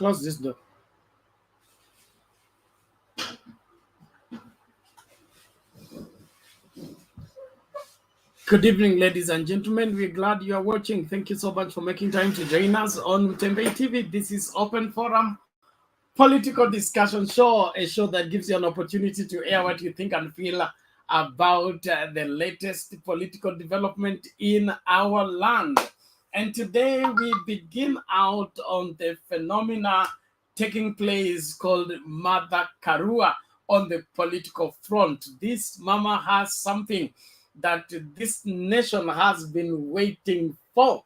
close this door. Good evening, ladies and gentlemen. We're glad you are watching. Thank you so much for making time to join us on Tembe TV. This is Open Forum Political Discussion Show, a show that gives you an opportunity to air what you think and feel about the latest political development in our land. And today we begin out on the phenomena taking place called Martha Karua on the political front. This mama has something that this nation has been waiting for.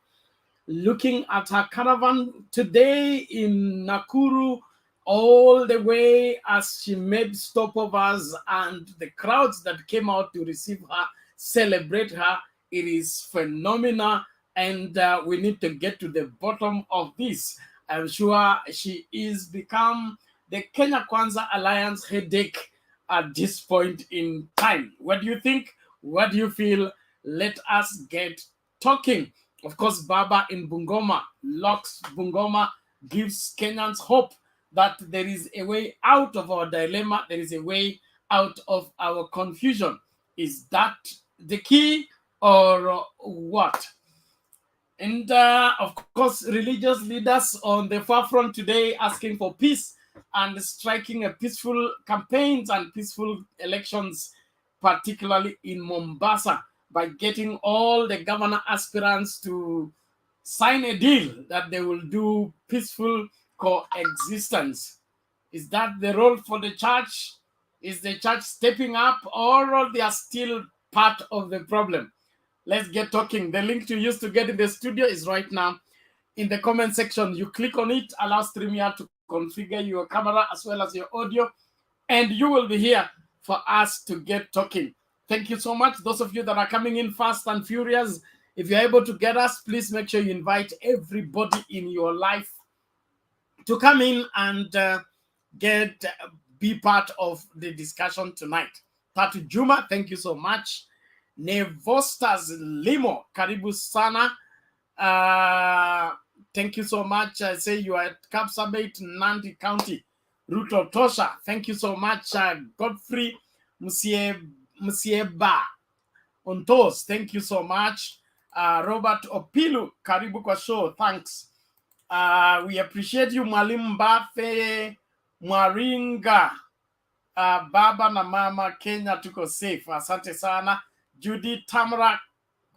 Looking at her caravan today in Nakuru, all the way as she made stopovers and the crowds that came out to receive her, celebrate her, it is phenomenal, and we need to get to the bottom of this. I'm sure she is become the Kenya Kwanza Alliance headache at this point in time. What do you think? What do you feel? Let us get talking. Of course, Baba in Bungoma, locks Bungoma, gives Kenyans hope that there is a way out of our dilemma. There is a way out of our confusion. Is that the key or what? And of course, religious leaders on the forefront today asking for peace and striking a peaceful campaigns and peaceful elections, particularly in Mombasa, by getting all the governor aspirants to sign a deal that they will do peaceful coexistence. Is that the role for the church? Is the church stepping up, or they are still part of the problem? Let's get talking. The link to use to get in the studio is right now in the comment section. You click on it, allow StreamYard to configure your camera as well as your audio, and you will be here for us to get talking. Thank you so much. Those of you that are coming in fast and furious, if you're able to get us, please make sure you invite everybody in your life to come in and be part of the discussion tonight. Tatu Juma, thank you so much. Nevostas Limo, karibu sana. Thank you so much. I say you are at Kapsabet, Nandi County. Ruto Tosha, thank you so much. Godfrey Musieba Ontos, thank you so much. Robert Opilu, karibu kwa show, thanks. We appreciate you. Mwalimu Mbafe Mwaringa, baba na mama Kenya tuko safe. Asante sana. Judy Tamara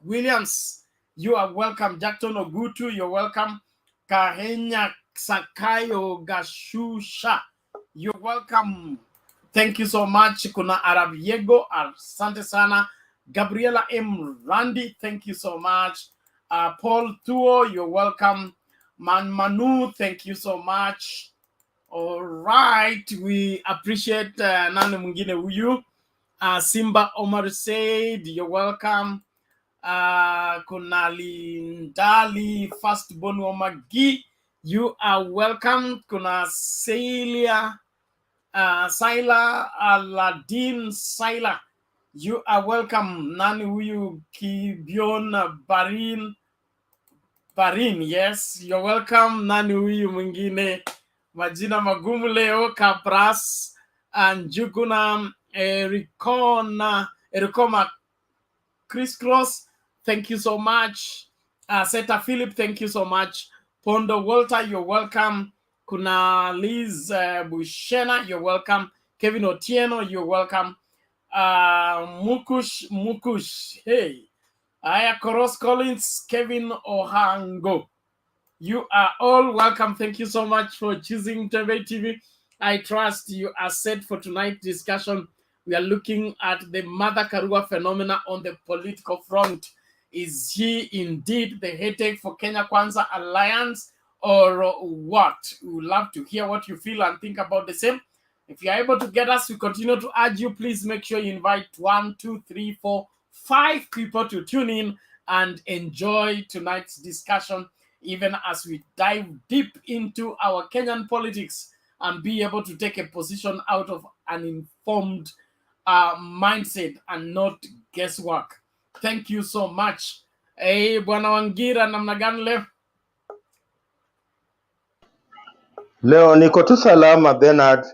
Williams, you are welcome. Jackson Ogutu, you're welcome. Kahenya Sakayo Gashusha, you're welcome. Thank you so much. Kuna Arab Yego, asante sana. Gabriela M. Randy, thank you so much. Paul Tuo, you're welcome. Manu, thank you so much. All right, we appreciate nani mwingine huyu. Simba Omar said, you're welcome. Kunali Ndali, Firstborn Omagi, you are welcome. Kuna Celia, Saila Aladdin Saila, you are welcome. Nani huyu Kibion Barin, yes, you're welcome. Nani huyu mwingine majina magumu leo, Kabras and Juguna Erikoma Crisscross, thank you so much. Seta Philip, thank you so much. Pondo Walter, you're welcome. Kuna Liz Bushena, you're welcome. Kevin Otieno, you're welcome. Mukush, hey. Aya Koros Collins, Kevin Ohango, you are all welcome. Thank you so much for choosing Tembe TV. I trust you are set for tonight's discussion. We are looking at the Martha Karua phenomena on the political front. Is he indeed the headache for Kenya Kwanza Alliance, or what? We would love to hear what you feel and think about the same. If you are able to get us, we continue to urge you, please make sure you invite 1, 2, 3, 4, 5 people to tune in and enjoy tonight's discussion, even as we dive deep into our Kenyan politics and be able to take a position out of an informed mindset and not guesswork. Thank you so much. Hey, Bwana Wangira, namna gani leo? Leo niko tu salama Bernard.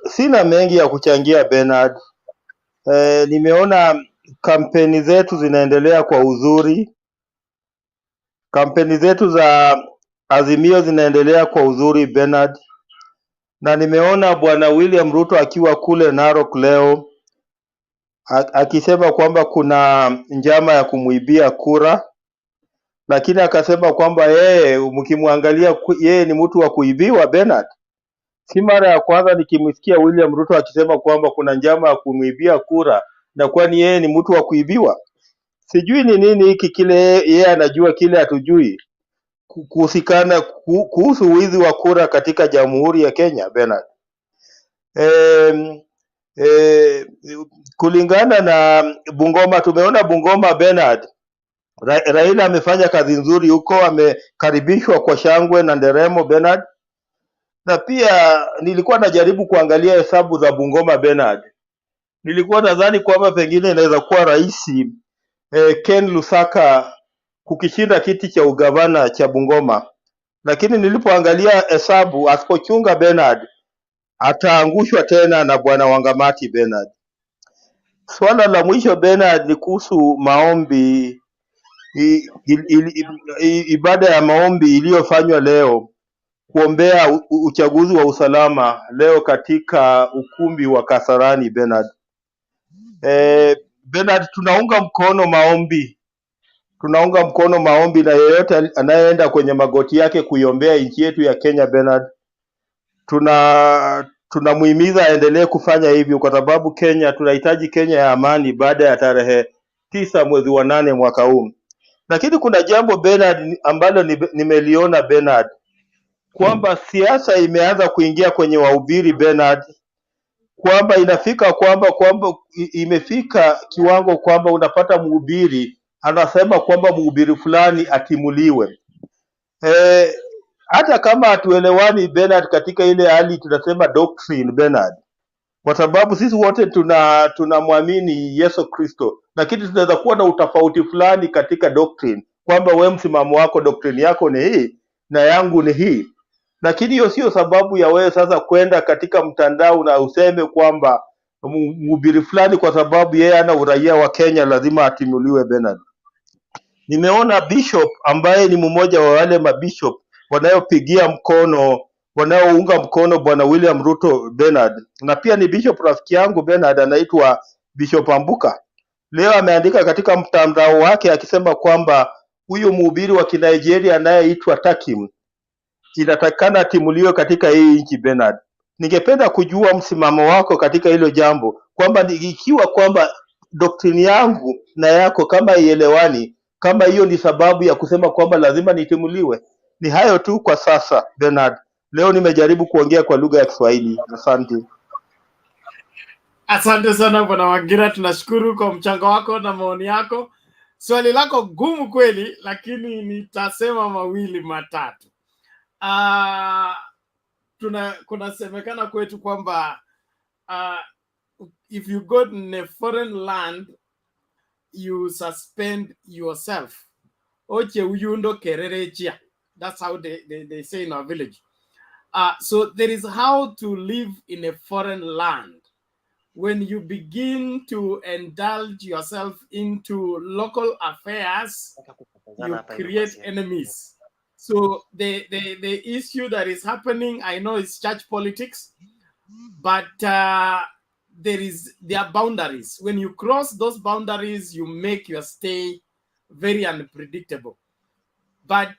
Sina mengi ya kuchangia Bernard. Nimeona kampeni zetu zinaendelea kwa uzuri. Kampeni zetu za Azimio zinaendelea kwa uzuri Bernard. Na nimeona Bwana William Ruto akiwa kule Narok leo akisema kwamba kuna njama ya kumuibia kura, lakini akasema kwamba yeye mkimwangalia yeye ni mtu wa kuibiwa Bernard. Si mara ya kwanza nikimsikia William Ruto akisema kwamba kuna njama ya kumuibia kura, na kwani yeye ni mtu wa kuibiwa. Sijui ni nini hiki kile yeye anajua kile hatujui kuhusikana kuhusu wizi wa kura katika Jamhuri ya Kenya Bernard. Kulingana na Bungoma, tumeona Bungoma Bernard, Raila amefanya kazi nzuri huko, amekaribishwa kwa shangwe na nderemo Bernard. Na pia nilikuwa najaribu kuangalia hesabu za Bungoma Bernard. Nilikuwa nadhani kwamba pengine inaweza kuwa rahisi Ken Lusaka kukishinda kiti cha ugavana cha Bungoma, lakini nilipoangalia hesabu, asipochunga Bernard ataangushwa tena na bwana Wangamati Bernard. Swala la mwisho Bernard ni kuhusu maombi, ibada ya maombi iliyofanywa leo kuombea uchaguzi wa usalama leo katika ukumbi wa Kasarani Bernard. Bernard, tunaunga mkono maombi na yeyote anayeenda kwenye magoti yake kuiombea nchi yetu ya Kenya Bernard. Tunamuhimiza aendelee kufanya hivyo kwa sababu tunahitaji Kenya ya amani baada ya tarehe 9 mwezi wa 8 mwaka huu. Lakini kuna jambo Bernard ambalo nimeliona Bernard, kwamba siasa imeanza kuingia kwenye wahubiri Bernard, kwamba imefika kiwango kwamba unapata mhubiri anasema kwamba mhubiri fulani atimuliwe. Hata kama hatuelewani Bernard katika ile hali tunasema doctrine Bernard, kwa sababu sisi wote tunamwamini Yesu Kristo, lakini tunaweza kuwa na utofauti fulani katika doctrine, kwamba we msimamo wako doctrine yako ni hii na yangu ni hii, lakini hiyo sio sababu ya wewe sasa kwenda katika mtandao na useme kwamba mhubiri fulani kwa sababu yeye ana uraia wa Kenya lazima atimuliwe Bernard. Nimeona bishop ambaye ni mmoja wa wale mabishop wanaounga mkono bwana William Ruto Bernard, na pia ni bishop rafiki yangu Bernard, anaitwa Bishop Ambuka. Leo ameandika katika mtandao wake akisema kwamba huyu mhubiri wa Kinigeria anayeitwa Takim inatakana atimuliwe katika hii nchi Bernard. Ningependa kujua msimamo wako katika hilo jambo, kwamba ikiwa kwamba doktrini yangu na yako kama haielewani, kama hiyo ni sababu ya kusema kwamba lazima nitimuliwe. Ni hayo tu kwa sasa Bernard. Leo nimejaribu kuongea kwa lugha ya Kiswahili. Asante. Asante sana bwana Wagira, tunashukuru kwa mchango wako na maoni yako. Swali lako gumu kweli, lakini nitasema mawili matatu. Kunasemekana kwetu kwamba if you go in a foreign land you suspend yourself. Oche uyundo kererechia. That's how they say in our village. So there is how to live in a foreign land. When you begin to indulge yourself into local affairs, you create enemies. So the issue that is happening, I know it's church politics, but there are boundaries. When you cross those boundaries, you make your stay very unpredictable. But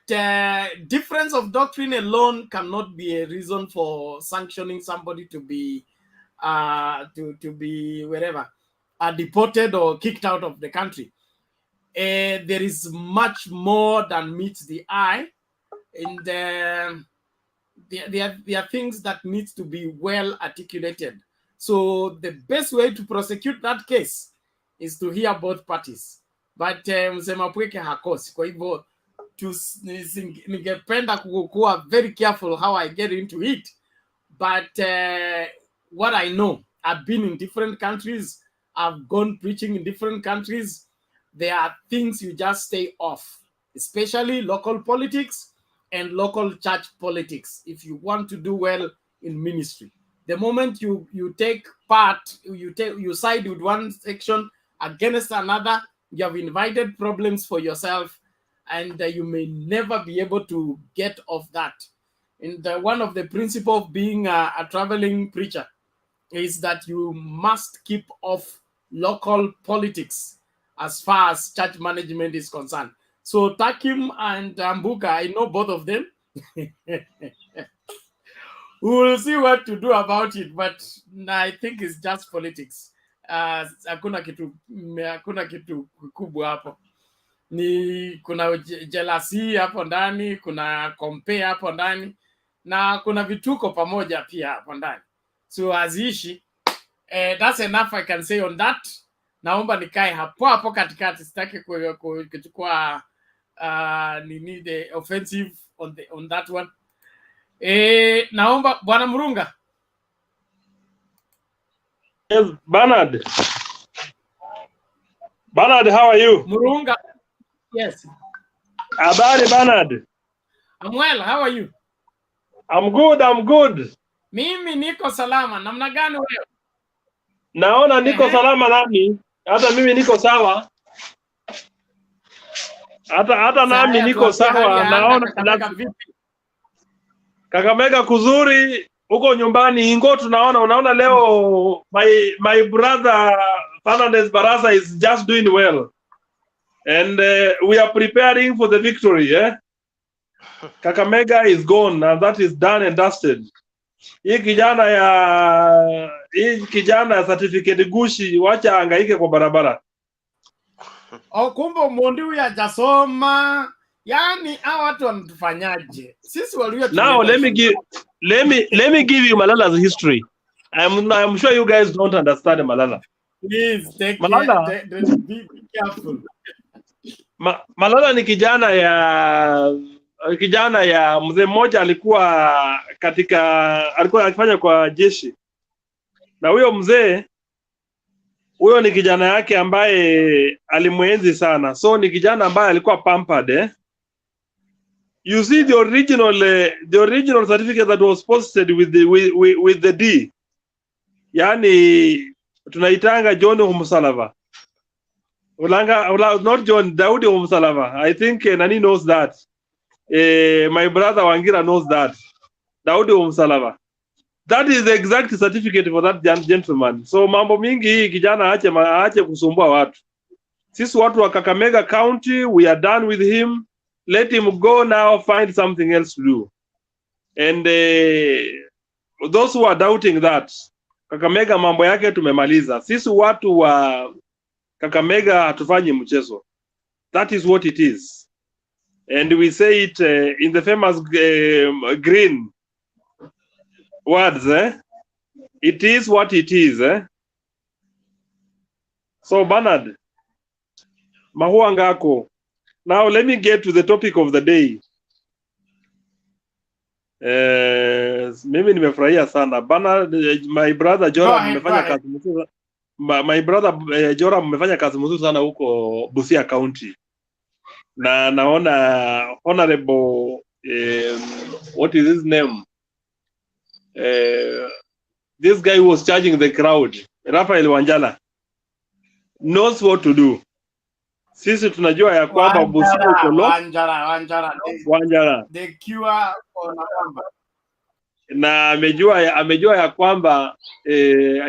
difference of doctrine alone cannot be a reason for sanctioning somebody to be wherever deported or kicked out of the country. There is much more than meets the eye, and there are things that need to be well articulated. So the best way to prosecute that case is to hear both parties. But msema pweke hakosi. Kwa hivyo ningependa kuwa very careful how I get into it. But what I know, I've been in different countries, I've gone preaching in different countries. There are things you just stay off. especially local politics and local church politics, if you want to do well in ministry. The moment you take part, you side with one section against another, you have invited problems for yourself, and you may never be able to get off that. And one of the principles of being a traveling preacher is that you must keep off local politics as far as church management is concerned. So Takim and Mbuga, I know both of them. We will see what to do about it, but I think it's just politics. Hakuna kitu kubwa hapo. Ni kuna jealousy hapo ndani, kuna compare hapo ndani, na kuna vituko pamoja pia hapo ndani. So azishi, that's enough I can say on that. Naomba nikae hapo katikati, sitaki kuchukua nini the offensive on that one. Naomba Bwana Murunga. Yes, Bernard. Bernard, how are you? Murunga. Yes. Habari Bernard. I'm well, how are you? I'm good. Mimi niko salama. Namna gani wewe? Naona niko salama nami. Hata mimi niko sawa. Hata nami niko sawa. Naona Kakamega kuzuri huko nyumbani ingo unaona leo my brother Fernandez Barasa is just doing well. And we are preparing for the victory, Kakamega is gone and that is done and dusted. Hii kijana ya certificate gushi wacha hangaike kwa barabara. Kumbe Mondi huyu hajasoma. Yani hao watu wanatufanyaje? Sisi walio Now let me give you Malala's history. I'm sure you guys don't understand Malala. Please take Malala. Be careful. Malala ni kijana ya mzee mmoja alikuwa akifanya kwa jeshi. Na huyo mzee ni kijana yake ambaye alimwenzi sana. So ni kijana ambaye alikuwa pampered, You see the original certificate that was posted with the D. Yani tunaitanga John Humsalava. Not John, Daudi Humsalava. I think Nani knows that. My brother Wangira knows that. Daudi Humsalava. That is the exact certificate for that gentleman. So mambo mingi hii kijana aache kusumbua watu. Sisi watu wa Kakamega County, we are done with him. Let him go now, find something else to do. And those who are doubting that, Kakamega mambo yake tumemaliza. Sisi watu wa Kakamega hatufanyi mchezo. That is what it is. And we say it in the famous green words, It is what it is, So Bernard, mahua ngako. Now let me get to the topic of the day. Mimi nimefurahia sana. Bernard, my brother Joram amefanya kazi mzuri. My brother Joram amefanya kazi mzuri sana huko Busia County. Na naona honorable what is his name? This guy who was charging the crowd, Raphael Wanjala, knows what to do. Sisi tunajua ya kwamba Busia uko Wanjala. The cure for Namba. Na amejua ya kwamba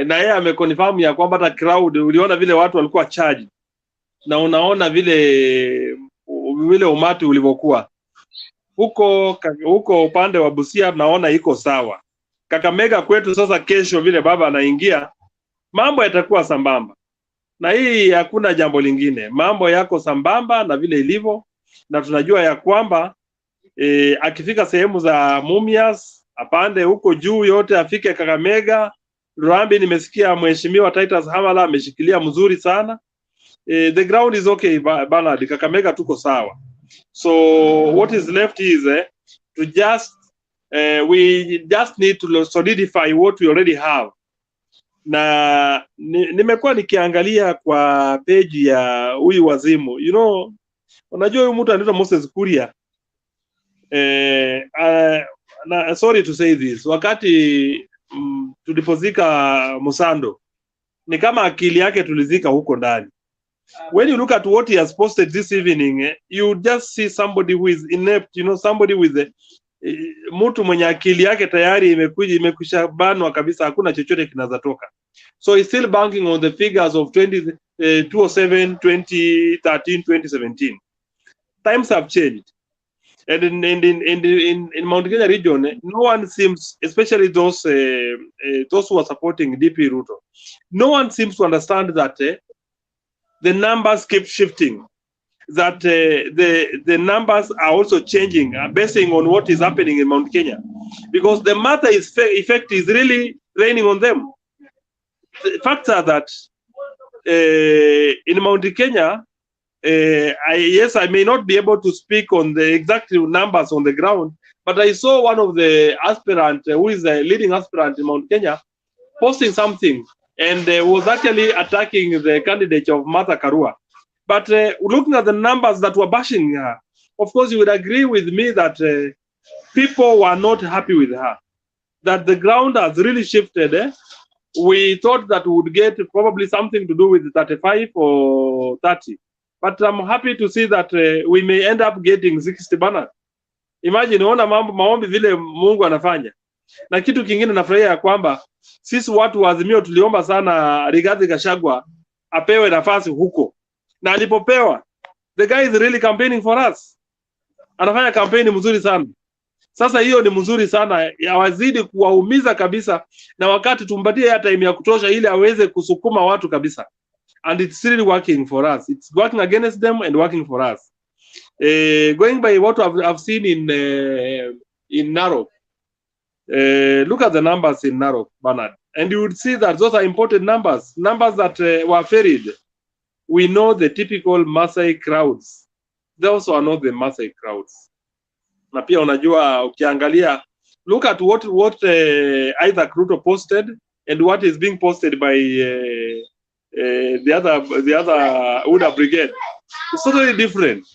na yeye ameconfirm ya kwamba hata crowd uliona vile watu walikuwa charged. Na unaona vile umati ulivyokuwa. Huko upande wa Busia naona iko sawa. Kakamega kwetu sasa kesho vile baba anaingia, mambo yatakuwa sambamba. Na hii hakuna jambo lingine. Mambo yako sambamba na vile ilivyo, na tunajua ya kwamba akifika sehemu za Mumias, apande huko juu yote afike Kakamega. Ruambi nimesikia mheshimiwa Titus Hamala ameshikilia mzuri sana. The ground is okay Bernard, Kakamega tuko sawa. So what is left is to just we just need to solidify what we already have. Na nimekuwa nikiangalia kwa page ya huyu wazimu, Unajua huyu mtu anaitwa Moses Kuria. Sorry to say this, wakati tulipozika Musando ni kama akili yake tulizika huko ndani. When you look at what he has posted this evening, you just see somebody who is inept, somebody with mtu mwenye akili yake tayari imekwisha banwa kabisa, hakuna chochote kinazatoka. So he's still banking on the figures of 2007, 2013, 2017. Times have changed. And in Mount Kenya region, no one seems, especially those who are supporting DP Ruto, no one seems to understand that the numbers keep shifting, that the numbers are also changing basing on what is happening in Mount Kenya, because the matter effect is really raining on them. The facts are that in Mount Kenya, I may not be able to speak on the exact numbers on the ground, but I saw one of the aspirant who is a leading aspirant in Mount Kenya posting something and was actually attacking the candidate of Martha Karua. But looking at the numbers that were bashing her, of course you would agree with me that people were not happy with her, that the ground has really shifted. We thought that we would get probably something to do with 35 or 30. But I'm happy to see that we may end up getting 60 bana. Imagine ona maombi vile Mungu anafanya. Na kitu kingine nafurahia ya kwamba sisi watu wa Azimio tuliomba sana Rigathi Gachagua apewe nafasi huko. Na alipopewa, the guy is really campaigning for us. Anafanya kampeni mzuri sana. Sasa hiyo ni mzuri sana, awazidi kuwaumiza kabisa, na wakati tumpatie hata time ya kutosha ili aweze kusukuma watu kabisa. And it's really working for us. It's working against them and working for us. Going by what I've seen in Narok, look at the numbers in Narok, Bernard, and you would see that those are important numbers that were ferried. We know the typical Maasai crowds. Those are not the Maasai crowds. Na pia unajua ukiangalia, look at what Isaac Ruto posted and what is being posted by the other Uda brigade. It's totally different.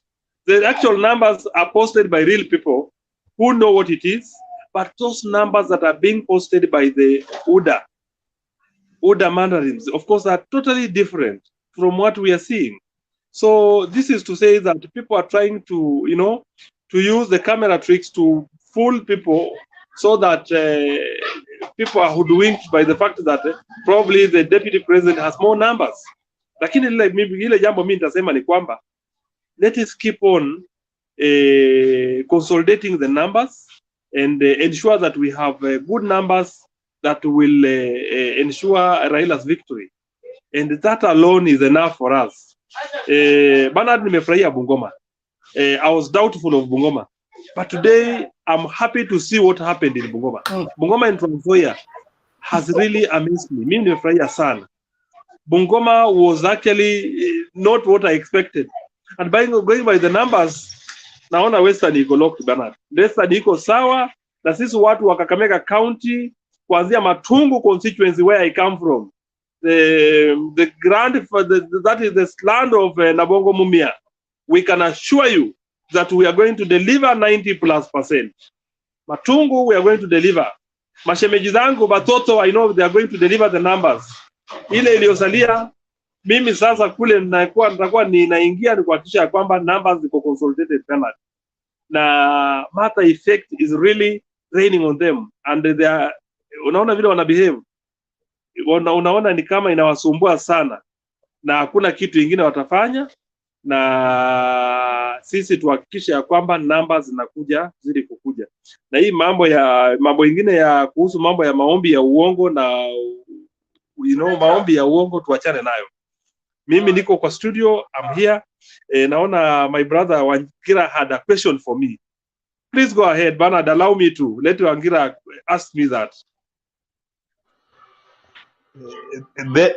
The actual numbers are posted by real people who know what it is, but those numbers that are being posted by the Uda mandarins, of course, are totally different from what we are seeing. So this is to say that people are trying to, to use the camera tricks to fool people so that people are hoodwinked by the fact that probably the deputy president has more numbers. Lakini ile jambo mimi nitasema ni kwamba let us keep on consolidating the numbers and ensure that we have good numbers that will ensure Raila's victory. And that alone is enough for us. Bernard, nimefurahia Bungoma. I was doubtful of Bungoma. But today, I'm happy to see what happened in Bungoma. Bungoma and Trans Nzoia has really amazed me. Mimi nimefurahia sana. Bungoma was actually not what I expected. And going by the numbers, naona Western iko locked, Bernard. Western iko sawa, na sisi watu wa Kakamega County, kuanzia Matungu constituency where I come from. That is the land of Nabongo Mumia. We can assure you that we are going to deliver 90+%. Matungu, we are going to deliver. Mashemeji zangu Batoto, I know they are going to deliver the numbers. Ile iliyosalia, mimi sasa kule nitakuwa ninaingia ni kuhakikisha kwamba numbers ziko consolidated penalty. Na matter effect is really raining on them, and they are, unaona vile wana behave, unaona ni kama inawasumbua sana, na hakuna kitu kingine watafanya, na sisi tuhakikisha kwamba numbers zinakuja zili kukuja. Na hii mambo ingine ya kuhusu mambo ya maombi ya uongo na maombi ya uongo tuachane nayo. Mimi niko kwa studio, I'm here. Naona my brother Wangira had a question for me. Please go ahead, Bernard, allow me to let Wangira ask me that.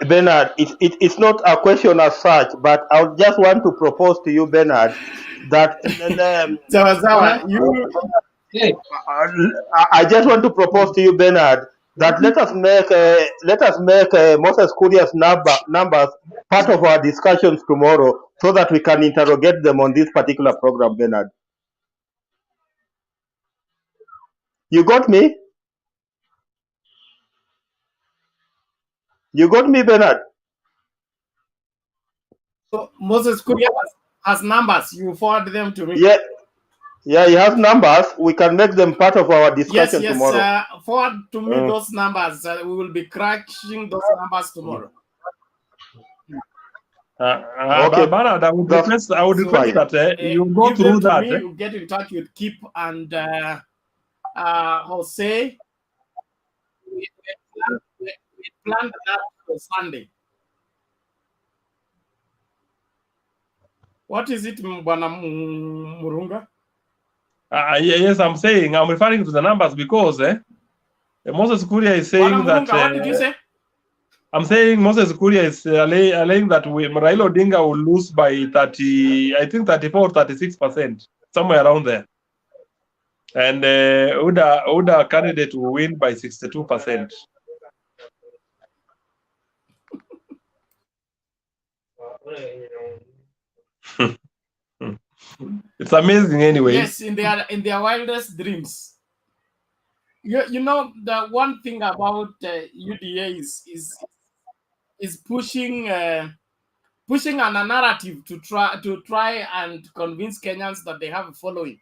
Bernard, it's not a question as such, but I just want to propose to you, Bernard, that I just want to propose to you, Bernard, that let us make Moses Kuria's numbers part of our discussions tomorrow, so that we can interrogate them on this particular program, Bernard. You got me? You got me, Bernard? So Moses Kuria has numbers. You forward them to me. Yeah, yeah, he has numbers. We can make them part of our discussion tomorrow. Forward to me those numbers. We will be cracking those numbers tomorrow. Okay, Bernard, I would request that you go through that. You get in touch with Kip and Jose. We planned that for Sunday. What is it, Bwana Murunga? Yes, I'm referring to the numbers because Moses Kuria is saying Bwana that. Murunga, what did you say? I'm saying Moses Kuria is allaying that Raila Odinga will lose by 34 or 36%, somewhere around there. And Uda candidate will win by 62%. It's amazing anyway. Yes, in their wildest dreams. You know, the one thing about UDA is pushing a narrative to try and convince Kenyans that they have a following.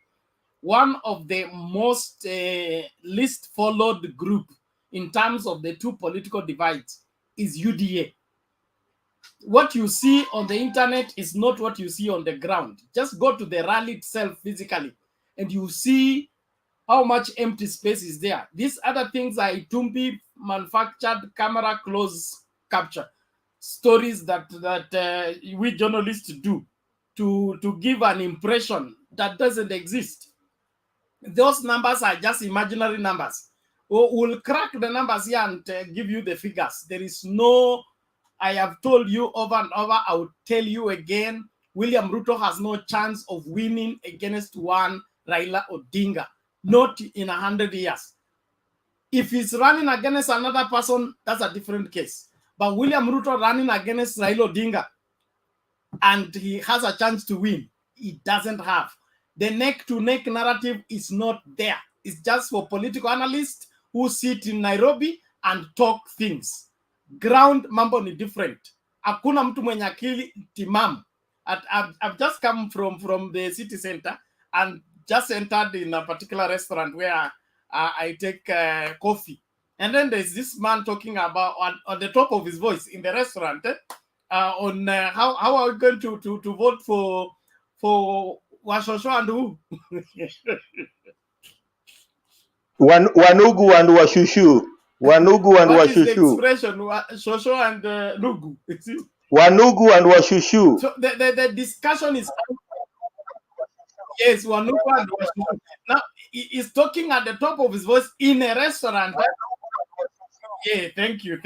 One of the most least followed group in terms of the two political divides is UDA. What you see on the internet is not what you see on the ground. Just go to the rally itself physically and you see how much empty space is there. These other things are Itumbi manufactured camera close capture stories that we journalists do to give an impression that doesn't exist. Those numbers are just imaginary numbers. We'll crack the numbers here and give you the figures. There is no, I have told you over and over, I will tell you again, William Ruto has no chance of winning against one Raila Odinga. Not in 100 years. If he's running against another person, that's a different case. But William Ruto running against Raila Odinga and he has a chance to win, he doesn't have. The neck-to-neck narrative is not there. It's just for political analysts who sit in Nairobi and talk things. Ground mambo ni different. Hakuna mtu mwenye akili timamu. I've just come from the city center and just entered in a particular restaurant where I take coffee. And then there's this man talking about on the top of his voice in the restaurant on how are we going to vote for Washosho and who? Wanugu and Washushu. Wanugu and what Washushu. What is the expression? Shosho and Nugu. Wanugu and Washushu. So the discussion is... Yes, Wanugu and Washushu. Now, he's talking at the top of his voice in a restaurant. Yeah, thank you.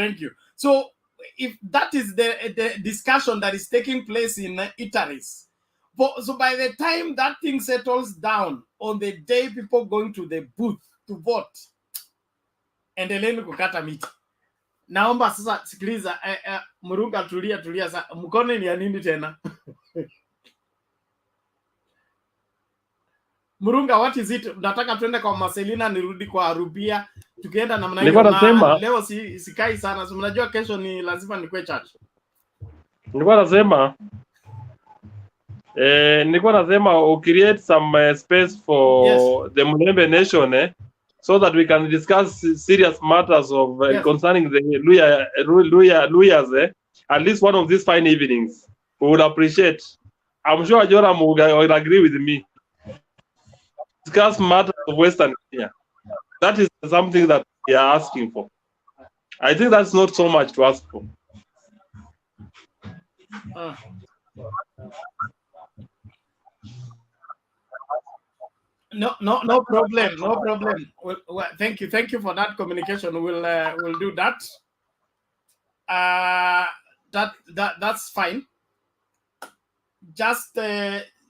So, if that is the discussion that is taking place in eateries, so by the time that thing settles down on the day people going to the booth to vote, endeleeni kukata miti. Naomba sasa sikiliza, Murunga tulia sasa, mkono ni ya nini tena? Murunga, what is it? Nataka tuende kwa Marcelina nirudi kwa Rubia. Tukienda namna hiyo na leo sikai sana. So mnajua kesho ni lazima nikwe church. Nilikuwa nasema create some space for the Mulembe nation so that we can discuss serious matters of concerning the Luyas at least one of these fine evenings. We would appreciate. I'm sure Joram will agree with me. Discuss matters of Western Kenya. That is something that we are asking for. I think that's not so much to ask for. No problem. Well, thank you for that communication. We'll do that. That's fine. Just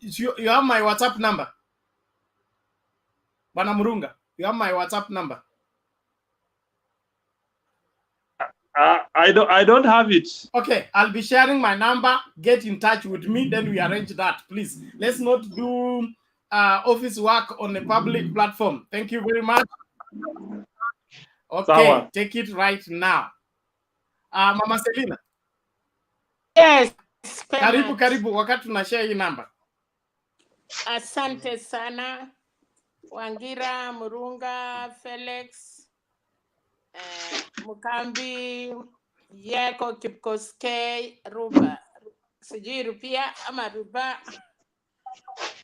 you have my WhatsApp number. Bwana Murunga, you have my WhatsApp number. I don't have it. Okay, I'll be sharing my number. Get in touch with me, then we arrange that. Please, let's not do office work on a public platform. Thank you very much. Okay, Sawa. take it right now. Mama Selina. Yes, Karibu wakati tunashare hii namba. Asante sana Wangira, Murunga, Felix, Mukambi, Yeko, Kipkoskei, Ruba. Sijui Rupia ama Ruba.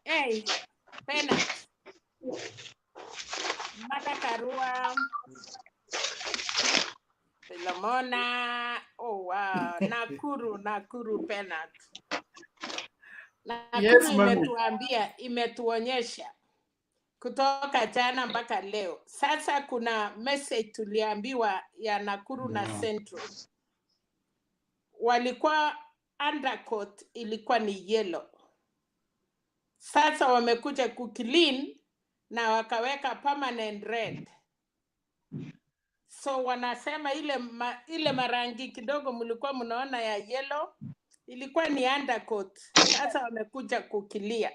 Hey, Penat. Martha Karua, Philomena. Oh wow, Nakuru Penat. Nakuru Yes, mami. imetuonyesha kutoka jana mpaka leo. Sasa kuna message tuliambiwa ya Nakuru na Central. Walikuwa undercoat ilikuwa ni yellow. Sasa wamekuja kuclean na wakaweka permanent red. So wanasema ile marangi kidogo mlikuwa mnaona ya yellow ilikuwa ni undercoat. Sasa wamekuja kukilia.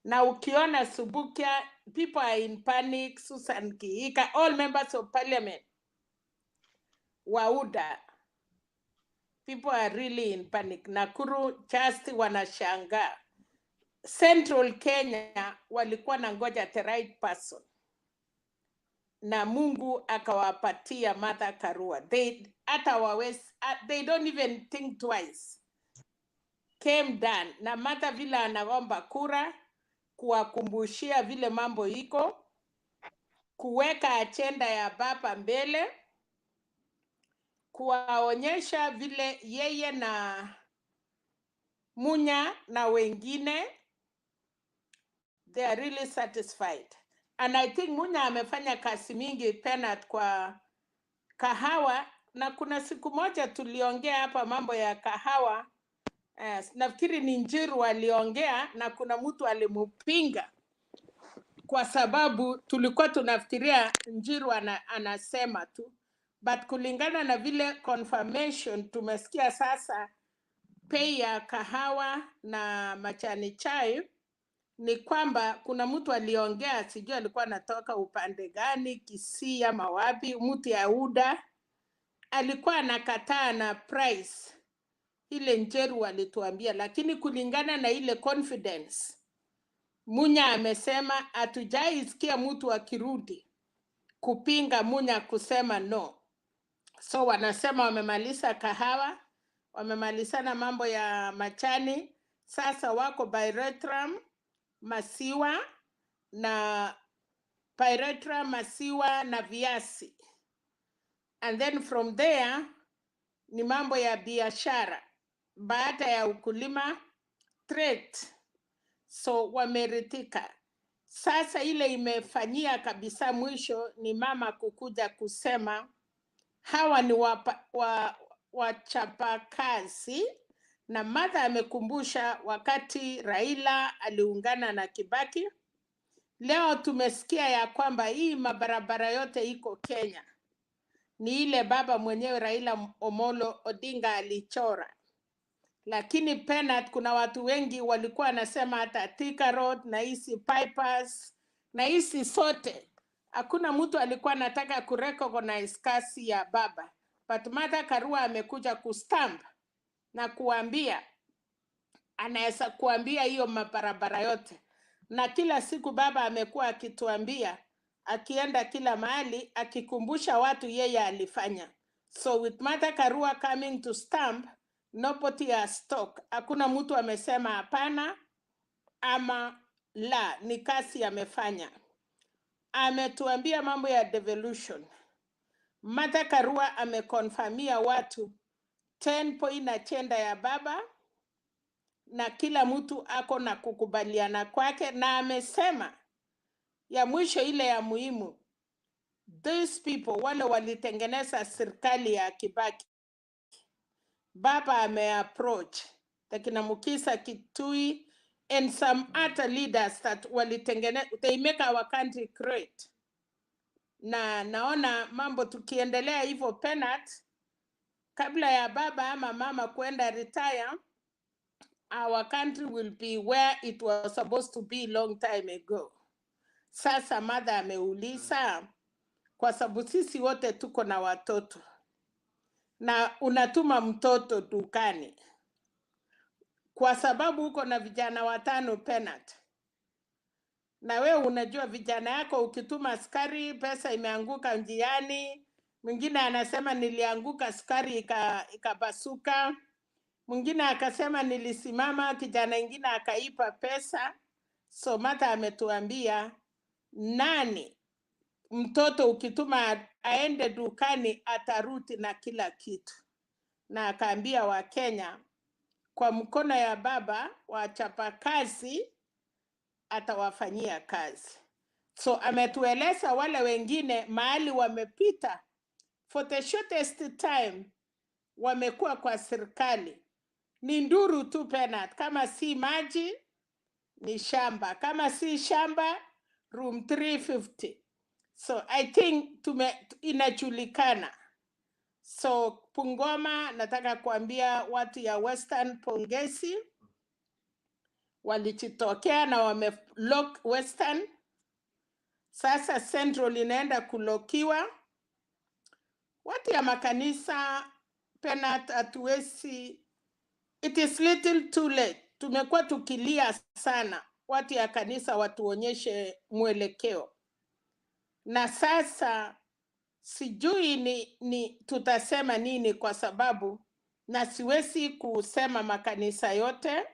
Na ukiona Subukia, people are in panic. Susan Kihika, all members of parliament, Wauda, people are really in panic. Nakuru just wanashangaa. Central Kenya walikuwa na ngoja the right person. Na Mungu akawapatia Martha Karua. They don't even think twice. Came done. Na Martha vile anaomba kura, kuwakumbushia vile mambo iko, kuweka agenda ya baba mbele, kuwaonyesha vile yeye na Munya na wengine they are really satisfied. And I think Munya amefanya kazi mingi Penat kwa kahawa, na kuna siku moja tuliongea hapa mambo ya kahawa. Nafikiri ni Njiru aliongea na kuna mtu alimupinga kwa sababu tulikuwa tunafikiria Njiru anasema tu, but kulingana na vile confirmation tumesikia sasa bei ya kahawa na majani chai ni kwamba kuna mtu aliongea, sijui alikuwa anatoka upande gani, Kisii ama wapi, mtu ya UDA alikuwa anakataa na price ile Njiru alituambia, lakini kulingana na ile confidence Munya amesema hatujaisikia mtu akirudi kupinga Munya kusema no. So wanasema wamemaliza kahawa, wamemalizana mambo ya machani, sasa wako Pyrethrum, masiwa na viasi. And then from there ni mambo ya biashara. Baada ya ukulima, trade. So wameritika. Sasa ile imefanyia kabisa mwisho ni mama kukuja kusema hawa ni wachapakazi, na Martha amekumbusha wakati Raila aliungana na Kibaki. Leo tumesikia ya kwamba hii mabarabara yote iko Kenya ni ile baba mwenyewe Raila Omolo Odinga alichora. Lakini Penat kuna watu wengi walikuwa wanasema hata Thika Road na hizi bypass na hizi sote hakuna mtu alikuwa anataka kurecognize kasi ya baba. But Martha Karua amekuja kustamp na kuambia anaweza kuambia hiyo mabarabara yote. Na kila siku baba amekuwa akituambia, akienda kila mahali akikumbusha watu yeye alifanya. So with Martha Karua coming to stamp, nobody has talk. Hakuna mtu amesema hapana ama la, ni kasi amefanya. Ametuambia mambo ya devolution. Martha Karua amekonfamia watu 10 point agenda ya baba, na kila mtu ako na kukubaliana kwake, na amesema ya mwisho ile ya muhimu, these people wale walitengeneza serikali ya Kibaki, baba ameapproach takina Mukisa Kitui and some other leaders that walitengeneza, they make our country great. Na naona mambo tukiendelea hivyo Penat, kabla ya baba ama mama kwenda retire, our country will be where it was supposed to be long time ago. Sasa mother ameuliza, kwa sababu sisi wote tuko na watoto na unatuma mtoto dukani kwa sababu uko na vijana 5 penat, na wewe unajua vijana yako ukituma askari pesa imeanguka njiani, mwingine anasema nilianguka askari ikabasuka, mwingine akasema nilisimama kijana ingine akaipa pesa. So Martha ametuambia nani mtoto ukituma aende dukani ataruti na kila kitu, na akaambia Wakenya kwa mkono ya baba wachapa kazi atawafanyia kazi. So ametueleza wale wengine mahali wamepita for the shortest time wamekuwa kwa serikali ni nduru tu penat, kama si maji ni shamba, kama si shamba room 350. So I think inajulikana. So Bungoma, nataka kuambia watu ya Western pongezi, walijitokea na wamelock Western. Sasa Central inaenda kulokiwa. Watu ya makanisa penat hatuwezi, it is little too late. Tumekuwa tukilia sana watu ya kanisa watuonyeshe mwelekeo, na sasa sijui ni tutasema nini, kwa sababu na siwezi kusema makanisa yote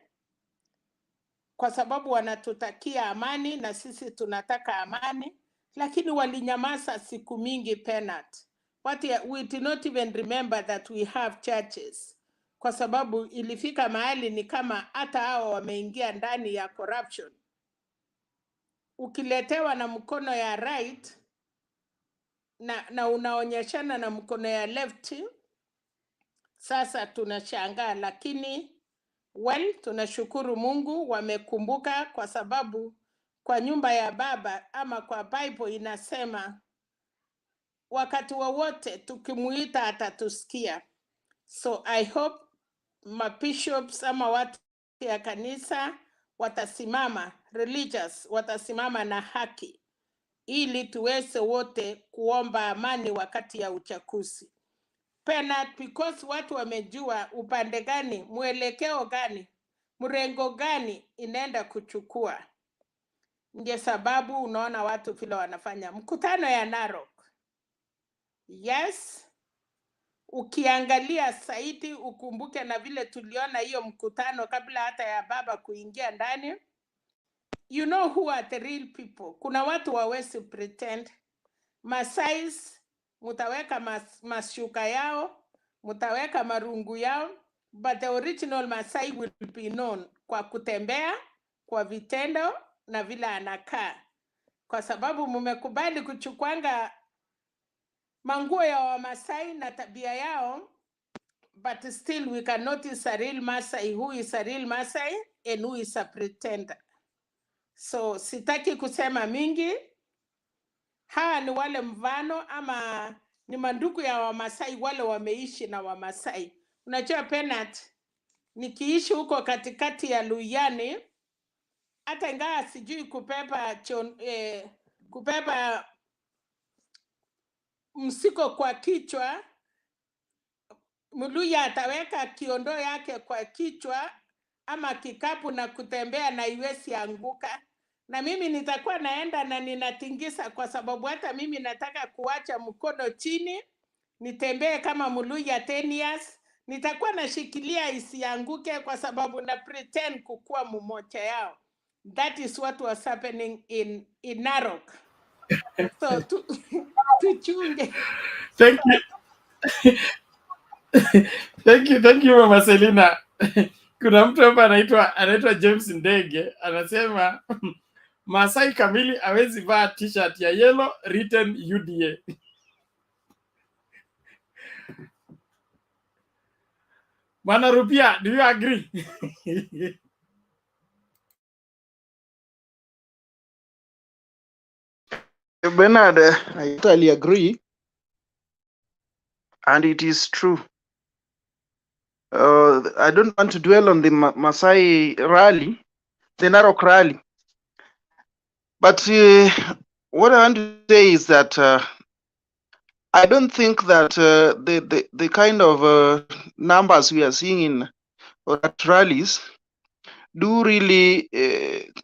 kwa sababu wanatutakia amani na sisi tunataka amani, lakini walinyamaza siku mingi penat. We did not even remember that we have churches, kwa sababu ilifika mahali ni kama hata hao wameingia ndani ya corruption. Ukiletewa na mkono ya right na unaonyeshana na mkono ya left, sasa tunashangaa. Lakini tunashukuru Mungu wamekumbuka, kwa sababu kwa nyumba ya baba ama kwa Bible inasema wakati wowote tukimuita atatusikia. So I hope bishops ama watu ya kanisa watasimama, religious watasimama na haki, ili tuweze wote kuomba amani wakati ya uchaguzi. Penat, because watu wamejua upande gani, mwelekeo gani, mrengo gani inaenda kuchukua. Ndio sababu unaona watu vile wanafanya mkutano ya Narok. Yes, ukiangalia saiti ukumbuke na vile tuliona hiyo mkutano kabla hata ya baba kuingia ndani. You know who are the real people. Kuna watu wawezi pretend. Masais mutaweka mashuka yao, mutaweka marungu yao, but the original Masai will be known kwa kutembea, kwa vitendo na vile anakaa, kwa sababu mumekubali kuchukwanga manguo ya Wamasai na tabia yao, but still we can notice a real Masai who is a real Masai and who is a pretender. So sitaki kusema mingi. Ni wale mfano ama ni mandugu ya Wamasai wale wameishi na Wamasai. Unajua penat, nikiishi huko katikati ya Luyani, hata ingawa sijui kubeba msiko kwa kichwa, Muluya ataweka kiondo yake kwa kichwa ama kikapu na kutembea na iwezi anguka. Na mimi nitakuwa naenda na ninatingisa, kwa sababu hata mimi nataka kuacha mkono chini, nitembee kama Muluya 10 years. Nitakuwa nashikilia isianguke, kwa sababu na pretend kukua mmoja yao. That is what was happening in Narok. So tuchunge. Thank you. Thank you Mama Selina. Kuna mtu hapa anaitwa James Ndege anasema Masai kamili hawezi vaa t-shirt ya yellow written UDA. Bwana Rupia, do you agree? Bernard, I totally agree. And it is true. I don't want to dwell on the Masai rally, the Narok rally. But what I want to say is that I don't think that the kind of numbers we are seeing in rallies do really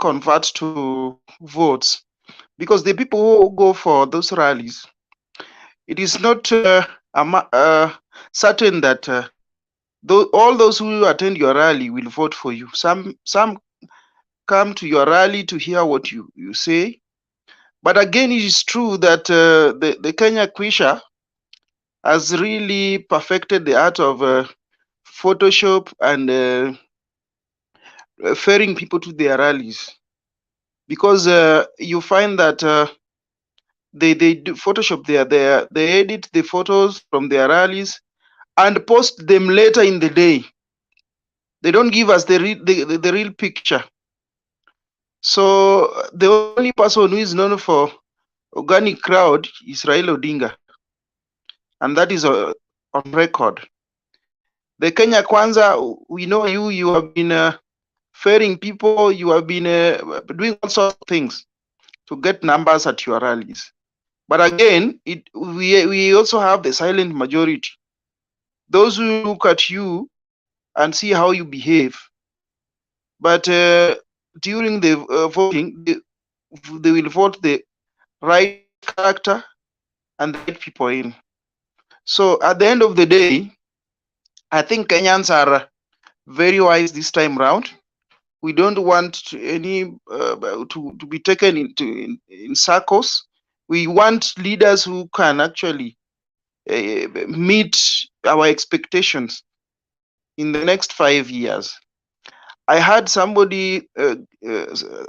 convert to votes, because the people who go for those rallies, it is not certain that all those who attend your rally will vote for you. Some come to your rally to hear what you say. But again, it is true that the Kenya Kwisha has really perfected the art of Photoshop and referring people to their rallies, because you find that they do Photoshop they edit the photos from their rallies and post them later in the day. They don't give us the real picture. So the only person who is known for organic crowd is Raila Odinga, and that is on record. The Kenya Kwanza, we know you have been ferrying people, you have been doing all sorts of things to get numbers at your rallies. But again, we also have the silent majority, those who look at you and see how you behave. But during the voting, they will vote the right character and the right people in. So at the end of the day, I think Kenyans are very wise this time round. We don't want to be taken in circles. We want leaders who can actually meet our expectations in the next 5 years. I had somebody,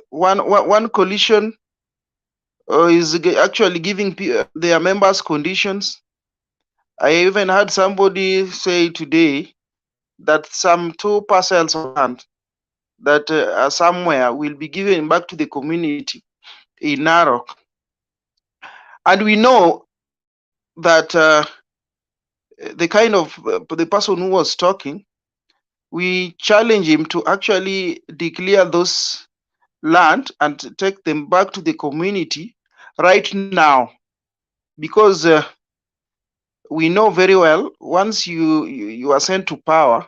one coalition is actually giving their members conditions. I even had somebody say today that some 2 parcels of land that are somewhere will be given back to the community in Narok. And we know that the kind of the person who was talking, we challenge him to actually declare those land and take them back to the community right now, because we know very well once you are sent to power,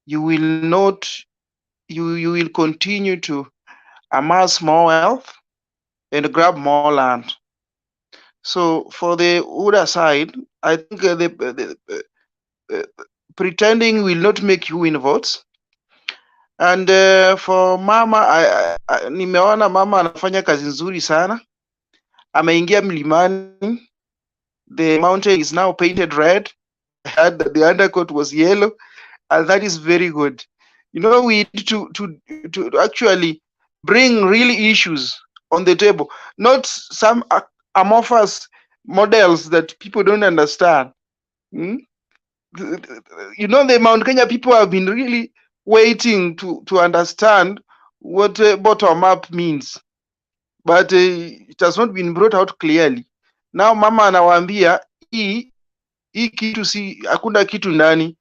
you will not you will continue to amass more wealth and grab more land. So for the other side, I think pretending will not make you win votes. And for mama, nimeona mama anafanya kazi nzuri sana, ameingia mlimani. The mountain is now painted red. I heard that the undercoat was yellow, and that is very good. You know, we need to actually bring real issues on the table, not some amorphous models that people don't understand. You know, the Mount Kenya people have been really waiting to understand what bottom up means, but it has not been brought out clearly. Now mama anawaambia hii kitu si hakuna kitu ndani,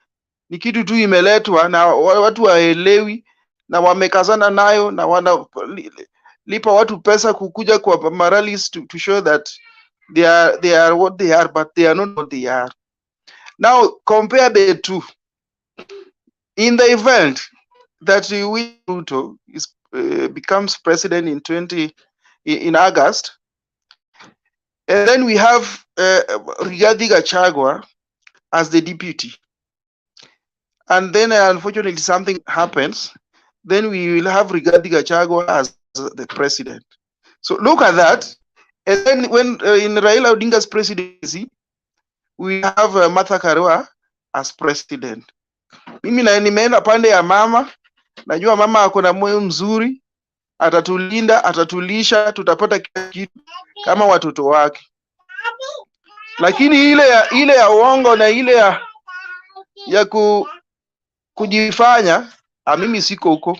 ni kitu tu imeletwa na watu waelewi na wamekazana nayo na wanalipa watu pesa kukuja kwa maralis to show that they are what they are, but they are not what they are. Now compare the two. In the event that Ruto becomes president in August, and then we have Rigathi Gachagua as the deputy, and then unfortunately something happens, then we will have Rigathi Gachagua as the president. So look at that. And then when in Raila Odinga's presidency, we have Martha Karua as president. Mimi na nimeenda pande ya mama, najua mama ako na moyo mzuri, atatulinda, atatulisha, tutapata kitu kama watoto wake. Lakini ile ya uongo na ile ya kujifanya, mimi siko huko.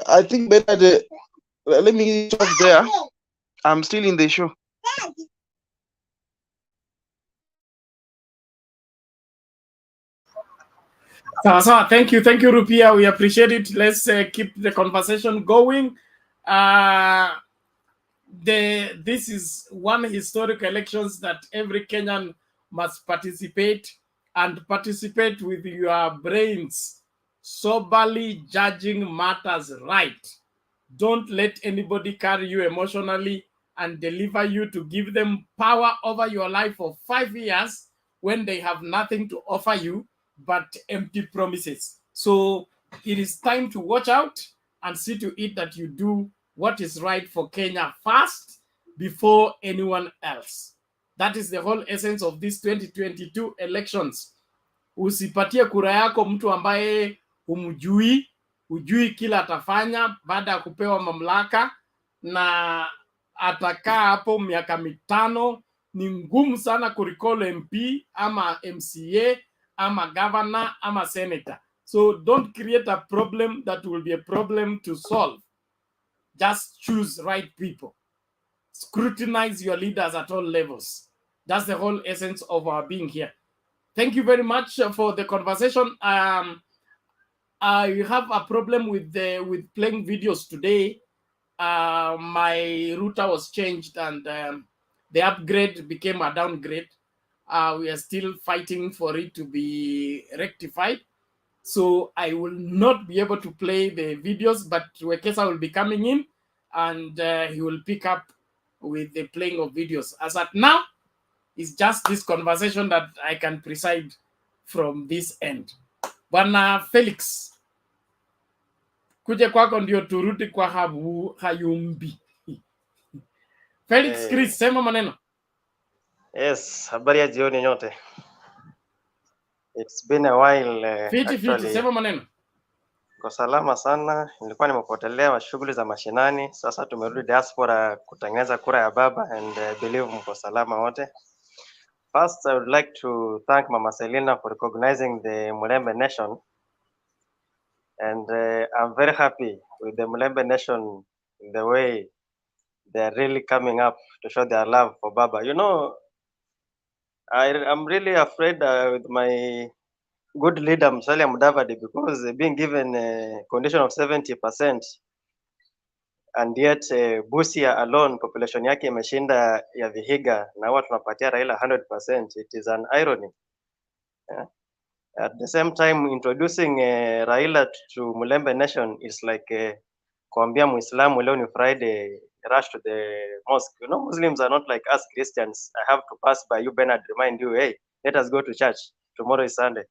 I think better let me stop there. I'm still in the show. So, thank you, Rupia. We appreciate it. Let's keep the conversation going. This is one historic elections that every Kenyan must participate, and participate with your brains, soberly judging matters right. Don't let anybody carry you emotionally and deliver you to give them power over your life for 5 years when they have nothing to offer you but empty promises. So it is time to watch out and see to it that you do what is right for Kenya first before anyone else. That is the whole essence of these 2022 elections. Usipatie kura yako mtu ambaye humjui, hujui kila atafanya baada ya kupewa mamlaka, na atakaa hapo miaka mitano. Ni ngumu sana kuricall MP ama MCA ama governor ama senator. So don't create a problem that will be a problem to solve. Just choose right people. Scrutinize your leaders at all levels. That's the whole essence of our being here. Thank you very much for the conversation. I have a problem with playing videos today. My router was changed, and the upgrade became a downgrade. We are still fighting for it to be rectified. So I will not be able to play the videos, but Wekesa will be coming in, and he will pick up with the playing of videos. As at now, it's just this conversation that I can preside from this end. Bwana Felix, kuja kwako ndio turudi kwa Hayumbi. Felix Chris, sema maneno. Yes, habari ya jioni nyote. It's been a while Fiti, sema maneno. Kwa salama sana, nilikuwa nimepotelea shughuli za mashinani, sasa tumerudi diaspora kutengeneza kura ya baba, and I believe mko salama wote. First, I would like to thank Mama Selina for recognizing the Mulembe Nation, and I'm very happy with the Mulembe Nation, the way they're really coming up to show their love for Baba. You know, I'm really afraid with my good leader Musalia Mudavadi, because being given a condition of 70%, and yet Busia alone population yake imeshinda ya Vihiga, na huwa tunapatia Raila 100%. It is an irony. Yeah. At the same time, introducing Raila to Mulembe Nation is like kuambia Muislamu leo ni Friday, rush to the mosque. You know, Muslims are not like us Christians. I have to pass by you, Bernard, remind you, hey, let us go to church. Tomorrow is Sunday.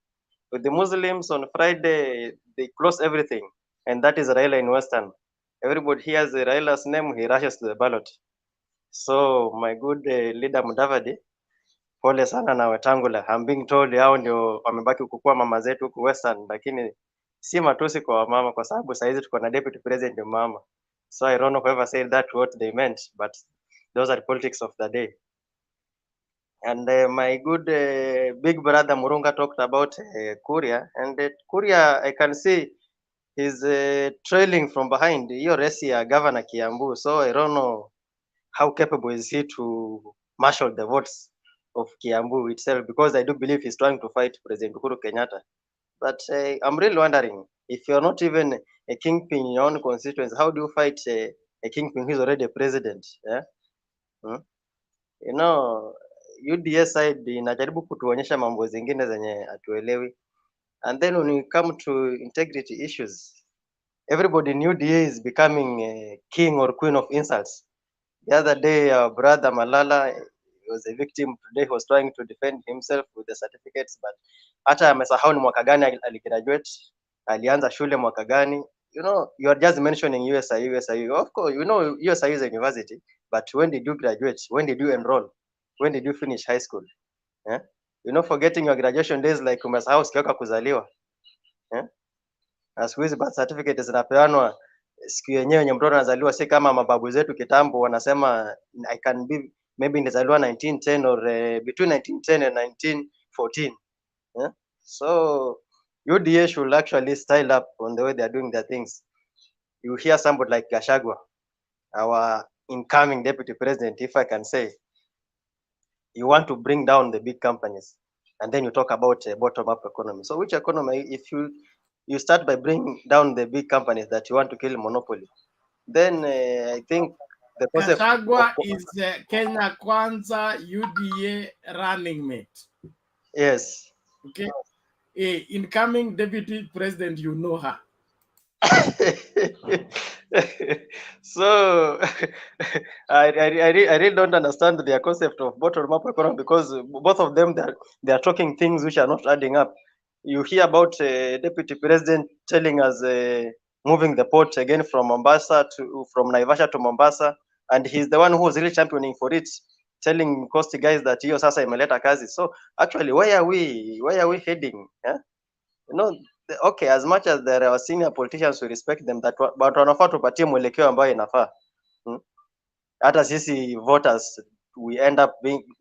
With the Muslims on Friday, they close everything, and that is Raila in Western. Everybody hears Raila's name, he rushes to the ballot. So my good leader Mudavadi, pole sana na Wetangula. I'm being told hao ndio wamebaki kukua mama zetu huku Western, lakini si matusi kwa wamama, kwa sababu saizi tuko na deputy president mama. So I don't know whoever said that what they meant, but those are the politics of the day. And my good big brother Murunga talked about Kuria, and Kuria, I can see he's trailing from behind hiyo race ya governor Kiambu. So I don't know how capable is he to marshal the votes of Kiambu itself, because I do believe he's trying to fight President Uhuru Kenyatta. But I'm really wondering, if you're not even a kingpin in your own constituency, how do you fight a kingpin who's already a president? Yeah? You know, UDA side inajaribu kutuonyesha mambo zingine zenye hatuelewi. And then when we come to integrity issues, everybody in UDA is becoming a king or queen of insults. The other day, our brother Malala was a victim. Today he was trying to defend himself with the certificates, but hata amesahau ni mwaka gani aligraduate, alianza shule mwaka gani. You know, you are just mentioning USIU. Of course, you know USIU is a university, but when did you graduate? When did you enroll? When did you finish high school? Yeah? You know, forgetting your graduation days like umesahau siku yako kuzaliwa. Yeah? Na siku hizi birth certificate zinapeanwa siku yenyewe yenye mtoto anazaliwa, si kama mababu zetu kitambo wanasema I can be maybe nilizaliwa 1910 or between 1910 and 1914. Yeah? So UDA should actually style up on the way they are doing their things. You hear somebody like Gachagua, our incoming deputy president, if I can say, you want to bring down the big companies, and then you talk about bottom-up economy. So which economy? If you start by bringing down the big companies that you want to kill monopoly, then I think the concept Gachagua is Kenya Kwanza UDA running mate. yes. Okay. Incoming deputy president, you know her. So I really don't understand their concept of bottom-up economy, because both of them they are talking things which are not adding up. You hear about deputy president telling us moving the port again from Naivasha to Mombasa, and he's the one who was really championing for it, telling Coast guys that hiyo sasa imeleta kazi. So actually, where are we heading? Yeah? You know, okay, as much as there are senior politicians, we respect them, but wanafaa tupatie mwelekeo ambayo inafaa. Hata sisi voters, we end up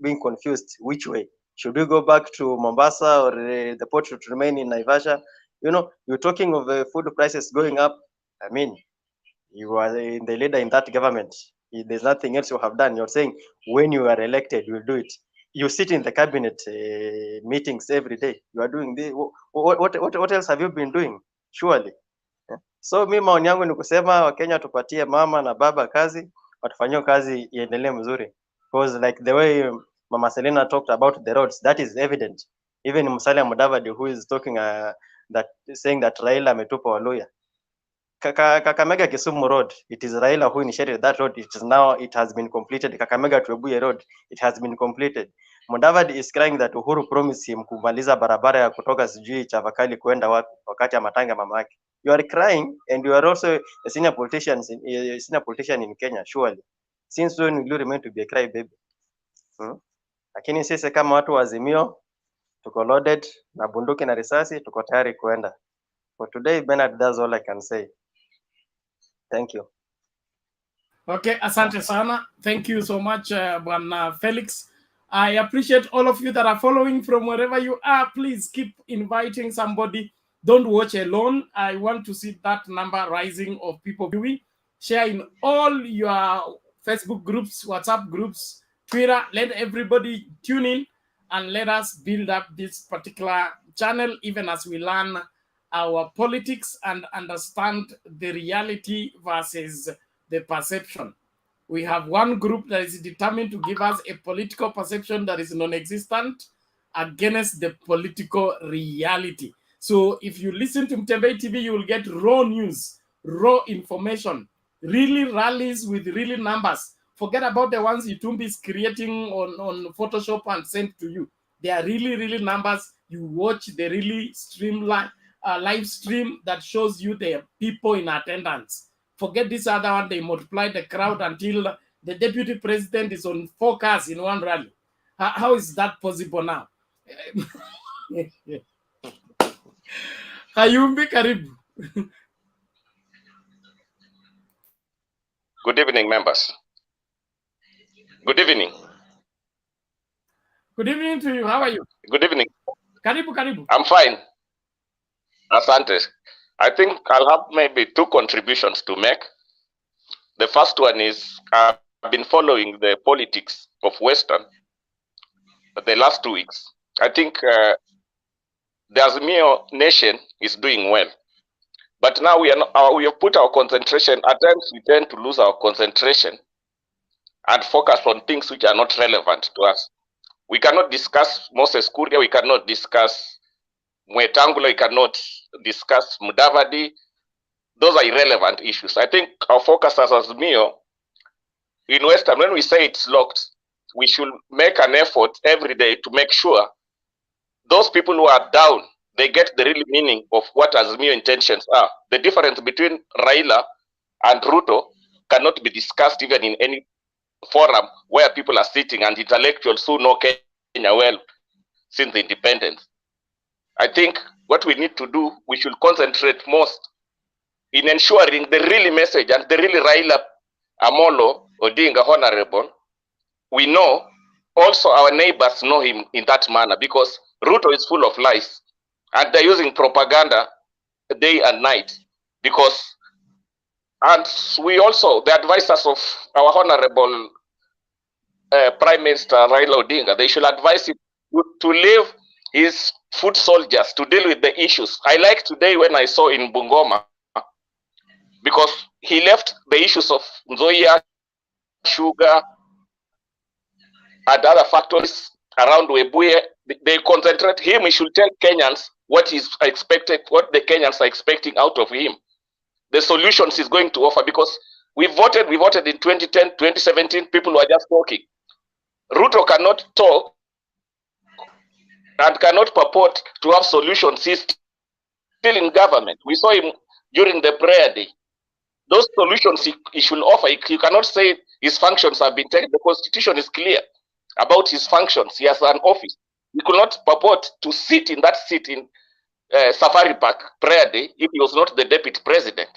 being confused. Which way? Should we go back to Mombasa, or the port should remain in Naivasha? You know, you're talking of food prices going up. I mean, you are the leader in that government. There's nothing else you have done. You're saying when you are elected, you'll do it. You sit in the cabinet meetings every day. You are doing this. What else have you been doing? Surely. Yeah. So mi maoni yangu ni kusema Wakenya tupatie mama na baba kazi, watufanyie kazi iendelee mzuri. Because like the way Mama Selena talked about the roads, that is evident. Even Musalia Mudavadi, who is talking saying that Raila ametupa Waluya. Kakamega Kisumu Road, it is Raila who initiated that road. It has been completed. Kakamega to Ebuye Road, it has been completed. Mudavadi is crying that Uhuru promised him kumaliza barabara ya kutoka sijui Chavakali kuenda wapi wakati ya matanga mama yake. You are crying, and you are also a senior politician in Kenya, surely. Since when will you remain to be a cry baby? Lakini sisi kama watu wa Azimio tuko loaded na bunduki na risasi, tuko tayari kuenda. For today, Bernard, that's all I can say. Thank you. Okay, asante sana. Thank you so much, Bwana Felix. I appreciate all of you that are following from wherever you are. Please keep inviting somebody. Don't watch alone. I want to see that number rising of people viewing. Share in all your Facebook groups, WhatsApp groups, Twitter. Let everybody tune in and let us build up this particular channel, even as we learn our politics and understand the reality versus the perception. We have one group that is determined to give us a political perception that is non-existent against the political reality. So if you listen to Mtembei TV, you will get raw news, raw information, really rallies with really numbers. Forget about the ones Itumbi is creating on Photoshop and sent to you. They are really numbers. You watch the really live stream that shows you the people in attendance. Forget this other one. They multiply the crowd until the deputy president is on 4 cars in one rally. How is that possible now? Hayumbi karibu. Good evening, members. Good evening. Good evening to you. How are you? Good evening. Karibu. I'm fine. Asante. I think I'll have maybe 2 contributions to make. The first one is I've been following the politics of Western the last 2 weeks. I think the Azimio nation is doing well. But now we have put our concentration, at times we tend to lose our concentration and focus on things which are not relevant to us. We cannot discuss Moses Kuria, we cannot discuss Mwetangula, we cannot discuss Mudavadi. Those are irrelevant issues. I think our focus as Azimio in Western, when we say it's locked, we should make an effort every day to make sure those people who are down, they get the real meaning of what Azimio intentions are. The difference between Raila and Ruto cannot be discussed even in any forum where people are sitting and intellectuals who know Kenya well since the independence. I think what we need to do, we should concentrate most in ensuring the real message and the real Raila Amolo Odinga Honorable. We know also our neighbors know him in that manner, because Ruto is full of lies and they're using propaganda day and night. And we also, the advisors of our Honorable Prime Minister Raila Odinga, they should advise him to leave his foot soldiers to deal with the issues. I like today when I saw in Bungoma, because he left the issues of Nzoia, sugar, and other factories around Webuye. They concentrate him. He should tell Kenyans what is expected, what the Kenyans are expecting out of him, the solutions he's going to offer. Because we voted in 2010, 2017. People were just talking. Ruto cannot talk and cannot purport to have solutions. He's still in government. We saw him during the prayer day. Those solutions he should offer. You cannot say his functions have been taken. The constitution is clear about his functions. He has an office. He could not purport to sit in that seat in Safari Park prayer day if he was not the deputy president.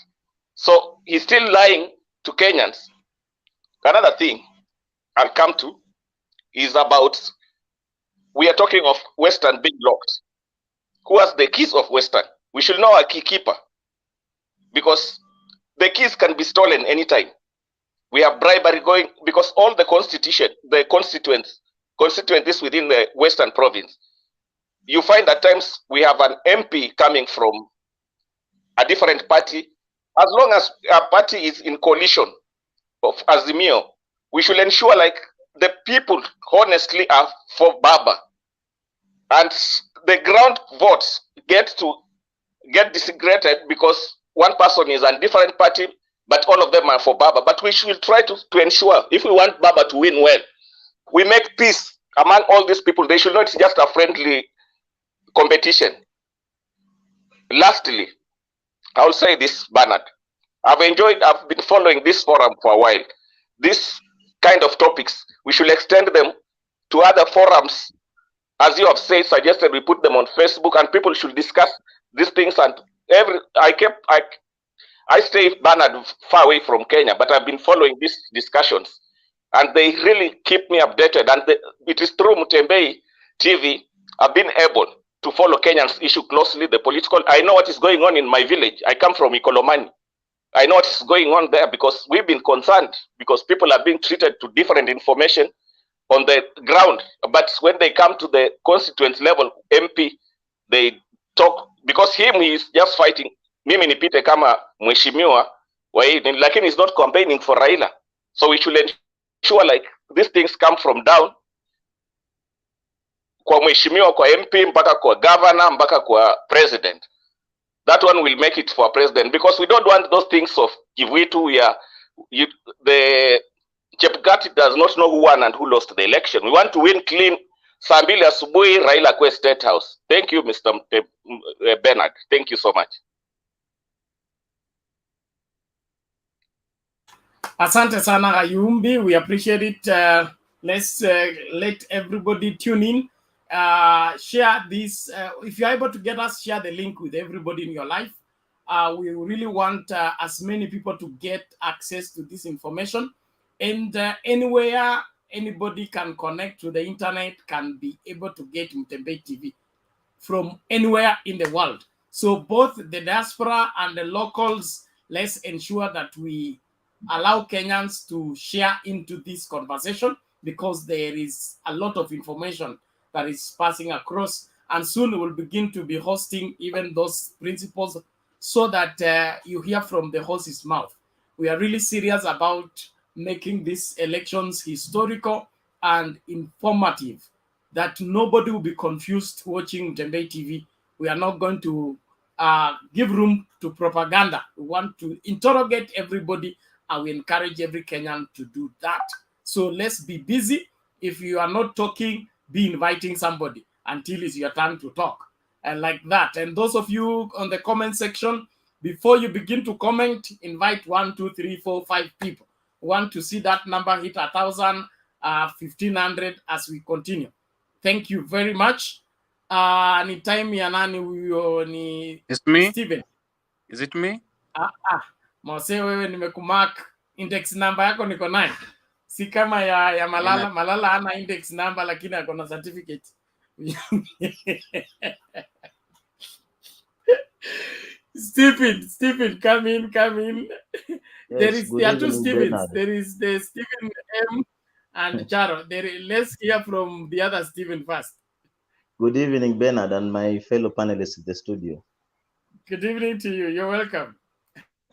So he's still lying to Kenyans. Another thing I'll come to is about, we are talking of Western being locked. Who has the keys of Western? We should know our key keeper, because the keys can be stolen anytime. We have bribery going, because all the constituents within the Western province, you find at times we have an MP coming from a different party. As long as a party is in coalition of Azimio, we should ensure like the people honestly are for Baba, and the ground votes get disintegrated because one person is a different party, but all of them are for Baba. But we should try to ensure, if we want Baba to win well, we make peace among all these people. They should not just a friendly competition. Lastly, I'll say this, Bernard. I've been following this forum for a while. This kind of topics, we should extend them to other forums. As you have said, suggested we put them on Facebook, and people should discuss these things. And I stay, Bernard, far away from Kenya, but I've been following these discussions, and they really keep me updated. And it is through Mutembei TV I've been able to follow Kenyan's issue closely, the political. I know what is going on in my village. I come from Ikolomani. I know what is going on there, because we've been concerned, because people are being treated to different information on the ground. But when they come to the constituent level, MP, they talk, because he is just fighting. Mimi nipite kama mheshimiwa wa hii, lakini he's not campaigning for Raila. So we should ensure like these things come from down, kwa mheshimiwa, kwa MP, mpaka kwa governor, mpaka kwa president. That one will make it for president, because we don't want those things of Kivuitu. The Chepgati does not know who won and who lost the election. We want to win clean. Saa mbili asubuhi Raila kwa State House. Thank you, Mr. Bernard. Thank you so much. Asante sana Ayumbi, we appreciate it. Let's let everybody tune in. Share this. If you're able to get us, share the link with everybody in your life. We really want as many people to get access to this information. And anywhere anybody can connect to the internet can be able to get Mutembei TV from anywhere in the world. So both the diaspora and the locals, let's ensure that we allow Kenyans to share into this conversation, because there is a lot of information that is passing across, and soon we'll begin to be hosting even those principles, so that you hear from the horse's mouth. We are really serious about making these elections historical and informative, that nobody will be confused watching Mutembei TV. We are not going to give room to propaganda. We want to interrogate everybody, and we encourage every Kenyan to do that. So let's be busy. If you are not talking, be inviting somebody until it's your turn to talk. And like that. And those of you on the comment section, before you begin to comment, invite 1, 2, 3, 4, 5 people. We want to see that number hit 1,000, 1,500 as we continue. Thank you very much. Ni time ya nani huyo? Ni me? Steven. Is it me? Mose, wewe nimekumark, index number yako niko nayo. Si kama ya Malala. Malala hana index number, lakini ako na certificate. Stephen, come in. Yes, there are two Stephens. There is the Stephen M and Charo. Let's hear from the other Stephen first. Good evening, Bernard, and my fellow panelists in the studio. Good evening to you. You're welcome.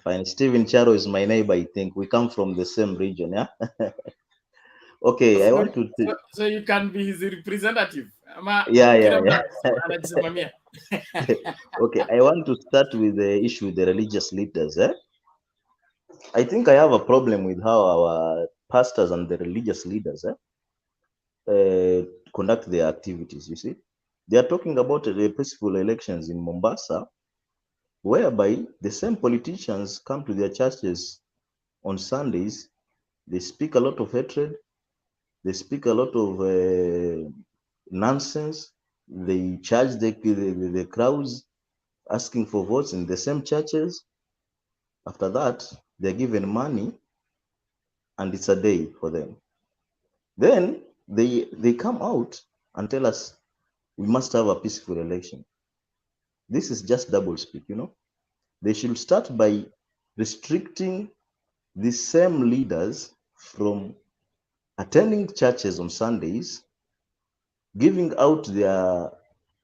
Fine. Stephen Charo is my neighbor, I think. We come from the same region, yeah? Okay, I want to... So you can be his representative. Yeah. Okay, I want to start with the issue with the religious leaders. I think I have a problem with how our pastors and the religious leaders conduct their activities, you see. They are talking about the peaceful elections in Mombasa, whereby the same politicians come to their churches on Sundays. They speak a lot of hatred. They speak a lot of nonsense. They charge the crowds asking for votes in the same churches. After that, they're given money and it's a day for them. Then they come out and tell us we must have a peaceful election. This is just double speak, you know. They should start by restricting the same leaders from attending churches on Sundays, giving out their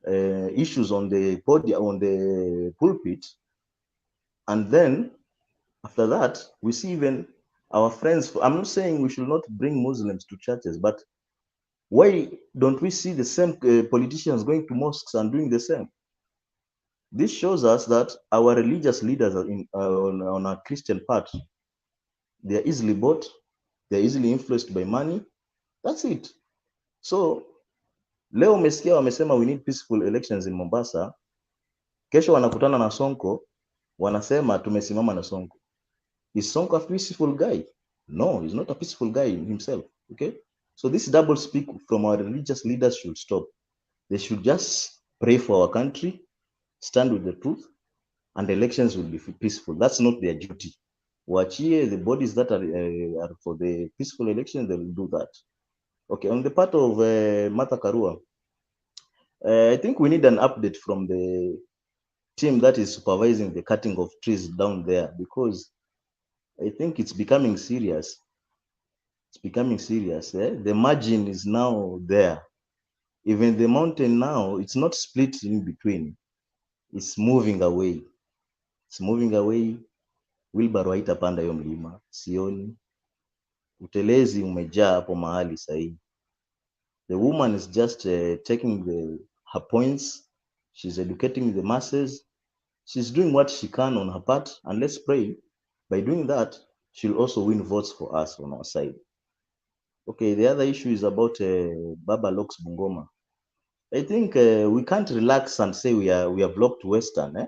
issues on the podium, on the pulpit, and then after that, we see even our friends. I'm not saying we should not bring Muslims to churches, but why don't we see the same politicians going to mosques and doing the same? This shows us that our religious leaders are on our Christian part, they are easily bought, they're easily influenced by money. That's it. So leo umesikia wamesema we need peaceful elections in Mombasa, kesho wanakutana na Sonko wanasema tumesimama na Sonko. Is Sonko a peaceful guy? No, he's not a peaceful guy himself. Okay, so this double speak from our religious leaders should stop. They should just pray for our country, stand with the truth, and elections will be peaceful. That's not their duty. Wachie the bodies that are for the peaceful election, they will do that. Okay, on the part of Martha Karua, I think we need an update from the team that is supervising the cutting of trees down there, because I think it's becoming serious. It's becoming serious. The margin is now there. Even the mountain now, it's not split in between. It's moving away. It's moving away. Wheelbarrow haitapanda hiyo mlima. Sioni. Utelezi umejaa hapo mahali sahi. The woman is just taking her points. She's educating the masses. She's doing what she can on her part, and let's pray by doing that she'll also win votes for us on our side. Okay, the other issue is about Baba Locks Bungoma. I think we can't relax and say we have blocked Western,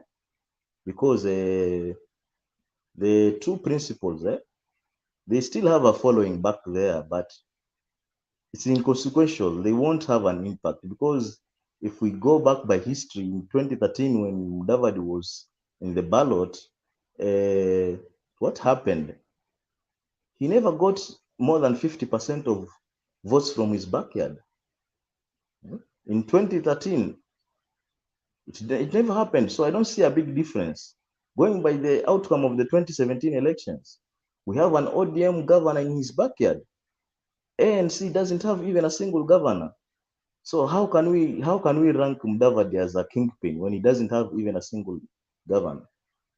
because the two principles, they still have a following back there, but it's inconsequential. They won't have an impact, because if we go back by history, in 2013 when Mudavadi was in the ballot, what happened? He never got more than 50% of votes from his backyard. In 2013, it never happened. So I don't see a big difference. Going by the outcome of the 2017 elections, we have an ODM governor in his backyard. ANC doesn't have even a single governor. So how can we rank Mudavadi as a kingpin when he doesn't have even a single governor?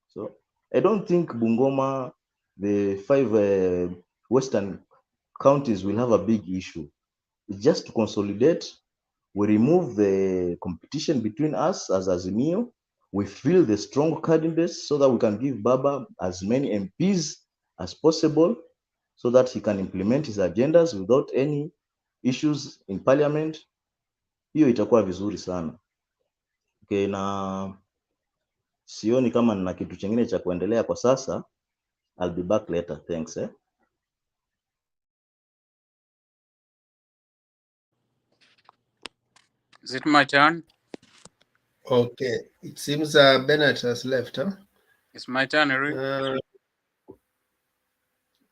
So I don't think Bungoma, the 5 western counties, will have a big issue. It's just to consolidate. We remove the competition between us as Azimio. We fill the strong candidates so that we can give Baba as many MPs as possible, so that he can implement his agendas without any issues in parliament. Hiyo itakuwa vizuri sana. Okay, na sioni kama nina kitu chengine cha kuendelea kwa sasa. I'll be back later. Thanks. Is it my turn? Okay, it seems Bernard has left, huh? It's my turn, Eric.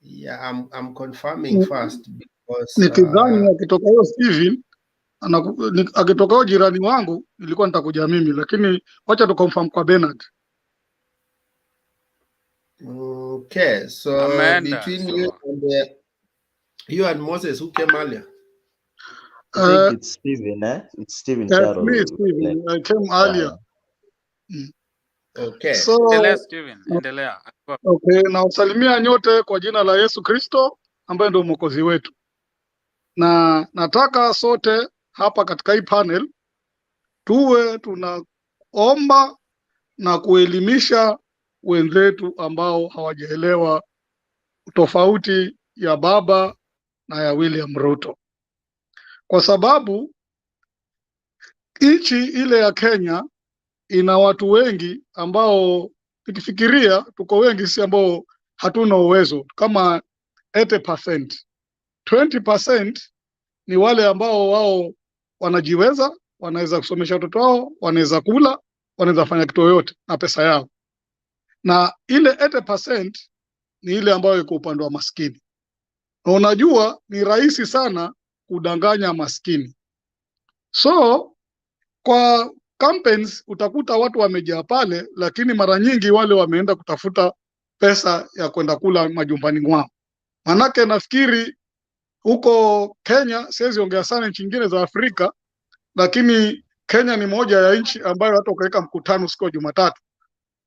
Yeah, I'm confirming first because nikidhani akitoka huyo Steven akitoka huyo jirani wangu nilikuwa nitakuja mimi, lakini wacha tu confirm kwa Bernard. Okay, so Amanda, between you and Moses, who came earlier? I think it's Steven, It's Steven Charo. Me, Steven. I came earlier. Okay. So, Endelea Steven, endelea. Okay, na usalimia nyote kwa jina la Yesu Kristo ambaye ndio mwokozi wetu. Na nataka sote hapa katika hii panel tuwe tunaomba na kuelimisha wenzetu ambao hawajaelewa tofauti ya baba na ya William Ruto. Kwa sababu nchi ile ya Kenya ina watu wengi ambao tukifikiria tuko wengi sisi ambao hatuna uwezo kama 80%. 20% ni wale ambao wao wanajiweza, wanaweza kusomesha watoto wao, wanaweza kula, wanaweza fanya kitu yoyote na pesa yao. Na ile 80% ni ile ambayo iko upande wa maskini. Na unajua ni rahisi sana kudanganya maskini. So kwa campaigns utakuta watu wamejaa pale, lakini mara nyingi wale wameenda kutafuta pesa ya kwenda kula majumbani mwao. Manake nafikiri huko Kenya, siwezi ongea sana nchi nyingine za Afrika, lakini Kenya ni moja ya nchi ambayo hata ukaweka mkutano siku ya Jumatatu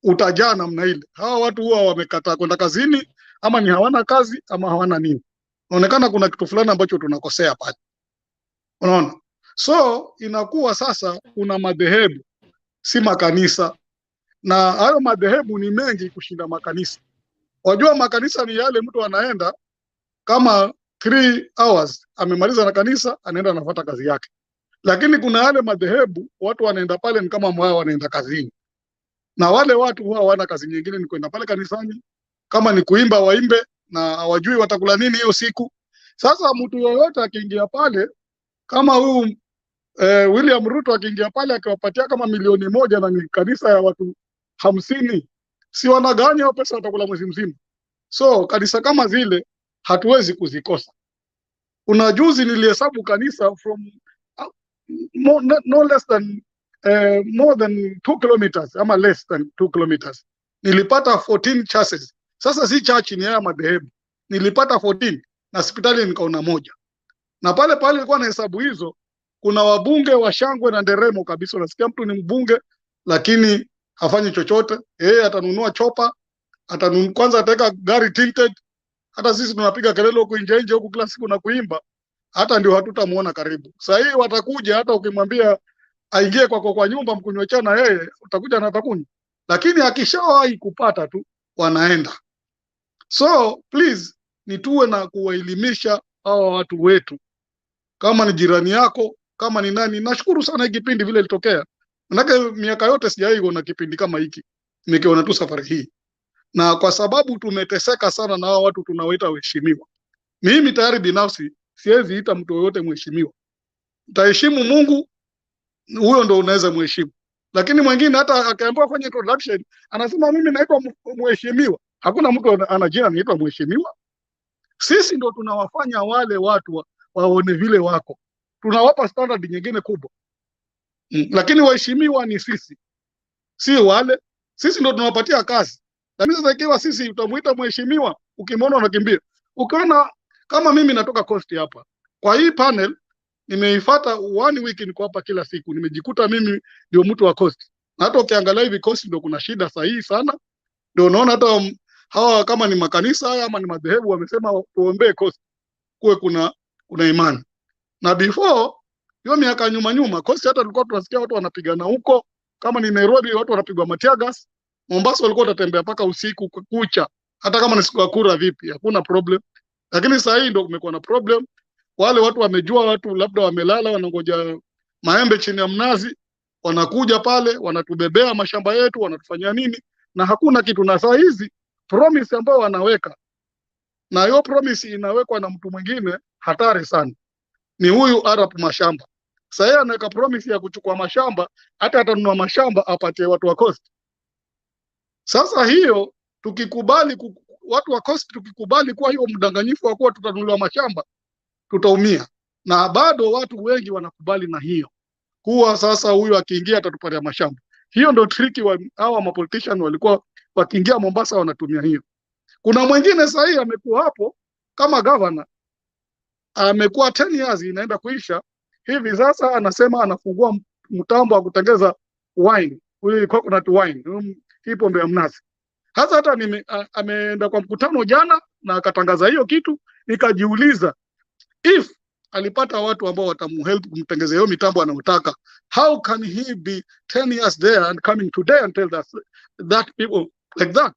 utajaa namna ile. Hawa watu huwa wamekataa kwenda kazini, ama ni hawana kazi ama hawana nini. Inaonekana kuna kitu fulani ambacho tunakosea pale. Unaona? So inakuwa sasa kuna madhehebu, si makanisa, na hayo madhehebu ni mengi kushinda makanisa. Wajua makanisa ni yale mtu anaenda kama 3 hours amemaliza na kanisa, anaenda anafuata kazi yake. Lakini kuna yale madhehebu watu wanaenda pale ni kama mwao wanaenda kazini. Na wale watu huwa hawana kazi nyingine, ni kwenda pale kanisani, kama ni kuimba waimbe, na hawajui watakula nini hiyo siku. Sasa mtu yoyote akiingia pale kama huyu William Ruto akiingia pale akiwapatia kama 1,000,000 na ni kanisa ya watu 50, si wanaganya pesa watakula mwezi mzima. So kanisa kama zile hatuwezi kuzikosa. Kuna juzi nilihesabu kanisa from no less than more than 2 kilometers ama less than 2 kilometers. Nilipata 14 churches. Sasa si church ni haya madhehebu. Nilipata 14 na hospitali nikaona moja. Na pale nilikuwa na hesabu hizo, kuna wabunge wa shangwe na nderemo kabisa. Unasikia mtu ni mbunge lakini hafanyi chochote. Atanunua chopa, kwanza ataweka gari tinted. Hata sisi tunapiga kelele huko nje huko kila siku na kuimba, hata ndio hatutamuona karibu. Sasa hii watakuja, hata ukimwambia aingie kwa nyumba mkunywe chai na yeye utakuja na atakunywa, lakini akishawahi kupata tu wanaenda. So please nituwe na kuwaelimisha hawa watu wetu, kama ni jirani yako, kama ni nani. Nashukuru sana hiki kipindi vile ilitokea, manake miaka yote sijawahi kuona kipindi kama hiki, nikiona tu safari hii. Na kwa sababu tumeteseka sana na hawa watu tunawaita waheshimiwa. Mimi tayari binafsi siwezi ita mtu yoyote mheshimiwa. Utaheshimu Mungu, huyo ndo unaweza mheshimu. Lakini mwingine hata akaambiwa kwenye introduction anasema mimi naitwa mheshimiwa. Hakuna mtu ana jina anaitwa mheshimiwa. Sisi ndo tunawafanya wale watu waone vile wako. Tunawapa standard nyingine kubwa. Lakini waheshimiwa ni sisi. Si wale. Sisi ndo tunawapatia kazi. Lakini sasa ikiwa sisi utamuita mheshimiwa, ukimwona unakimbia. Ukiona kama mimi natoka Coast hapa, kwa hii panel nimeifuata 1 week, niko hapa kila siku, nimejikuta mimi ndio mtu wa Coast. Na hata ukiangalia hivi Coast ndio kuna shida sahihi sana. Ndio unaona hata hawa kama ni makanisa haya ama ni madhehebu wamesema tuombee Coast kuwe kuna imani. Na before hiyo miaka nyuma Coast hata tulikuwa tunasikia watu wanapigana huko, kama ni Nairobi watu wanapigwa matiagas. Mombasa walikuwa watatembea paka usiku kucha, hata kama ni siku ya kura vipi, hakuna problem. Lakini sasa hii ndio kumekuwa na problem. Wale watu wamejua, watu labda wamelala wanangoja maembe chini ya mnazi, wanakuja pale wanatubebea mashamba yetu, wanatufanyia nini, na hakuna kitu. Na saa hizi promise ambayo wanaweka, na hiyo promise inawekwa na mtu mwingine hatari sana, ni huyu Arap mashamba. Sasa yeye anaweka promise ya kuchukua mashamba, hata atanunua mashamba apatie watu wa Coast. Sasa hiyo tukikubali, watu wa Coast tukikubali kwa hiyo mdanganyifu wa kuwa tutanunuliwa mashamba, tutaumia. Na bado watu wengi wanakubali na hiyo kuwa sasa huyu akiingia atatupatia mashamba. Hiyo ndio triki hawa mapolitician walikuwa wakiingia Mombasa wanatumia hiyo. Kuna mwingine sasa hii amekuwa hapo kama governor, amekuwa 10 years inaenda kuisha, hivi sasa anasema anafungua mtambo wa kutengeza wine, ule coconut wine, hii pombe ya mnazi. Hata ameenda kwa mkutano jana na akatangaza hiyo kitu, nikajiuliza if alipata watu ambao watamhelp kumtengezea hiyo mitambo anayotaka, how can he be 10 years there and coming today and tell that people like that?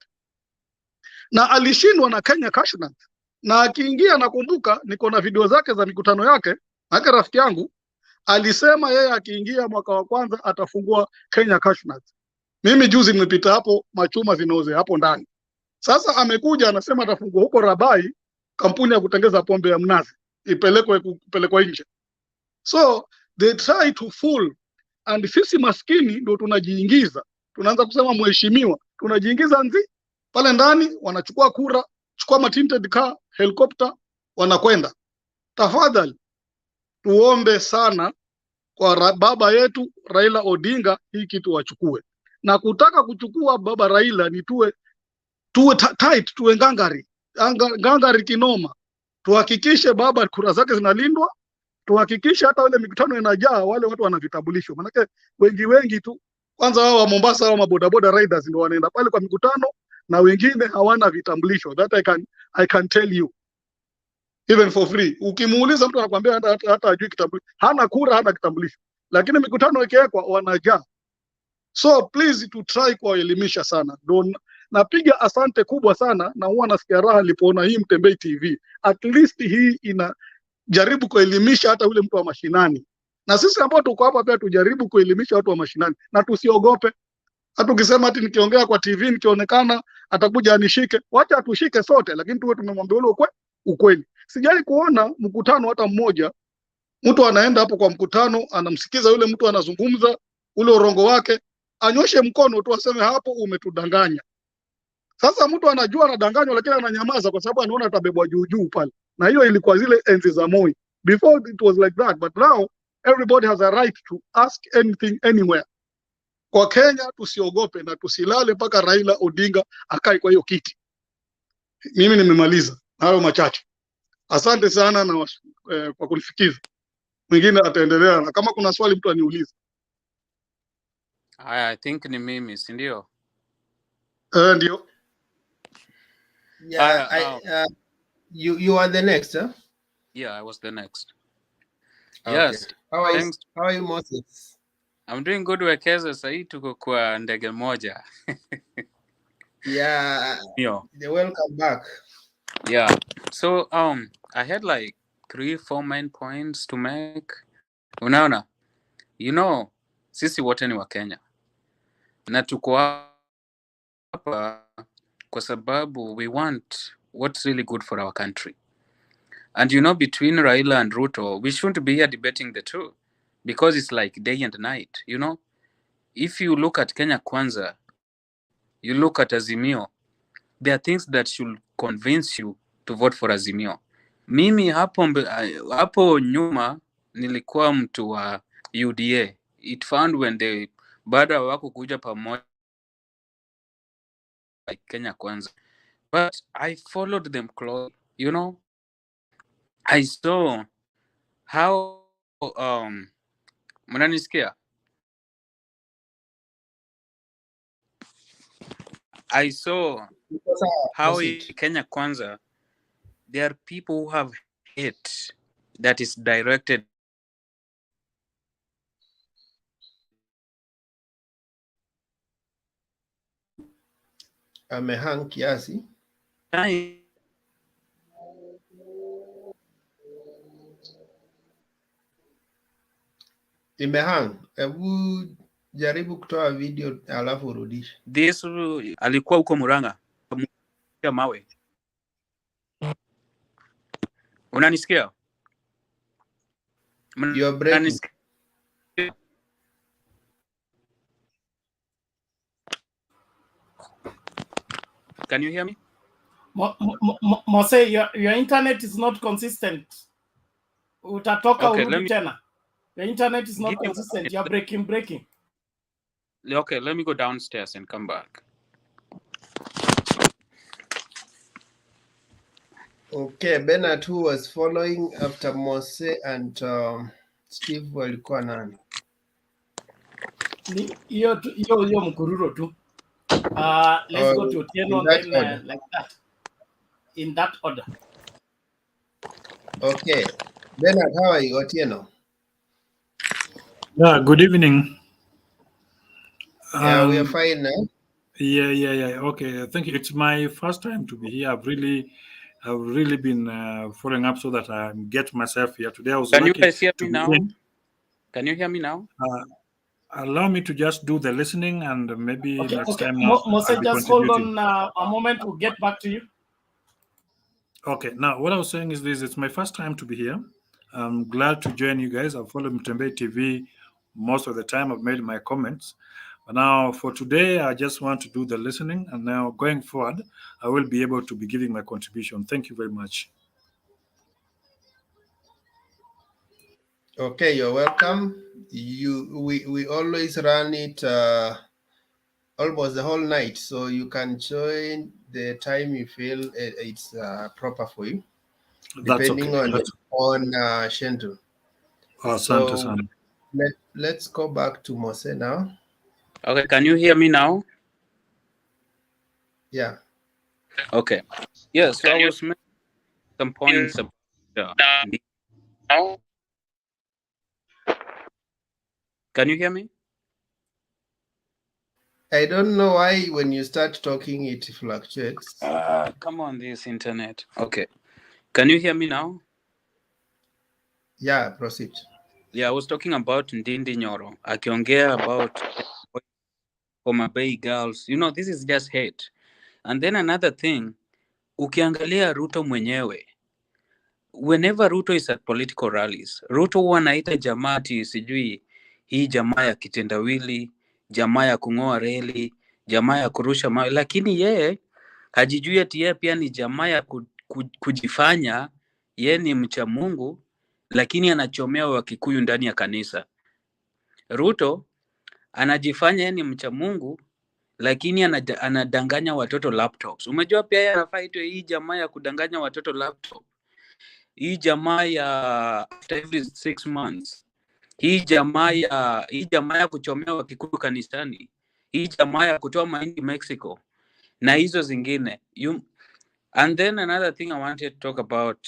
Na alishindwa na Kenya Cashnut, na akiingia, nakumbuka niko na video zake za mikutano yake, haka rafiki yangu alisema yeye akiingia mwaka wa kwanza atafungua Kenya Cashnut. Mimi juzi nimepita hapo, machuma zinaoze hapo ndani. Sasa amekuja anasema atafungua huko Rabai kampuni ya kutengeza pombe ya mnazi, ipelekwe nje. So they try to fool, and sisi maskini ndio tunajiingiza, tunaanza kusema mheshimiwa, tunajiingiza nzi pale ndani, wanachukua kura, chukua matinted car, helicopter, wanakwenda. Tafadhali tuombe sana kwa baba yetu Raila Odinga, hii kitu wachukue. Na kutaka kuchukua baba Raila ni tuwe tight, tuwe ngangari kinoma. Tuhakikishe baba kura zake zinalindwa, tuhakikishe hata wale mikutano inajaa wale watu wana vitambulisho. Maana wengi tu, kwanza wao wa Mombasa, wao mabodaboda riders ndio wanaenda pale kwa mikutano, na wengine hawana vitambulisho. That I can tell you even for free. Ukimuuliza mtu anakuambia hata hajui kitambulisho, hana kura, hana kitambulisho, lakini mikutano ikiwekwa wanajaa. So please to try kuwaelimisha sana. Napiga asante kubwa sana, na huwa nasikia raha nilipoona hii Mtembei TV. At least hii inajaribu kuelimisha hata ule mtu wa mashinani. Na sisi ambao tuko hapa pia tujaribu kuelimisha watu wa mashinani, na tusiogope. Hata ukisema ati nikiongea kwa TV nikionekana atakuja anishike, wacha atushike sote, lakini tuwe tumemwambia ule ukweli. Sijali kuona mkutano hata mmoja mtu anaenda hapo kwa mkutano, anamsikiza yule mtu anazungumza ule urongo wake, anyoshe mkono tu aseme hapo umetudanganya. Sasa mtu anajua anadanganywa, lakini ananyamaza kwa sababu anaona atabebwa juu pale. Na hiyo ilikuwa zile enzi za Moi. Before it was like that, but now everybody has a right to ask anything anywhere. Kwa Kenya tusiogope na tusilale mpaka Raila Odinga akae kwa hiyo kiti. Mimi nimemaliza hayo machache. Asante sana na kwa kunifikiza. Mwingine ataendelea, na kama kuna swali mtu aniulize. I think ni mimi, si ndio? Ndio. Yeah, you are the next, huh? Yeah, I was the next. Okay. Yes. How are you, Moses? I'm doing good. Wekeza sahi tuko kwa ndege moja. Yeah. Welcome back. Yeah. So I had like 3-4 main points to make. Unaona? Sisi wote ni wa Kenya. Na tuko hapa kwa sababu we want what's really good for our country. And between Raila and Ruto, we shouldn't be here debating the two, because it's like day and night. If you look at Kenya Kwanza, you look at Azimio, there are things that should convince you to vote for Azimio. Mimi hapo nyuma nilikuwa mtu wa UDA. It found when they baada wako kuja pamoja like Kenya Kwanza. But I followed them close, I saw how mnanisikia? I saw how in Kenya Kwanza there are people who have hate that is directed. Amehang kiasi. Imehang. Hebu jaribu kutoa video alafu urudishe. This alikuwa huko Murang'a mawe. Unanisikia? You're breaking. Can you hear me? Mose, your internet is not consistent. Utatoka urudi tena. Your internet is not consistent. You're breaking. Okay, let me go downstairs and come back. Okay, Bernard, who was following after Mose and Steve walikuwa nani? Ni hiyo mkururo tu. Let's go to Otieno and then like that. In that order. Okay. Bernard, how are you, Otieno? Yeah, good evening. Yeah, we are fine now. Yeah. Okay, thank you. It's my first time to be here. I've really been following up so that I get myself here today. I was Can you lucky guys hear to me be now? in. Can you hear me now? Allow me to just do the listening, and maybe next time Mose, I'll be just hold contributing. on a moment. We'll get back to you. Okay, now what I was saying is this: it's my first time to be here. I'm glad to join you guys. I've followed Mtembe TV most of the time. I've made my comments. But now for today, I just want to do the listening, and now going forward, I will be able to be giving my contribution. Thank you very much. Okay, you're welcome. We always run it almost the whole night, so you can join the time you feel it's proper for you, depending on schedule. So let's go back to Mose now. Okay, can you hear me now? Yeah. Okay. Yeah, so I was making some points about Can you hear me? I don't know why when you start talking it fluctuates. Come on, this internet. Okay. Can you hear me now? Yeah, proceed. Yeah, I was talking about Ndindi Nyoro. Akiongea about Homa Bay girls. You know, this is just hate. And then another thing, ukiangalia Ruto mwenyewe, whenever Ruto is at political rallies, Ruto huwa anaita jamaa sijui hii jamaa ya kitendawili, jamaa ya kung'oa reli, jamaa ya kurusha mawe, lakini yeye hajijui ati yeye pia ni jamaa ya kujifanya yeye ni mcha Mungu, lakini anachomea Wakikuyu ndani ya kanisa. Ruto anajifanya yeye ni mcha Mungu, lakini anadanganya watoto laptops. Umejua pia yeye anafaa itwe hii jamaa ya kudanganya watoto laptop. Hii jamaa ya after every 6 months. Hii jamaa ya kuchomea Wakikuyu kanisani. Hii jamaa ya kutoa mahindi Mexico. Na hizo zingine. And then another thing I wanted to talk about,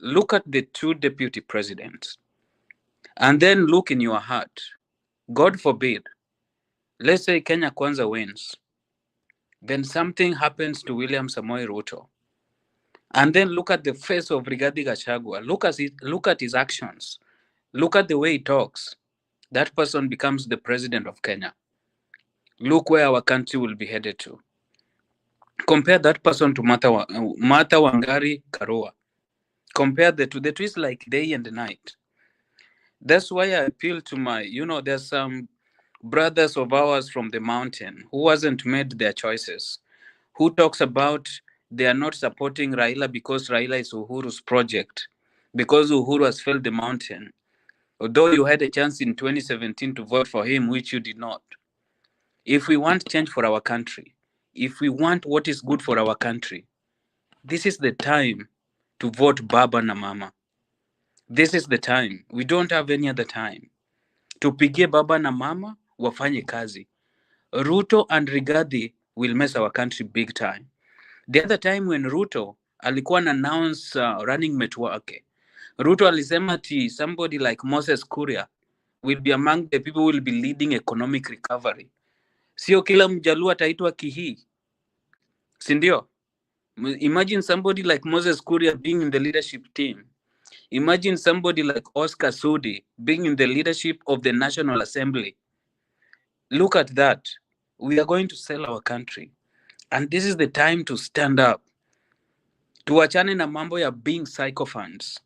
look at the 2 deputy presidents. And then look in your heart. God forbid, let's say Kenya Kwanza wins. Then something happens to William Samoei Ruto. And then look at the face of Rigathi Gachagua. Look at his actions. Look at the way he talks. That person becomes the president of Kenya. Look where our country will be headed to. Compare that person to Martha Wangari Karua. Compare the two. The two is like day and night. That's why I appeal to there's some brothers of ours from the mountain who hasn't made their choices, who talks about they are not supporting Raila because Raila is Uhuru's project, because Uhuru has failed the mountain. Although you had a chance in 2017 to vote for him, which you did not. If we want change for our country, if we want what is good for our country, this is the time to vote Baba na Mama. This is the time. We don't have any other time. Tupigie Baba na Mama wafanye kazi. Ruto and Rigathi will mess our country big time. The other time when Ruto alikuwa announce running mate wake, Ruto alisema ati somebody like Moses Kuria will be among the people who will be leading economic recovery. Sio kila mjaluo ataitwa Kihi. Sindio? Imagine somebody like Moses Kuria being in the leadership team. Imagine somebody like Oscar Sudi being in the leadership of the National Assembly. Look at that. We are going to sell our country. And this is the time to stand up. Tuachane na mambo ya being sycophants.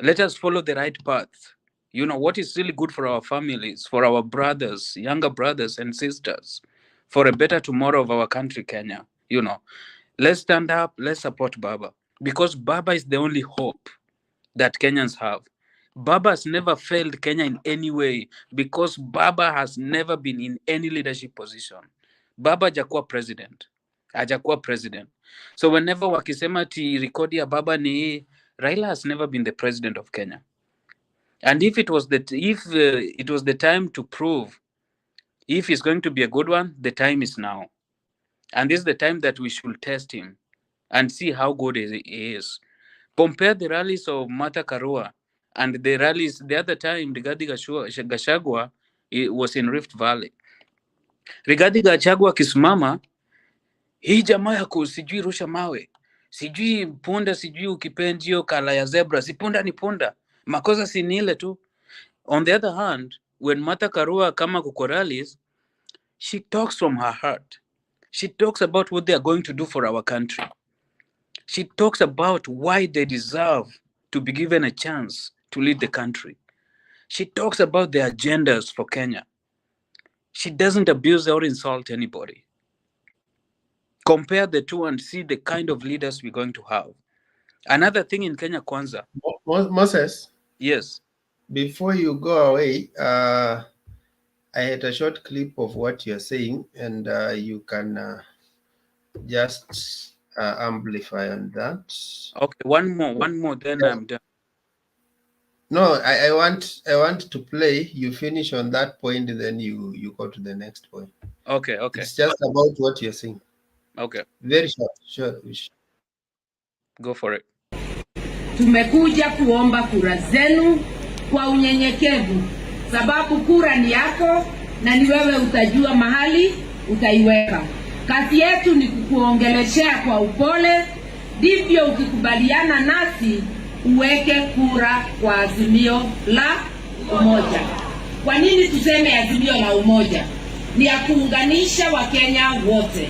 Let us follow the right path. You know, what is really good for our families, for our brothers, younger brothers and sisters, for a better tomorrow of our country, Kenya. You know, let's stand up, let's support Baba. Because Baba is the only hope that Kenyans have. Baba has never failed Kenya in any way because Baba has never been in any leadership position. Baba hajakuwa president. So whenever wakisema ti rekodi ya Baba ni Raila has never been the president of Kenya. And if it was the time to prove if he's going to be a good one, the time is now. And this is the time that we should test him and see how good he is. Compare the rallies of Martha Karua and the rallies the other time Rigathi Gachagua was in Rift Valley. Rigathi Gachagua akisimama, hii jamaa yako sijui rusha mawe, sijui punda, sijui ukipendi hiyo kala ya zebra, si punda ni punda, makosa si ni ile tu. On the other hand, when Martha Karua kama kuko rallies, she talks from her heart. She talks about what they are going to do for our country. She talks about why they deserve to be given a chance to lead the country. She talks about the agendas for Kenya. She doesn't abuse or insult anybody. Compare the two and see the kind of leaders we're going to have. Another thing in Kenya Kwanza. Moses? Yes. Before you go away, I had a short clip of what you're saying, and you can just amplify on that. Okay, one more, then yeah. I'm done. No, I want to play. You finish on that point, then you go to the next point. Okay. It's just about what you're saying. Okay. Very short. Sure. Go for it. Tumekuja kuomba kura zenu kwa unyenyekevu, sababu kura ni yako na ni wewe utajua mahali utaiweka. Kazi yetu ni kukuongeleshea kwa upole, ndivyo ukikubaliana nasi uweke kura kwa azimio la umoja. Kwa nini tuseme azimio la umoja? Ni ya kuunganisha Wakenya wote.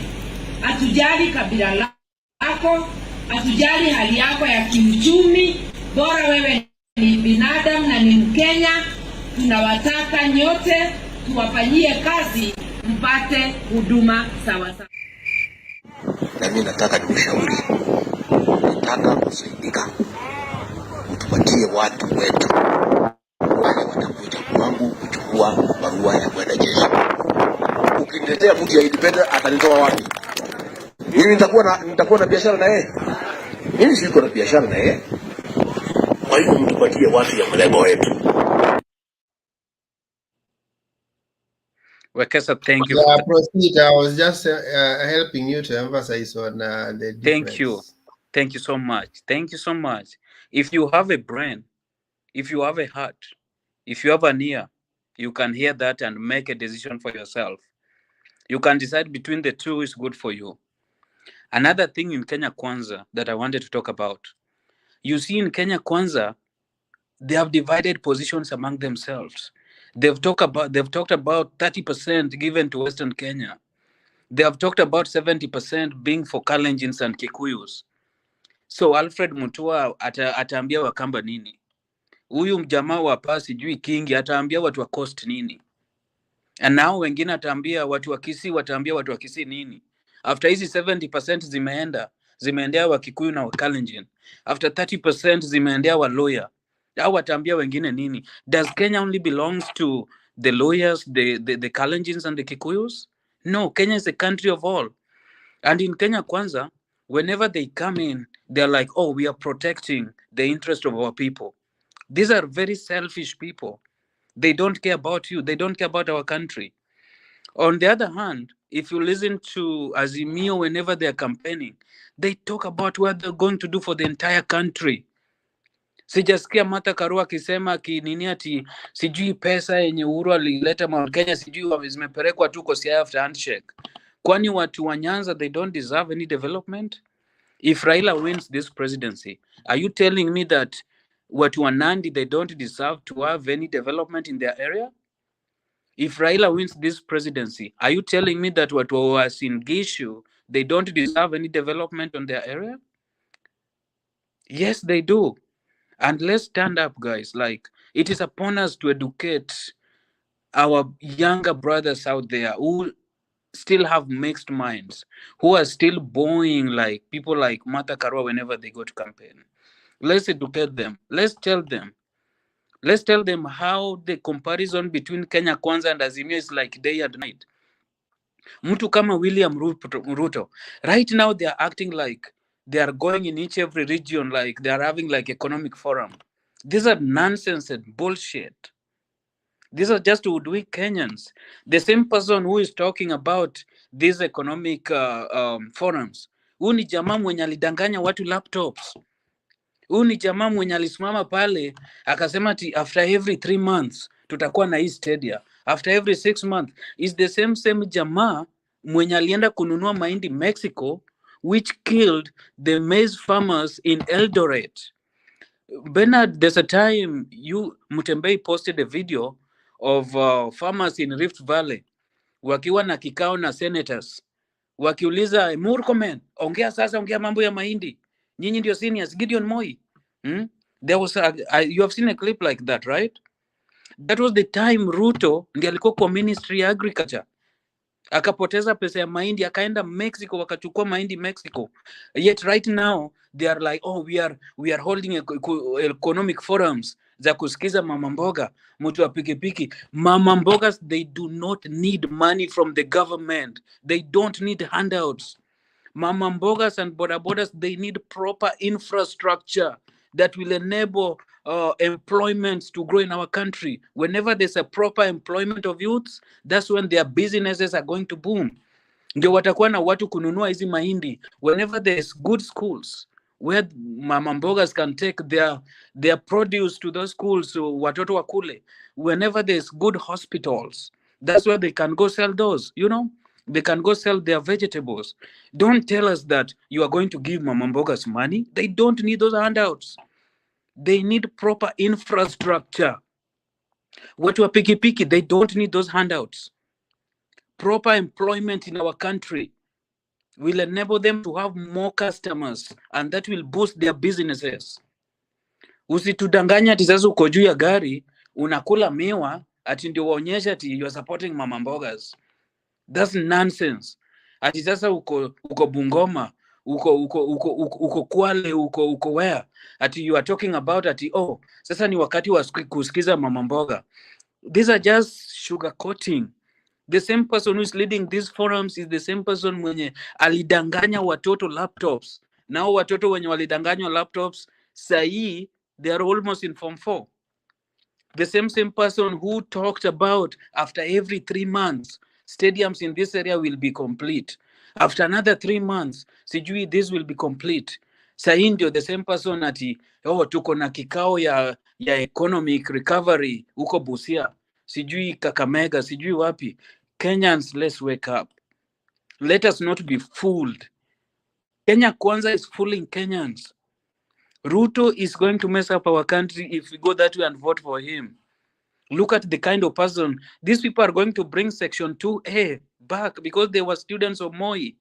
Hatujali kabila lako, hatujali hali yako ya kiuchumi, bora wewe ni binadamu na ni Mkenya. Tunawataka nyote tuwafanyie kazi mpate huduma sawa sawa. Na mimi nataka nikushauri, nataka kusaidika, utupatie watu wetu wale watakuja kwangu kuchukua barua ya kwenda jeshi. Ukiniletea mtu ya independent atanitoa wapi? Mimi nitakuwa na biashara na yeye. Mimi siko na biashara na yeye. Kwa hiyo mtupatie watu ya mlengo wetu. Wekesa, thank you. Yeah, proceed. I was just helping you to emphasize on the difference. Thank you so much. Thank you so much. If you have a brain, if you have a heart, if you have an ear, you can hear that and make a decision for yourself. You can decide between the two is good for you. Another thing in Kenya Kwanza that I wanted to talk about. You see, in Kenya Kwanza, they have divided positions among themselves. They've talked about 30% given to Western Kenya. They have talked about 70% being for Kalenjins and Kikuyus. So Alfred Mutua ataambia Wakamba nini? Huyu mjamaa wa pasi jui Kingi ataambia watu wa Coast nini? And now wengine ataambia watu wa Kisii, wataambia watu wa Kisii nini? After hizi 70% zimeendea wa Kikuyu na wa Kalenjin. After 30% zimeendea wa lawyer. Au wataambia wengine nini? Does Kenya only belongs to the lawyers, the Kalenjins and the Kikuyus? No, Kenya is a country of all. And in Kenya Kwanza, whenever they come in, they're like, oh, we are protecting the interest of our people. These are very selfish people. They don't care about you. They don't care about our country. On the other hand, if you listen to Azimio whenever they're campaigning, they talk about what they're going to do for the entire country. Sijasikia Martha Karua akisema kinini ati sijui pesa yenye Uhuru alileta Mount Kenya sijui zimepelekwa tu kwa siaya after handshake. Kwani watu wa Nyanza, they don't deserve any development? If Raila wins this presidency, are you telling me that watu wa Nandi, they don't deserve to have any development in their area? If Raila wins this presidency, are you telling me that watu wa Uasin Gishu, they don't deserve any development on their area? Yes, they do. And let's stand up, guys. Like, it is upon us to educate our younger brothers out there who still have mixed minds, who are still booing like people like Martha Karua whenever they go to campaign. Let's educate them. Let's tell them how the comparison between Kenya Kwanza and Azimio is like day and night. Mtu kama William Ruto, right now they are acting like they are going in every region, like they are having like economic forum. These are nonsense and bullshit. These are just weak Kenyans. The same person who is talking about these economic forums. Huyu ni jamaa mwenye alidanganya watu laptops. Huyu ni jamaa mwenye alisimama pale akasema ati after every 3 months tutakuwa na hii stadia. After every 6 months is the same jamaa mwenye alienda kununua mahindi Mexico, which killed the maize farmers in Eldoret. Bernard, there's a time Mutembei posted a video of farmers in Rift Valley wakiwa na kikao na senators wakiuliza Murkomen, ongea mambo ya mahindi, nyinyi ndio seniors. Gideon Moi, there was you have seen a clip like that, right? That was the time Ruto ndiye alikuwa kwa Ministry ya Agriculture, akapoteza pesa ya mahindi, akaenda Mexico, wakachukua mahindi Mexico. Yet right now they are like, oh, we are holding economic forums za kusikiza mama mboga, mtu wa pikipiki. Mama mbogas, they do not need money from the government. They don't need handouts. Mama mbogas and bodabodas, they need proper infrastructure that will enable employment to grow in our country. Whenever there's a proper employment of youths, that's when their businesses are going to boom. Ndio watakuwa na watu kununua hizi mahindi. Whenever there's good schools where mama mbogas can take their produce to those schools, so watoto wakule. Whenever there's good hospitals, that's where they can go sell those, They can go sell their vegetables. Don't tell us that you are going to give mama mbogas money. They don't need those handouts. They need proper infrastructure. Watu wa pikipiki, they don't need those handouts. Proper employment in our country will enable them to have more customers, and that will boost their businesses. Usitudanganya ati sasa uko juu ya gari unakula miwa ati ndio waonyesha ati you are supporting mama mbogas. That's nonsense. Ati sasa uko Bungoma, uko Kwale, uko where? Ati you are talking about ati sasa ni wakati wa kusikiza mama mboga. These are just sugarcoating. The same person who is leading these forums is the same person mwenye alidanganya watoto laptops. Now watoto wenye walidanganywa laptops, sahi they are almost in Form 4. The same person who talked about after every 3 months, stadiums in this area will be complete. After another 3 months, sijui this will be complete. Sahi ndio the same person ati, tuko na kikao ya economic recovery huko Busia, sijui Kakamega, sijui wapi. Kenyans, let's wake up. Let us not be fooled. Kenya Kwanza is fooling Kenyans. Ruto is going to mess up our country if we go that way and vote for him. Look at the kind of person. These people are going to bring Section 2A back because they were students of Moi.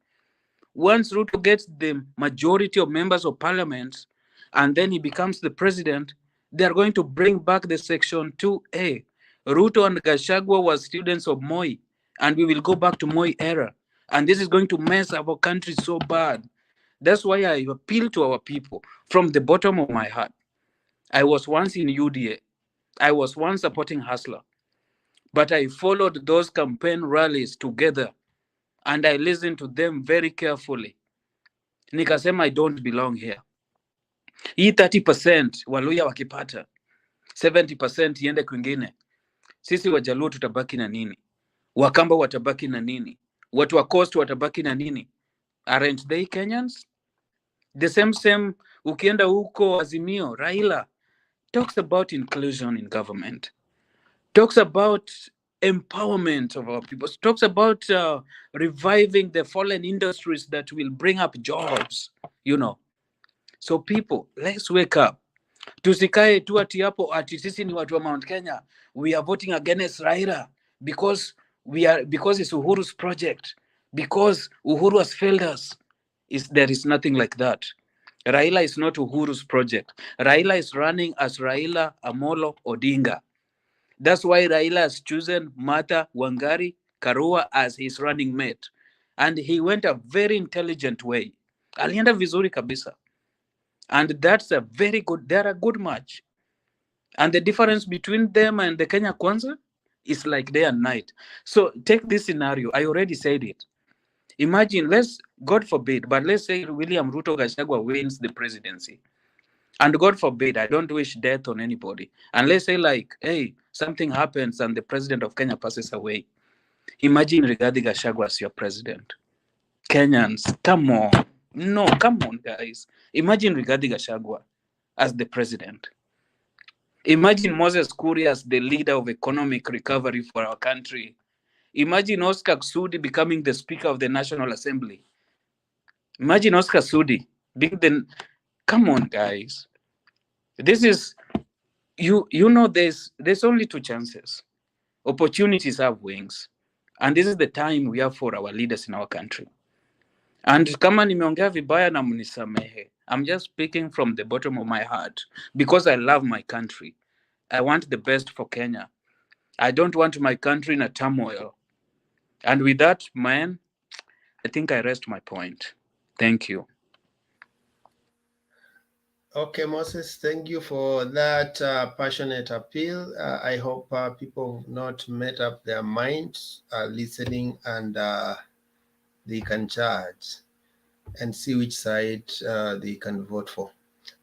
Once Ruto gets the majority of members of parliament and then he becomes the president, they are going to bring back the Section 2A. Ruto and Gachagua were students of Moi, and we will go back to Moi era. And this is going to mess our country so bad. That's why I appeal to our people from the bottom of my heart. I was once in UDA. I was once supporting Hustler. But I followed those campaign rallies together, and I listened to them very carefully. Nikasema I don't belong here. Hii 30% Waluya wakipata, 70% iende kwingine. Sisi Wajaluo tutabaki na nini? Wakamba watabaki na nini? Watu wa Coast watabaki na nini? Aren't they Kenyans? The same ukienda huko Azimio, Raila talks about inclusion in government, talks about empowerment of our people, talks about reviving the fallen industries that will bring up jobs, So people, let's wake up. Tusikae tu ati hapo ati sisi ni watu wa Mount Kenya, we are voting against Raila because it's Uhuru's project, because Uhuru has failed us. There is nothing like that. Raila is not Uhuru's project. Raila is running as Raila Amolo Odinga. That's why Raila has chosen Martha Karua as his running mate. And he went a very intelligent way. Alienda vizuri kabisa. And that's a very good, they're a good match. And the difference between them and the Kenya Kwanza is like day and night. So take this scenario. I already said it. Imagine, God forbid, but let's say William Ruto Gachagua wins the presidency. And God forbid, I don't wish death on anybody. And let's say like, hey, something happens and the president of Kenya passes away. Imagine Rigathi Gachagua as your president. Kenyans, come on. No, come on, guys. Imagine Rigathi Gachagua as the president. Imagine Moses Kuria as the leader of economic recovery for our country. Imagine Oscar Sudi becoming the Speaker of the National Assembly. Imagine Oscar Sudi being the... Come on, guys. This is... You know, there's only two chances. Opportunities have wings. And this is the time we have for our leaders in our country. And kama nimeongea vibaya na mnisamehe. I'm just speaking from the bottom of my heart because I love my country. I want the best for Kenya. I don't want my country in a turmoil. And with that, man, I think I rest my point. Thank you. Okay, Moses, thank you for that passionate appeal. I hope people have not made up their minds listening, and they can judge and see which side they can vote for.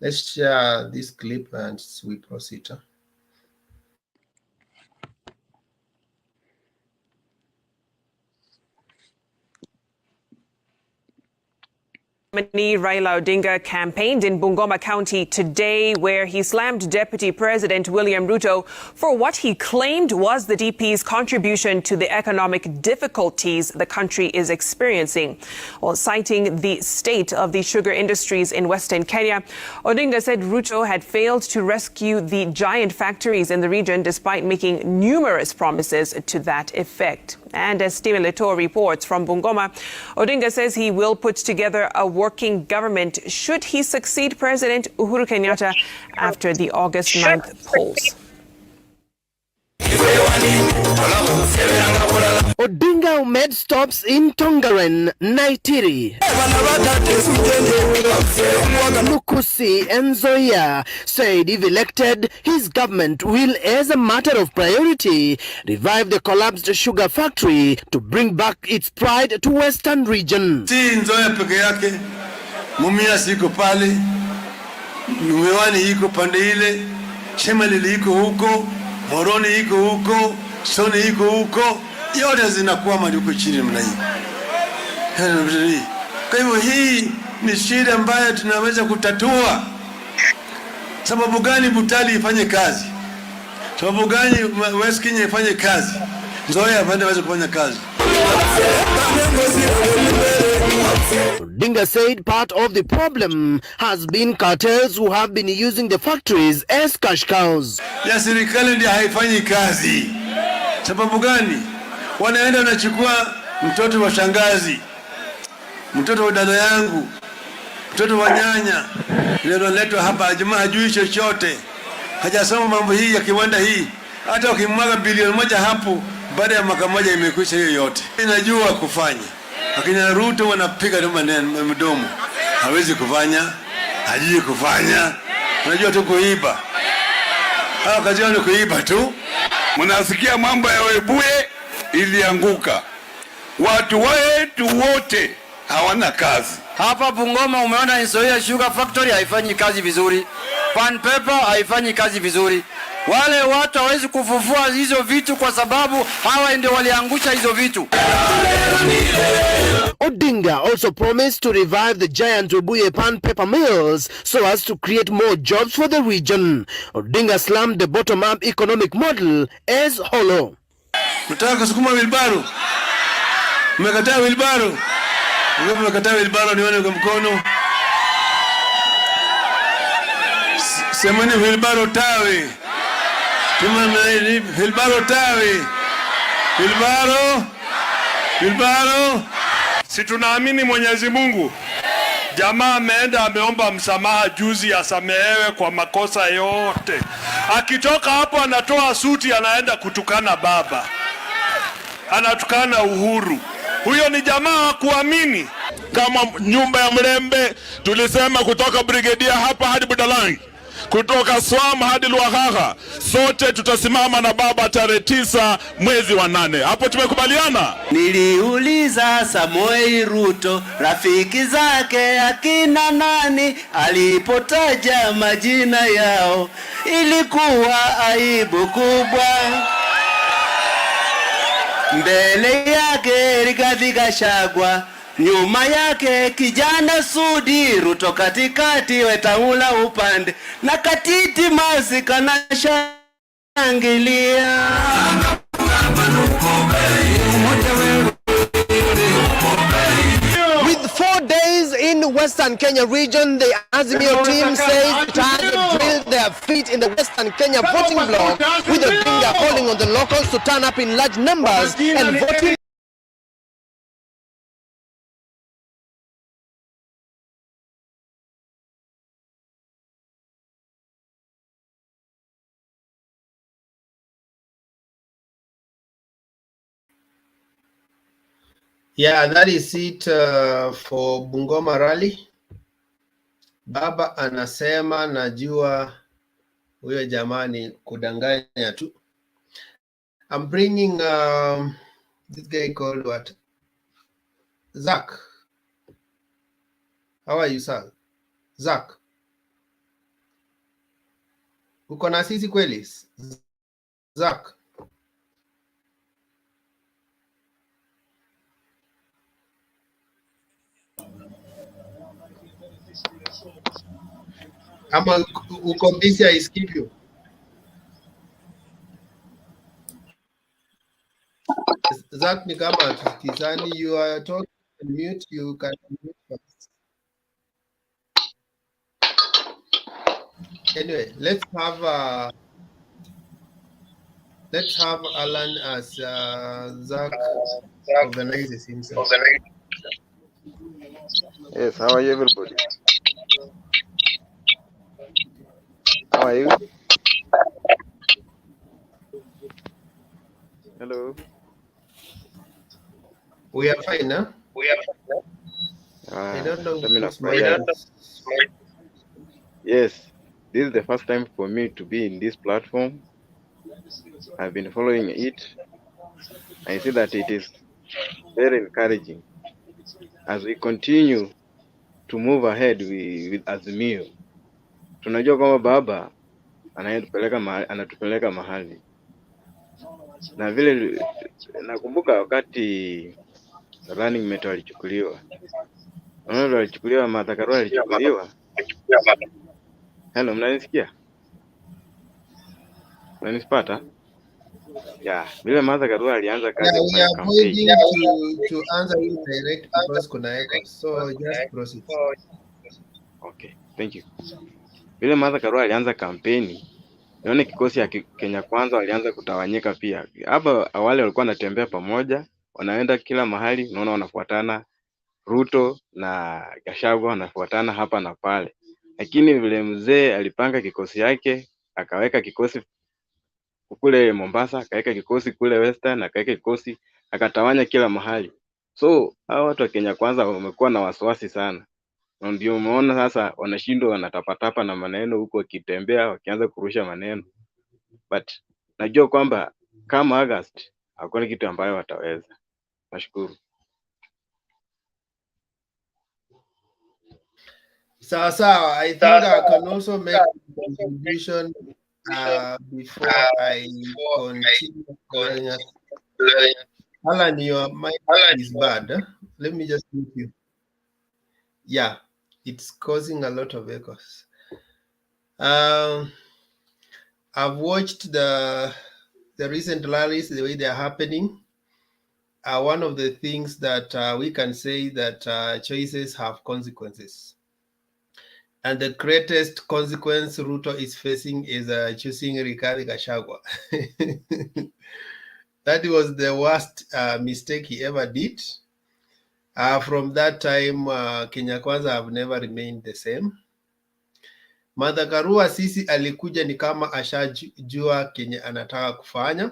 Let's share this clip and we proceed. Raila Odinga campaigned in Bungoma County today, where he slammed Deputy President William Ruto for what he claimed was the DP's contribution to the economic difficulties the country is experiencing. While citing the state of the sugar industries in Western Kenya, Odinga said Ruto had failed to rescue the giant factories in the region despite making numerous promises to that effect. And as Stephen Leto reports from Bungoma, Odinga says he will put together a working government should he succeed President Uhuru Kenyatta after the August 9th polls. Odinga made stops in Tongaren, Naitiri, Lukusi and Zoya said if elected, his government will, as a matter of priority, revive the collapsed sugar factory to bring back its pride to Western region. Si Nzoia peke yake, Mumias iko pale, Miwani iko pande ile, Shemalili iko huko, Moroni iko huko, Soni iko huko, yote zinakwama huko chini mna hii. Kwa hivyo hii ni shida ambayo tunaweza kutatua. Sababu gani Butali ifanye kazi? Sababu gani West Kenya ifanye kazi? Nzoia waweze kufanya kazi. Odinga said part of the problem has been cartels who have been using the factories as cash cows. Ya serikali ndio haifanyi kazi. Sababu gani? Wanaenda wanachukua mtoto wa shangazi, mtoto wa dada yangu, mtoto wa nyanya, ndio analetwa hapa. Jamaa hajui chochote, hajasoma mambo hii ya kiwanda hii. Hata ukimwaga bilioni moja hapo, baada ya mwaka mmoja imekwisha hiyo yote. Inajua kufanya. Lakini Ruto wanapiga maneno mdomo. Hawezi kufanya, hajui kufanya. Unajua tu kuiba. Hao kazi yao ni kuiba tu. Mnasikia mambo ya Webuye ilianguka. Watu wetu wote hawana kazi. Hapa Bungoma umeona Nzoia Sugar Factory haifanyi kazi vizuri. Pan Paper haifanyi kazi vizuri. Wale watu hawezi kufufua hizo vitu kwa sababu hawa ndio waliangusha hizo vitu. Odinga also promised to revive the giant Webuye pan paper mills so as to create more jobs for the region. Odinga slammed the bottom-up economic model as hollow. Mtaka kusukuma wilbaro. Mmekataa wilbaro. Mmekataa wilbaro, nione kwa mkono. Semeni wilbaro tawe. Wilbaro tawe. Wilbaro. Si tunaamini Mwenyezi Mungu. Jamaa ameenda ameomba msamaha juzi, asamehewe kwa makosa yote. Akitoka hapo anatoa suti anaenda kutukana baba. Anatukana Uhuru. Huyo ni jamaa wa kuamini. Kama nyumba ya Mlembe tulisema kutoka brigedia hapa hadi Budalangi. kutoka Swam hadi Lwahaha, sote tutasimama na baba tarehe 9 mwezi wa 8. Hapo tumekubaliana. Niliuliza Samoei Ruto rafiki zake akina nani, alipotaja majina yao ilikuwa aibu kubwa. Mbele yake Rigathi Gachagua, nyuma yake kijana Sudi, Ruto katikati, Wetangula upande, na Katiti Masi kanashangilia. With 4 days in Western Kenya region, the Azimio team says it has drilled their feet in the Western Kenya voting bloc, with the finger calling on the locals to turn up in large numbers and voting. Yeah, that is it for Bungoma rally. Baba anasema najua huyo jamani kudanganya tu. I'm bringing this guy called what? Zach. How are you, sir? Zach. Uko na sisi kweli? Zach. Ama uko busy, I skip you. Zach ni kama tusikizani, you are talking and mute, you can mute first. Anyway, let's have Alan as Zach organizes himself. Yes, how are you everybody? How are you? Hello. We are fine, huh? We are fine. I don't know who's Yes, this is the first time for me to be in this platform. I've been following it. I see that it is very encouraging as we continue to move ahead with Azimio. Tunajua kwamba baba anatupeleka mahali, na vile nakumbuka wakati running mate alichukuliwa, Martha Karua alichukuliwa. Hello, mnanisikia? Mnanipata? Yeah, vile Martha Karua alianza kazi we kufanya are campaign. to answer you direct because kuna echo. So just proceed. Okay, thank you. Vile Martha Karua alianza kampeni, nione kikosi ya Kenya Kwanza walianza kutawanyika pia. Hapa awali walikuwa wanatembea pamoja, wanaenda kila mahali, unaona wanafuatana, Ruto na Gachagua wanafuatana hapa na pale. Lakini vile mzee alipanga kikosi yake, akaweka kikosi kule Mombasa, akaweka kikosi kule Western, akaweka kikosi, akatawanya kila mahali. So hao watu wa Kenya Kwanza wamekuwa na wasiwasi sana. Na ndio umeona sasa wanashindwa, wanatapatapa na maneno huko, wakitembea wakianza kurusha maneno. But najua kwamba kama August hakuna kitu ambayo wataweza. Nashukuru. So I think I can also make a contribution before I continue. Alan, your mic is bad. Huh? Let me just mute you. Yeah, it's causing a lot of echoes. I've watched the recent rallies, the way they're happening. One of the things that we can say that choices have consequences. And the greatest consequence Ruto is facing is choosing Rigathi Gachagua. That was the worst mistake he ever did. From that time, Kenya Kwanza have never remained the same. Martha Karua sisi alikuja ni kama ashajua Kenya anataka kufanya.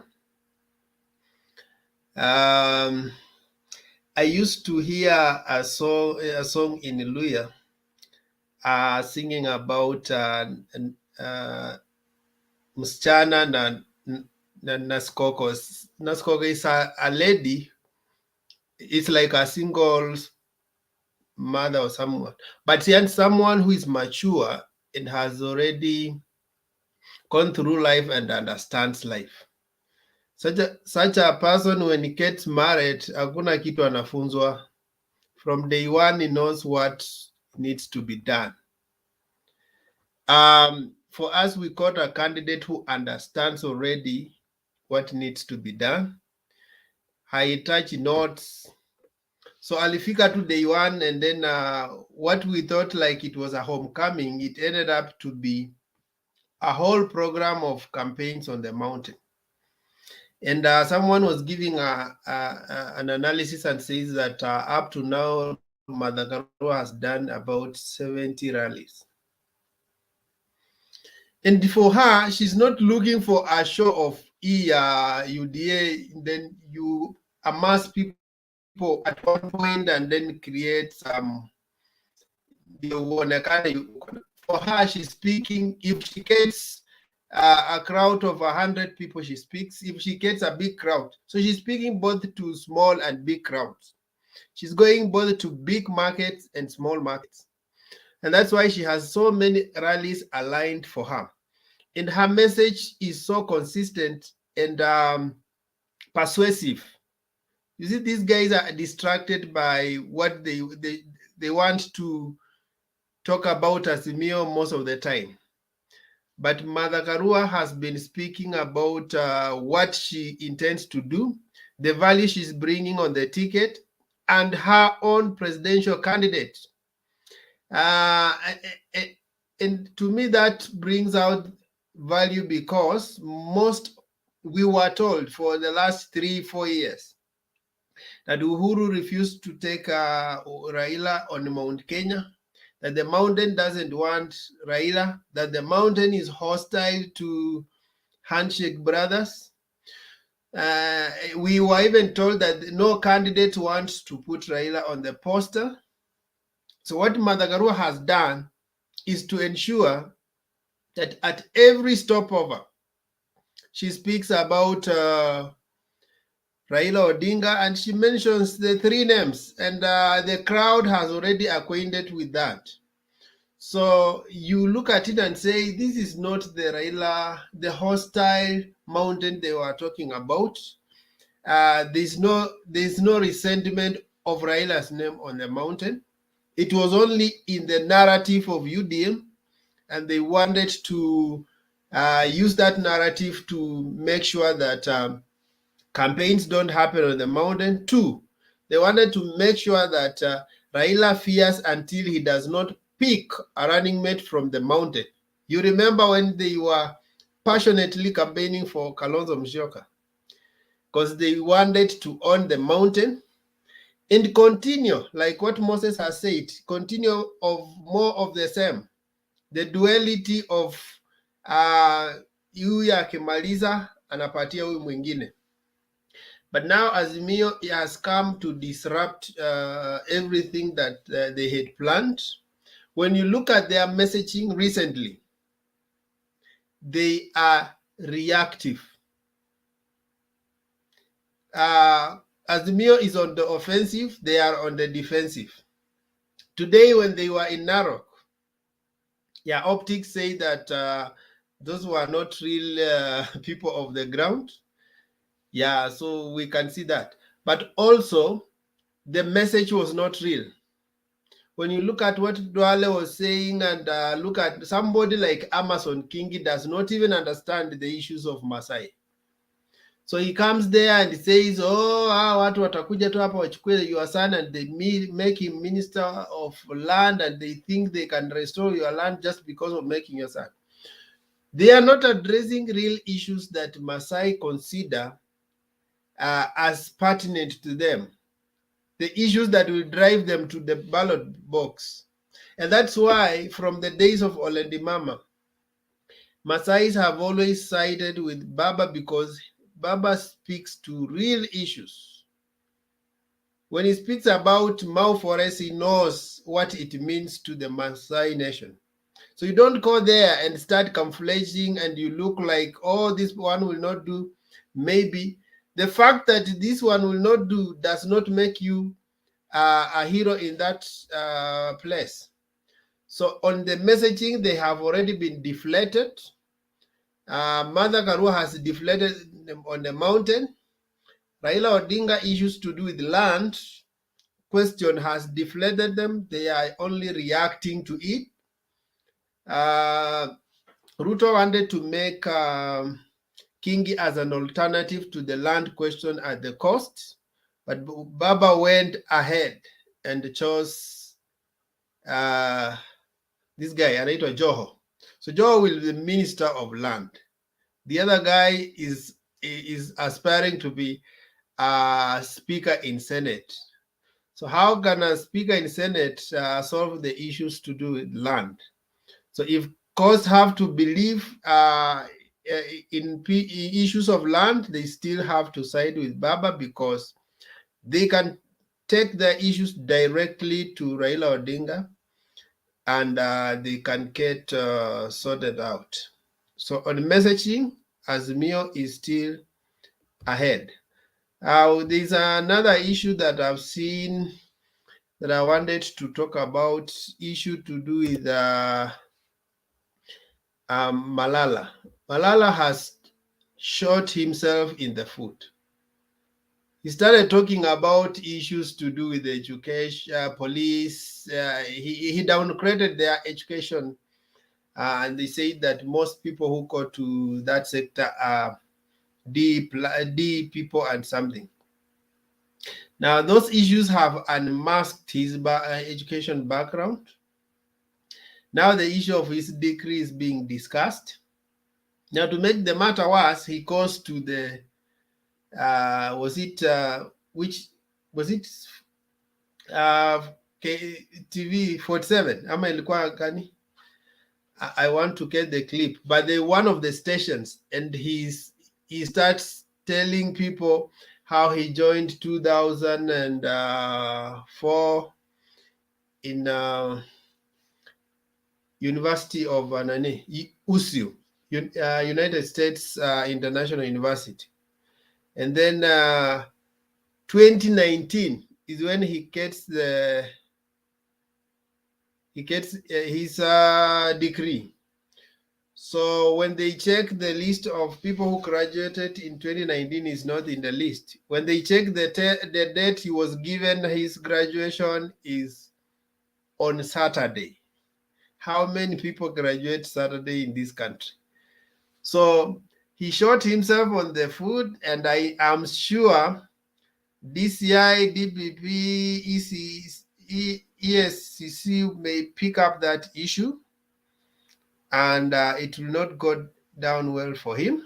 I used to hear a song in Luya singing about msichana na Naskoko. Naskoko is a lady. It's like a single mother or someone, but someone who is mature and has already gone through life and understands life. Such a person, when he gets married, hakuna kitu anafunzwa. From day one, he knows what needs to be done. For us, we got a candidate who understands already what needs to be done. Haitachi notes. So alifika to day one, and then what we thought like it was a homecoming, it ended up to be a whole program of campaigns on the mountain. And someone was giving an analysis and says that up to now, Martha Karua has done about 70 rallies. And for her, she's not looking for a show of UDA, then you amass people at one point and then create some. For her, she's speaking. If she gets a crowd of 100 people, she speaks. If she gets a big crowd, so she's speaking both to small and big crowds. She's going both to big markets and small markets. And that's why she has so many rallies aligned for her. And her message is so consistent and persuasive. You see, these guys are distracted by what they want to talk about Azimio most of the time. But Martha Karua has been speaking about what she intends to do, the value she's bringing on the ticket, and her own presidential candidate. And to me, that brings out value, because we were told for the last 3-4 years that Uhuru refused to take Raila on Mount Kenya, that the mountain doesn't want Raila, that the mountain is hostile to handshake brothers. We were even told that no candidate wants to put Raila on the poster. So what Martha Karua has done is to ensure that at every stopover, she speaks about Raila Odinga, and she mentions the 3 names, and the crowd has already acquainted with that. So you look at it and say, this is not the Raila, the hostile mountain they were talking about. There's no resentment of Raila's name on the mountain. It was only in the narrative of UDM, and they wanted to use that narrative to make sure that campaigns don't happen on the mountain. 2, they wanted to make sure that Raila fears until he does not pick a running mate from the mountain. You remember when they were passionately campaigning for Kalonzo Musyoka, because they wanted to own the mountain and continue, like what Moses has said, continue of more of the same. The duality of huyu akimaliza anapatia huyu mwingine. But now Azimio has come to disrupt everything that they had planned. When you look at their messaging recently, they are reactive. Azimio is on the offensive, they are on the defensive. Today, when they were in Narok, optics say that those were not real people of the ground. So we can see that. But also, the message was not real. When you look at what Duale was saying and look at somebody like Amason Kingi does not even understand the issues of Masai. So he comes there and says, watu watakuja tu hapa wachukue your son, and they make him minister of land, and they think they can restore your land just because of making your son. They are not addressing real issues that Masai consider as pertinent to them, the issues that will drive them to the ballot box. And that's why from the days of Olendi Mama, Masais have always sided with Baba, because Baba speaks to real issues. When he speaks about Mau Forest, he knows what it means to the Maasai nation. So you don't go there and start conflating and you look like, oh, this one will not do. Maybe the fact that this one will not do does not make you a hero in that place. So on the messaging, they have already been deflated. Martha Karua has deflated on the mountain. Raila Odinga issues to do with land question has deflated them. They are only reacting to it. Ruto wanted to make Kingi as an alternative to the land question at the coast, but Baba went ahead and chose this guy, anaitwa Joho. So Joho will be the Minister of Land. The other guy is aspiring to be a Speaker in Senate. So how can a Speaker in Senate solve the issues to do with land? So if courts have to believe in issues of land, they still have to side with Baba because they can take the issues directly to Raila Odinga and they can get sorted out. So on messaging, Azimio is still ahead. There's another issue that I've seen that I wanted to talk about, issue to do with Malala. Malala has shot himself in the foot. He started talking about issues to do with education, police. He downgraded their education, and they said that most people who go to that sector are D people and something. Now, those issues have unmasked his education background. Now the issue of his degree is being discussed. Now, to make the matter worse, he goes to the TV 47 ama ilikuwa gani? I want to get the clip, but they one of the stations, and he starts telling people how he joined 2004 in University of USU, United States International University. And then 2019 is when he gets his degree. So when they check the list of people who graduated in 2019, is not in the list. When they check the date he was given his graduation is on Saturday. How many people graduate Saturday in this country? So he shot himself on the foot, and I am sure DCI, DPP, ESCC may pick up that issue, and it will not go down well for him.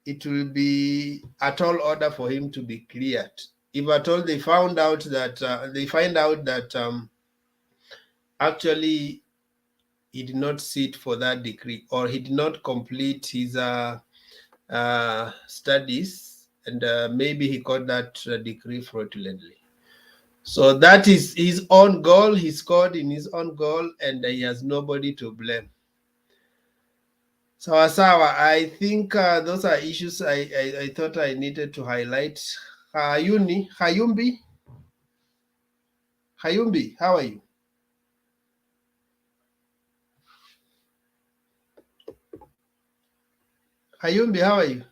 It will be a tall order for him to be cleared. If at all they find out that actually he did not sit for that degree, or he did not complete his studies, and maybe he got that degree fraudulently. So that is his own goal. He scored in his own goal, and he has nobody to blame. So I think those are issues I thought I needed to highlight. Hayumbi, how are you? Hayumbi, how are you?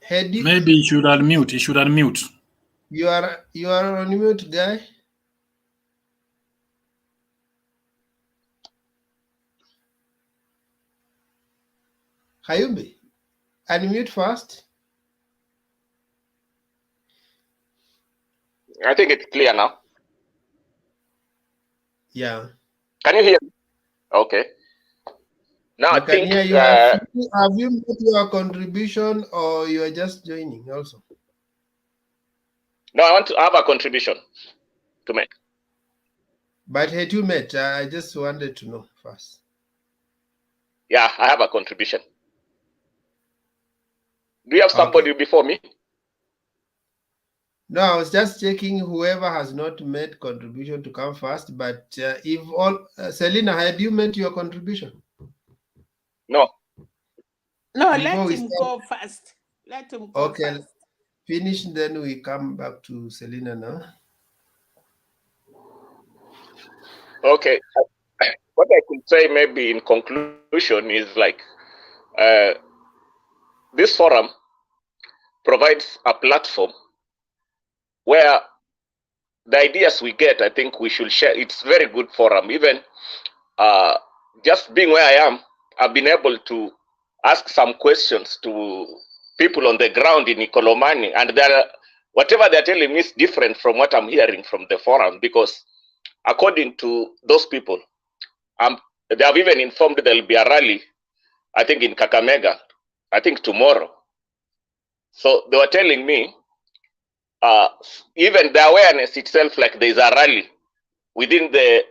Maybe you should unmute. You should unmute. You are on mute, guy. Hayumbi, unmute first. I think it's clear now. Yeah. Can you hear me? Okay. Now I think Hear you. Have you made your contribution, or you are just joining also? No, I want to have a contribution to make. But had you met? I just wanted to know first. Yeah, I have a contribution. Do you have somebody before me? No, I was just checking whoever has not made contribution to come first. But if all, Selena, had you made your contribution? No. No, Before let we him start, go first. Let him go okay, first. finish, then we come back to Selena now. Okay. What I could say maybe in conclusion is like this forum provides a platform where the ideas we get, I think we should share. It's very good forum. Even just being where I am, I've been able to ask some questions to people on the ground in Ikolomani, and whatever they're telling me is different from what I'm hearing from the forum, because according to those people, they have even informed there'll be a rally, I think in Kakamega, I think tomorrow. So they were telling me, even the awareness itself, like there's a rally within the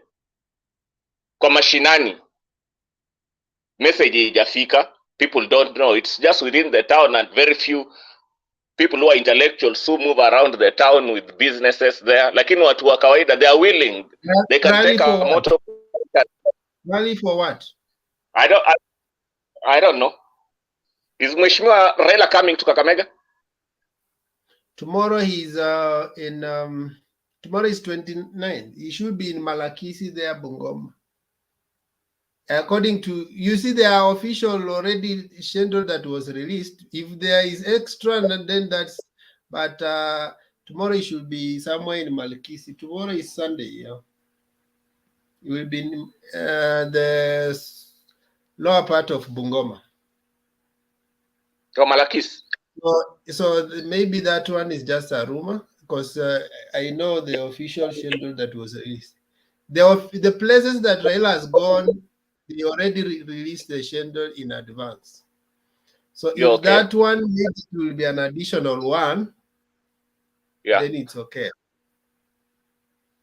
Komashinani, message ijafika, people don't know. It's just within the town, and very few people who are intellectuals who move around the town with businesses there. Lakini watu wa kawaida, they are willing. They can Rally take a motor. Rally for what? I don't know. Is Mheshimiwa Raila coming to Kakamega? Tomorrow he's tomorrow is 29. He should be in Malakisi there, Bungoma. According to, you see, there are official already schedule that was released. If there is extra, then that's, but tomorrow he should be somewhere in Malakisi. Tomorrow is Sunday, yeah. It will be in the lower part of Bungoma. From Malakis. So maybe that one is just a rumor, because I know the official schedule that was released. The places that Raila has gone, they already released the schedule in advance. So if that one needs to be an additional one, then it's okay.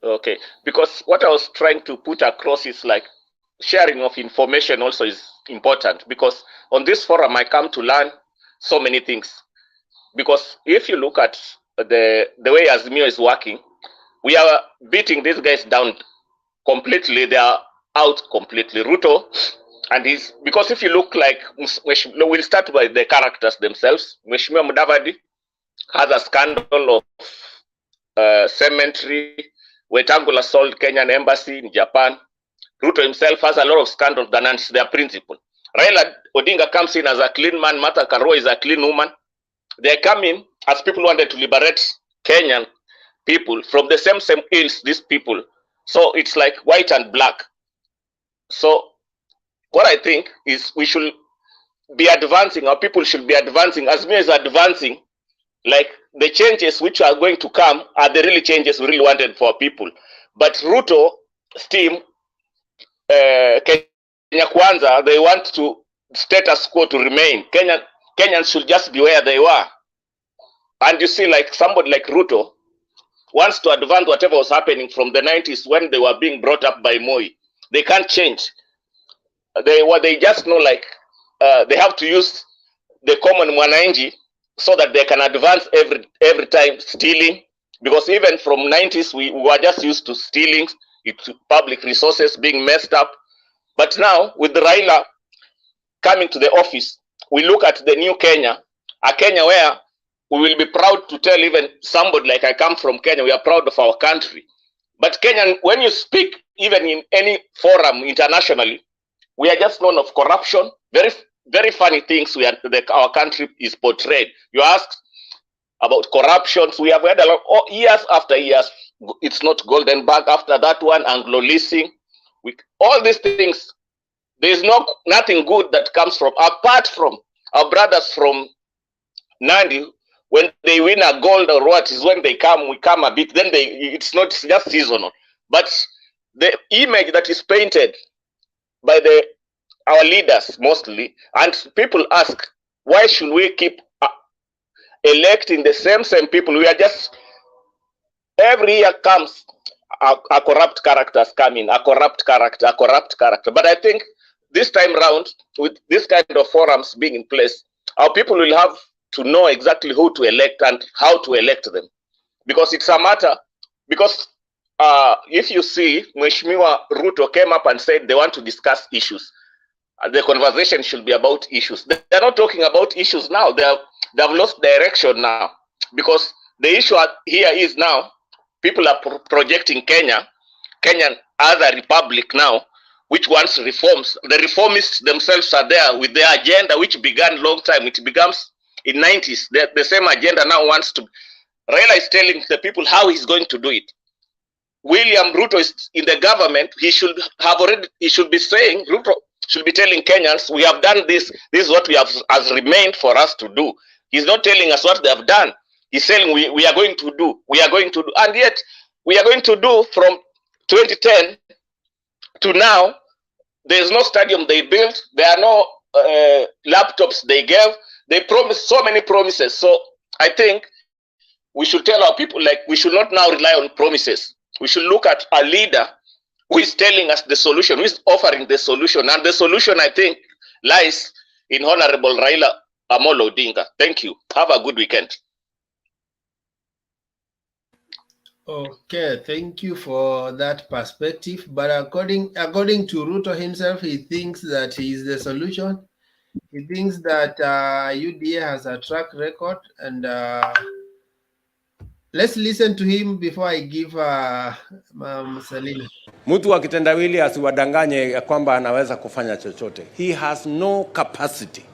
Okay, because what I was trying to put across is like sharing of information also is important, because on this forum I come to learn so many things. Because if you look at the way Azimio is working, we are beating these guys down completely. They are out completely. Ruto and because if you look like, we'll start by the characters themselves. Mheshimiwa Mudavadi has a scandal of cemetery. Wetangula sold Kenyan embassy in Japan. Ruto himself has a lot of scandals that are their principle. Raila Odinga comes in as a clean man. Martha Karua is a clean woman. They come in as people who wanted to liberate Kenyan people from the same ills, these people. So it's like white and black. So what I think is we should be advancing, or people should be advancing, as me as advancing, like the changes which are going to come are the really changes we really wanted for people. But Ruto, Steam, Kenya Kwanza, they want to status quo to remain. Kenyans should just be where they were. And you see, like somebody like Ruto wants to advance whatever was happening from the 90s when they were being brought up by Moi. They can't change. They just know, like they have to use the common mwananchi so that they can advance every time stealing. Because even from 90s we were just used to stealing, public resources being messed up. But now with the Raila coming to the office, we look at the new Kenya, a Kenya where we will be proud to tell even somebody like I come from Kenya, we are proud of our country. But Kenyan, when you speak even in any forum internationally, we are just known of corruption. Very, very funny things our country is portrayed. You ask about corruptions. We have had a lot, years after years. It's not Golden Bag after that one, Anglo leasing. All these things, there is nothing good that comes from, apart from our brothers from Nandi. When they win a gold or what is when we come a bit, then it's just seasonal. But the image that is painted by our leaders mostly, and people ask, why should we keep electing the same people? We are just, every year comes a corrupt characters come in, a corrupt character. But I think this time round, with this kind of forums being in place, our people will have to know exactly who to elect and how to elect them. because it's a matter, because if you see, Mheshimiwa Ruto came up and said they want to discuss issues. The conversation should be about issues. They're not talking about issues now. They've lost direction now, because the issue here is now people are projecting Kenya as a republic now, which wants reforms. The reformists themselves are there with their agenda, which began long time. It becomes in 90s. The same agenda now wants to. Raila is telling the people how he's going to do it. William Ruto is in the government. He should be saying, Ruto should be telling Kenyans, we have done this. This is what we have has remained for us to do. He's not telling us what they have done. He's saying we are going to do. We are going to do. And yet we are going to do from 2010 to now. There's no stadium they built. There are no laptops they gave. They promised so many promises. So I think we should tell our people, like, we should not now rely on promises. We should look at a leader who is telling us the solution, who is offering the solution. And the solution, I think, lies in Honorable Raila Amolo Odinga. Thank you. Have a good weekend. Okay, thank you for that perspective. But according to Ruto himself, he thinks that he is the solution. He thinks that UDA has a track record, and let's listen to him before I give Selina. Mtu wa kitendawili asiwadanganye ya kwamba anaweza kufanya chochote. He has no capacity.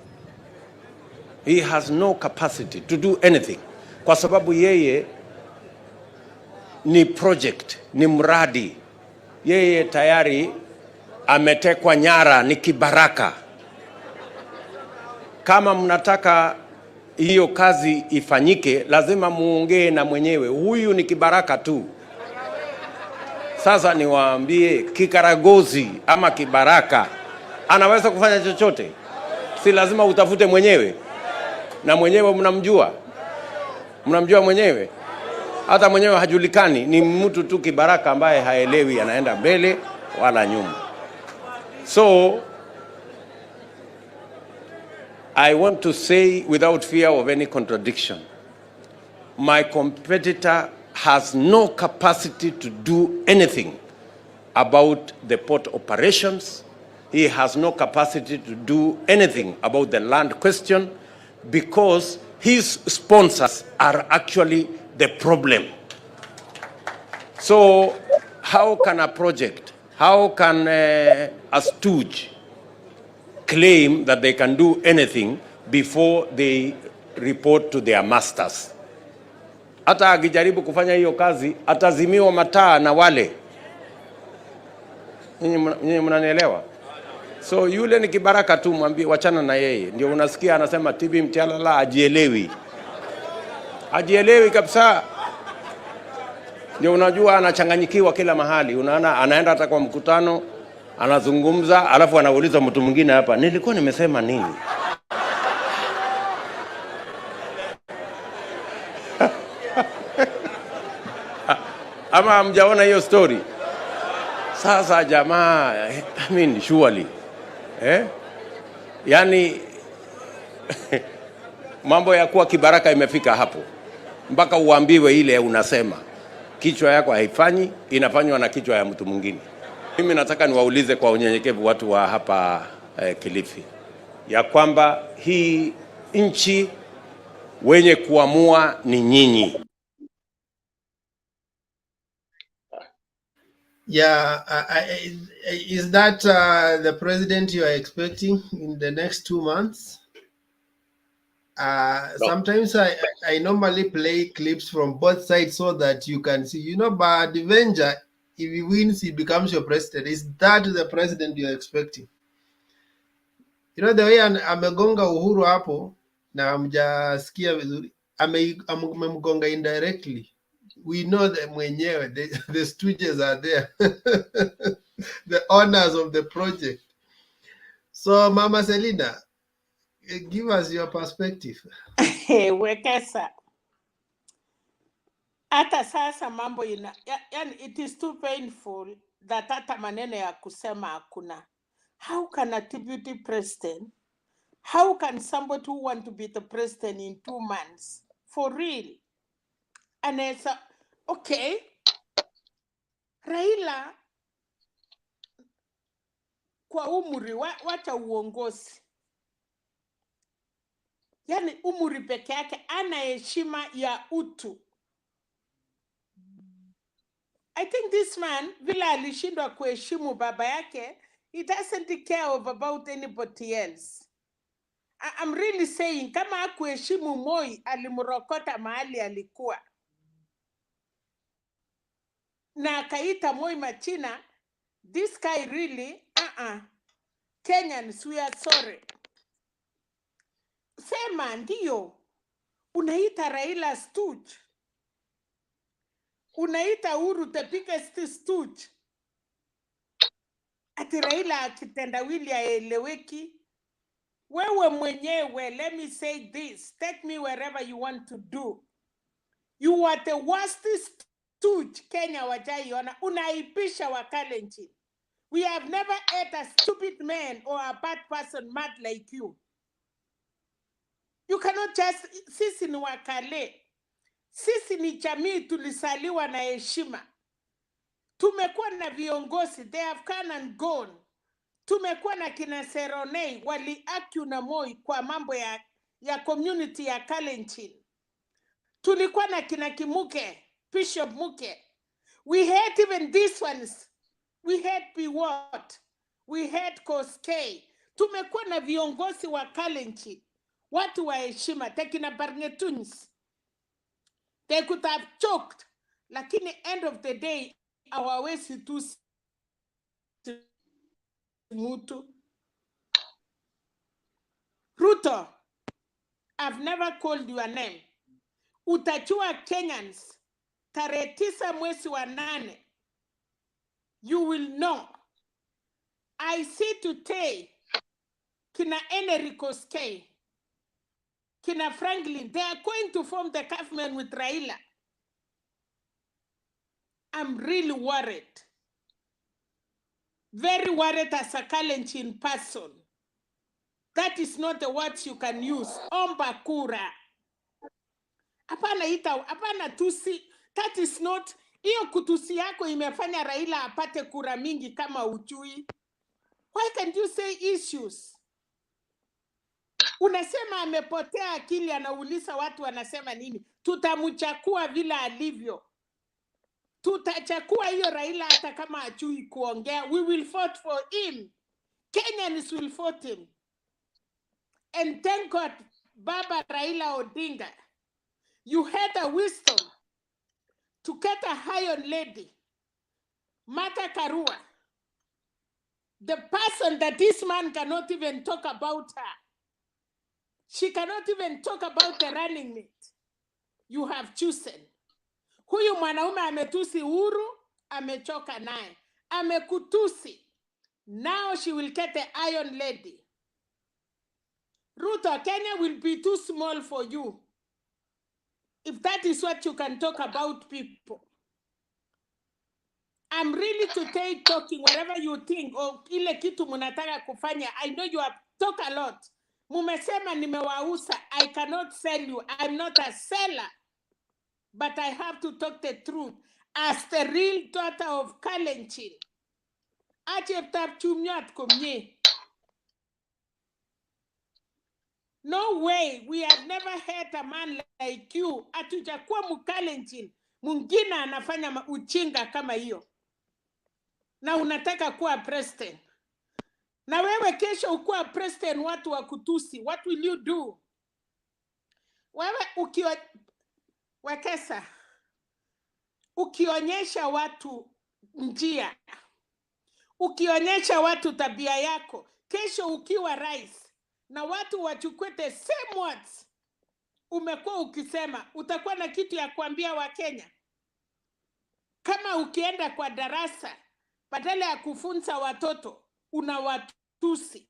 He has no capacity to do anything. Kwa sababu yeye ni project, ni mradi. Yeye tayari ametekwa nyara, ni kibaraka. Kama mnataka hiyo kazi ifanyike, lazima muongee na mwenyewe. Huyu ni kibaraka tu. Sasa niwaambie, kikaragozi ama kibaraka anaweza kufanya chochote. Si lazima utafute mwenyewe. Na mwenyewe mnamjua. Mnamjua mwenyewe. Hata mwenyewe hajulikani, ni mtu tu kibaraka ambaye haelewi anaenda mbele wala nyuma. So I want to say without fear of any contradiction, my competitor has no capacity to do anything about the port operations. He has no capacity to do anything about the land question, because his sponsors are actually the problem. So how can a project, how can a stooge claim that they can do anything before they report to their masters? Hata akijaribu kufanya hiyo kazi, atazimiwa mataa na wale. Nyinyi mnanielewa? So yule ni kibaraka tu, mwambie wachana na yeye. Ndio unasikia anasema TB Mtialala ajielewi. Ajielewi kabisa. Ndio unajua anachanganyikiwa kila mahali. Unaona anaenda hata kwa mkutano, anazungumza, alafu anauliza mtu mwingine hapa, nilikuwa nimesema nini? Ama hamjaona hiyo story? Sasa jamaa, I mean surely. Yani mambo ya kuwa kibaraka imefika hapo. Mpaka uambiwe ile unasema. Kichwa yako haifanyi, inafanywa na kichwa ya mtu mwingine. Mimi nataka niwaulize kwa unyenyekevu watu wa hapa Kilifi, ya kwamba hii nchi wenye kuamua ni nyinyi. Yeah, is that the president you are expecting in the next 2 months? No. Sometimes I normally play clips from both sides so that you can see, you know, but the Avenger, if he wins, he becomes your president. Is that the president you are expecting? You know, the way amegonga Uhuru hapo, na hamjasikia vizuri, amemgonga indirectly. We know that mwenyewe, the stooges are there, the owners of the project. So, Mama Selina, give us your perspective. Wekesa. Hata sasa mambo yani it is too painful that hata maneno ya kusema hakuna. How can a deputy president, how can somebody who want to be the president in 2 months, for real? anaweza okay, Raila kwa umri wacha uongozi, yani umri peke yake, ana heshima ya utu. I think this man vile alishindwa kuheshimu baba yake, he doesn't care about anybody else. I'm really saying kama hakuheshimu Moi, alimrokota mahali alikuwa na akaita Moi machina. This guy really Kenyans, we are sorry. Sema ndio unaita Raila stooge, unaita Uhuru the biggest stooge, ati Raila akitendawili aeleweki. Wewe mwenyewe, let me say this, take me wherever you want to do. You are the worst stooge Kenya wajaiona. Unaipisha Wakalenjin. We have never had a stupid man or a bad person mad like you. You cannot just, sisi ni Wakale. Sisi ni jamii tulisaliwa na heshima. Tumekuwa na viongozi, they have come and gone. Tumekuwa na kina Seronei wali argue na Moi kwa mambo ya community ya Kalenjin. Tulikuwa na kina Kimuke, Bishop Muke. We had even these ones. We had Biwot. We had Koskei. Tumekuwa na viongozi wa Kalenjin, watu wa heshima, tekina Barngetuns. They could have choked, lakini end of the day hawawezi tu mutu. Ruto, I've never called your name. Utajua Kenyans, tarehe 9 mwezi wa 8, you will know. I see today, kina Enrico Skei, kina Franklin, they are going to form the government with Raila. I'm really worried. Very worried as a Kalenjin person. That is not the words you can use. Omba kura. Apana tusi. That is not. Iyo kutusi yako imefanya Raila apate kura mingi kama ujui. Why can't you say issues? Unasema amepotea akili, anauliza watu wanasema nini. Tutamchakua vila alivyo. Tutachakua hiyo Raila hata kama ajui kuongea. We will vote for him. Kenyans will vote him. And thank God, Baba Raila Odinga, you had a wisdom to get a iron lady, Martha Karua, the person that this man cannot even talk about her. She cannot even talk about the running mate. You have chosen. Huyu mwanaume ametusi Uhuru, amechoka naye. Amekutusi. Now she will get the iron lady. Ruto, Kenya will be too small for you. If that is what you can talk about people. I'm really today talking whatever you think or ile kitu munataka kufanya. I know you have talked a lot. Mumesema nimewausa. I cannot sell you. I'm not a seller. But I have to talk the truth as the real daughter of Kalenjin. Ajeptap chumyat kumye. No way, we have never had a man like you. Atujakuwa Mkalenjin, mwingine anafanya uchinga kama hiyo. Na unataka kuwa president. Na wewe kesho ukuwa president watu wa kutusi. What will you do? Wewe Wekesa, ukionyesha watu njia, ukionyesha watu tabia yako, kesho ukiwa rais, na watu wachukue the same words umekuwa ukisema, utakuwa na kitu ya kuambia wa Kenya. Kama ukienda kwa darasa, badala ya kufunza watoto, unawatusi.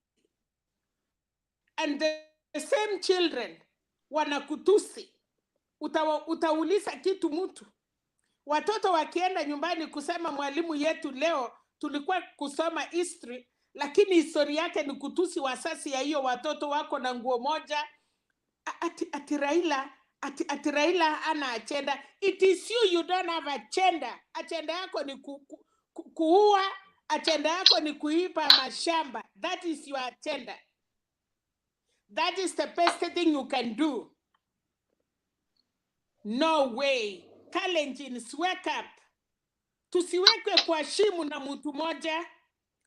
And the same children wanakutusi. Utauliza kitu mtu. Watoto wakienda nyumbani kusema mwalimu yetu leo tulikuwa kusoma history, lakini historia yake ni kutusi wasasi ya hiyo watoto wako na nguo moja. Ati Raila ati Raila ana agenda. It is you don't have agenda. Agenda yako ni kuua, agenda yako ni kuiba mashamba. That is your agenda. That is the best thing you can do. No way. Kalenjins, wake up. Tusiwekwe kwa shimu na mtu moja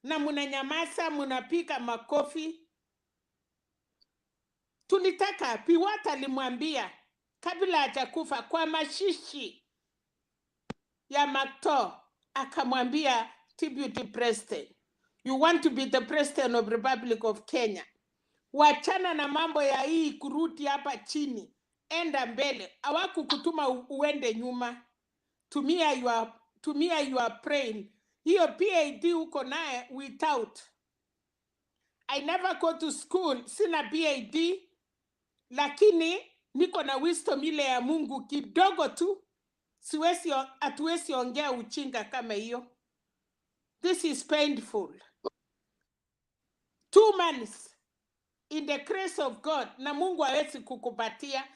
na munanyamaza, munapika makofi. Tulitaka Piwata alimwambia kabla hajakufa kwa mashishi ya Makto, akamwambia Deputy President, you want to be the President of Republic of Kenya. Wachana na mambo ya hii kuruti hapa chini. Enda mbele. Hawakukutuma uende nyuma. Tumia your brain. Hiyo PhD uko naye without. I never go to school. Sina PhD. Lakini niko na wisdom ile ya Mungu kidogo tu. Hatuwezi ongea uchinga kama hiyo. This is painful. 2 months in the grace of God, na Mungu hawezi kukupatia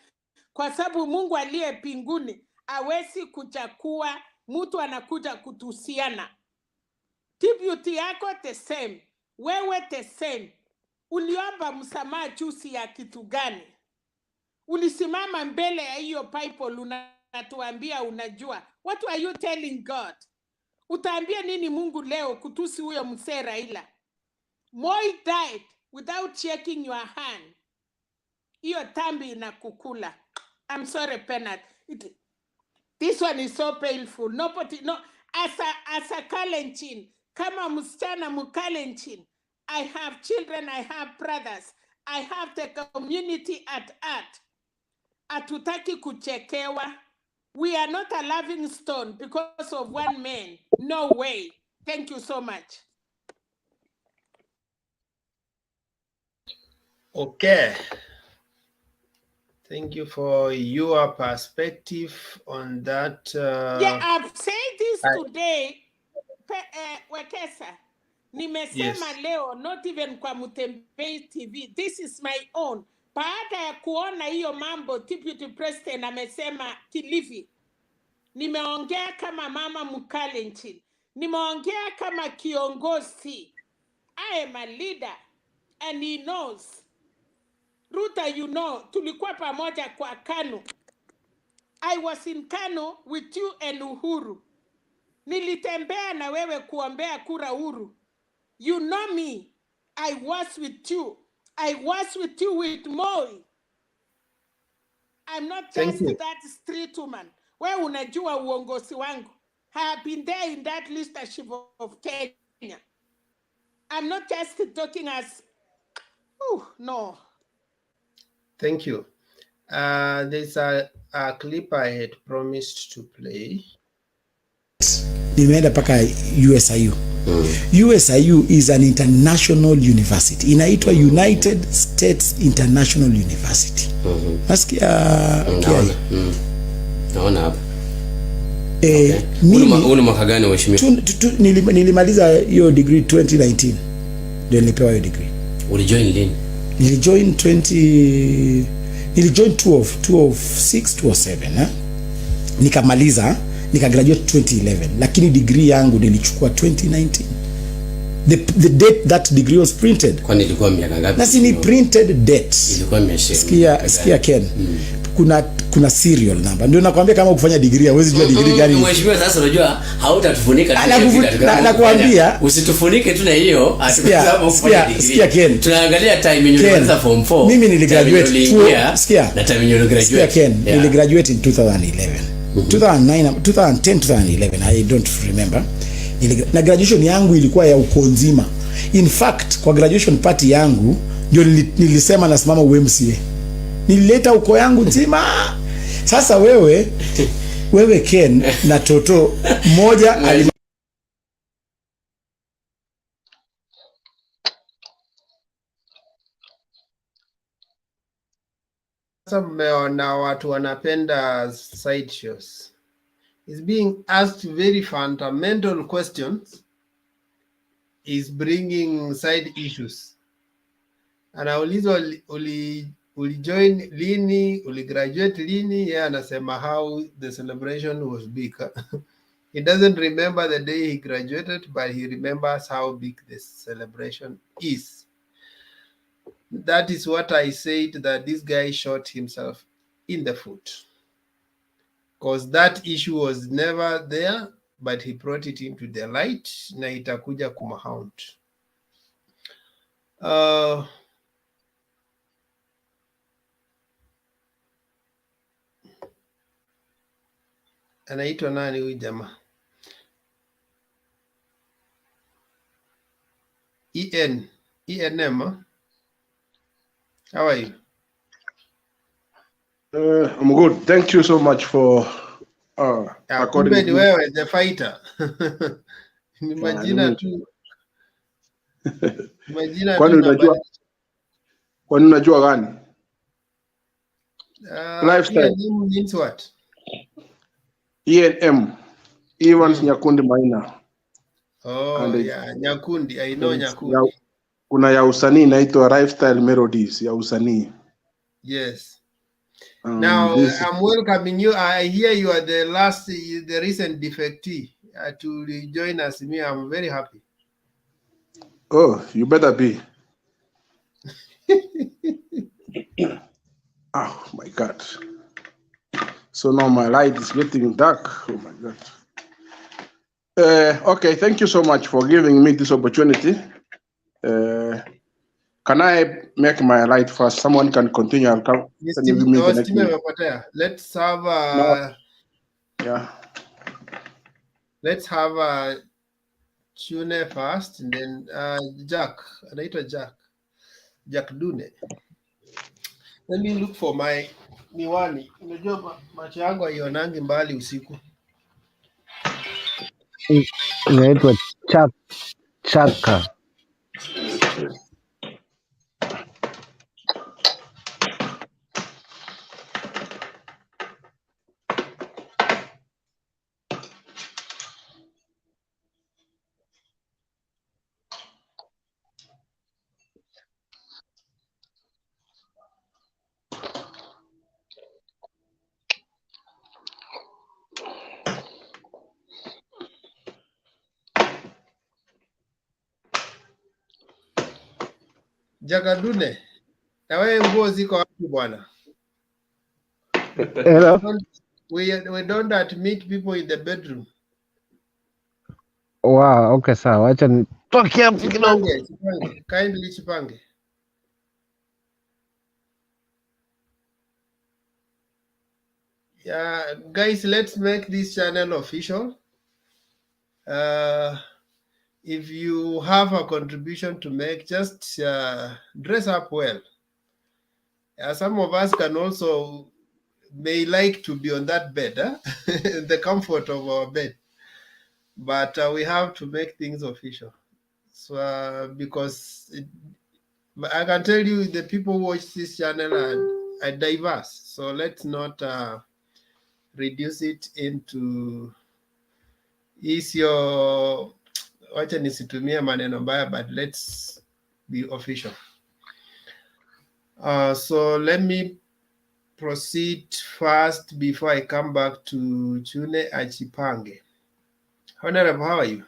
kwa sababu Mungu aliye mbinguni hawezi kuchakua mtu anakuja kutusiana. Deputy yako the same, wewe the same. Uliomba msamaha juzi ya kitu gani? Ulisimama mbele ya hiyo Bible unatuambia unajua. What are you telling God? Utaambia nini Mungu leo kutusi huyo mzee Raila? Moi died without checking your hand. Hiyo tambi inakukula. I'm sorry, Penat. This one is so painful. Nobody, no, as a Kalenjin, kama msichana mkalenjin, I have children, I have brothers, I have the community at heart. Atutaki kuchekewa. We are not a laughing stone because of one man. No way. Thank you so much. Okay. Thank you for your perspective on that. Yeah, I've said this today, Wekesa. Nimesema Yes. leo, not even kwa Mutembei TV. This is my own. Baada ya kuona hiyo mambo, Deputy President amesema Kilifi. Nimeongea kama mama Mkalenjin. Nimeongea kama kiongozi. I am a leader and he knows. Ruta, you know, tulikuwa pamoja kwa Kanu. I was in Kanu with you and Uhuru. Nilitembea na wewe kuombea kura Uhuru. You know me. I was with you. I was with you with Moi. I'm not just that street woman. Wewe unajua uongozi wangu. I have been there in that leadership of Kenya. I'm not just talking as, no. Thank you. There's a clip I had promised to play. Nimeenda paka USIU. USIU is an international university. Inaitwa United States International University. Nasikia naona hapa. Mimi mwaka gani mheshimiwa? Nilimaliza hiyo degree 2019. Ndio nilipewa hiyo degree. Ulijoin lini? Nilijoin 2007 nikamaliza nikagraduate 2011, lakini degree yangu nilichukua 2019. The date that degree was printed. Kwani ilikuwa miaka ngapi? Na si ni printed date. Ilikuwa imeshare. Sikia Ken. Kuna serial number. Ndio nakwambia kama ukifanya degree huwezi jua degree gani. Mheshimiwa, sasa unajua hautatufunika nakwambia usitufunike tu na hiyo sikia Ken. Tunaangalia time yenyewe kwanza form 4. Mimi niligraduate na time yenyewe graduate. Sikia Ken, niligraduate in 2011. 2011 I don't remember. Na graduation yangu ilikuwa ya uko nzima. In fact, kwa graduation party yangu ndio nilisema nasimama UMCA. Nilileta uko yangu nzima. Sasa wewe Ken na Toto mmoja Sasa mmeona watu wanapenda side shows. Is being asked very fundamental questions, is bringing side issues. Anaulizwa ulijoin lini, uligraduate lini? Yeye anasema how the celebration was big. He doesn't remember the day he graduated, but he remembers how big this celebration is. That is what I said, that this guy shot himself in the foot. Because that issue was never there, but he brought it into the light, na itakuja kumahaunt. Anaitwa nani huyu jamaa? ENM. How are you? I'm good. Thank you so much for Kumbe ni wewe the fighter. Ni majina tu. Majina tu unajua? Kwani unajua gani? Lifestyle. ENM means what? ENM. Evans Nyakundi Maina. Oh, yeah, Nyakundi. I know Nyakundi. Kuna ya usanii inaitwa Lifestyle Melodies ya usanii. Yes. Now, I'm welcoming you. I hear you are the recent defectee to join us. Me, I'm very happy. Oh, you better be. Oh my God. So now my light is getting dark. Oh my God. Okay, thank you so much for giving me this opportunity. Can I make my light first? Someone can continue. I'll come. Let's have Let's have Chune first, and then Jack. Jack Dune. Let me look for my miwani. Unajua macho yangu haionangi mbali usiku. Inaitwa chaka. Jagadune, na wewe nguo ziko wapi bwana? Hello. We don't admit people in the bedroom. Wow, okay, sawa. Acha nitoke hapo kidogo. Kindly chipange. Yeah, guys, let's make this channel official. If you have a contribution to make, just dress up well. Some of us can also may like to be on that bed, the comfort of our bed, but we have to make things official. So because I can tell you the people who watch this channel are diverse, so let's not reduce it into wacha nisitumie maneno mbaya, but let's be official. So let me proceed first before I come back to Chune Achipange. Honorable, how are you?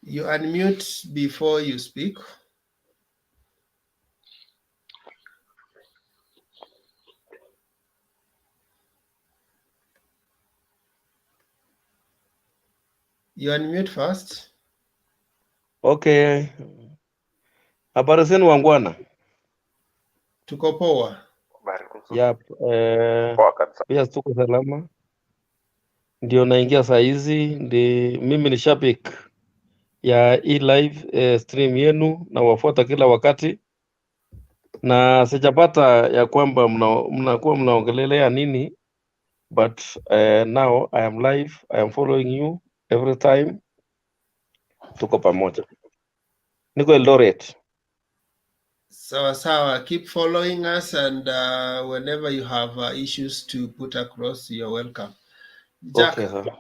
You unmute before you speak. You unmute first. Okay. Habari zenu wangwana? Tuko poa. Yep. Pia tuko salama. Ndio naingia saa hizi, mimi ni shabik ya hii live stream yenu na wafuata kila wakati, na sijapata ya kwamba mnakuwa mnaongelelea nini, but now I am live, I am following you every time. Tuko pamoja. Niko Eldoret. Sawa, keep following us, and whenever you have issues to put across, you're welcome. Jack, okay,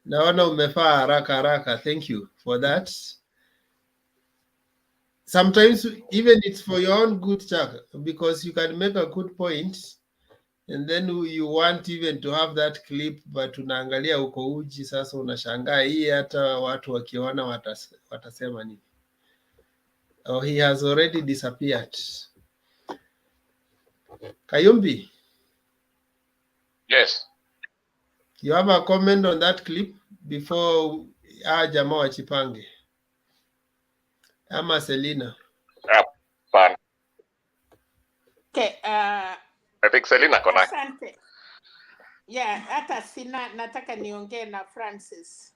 naona umefaa haraka. Thank you for that. sometimes even it's for your own good, Chuck, because you can make a good point and then you want even to have that clip, but unaangalia uko uji, sasa unashangaa hii hata watu wakiona watasema nini? Oh, he has already disappeared. Kayumbi. Yes. You have a comment on that clip before jamaa wachipange? Ama Selina? Fine. Okay, I think Selina kona. asante. Yeah, hata sina nataka niongee na Francis.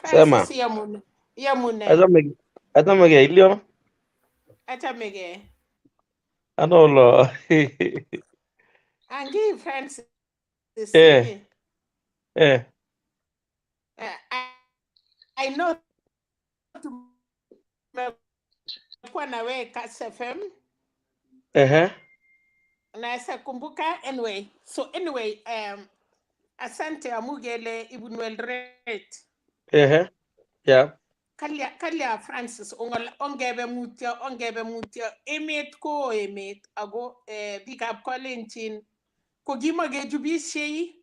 Sema. Francis ya mune. Hata mege ilio. Hata mege. Anolo. Angi Francis. I know tumekuwa na wewe Kka'S FM. Naweza kumbuka anyway. So anyway, asante amugele ibunwel rate. Yeah. Kalia Francis ongebe mutyo emet ko emet ago bikap kolenjin ko kimagejubishei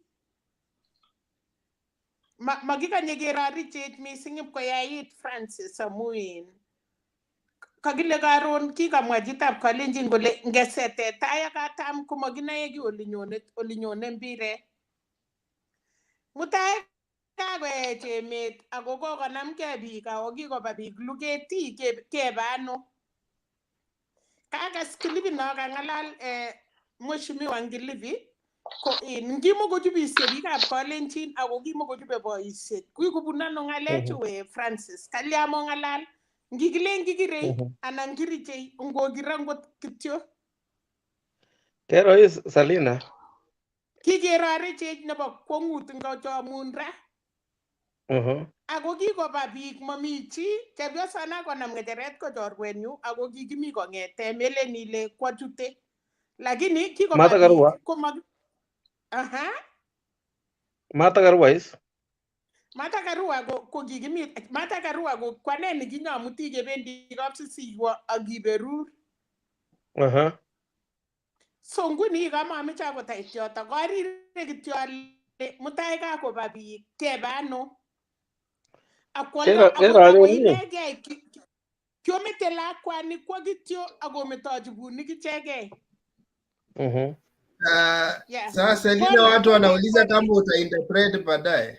magikanye kerarichet missing koyait Francis amuin kagile karon kikamwa chitab kolenjin kole ngesete taya katam komaginae ki olinyone mbiret mutai kakoech emet ako kokonamgei biik ako kikoba biik lugeti kebe ano kakas kilipino kang'alal mheshimiwa Ngilivi ko ngimokochubisye biikab kolenjin ako kimokochube boisiet kuikobun ano ng'alechu Francis kaliamo ng'alal ngikilen kikirei anan kirichei ngokira ngot kityo Kero is Salina. Kikerarechech nebo kwong'ut ngochomun ra ako kikoba biik mami chi chepyosana konam ng'echeret ko chorwenyu ako kikimi kong'ete melen ile kwachute lakini kikoba Martha Karua. biik komag Martha Karua is. Martha Karua ko kikimi Martha Karua ko kwane kinyamuti kebendi kapsisiwo akiberur so nguni kama ameche akotait yoto karire kityo ale mutai kakoba biik kebe ano akwaldo inegei kiomete lakwani kwa kityo akometochi bunik ichegei Sasa Selina watu wanauliza kama utainterpret baadaye.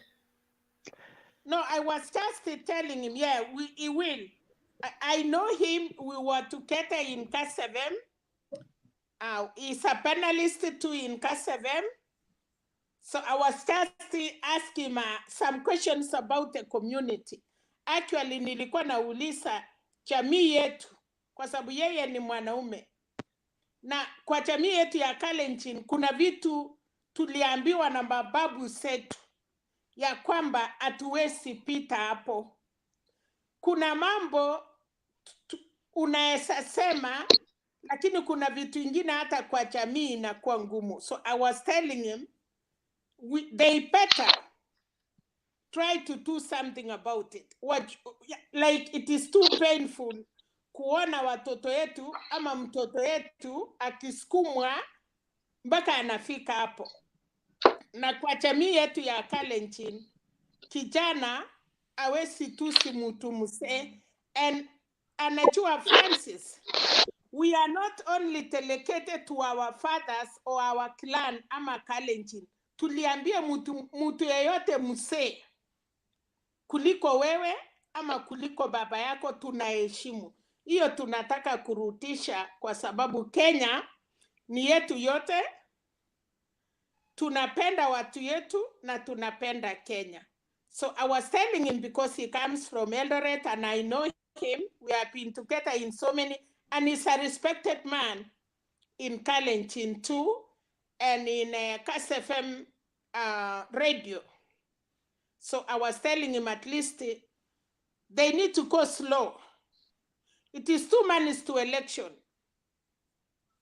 No, I was just telling him, yeah, he will. I know him. We were together in Kka'S FM. He's a panelist too in Kka'S FM. So I was just asking him some questions about the community. Actually, nilikuwa nauliza jamii yetu kwa sababu yeye ni mwanaume. Na kwa jamii yetu ya Kalenjin kuna vitu tuliambiwa na mababu zetu ya kwamba hatuwezi pita hapo. Kuna mambo unaweza sema lakini kuna vitu vingine hata kwa jamii inakuwa ngumu. So I was telling him they better try to do something about it. Like it is too painful kuona watoto yetu ama mtoto yetu akisukumwa mpaka anafika hapo. Na kwa jamii yetu ya Kalenjin kijana hawezi tusi mtu mzee and anajua Francis, we are not only delegated to our fathers or our clan ama Kalenjin. Tuliambia mtu yeyote mzee kuliko wewe ama kuliko baba yako tunaheshimu. Hiyo tunataka kurudisha kwa sababu Kenya ni yetu yote. Tunapenda watu yetu na tunapenda Kenya. So I was telling him because he comes from Eldoret and I know him. We have been together in so many, and he's a respected man in Kalenjin too, and in Kka'S FM radio. So I was telling him at least they need to go slow. It is 2 months to election.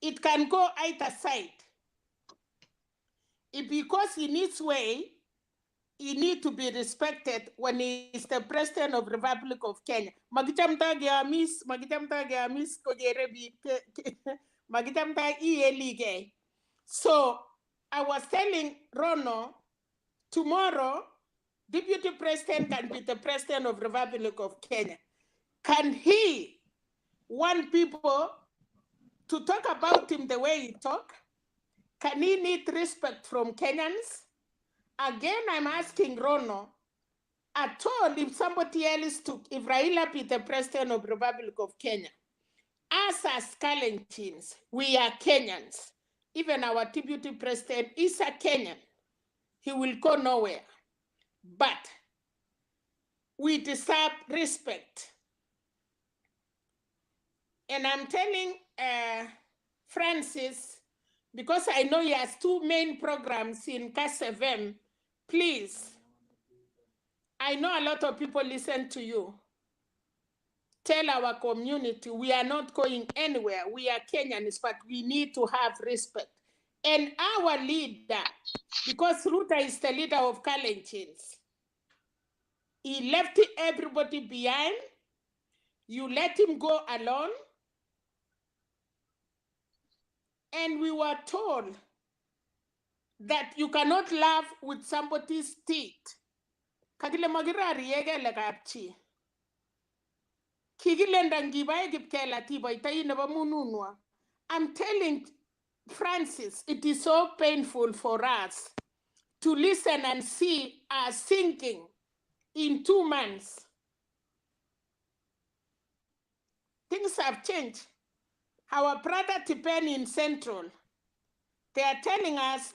It can go either side. Because in its way, he need to be respected when he is the president of Republic of Kenya. Magitamta gamis kojerebi magitamta ielige. So I was telling Rono, tomorrow, Deputy President can be the President of Republic of Kenya. Can he want people to talk about him the way he talk? Can he need respect from Kenyans? Again, I'm asking Rono, at all, if somebody else took, if Raila be the President of Republic of Kenya, us as Kalenjins, we are Kenyans. Even our Deputy President is a Kenyan. He will go nowhere. But we deserve respect. And I'm telling Francis, because I know he has two main programs in Kka'S FM, please, I know a lot of people listen to you. Tell our community we are not going anywhere. We are Kenyans, but we need to have respect. And our leader, because Ruta is the leader of Kalenjins, he left everybody behind. You let him go alone. And we were told that you cannot laugh with somebody's teeth. Kagile magira riege legapchi. Kigilenda ngibaye gipkela tiba itayi neba mununwa. I'm telling Francis, it is so painful for us to listen and see us sinking in 2 months. Things have changed. Our brother Tipen in Central, they are telling us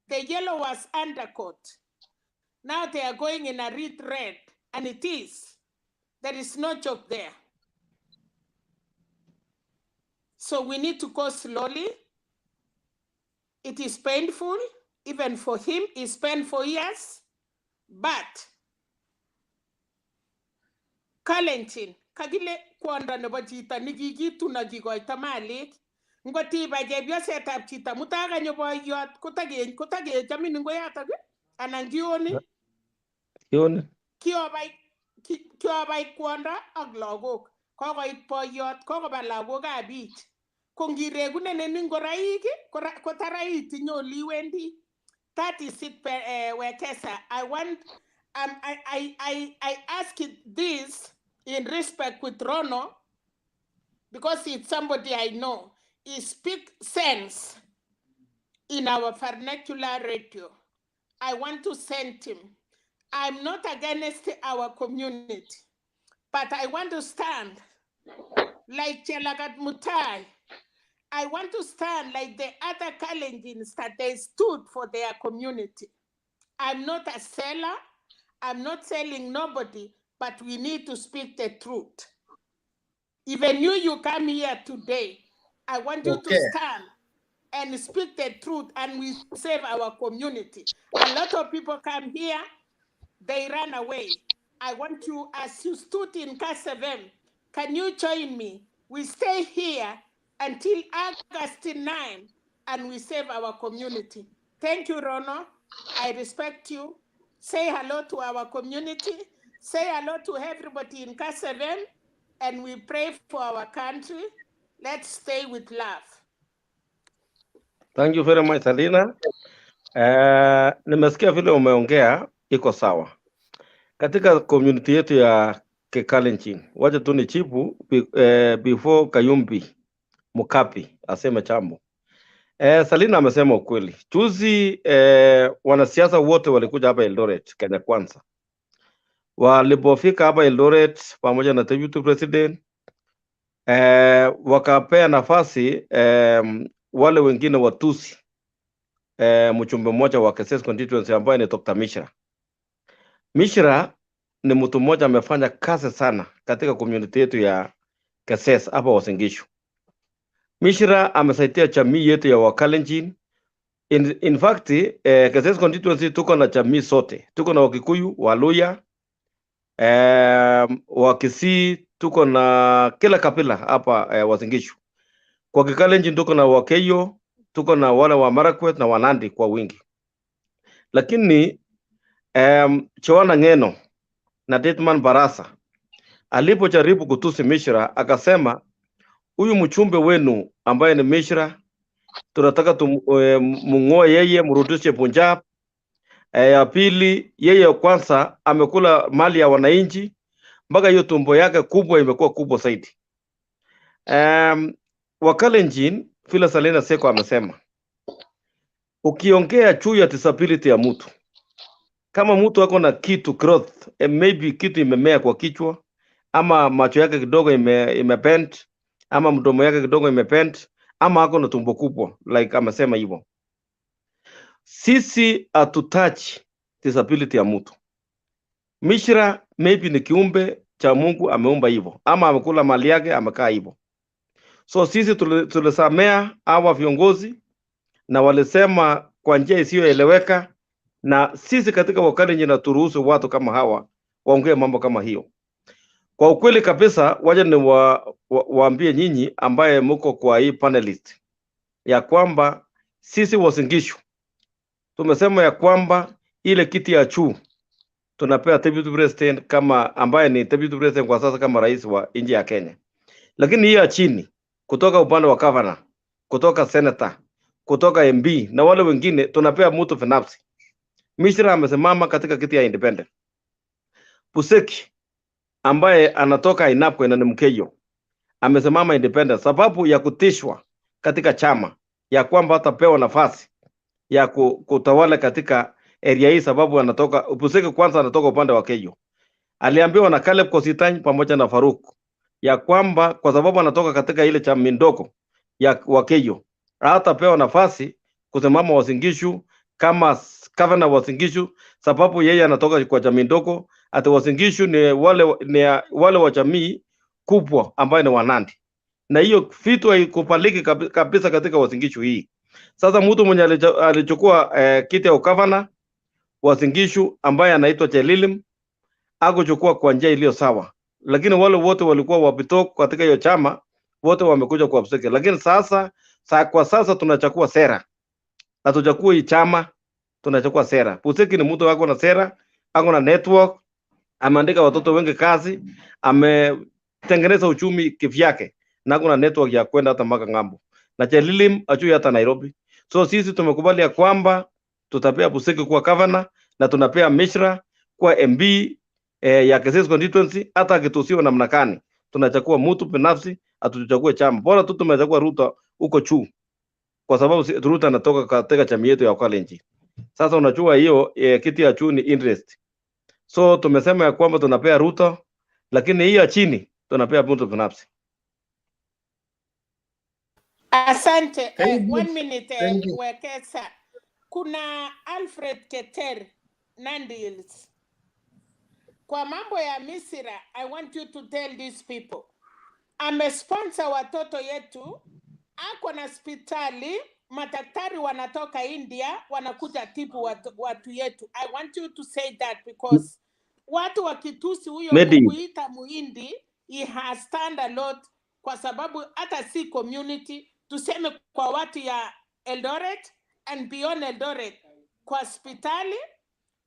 the yellow was undercoat. Now they are going in a red, and it is. There is no joke there. So we need to go slowly. It is painful, even for him, it's painful years, but Kalenjin, kagile kwanda nebo chita nikikitu na kikoita malik, ngoti ba chepyosetab chita mutaga nyoboyot kotage chamin ngoyatak anan kioni kiobai kwanda ak lagok kokoit boyot kokoba lagokab biik ko ngiregune neni ngoraik ko tarait nyoli wendi. That is it, Wekesa. I ask this in respect with Rono, because it's somebody I know. He speaks sense in our vernacular radio. I want to send him. I'm not against our community, but I want to stand like Chelagat Mutai. I want to stand like the other Kalenjins that they stood for their community. I'm not a seller. I'm not selling nobody, but we need to speak the truth. Even you come here today, I want you to stand and speak the truth, and we save our community. A lot of people come here, they run away. I want you, as you stood in Kka'S FM, can you join me? We stay here until August 9, and we save our community. Thank you, Rono. I respect you. Say hello to our community. Say hello to everybody in Kka'S FM, and we pray for our country. Let's stay with love. Thank you very much, Salina. Nimesikia vile umeongea iko sawa. Katika community yetu ya Kekalenjin, wacha tu ni chipu before Kayumbi Mukapi aseme chambo. Salina amesema ukweli. Juzi wanasiasa wote walikuja hapa Eldoret, Kenya Kwanza. Walipofika hapa Eldoret pamoja na deputy president, wakapea nafasi wale wengine watusi, mchumbe mmoja wa Kka'S constituency ambaye ni Dr. Mishra. Mishra ni mtu mmoja amefanya kazi sana katika community yetu ya Kka'S hapa Uasin Gishu. Mishra amesaidia jamii yetu ya Wakalenjin. In fact, Kka'S constituency tuko na jamii sote. Tuko na Wakikuyu, Waluya, Wakisii, tuko na kila kabila hapa Uasin Gishu. Kwa Kikalenjin tuko na Wakeyo, tuko na wale wa Marakwet na Wanandi kwa wingi. Lakini Choana Ngeno na Detman Barasa alipojaribu kutusi Mishra akasema huyu mchumbe wenu ambaye ni Mishra tunataka mung'oe yeye mrudishe Punjab. Ya pili, yeye kwanza amekula mali ya wananchi mpaka hiyo tumbo yake kubwa imekuwa kubwa zaidi. Wakalenjin vile Salina Seko amesema, ukiongea juu ya disability ya mtu, kama mtu ako na kitu growth, maybe kitu imemea kwa kichwa, ama macho yake kidogo imebend, ama mdomo yake kidogo imebend, ama ako na tumbo kubwa like amesema hivyo, sisi atutouch disability ya mtu. Mishra maybe ni kiumbe cha Mungu ameumba hivyo, ama amekula mali yake amekaa hivyo. So sisi tulisamea hawa viongozi na walisema kwa njia isiyoeleweka, na sisi katika Wakalenjin na turuhusu watu kama hawa waongee mambo kama hiyo. Kwa ukweli kabisa, waje ni waambie nyinyi ambaye mko kwa hii panelist ya kwamba sisi Wasingishu tumesema ya kwamba ile kiti ya juu tunapea deputy president kama ambaye ni deputy president kwa sasa kama rais wa nchi ya Kenya, lakini hii ya chini kutoka upande wa governor, kutoka senator, kutoka MB na wale wengine tunapea mtu binafsi. Mishra amesimama katika kiti ya independent. Puseki ambaye anatoka Inapwe na ni Mkeyo amesimama independent sababu ya kutishwa katika chama ya kwamba atapewa nafasi ya kutawala katika area hii sababu anatoka Puseki kwanza anatoka upande wa Keyo. Aliambiwa na Caleb Kositany pamoja na Faruk ya kwamba kwa sababu anatoka katika ile chama mindoko ya Wakeyo hatapewa nafasi kusimama Wasingishu kama governor wa Wasingishu sababu yeye anatoka kwa jamii ndogo. Ati Wasingishu ni wale wa jamii kubwa ambayo ni Wanandi, na hiyo vitu haikubaliki kabisa katika Wasingishu hii. Sasa mtu mwenye alichukua kiti ya governor Wasingishu ambaye anaitwa Chelilim akuchukua kwa njia iliyo sawa, lakini wale wote walikuwa wapito katika hiyo chama wote wamekuja kwa Puseki. Lakini kwa sasa tunachukua sera, hatuchukui hii chama, tunachukua sera. Puseki ni mtu wako na sera, ako na network, ameandika watoto wengi kazi, ametengeneza uchumi kivyake na kuna network ya kwenda hata mpaka ngambo, na Chelilim ajui hata Nairobi. So sisi tumekubali ya kwamba tutapea Puseki kuwa governor na tunapea Mishra kwa MB ya Kka'S constituency. Hata akitusiwa namna gani tunachukua mtu binafsi, atuchukue chama. Bora tu tumechukua Ruto huko juu kwa sababu Ruto anatoka katika chama yetu ya Wakalenjin. Sasa unajua hiyo kiti ya juu ni interest. So tumesema ya kwamba tunapea Ruto, lakini hii ya chini tunapea mtu binafsi. Asante. 1 minute Wekesa. Kuna Alfred Keter Nandils. Kwa mambo ya Misira, I want you to tell these people. Amesponsor watoto yetu, ako na hospitali, madaktari wanatoka India, wanakuja tibu watu yetu. I want you to say that because watu wakitusi huyo kuita muhindi, he has stand a lot kwa sababu hata si community, tuseme kwa watu ya Eldoret and beyond Eldoret, kwa hospitali,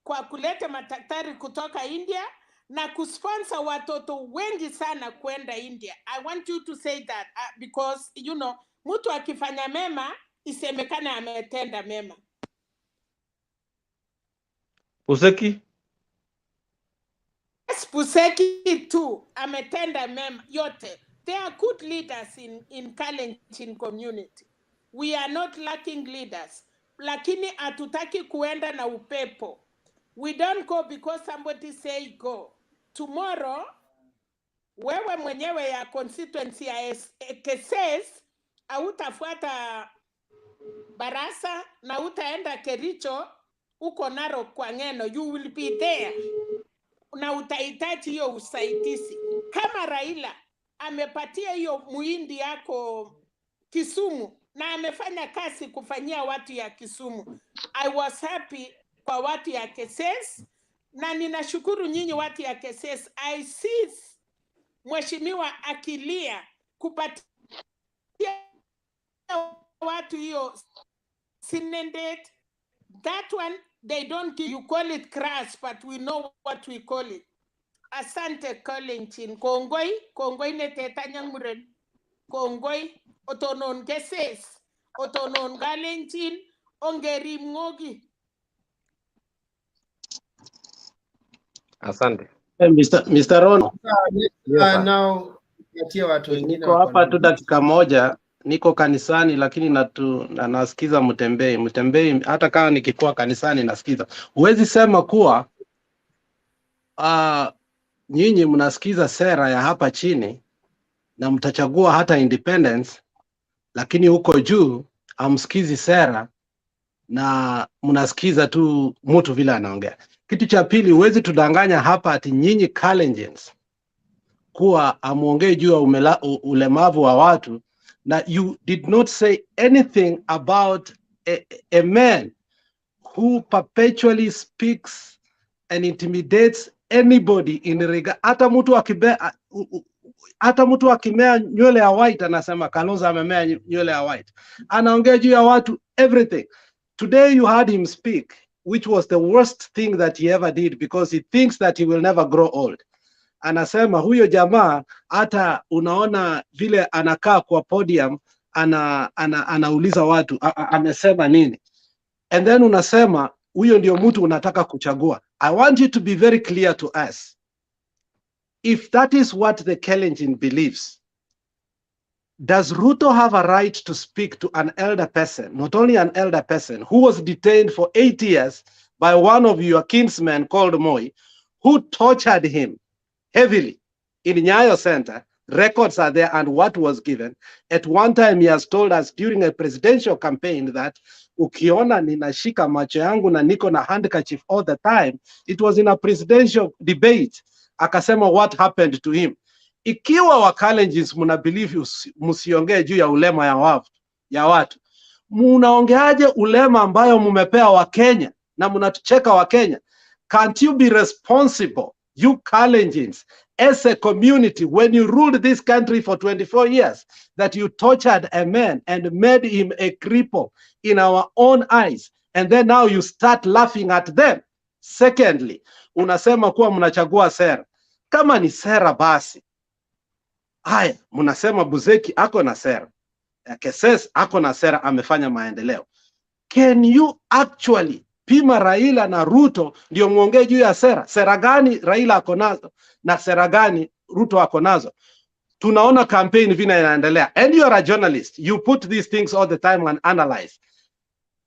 kwa kuleta madaktari kutoka India na kusponsor watoto wengi sana kwenda India. I want you to say that because you know mtu akifanya mema isemekane ametenda mema. Puseki? Yes, Puseki too ametenda mema yote. They are good leaders in Kalenjin community. We are not lacking leaders. Lakini hatutaki kuenda na upepo. We don't go because somebody say go. Tomorrow, wewe mwenyewe ya constituency ya Kka'S hautafuata Barasa na utaenda Kericho uko Narok kwa Ng'eno. You will be there. Na utahitaji hiyo usaidizi. Kama Raila amepatia hiyo muhindi yako Kisumu na amefanya kazi kufanyia watu ya Kisumu. I was happy kwa watu ya Kka'S na ninashukuru nyinyi watu ya Kka'S. I see mheshimiwa akilia kupatia watu hiyo Sinendet. That one They don't, you call it crass, but we know what we call it. Asante Kolenchin. Kongoi ne tetanyang muren. Kongoi, otonon keses, otonon Kalenjin, ongerim ngogi. Asante. Mr. Ron, Now watu wengine niko hapa tu dakika moja, niko kanisani lakini nasikiza Mtembei hata kama nikikuwa kanisani nasikiza. Huwezi sema kuwa nyinyi mnasikiza sera ya hapa chini na mtachagua hata independence, lakini huko juu hamsikizi sera na mnasikiza tu mtu vile anaongea. Kitu cha pili, huwezi tudanganya hapa ati nyinyi Kalenjins kuwa amuongee juu ya ulemavu wa watu, na you did not say anything about a man who perpetually speaks and intimidates anybody in regard. Hata mtu akimea nywele ya white anasema Kalonzo amemea nywele ya white. Anaongea juu ya watu everything. Today you heard him speak, which was the worst thing that he ever did, because he thinks that he will never grow old. Anasema huyo jamaa hata unaona vile anakaa kwa podium anauliza watu amesema nini, and then unasema huyo ndio mtu unataka kuchagua. I want you to be very clear to us. If that is what the Kalenjin believes, does Ruto have a right to speak to an elder person, not only an elder person, who was detained for 8 years by one of your kinsmen called Moi, who tortured him heavily in Nyayo Center? Records are there and what was given. At one time he has told us during a presidential campaign that ukiona ninashika macho yangu na niko na handkerchief all the time. It was in a presidential debate. Akasema what happened to him. Ikiwa Wakalenjins muna believe msiongee juu ya ulema ya watu, munaongeaje ulema ambayo mumepea wa Kenya na munatucheka wa Kenya? Can't you be responsible, you Kalenjins, as a community, when you ruled this country for 24 years, that you tortured a man and made him a cripple in our own eyes, and then now you start laughing at them? Secondly, unasema kuwa mnachagua sera. Kama ni sera basi, haya, mnasema Buzeki ako na sera, Kka'S ako na sera, amefanya maendeleo. Can you actually pima Raila na Ruto ndio muongee juu ya sera? Sera gani Raila ako nazo na sera gani Ruto ako nazo? Tunaona campaign vina inaendelea, and you are a journalist, you put these things all the time and analyze.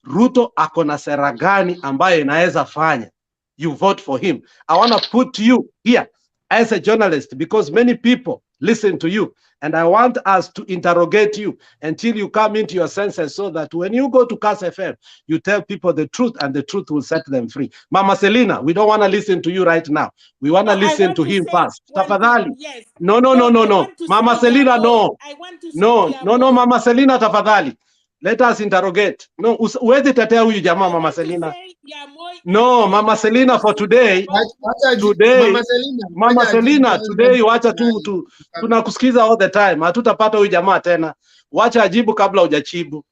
Ruto ako na sera gani ambayo inaweza fanya you vote for him? I want to put you here as a journalist because many people listen to you, and I want us to interrogate you until you come into your senses, so that when you go to Kka'S FM, you tell people the truth and the truth will set them free. Mama Selina, we don't want to listen to you right now. We want to listen to him first. Tafadhali. Yes. No. Mama Selina, no. No, Mama Selina, tafadhali. Let us interrogate. No, uwezi tetea huyu jamaa Mama Selina. No, Mama Selina, for today, Mama Selina, today wacha tu tunakusikiza all the time. Hatutapata huyu jamaa tena. Wacha ajibu kabla hujajibu.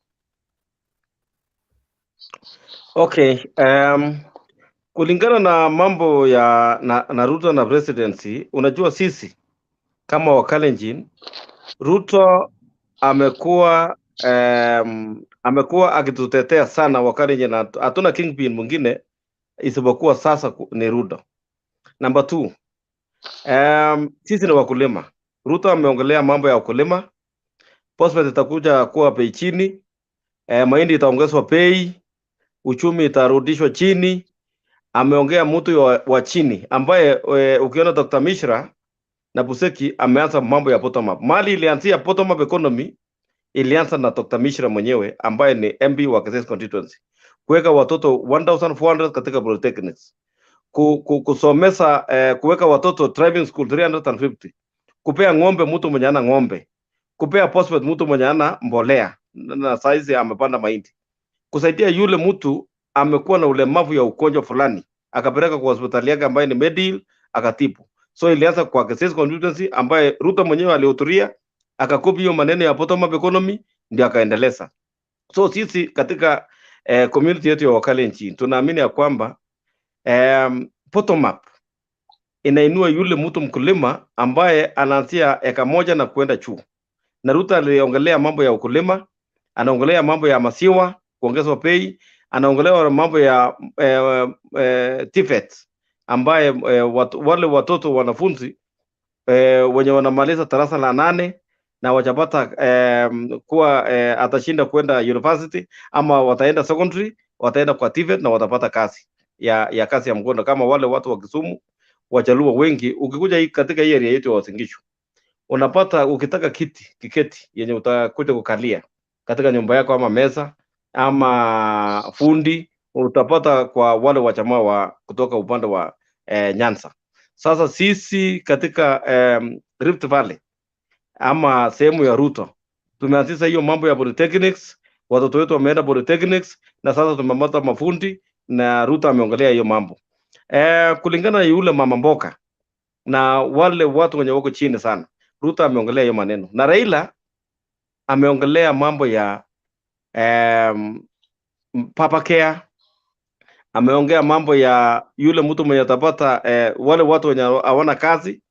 Okay, kulingana na mambo ya na Ruto na presidency, unajua sisi kama Wakalenjin, Ruto amekuwa akitutetea sana Wakalenjin, na hatuna kingpin mwingine isipokuwa sasa ni Ruto. Number 2, sisi ni wakulima. Ruto ameongelea mambo ya ukulima, phosphate itakuja kuwa bei chini, mahindi itaongezwa bei, uchumi itarudishwa chini. Ameongea mtu wa chini ambaye ukiona Dr. Mishra na Buseki ameanza mambo ya bottom up. Mali ilianzia bottom up economy, ilianza na Dr. Mishra mwenyewe ambaye ni MB wa Kka'S constituency. Kuweka watoto 1400 katika polytechnics. Kusomesa kuweka watoto driving school 350. Kupea ng'ombe mtu mwenye ana ng'ombe. Kupea phosphate mtu mwenye ana mbolea na saizi amepanda mahindi. Kusaidia yule mtu amekuwa na ulemavu ya ugonjwa fulani, akapeleka kwa hospitali yake ambaye ni Medil akatibu. So ilianza kwa Kka'S constituency ambaye Ruto mwenyewe alihudhuria, akakopi hiyo maneno ya bottom up economy ndio akaendeleza. So sisi katika community yetu ya Wakalenjin tunaamini ya kwamba bottom up inainua yule mtu mkulima ambaye anaanzia eka moja na kwenda juu. Na Ruto aliongelea mambo ya ukulima, anaongelea mambo ya maziwa kuongezwa bei, anaongelea mambo ya TVET ambaye wale watoto wanafunzi wenye wanamaliza darasa la 8 na wajapata kuwa atashinda kwenda university ama wataenda secondary, wataenda kwa TVET na watapata kazi ya kazi ya mkono kama wale watu wa Kisumu, Wajaluo wengi. Ukikuja hii katika hii area yetu ya Uasin Gishu, unapata ukitaka kiketi yenye utakuja kukalia katika nyumba yako ama meza ama fundi, utapata kwa wale wa jamaa wa kutoka upande wa Nyanza. Sasa sisi katika Rift Valley ama sehemu ya Ruto tumeanzisha hiyo mambo ya polytechnics, watoto wetu wameenda polytechnics na sasa tumemata mafundi na Ruto ameongelea hiyo mambo. Kulingana na yule mama mboka na wale watu wenye wako chini sana, Ruto ameongelea hiyo maneno. Na Raila ameongelea mambo ya papa care, ameongea mambo ya yule mtu mwenye atapata wale watu wenye hawana kazi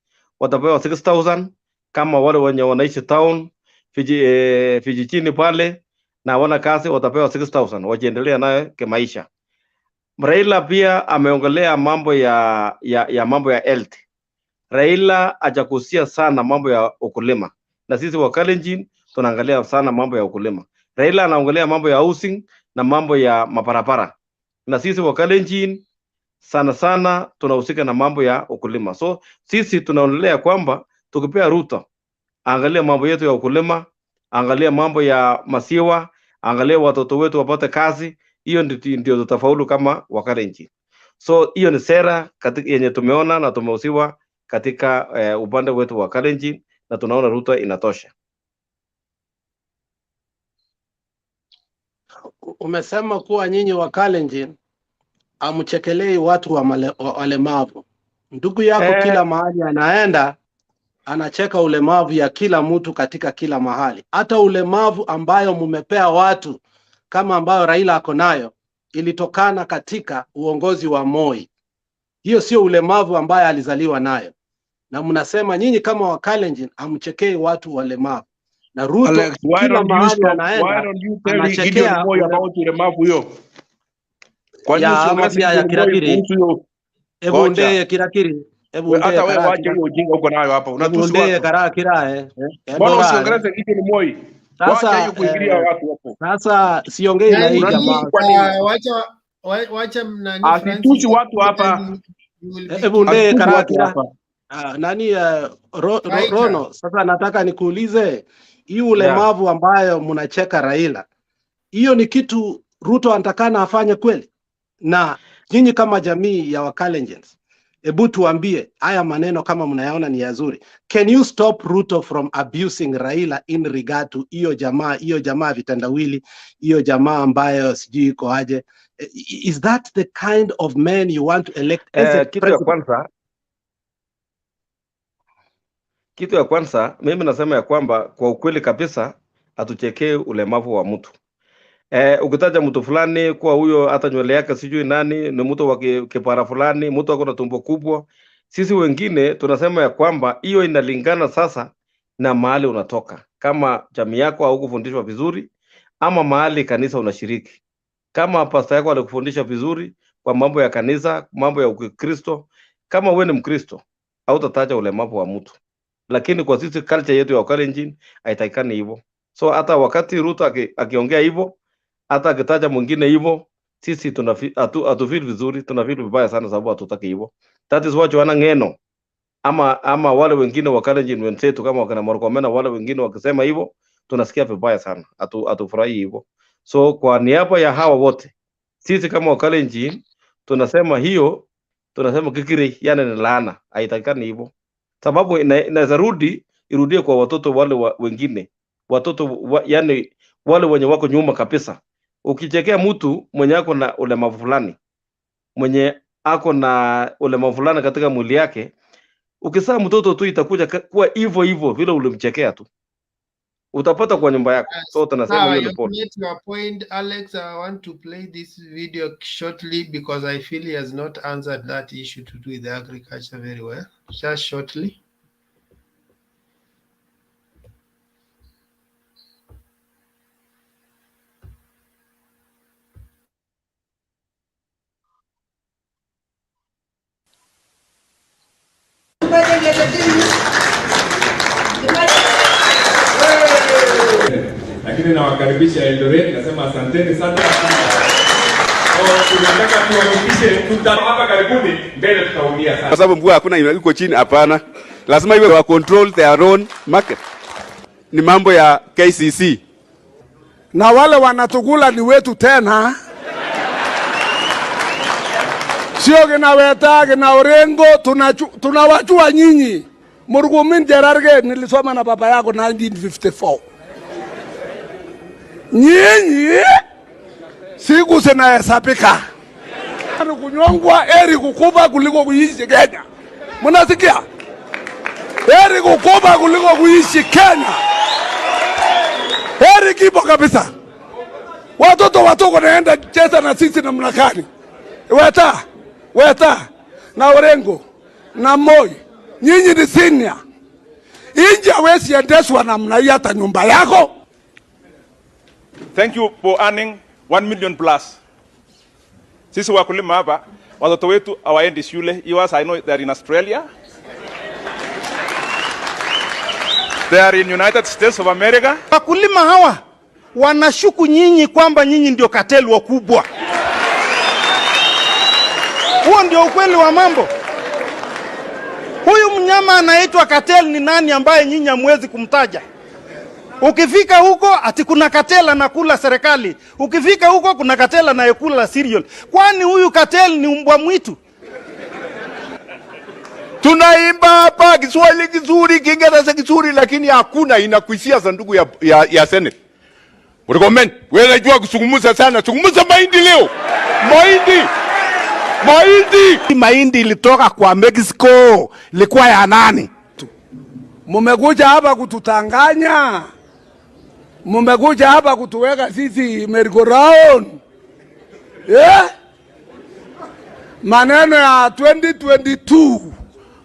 watapewa 6,000 kama wale wenye wanaishi town vijijini pale na hawana kazi watapewa 6,000 wajiendelea nayo kimaisha. Raila pia ameongelea mambo ya mambo ya health. Raila hajagusia sana mambo ya ukulima, na sisi Wakalenjin tunaangalia sana mambo ya ukulima. Raila anaongelea mambo ya housing na mambo ya mabarabara, na sisi Wakalenjin sana tunahusika na mambo ya ukulima. So sisi tunaonelea kwamba tukipea Ruto angalia mambo yetu ya ukulima, angalia mambo ya maziwa, angalia watoto wetu wapate kazi, hiyo ndio tutafaulu kama Wakalenjin. So hiyo ni sera katika yenye tumeona na tumehusiwa katika upande wetu wa Kalenjin na tunaona Ruto inatosha. Umesema kuwa nyinyi wa Kalenjin amchekelei watu walemavu. Ndugu yako kila mahali anaenda anacheka ulemavu ya kila mtu katika kila mahali. Hata ulemavu ambayo mumepea watu kama ambayo Raila ako nayo ilitokana katika uongozi wa Moi. Hiyo sio ulemavu ambaye alizaliwa nayo. Na mnasema nyinyi kama Wakalenjin amchekei watu walemavu. Na Ruto Alex, kila mahali anaenda anachekea ulemavu hiyo. Kwa nini usiongeleze ya Kirakiri? Hebu ndeye Kirakiri. Hebu ndeye hata wewe wache hiyo ujinga uko nayo hapa. Unatusi watu. Karakira Mbona usiongeleze kitu ni Moi? Wacha hiyo kuingilia watu hapo. Sasa siongei na hii jamaa. Wacha nani Francis watu hapa. Hebu ndeye Karakira. Nani Rono, sasa nataka nikuulize hii ulemavu ambayo mnacheka Raila, hiyo ni kitu Ruto anatakana afanye kweli? Na nyinyi kama jamii ya Wakalenjins, hebu tuambie haya maneno kama mnayaona ni yazuri. Can you stop Ruto from abusing Raila in regard to hiyo jamaa vitandawili, hiyo jamaa ambayo sijui iko aje? Is that the kind of man you want to elect as a president? Kitu ya kwanza mimi nasema ya kwamba kwa ukweli kabisa atuchekee ulemavu wa mtu. Ukitaja mtu fulani kwa huyo hata nywele yake sijui nani ni mtu wa kipara fulani, mtu ako na tumbo kubwa, sisi wengine tunasema ya kwamba hiyo inalingana sasa na mahali unatoka. Kama jamii yako haukufundishwa vizuri ama mahali kanisa unashiriki. Kama pastor yako alikufundisha vizuri kwa mambo ya kanisa, mambo ya Ukristo, kama wewe ni Mkristo hautataja ulemavu wa mtu. Lakini kwa sisi culture yetu ya Wakalenjin haitakani hivyo. So hata wakati Ruto akiongea hivyo, hata akitaja mwingine hivyo, sisi atufeel vizuri, tunafeel vibaya sana sababu hatutaki hivyo. That is what wana ngeno ama wale wengine Wakalenjin wenzetu kama wakina Murkomen wale wengine wakisema hivyo, tunasikia vibaya sana. Atufurahi hivyo. So kwa niaba ya hawa wote, sisi kama Wakalenjin tunasema hiyo, tunasema kikiri yani ni laana, haitakani hivyo. Sababu inaweza irudie kwa watoto wale wengine, watoto yani wale wenye wako nyuma kabisa. Ukichekea mtu mwenye ako na ulemavu fulani, mwenye ako na ulemavu fulani katika mwili yake, ukisaa mtoto tu itakuja kuwa hivyo vile ulimchekea tu. utapata kwa nyumba yako. So tunasema hiyo ni pole. Your point, Alex. I want to play this video shortly because I feel he has not answered that issue to do with the agriculture very well. Just shortly. Lakini nawakaribisha Eldoret, nasema asanteni sana. Tunataka tuhakikishe hapa karibuni mbele tutaumia sana. Kwa sababu mvua hakuna iko chini, hapana. Lazima iwe wa control their own market. Ni mambo ya KCC. Na wale wanatugula ni wetu tena. Sio kina Weta, kina Orengo, tunawachua nyinyi. Murgumin Jerarge nilisoma na baba yako 1954. Nyinyi siku zinahesabika. Kunyongwa eri kukufa kuliko kuishi Kenya. Mnasikia? Eri kukufa kuliko kuishi Kenya. Eri kipo kabisa. Watoto wanaenda cheza na sisi na mnakani. Weta na Orengo na Moi. Nyinyi ni senior. Inji hawezi endeshwa namna hii hata nyumba yako. Thank you for earning 1 million plus. Sisi wakulima hapa, watoto wetu hawaendi shule. Yours, I know they are in Australia. They are in United States of America. Wakulima hawa wanashuku nyinyi kwamba nyinyi ndio kateli wakubwa. Huo ndio ukweli wa mambo. Huyu mnyama anaitwa kateli ni nani ambaye nyinyi hamwezi kumtaja? Ukifika huko ati kuna katela anakula serikali. Ukifika huko kuna katela anayekula cereal. Kwani huyu kateli ni mbwa mwitu? Tunaimba hapa Kiswahili kizuri, Kiingereza kizuri, lakini hakuna inakuishia sanduku ya Senate. Recommend. Wewe unajua kuzungumza sana. Zungumza mahindi leo. Mahindi ilitoka kwa Mexico. Ilikuwa ya nani? Mumekuja hapa kututanganya. Mumekuja hapa kutuweka sisi merry-go-round. Maneno ya 2022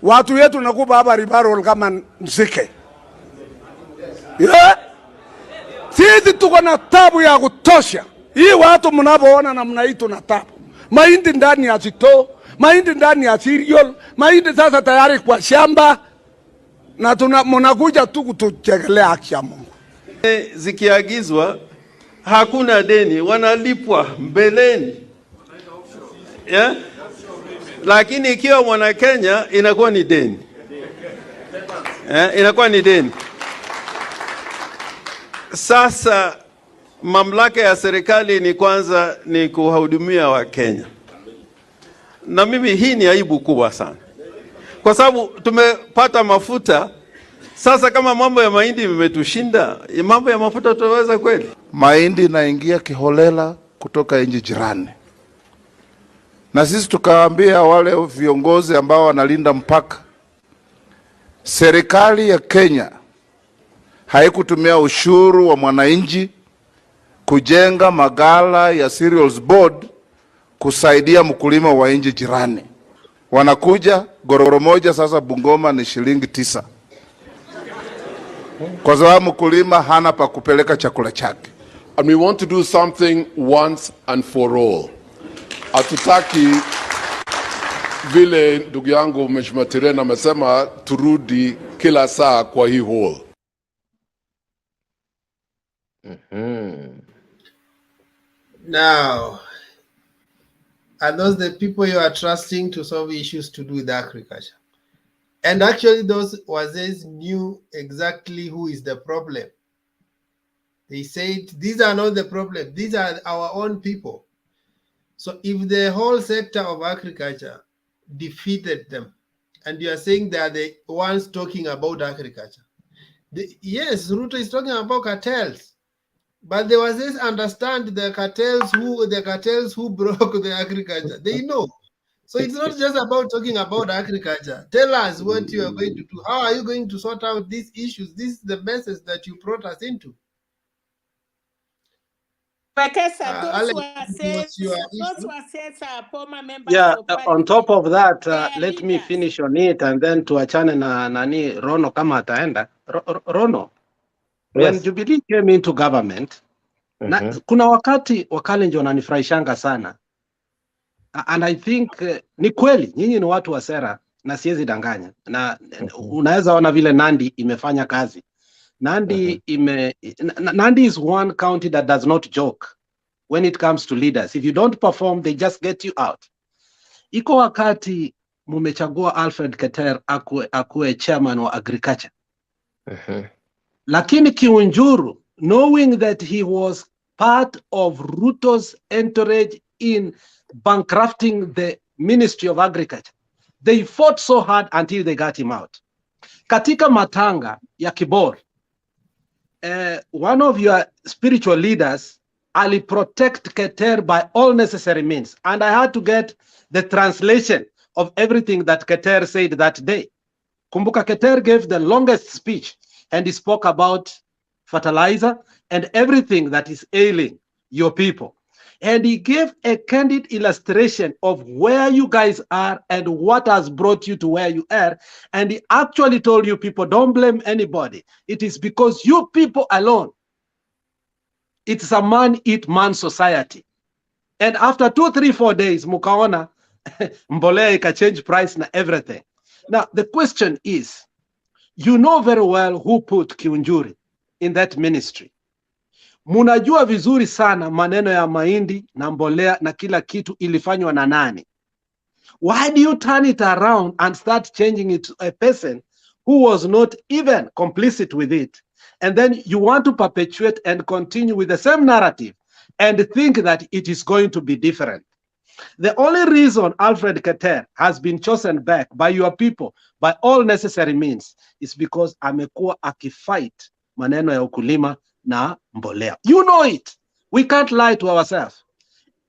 watu yetu nakupa hapa ribarol kama nzike. Sisi tuko na tabu ya kutosha. Hii watu mnapoona namna hii tuna tabu. Mahindi ndani ya sito, mahindi ndani ya cereal, mahindi sasa tayari kwa shamba. Na mnakuja tu kutuchekelea haki ya Mungu. Zikiagizwa hakuna deni, wanalipwa mbeleni. Lakini ikiwa mwana Kenya inakuwa ni deni. Inakuwa ni deni. Sasa mamlaka ya serikali ni kwanza ni kuwahudumia wa Kenya. Na mimi hii ni aibu kubwa sana. Kwa sababu tumepata mafuta, sasa kama mambo ya mahindi imetushinda, mambo ya mafuta tutaweza kweli? Mahindi inaingia kiholela kutoka nchi jirani. Na sisi tukawaambia wale viongozi ambao wanalinda mpaka, serikali ya Kenya haikutumia ushuru wa mwananchi kujenga magala ya cereals board kusaidia mkulima wa nchi jirani. Wanakuja gororo moja sasa Bungoma ni shilingi 9. Kwa sababu mkulima hana pa kupeleka chakula chake. And we want to do something once and for all. Hatutaki vile ndugu yangu Mheshimiwa Tirena amesema turudi kila saa kwa hii hole. Now, are those the people you are trusting to solve issues to do with agriculture? And actually those wazes knew exactly who is the problem. They said, these are not the problem, these are our own people. So if the whole sector of agriculture defeated them, and you are saying they are the ones talking about agriculture. Yes, Ruto is talking about cartels, but there was this understand the cartels who broke the agriculture. They know. So it's not just about talking about agriculture. Tell us what you are going to do. How are you going to sort out these issues? This is the message that you brought us into. Wekesa, Alex, those who are former members Yeah, of parliament. on top of that, They are let me leaders. finish on it and then tuachane na nani Rono kama ataenda. Rono, when Yes. Jubilee came into government, na, kuna wakati Wakalenjin wananifurahishanga sana. And I think ni kweli nyinyi ni watu wa sera na siwezi danganya. Na unaweza ona vile Nandi imefanya kazi. Nandi Nandi is one county that does not joke when it comes to leaders. If you don't perform, they just get you out. Iko wakati mumechagua Alfred Keter akue chairman wa agriculture. Lakini Kiunjuru, knowing that he was part of Ruto's entourage in bankrupting the Ministry of Agriculture, they fought so hard until they got him out. Katika matanga ya Kibor, one of your spiritual leaders ali protect Keter by all necessary means, and I had to get the translation of everything that Keter said that day. Kumbuka Keter gave the longest speech, and he spoke about fertilizer and everything that is ailing your people. And he gave a candid illustration of where you guys are and what has brought you to where you are. And he actually told you people, don't blame anybody. It is because you people alone. It's a man-eat-man society. And after 2, 3, 4 days, mukaona mbolea ika change price na everything. Now, the question is, you know very well who put Kiunjuri in that ministry. Munajua vizuri sana maneno ya mahindi na mbolea na kila kitu ilifanywa na nani. Why do you turn it around and start changing it to a person who was not even complicit with it? And then you want to perpetuate and continue with the same narrative and think that it is going to be different. The only reason Alfred Keter has been chosen back by your people by all necessary means is because amekuwa akifight maneno ya ukulima na mbolea. You know it. We can't lie to ourselves.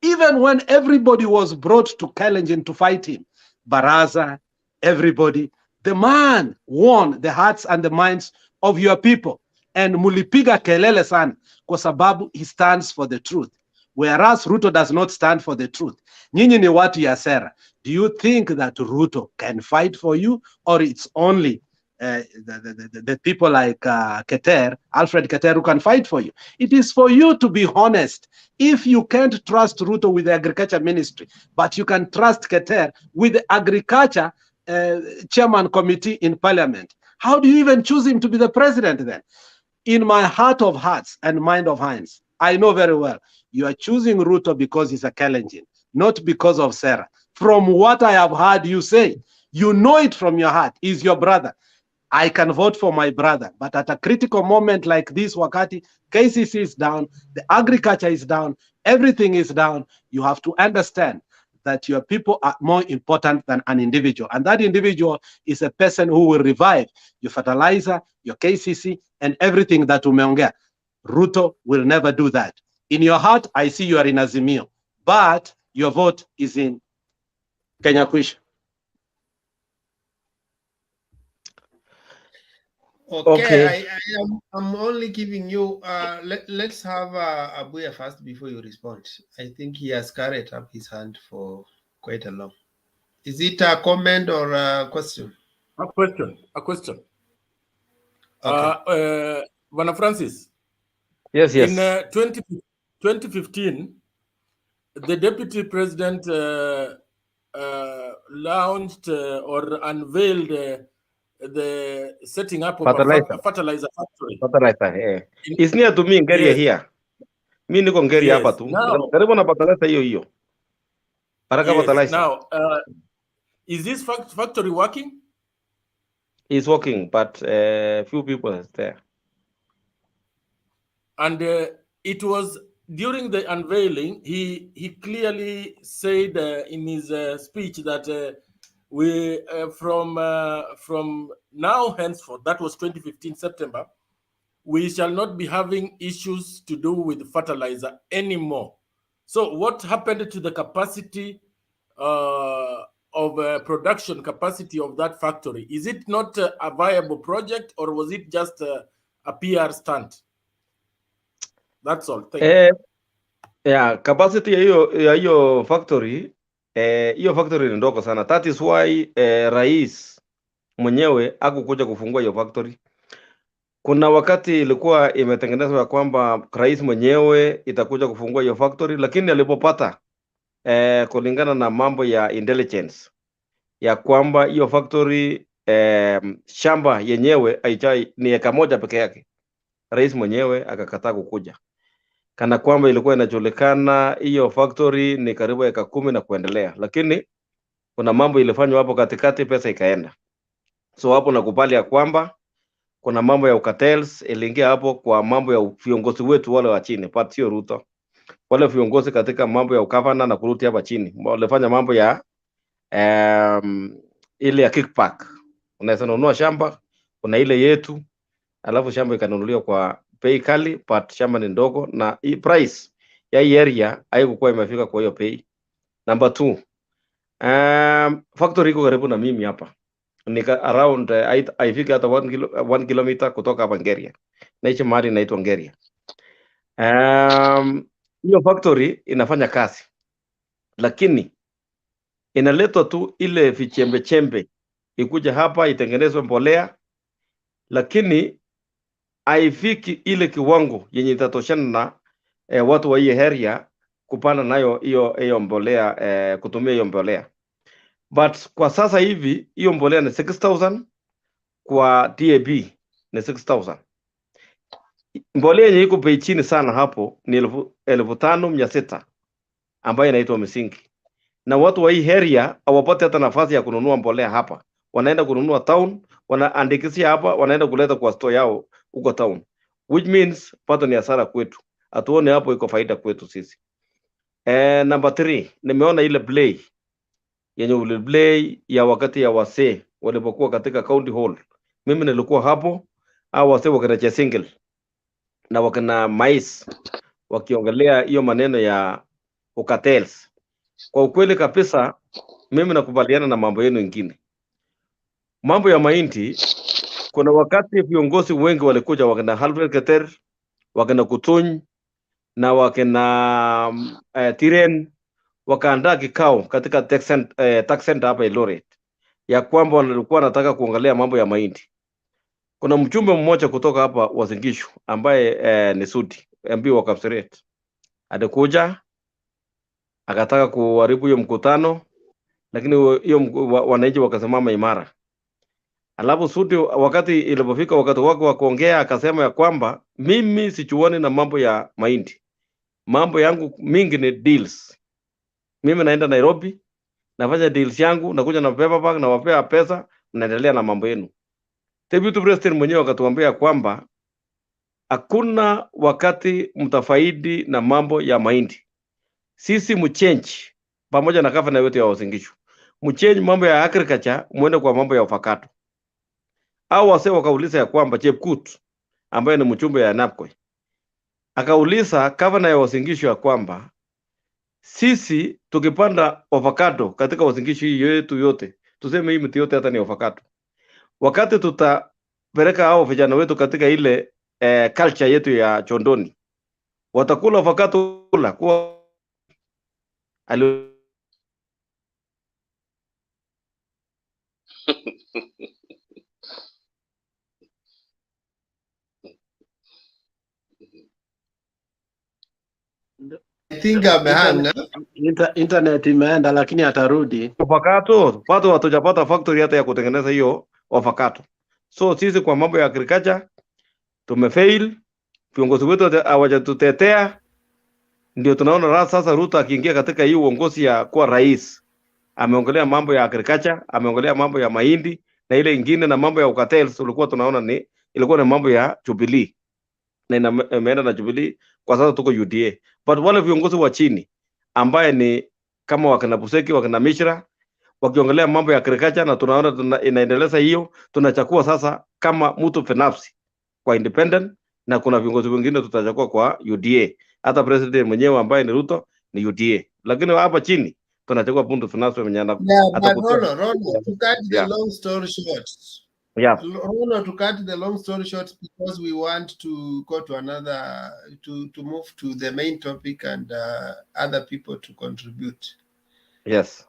Even when everybody was brought to Kalenjin to fight him, Baraza, everybody, the man won the hearts and the minds of your people. And mulipiga kelele sana kwa sababu he stands for the truth. Whereas Ruto does not stand for the truth. Nyinyi ni watu ya sera. Do you think that Ruto can fight for you, or it's only the people like Keter, Alfred Keter, who can fight for you? It is for you to be honest. If you can't trust Ruto with the agriculture ministry, but you can trust Keter with the agriculture chairman committee in parliament, how do you even choose him to be the president then? In my heart of hearts and mind of minds, I know very well you are choosing Ruto because he's a Kalenjin, not because of Sarah. From what I have heard you say, you know it from your heart. He's your brother. I can vote for my brother, but at a critical moment like this, wakati KCC is down, the agriculture is down, everything is down, you have to understand that your people are more important than an individual. And that individual is a person who will revive your fertilizer, your KCC, and everything that umeongea. Ruto will never do that. In your heart, I see you are in Azimio, but your vote is in Kenya Kwisha. Okay. I'm only giving you, let's have Abuya first before you respond. I think he has carried up his hand for quite a long. Is it a comment or a question? A question. Okay. Bwana Francis. Yes. In 2015, the deputy president launched or unveiled the setting up of a fertilizer factory. Fertilizer, It's near to me in Geria here. Mi niko Geria hapa tu. Karibu na fertilizer hiyo. Baraka fertilizer. Now, is this factory working? It's working, but few people are there. And it was during the unveiling, he clearly said in his speech that we from now henceforth, that was 2015 September, we shall not be having issues to do with fertilizer anymore. So what happened to the capacity production capacity of that factory. Is it not a viable project, or was it just a PR stunt? That's all. Thank you. Yeah, capacity ya hiyo factory hiyo factory ni ndogo sana. That is why rais mwenyewe hakukuja kufungua hiyo factory. Kuna wakati ilikuwa imetengenezwa kwamba rais mwenyewe itakuja kufungua hiyo factory, lakini alipopata kulingana na mambo ya intelligence ya kwamba hiyo factory shamba yenyewe haichai ni eka moja peke yake, rais mwenyewe akakataa kukuja, kana kwamba ilikuwa inajulikana hiyo factory ni karibu eka 10 na kuendelea, lakini kuna mambo ilifanywa hapo katikati, pesa ikaenda. So hapo nakubali ya kwamba kuna mambo ya cartels iliingia hapo kwa mambo ya viongozi wetu wale wa chini, but sio Ruto. Wale viongozi katika mambo ya ukavana na kuruti hapa chini walifanya mambo ya ile ya kickback. Unaweza nunua shamba, kuna ile yetu, alafu shamba ikanunuliwa kwa bei kali, but shamba ni ndogo na price ya hii area haikuwa imefika kwa hiyo bei. Number 2, factory iko karibu na mimi hapa, nika around haifiki hata 1 kilometer kutoka hapa Ngeria. Naishi mahali inaitwa Ngeria. Hiyo factory inafanya kazi, lakini inaletwa tu ile vichembe chembe ikuja hapa itengenezwe mbolea, lakini haifiki ile kiwango yenye itatoshana na watu wa hii area kupanda nayo hiyo mbolea, kutumia hiyo mbolea. But kwa sasa hivi hiyo mbolea ni 6,000, kwa DAP ni 6,000. Mbolea yenye iko bei chini sana hapo ni 5,600 ambayo inaitwa misingi, na watu wa hii area hawapati hata nafasi ya kununua mbolea hapa. Wanaenda kununua town, wanaandikisia hapa, wanaenda kuleta kwa store yao huko town, which means pato ni hasara kwetu. Atuone hapo iko faida kwetu sisi. Number 3, nimeona ile play yenye play ya wakati ya wasee walipokuwa katika county hall. Mimi nilikuwa hapo, au wasee wakina single na wakina mais wakiongelea hiyo maneno ya cartels. Kwa ukweli kabisa mimi nakubaliana na mambo yenu mengine. Mambo ya mahindi, kuna wakati viongozi wengi walikuja, wakina Halfred Keter, wakina Kutuny na wakina Tiren, wakaandaa kikao katika tax center hapa Eldoret ya kwamba walikuwa wanataka kuangalia mambo ya mahindi. Kuna mjumbe mmoja kutoka hapa Uasin Gishu ambaye ni Sudi MP wa Kapseret, alikuja akataka kuharibu hiyo mkutano, lakini hiyo wananchi wakasimama imara. Alafu Sudi wakati ilipofika wakati wake wa kuongea akasema ya kwamba mimi sichuani na mambo ya mahindi, mambo yangu mingi ni deals. Mimi naenda Nairobi, nafanya deals yangu, nakuja na paperback na wapea pesa, mnaendelea na mambo yenu. Deputy President mwenyewe akatuambia kwamba hakuna wakati mtafaidi na mambo ya mahindi. Sisi mchange pamoja na gavana wetu ya Uasin Gishu, mchange mambo ya agriculture muende kwa mambo ya avocado. Au wase wakauliza ya kwamba Chepkut ambaye ni mchumbe ya Napkoi akauliza gavana ya Uasin Gishu ya kwamba sisi tukipanda avocado katika Uasin Gishu yetu yote, tuseme hii miti yote hata ni avocado, wakati tutapeleka hao vijana wetu katika ile culture yetu ya Chondoni, watakula avocado kula kwa I think amehanga. Internet imeenda lakini atarudi. Avocado, bado hatujapata factory hata ya kutengeneza hiyo avocado. So sisi kwa mambo ya agriculture tumefail, viongozi wetu hawajatutetea. Ndio tunaona sasa Ruto akiingia katika hii uongozi ya kuwa rais, ameongelea mambo ya agriculture, ameongelea mambo ya mahindi na ile ingine na mambo ya cartels. Ulikuwa tunaona ilikuwa ni mambo ya Jubilee na imeenda na Jubilee, kwa sasa tuko UDA. But wale viongozi wa chini ambaye ni kama wakina Buseki, wakina Mishra, wakiongelea mambo ya agriculture, na tunaona inaendeleza hiyo, tunachukua sasa kama mtu binafsi kwa independent, na kuna viongozi wengine tutachukua kwa UDA. Hata president mwenyewe ambaye ni Ruto ni UDA, lakini hapa chini tunachukua pundu tunazo mnyana. Yeah, but Rono, to cut the long story short. Yeah. Rono, to cut the long story short, because we want to go to another, to move to the main topic and other people to contribute. Yes.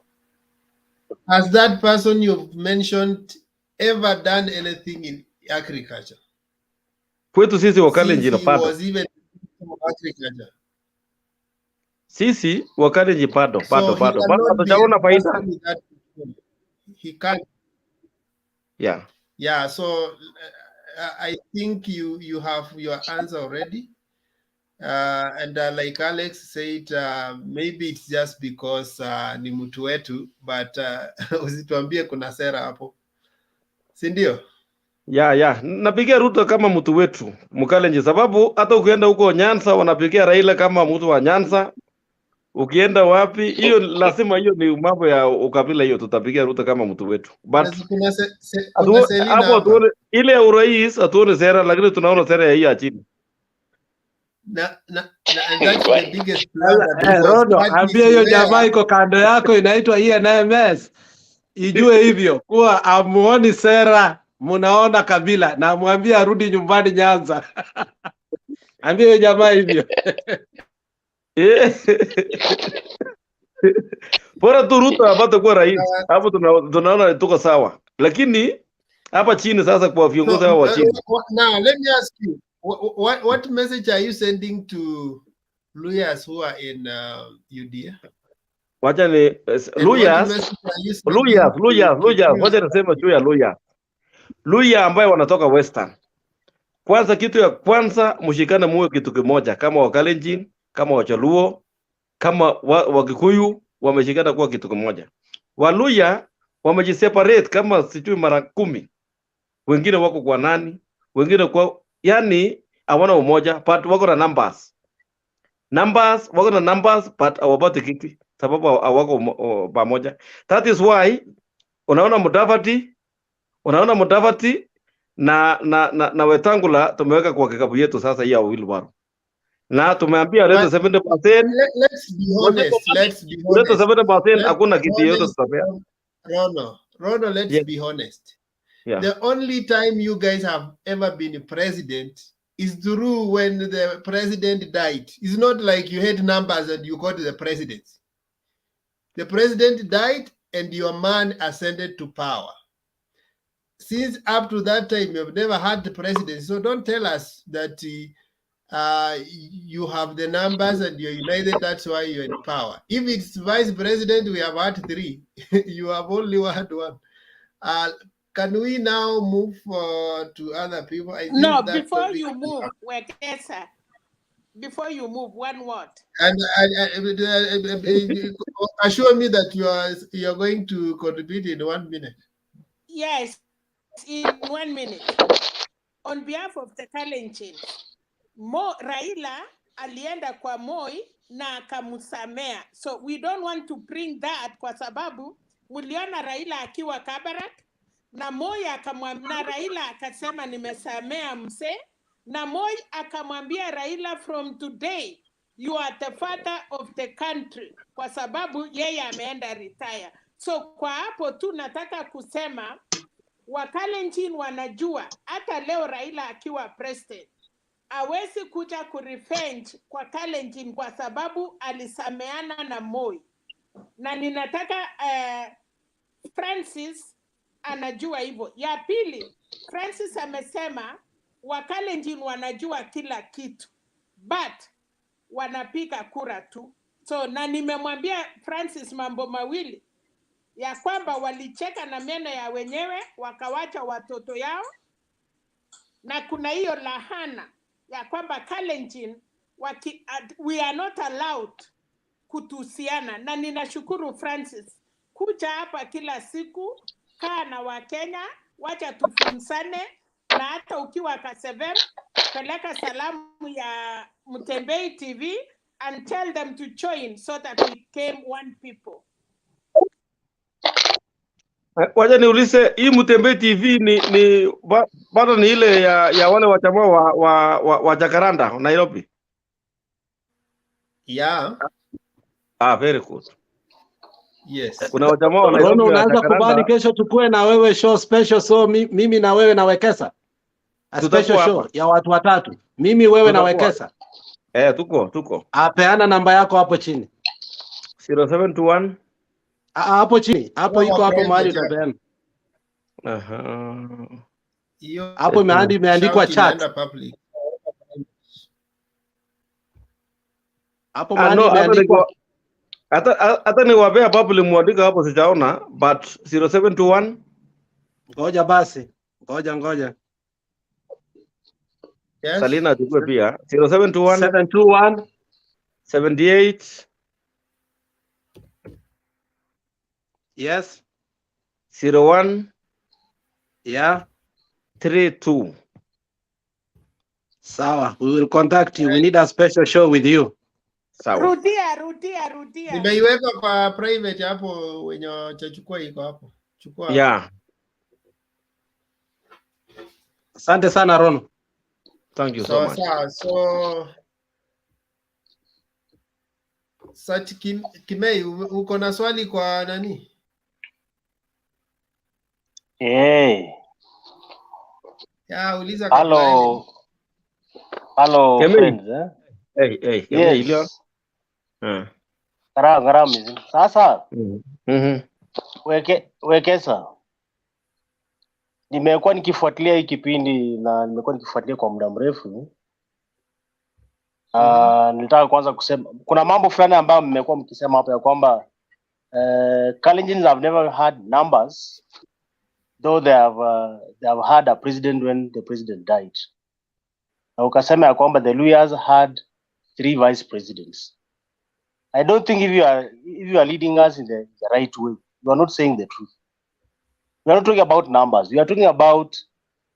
Has that person you've mentioned ever done anything in agriculture? Kwetu sisi Wakalenjin Since he bado. was even in agriculture. Sisi Wakalenjin bado. So he cannot be Hatujaona faida. He can't. Yeah. Yeah, so I think you have your answer already. And like Alex said, maybe it's just because ni mtu wetu, but usituambie kuna sera hapo. Si ndio? Yeah. Napigia Ruto kama mtu wetu Mkalenjin, sababu hata ukienda huko Nyanza wanapigia Raila kama mtu wa Nyanza. Ukienda wapi hiyo lazima, hiyo ni mambo ya ukabila, hiyo tutapigia Ruto kama mtu wetu. But hapo tuone ile ya urais, atuone sera, lakini tunaona sera ya hii ya chini. And that's the biggest plan. Rono, ambia hiyo jamaa iko kando yako inaitwa ENMS. Ijue hivyo kuwa amuoni sera, munaona kabila, na mwambie arudi nyumbani Nyanza. Ambia hiyo jamaa hivyo. Bora tu Ruto apate kuwa rais, hapo tunaona tuko sawa. Lakini hapa chini sasa kwa viongozi hao wa chini. Now let me ask you, what message are you sending to Luyas who are in UDA? Wacha ni Luyas, wacha niseme juu ya Luyas. Luyas ambaye wanatoka Western. Kwanza, kitu ya kwanza, mshikane muwe kitu kimoja, kama Wakalenjin, kama Wajaluo, kama Wakikuyu, wameshikana kuwa kitu kimoja. Waluya wamejiseparate kama sijui mara 10. Wengine wako kwa nani, wengine kwa, yani hawana umoja, but wako na numbers. Wako na numbers but hawapati kiti sababu hawako pamoja. That is why unaona Mudavadi na Wetangula tumeweka kwa kikapu yetu sasa hii ya wheelbarrow. Na tumeambia leo 70%. Let's be honest. Leo 70% hakuna kiti yote tutapea. Rono, let's be honest. Yeah. The only time you guys have ever been president is through when the president died. It's not like you had numbers and you got the president. The president died and your man ascended to power. Since up to that time, you've never had the president. So don't tell us that you have the numbers and you're united, that's why you're in power. If it's vice president, we have had 3. You have only had 1. Can we now move to other people? I think no, before you move, before you move, one word. And assure me that you are going to contribute in 1 minute. Yes, in 1 minute. On behalf of the Kalenjin, Raila alienda kwa Moi na akamusamea. So we don't want to bring that kwa sababu muliona Raila akiwa Kabarak na Moi akamwambia Raila akasema nimesamea mse, na Moi akamwambia Raila from today you are the father of the country kwa sababu yeye ameenda retire. So kwa hapo tu nataka kusema Wakalenjin wanajua hata leo Raila akiwa president hawezi kuja kurevenge kwa Kalenjin kwa sababu alisameana na Moi. Na ninataka Francis anajua hivyo. Ya pili, Francis amesema Wakalenjin wanajua kila kitu but wanapiga kura tu. So na nimemwambia Francis mambo mawili, ya kwamba walicheka na meno ya wenyewe wakawacha watoto yao, na kuna hiyo lahana ya kwamba Kalenjin we are not allowed kutusiana. Na ninashukuru Francis kuja hapa kila siku, kaa na Wakenya, wacha tufunzane, na hata ukiwa Kasevem peleka salamu ya Mtembei TV and tell them to join so that we became one people. Wacha niulize, hii Mtembei TV ni bado ni ile ya wale wachamaa wa Jacaranda Nairobi? Yeah. Very good. Yes. Kuna wajamaa wa Rono, Nairobi unaanza kubali watakaranda, kesho tukue na wewe show special, so mimi na wewe na Wekesa. A special tutakuwa show hapa, ya watu watatu. Mimi wewe na tutakuwa Wekesa. tuko Apeana namba yako hapo chini. 0721 Hapo chini. Hapo iko hapo mahali utapeana. Hiyo Hapo imeandikwa shout chat. inaenda public. Hapo mahali imeandikwa hata ni wapea public muandika hapo sijaona, but 0721 ngoja basi. Ngoja. Yes. Salina achukue pia 0721 721 78 yes 01 yeah 32. Sawa, we will contact you. We need a special show with you. Sawa. Rudia. Nimeiweka kwa private hapo, wenye watachukua iko hapo. Chukua. Yeah. Asante sana Rono. Thank you so much. So Sach Kimei, uko na swali kwa nani? Ya uliza kwa Hello friends, Hey, yes. Ilio. Garamizi. Sasa Wekesa, nimekuwa nikifuatilia hii kipindi na nimekuwa nikifuatilia kwa muda mrefu. Nilitaka kwanza kusema kuna mambo fulani ambayo mmekuwa mkisema hapo ya kwamba Kalenjins have never had numbers, though they have had a president when the president died. Na ukasema ya kwamba the Luyas had 3 vice presidents. I don't think if you are leading us in the right way, you are not saying the truth. We are not talking about numbers. We are talking about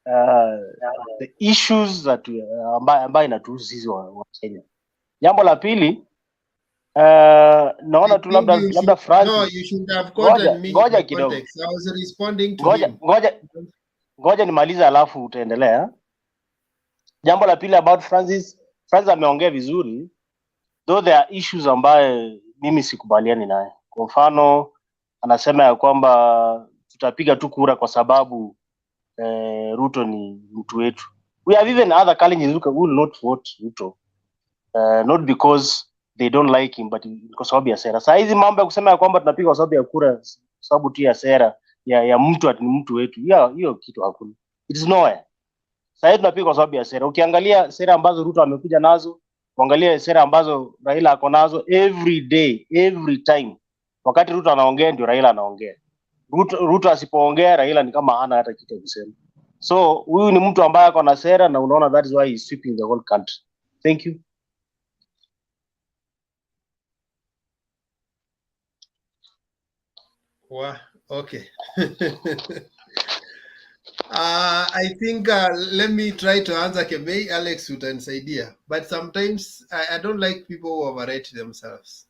the issues that ambayo inatuhusu sisi wa Kenya. Jambo la pili, naona tu labda Francis. No, you should have gotten me ngoja in context. I was responding to him. Ngoja nimalize alafu utaendelea. Jambo la pili about Francis ameongea vizuri, though there are issues ambaye mimi sikubaliani naye. Kwa mfano anasema ya kwamba tutapiga tu kura kwa sababu Ruto ni mtu wetu. We have even other Kalenjins who will not vote Ruto, not because they don't like him, but kwa sababu ya sera. Sasa hizi mambo ya kusema ya kwamba tunapiga kwa sababu ya kura, sababu tu ya sera ya mtu ati ni mtu wetu, hiyo kitu hakuna. It is nowhere. Sasa tunapiga kwa sababu ya sera. Ukiangalia sera ambazo Ruto amekuja nazo, uangalie sera ambazo Raila ako nazo, every day, every time wakati Ruto anaongea ndio Raila anaongea. Ruto asipoongea Raila ni kama hana hata kitu kusema. So huyu ni mtu ambaye ako na sera, na unaona that is why he is sweeping the whole country. Thank you. Wow, okay. I think let me try to answer Kemei. Alex utanisaidia, but sometimes I don't like people who overrate themselves.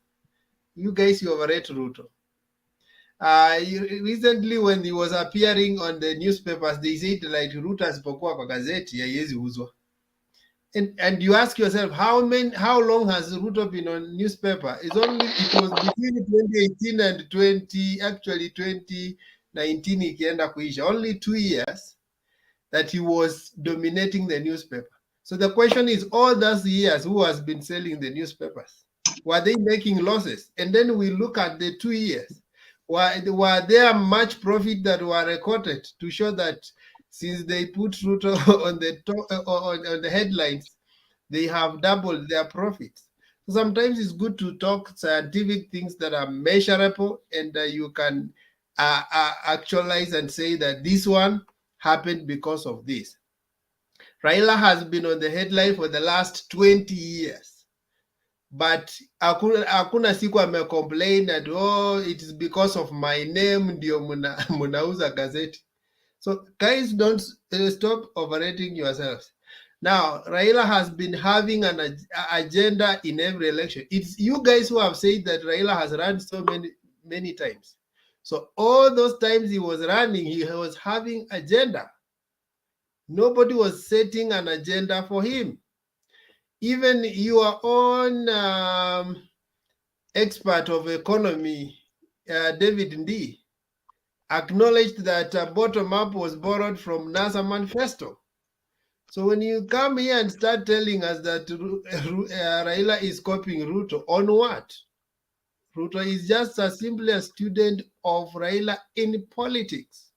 You guys, you overrate Ruto. Recently when he was appearing on the newspapers, they said like Ruto asipokuwa kwa gazeti haiwezi uzwa. And you ask yourself, how long has Ruto been on newspaper? It was between 2018 and 2019 ikienda kuisha. Only 2 years that he was dominating the newspaper. So the question is, all those years, who has been selling the newspapers? Were they making losses? And then we look at the 2 years. Were there much profit that were recorded to show that since they put Ruto on the top, on the headlines, they have doubled their profits? So sometimes it's good to talk scientific things that are measurable, and you can actualize and say that this one happened because of this. Raila has been on the headline for the last 20 years, but hakuna siku complain that it is because of my name ndio munauza gazeti. So guys, don't stop overrating yourselves. Now Raila has been having an agenda in every election. It's you guys who have said that Raila has run so many times. So all those times he was running, he was having agenda. Nobody was setting an agenda for him. Even your own expert of economy, David Ndii, acknowledged that bottom up was borrowed from NASA manifesto. So when you come here and start telling us that Raila is copying Ruto, on what? Ruto is just simply a student of Raila in politics.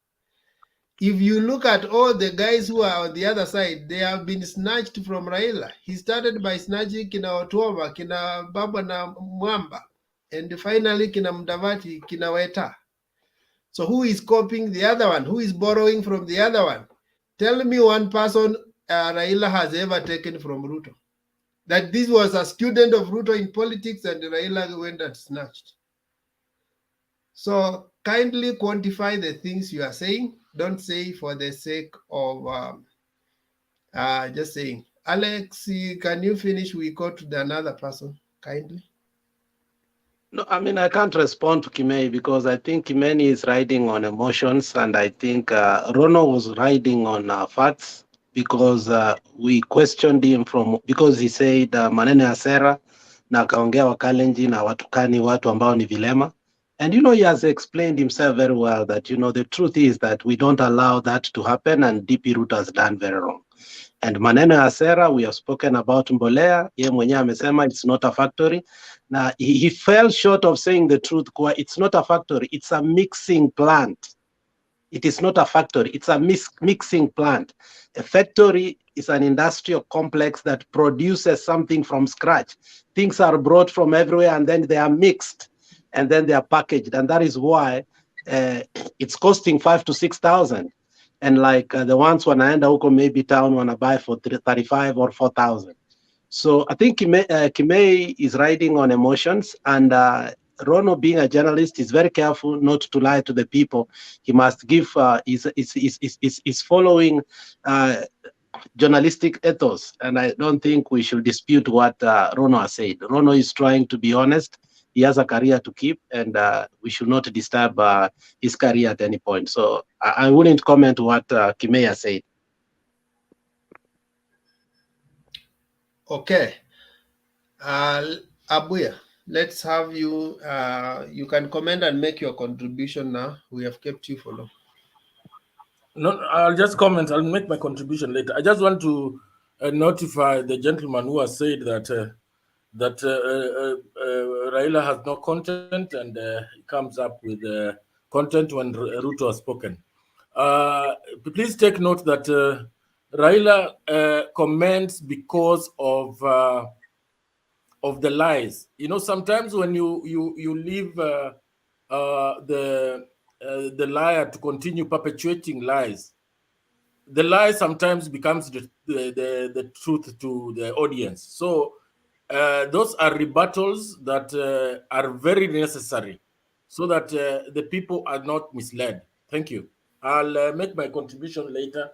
If you look at all the guys who are on the other side, they have been snatched from Raila. He started by snatching kina Otuoma, kina Baba na Mwamba, and finally kina Mudavadi, kina Weta. So who is copying the other one? Who is borrowing from the other one? Tell me one person Raila has ever taken from Ruto. That this was a student of Ruto in politics and Raila went and snatched. So kindly quantify the things you are saying. Don't say for the sake of just saying. Alex, can you finish? We go to another person, kindly. No, I mean, I can't respond to Kimei because I think Kimeni is riding on emotions, and I think Rono was riding on facts because we questioned him because he said maneno ya sera na akaongea Wakalenjin na watukani watu ambao ni vilema. And he has explained himself very well that the truth is that we don't allow that to happen, and DP Ruto has done very wrong. And maneno ya sera, we have spoken about Mbolea. Ye mwenyewe amesema it's not a factory. Now he fell short of saying the truth. It's not a factory, it's a mixing plant. It is not a factory, it's a mixing plant. A factory is an industrial complex that produces something from scratch. Things are brought from everywhere and then they are mixed and then they are packaged. And that is why it's costing 5,000 to 6,000. And like the ones wanaenda huko maybe town wanna buy for 35 or 4,000. So I think Kimei is riding on emotions, and Rono, being a journalist, is very careful not to lie to the people. He must give is following journalistic ethos, and I don't think we should dispute what Rono has said. Rono is trying to be honest. He has a career to keep, and we should not disturb his career at any point. So I wouldn't comment what Kimei has said. Okay. Abuya, let's have you. You can comment and make your contribution now. We have kept you for long. No, I'll just comment. I'll make my contribution later. I just want to notify the gentleman who has said that Raila has no content and he comes up with content when Ruto has spoken. Please take note that Raila comments because of the lies. Sometimes when you leave the liar to continue perpetuating lies, the lie sometimes becomes the truth to the audience. So those are rebuttals that are very necessary so that the people are not misled. Thank you. I'll make my contribution later.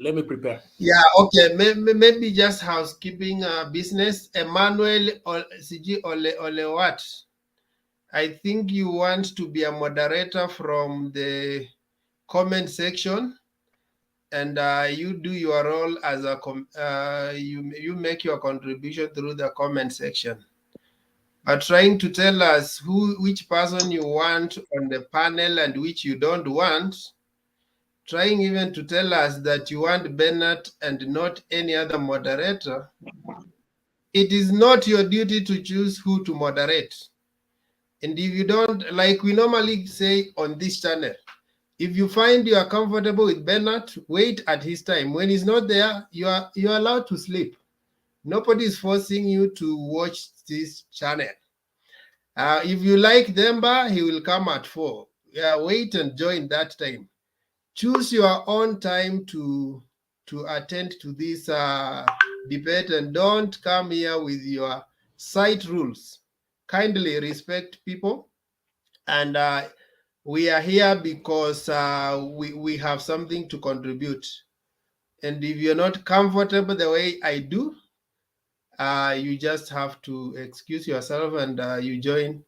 Let me prepare. Yeah, okay. Maybe just housekeeping business. Emmanuel Ole what? I think you want to be a moderator from the comment section, and you do your role as you make your contribution through the comment section. But trying to tell us which person you want on the panel and which you don't want, trying even to tell us that you want Bernard and not any other moderator, it is not your duty to choose who to moderate. And if you don't, like we normally say on this channel, if you find you are comfortable with Bernard, wait at his time. When he's not there, you're allowed to sleep. Nobody is forcing you to watch this channel. If you like Demba, he will come at 4. Yeah, wait and join that time. Choose your own time to attend to this debate, and don't come here with your site rules. Kindly respect people, and we are here because we have something to contribute. And if you're not comfortable the way I do, you just have to excuse yourself and you join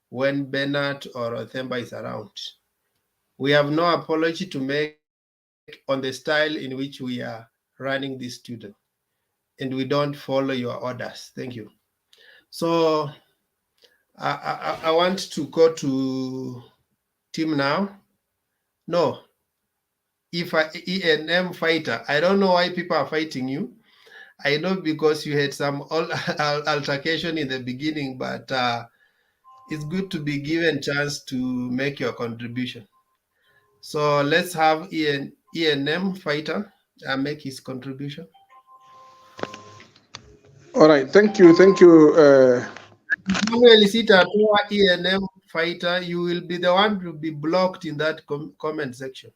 when Bernard or Othemba is around. We have no apology to make on the style in which we are running this studio, and we don't follow your orders. Thank you. So I want to go to Tim now. No, if ENM fighter, I don't know why people are fighting you. I know because you had some altercation in the beginning, but it's good to be given chance to make your contribution. So let's have ENM fighter make his contribution. All right, thank you. Manuel Isita, ENM fighter, you will be the one to be blocked in that comment section.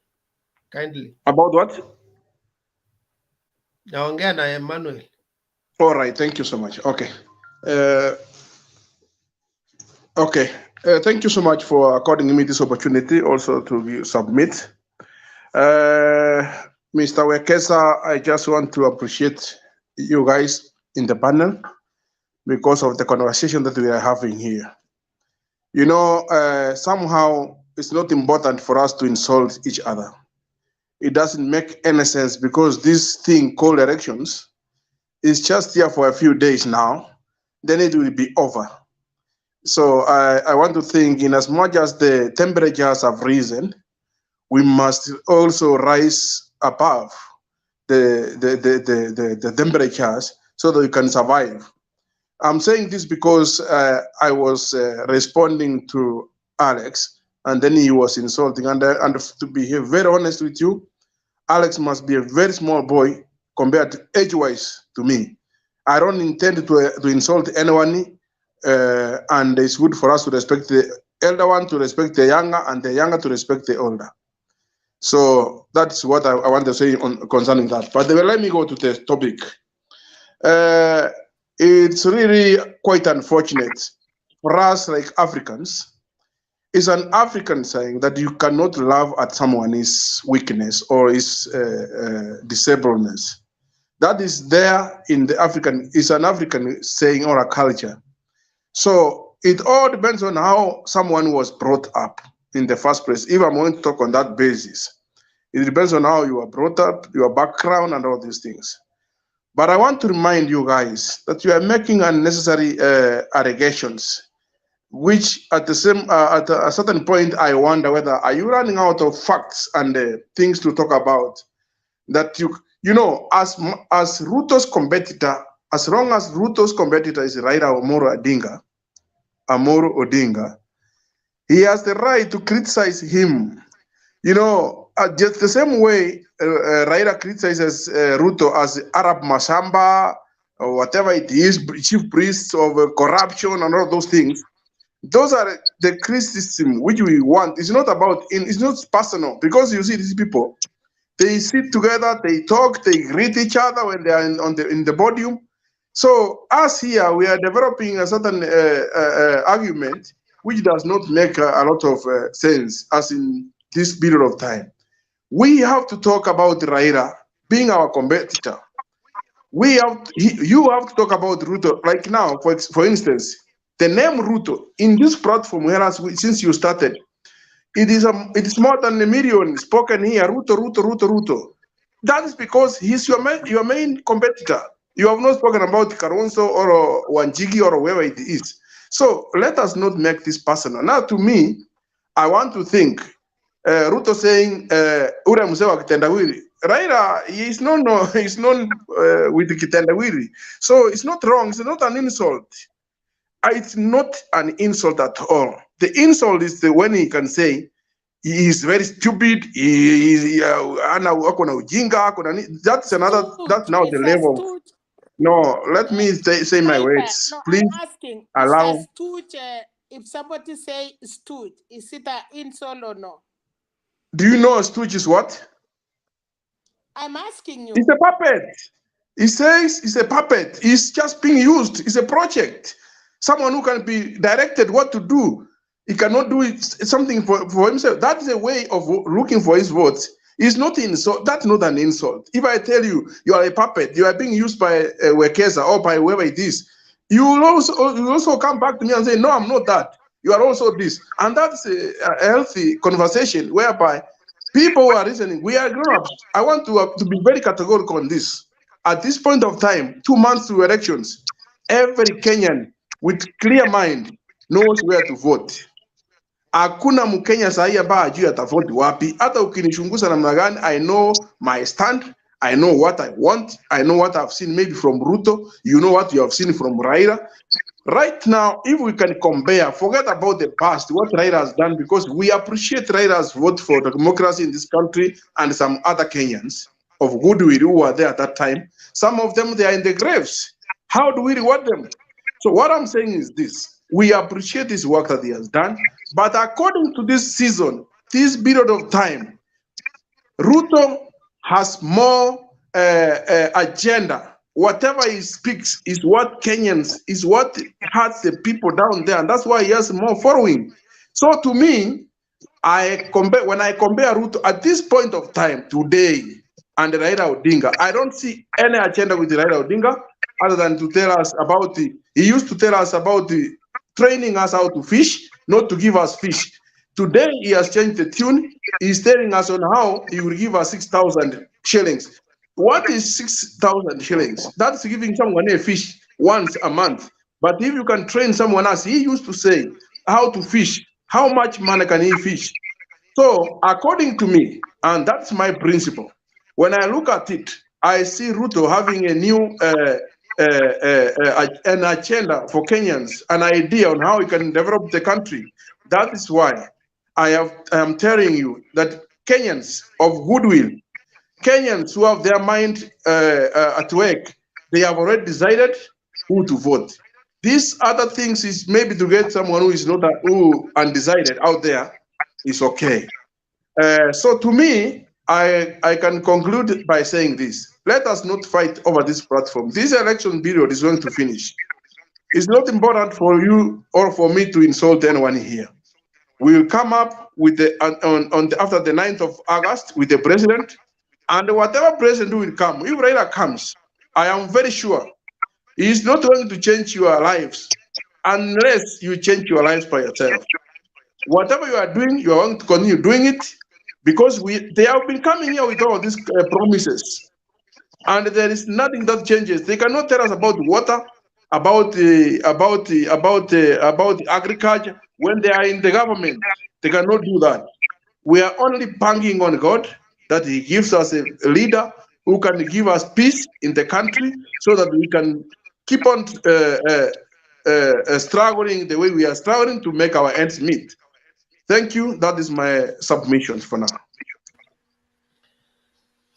Kindly. About what? Naongea na Emmanuel. All right, thank you so much. Okay. Thank you so much for according me this opportunity also to submit. Mr. Wekesa, I just want to appreciate you guys in the panel because of the conversation that we are having here. You know, somehow it's not important for us to insult each other. It doesn't make any sense because this thing called elections is just here for a few days now, then it will be over. So I want to think, in as much as the temperatures have risen, we must also rise above the temperatures so that we can survive. I'm saying this because I was responding to Alex, and then he was insulting. And to be very honest with you, Alex must be a very small boy compared to age-wise to me. I don't intend to insult anyone, and it's good for us to respect the elder one, to respect the younger, and the younger to respect the older. So that's what I want to say concerning that. But let me go to the topic. It's really quite unfortunate for us, like Africans. It's an African saying that you cannot laugh at someone's weakness or his disableness. That is there in the African, it's an African saying or a culture. So it all depends on how someone was brought up in the first place. If I'm going to talk on that basis, it depends on how you were brought up, your background, and all these things. But I want to remind you guys that you are making unnecessary allegations, which at a certain point, I wonder whether are you running out of facts and things to talk about. That you know, as Ruto's competitor, as long as Ruto's competitor is Raila Amolo Odinga, he has the right to criticize him. You know, just the same way Raila criticizes Ruto as Arab Mashamba or whatever it is, chief priests of corruption and all those things. Those are the criticism which we want. It's not about, it's not personal, because you see these people, they sit together, they talk, they greet each other when they are in the podium. So us here, we are developing a certain argument which does not make a lot of sense as in this period of time. We have to talk about Raila being our competitor. You have to talk about Ruto. Like now, for instance, the name Ruto in this platform, whereas since you started, it is more than 1 million spoken here. Ruto. That is because he's your main competitor. You have not spoken about Karonso or Wanjigi or whoever it is. So let us not make this personal. Now, to me, I want to think Ruto saying Ura Musewa Kitendawili. Raila is known with Kitendawili. So it's not wrong. It's not an insult. It's not an insult at all. The insult is when he can say he is very stupid. That's another. That's now the level. No, let me say my words. No, Please I'm asking, allow. is a stooge, if somebody say stooge, is it an insult or no? Do you know a stooge is what? I'm asking you. It's a puppet. He says it's a puppet. It's just being used. It's a project. Someone who can be directed what to do. He cannot do something for himself. That is a way of looking for his votes. It's not insult. That's not an insult. If I tell you you are a puppet, you are being used by Wekesa or by whoever it is, you will also come back to me and say, no, I'm not that. You are also this. And that's a healthy conversation whereby people who are listening, we are grown-ups. I want to be very categorical on this. At this point of time, 2 months to elections, every Kenyan with clear mind knows where to vote. Hakuna Mkenya sahi ambaye hajui atavote wapi. Hata ukinishunguza namna gani, I know my stand, I know what I want, I know what I've seen maybe from Ruto, you know what you have seen from Raila. Right now, if we can compare, forget about the past, what Raila has done, because we appreciate Raila's vote for democracy in this country and some other Kenyans of goodwill who were there at that time. Some of them, they are in the graves. How do we reward them? So what I'm saying is this: we appreciate this work that he has done, but according to this season, this period of time, Ruto has more agenda. Whatever he speaks is what Kenyans, is what hurts the people down there, and that's why he has more following. So to me, when I compare Ruto at this point of time today and Raila Odinga, I don't see any agenda with Raila Odinga other than to tell us about he used to tell us about training us how to fish, not to give us fish. Today he has changed the tune. He's telling us on how he will give us 6,000 shillings. What is 6,000 shillings? That's giving someone a fish once a month. But if you can train someone else, he used to say how to fish. How much money can he fish? So according to me, and that's my principle, when I look at it, I see Ruto having a new an agenda for Kenyans, an idea on how he can develop the country. That is why I am telling you that Kenyans of goodwill, Kenyans who have their mind at work, they have already decided who to vote. These other things is maybe to get someone who is not who undecided out there is okay. So to me, I can conclude by saying this: let us not fight over this platform. This election period is going to finish. It's not important for you or for me to insult anyone here. We will come up with after the 9th of August with the president, and whatever president will come, if Raila comes, I am very sure he is not going to change your lives unless you change your lives by yourself. Whatever you are doing, you are going to continue doing it, because they have been coming here with all these promises, and there is nothing that changes. They cannot tell us about water, about agriculture when they are in the government. They cannot do that. We are only banking on God that He gives us a leader who can give us peace in the country, so that we can keep on struggling the way we are struggling to make our ends meet. Thank you. That is my submission for now.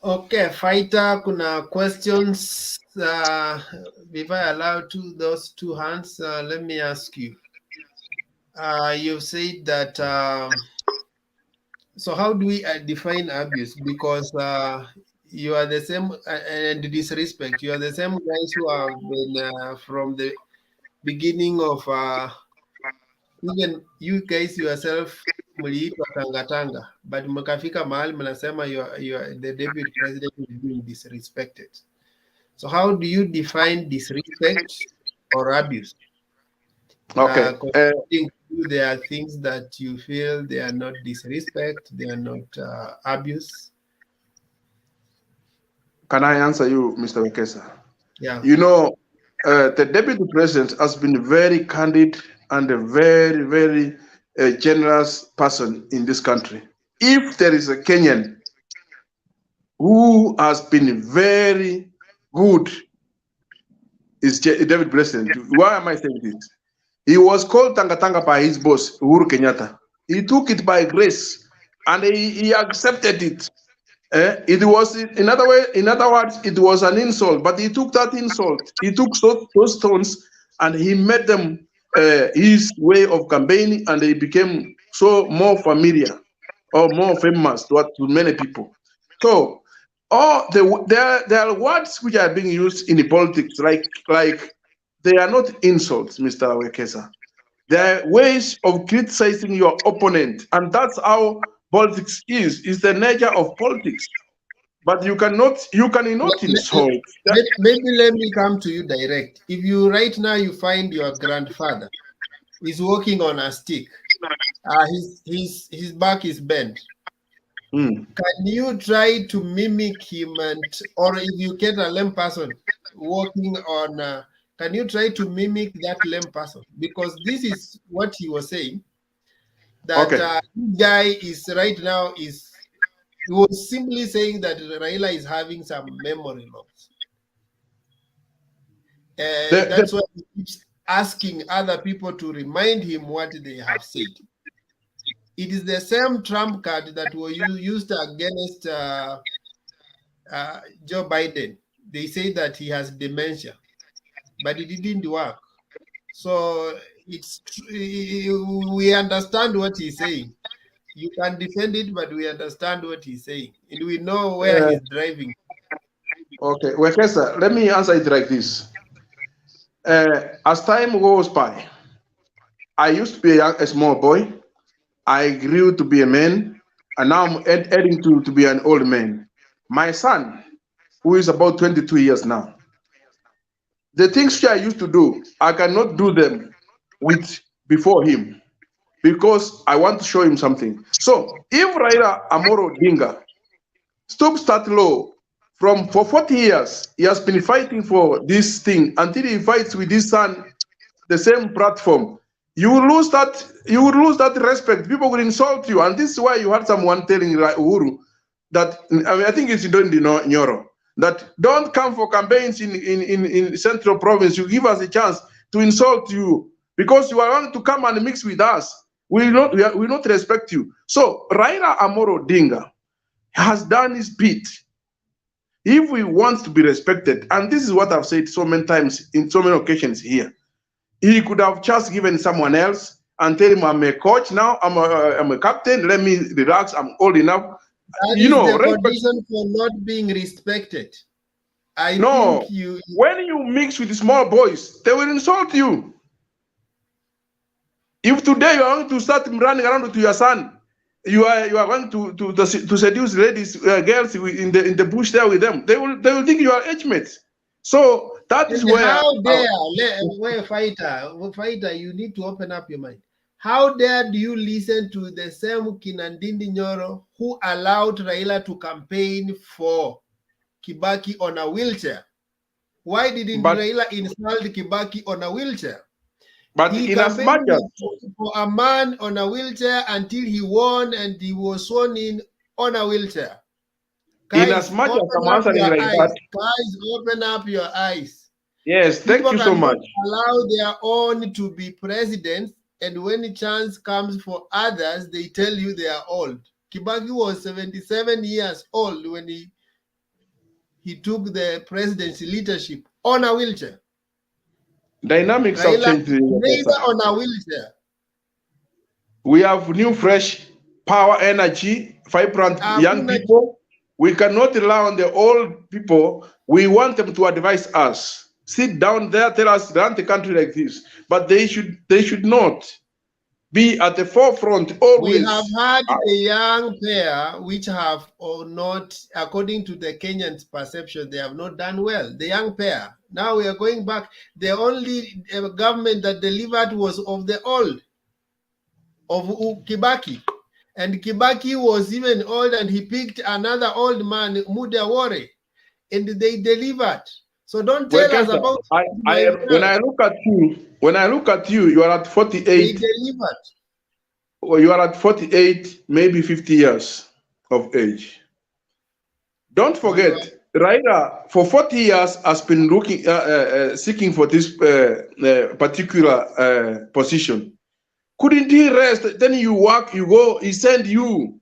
Okay, Fighter, kuna questions. Before I allow those two hands, let me ask you. You've said that. So how do we define abuse? Because you are the same, and disrespect. You are the same guys who have been from the beginning of. Even you guys yourself mliitwa tangatanga, but mkafika mahali mnasema the deputy president is being disrespected. So how do you define disrespect or abuse? Okay. There are things that you feel they are not disrespect, they are not abuse. Can I answer you, Mr. Wekesa? Yeah. You know, the deputy president has been very candid and a very, very generous person in this country. If there is a Kenyan who has been very good, is David President. Why am I saying this? He was called Tangatanga by his boss, Uhuru Kenyatta. He took it by grace and he accepted it. It was, in other words, it was an insult, but he took that insult. He took those stones and he made them his way of campaigning, and they became so more familiar or more famous to many people. So there are words which are being used in the politics, like they are not insults, Mr. Wekesa. There are ways of criticizing your opponent, and that's how politics is the nature of politics. But you cannot insult. Maybe let me come to you direct. If you right now you find your grandfather is walking on a stick, his back is bent. Can you try to mimic him, or if you get a lame person walking on Can you try to mimic that lame person? Because this is what he was saying. That this guy is right now he was simply saying that Raila is having some memory loss. That's why he keeps asking other people to remind him what they have said. It is the same trump card that was used against Joe Biden. They say that he has dementia, but it didn't work. So we understand what he's saying. You can defend it, but we understand what he's saying, and we know where he's driving. Okay, well, Kesa, let me answer it like this. As time goes by, I used to be a small boy. I grew to be a man, and now I'm heading to be an old man. My son, who is about 22 years now, the things I used to do, I cannot do them before him because I want to show him something. So if Raila Amolo Odinga start low for 40 years, he has been fighting for this thing until he fights with his son, the same platform. You will lose that respect. People will insult you, and this is why you had someone telling Uhuru that I think it's in Nyoro that don't come for campaigns in Central Province. You give us a chance to insult you because you are going to come and mix with us. We will not respect you. So Raila Amolo Odinga has done his bit. If we want to be respected, and this is what I've said so many times in so many occasions here, he could have just given someone else and tell him, I'm a coach now, I'm a captain, let me relax, I'm old enough. That is the condition for not being respected. I think when you mix with small boys, they will insult you. If today you are going to start running around to your son, you are going to seduce ladies, girls in the bush there with them, they will think you are age mates. So that is where. How dare, fighter, you need to open up your mind. How dare do you listen to the same Kinandindi Nyoro who allowed Raila to campaign for Kibaki on a wheelchair? Why didn't Raila insult Kibaki on a wheelchair? But he in as much as for a man on a wheelchair until he won and he was sworn in on a wheelchair. Guys, in as much as I'm answering like that, guys, open up your eyes. Yes, thank you so much. Allow their own to be presidents, and when a chance comes for others, they tell you they are old. Kibaki was 77 years old when he took the presidency leadership on a wheelchair. Dynamics have changed. Neither on a wheelchair. We have new, fresh power, energy, vibrant young people. We cannot rely on the old people. We want them to advise us. Sit down there, tell us run the country like this. But they should not be at the forefront always. We have had a young pair which have or not, according to the Kenyans' perception, they have not done well. The young pair. Now we are going back. The only government that delivered was of the old, of Kibaki. And Kibaki was even old, and he picked another old man, Muda Wore, and they delivered. So don't tell us about. When I look at you, you are at 48. They delivered. Well, you are at 48, maybe 50 years of age. Don't forget, Raila for 40 years has been looking, seeking for this particular position. Couldn't he rest? Then you work, you go, he send you.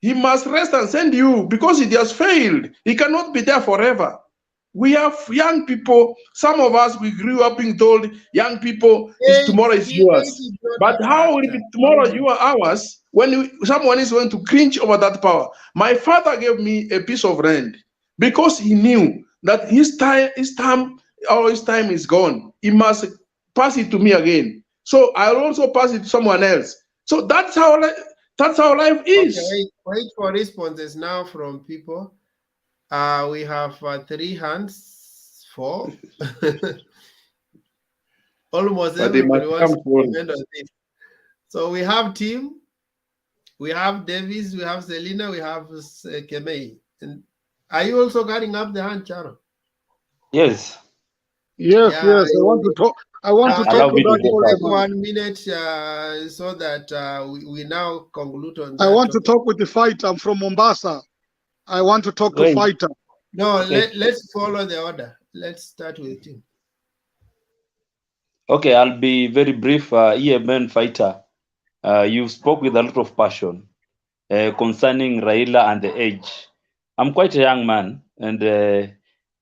He must rest and send you because he has failed. He cannot be there forever. We have young people. Some of us, we grew up being told, young people, tomorrow is yours. But how will it be tomorrow ours when someone is going to cringe over that power? My father gave me a piece of land because he knew that his time is gone. He must pass it to me again. So I'll also pass it to someone else. So that's how life is. Okay, wait for responses now from people. We have 3 hands, 4. Almost everybody wants to comment on this. So we have Tim, we have Davis, we have Selina, we have Kemei. And are you also carrying up the hand, Charo? Yes. Yes, Yeah, yes. I want to talk. I want to talk Allow to me to that go point, first. man. 1 minute so that we now conclude on I that want to topic. talk with the fighter. I'm from Mombasa. I want to talk to Wait. fighter. No, Okay. let's follow the order. Let's start with him. Okay, I'll be very brief. EMN fighter, you spoke with a lot of passion concerning Raila and the age. I'm quite a young man, and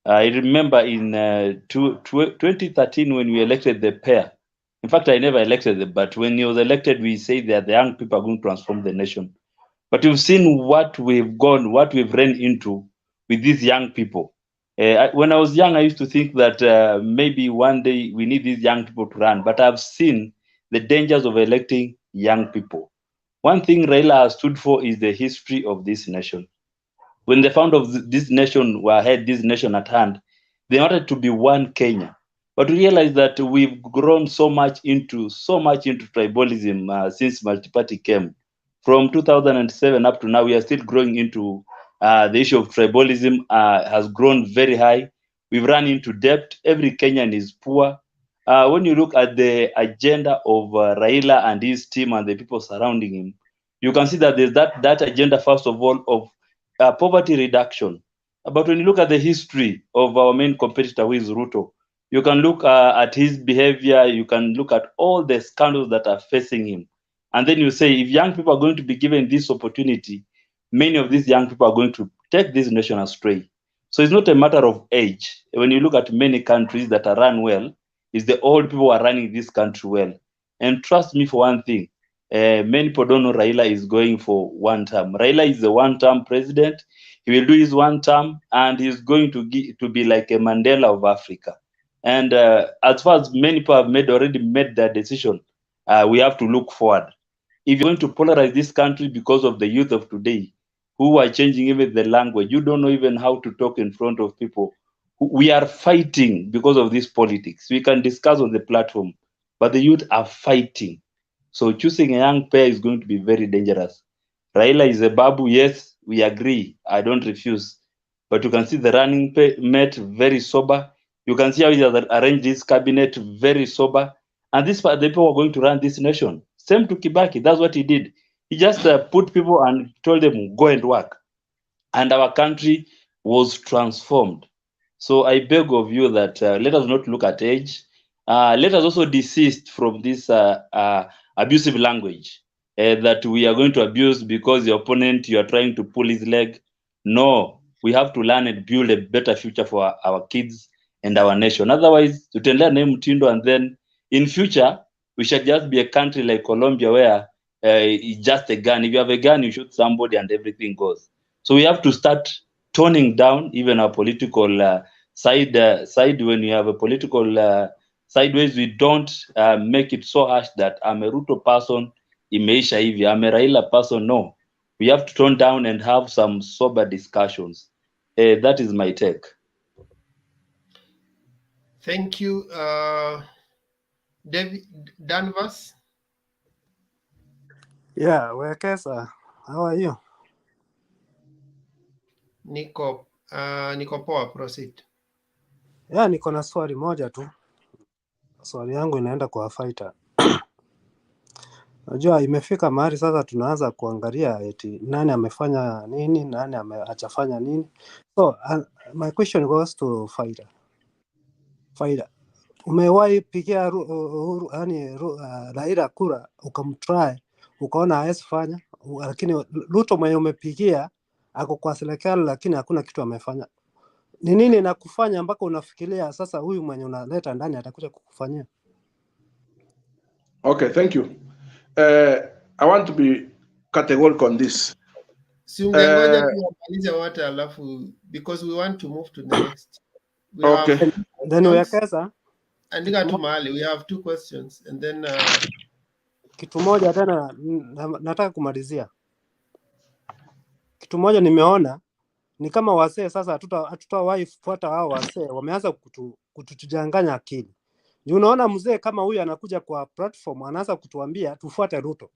I remember in 2013 when we elected the pair. In fact, I never elected them, but when he was elected, we said that the young people are going to transform the nation. But you've seen what we've ran into with these young people. When I was young, I used to think that maybe one day we need these young people to run, but I've seen the dangers of electing young people. One thing Raila has stood for is the history of this nation. When the founder of this nation had this nation at hand, they wanted to be one Kenya. But we realize that we've grown so much into tribalism since multi-party came. From 2007 up to now, we are still growing into the issue of tribalism has grown very high. We've run into debt. Every Kenyan is poor. When you look at the agenda of Raila and his team and the people surrounding him, you can see that there's that agenda, first of all, of poverty reduction. But when you look at the history of our main competitor, who is Ruto, you can look at his behavior, you can look at all the scandals that are facing him. And then you say, if young people are going to be given this opportunity, many of these young people are going to take this nation astray. So it's not a matter of age. When you look at many countries that are run well, it's the old people who are running this country well. And trust me for one thing, many people don't know Raila is going for one term. Raila is a one-term president. He will do his one term, and he's going to be like a Mandela of Africa. And as far as many people have already made their decision, we have to look forward. If you're going to polarize this country because of the youth of today, who are changing even the language, you don't know even how to talk in front of people. We are fighting because of this politics. We can discuss on the platform, but the youth are fighting. So choosing a young pair is going to be very dangerous. Raila is a babu, yes, we agree. I don't refuse. But you can see the running mate very sober. You can see how he has arranged his cabinet very sober. And these are the people who are going to run this nation. Same to Kibaki, that's what he did. He just put people and told them, go and work. And our country was transformed. So I beg of you that let us not look at age. Let us also desist from this abusive language that we are going to abuse because the opponent, you are trying to pull his leg. No, we have to learn and build a better future for our kids and our nation. Otherwise, tutaendelea na mtindo, and then in future, we shall just be a country like Colombia where it's just a gun. If you have a gun, you shoot somebody and everything goes. So we have to start toning down even our political side. When you have a political sideways, we don't make it so harsh that I'm a Ruto person, imeisha hivi, I'm a Raila person. No, we have to tone down and have some sober discussions. That is my take. Thank you, David Danvers. Yeah, Wekesa, how are you? Niko poa, proceed. Yeah, niko na swali moja tu. Swali yangu inaenda kwa fighter. Najua imefika mahali sasa tunaanza kuangalia eti nani amefanya nini, nani hajafanya nini. So my question goes to fighter. Fighter, umewahi pigia Raila kura ukamtry ukaona hawezi fanya, lakini Ruto mwenye umepigia ako kwa serikali lakini hakuna kitu amefanya. Ni nini nakufanya mpaka unafikiria sasa huyu mwenye unaleta ndani atakuja kukufanyia? Okay, thank you. I want to be categorical on this. Si ungengoja tuamalize wote alafu, because we want to move to the next. We okay. Have then Wekesa, andika tu mahali, we have 2 questions and then kitu moja tena nataka kumalizia. Kitu moja nimeona ni kama wasee sasa hatutawahi fuata hao wasee, wameanza kutujanganya akili. Ni unaona mzee kama huyu anakuja kwa platform anaanza kutuambia tufuate Ruto.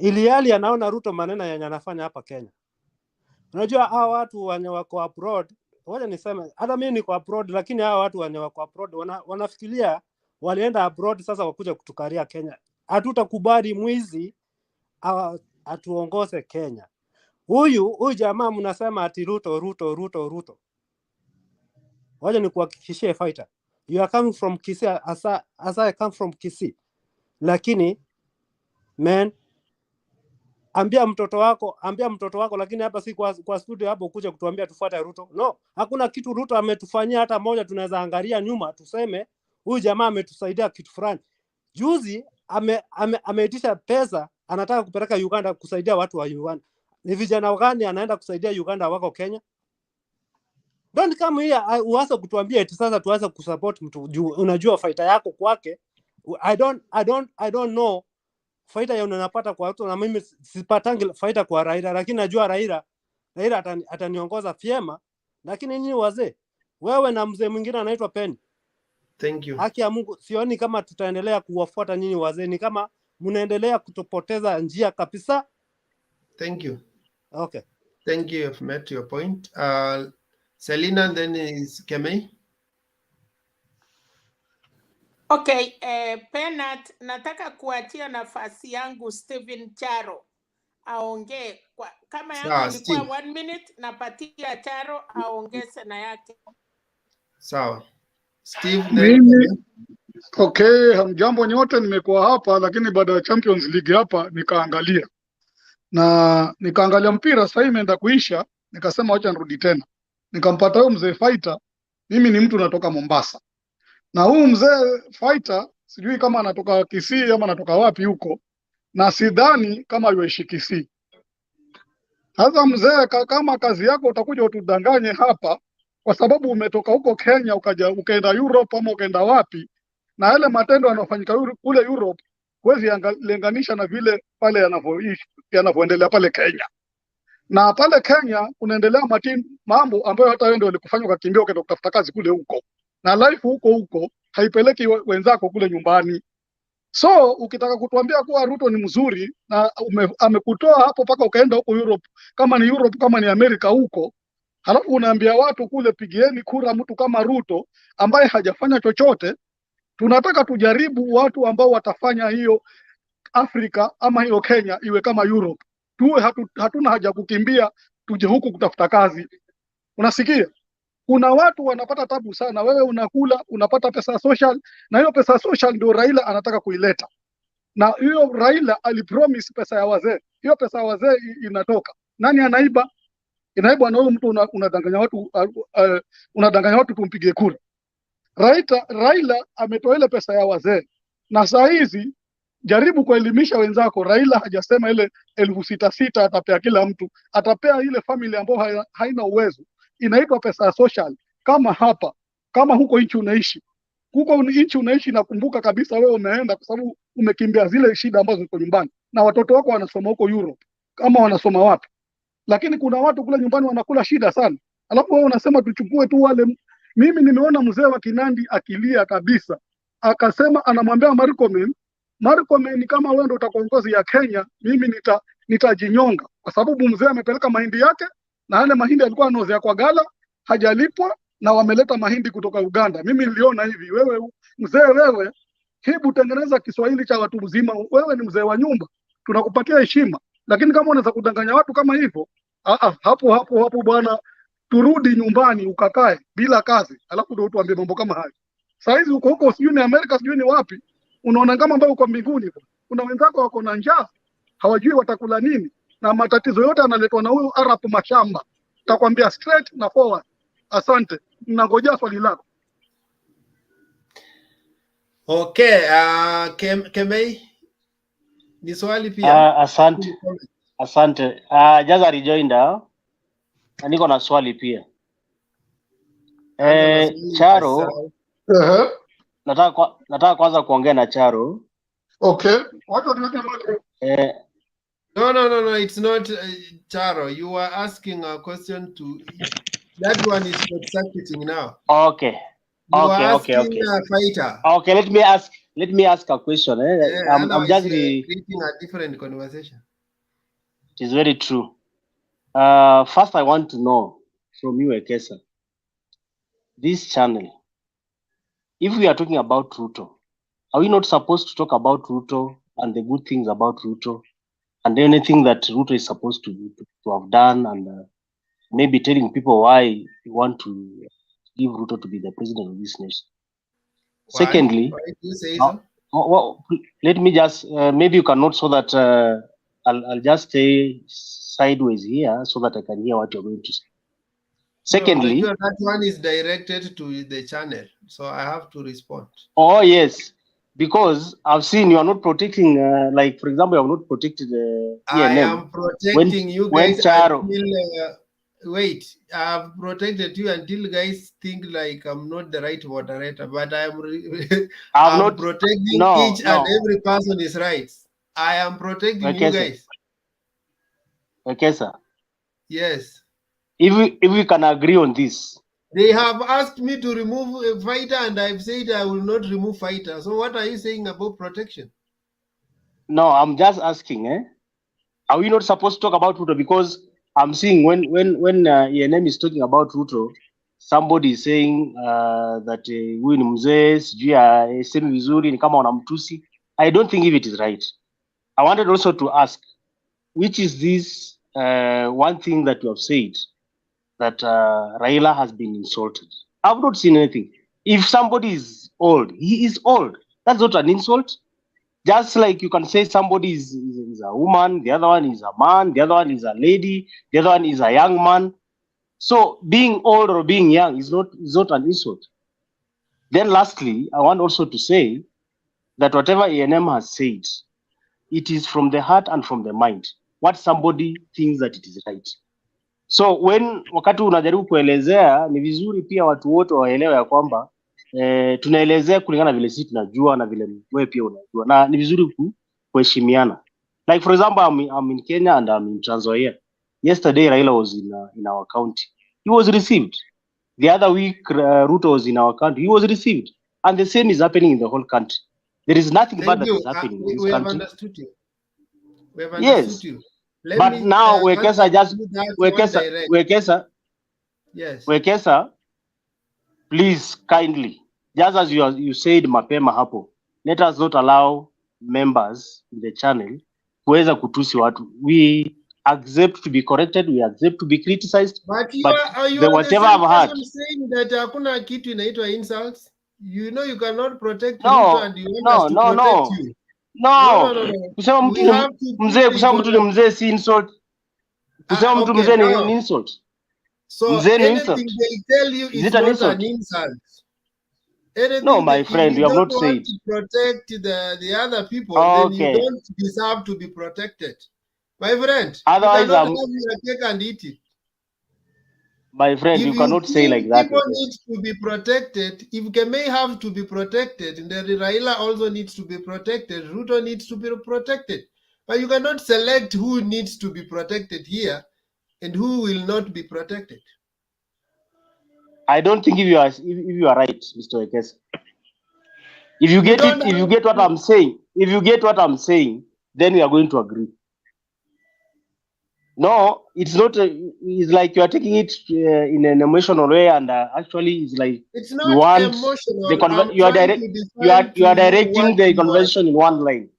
Ili hali anaona Ruto maneno yenye anafanya hapa Kenya. Unajua hao watu wenye wako abroad Ngoja niseme hata mimi niko abroad, lakini hawa watu wenye wako abroad wanafikiria walienda abroad sasa wakuja kutukaria Kenya. Hatutakubali mwizi atuongoze Kenya. Huyu jamaa mnasema ati Ruto. Ngoja nikuhakikishie fighter. You are coming from Kisii as I come from Kisii. Lakini man, ambia mtoto wako, lakini hapa si kwa studio hapo kuja kutuambia tufuate Ruto. No, hakuna kitu Ruto ametufanyia hata moja tunaweza angalia nyuma tuseme huyu jamaa ametusaidia kitu fulani. Juzi ameitisha pesa, anataka kupeleka Uganda kusaidia watu wa Uganda. Ni vijana gani anaenda kusaidia Uganda wako Kenya? Don't come here uanze kutuambia eti sasa tuanze kusupport mtu juu unajua fighter yako kwake. I don't know fighter ya unapata kwa watu, na mimi sipatangi fighter kwa Raila, lakini najua Raila ataniongoza vyema. Lakini nyinyi wazee, wewe na mzee mwingine anaitwa Penny. Thank you. Haki ya Mungu, sioni kama tutaendelea kuwafuata nyinyi wazee, ni kama mnaendelea kutupoteza njia kabisa. Thank you. Okay. Thank you. You've met your point. Selina, and then is Kemei. Okay, Penat, nataka kuachia nafasi yangu Stephen Charo aongee. Kama yangu ilikuwa 1 minute, napatia Charo aongeze na yake. Sawa. Steve, mimi okay, hamjambo nyote, nimekuwa hapa lakini baada ya Champions League hapa nikaangalia mpira sasa imeenda kuisha, nikasema acha nirudi tena. Nikampata huyo mzee fighter, mimi ni mtu natoka Mombasa. Na huyu mzee fighter sijui kama anatoka Kisii ama anatoka wapi huko, na sidhani kama yuishi Kisii. Sasa mzee, kama kazi yako utakuja utudanganye hapa kwa sababu umetoka huko Kenya ukaenda Europe ama ukaenda wapi, na yale matendo yanayofanyika kule Europe huwezi linganisha na vile pale yanavyoendelea pale Kenya. Na pale Kenya kunaendelea mambo ambayo hata wewe ndio ulikufanya ukakimbia ukaenda kutafuta kazi kule huko. Na life huko haipeleki wenzako kule nyumbani. So ukitaka kutuambia kuwa Ruto ni mzuri na amekutoa hapo paka ukaenda huko Europe, kama ni Amerika huko, halafu unaambia watu kule pigieni kura mtu kama Ruto ambaye hajafanya chochote. Tunataka tujaribu watu ambao watafanya hiyo Afrika ama hiyo Kenya iwe kama Europe. Hatuna haja kukimbia tuje huku kutafuta kazi. Unasikia? Kuna watu wanapata tabu sana. Wewe unakula, unapata pesa social, na hiyo pesa social ndio Raila anataka kuileta. Na hiyo Raila alipromise pesa ya wazee. Hiyo pesa ya wazee inatoka. Nani anaiba? Inaibwa na huyo mtu unadanganya watu tumpige kura. Raila ametoa ile pesa ya wazee. Na saa hizi jaribu kuelimisha wenzako. Raila hajasema ile 6,600 atapea kila mtu. Atapea ile family ambayo haina uwezo. Inaitwa pesa ya social. Kama hapa, kama huko nchi unaishi. Huko nchi unaishi, nakumbuka kabisa wewe umeenda kwa sababu umekimbia zile shida ambazo ziko nyumbani. Na watoto wako wanasoma huko Europe. Kama wanasoma wapi? Lakini kuna watu kule nyumbani wanakula shida sana. Alafu wewe unasema tuchukue tu wale. Mimi nimeona mzee wa Kinandi akilia kabisa. Akasema anamwambia Markomen, kama wewe ndio utakuongozi ya Kenya, mimi nitajinyonga kwa sababu mzee amepeleka mahindi yake na yale mahindi alikuwa anaozea kwa gala, hajalipwa na wameleta mahindi kutoka Uganda. Mimi niliona hivi, wewe mzee, hebu tengeneza Kiswahili cha watu mzima. Wewe ni mzee wa nyumba, tunakupatia heshima. Lakini kama unaweza kudanganya watu kama hivyo, hapo bwana, turudi nyumbani ukakae bila kazi, alafu ndio tuambie mambo kama hayo. Saa hizi huko sijui ni Amerika sijui ni wapi, unaona kama ambao uko mbinguni. Kuna wenzako wako na njaa, hawajui watakula nini, na matatizo yote analetwa na huyu Arab mashamba. Takwambia straight na forward. Asante, ninangojea swali lako. Okay, Kemei, ni swali pia. Asante. Jaza rejoinder. Na niko na swali pia. Charo. Nataka kwanza kuongea na Charo. Okay. Watu tunataka No, it's not Charo. You are asking a question to that one is executing now. Okay. Okay. Fighter. Okay, let me ask a question. I'm just creating a different conversation. It is very true. First I want to know from you, Ekesa. this channel, if we are talking about Ruto, are we not supposed to talk about Ruto and the good things about Ruto and anything that Ruto is supposed to have done, and maybe telling people why we want to give Ruto to be the president of this nation? Why? Secondly, Why do you say so? let me just maybe you can note so that I'll just stay sideways here so that I can hear what you're going to say. Secondly, no, that one is directed to the channel, so I have to respond. Oh yes, because I've seen you are not protecting, like for example, you have not protected I ENM. am protecting you guys Charo, until wait. I've protected you until guys think like I'm not the right moderator, but I'm protecting each and every person's rights. I am protecting you guys. Okay, sir. Yes. If we can agree on this. They have asked me to remove a fighter, and I've said I will not remove fighter. So what are you saying about protection? No, I'm just asking. Are we not supposed to talk about Ruto? Because I'm seeing when ENM is talking about Ruto, somebody is saying that huyu ni mzee sijui asemi vizuri ni kama wanamtusi. I don't think if it is right. I wanted also to ask, which is this one thing that you have said that Raila has been insulted? I've not seen anything. If somebody is old, he is old. That's not an insult. Just like you can say somebody is a woman, the other one is a man, the other one is a lady, the other one is a young man. So being old or being young is not an insult. Then lastly, I want also to say that whatever ENM has said, it is from the heart and from the mind. What somebody thinks that it is right. So wakati unajaribu kuelezea, ni vizuri pia watu wote waelewe ya kwamba tunaelezea kulingana vile sisi tunajua na vile wewe pia unajua, na ni vizuri kuheshimiana. Like for example, I'm in Kenya and I'm in Trans Nzoia. Yesterday Raila was in our county. He was received. The other week Ruto was in our country. He was received. And the same is happening in the whole country. There is nothing bad that is happening in this country. We have understood you. We have understood you. But now Wekesa yes. Wekesa, please kindly, just as you said mapema hapo, let us not allow members in the channel kuweza kutusi watu. We accept to be corrected, we accept to be criticized. But you are whatever I've heard, saying that hakuna kitu inaitwa insults. You know you cannot protect Ruto and you want us to protect you. No. Kusema mtu ni mzee si insult. Kusema mtu mzee ni insult. So anything they tell you is not an insult. Anything no, my friend, you have not said. To protect the other people, then you don't deserve to be protected. My friend, otherwise you cannot have your cake and eat it. My friend, you cannot say like that. People need to be protected. If Kemei have to be protected, then Raila also needs to be protected. Ruto needs to be protected. But you cannot select who needs to be protected here and who will not be protected. I don't think if you are right, Mr. Wekesa. If you get what I'm saying, then we are going to agree. No, it's not. It's like you are taking it in an emotional way, and actually, it's like it's not emotional. You are directing the conversation in one line.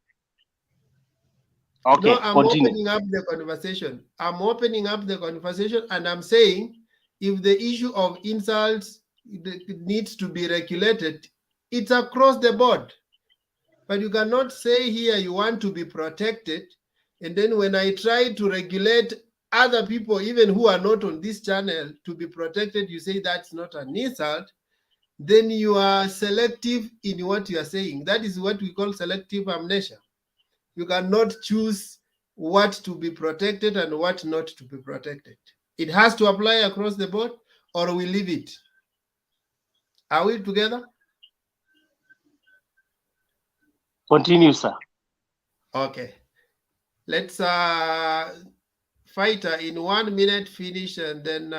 Okay, no, I'm opening up the conversation. I'm opening up the conversation, and I'm saying if the issue of insults needs to be regulated, it's across the board. But you cannot say here you want to be protected, and then when I try to regulate other people, even who are not on this channel, to be protected, you say that's not an insult. Then you are selective in what you are saying. That is what we call selective amnesia. You cannot choose what to be protected and what not to be protected. It has to apply across the board, or we leave it. Are we together? Continue, sir. Okay. Let's fighter in 1 minute finish, and then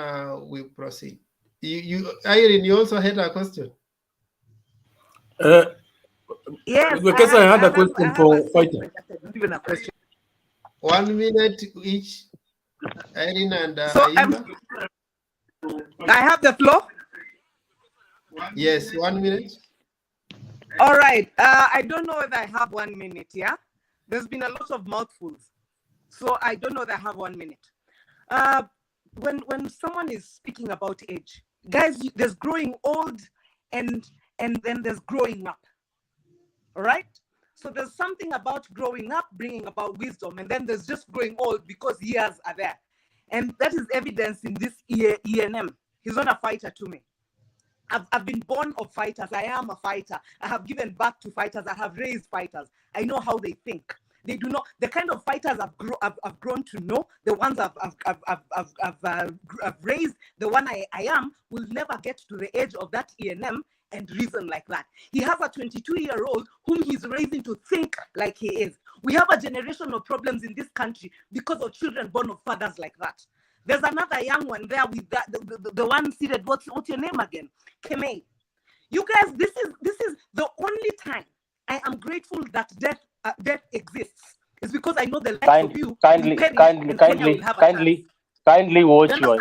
we proceed. Irene, you also had a question. Yes, because I had a question for fighter. Even a question. 1 minute each. Irene and I have the floor. Yes, 1 minute. All right. I don't know whether I have 1 minute. Yeah, there's been a lot of mouthfuls, so I don't know whether I have 1 minute. When someone is speaking about age, guys, there's growing old, and then there's growing up. All right. So there's something about growing up bringing about wisdom, and then there's just growing old because years are there, and that is evidence in this ENM. He's not a fighter to me. I've been born of fighters. I am a fighter. I have given birth to fighters. I have raised fighters. I know how they think. They do not, the kind of fighters I've grown to know, the ones I've raised, the one I am, will never get to the age of that ENM and reason like that. He has a 22-year-old whom he's raising to think like he is. We have a generation of problems in this country because of children born of fathers like that. There's another young one there with that, the one seated. What's your name again? Kemei. You guys, this is the only time I am grateful that death exists. It's because I know the life of you. Kindly watch your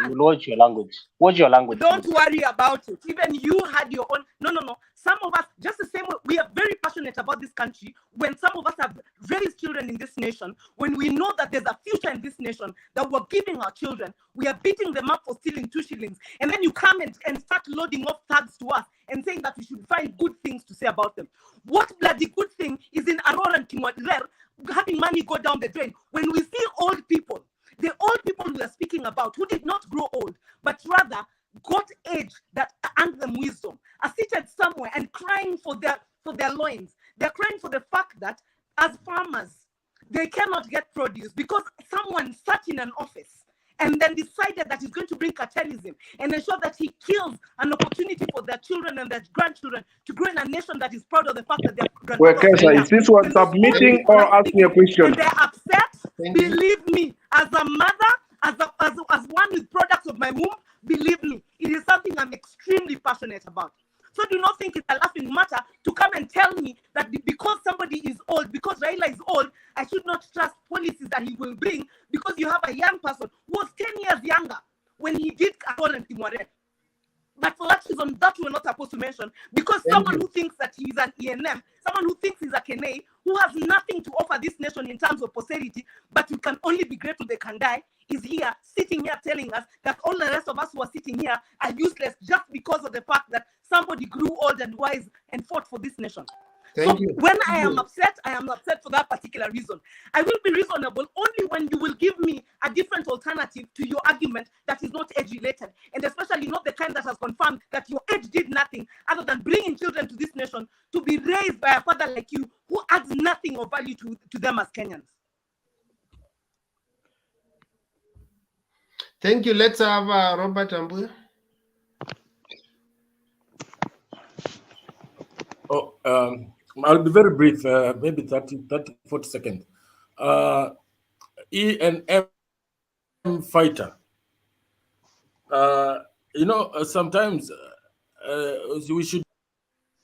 language. Watch your language. Don't worry about it. Even you had your own. No. Some of us, just the same way, we are very passionate about this country. When some of us have raised children in this nation, when we know that there's a future in this nation that we're giving our children, we are beating them up for stealing 2 shillings. And then you come and start loading up thugs to us and saying that we should find good things to say about them. What bloody good thing is in Aurora and Kimwadiler having money go down the drain when we see old people? The old people we are speaking about who did not grow old, but rather got age that earned them wisdom, are seated somewhere and crying for their loins. They're crying for the fact that as farmers, they cannot get produce because someone sat in an office and then decided that he's going to bring cartelism and ensure that he kills an opportunity for their children and their grandchildren to grow in a nation that is proud of the fact that their grandchildren. Is this one submitting or asking a question? And they're upset. Believe me, as a mother, as one with products of my womb, believe me, it is something I'm extremely passionate about. So do not think it's a laughing matter to come and tell me that because somebody is old, because Raila is old, I should not trust policies that he will bring because you have a young person who was 10 years younger when he did Kka'S and Timore. But for that reason, that we're not supposed to mention, because someone who thinks that he's an ENM, someone who thinks he's a Kene, who has nothing to offer this nation in terms of posterity, but you can only be grateful they can die, is here, sitting here telling us that all the rest of us who are sitting here are useless just because of the fact that somebody grew old and wise and fought for this nation. Thank you. When I am upset for that particular reason. I will be reasonable only when you will give me a different alternative to your argument that is not age-related, and especially not the kind that has confirmed that your age did nothing other than bringing children to this nation to be raised by a father like you who adds nothing of value to them as Kenyans. Thank you. Let's have Robert Ambuya. I'll be very brief, maybe 30, 40 seconds. ENM fighter. Sometimes we should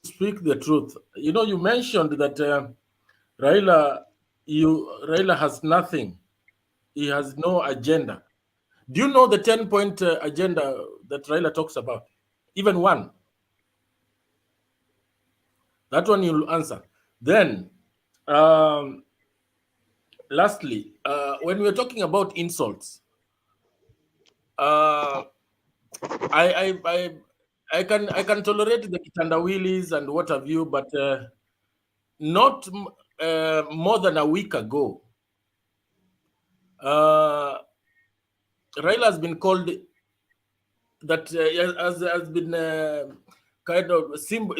speak the truth. You mentioned that Raila has nothing. He has no agenda. Do you know the 10-point agenda that Raila talks about? Even one. That one you'll answer. Then, lastly, when we're talking about insults, I can tolerate the kitandawillis and what have you, but not more than a week ago, Raila has been called that has been kind of symbol.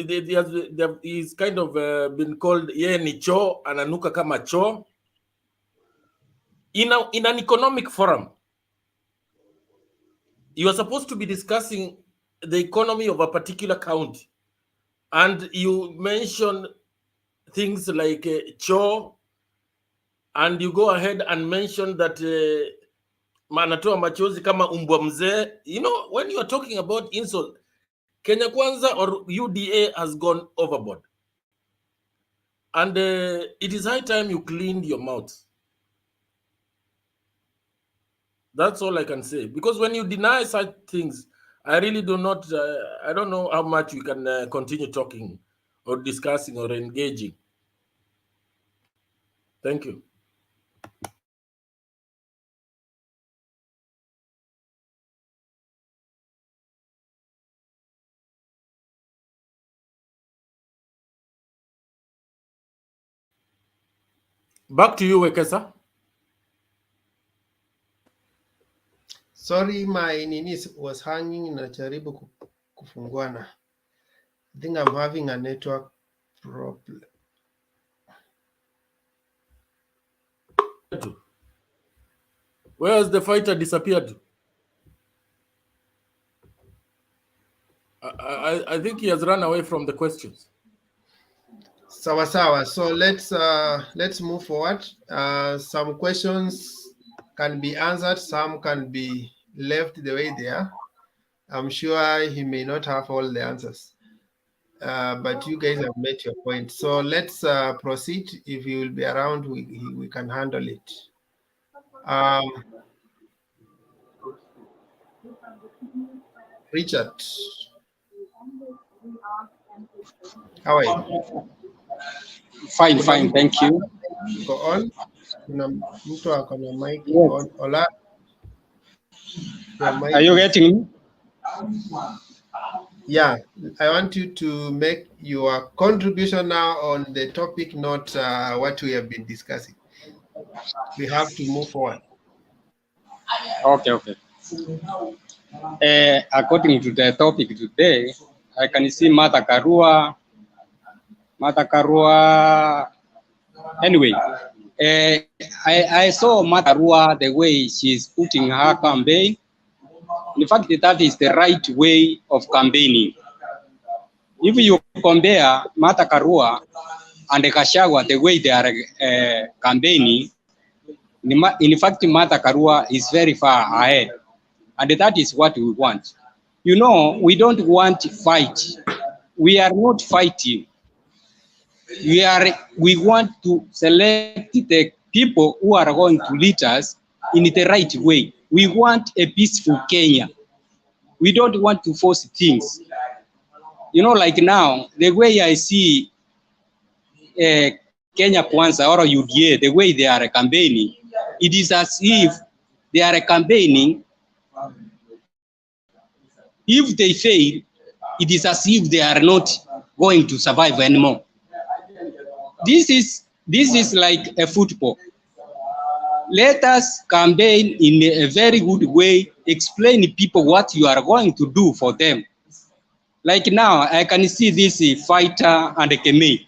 He's kind of been called ye ni choo, ananuka kama choo. In an economic forum, you are supposed to be discussing the economy of a particular county, and you mention things like choo, and you go ahead and mention that manatoa machozi kama umbwa mzee. When you are talking about insult, Kenya Kwanza or UDA has gone overboard. And it is high time you cleaned your mouth. That's all I can say. Because when you deny such things, I really do not, I don't know how much we can continue talking or discussing or engaging. Thank you. Back to you, Wekesa. Sorry, my ninis was hanging na jaribu kufunguana. I think I'm having a network problem. Where has the fighter disappeared? I think he has run away from the questions. Sawa sawa. So let's move forward. Some questions can be answered, some can be left the way they are. I'm sure he may not have all the answers, but you guys have made your point. So let's proceed. If you will be around, we can handle it. Richard, how are you? Fine, thank you. Go on. Mtu ako na mic Yes. on. Ola. Are you getting me? Yeah, I want you to make your contribution now on the topic, not what we have been discussing. We have to move forward. Okay. According to the topic today, I can see Martha Karua. Anyway, I saw Martha Karua, the way she's putting her campaign. In fact, that is the right way of campaigning. If you compare Martha Karua and Gachagua, the way they are campaigning, in fact, Martha Karua is very far ahead. And that is what we want. You know, we don't want to fight. We are not fighting. We want to select the people who are going to lead us in the right way. We want a peaceful Kenya. We don't want to force things. You know, like now, the way I see Kenya Kwanza or UDA, the way they are campaigning, it is as if they are campaigning. If they fail, it is as if they are not going to survive anymore. This is like a football. Let us campaign in a very good way, explain to people what you are going to do for them. Like now, I can see this fighter and Kemei.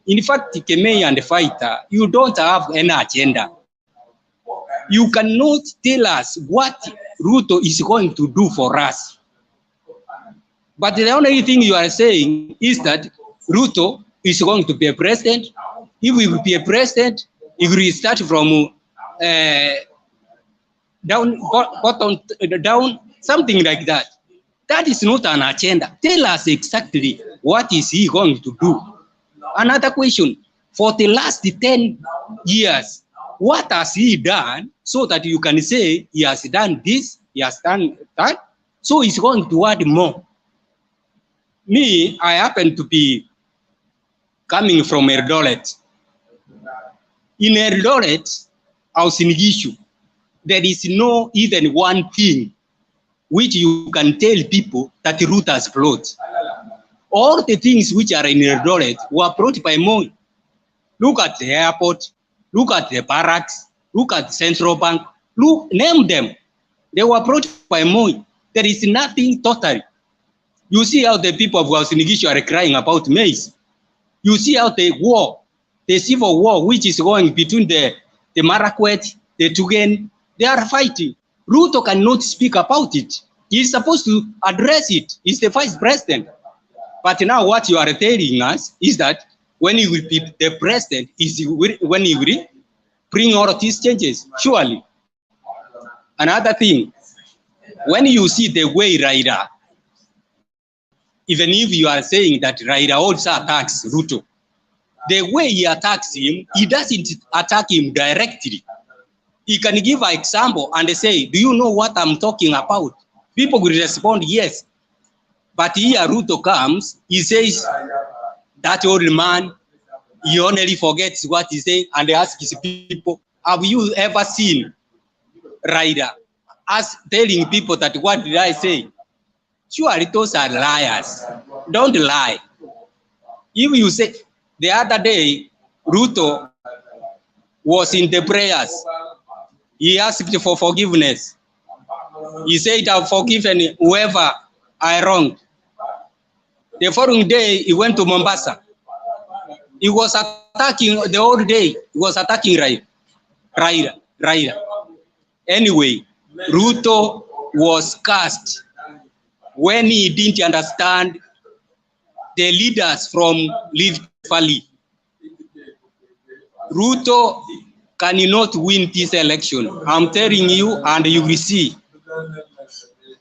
In fact, Kemei and fighter, you don't have any agenda. You cannot tell us what Ruto is going to do for us. But the only thing you are saying is that Ruto is going to be a president. He will be a president. He will start from bottom down, something like that. That is not an agenda. Tell us exactly what is he going to do. Another question, for the last 10 years, what has he done so that you can say he has done this, he has done that, so he's going to add more. Me, I happen to be coming from Eldoret. In Eldoret, I was in issue. There is no even one thing which you can tell people that Ruto has brought. All the things which are in Eldoret were brought by Moi. Look at the airport, look at the barracks, look at the central bank, look, name them. They were brought by Moi. There is nothing totally. You see how the people of Wasinigishu are crying about maize. You see how the war, the civil war, which is going between the Marakwet, the Tugen, they are fighting. Ruto cannot speak about it. He's supposed to address it. He's the vice president. But now what you are telling us is that when he will be the president, when he will bring all of these changes, surely. Another thing, when you see the way Raila, even if you are saying that Raila also attacks Ruto, the way he attacks him, he doesn't attack him directly. He can give an example and say, do you know what I'm talking about? people will respond yes. But here Ruto comes, he says, that old man, he only forgets what he's saying and asks his people, have you ever seen Raila as telling people that what did I say? Surely those are liars. Don't lie. If you say, the other day, Ruto was in the prayers. He asked for forgiveness. He said, I've forgiven whoever I wronged. The following day, he went to Mombasa. He was attacking the whole day. He was attacking Raila. Anyway, Ruto was cast when he didn't understand the leaders from Rift Valley. Ruto cannot win this election. I'm telling you, and you will see.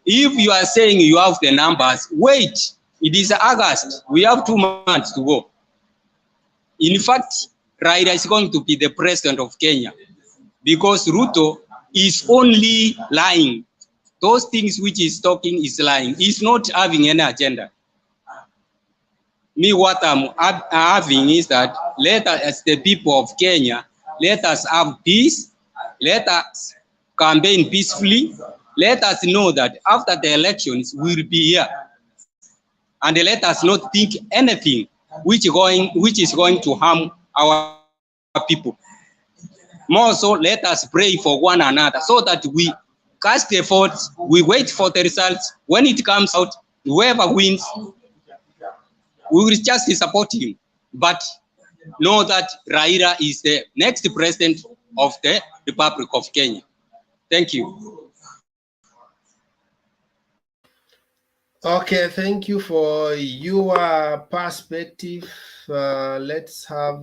If you are saying you have the numbers, wait. It is August. We have 2 months to go. In fact, Raila is going to be the president of Kenya because Ruto is only lying. Those things which he's talking is lying. He's not having any agenda. Me, what I'm having is that let us, as the people of Kenya, let us have peace. Let us campaign peacefully. Let us know that after the elections, we will be here. And let us not think anything which is going to harm our people. More so, let us pray for one another so that we cast the votes, we wait for the results. When it comes out, whoever wins, we will just support him. But know that Raila is the next president of the Republic of Kenya. Thank you. Okay, thank you for your perspective. Let's have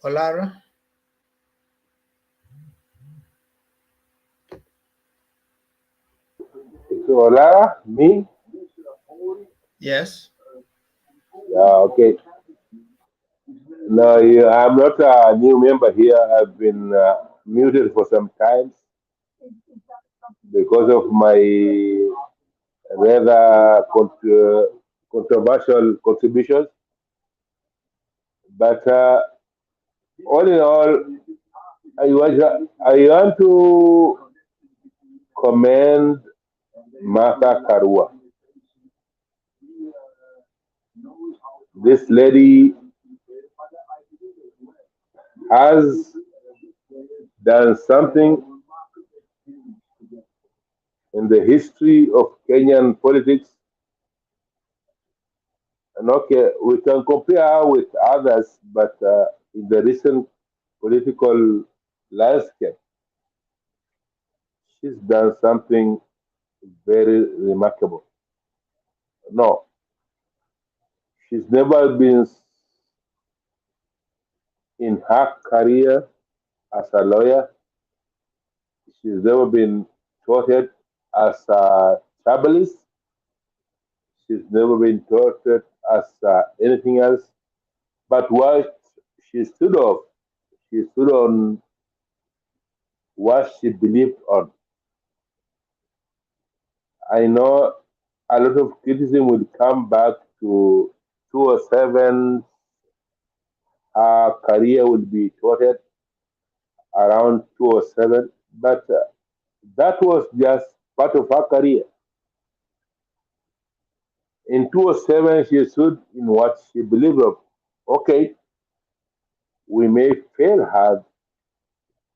Olara. So Olara, me? Yes. Yeah, okay. No, I'm not a new member here. I've been muted for some time because of my rather controversial contributions. But all in all, I want to commend Martha Karua. This lady has done something in the history of Kenyan politics. And okay, we can compare her with others, but in the recent political landscape, she's done something very remarkable. No, she's never been in her career as a lawyer. She's never been touted as a tribalist. She's never been touted as anything else. But what she stood on what she believed on. I know a lot of criticism will come back to 2007. Her career will be touted around 2007, but that was just part of her career. In 2007, she stood in what she believed of. Okay, we may fail her.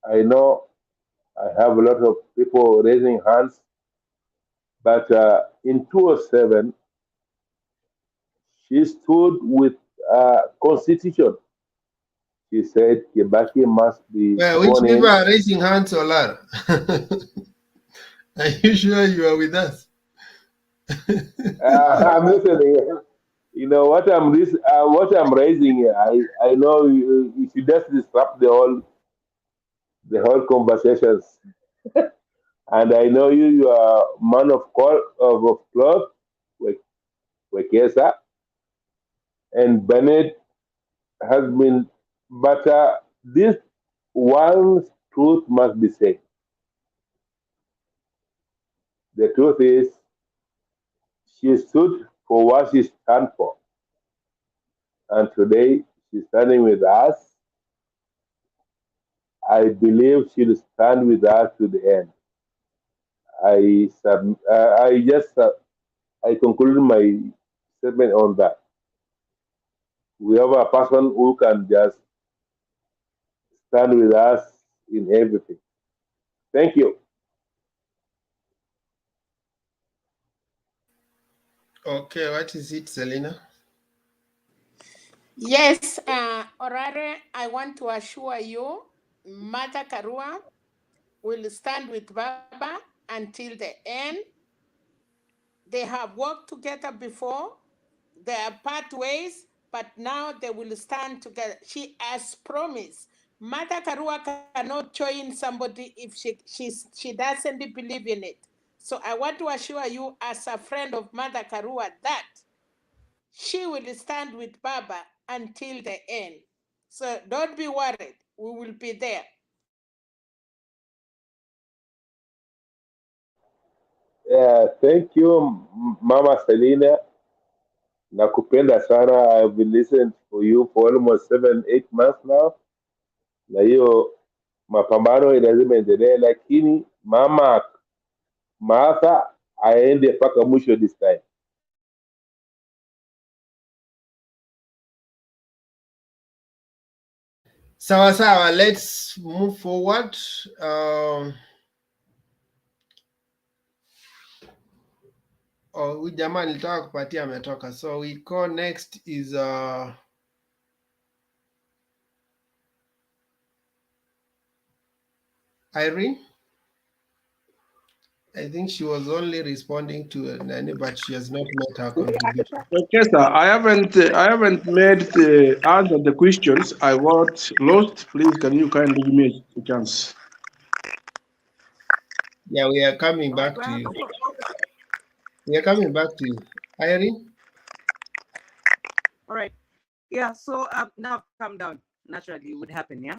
I know I have a lot of people raising hands, but in 2007, she stood with constitution. She said Kibaki must be Well, which sworn people in. are raising hands, Olara? Are you sure you are with us? I'm listening. You know what I'm raising here. I know you should just disrupt the whole conversations. And I know you are man of cloth, Wekesa, and Bennett has been. But this one truth must be said. The truth is, she stood for what she stands for. And today, she's standing with us. I believe she'll stand with us to the end. I conclude my statement on that. We have a person who can just stand with us in everything. Thank you. Okay, what is it, Selena? Yes, Orare, I want to assure you, Martha Karua will stand with Baba until the end. They have worked together before. They are part ways, but now they will stand together. She has promised. Martha Karua cannot join somebody if she doesn't believe in it. So I want to assure you, as a friend of Martha Karua, that she will stand with Baba until the end. So don't be worried. We will be there. Thank you, Mama Selena. Nakupenda sana. I've been listening to you for almost 7-8 months now. Na hiyo mapambano lazima endelee, lakini Mama Martha aende mpaka mwisho this time. Sawa, let's move forward. Huyu jamaa nilitaka kupatia ametoka. So we go next is Irene. I think she was only responding to Nani, but she has not made her contribution. Okay, sir. I haven't made the answer the questions. I was lost. Please, can you kindly give me a chance? Yeah, we are coming back to you. We are coming back to you. Irene? All right. Yeah, so now calm down. Naturally, it would happen, yeah?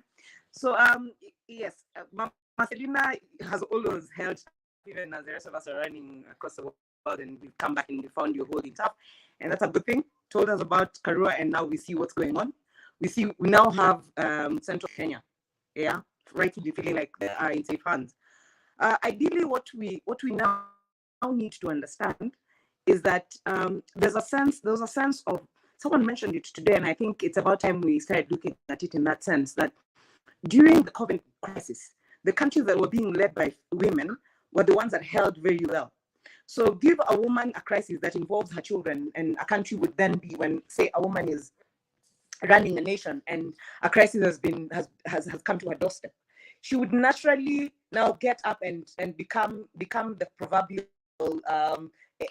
So, yes, Marcelina has always held, even as the rest of us are running across the world, and we've come back and we found you holding tough. And that's a good thing. Told us about Karua, and now we see what's going on. We now have Central Kenya, yeah, rightfully feeling like they are in safe hands. Ideally, what we now need to understand is that there was a sense of, someone mentioned it today, and I think it's about time we started looking at it in that sense, that during the COVID crisis, the countries that were being led by women were the ones that held very well. So give a woman a crisis that involves her children, and a country would then be, when, say, a woman is running a nation and a crisis has come to her doorstep, she would naturally now get up and become the proverbial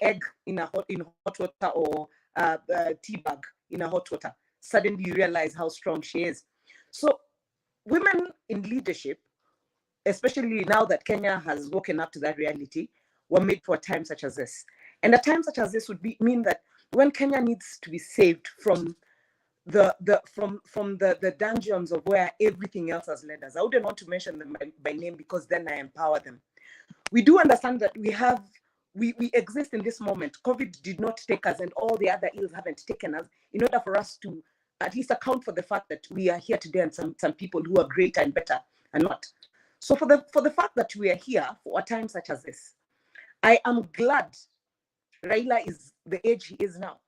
egg in hot water, or tea bag in a hot water. Suddenly you realize how strong she is. So women in leadership, especially now that Kenya has woken up to that reality, were made for a time such as this. And a time such as this would mean that when Kenya needs to be saved from the dungeons of where everything else has led us. I wouldn't want to mention them by name, because then I empower them. We do understand that we exist in this moment. COVID did not take us, and all the other ills haven't taken us, in order for us to at least account for the fact that we are here today, and some people who are greater and better are not. So for the fact that we are here for a time such as this, I am glad Raila is the age he is now.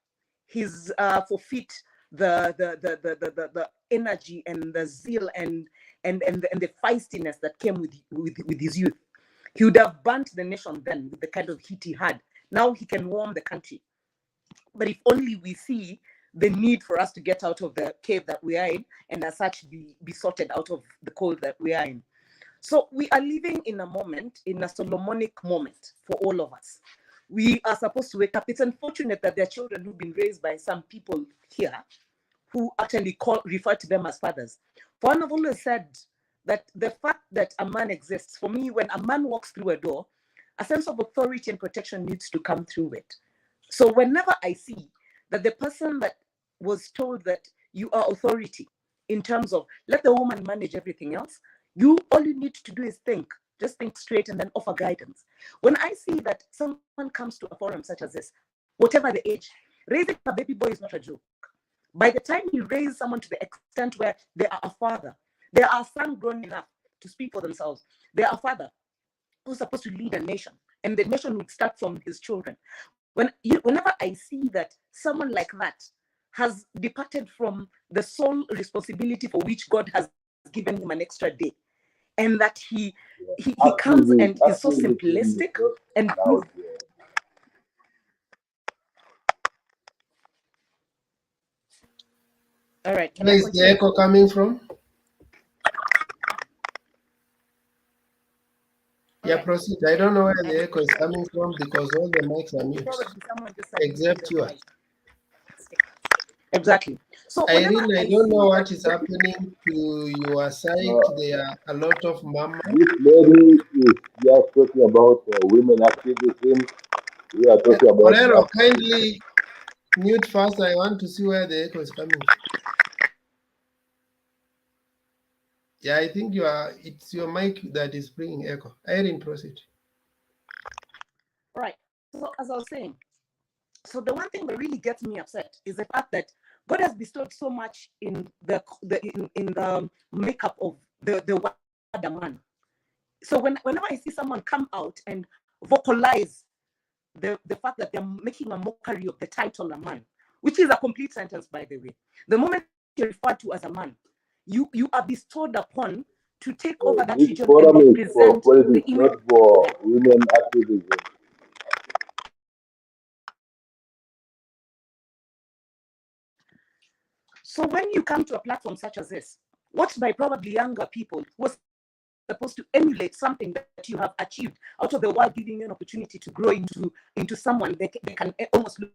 He's forfeit the energy and the zeal and the feistiness that came with his youth. He would have burnt the nation then with the kind of heat he had. Now he can warm the country. But if only we see the need for us to get out of the cave that we are in, and as such be sorted out of the cold that we are in. So we are living in a moment, in a Solomonic moment for all of us. We are supposed to wake up. It's unfortunate that there are children who've been raised by some people here who actually refer to them as fathers. For one, I've always said that the fact that a man exists, for me, when a man walks through a door, a sense of authority and protection needs to come through it. So whenever I see that the person that was told that you are authority in terms of let the woman manage everything else, all you need to do is think, just think straight and then offer guidance. When I see that someone comes to a forum such as this, whatever the age, raising a baby boy is not a joke. By the time you raise someone to the extent where they are a father, they are a son grown enough to speak for themselves. They are a father who's supposed to lead a nation, and the nation would start from his children. Whenever I see that someone like that has departed from the sole responsibility for which God has given him an extra day, and that he comes and is so simplistic and all right. Where is the echo coming from? Yeah, proceed. I don't know where the echo is coming from because all the mics are mute, except yours. Exactly. So Irene, I don't know what is happening to your side. There are a lot of mamas. This lady is just talking about women activism. We are talking about. Orero, kindly mute first. I want to see where the echo is coming from. Yeah, I think it's your mic that is bringing echo. Irene, proceed. Right. So as I was saying, so the one thing that really gets me upset is the fact that God has bestowed so much in the makeup of the word a man. So whenever I see someone come out and vocalize the fact that they're making a mockery of the title a man, which is a complete sentence, by the way. The moment you're referred to as a man, you are bestowed upon to take over that region and represent the image. Not for women activism. So when you come to a platform such as this, watched by probably younger people who are supposed to emulate something that you have achieved out of the world, giving you an opportunity to grow into someone they can almost look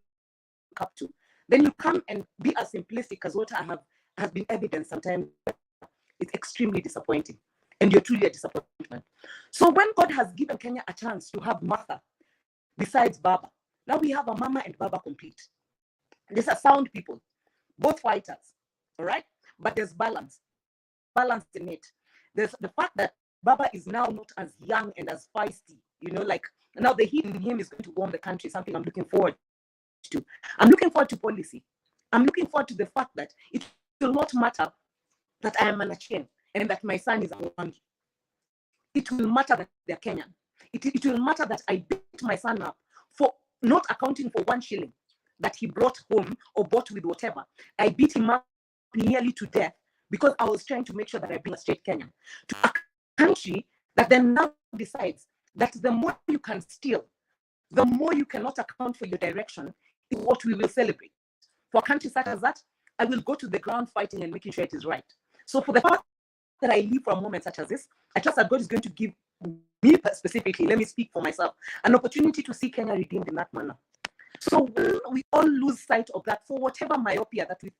up to, then you come and be as simplistic as what has been evident sometimes. It's extremely disappointing, and you're truly a disappointment. So when God has given Kenya a chance to have Martha besides Baba, now we have a Mama and Baba complete. These are sound people, both fighters, all right? But there's balance in it. There's the fact that Baba is now not as young and as feisty, like now the heat in him is going to warm the country, something I'm looking forward to. I'm looking forward to policy. I'm looking forward to the fact that it will not matter that I am an Achen and that my son is a Mwangi. It will matter that they're Kenyan. It will matter that I beat my son up for not accounting for 1 shilling that he brought home or bought with whatever. I beat him up nearly to death because I was trying to make sure that I bring a straight Kenyan to a country that then now decides that the more you can steal, the more you cannot account for your direction, is what we will celebrate. For a country such as that, I will go to the ground fighting and making sure it is right. So for the fact that I live for a moment such as this, I trust that God is going to give me specifically, let me speak for myself, an opportunity to see Kenya redeemed in that manner. So when we all lose sight of that for whatever myopia that we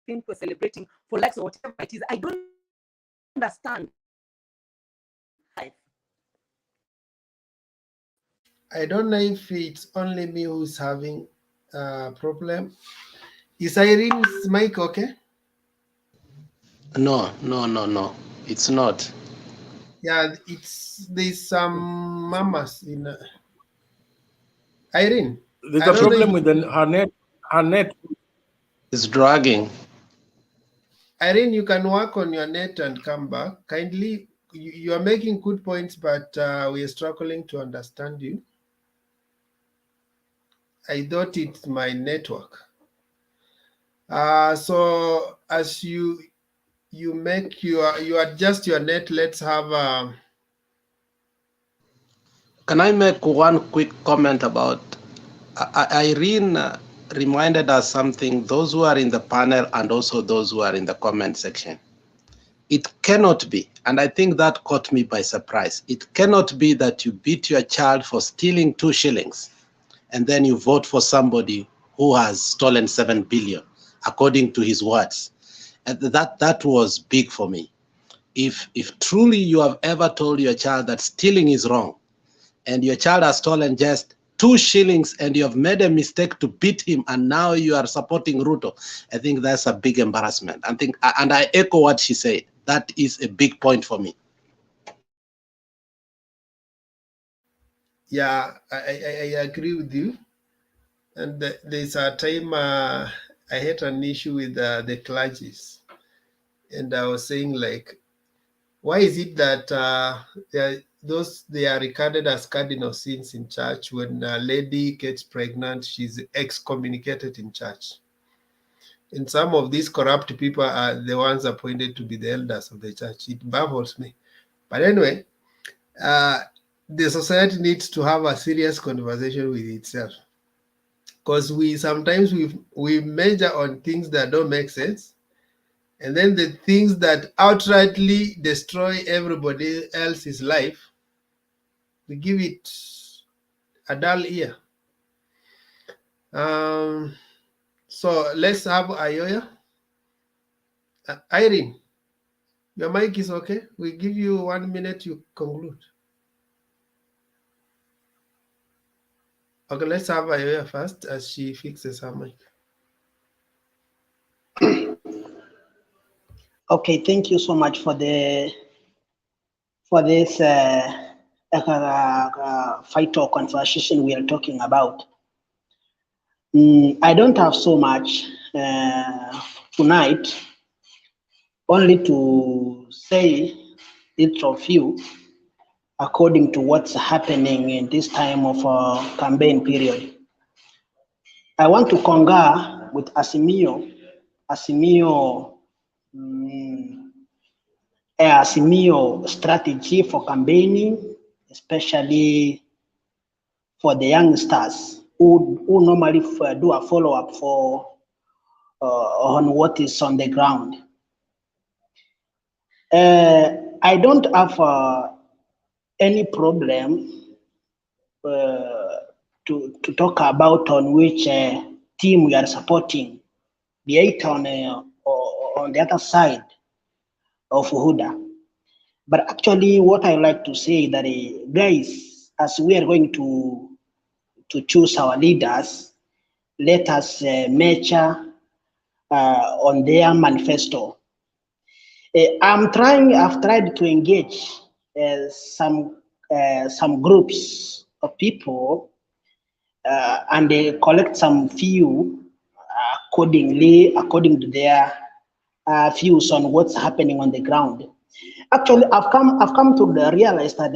think we're celebrating for likes or whatever it is, I don't understand. I don't know if it's only me who's having a problem. Is Irene's mic okay? No, it's not. Yeah, there's some mamas in Irene. There's a problem with her net. It's dragging. Irene, you can work on your net and come back. Kindly, you are making good points, but we are struggling to understand you. I thought it's my network. So as you make you adjust your net, let's have Can I make one quick comment about Irene reminded us something, those who are in the panel and also those who are in the comment section. It cannot be, and I think that caught me by surprise, it cannot be that you beat your child for stealing 2 shillings and then you vote for somebody who has stolen 7 billion, according to his words. And that was big for me. If truly you have ever told your child that stealing is wrong, and your child has stolen just 2 shillings and you have made a mistake to beat him and now you are supporting Ruto, I think that's a big embarrassment. And I echo what she said. That is a big point for me. Yeah, I agree with you. And there's a time I had an issue with the clergies, and I was saying like, why is it that they are regarded as cardinal sins in church? When a lady gets pregnant, she's excommunicated in church. And some of these corrupt people are the ones appointed to be the elders of the church. It baffles me. But anyway, the society needs to have a serious conversation with itself, because we sometimes we measure on things that don't make sense, and then the things that outrightly destroy everybody else's life, we give it a dull ear. So let's have Ayoya. Irene, your mic is okay. We give you 1 minute to conclude. Okay, let's have Ayoya first as she fixes her mic. Okay, thank you so much for this fight or conversation we are talking about. I don't have so much tonight, only to say each of you according to what's happening in this time of campaign period. I want to concur with Azimio strategy for campaigning, especially for the youngsters who normally do a follow-up on what is on the ground. I don't have any problem to talk about on which team we are supporting, be it on the other side of Huda. But actually, what I like to say that, guys, as we are going to choose our leaders, let us measure on their manifesto. I've tried to engage some groups of people and they collect some few according to their views on what's happening on the ground. Actually, I've come to realize that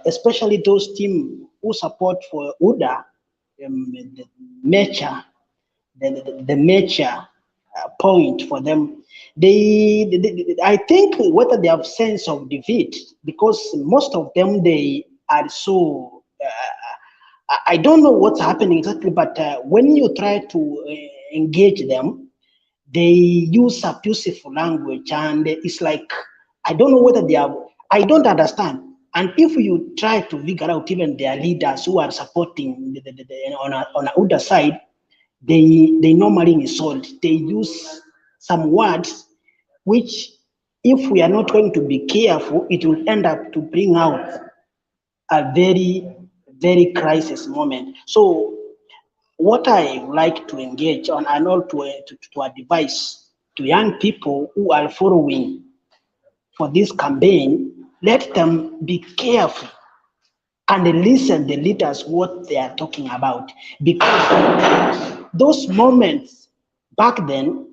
especially those teams who support for UDA, the major point for them, I think whether they have sense of defeat, because most of them, they are so I don't know what's happening exactly, but when you try to engage them, they use abusive language, and it's like, I don't know whether they are, I don't understand. And if you try to figure out even their leaders who are supporting on the other side, they normally insult. They use some words which, if we are not going to be careful, it will end up to bring out a very, very crisis moment. So what I like to engage on, and all to advise to young people who are following for this campaign, let them be careful and listen the leaders what they are talking about, because those moments back then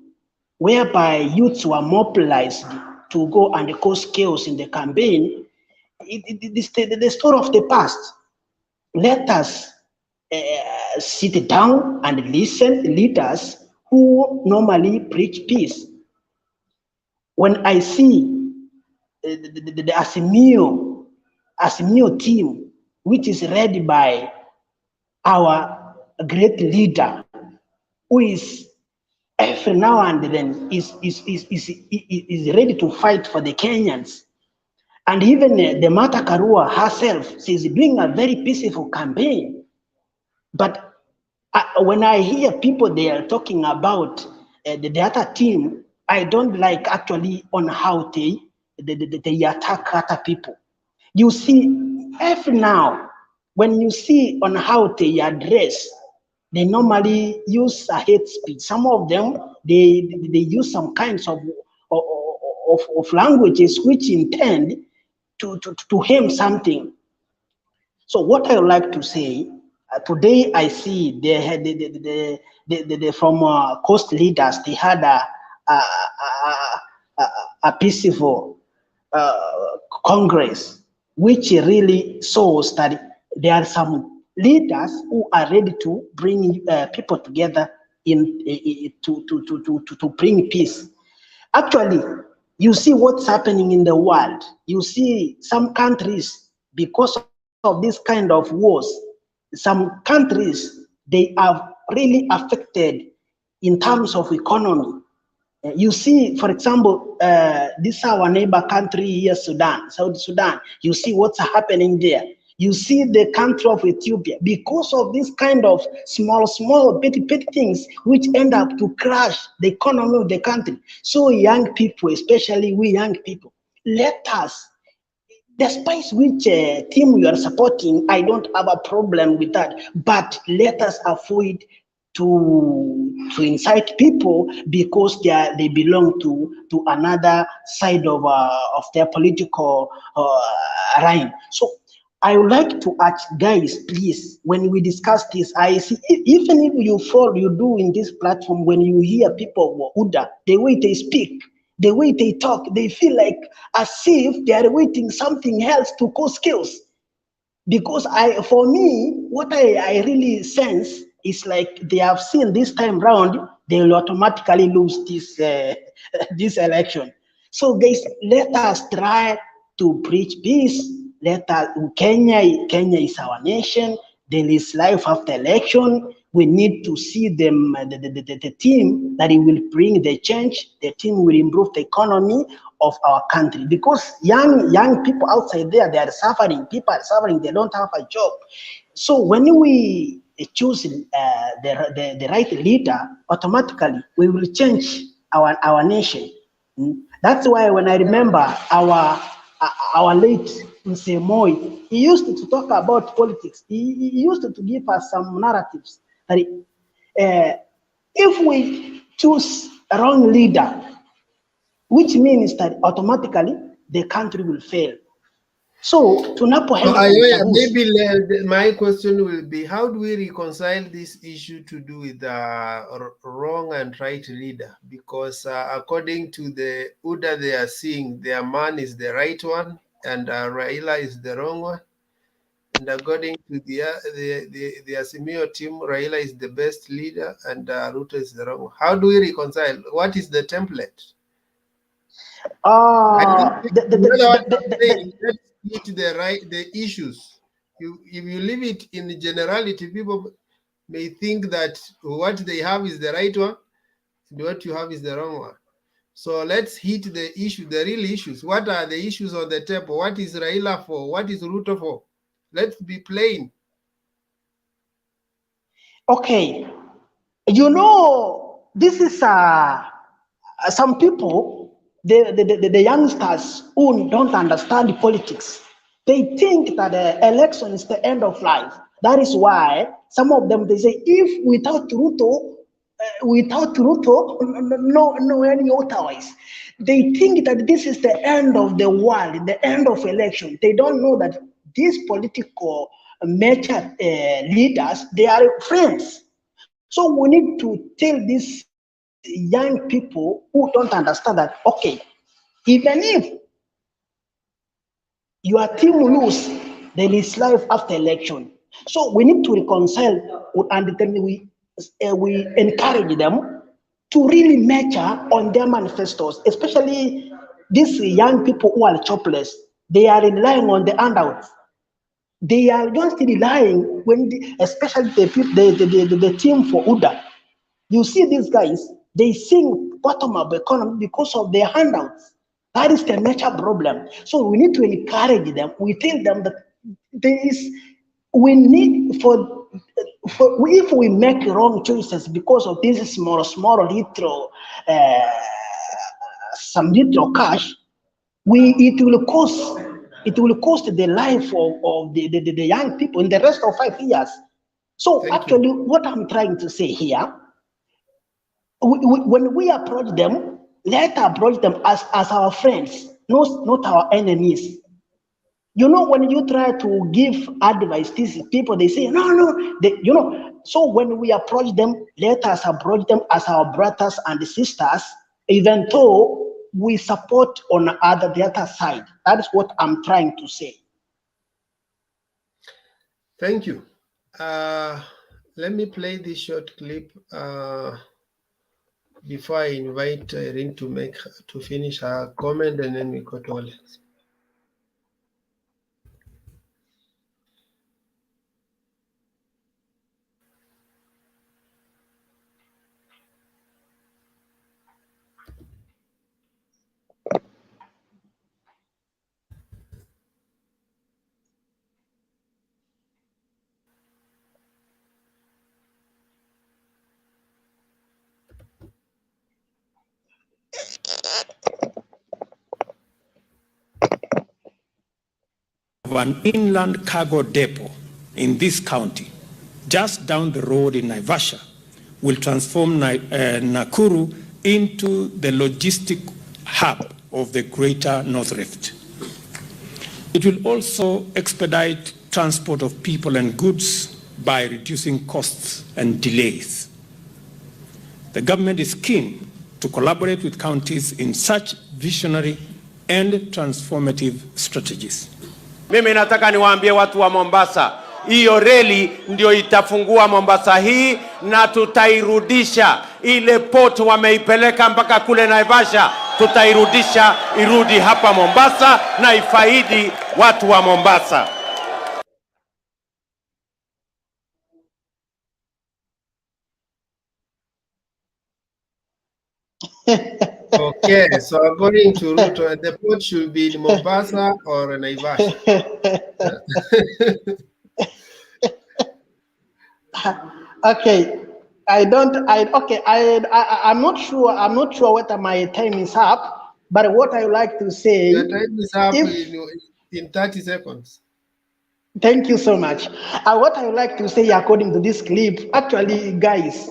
whereby youths were mobilized to go and cause chaos in the campaign, the story of the past. Let us sit down and listen to leaders who normally preach peace. When I see the Azimio team, which is led by our great leader, who is every now and then is ready to fight for the Kenyans. And even the Martha Karua herself, she's doing a very peaceful campaign. But when I hear people, they are talking about the other team, I don't like actually on how they attack other people. You see, every now, when you see on how they address, they normally use a hate speech. Some of them, they use some kinds of languages which intend to harm something. So what I would like to say, today I see they had the from coast leaders, they had a peaceful Congress, which really shows that there are some leaders who are ready to bring people together to bring peace. Actually, you see what's happening in the world. You see some countries, because of this kind of wars, some countries, they are really affected in terms of economy. You see, for example, this is our neighbor country here, Sudan, South Sudan. You see what's happening there. You see the country of Ethiopia, because of this kind of small, petty things, which end up to crash the economy of the country. So young people, especially we young people, let us, despite which team you are supporting, I don't have a problem with that, but let us avoid to incite people because they belong to another side of their political line. So I would like to ask guys, please, when we discuss this, I see, even if you do in this platform, when you hear people of Uda, the way they speak, the way they talk, they feel like as if they are waiting something else to cause chaos. Because for me, what I really sense is like they have seen this time round, they will automatically lose this this election. So guys, let us try to preach peace. Let us, Kenya is our nation. There is life after election. We need to see them, the team that it will bring the change. The team will improve the economy of our country, because young people outside there, they are suffering. People are suffering. They don't have a job. So when we choose the right leader, automatically we will change our nation. That's why when I remember our late Mzee Moi, he used to talk about politics. He used to give us some narratives that if we choose a wrong leader, which means that automatically the country will fail. So tunapoenda maybe my question will be, how do we reconcile this issue to do with wrong and right leader? Because according to the UDA, they are seeing their man is the right one and Raila is the wrong one. And according to the Azimio team, Raila is the best leader and Ruto is the wrong one. How do we reconcile? What is the template? Let's hit the issues. If you leave it in generality, people may think that what they have is the right one and what you have is the wrong one. So let's hit the issue, the real issues. What are the issues on the table? What is Raila for? What is Ruto for? Let's be plain. Okay, you know, this is some people, the youngsters who don't understand politics, they think that the election is the end of life. That is why some of them, they say, if without Ruto, no any otherwise. They think that this is the end of the world, the end of election. They don't know that these political major leaders, they are friends. So we need to tell these young people who don't understand that, okay, even if your team lose, there is life after election. So we need to reconcile, and then we encourage them to really measure on their manifestos, especially these young people who are jobless. They are relying on the handouts. They are just relying especially the team for UDA. You see these guys, they sing bottom of the economy because of their handouts. That is the major problem. So we need to encourage them. We tell them that we need if we make wrong choices because of this small little some little cash, it will cost the life of the young people in the rest of 5 years. So actually, what I'm trying to say here, when we approach them, let us approach them as our friends, not our enemies. You know, when you try to give advice, these people, they say, no, you know. So when we approach them, let us approach them as our brothers and sisters, even though we support on the other side. That is what I'm trying to say. Thank you. Let me play this short clip before I invite Irene to finish her comment, and then we go to Alex. Of an inland cargo depot in this county, just down the road in Naivasha, will transform Nakuru into the logistic hub of the greater North Rift. It will also expedite transport of people and goods by reducing costs and delays. The government is keen to collaborate with counties in such visionary and transformative strategies. Mimi nataka niwaambie watu wa Mombasa, hiyo reli ndio itafungua Mombasa hii na tutairudisha. Ile port wameipeleka mpaka kule Naivasha, tutairudisha irudi hapa Mombasa na ifaidi watu wa Mombasa. Okay, so according to Ruto, the port should be in Mombasa or Naivasha. Okay, I'm not sure. I'm not sure whether my time is up. But what I would like to say, your time is up in 30 seconds. Thank you so much. What I would like to say, according to this clip, actually, guys,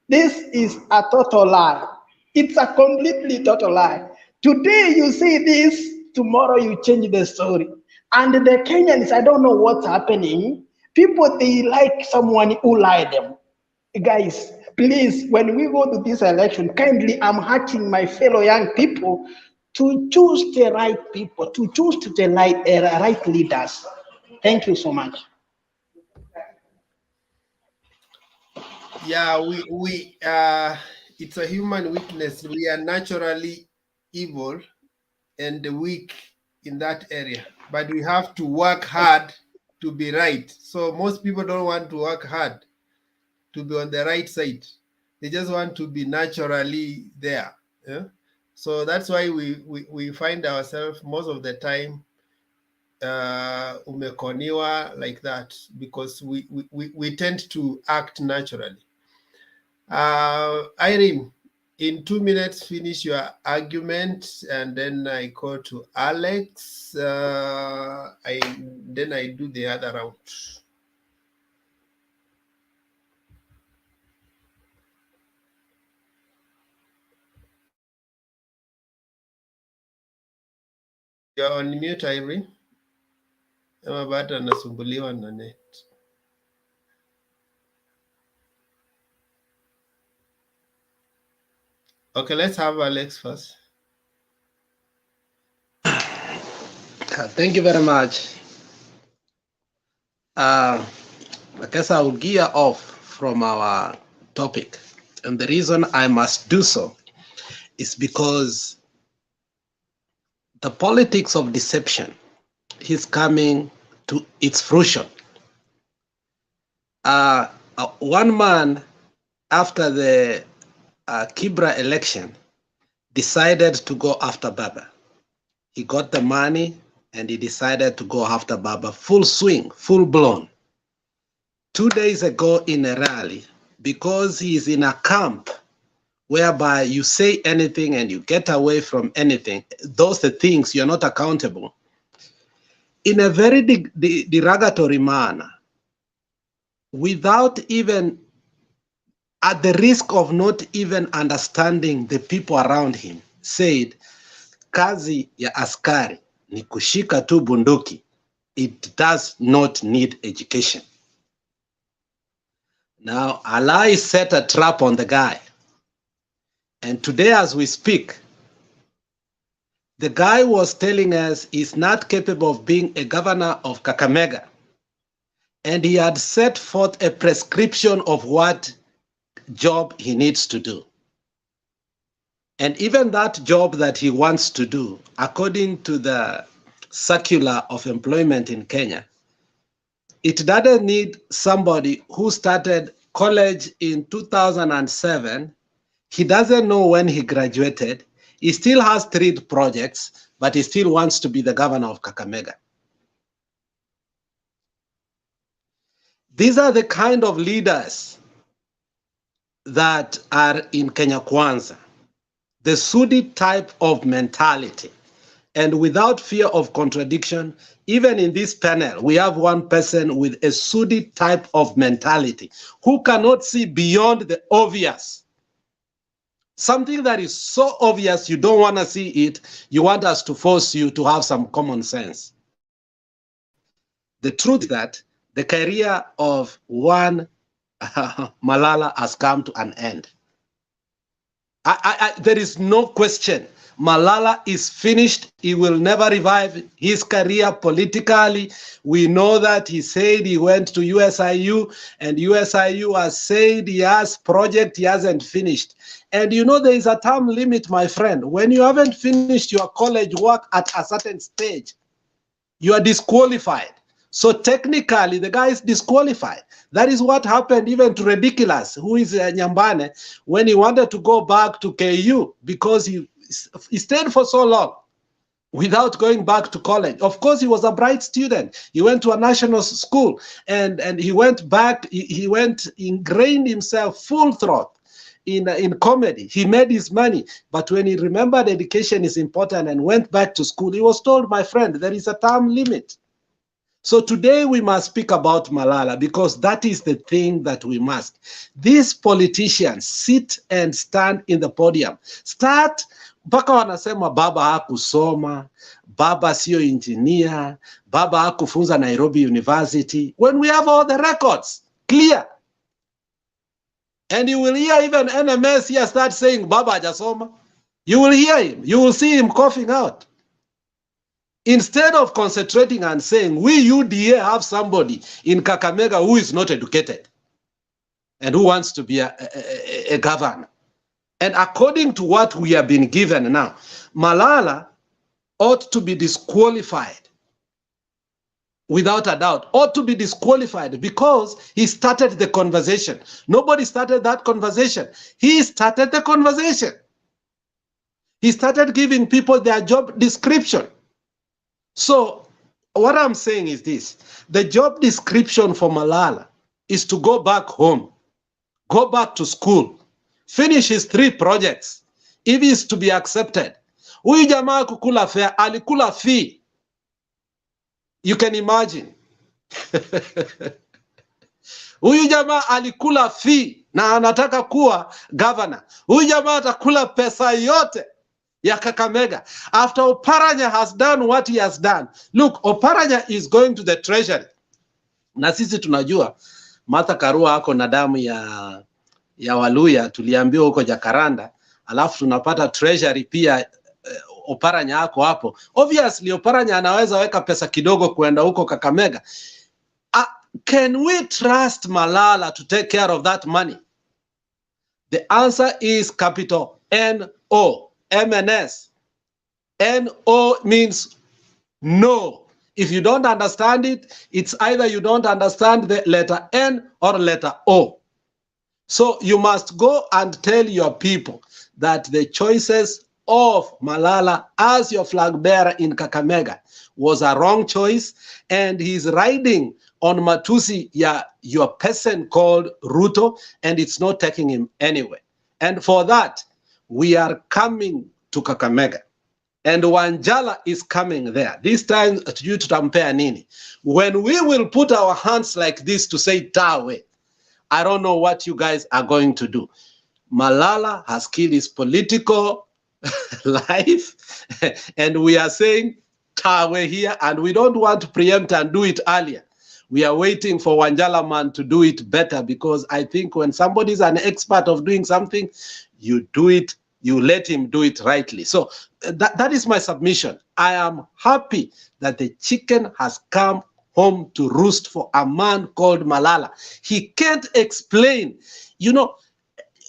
this is a total lie. It's a completely total lie. Today you say this, tomorrow you change the story. And the Kenyans, I don't know what's happening. People, they like someone who lied them. Guys, please, when we go to this election, kindly, I'm asking my fellow young people to choose the right people, to choose the right leaders. Thank you so much. Yeah, we it's a human weakness. We are naturally evil and weak in that area, but we have to work hard to be right. So most people don't want to work hard to be on the right side. They just want to be naturally there. Yeah? So that's why we find ourselves most of the time umekoniwa like that, because we tend to act naturally. Irene, in 2 minutes, finish your argument, and then I go to Alex. Then I do the other round. You're on mute, Irene. Ama bado anasumbuliwa na net. Okay, let's have Alex first. Thank you very much. I guess I will gear off from our topic. And the reason I must do so is because the politics of deception is coming to its fruition. One man, after the Kibra election, decided to go after Baba. He got the money and he decided to go after Baba, full swing, full blown. 2 days ago in a rally, because he is in a camp whereby you say anything and you get away from anything, those are the things you're not accountable. In a very derogatory manner, without even, at the risk of not even understanding the people around him, said, kazi ya askari ni kushika tu bunduki it does not need education. Now, Allah set a trap on the guy. And today as we speak, the guy was telling us he's not capable of being a governor of Kakamega. And he had set forth a prescription of what job he needs to do. And even that job that he wants to do, according to the circular of employment in Kenya, it doesn't need somebody who started college in 2007. He doesn't know when he graduated. He still has 3 projects, but he still wants to be the governor of Kakamega. These are the kind of leaders that are in Kenya Kwanza. The Sudi type of mentality. And without fear of contradiction, even in this panel, we have one person with a Sudi type of mentality who cannot see beyond the obvious. Something that is so obvious you don't want to see it, you want us to force you to have some common sense. The truth is that the career of one Malala has come to an end. There is no question. Malala is finished. He will never revive his career politically. We know that he said he went to USIU, and USIU has said he has project he hasn't finished. And you know there is a term limit, my friend. When you haven't finished your college work at a certain stage, you are disqualified. So technically, the guy is disqualified. That is what happened even to Ridiculous, who is Nyambane, when he wanted to go back to KU because he stayed for so long without going back to college. Of course, he was a bright student. He went to a national school and he went back, he went, ingrained himself full throttle in comedy. He made his money. But when he remembered education is important and went back to school, he was told, my friend, there is a term limit. So today we must speak about Malala because that is the thing that we must. These politicians sit and stand in the podium. Start mpaka wanasema baba hakusoma, baba sio engineer, baba hakufunza Nairobi University. When we have all the records clear. And you will hear even NMS here start saying baba hajasoma. You will hear him. You will see him coughing out. Instead of concentrating and saying, we UDA have somebody in Kakamega who is not educated and who wants to be a governor. And according to what we have been given now, Malala ought to be disqualified, without a doubt, ought to be disqualified because he started the conversation. Nobody started that conversation. He started the conversation. He started giving people their job description. So what I'm saying is this, the job description for Malala is to go back home, go back to school, finish his 3 projects, if he is to be accepted. Huyu jamaa kukula fare, alikula fee. You can imagine. Huyu jamaa alikula fee na anataka kuwa governor. Huyu jamaa atakula pesa yote ya Kakamega. After Oparanya has done what he has done. Look, Oparanya is going to the treasury. Na sisi tunajua Martha Karua ako na damu ya Waluya, tuliambiwa huko Jakaranda, alafu tunapata treasury pia Oparanya ako hapo. Obviously Oparanya anaweza weka pesa kidogo kuenda huko Kakamega. Can we trust Malala to take care of that money? The answer is capital N-O. MNS. N-O means no. If you don't understand it, it's either you don't understand the letter N or letter O. So you must go and tell your people that the choices of Malala as your flag bearer in Kakamega was a wrong choice, and he's riding on Matusi, your person called Ruto, and it's not taking him anywhere. And for that, we are coming to Kakamega. And Wanjala is coming there. This time, you tutampea nini. When we will put our hands like this to say Tawe, I don't know what you guys are going to do. Malala has killed his political life. And we are saying We're here, and we don't want to preempt and do it earlier. We are waiting for Wanjala man to do it better, because I think when somebody is an expert of doing something, you do it, you let him do it rightly. So that is my submission. I am happy that the chicken has come home to roost for a man called Malala. He can't explain. You know,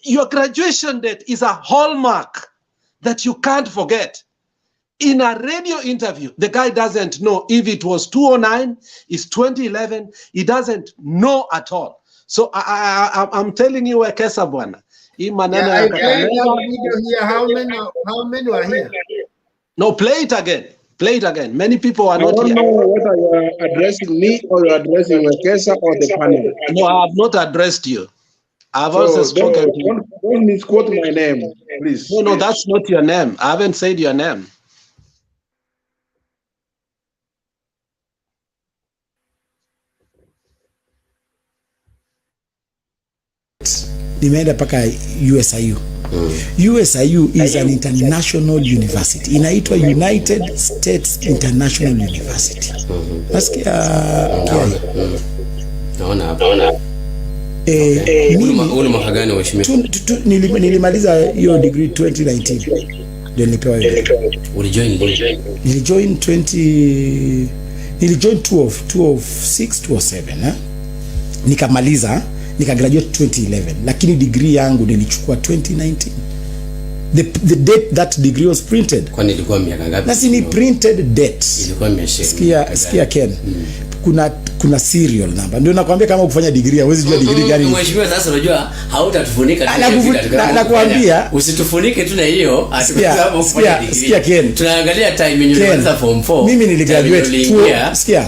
your graduation date is a hallmark that you can't forget. In a radio interview, the guy doesn't know if it was 2009, it's 2011. He doesn't know at all. So I'm telling you, Wekesa bwana. Yeah, I played that video here. How many are here? No, play it again. Play it again. Many people are I not don't here. know whether you are addressing me or you are addressing Wekesa or the panel. No, I have not addressed you. I've So also spoken to you. Don't misquote my name, please. No, that's not your name. I haven't said your name. Nimeenda paka USIU. USIU is an international university. Inaitwa United States International University. Nasikia naona hapa. Una mwaka gani mheshimiwa? Nilimaliza hiyo degree 2019. Ndio nilipewa hiyo. Ulijoin lini? Nilijoin 2006 2007 nikamaliza nikagraduate 2011, lakini degree yangu nilichukua 2019. The date that degree was printed. Kwani ilikuwa miaka ngapi? Na si ni printed date. Ilikuwa miaka. Sikia Ken. Kuna serial number. Ndio nakwambia kama kufanya degree huwezi jua degree gani. Mheshimiwa, sasa unajua hautatufunika tu. Nakwambia usitufunike tu na hiyo sababu kufanya degree. Sikia Ken. Tunaangalia time yenyewe ulianza form 4. Mimi niligraduate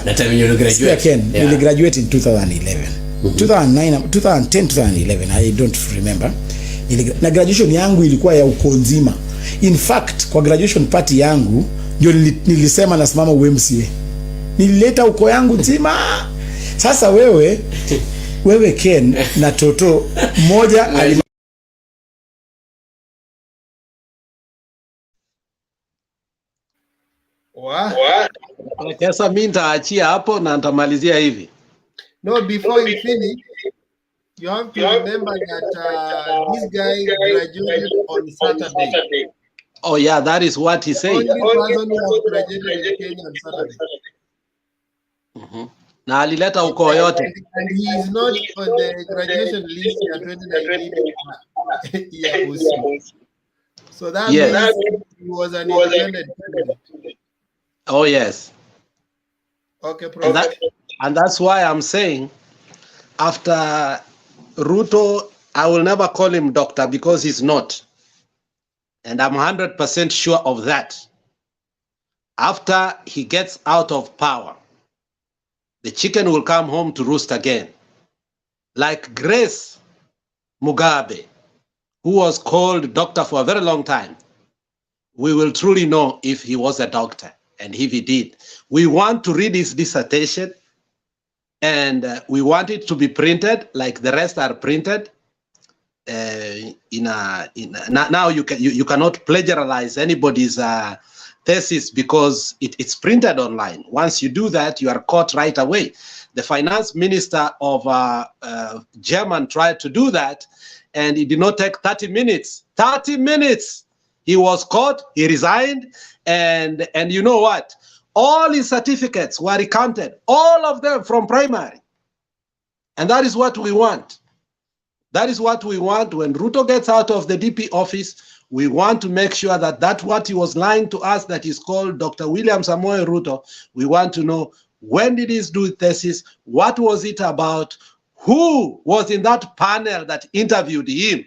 na time yenyewe uligraduate. Sikia Ken, niligraduate in 2011. 2009, 2010, 2011, I don't remember. Na graduation yangu ilikuwa ya uko nzima. In fact, kwa graduation party yangu ndio nilisema nasimama UMCA. Nilileta uko yangu nzima. Sasa wewe Ken na Toto moja Sasa mimi nitaachia hapo na nitamalizia hivi. No, before you finish, you have to remember that this guy graduated on Saturday. Oh yeah, that is what he said. Only person who has graduated in Kenya on Saturday. Na alileta ukoo yote. And he is not on the graduation list ya 2019 year also. So that means he was an independent candidate. Oh yes. Okay, Professor. And that's why I'm saying, after Ruto, I will never call him doctor because he's not. And I'm 100% sure of that. After he gets out of power, the chicken will come home to roost again. Like Grace Mugabe, who was called doctor for a very long time. We will truly know if he was a doctor, and if he did. We want to read his dissertation, and we want it to be printed like the rest are printed. Now you cannot plagiarize anybody's thesis because it's printed online. Once you do that, you are caught right away. The finance minister of German tried to do that, and it did not take 30 minutes. 30 minutes. He was caught, he resigned, and you know what? All his certificates were recounted, all of them from primary. And that is what we want. That is what we want. When Ruto gets out of the DP office, we want to make sure that what he was lying to us, that is called Dr. William Samoei Ruto, we want to know when did he do thesis, what was it about, who was in that panel that interviewed him,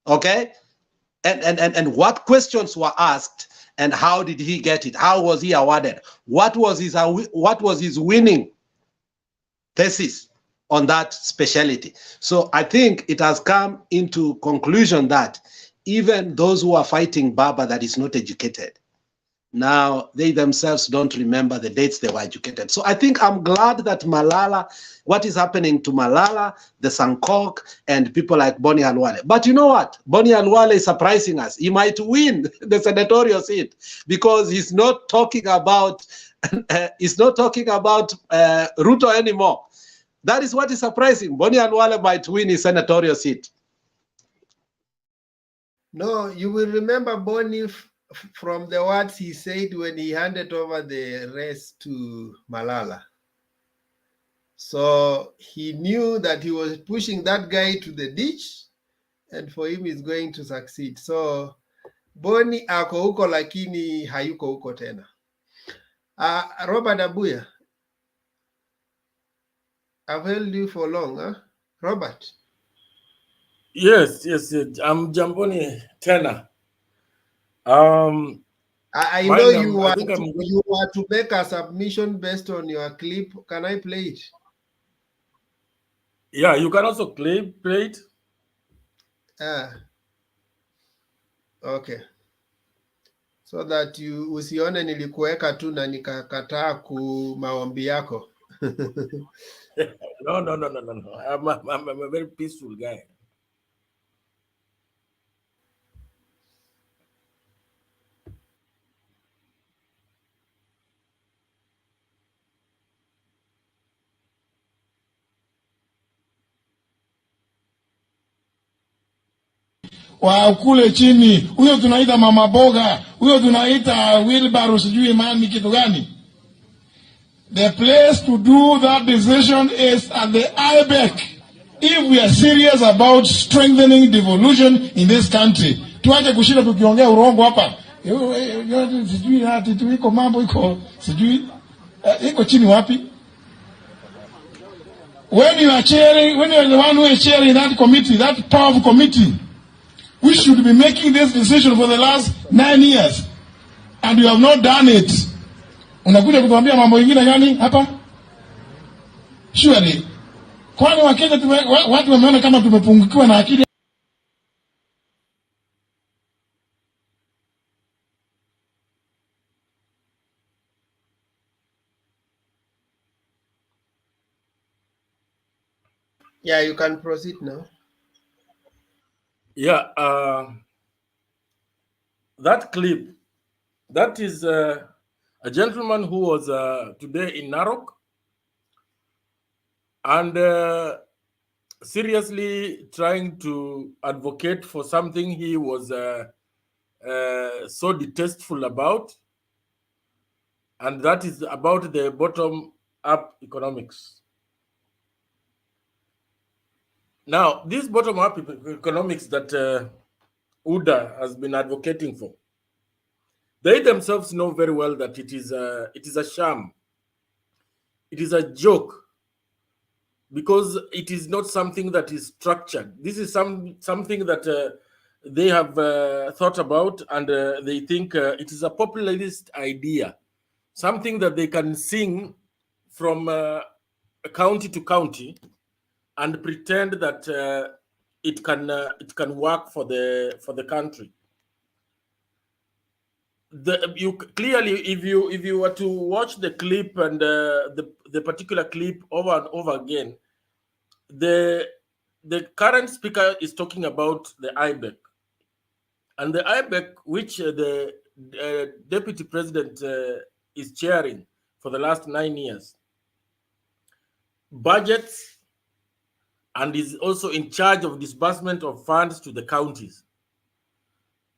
okay? And what questions were asked, and how did he get it? How was he awarded? What was his winning thesis on that specialty? So I think it has come into conclusion that even those who are fighting Baba that is not educated, now they themselves don't remember the dates they were educated. So I think I'm glad that Malala, what is happening to Malala, the Sankok, and people like Boni Halwale. But you know what? Boni Halwale is surprising us. He might win the senatorial seat because he's not talking about Ruto anymore. That is what is surprising. Boni Halwale might win his senatorial seat. No, you will remember Boni from the words he said when he handed over the race to Malala. So he knew that he was pushing that guy to the ditch, and for him he's going to succeed. So Boni ako huko lakini hayuko huko tena. Robert Abuya, I've held you for long, huh? Robert? Yes. I'm Jamboni Tena. I know you want to make a submission based on your clip. Can I play it? Yeah, you can also play it. Okay. So that you usione nilikuweka tu na nikakataa ku maombi yako. No. I'm a very peaceful guy. wa kule chini, huyo tunaita mama boga, huyo tunaita wheelbarrow, sijui mani kitu gani. The place to do that decision is at the IBEC. If we are serious about strengthening devolution in this country, tuache kushinda tukiongea urongo hapa. Sijui ati tu iko mambo iko sijui iko chini wapi? When you are the one who is chairing that committee, that powerful committee, we should be making this decision for the last 9 years, and you have not done it. Unakuja kutuambia mambo mengine gani hapa? Surely, kwani Wakenya watu wameona kama tumepungukiwa na akili? Yeah, you can proceed now. Yeah, that clip, that is a gentleman who was today in Narok and seriously trying to advocate for something he was so distasteful about, and that is about the bottom-up economics. Now, this bottom-up economics that UDA has been advocating for, they themselves know very well that it is a sham. It is a joke because it is not something that is structured. This is something that they have thought about, and they think it is a populist idea, something that they can sing from county to county and pretend that it can work for the country. You clearly, if you were to watch the clip and the particular clip over and over again, the current speaker is talking about the IBEC, and the IBEC, which the deputy president is chairing for the last 9 years, budgets and is also in charge of disbursement of funds to the counties.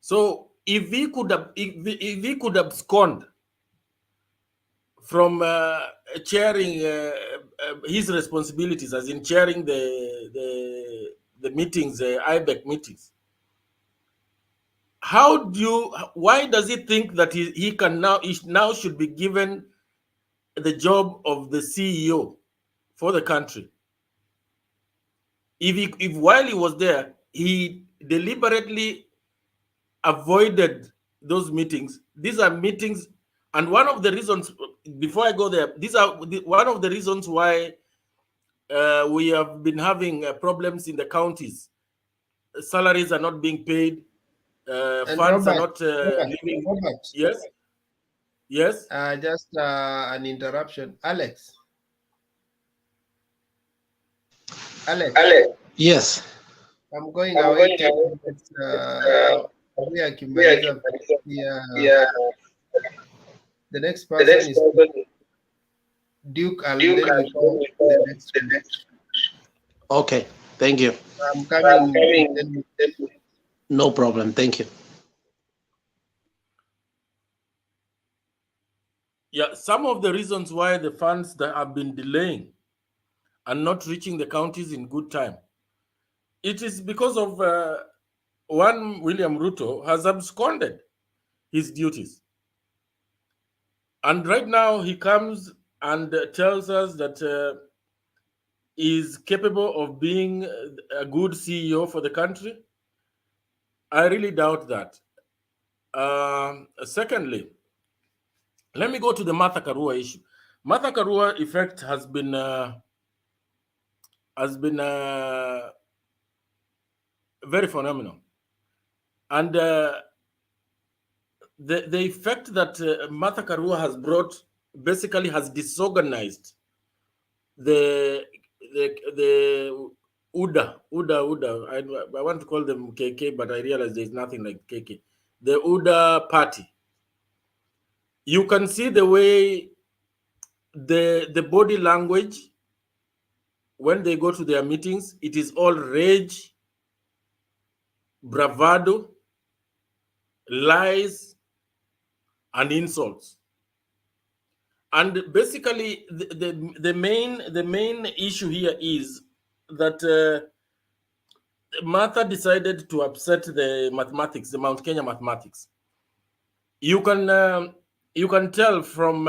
So if he could abscond from chairing his responsibilities, as in chairing the meetings, the IBEC meetings, why does he think that he now should be given the job of the CEO for the country? If while he was there, he deliberately avoided those meetings. These are meetings, and one of the reasons, before I go there, these are one of the reasons why we have been having problems in the counties. Salaries are not being paid, funds are not living. Yes. Yes. Just an interruption. Alex. Yes. I'm going away 10 minutes. We akimaliza pia. The next person is Duke, and then we go to the next one. Okay. Thank you. I'm coming. No problem. Thank you. Yeah, some of the reasons why the funds that have been delaying and not reaching the counties in good time, it is because of one, William Ruto has absconded his duties. And right now he comes and tells us that he's capable of being a good CEO for the country. I really doubt that. Secondly, let me go to the Martha Karua issue. Martha Karua effect has been very phenomenal, and the effect that Martha Karua has brought basically has disorganized the UDA. I want to call them KK, but I realize there's nothing like KK. The UDA party. You can see the way the body language when they go to their meetings, it is all rage, bravado, lies, and insults. And basically, the main issue here is that Martha decided to upset the mathematics, the Mount Kenya mathematics. You can tell from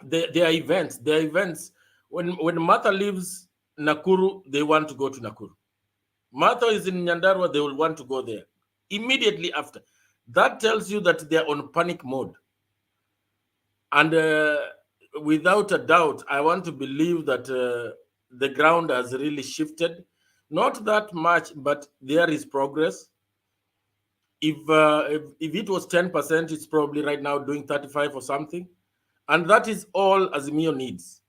their events. Their events, when Martha leaves Nakuru, they want to go to Nakuru. Martha is in Nyandarua, they will want to go there immediately after. That tells you that they're on panic mode. And without a doubt, I want to believe that the ground has really shifted. Not that much, but there is progress. If it was 10%, it's probably right now doing 35 or something. And that is all Azimio needs.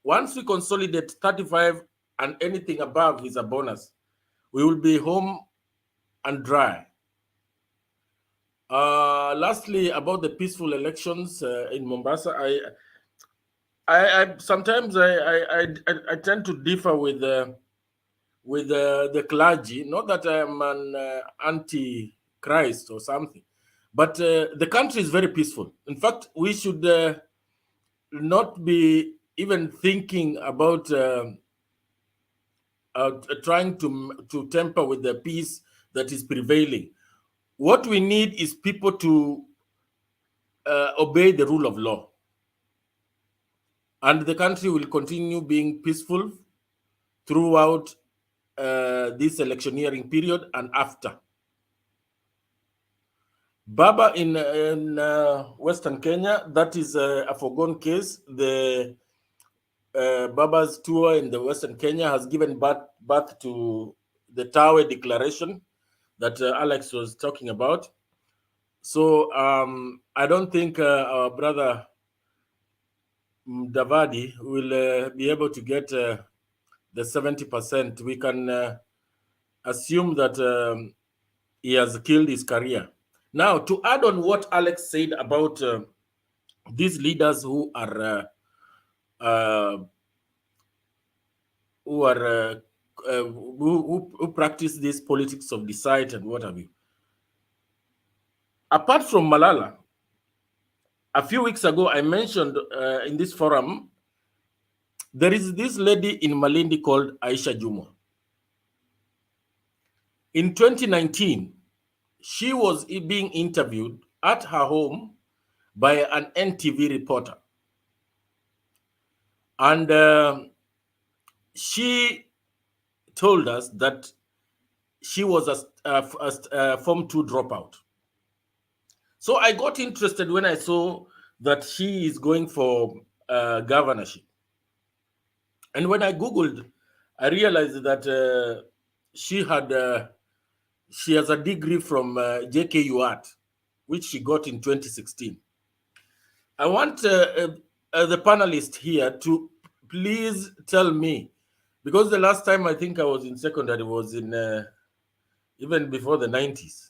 Once we consolidate 35 and anything above is a bonus, we will be home and dry. Lastly, about the peaceful elections in Mombasa, I sometimes I tend to differ with the clergy. Not that I'm an anti-Christ or something, but the country is very peaceful. In fact, we should not be even thinking about trying to temper with the peace that is prevailing. What we need is people to obey the rule of law. And the country will continue being peaceful throughout this electioneering period and after. Baba in Western Kenya, that is a foregone case. The Baba's tour in the Western Kenya has given birth to the Tawe Declaration that Alex was talking about. So I don't think our brother Davadi will be able to get the 70%. We can assume that he has killed his career. Now, to add on what Alex said about these leaders who practice this politics of deceit and what have you. Apart from Malala, a few weeks ago, I mentioned in this forum, there is this lady in Malindi called Aisha Jumwa. In 2019, she was being interviewed at her home by an NTV reporter. And she told us that she was a Form 2 dropout. So I got interested when I saw that she is going for governorship. And when I Googled, I realized that she has a degree from JKU Art, which she got in 2016. I want the panelists here to please tell me, because the last time I think I was in secondary was in even before the 90s.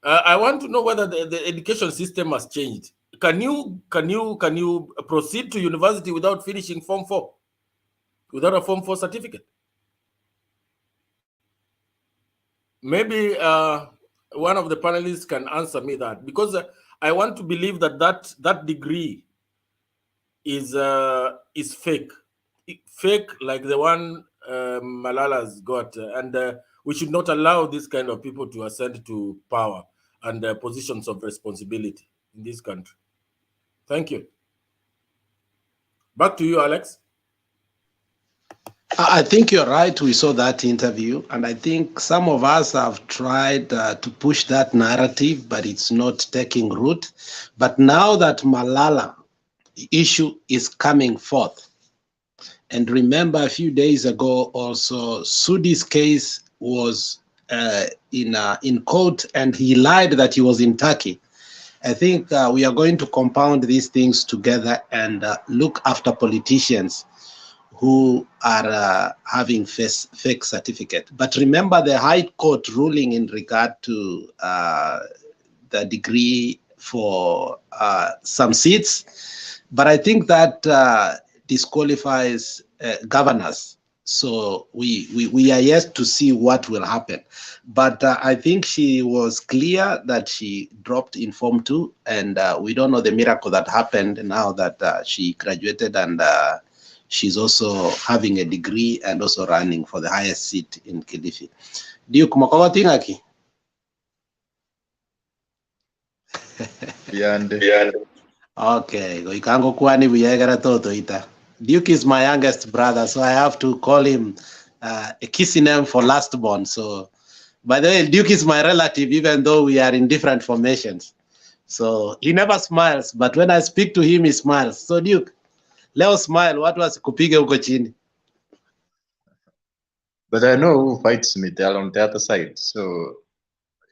I want to know whether the education system has changed. Can you proceed to university without finishing Form 4, without a Form 4 certificate? Maybe one of the panelists can answer me that, because I want to believe that that degree is fake, like the one Malala's got, and we should not allow this kind of people to ascend to power and positions of responsibility in this country. Thank you. Back to you, Alex. I think you're right. We saw that interview, and I think some of us have tried to push that narrative, but it's not taking root. But now that Malala issue is coming forth, and remember a few days ago also, Sudi's case was in court, and he lied that he was in Turkey. I think we are going to compound these things together and look after politicians who are having fake certificate. But remember the High Court ruling in regard to the degree for some seats. But I think that disqualifies governors. So we are yet to see what will happen. But I think she was clear that she dropped in Form 2, and we don't know the miracle that happened now that she graduated, and she's also having a degree and also running for the highest seat in Kilifi. Duke Mokogotingaki. Okay, Goikango Kwani Buyagara Toto Ita. Duke is my youngest brother, so I have to call him a kissing name for lastborn. So, by the way, Duke is my relative, even though we are in different formations. So he never smiles, but when I speak to him, he smiles. So Duke, leo smile, watu wasikupige huko chini. But I know who fights me there on the other side, so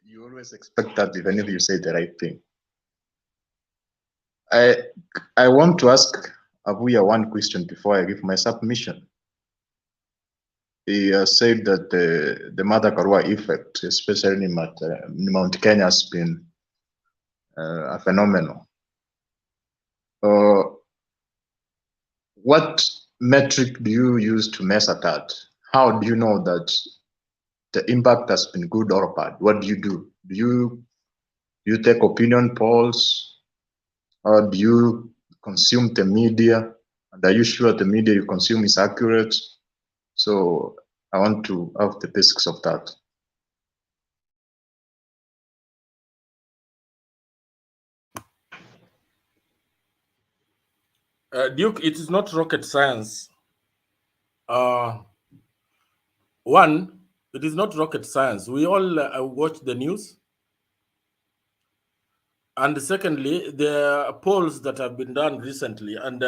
you always expect that even if you say the right thing. I want to ask Abuya one question before I give my submission. He said that the Martha Karua effect, especially in Mount Kenya, has been a phenomenon. What metric do you use to measure that? How do you know that the impact has been good or bad? What do? Do you take opinion polls, or do you consume the media? And are you sure the media you consume is accurate? So I want to have the basics of that. Duke, it is not rocket science. One, it is not rocket science. We all watch the news. And secondly, there are polls that have been done recently, and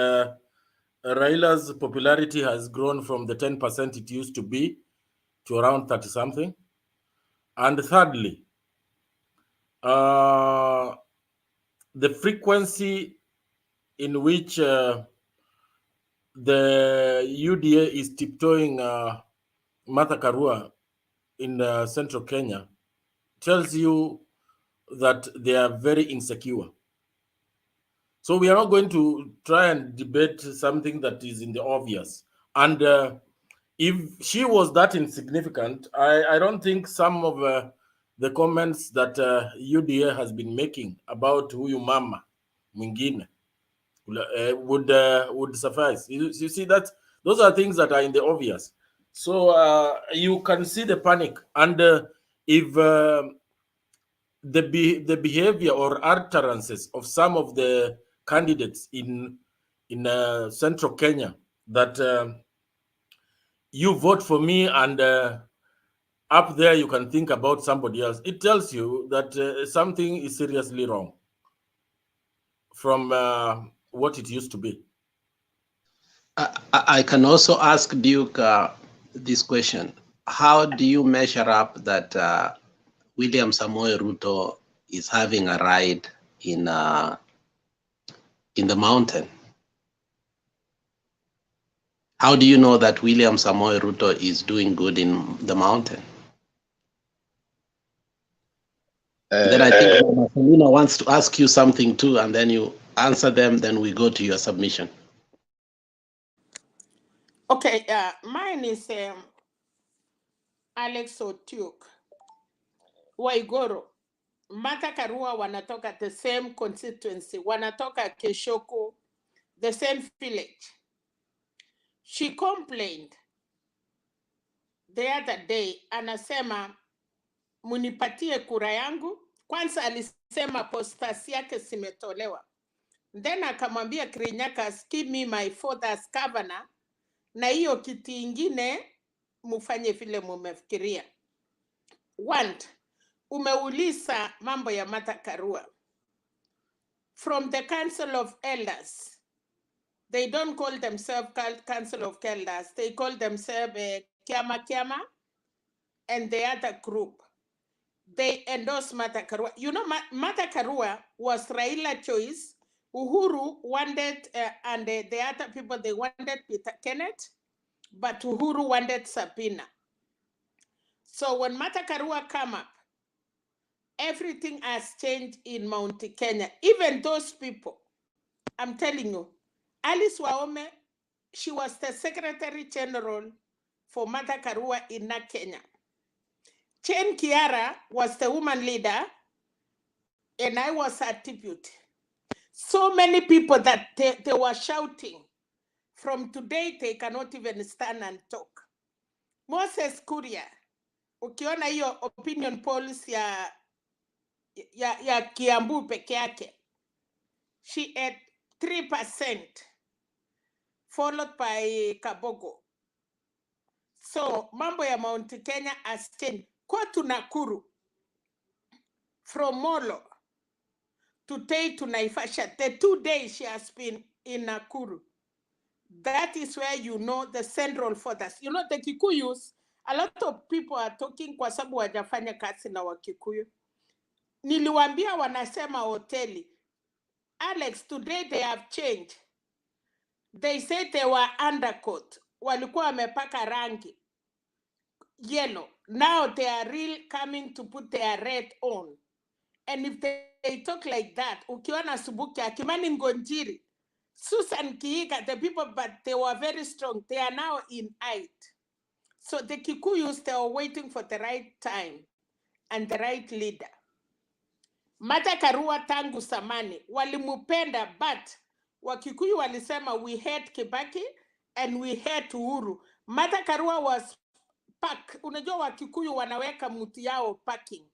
Raila's popularity has grown from the 10% it used to be to around 30-something. And thirdly, the frequency in which the UDA is tiptoeing Martha Karua in central Kenya tells you that they are very insecure. So we are not going to try and debate something that is in the obvious. And if she was that insignificant, I don't think some of the comments that UDA has been making about huyu mama mwingine would suffice. You see that those are things that are in the obvious. So you can see the panic, and if the behavior or utterances of some of the candidates in central Kenya that you vote for me, and up there you can think about somebody else, it tells you that something is seriously wrong from what it used to be. I can also ask Duke this question. How do you measure up that William Samoei Ruto is having a ride in in the mountain. How do you know that William Samoei Ruto is doing good in the mountain? Then I think Mama Selina wants to ask you something too, and then you answer them, then we go to your submission. Okay, mine is Alex Otiuk. Waigoro. Martha Karua wanatoka the same constituency, wanatoka Keshoko, the same village. She complained the other day, anasema munipatie kura yangu. Kwanza alisema posters yake simetolewa. Then akamwambia Kirinyaka, give me my father's governor, na hiyo kiti ingine mufanye vile mumefikiria. Umeuliza mambo ya Martha Karua. From the Council of Elders, they don't call themselves Council of Elders, they call themselves Kiama, and the other group. They endorse Martha Karua. You know, Martha Karua was Raila choice. Uhuru wanted, and the other people, they wanted Peter Kenneth, but Uhuru wanted Sabina. So when Martha Karua came up, everything has changed in Mount Kenya. Even those people, I'm telling you, Alice Wahome, she was the Secretary General for Martha Karua in Kenya. Chen Kiara was the woman leader, and I was her deputy. So many people that they were shouting. From today, they cannot even stand and talk. Moses Kuria, ukiona hiyo opinion polls ya Kiambu peke yake, she had 3%, followed by Kabogo. So mambo ya Mount Kenya has changed. Kwa to Nakuru, from Molo to Naivasha, the 2 days she has been in Nakuru. That is where you know the central fathers. You know the Kikuyus, a lot of people are talking kwa sababu wajafanya kazi na Wakikuyu. Niliwambia wanasema hoteli. Alex, today they have changed. They said they were undercoat. Walikuwa wamepaka rangi yellow. Now they are real coming to put their red on. And if they talk like that, ukiona Subuki, Akimani Ngonjiri, Susan Kiiga, the people, but they were very strong. They are now in height. So the Kikuyus, they were waiting for the right time and the right leader. Martha Karua tangu samani, walimupenda, but Wakikuyu walisema we hate Kibaki and we hate Uhuru. Martha Karua was pack. Unajua Wakikuyu wanaweka muti yao packing.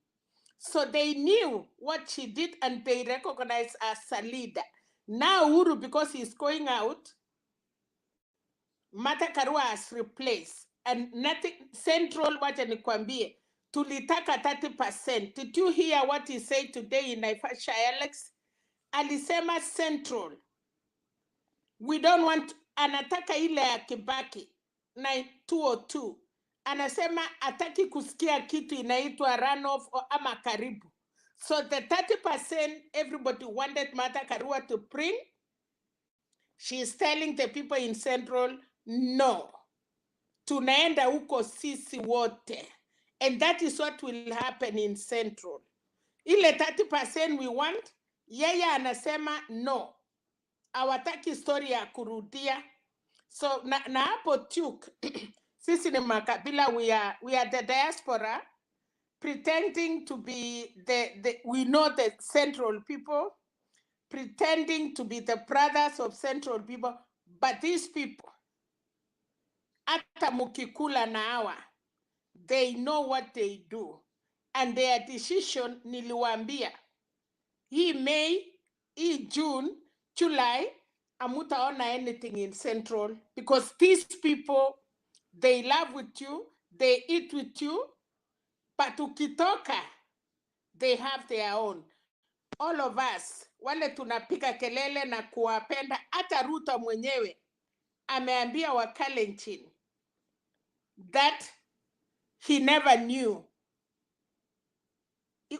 So they knew what she did and they recognized as a leader. Now Uhuru, because he's going out, Martha Karua has replaced. And nothing central, wacha nikwambie, tulitaka 30%. Did you hear what he said today in Naivasha, Alex? Alisema central. We don't want, anataka ile ya Kibaki, 202. Anasema ataki kusikia kitu inaitwa runoff ama karibu. So the 30% everybody wanted Martha Karua to bring, she's telling the people in Central, no. Tunaenda huko sisi wote. And that is what will happen in Central. Ile 30% we want, yeye anasema no. Hawataki story ya kurudia. So na hapo Tuk, sisi ni makabila, we are the diaspora, pretending to be we know the Central people, pretending to be the brothers of Central people, but these people, hata mukikula na hawa, they know what they do. And their decision, niliwaambia, hii May, hii June, July, amutaona anything in Central, because these people, they love with you, they eat with you, but ukitoka, they have their own. All of us, wale tunapika kelele na kuwapenda, hata Ruto mwenyewe, ameambia Wakalenjin that he never knew.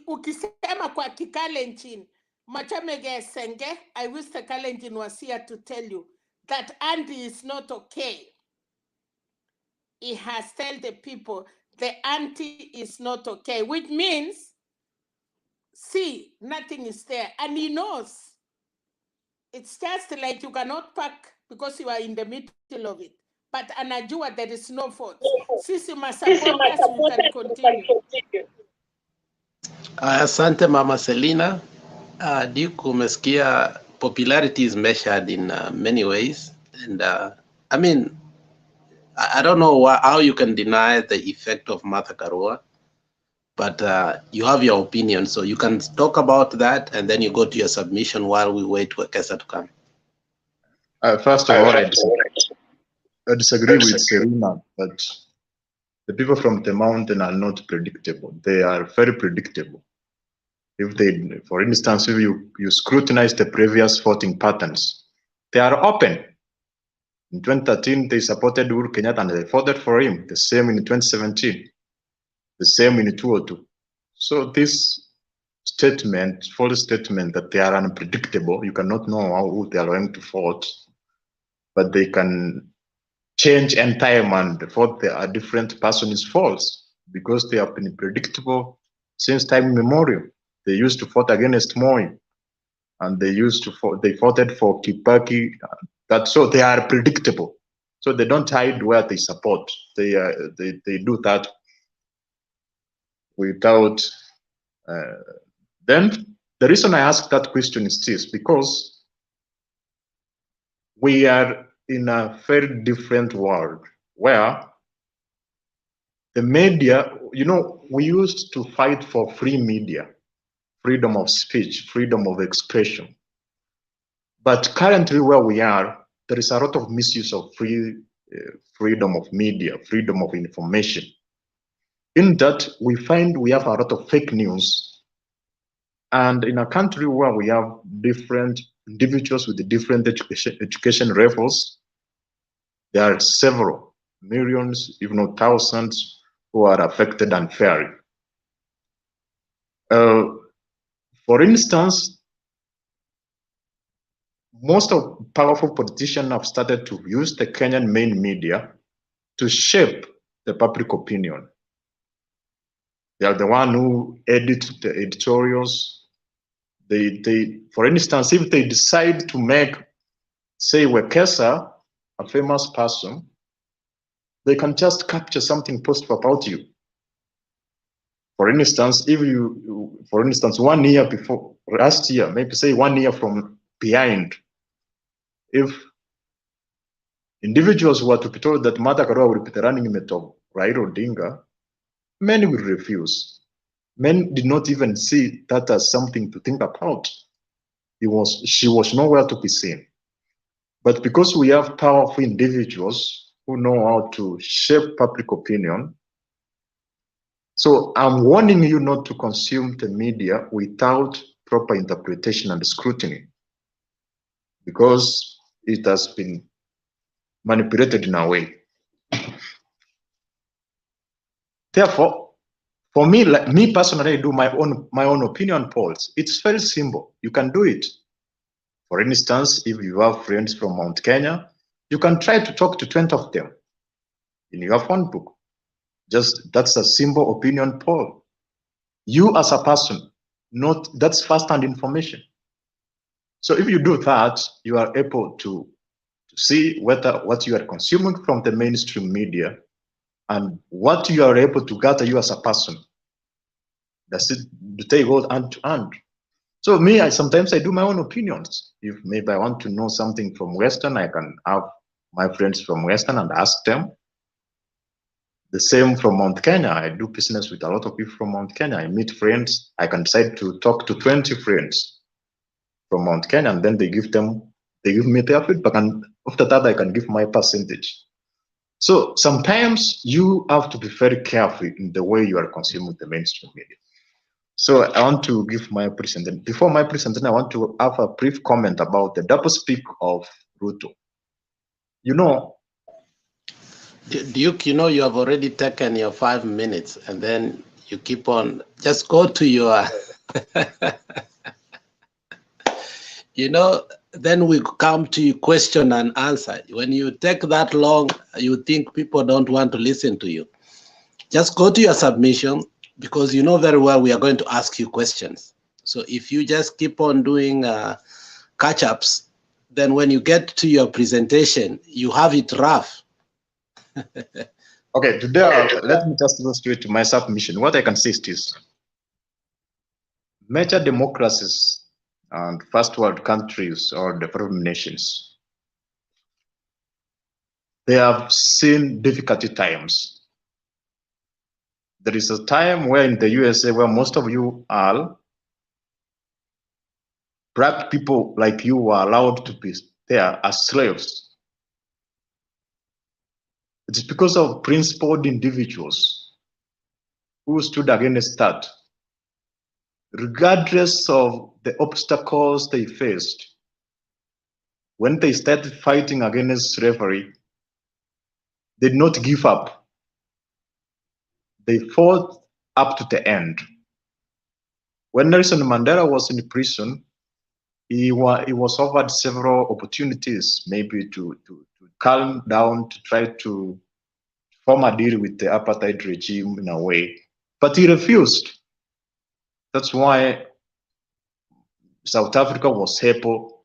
Ukisema kwa Kikalenjin, Machamege Senge, I wish the Kalenjin was here to tell you that Andy is not okay. He has told the people the anti is not okay, which means, see, nothing is there. And he knows. It's just like you cannot park because you are in the middle of it. But anajua there is no fault. Sisi ma supporters, we can continue. Asante Mama Selina. Duke, umesikia popularity is measured in many ways. And I mean, I don't know how you can deny the effect of Martha Karua, but you have your opinion. So you can talk about that and then you go to your submission while we wait for Kesa to come. First of all, I disagree with Serena that the people from the mountain are not predictable. They are very predictable. If they, for instance, if you scrutinize the previous voting patterns, they are open. In 2013, they supported Uhuru Kenyatta and they voted for him. The same in 2017. The same in 2002. So this statement, false statement that they are unpredictable, you cannot know who they are going to vote, but they can change in time and vote a different person is false because they have been predictable since time immemorial. They used to vote against Moi, and they voted for Kibaki. So they are predictable. So they don't hide where they support. They do that without. Then the reason I ask that question is this, because we are in a very different world where the media, we used to fight for free media, freedom of speech, freedom of expression. But currently where we are, there is a lot of misuse of freedom of media, freedom of information. In that, we find we have a lot of fake news. And in a country where we have different individuals with different education levels, there are several millions, if not thousands, who are affected unfairly. For instance, most of powerful politicians have started to use the Kenyan main media to shape the public opinion. They are the one who edit the editorials. For instance, if they decide to make, say, Wekesa a famous person, they can just capture something positive about you. For instance, if you, 1 year before, last year, maybe say 1 year from behind, if individuals were to be told that Martha Karua will be the running mate of Raila Odinga, many will refuse. Many did not even see that as something to think about. She was nowhere to be seen. But because we have powerful individuals who know how to shape public opinion, so I'm warning you not to consume the media without proper interpretation and scrutiny, because it has been manipulated in a way. Therefore, for me, me personally, I do my own opinion polls. It's very simple. You can do it. For instance, if you have friends from Mount Kenya, you can try to talk to 20 of them in your phone book. That's a simple opinion poll. You as a person, that's first-hand information. So if you do that, you are able to see whether what you are consuming from the mainstream media and what you are able to gather you as a person. Do they go hand to hand? So me, sometimes I do my own opinions. If maybe I want to know something from Western, I can have my friends from Western and ask them. The same from Mount Kenya. I do business with a lot of people from Mount Kenya. I meet friends. I can decide to talk to 20 friends from Mount Kenya, and then they give me their feedback, and after that I can give my percentage. So sometimes you have to be very careful in the way you are consuming the mainstream media. So I want to give my presentation. Before my presentation, I want to have a brief comment about the double speak of Ruto. Duke, you have already taken your 5 minutes and then you keep on. Just go to your then we come to question and answer. When you take that long, you think people don't want to listen to you. Just go to your submission, because you know very well we are going to ask you questions. So if you just keep on doing catch-ups, then when you get to your presentation, you have it rough. Okay, today, let me just go straight to my submission. What I can say is major democracies and first world countries or developed nations, they have seen difficult times. There is a time where in the USA, where most of you are, black people like you were allowed to be there as slaves. It is because of principled individuals who stood against that, regardless of the obstacles they faced. When they started fighting against slavery, they did not give up. They fought up to the end. When Nelson Mandela was in prison, he was offered several opportunities, maybe to calm down, to try to form a deal with the apartheid regime in a way, but he refused. That's why South Africa was able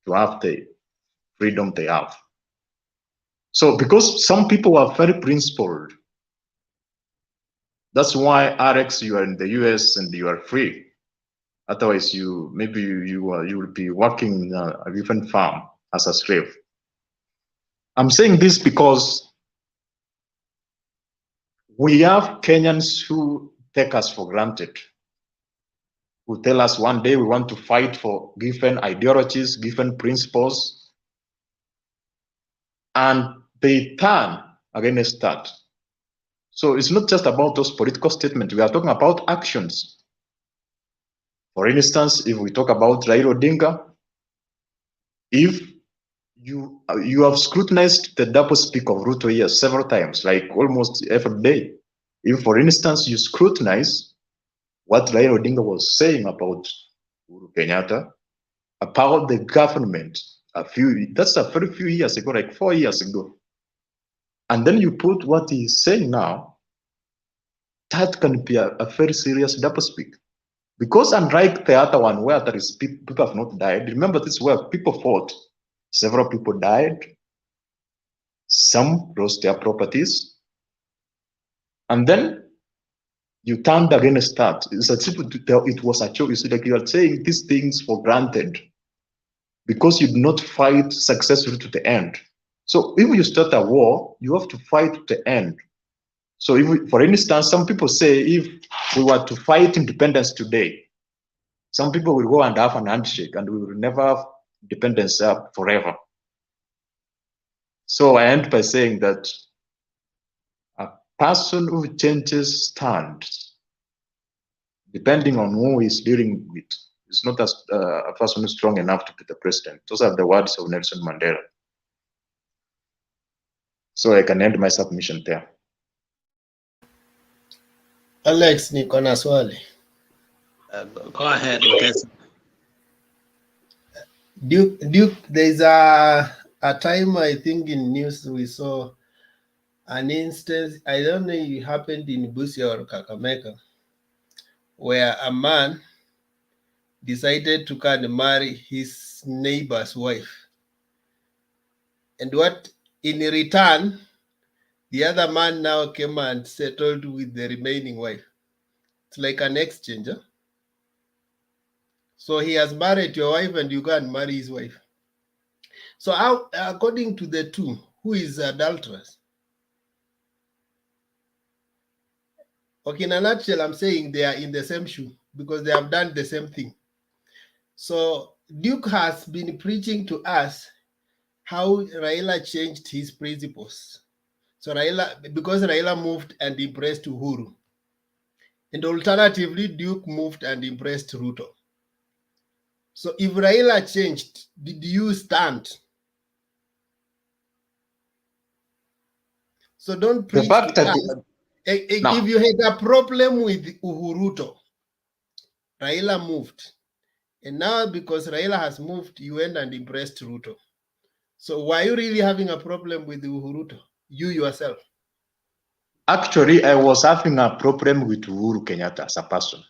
to have the freedom they have. So because some people are very principled, that's why RX, you are in the US and you are free. Otherwise, you will be working in a different farm as a slave. I'm saying this because we have Kenyans who take us for granted, who tell us one day we want to fight for given ideologies, given principles, and they turn against that. So it's not just about those political statements. We are talking about actions. For instance, if we talk about Raila Odinga, if you have scrutinized the doublespeak of Ruto here several times, like almost every day. If, for instance, you scrutinize what Raila Odinga was saying about Uhuru Kenyatta, about the government, that's a very few years ago, like 4 years ago, and then you put what he's saying now, that can be a very serious doublespeak. Because unlike the other one where there is people have not died, remember this is where people fought. Several people died. Some lost their properties. And then you turned against that. It's as if it was a choice. Like you are saying these things for granted because you did not fight successfully to the end. So if you start a war, you have to fight to the end. So if for instance, some people say if we were to fight independence today, some people will go and have an handshake and we will never have independence forever. So I end by saying that a person who changes stands, depending on who he's dealing with, is not a person who's strong enough to be the president. Those are the words of Nelson Mandela. So I can end my submission there. Alex, niko na swali. Go ahead, Mkesa. Duke, there's a time I think in news we saw an instance, I don't know if it happened in Busia or Kakamega, where a man decided to kind of marry his neighbor's wife. And what in return, the other man now came and settled with the remaining wife. It's like an exchange. Huh? So he has married your wife and you go and marry his wife. So how, according to the two, who is adulterous? Okay, in a nutshell, I'm saying they are in the same shoe because they have done the same thing. So Duke has been preaching to us how Raila changed his principles. So Raila, because Raila moved and impressed Uhuru. And alternatively, Duke moved and impressed Ruto. So if Raila changed, did you stand? So don't preach to us. If you had a problem with Uhuruto, Raila moved And now because Raila has moved, you went and impressed Ruto. So why are you really having a problem with Ruto? You yourself? Actually, I was having a problem with Uhuru Kenyatta as a person.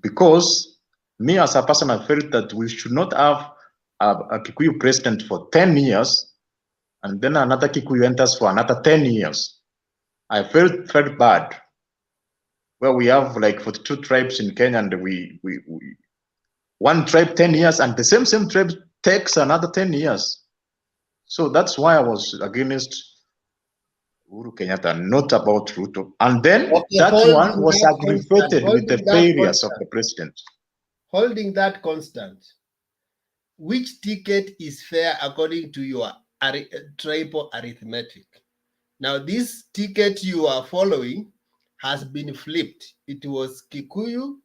Because me as a person, I felt that we should not have a Kikuyu president for 10 years, and then another Kikuyu enters for another 10 years. I felt bad. Well, we have like 42 tribes in Kenya, and we one tribe 10 years, and the same tribe takes another 10 years. So that's why I was against Uhuru Kenyatta, not about Ruto. And then that one was aggravated with the failures of the president. Holding that constant, which ticket is fair according to your tribal arithmetic? Now, this ticket you are following has been flipped. It was Kikuyu,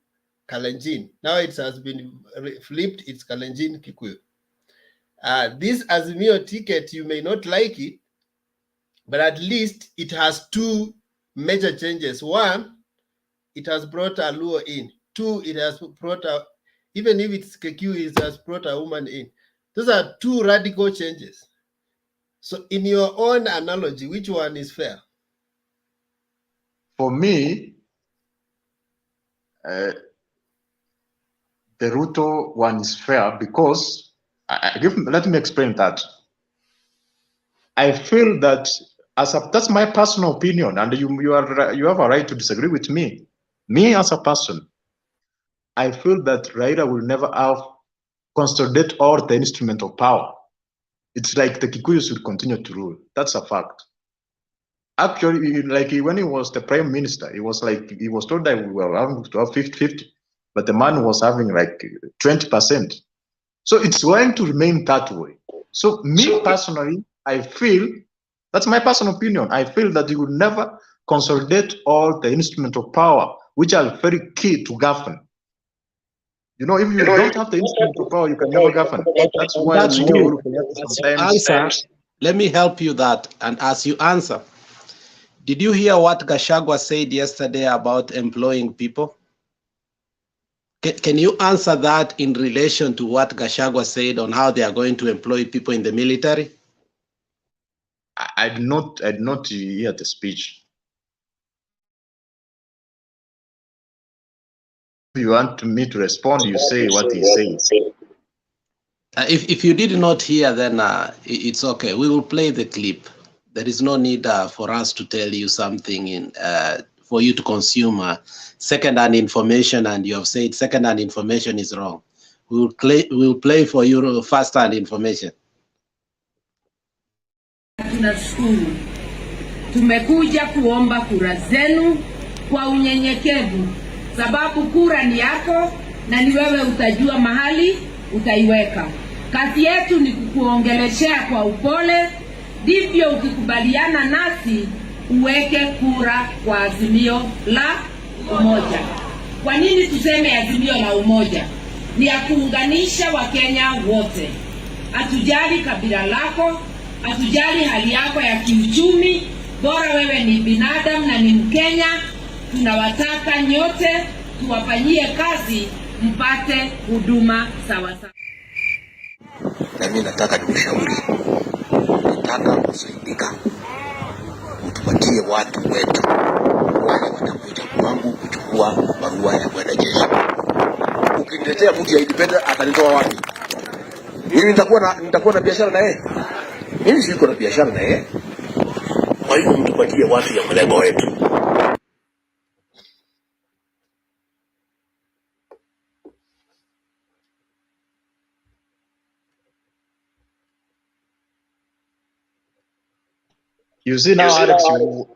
Kalenjin. Now it has been flipped. It's Kalenjin, Kikuyu. This Azimio ticket, you may not like it, but at least it has two major changes. One, it has brought a Luo in. Two, it has brought even if it's Kikuyu, it has brought a woman in. Those are two radical changes. So in your own analogy, which one is fair? For me, the Ruto one is fair because let me explain that. I feel that that's my personal opinion, and you have a right to disagree with me. Me as a person, I feel that Raila will never have consolidate all the instrument of power. It's like the Kikuyus will continue to rule. That's a fact. Actually, like when he was the prime minister, he was told that we were having to have 50-50, but the man was having like 20%. So it's going to remain that way. So me personally, I feel, that's my personal opinion, I feel that you will never consolidate all the instruments of power, which are very key to govern. You know, if you don't have the instrument of power, you can never govern. That's why That's we true. sometimes Answer. Let me help you that. And as you answer, did you hear what Gachagua said yesterday about employing people? Can you answer that in relation to what Gachagua said on how they are going to employ people in the military? I did not hear the speech. If you want me to respond, you say what he says. If you did not hear, then it's okay. We will play the clip. There is no need for us to tell you something for you to consume second-hand information, and you have said second-hand information is wrong. We will play for you first-hand information. Tunashukuru. Tumekuja kuomba kura zenu kwa unyenyekevu, sababu kura ni yako na ni wewe utajua mahali utaiweka. Kazi yetu ni kukuongeleshea kwa upole, ndivyo ukikubaliana nasi uweke kura kwa azimio la umoja. Kwa nini tuseme azimio la umoja? Ni ya kuunganisha Wakenya wote. Hatujali kabila lako, hatujali hali yako ya kiuchumi, bora wewe ni binadamu na ni Mkenya. Tunawataka nyote tuwafanyie kazi mpate huduma sawa sawa. Na mimi nataka nikushauri, nataka kusaidika, utupatie watu wetu wale watakuja kwangu kuchukua barua ya kwenda jeshi. Ukiniletea mtu ya independent atanitoa wapi? Mimi nitakuwa na biashara na yeye? Mimi siko na biashara na yeye. Kwa hiyo mtupatie watu ya mlengo wetu. You see now, Alex, you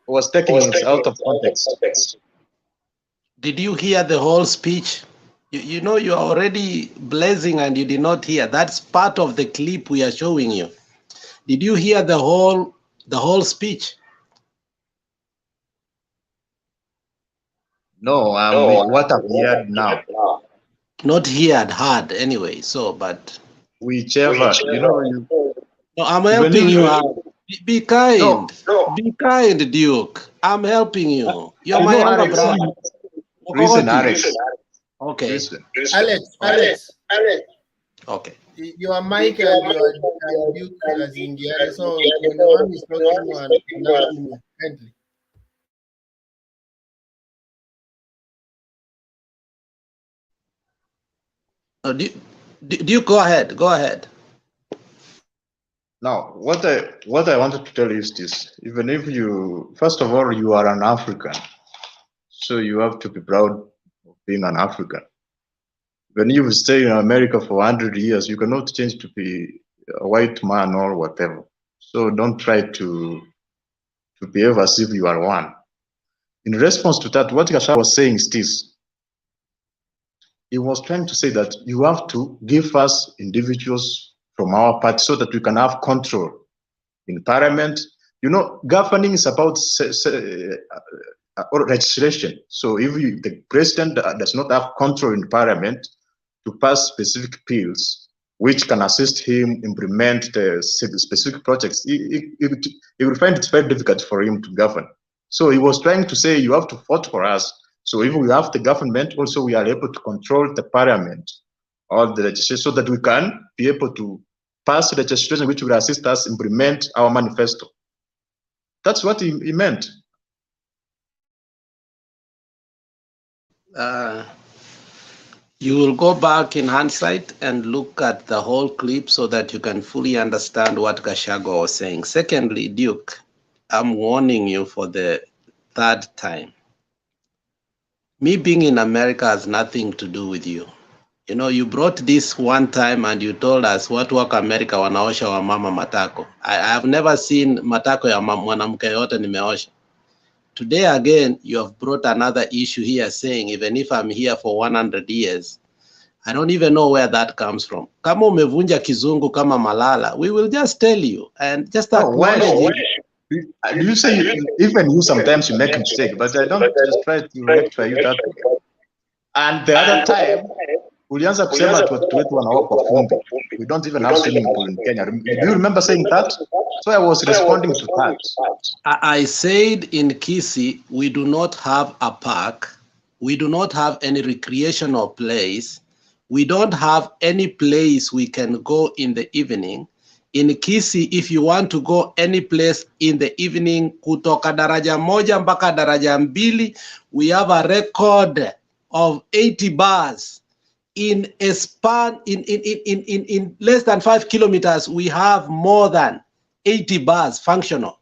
was taking it out of context. Did you hear the whole speech? You know you are already blazing and you did not hear. That's part of the clip we are showing you. Did you hear the whole speech? No, what I've heard now. Not heard anyway. So, but whichever, you know. No, I'm helping you out. Be kind. No. Be kind, Duke. I'm helping you. You're my younger brother. Listen, Alex. Okay. Alex. Okay. Your mic and your Duke as in the so when one is talking, one kindly. Duke, go ahead. Go ahead. Now, what I wanted to tell you is this: even if you, first of all, you are an African, so you have to be proud of being an African. When you stay in America for 100 years, you cannot change to be a white man or whatever. So don't try to behave as if you are one. In response to that, what Gasha was saying is this: he was trying to say that you have to give us individuals from our party so that we can have control in parliament. You know, governing is about registration. So if the president does not have control in parliament to pass specific bills which can assist him implement the specific projects, he will find it very difficult for him to govern. So he was trying to say you have to vote for us. So if we have the government, also we are able to control the parliament or the legislation so that we can be able to pass legislation which will assist us implement our manifesto. That's what he meant. You will go back in hindsight and look at the whole clip so that you can fully understand what Gachagua was saying. Secondly, Duke, I'm warning you for the third time. Me being in America has nothing to do with you. You know, you brought this one time and you told us watu wako America wanaosha wa mama matako. I have never seen matako ya mwanamke yote nimeosha. Today again, you have brought another issue here saying, even if I'm here for 100 years, I don't even know where that comes from. Kama umevunja kizungu kama Malala, we will just tell you and just acknowledge it. You say even you sometimes you make mistake, but I don't just try to rectify you that way. And the other time, ulianza kusema watu wetu wanaoa kwa fumbi. We don't even have swimming pool in Kenya. Do you remember saying that? So I was responding to that. I said in Kisii, we do not have a park. We do not have any recreational place. We don't have any place we can go in the evening. In Kisii, if you want to go any place in the evening, kutoka daraja moja mpaka daraja mbili, we have a record of 80 bars. In a span, in less than 5 kilometers, we have more than 80 bars functional.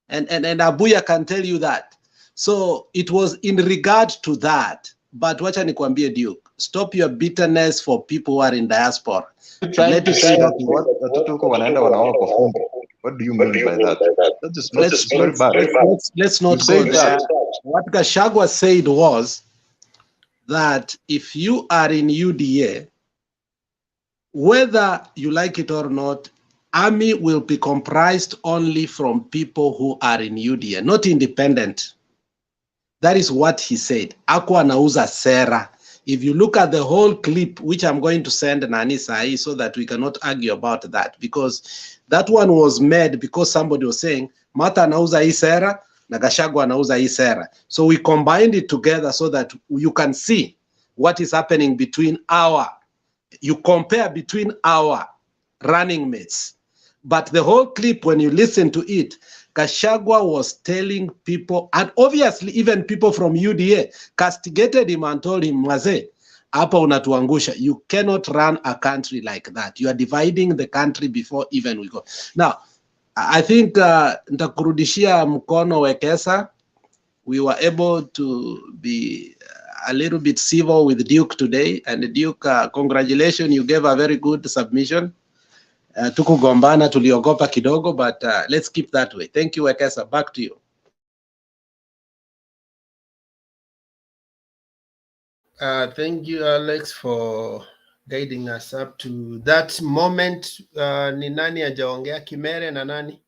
And Abuya can tell you that. So it was in regard to that. But wacha nikwambie Duke, stop your bitterness for people who are in diaspora. Let us see that what do you mean by that? That is not very bad. Let's not go there. What Gachagua said was that if you are in UDA, whether you like it or not, army will be comprised only from people who are in UDA, not independent. That is what he said. Akwa anauza sera. If you look at the whole clip, which I'm going to send Nani Sahi so that we cannot argue about that, because that one was made because somebody was saying, Martha anauza hii sera, na Gachagua anauza hii sera. So we combined it together so that you can see what is happening between you compare between our running mates. But the whole clip, when you listen to it, Gachagua was telling people, and obviously even people from UDA, castigated him and told him, Mwaze, hapa unatuangusha. You cannot run a country like that. You are dividing the country before even we go. Now, I think nitakurudishia mkono Wekesa. We were able to be a little bit civil with Duke today. And Duke, congratulations, you gave a very good submission. Tukugombana, tuliogopa kidogo, but let's keep that way. Thank you, Wekesa. Back to you. Thank you, Alex, for guiding us up to that moment. Ni nani hajaongea? Kimere na nani?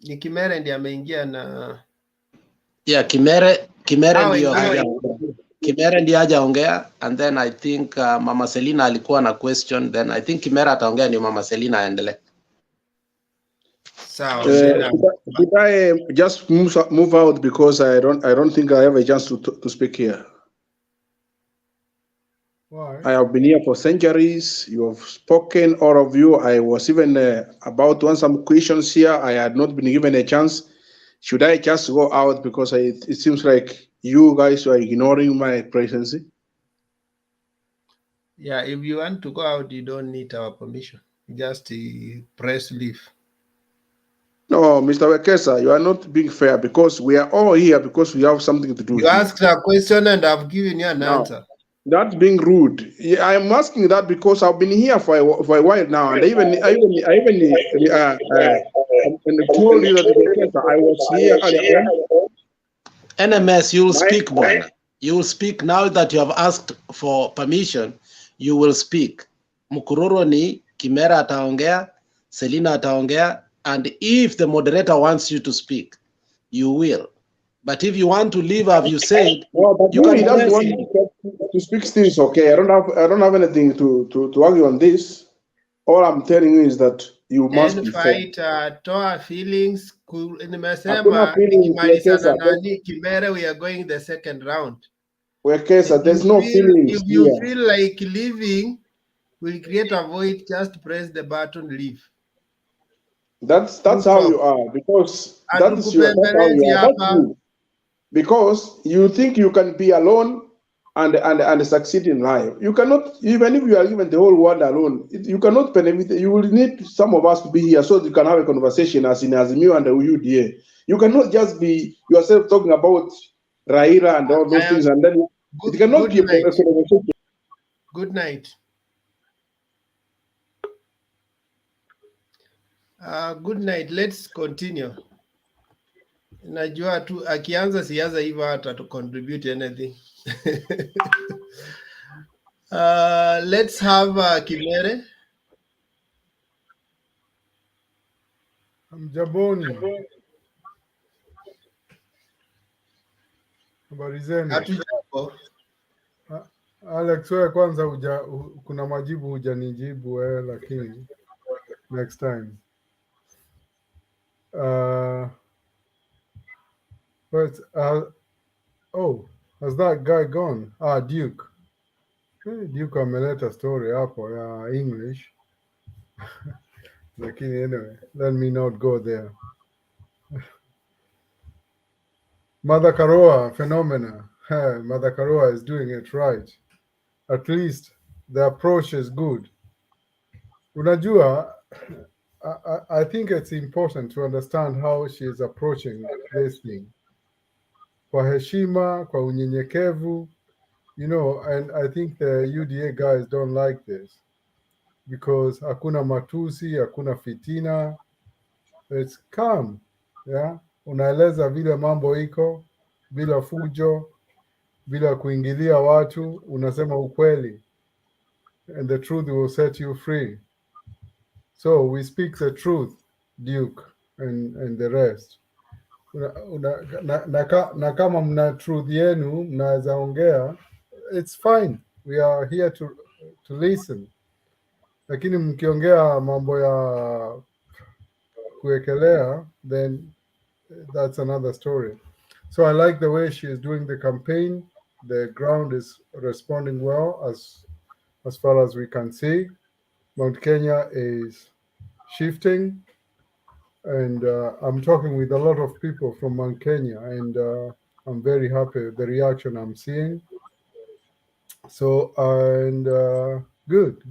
Ni Kimere ndiye ameingia na... Yeah, Kimere ndio hajaongea. Kimere ndiye hajaongea, and then I think Mama Selina alikuwa na question, then I think Kimere ataongea ndio Mama Selina aendelee. Could I just move out because I don't think I have a chance to speak here. Why? I have been here for centuries. You have spoken, all of you. I was even about to answer some questions here. I had not been given a chance. Should I just go out because it seems like you guys are ignoring my presence? Yeah, if you want to go out, you don't need our permission. Just press leave. No, Mr. Wekesa, you are not being fair because we are all here because we have something to do You here. asked a question and I've given you an answer. That's being rude. Yeah, I am asking that because I've been here for a while now, and I even told you that Wekesa, I was here earlier on. NMS, you will speak, Bwana. You will speak now that you have asked for permission. You will speak. Mukururu ni Kimera ataongea, Selina ataongea, and if the moderator wants you to speak, you will. But if you want to leave, have you said? No, but you if he can doesn't press want to speak, still is okay. I don't have anything to argue on this. All I'm telling you is that you must be fair. Toa feelings. Hakuna feelings, Nikimalizana nani Kimere, we are going the second round. Wekesa, there's no feelings If you here. feel like leaving, we'll create a void. Just press the button, leave. That's how you are, because that's how you are. That's you. Because you think you can be alone and succeed in life. You cannot, even if you are given the whole world alone, you cannot benefit. You will need some of us to be here so you can have a conversation as in Azimio and the UDA. You cannot just be yourself talking about Raila and all those things, and then it cannot be a conversation. Good night. Good night. Let's continue. Najua tu akianza siasa hivyo hata to contribute anything. Let's have Kimere. Mjaboni. Habari zenu. Hatujambo. Alex, wewe kwanza kuna majibu hujanijibu wewe, lakini next time. But oh, has that guy gone? Duke. Duke ameleta story hapo ya English. Lakini anyway, let me not go there. Martha Karua, phenomena. Martha Karua is doing it right. At least the approach is good. Unajua, I think it's important to understand how she is approaching this thing. Kwa heshima, kwa unyenyekevu, you know, and I think the UDA guys don't like this because hakuna matusi, hakuna fitina. It's calm, yeah. Unaeleza vile mambo iko, bila fujo, bila kuingilia watu, unasema ukweli. And the truth will set you free. So we speak the truth, Duke, and the rest. Na kama mna truth yenu, mnaweza ongea, it's fine. We are here to listen. Lakini mkiongea mambo ya kuekelea, then that's another story. So I like the way she is doing the campaign. The ground is responding well as far as we can see. Mount Kenya is shifting, and I'm talking with a lot of people from Mount Kenya, and I'm very happy with the reaction I'm seeing. So, and good.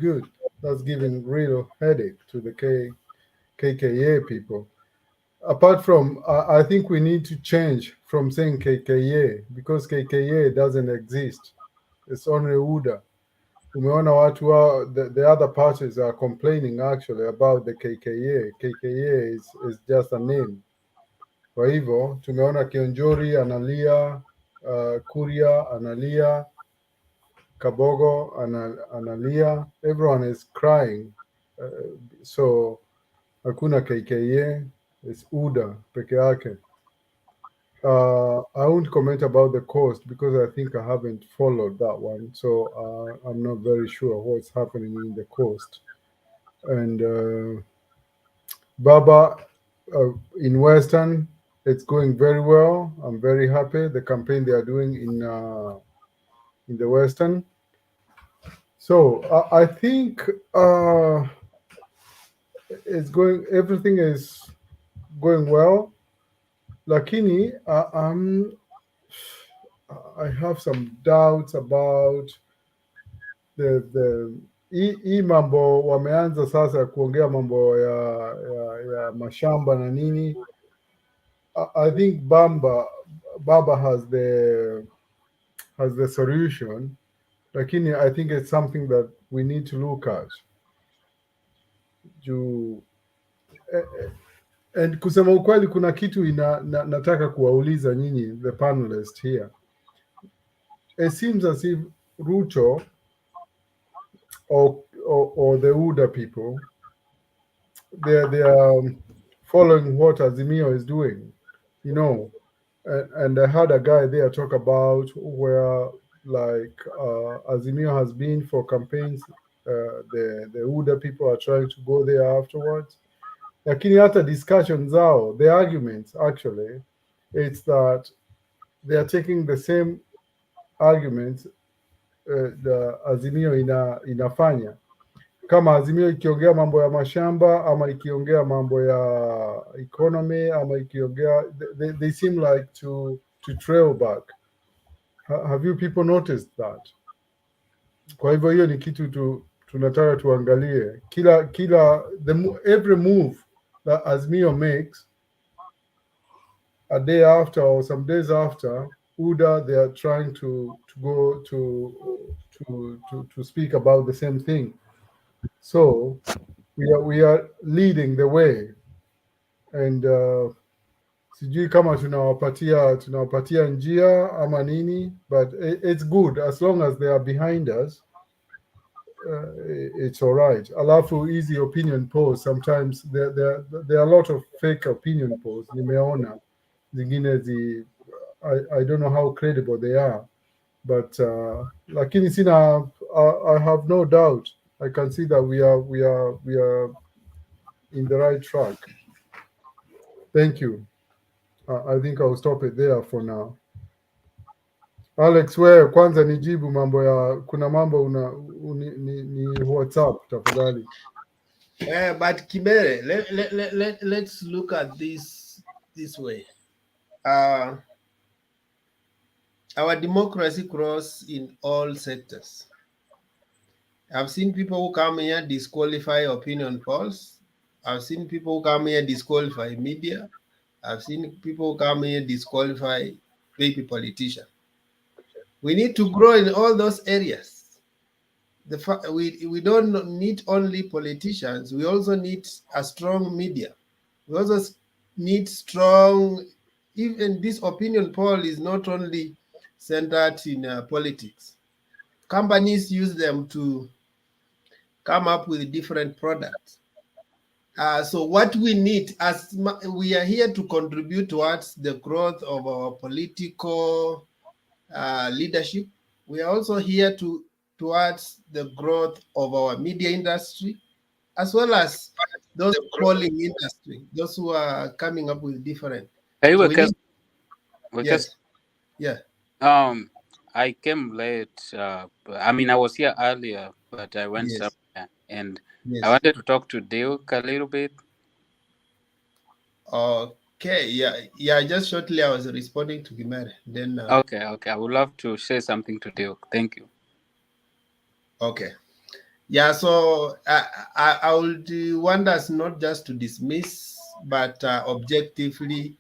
That's giving real headache to the KKA people. Apart from, I think we need to change from saying KKA because KKA doesn't exist. It's only UDA. Umeona watu wa, the other parties are complaining actually about the KKA. KKA is just a name. Kwa hivyo, tumeona Kionjori analia, Kuria analia, Kabogo analia. Everyone is crying. So, hakuna KKA, it's UDA peke yake. I won't comment about the coast because I think I haven't followed that one. So I'm not very sure what's happening in the coast. And Baba, in Western, it's going very well. I'm very happy. The campaign they are doing in the Western. So I think everything is going well. Lakini, I have some doubts about hii mambo wameanza sasa kuongea mambo ya mashamba na nini. I think Baba has the solution, lakini I think it's something that we need to look at. And kusema ukweli kuna kitu nataka kuwauliza nyinyi, the panelists here. It seems as if Ruto or the UDA people, they are following what Azimio is doing, you know. And I had a guy there talk about where like Azimio has been for campaigns. The UDA people are trying to go there afterwards. Lakini hata discussion zao, the arguments actually, it's that they are taking the same arguments the Azimio inafanya. Kama Azimio ikiongea mambo ya mashamba ama ikiongea mambo ya economy ama ikiongea, they seem like to trail back. Have you people noticed that? Kwa hivyo hiyo ni kitu tunataka tuangalie. Every move that Azimio makes, a day after or some days after, UDA, they are trying to go to speak about the same thing. So we are leading the way, and sijui kama tunawapatia njia ama nini, but it's good as long as they are behind us. It's all right. Alafu easy opinion polls, sometimes there are a lot of fake opinion polls. Nimeona zingine I don't know how credible they are, but lakini I have no doubt. I can see that we are in the right track. Thank you. I think I'll stop it there for now. Alex, wewe kwanza nijibu mambo kuna mambo ni WhatsApp tafadhali. But Kibere, let's look at this way. Our democracy grows in all sectors. I've seen people who come here disqualify opinion polls. I've seen people who come here disqualify media. I've seen people who come here disqualify maybe politicians. We need to grow in all those areas. We don't need only politicians. We also need a strong media. We also need strong, even this opinion poll is not only centered in politics. Companies use them to come up with different products. So what we need, as we are here to contribute towards the growth of our political leadership, we are also here towards the growth of our media industry, as well as those polling industry, those who are coming up with different. Hey, so yes. Yeah. I came late. I mean, I was here earlier, but I went somewhere, and I wanted to talk to Duke a little bit. Okay. Yeah. Just shortly, I was responding to Gimere. Then. Okay. I would love to say something to Duke. Thank you. Okay. Yeah. So I would want us not just to dismiss, but objectively,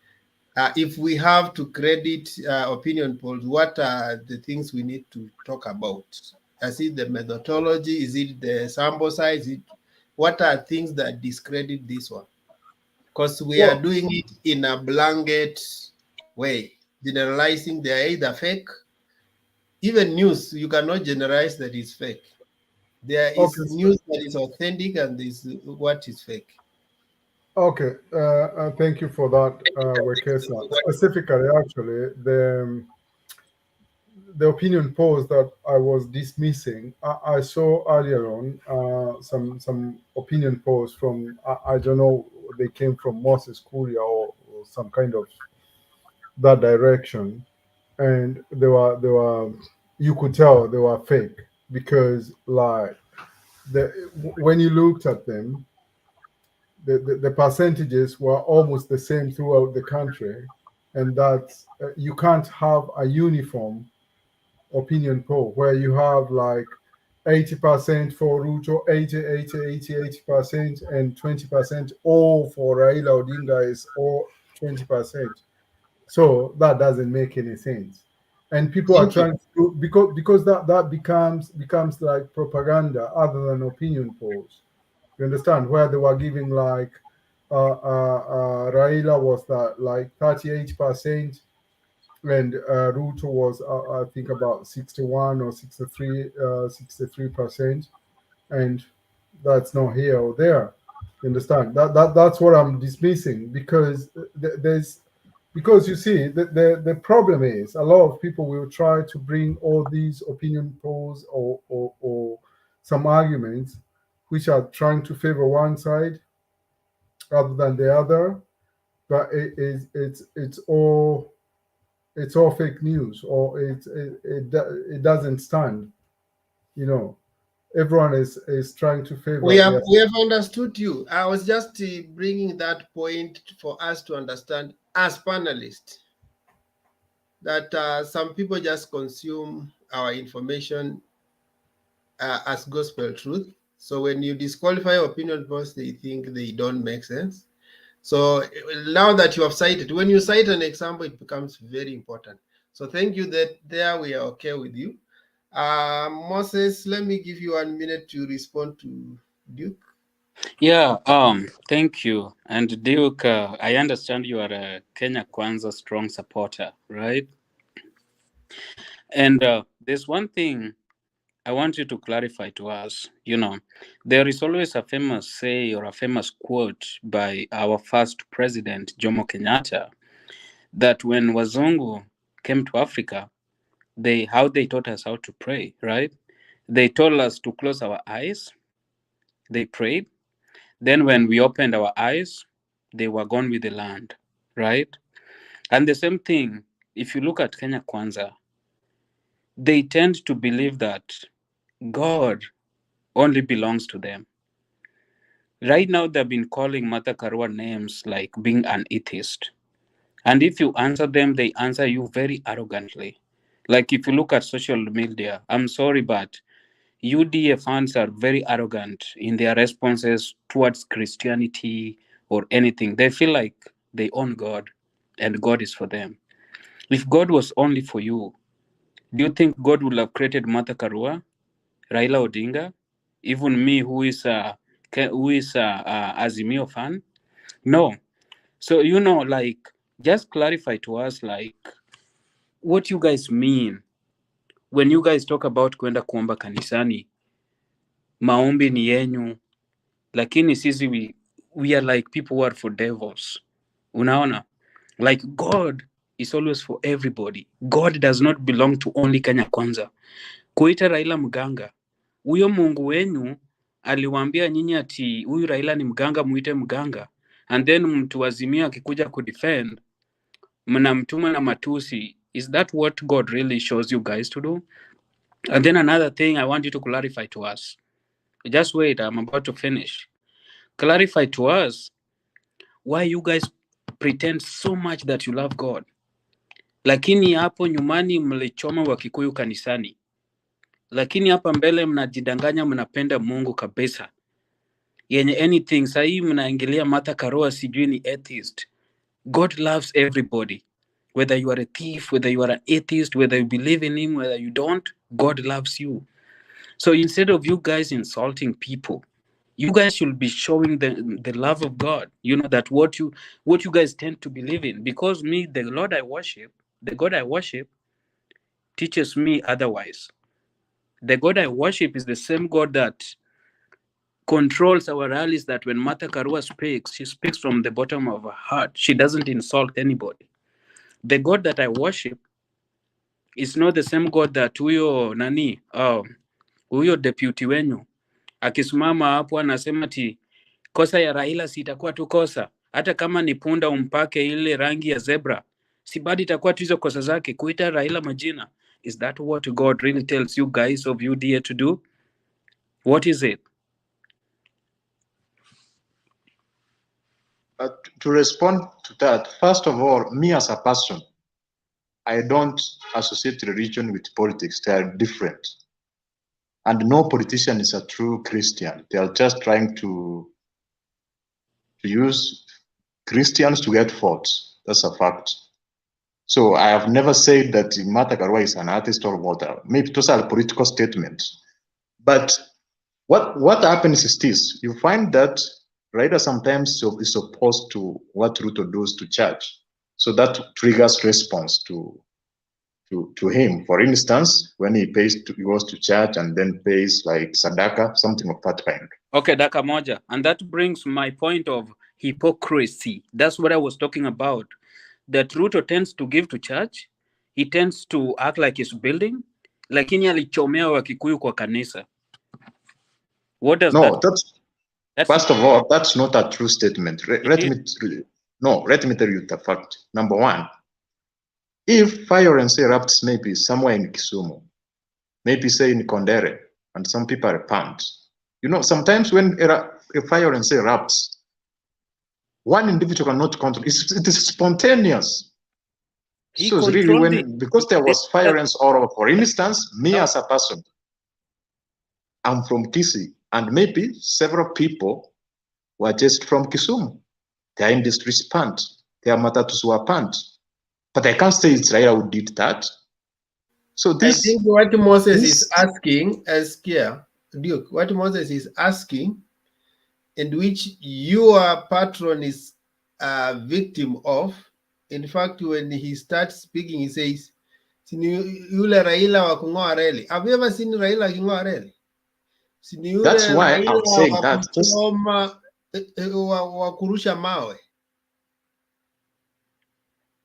if we have to credit opinion polls, what are the things we need to talk about? Is it the methodology? Is it the sample size? What are things that discredit this one? Because we are doing it in a blanket way, generalizing they are either fake. Even news, you cannot generalize that it's fake. There is news that is authentic and this what is fake. Okay, thank you for that, Wekesa. Specifically, actually, the opinion polls that I was dismissing, I saw earlier on some opinion polls from I don't know they came from Moses Kuria or some kind of that direction, and they were you could tell they were fake, because like when you looked at them, the percentages were almost the same throughout the country, and that you can't have a uniform opinion poll where you have like 80% for Ruto, 80%, and 20% all for Raila Odinga is all 20%. So that doesn't make any sense. And people are trying to, because that becomes like propaganda other than opinion polls. You understand? Where they were giving like Raila was like 38%, and Ruto was I think about 61 or 63%, and that's not here or there. You understand? That's what I'm dismissing, because because you see the problem is a lot of people will try to bring all these opinion polls or some arguments which are trying to favor one side rather than the other, but it's all fake news, or it doesn't stand. You know, everyone is trying to favor. We have understood you. I was just bringing that point for us to understand as panelists, that some people just consume our information as gospel truth. So when you disqualify opinion polls, they think they don't make sense. So now that you have cited, when you cite an example, it becomes very important. So thank you, that there we are okay with you. Moses, let me give you 1 minute to respond to Duke. Yeah, thank you. And Duke, I understand you are a Kenya Kwanza strong supporter, right? And there's one thing I want you to clarify to us. You know, there is always a famous say or a famous quote by our first president, Jomo Kenyatta, that when Wazungu came to Africa, how they taught us how to pray, right? They told us to close our eyes. They prayed. Then when we opened our eyes, they were gone with the land, right? And the same thing, if you look at Kenya Kwanza, they tend to believe that God only belongs to them. Right now, they've been calling Martha Karua names like being an atheist. And if you answer them, they answer you very arrogantly. Like if you look at social media, I'm sorry, but UDA fans are very arrogant in their responses towards Christianity or anything. They feel like they own God and God is for them. If God was only for you, do you think God would have created Martha Karua, Raila Odinga, even me who is a Azimio fan? No. So, you know, like, just clarify to us, like, what you guys mean when you guys talk about kwenda kuomba kanisani. Maombi ni yenyu, lakini sisi we are like people who are for devils. Unaona? Like God is always for everybody. God does not belong to only Kenya Kwanza. Kuita Raila mganga, huyo Mungu wenyu aliwaambia nyinyi ati huyu Raila ni mganga, muite mganga, and then mtu Azimio akikuja kudefend mnamtuma na matusi. Is that what God really shows you guys to do? And then another thing I want you to clarify to us. Just wait, I'm about to finish. Clarify to us why you guys pretend so much that you love God, lakini hapo nyumani mlichoma Wakikuyu kanisani, lakini hapa mbele mnajidanganya mnapenda Mungu kabisa. Yenye anything sahi mnaingilia Martha Karua sijui ni atheist. God loves everybody. Whether you are a thief, whether you are an atheist, whether you believe in him, whether you don't, God loves you. So instead of you guys insulting people, you guys should be showing the love of God. You know, that what you guys tend to believe in. Because me, the God I worship teaches me otherwise. The God I worship is the same God that controls our rallies, that when Martha Karua speaks, she speaks from the bottom of her heart. She doesn't insult anybody. The God that I worship is not the same God that huyo deputy wenyu akisimama hapo anasema ati Kosa ya Raila si itakuwa tu kosa, hata kama ni punda umpake ile rangi ya zebra, si bado itakuwa tu hizo kosa zake kuita Raila majina. Is that what God really tells you guys of UDA to do? What is it? To respond to that, first of all, me as a person, I don't associate religion with politics. They are different. And no politician is a true Christian. They are just trying to use Christians to get votes. That's a fact. So I have never said that Martha Karua is an artist or whatever. Maybe those are political statements. But what happens is this: you find that Raila sometimes is opposed to what Ruto does to church. So that triggers response to him. For instance, when he goes to church and then pays like Sadaka, something of that kind. Okay, Daka Moja. And that brings my point of hypocrisy. That's what I was talking about. That Ruto tends to give to church. He tends to act like he's building. Lakini alichomea Wakikuyu kwa kanisa. What does that? That's first of all, that's not a true statement. Let me tell you the fact. Number one, if violence erupts maybe somewhere in Kisumu, maybe say in Kondere, and some people are pumped, you know, sometimes when violence erupts, one individual cannot control. It is spontaneous. So it's really because there was violence all over. For instance, me as a person, I'm from Kisii, and maybe several people were just from Kisumu. Their industries pumped, their matatus were pumped. But I can't say it's Raila who did that. So this, I think what Moses is asking, Duke, what Moses is asking, and which your patron is a victim of. In fact, when he starts speaking, he says, "Yule Raila wa kung'oa reli." Have you ever seen Raila aking'oa reli? That's why I'm saying that. Wa kurusha mawe.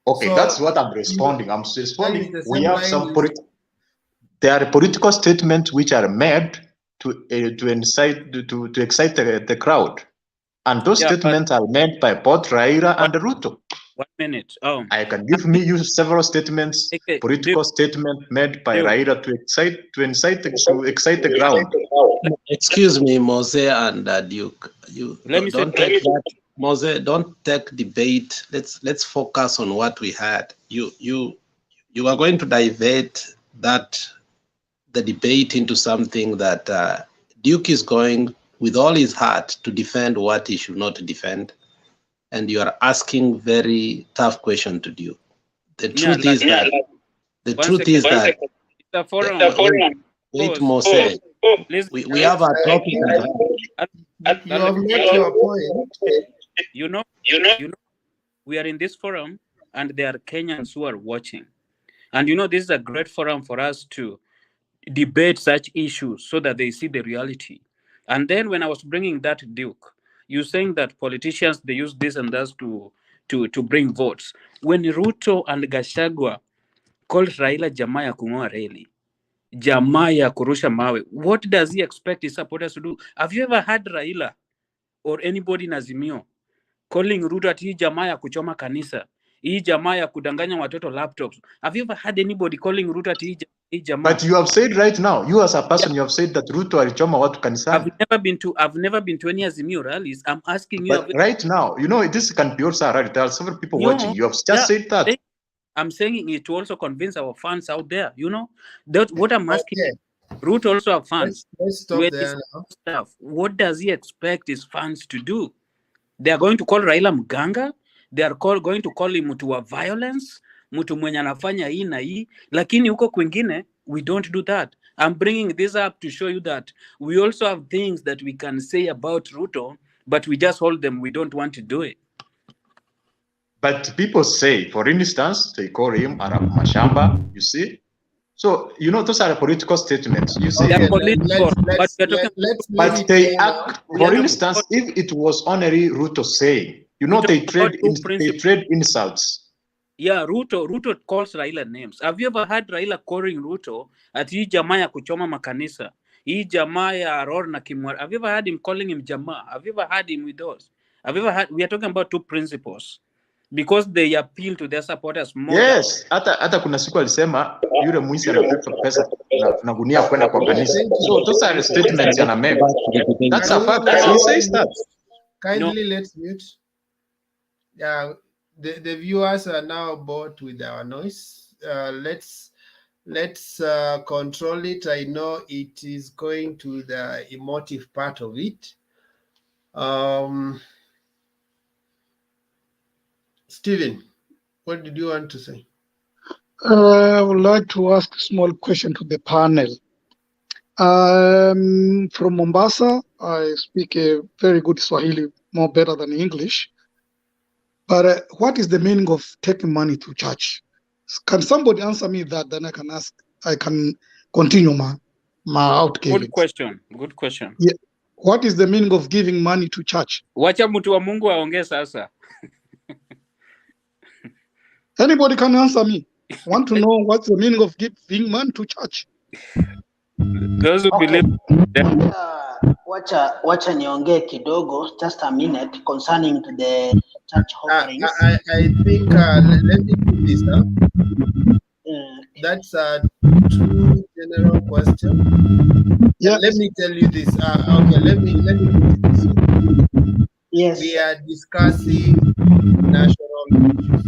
Okay, so that's what I'm responding. I'm responding. We have some there are political statements which are made to incite to excite the crowd, and those statements are made by both Raila and Ruto. 1 minute. I can you several statements, political statements made by Raila to incite the crowd. Excuse me, Mose and Duke. Don't take that. Mose, don't take debate. Let's focus on what we had. You are going to divert the debate into something that Duke is going with all his heart to defend what he should not defend, and you are asking very tough question to Duke. The truth is that wait, Mose. We have a topic at hand. You have made your point. You know, we are in this forum, and there are Kenyans who are watching. And this is a great forum for us to debate such issues so that they see the reality. And then when I was bringing that, Duke, you saying that politicians, they use this and that to bring votes. When Ruto and Gachagua called Raila jamaa ya kung'oa reli, jamaa ya kurusha mawe, what does he expect his supporters to do? Have you ever heard Raila or anybody in Azimio calling Ruto ati hii jamaa ya kuchoma kanisa, hii jamaa ya kudanganya watoto laptops? Have you ever had anybody calling Ruto ati hii jamaa? But you have said right now, you as a person, you have said that Ruto alichoma watu kanisani. I've never been to any Azimio rallies. I'm asking you. But right now, this can be also a rally. There are several people watching. You have just said that. I'm saying it to also convince our fans out there. That's what I'm asking. Okay. Ruto also have fans. Let's stop there now. What does he expect his fans to do? They are going to call Raila mganga. They are going to call him mtu wa violence, mtu mwenye anafanya hii na hii. Lakini huko kwingine, we don't do that. I'm bringing this up to show you that we also have things that we can say about Ruto, but we just hold them. We don't want to do it. But people say, for instance, they call him Arab Mashamba, you see? So, those are political statements. You see, but they act, for instance, if it was only Ruto saying, they trade insults. Yeah, Ruto calls Raila names. Have you ever heard Raila calling Ruto at hii jamaa ya kuchoma makanisa? Hii jamaa ya Aror na Kimwari, have you ever heard him calling him Jama? Have you ever heard him with those? Have you ever heard? We are talking about two principles because they appeal to their supporters more. Yes, hata kuna siku alisema yule mwizi anabeba pesa na gunia kwenda kwa kanisa. So those are statements yana make. That's a fact. He says that. Kindly let's mute. Yeah, the viewers are now bored with our noise. Let's control it. I know it is going to the emotive part of it. Stephen, what did you want to say? I would like to ask a small question to the panel. From Mombasa, I speak a very good Swahili, more better than English. But what is the meaning of taking money to church? Can somebody answer me that? Then I can ask. I can continue my outgiving. Good question. Good question. Yeah. What is the meaning of giving money to church? Wacha mtu wa Mungu aongee sasa. Anybody can answer me. Want to know what's the meaning of giving money to church? Those who believe. Wacha niongee kidogo, just a minute, concerning to the church offerings. I think let me put this up. That's a true general question. Yeah. Let me tell you this. Okay, let me put it this way. Yes. We are discussing national issues.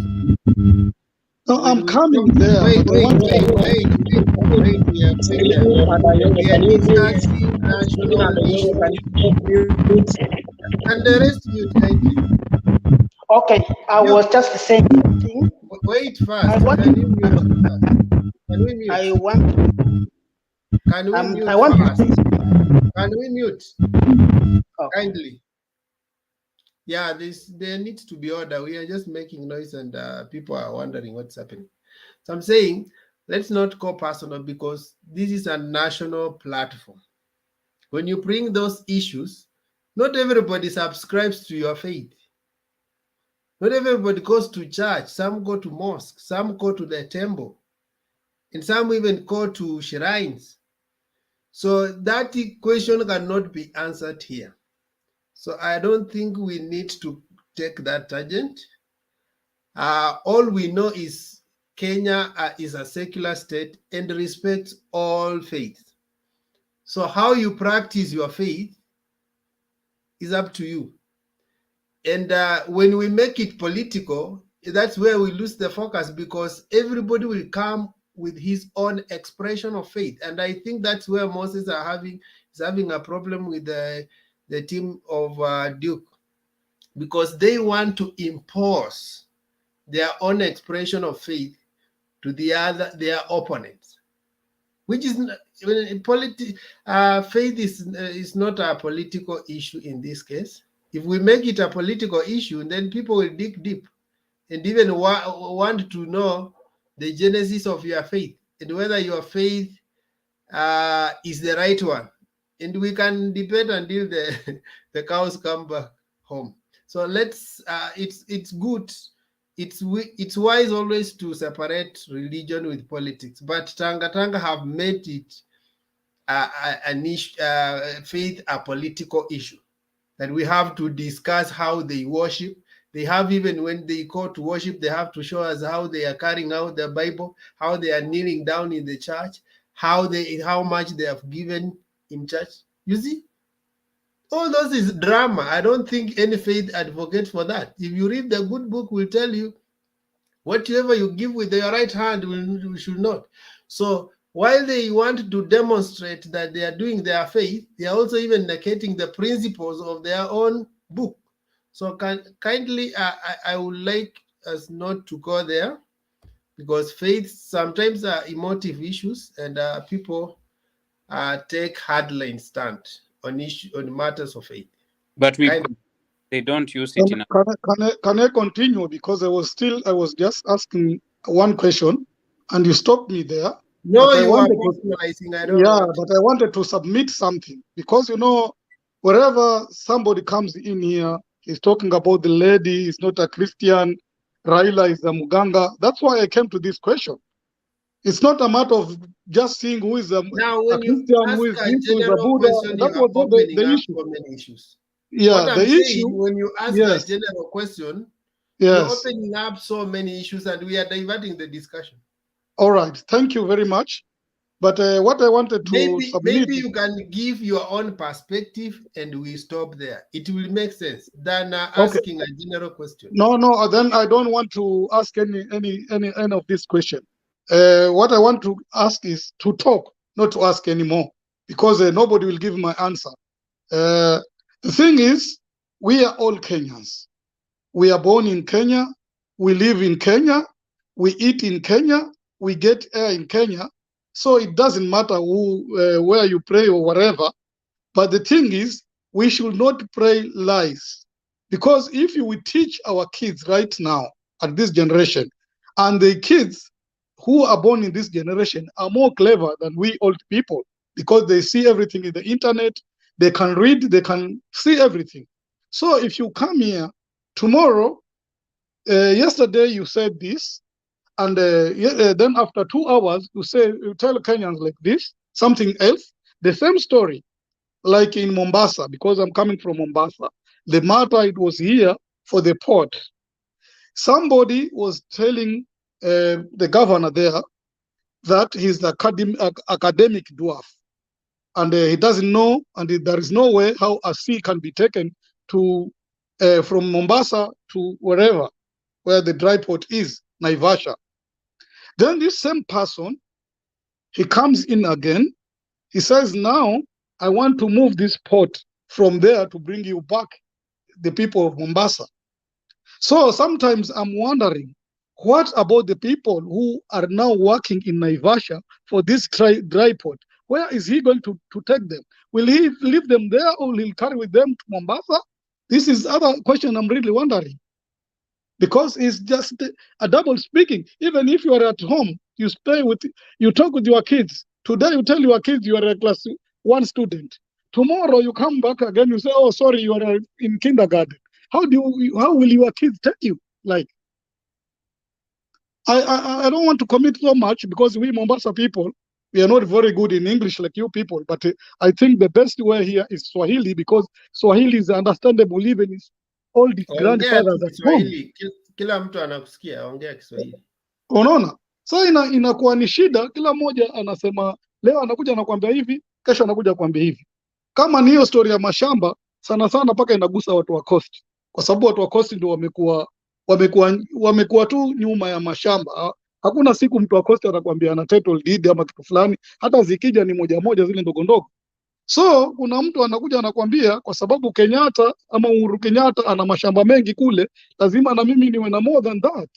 No, I'm coming there. Wait. We are discussing national issues. And the rest you take. Okay, I was just saying something. Wait first. Can we mute? I want. Can we mute? I want. Can we mute? Oh. Kindly. Yeah, there needs to be order. We are just making noise and people are wondering what's happening. So I'm saying, let's not go personal because this is a national platform. When you bring those issues, not everybody subscribes to your faith. Not everybody goes to church. Some go to mosque. Some go to the temple. And some even go to shrines. So that question cannot be answered here. So I don't think we need to take that tangent. All we know is Kenya is a secular state and respects all faiths. So how you practice your faith is up to you. And when we make it political, that's where we lose the focus because everybody will come with his own expression of faith. And I think that's where Moses is having a problem with the team of Duke, because they want to impose their own expression of faith to their opponents, which is faith is not a political issue in this case. If we make it a political issue, then people will dig deep and even want to know the genesis of your faith and whether your faith is the right one. And we can debate until the cows come back home. So let's. It's good. It's wise always to separate religion with politics. But Tanga have made it an issue, faith a political issue that we have to discuss how they worship. They have, even when they go to worship, they have to show us how they are carrying out the Bible, how they are kneeling down in the church, how much they have given in church. You see, all those is drama. I don't think any faith advocates for that. If you read the good book, will tell you whatever you give with your right hand, we should not. So while they want to demonstrate that they are doing their faith, they are also even negating the principles of their own book. So kindly, I would like us not to go there, because faith sometimes are emotive issues, and people take hardline stand on matters of faith. But they don't use it in. Can I continue? Because I was just asking one question, and you stopped me there. No, you are personalizing. I don't know. But I wanted to submit something, because wherever somebody comes in here, he's talking about the lady. He's not a Christian. Raila is a Muganga. That's why I came to this question. It's not a matter of just seeing who is a when you Christian, who ask is a this, who is a general Buddha. question, That you are was not opening the up issue. so many issues. Yeah, What I'm the saying, issue. when you ask Yes. a general question, Yes. you're opening up so many issues, and we are diverting the discussion. All right. Thank you very much. But what I wanted to submit. Maybe you can give your own perspective, and we stop there. It will make sense than asking a general question. No. Then I don't want to ask any of this question. What I want to ask is to talk, not to ask anymore, because nobody will give my answer. The thing is, we are all Kenyans. We are born in Kenya. We live in Kenya. We eat in Kenya. We get air in Kenya. So it doesn't matter who, where you pray or whatever. But the thing is, we should not pray lies. Because if we teach our kids right now at this generation, and the kids who are born in this generation are more clever than we old people, because they see everything in the internet, they can read, they can see everything. So if you come here tomorrow, yesterday you said this, and then after 2 hours you tell Kenyans like this, something else, the same story, like in Mombasa, because I'm coming from Mombasa. The matter, it was here for the port. Somebody was telling the governor there that he's the academic dwarf, and he doesn't know, and there is no way how a sea can be taken to from Mombasa to wherever, where the dry port is, Naivasha. Then this same person, he comes in again. He says, now I want to move this port from there to bring you back, the people of Mombasa. So sometimes I'm wondering, what about the people who are now working in Naivasha for this dry port? Where is he going to take them? Will he leave them there, or will he carry with them to Mombasa? This is other question I'm really wondering. Because it's just a double speaking. Even if you are at home, you talk with your kids. Today you tell your kids you are a class 1 student. Tomorrow you come back again, you say, oh, sorry, you are in kindergarten. How will your kids take you? Like, I don't want to commit so much, because we Mombasa people, we are not very good in English like you people. But I think the best way here is Swahili, because Swahili is understandable even is all the grandfathers at home. Kila mtu anakusikia, ongea Kiswahili. Unaona? So inakuwa ni shida, kila mmoja anasema leo anakuja anakuambia hivi, kesho anakuja kuambia hivi. Kama ni hiyo story ya mashamba, sana sana mpaka inagusa watu wa Coast, kwa sababu watu wa Coast ndio wamekuwa tu nyuma ya mashamba. Hakuna siku mtu wa Coast anakuambia ana title deed ama kitu fulani, hata zikija ni moja moja zile ndogo ndogo. So kuna mtu anakuja anakuambia kwa sababu Kenyatta ama Uhuru Kenyatta ana mashamba mengi kule, lazima na mimi niwe na more than that.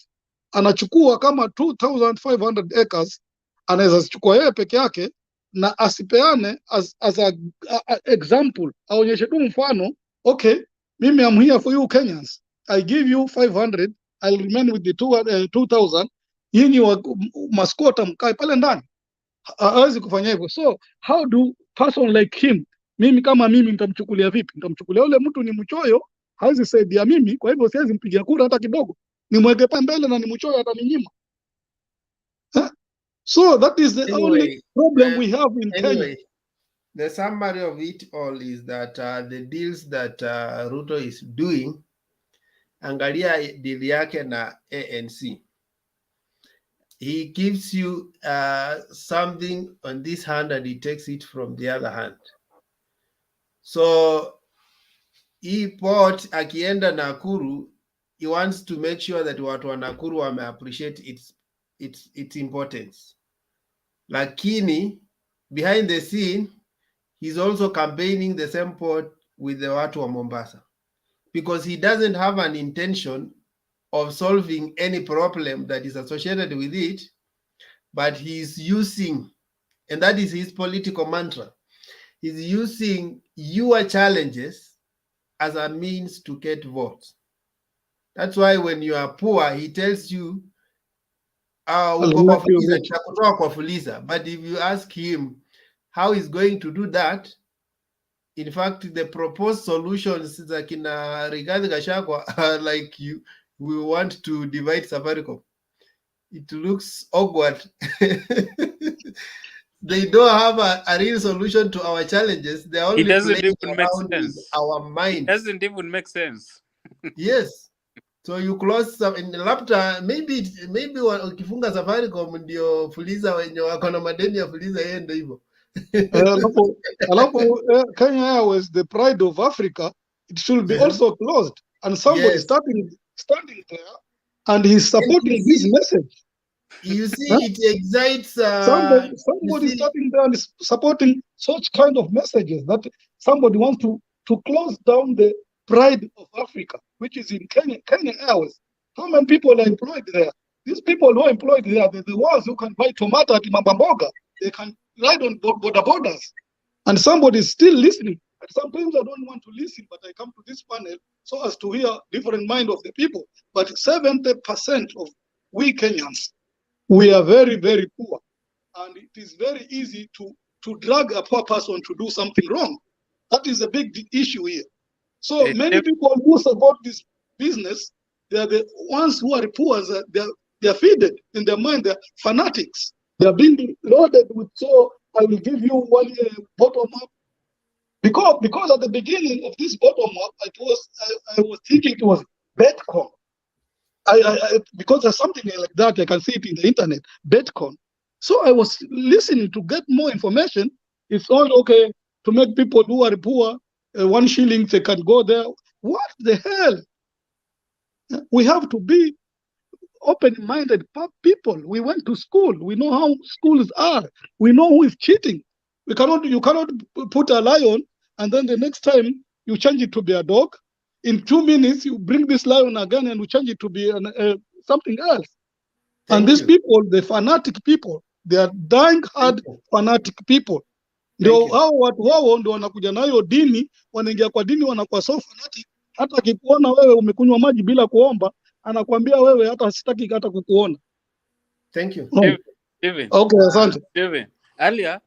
Anachukua kama 2500 acres, anaweza zichukua yeye peke yake na asipeane as a example, aonyeshe tu mfano. Okay, mimi am here for you Kenyans, I give you 500, I'll remain with the 2000. Nyinyi wa maskota mkae pale ndani. Hawezi kufanya hivyo. So how do person like him, mimi kama mimi nitamchukulia vipi? Nitamchukulia yule mtu ni mchoyo, hawezi saidia mimi, kwa hivyo siwezi mpigia kura hata kidogo. Nimweke pa mbele na ni mchoyo ataninyima. So that is the only problem we have in Kenya. The summary of it all is that the deals that Ruto is doing, angalia deal yake na ANC. He gives you something on this hand and he takes it from the other hand. So he port akienda Nakuru, he wants to make sure that watu wa Nakuru wame appreciate its importance. Lakini behind the scene, he's also campaigning the same port with the watu wa Mombasa, because he doesn't have an intention of solving any problem that is associated with it, but he's using, and that is his political mantra, he's using your challenges as a means to get votes. That's why when you are poor, he tells you, but if you ask him how he's going to do that, in fact, the proposed solutions that Rigathi Gachagua are like, we want to divide Safaricom. it looks awkward. They don't have a real solution to our challenges. They're It only doesn't playing even make around with sense. our It minds. doesn't even make sense. Yes. So you close some in labda maybe ukifunga Safaricom ndio Fuliza wenye wako na madeni ya Fuliza yende hivyo. Alafu Kenya Airways, the pride of Africa, it should be also closed. And somebody standing there, and he's supporting this message. You see, it excites. Somebody standing there and is supporting such kind of messages that somebody wants to close down the pride of Africa, which is in Kenya Airways. How many people are employed there? These people who are employed there, they're the ones who can buy tomato at Mambamboga. They can ride on borders. And somebody is still listening. And sometimes I don't want to listen, but I come to this panel so as to hear different mind of the people. But 70% of we Kenyans, we are very, very poor. And it is very easy to drag a poor person to do something wrong. That is a big issue here. So many people who support this business, they are the ones who are poor. They are feeded in their mind. They are fanatics. They are being loaded with, so I will give you one bottom up. Because at the beginning of this bottom up, I was thinking it was Betcon. Because there's something like that, I can see it in the internet, Betcon. So I was listening to get more information. It's all okay to make people who are poor 1 shilling, they can go there. What the hell? We have to be open-minded people. We went to school. We know how schools are. We know who is cheating. You cannot put a lion and then the next time you change it to be a dog. In 2 minutes, you bring this lion again and you change it to be something else. And these people, the fanatic people, they are dying hard fanatic people. Ndio hao watu wao ndio wanakuja nayo dini, wanaingia kwa dini wanakuwa so fanatic, hata akikuona wewe umekunywa maji bila kuomba, anakuambia wewe hata sitaki hata kukuona. Thank you. Steven. Okay, asante. Steven. Earlier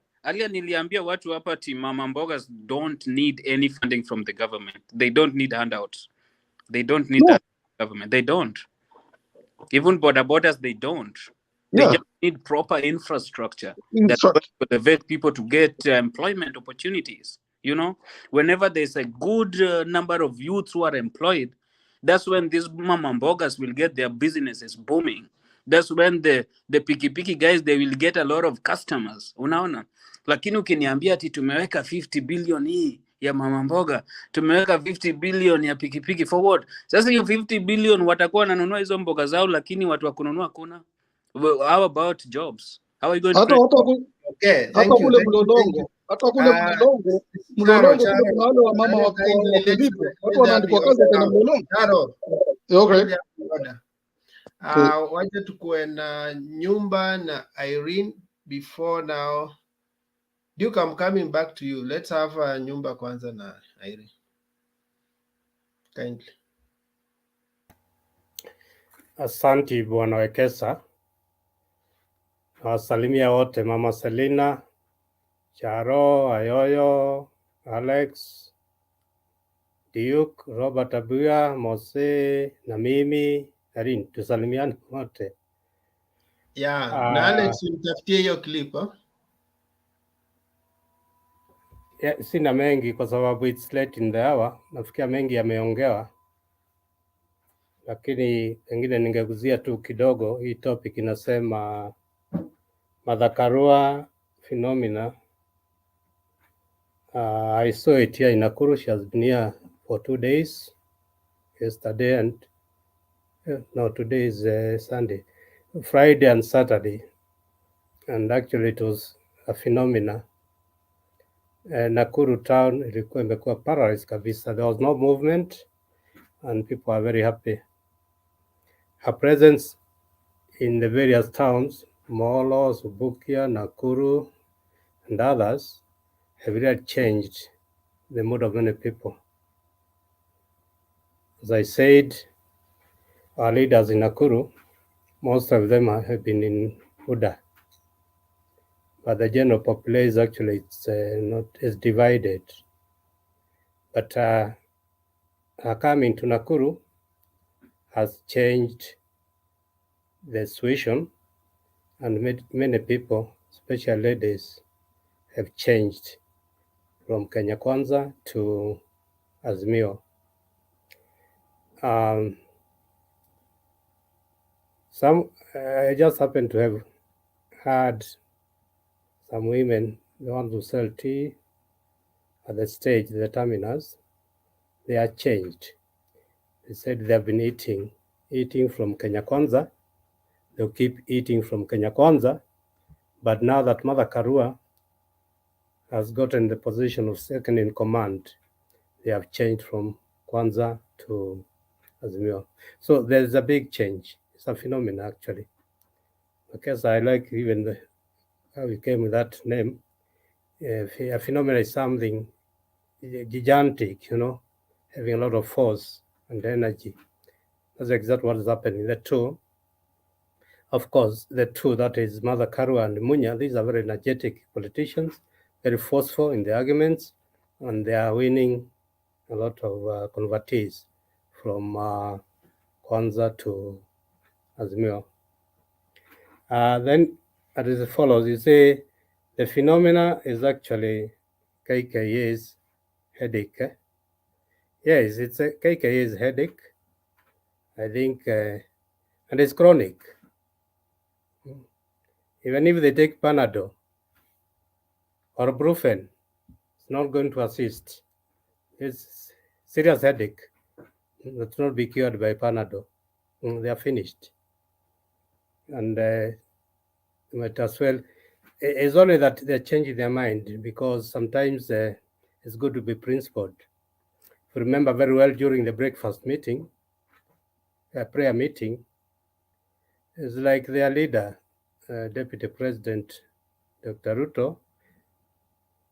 niliambia watu hapa ati mama mbogas don't need any funding from the government. They don't need handouts. They don't need that government. They don't. Even border borders, they don't. They just need proper infrastructure that for the vet people to get employment opportunities. You know, whenever there's a good number of youths who are employed, that's when these mama mbogas will get their businesses booming. That's when the piki guys, they will get a lot of customers. Unaona? Lakini ukiniambia ati tumeweka 50 billion hii ya mama mboga, tumeweka 50 billion ya pikipiki for what? Sasa hiyo 50 billion watakuwa wananunua hizo mboga zao, lakini watu wa kununua kuna. How about jobs? How are you going to hata kule mlolongo, mlolongo kule kuna wale wa mama wa vipo. Watu wanaandikwa kazi tena mlolongo. Okay. Wacha tukuwe na Nyumba na Irene before now. Duke, I'm coming back to you. Let's have Nyumba kwanza na Irene. Kindly. Asanti Bwana Wekesa. Nawasalimia wote, Mama Selina, Charo, Ayoyo, Alex, Duke, Robert Abuya, Mose, na mimi, Irene, tusalimiane wote. Yeah, na Alex mtafutie hiyo clip. Yeah, sina mengi kwa sababu it's late in the hour. Nafikia mengi yameongewa, lakini pengine ningeguzia tu kidogo. Hii topic inasema Martha Karua phenomena. I saw it here in Nakuru. She has been here for 2 days, yesterday and no, today is Sunday, Friday and Saturday, and actually it was a phenomena. Nakuru town ilikuwa imekuwa paralyzed kabisa. There was no movement and people are very happy. Her presence in the various towns, Molo, Subukia, Nakuru, and others have really changed the mood of many people. As I said, our leaders in Nakuru, most of them have been in UDA, but the general population actually it's not as divided. But her coming to Nakuru has changed the situation and many people, especially ladies, have changed from Kenya Kwanza to Azimio. I just happen to have heard some women, the ones who sell tea at the stage, the terminus, they are changed. They said they have been eating from Kenya Kwanza. They'll keep eating from Kenya Kwanza, but now that Martha Karua has gotten the position of second in command, they have changed from Kwanza to Azimio. So there's a big change. It's a phenomenon, actually. Because I like even how we came with that name. A phenomenon is something gigantic, you know, having a lot of force and energy. That's exactly what is happening. The two, of course, the two, that is Martha Karua and Munya, these are very energetic politicians, very forceful in the arguments, and they are winning a lot of convertees from Kwanza to Azimio. Then, as follows, you say the phenomena is actually Kka'S headache. Yes, it's a Kka'S headache, I think, and it's chronic. Even if they take Panadol or Brufen, it's not going to assist. It's serious headache that not be cured by Panadol. They are finished. And might as well, it's only that they're changing their mind, because sometimes it's good to be principled. If you remember very well, during the breakfast meeting, prayer meeting, it's like their leader, Deputy President Dr. Ruto,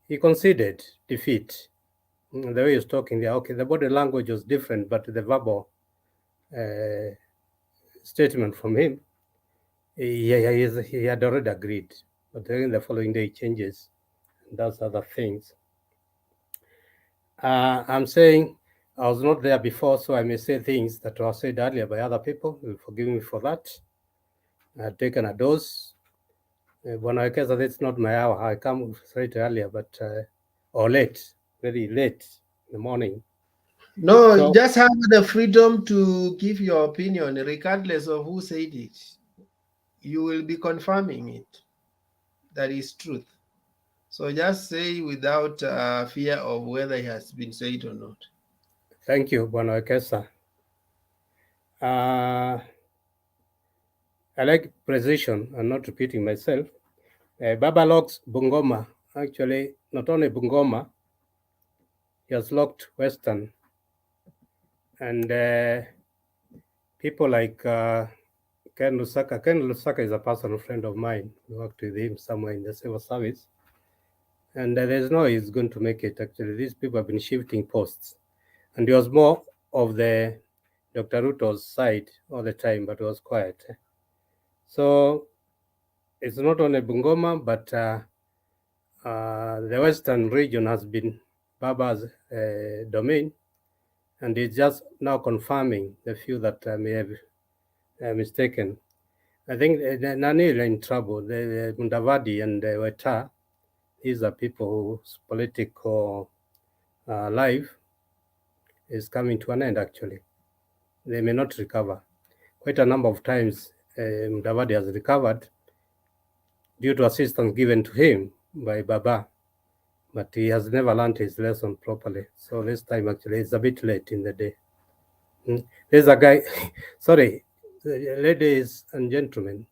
he conceded defeat. The way he's talking there, okay, the body language was different, but the verbal statement from him, he had already agreed. But then the following day, he changes and does other things. I'm saying I was not there before, so I may say things that were said earlier by other people. You'll forgive me for that. I've taken a dose. When I guess that it's not my hour, I come straight earlier, but or late, very late in the morning. No, So, just have the freedom to give your opinion, regardless of who said it. You will be confirming it. That is truth. So just say without fear of whether it has been said or not. Thank you, Bwana Wekesa. I like precision and not repeating myself. Baba locks Bungoma. Actually, not only Bungoma, he has locked Western. And people like Ken Lusaka. Ken Lusaka is a personal friend of mine. We worked with him somewhere in the civil service. And there's no he's going to make it, actually. These people have been shifting posts. And he was more of the Dr. Ruto's side all the time, but it was quiet. So it's not only Bungoma, but the Western region has been Baba's domain, and it's just now confirming the few that may have mistaken. I think Nani are in trouble. The Mudavadi and Weta, these are people whose political life is coming to an end, actually. They may not recover. Quite a number of times, Mudavadi has recovered due to assistance given to him by Baba, but he has never learned his lesson properly. So this time, actually, it's a bit late in the day. There's a guy, sorry, ladies and gentlemen,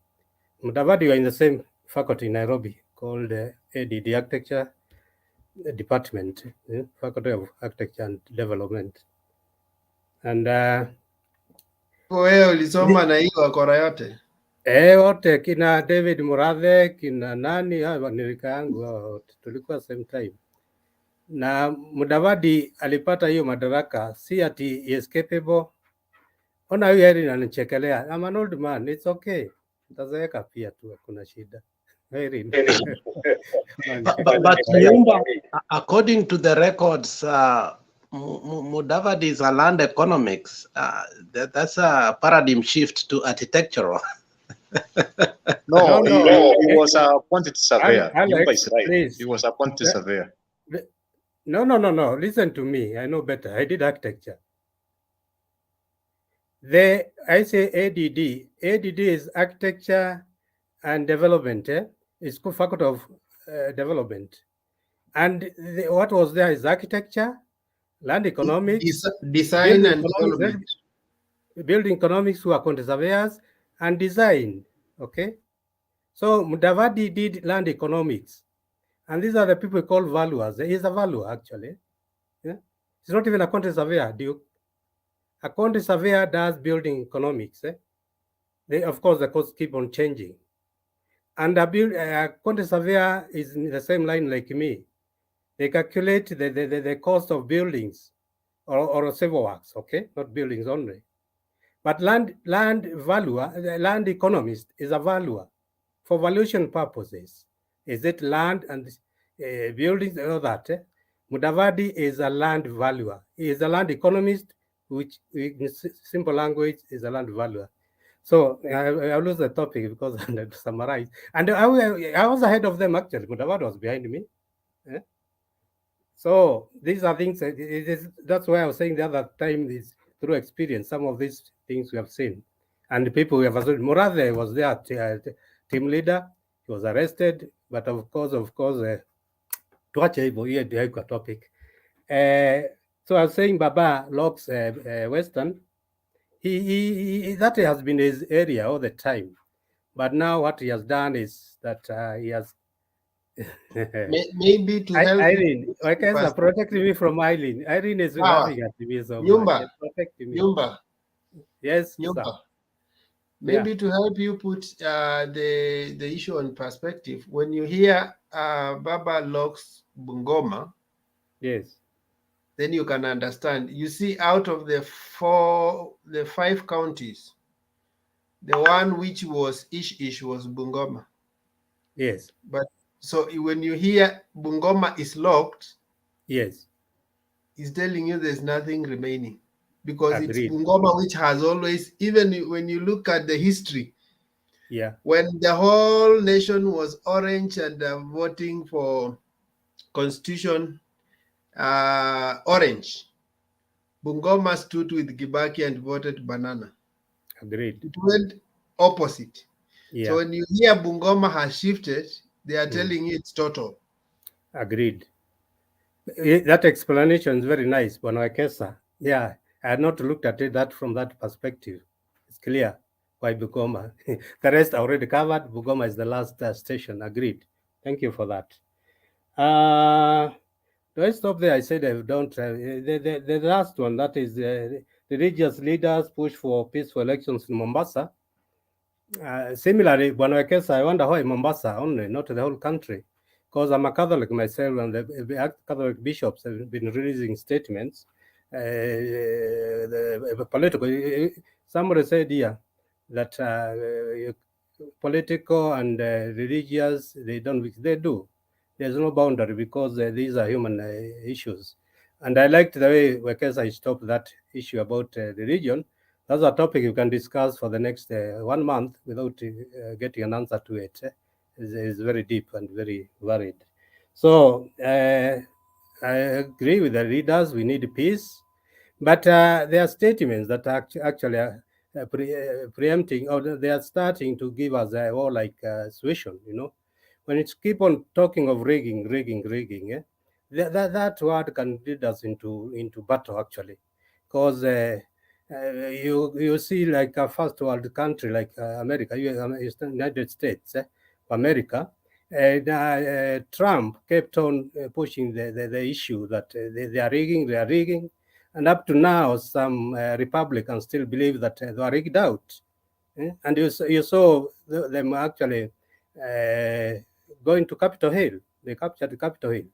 Mudavadi, you are in the same faculty in Nairobi called AD, the Architecture Department, Faculty of Architecture and Development. And wewe ulisoma na hiyo wakora yote? Wote kina David Murathe, kina nani, hawa ni rika yangu wote, tulikuwa same time. Na Mudavadi alipata hiyo madaraka, si ati he is capable. Ona huyu heri ananichekelea. I'm an old man, it's okay. Nitazeeka pia tu, hakuna shida. Heri. But Nyumba, according to the records, Mudavadi is a land economics. That's a paradigm shift to architectural. No, No. he was a quantity surveyor. Yumba Alex, is right. please. He was a quantity surveyor. No. Listen to me. I know better. I did architecture. I say ADD. ADD is architecture and development. It's called faculty of development. And what was there is architecture, land economics, design and development. Building economics who are quantity surveyors, and design. Okay. So Mudavadi did land economics. And these are the people called valuers. He's a valuer, actually. Yeah? He's not even a quantity surveyor, Duke. A quantity surveyor does building economics. Of course, the costs keep on changing. And a quantity surveyor is in the same line like me. They calculate the cost of buildings or civil works, okay? Not buildings only. But land valuer, the land economist is a valuer for valuation purposes. Is it land and buildings and all that? Mudavadi is a land valuer. He is a land economist, which in simple language is a land valuer. So I lose the topic because I had to summarize. And I was ahead of them, actually. Mudavadi was behind me. So these are things, that's why I was saying the other time is through experience, some of these things we have seen. And the people we have assaulted. Murathe was there, team leader. He was arrested, but of course, tuache hivyo, hiyo ndio haikuwa topic. So I was saying Baba Locke's Western, that has been his area all the time. But now what he has done is that he has maybe to help Eileen, Wekesa protecting me from Eileen. Eileen is laughing at me so much. Protecting me. Yumba. Yes, Yumba. sir. Maybe to help you put the issue in perspective, when you hear Baba Locke's Bungoma, yes, then you can understand. You see, out of the 5 counties, the one which was ish was Bungoma. Yes. But so when you hear Bungoma is locked, yes, it's telling you there's nothing remaining, because Agreed. it's Bungoma which has always, even when you look at the history, yeah, when the whole nation was orange and voting for constitution orange, Bungoma stood with Kibaki and voted banana. Agreed. It went opposite. Yeah. So when you hear Bungoma has shifted, they are telling you it's total. Agreed. That explanation is very nice, Bwana Wekesa. Yeah, I had not looked at it from that perspective. It's clear why Bungoma. The rest already covered. Bungoma is the last station. Agreed. Thank you for that. Do I stop there? I said I don't. The last one, that is religious leaders push for peaceful elections in Mombasa. Similarly, Bwana Wekesa, I wonder why Mombasa only, not the whole country. Because I'm a Catholic myself, and the Catholic bishops have been releasing statements. The political. Somebody said here that political and religious, they do. There's no boundary because these are human issues. And I liked the way Wekesa stopped that issue about religion. That's a topic you can discuss for the next 1 month without getting an answer to it. It's very deep and very varied. So I agree with the leaders, we need peace. But there are statements that are actually preempting, or they are starting to give us a war-like situation, When it's keep on talking of rigging, that word can lead us into battle, actually. Because you see, like a first world country like America, United States, America, Trump kept on pushing the issue that they are rigging, and up to now, some Republicans still believe that they are rigged out. And you saw them actually going to Capitol Hill. They captured Capitol Hill.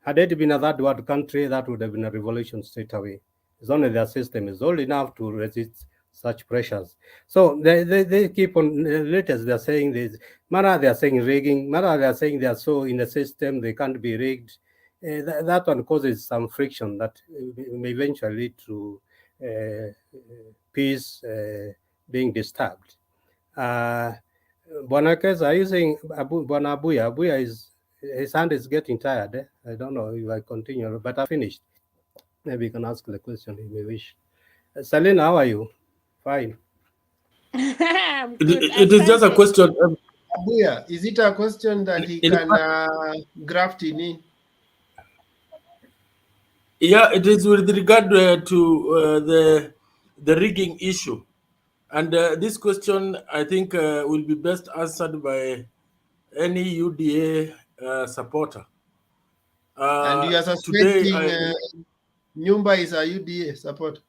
Had it been a third world country, that would have been a revolution straight away. It's only their system is old enough to resist such pressures. So they keep on, latest they're saying this, Mara they're saying rigging, Mara they're saying they're so in the system, they can't be rigged. That one causes some friction that may eventually lead to peace being disturbed. Bwana Keza, are you saying Bwana Abuya? Abuya is, his hand is getting tired. Eh? I don't know if I continue, but I finished. Maybe you can ask the question if you wish. Selina, how are you? Fine. I'm good. It is just a question. Abuya, is it a question that he can graft in? Yeah, it is with regard to the rigging issue. And this question, I think, will be best answered by any UDA supporter. And you are suspecting Nyumba is a UDA support?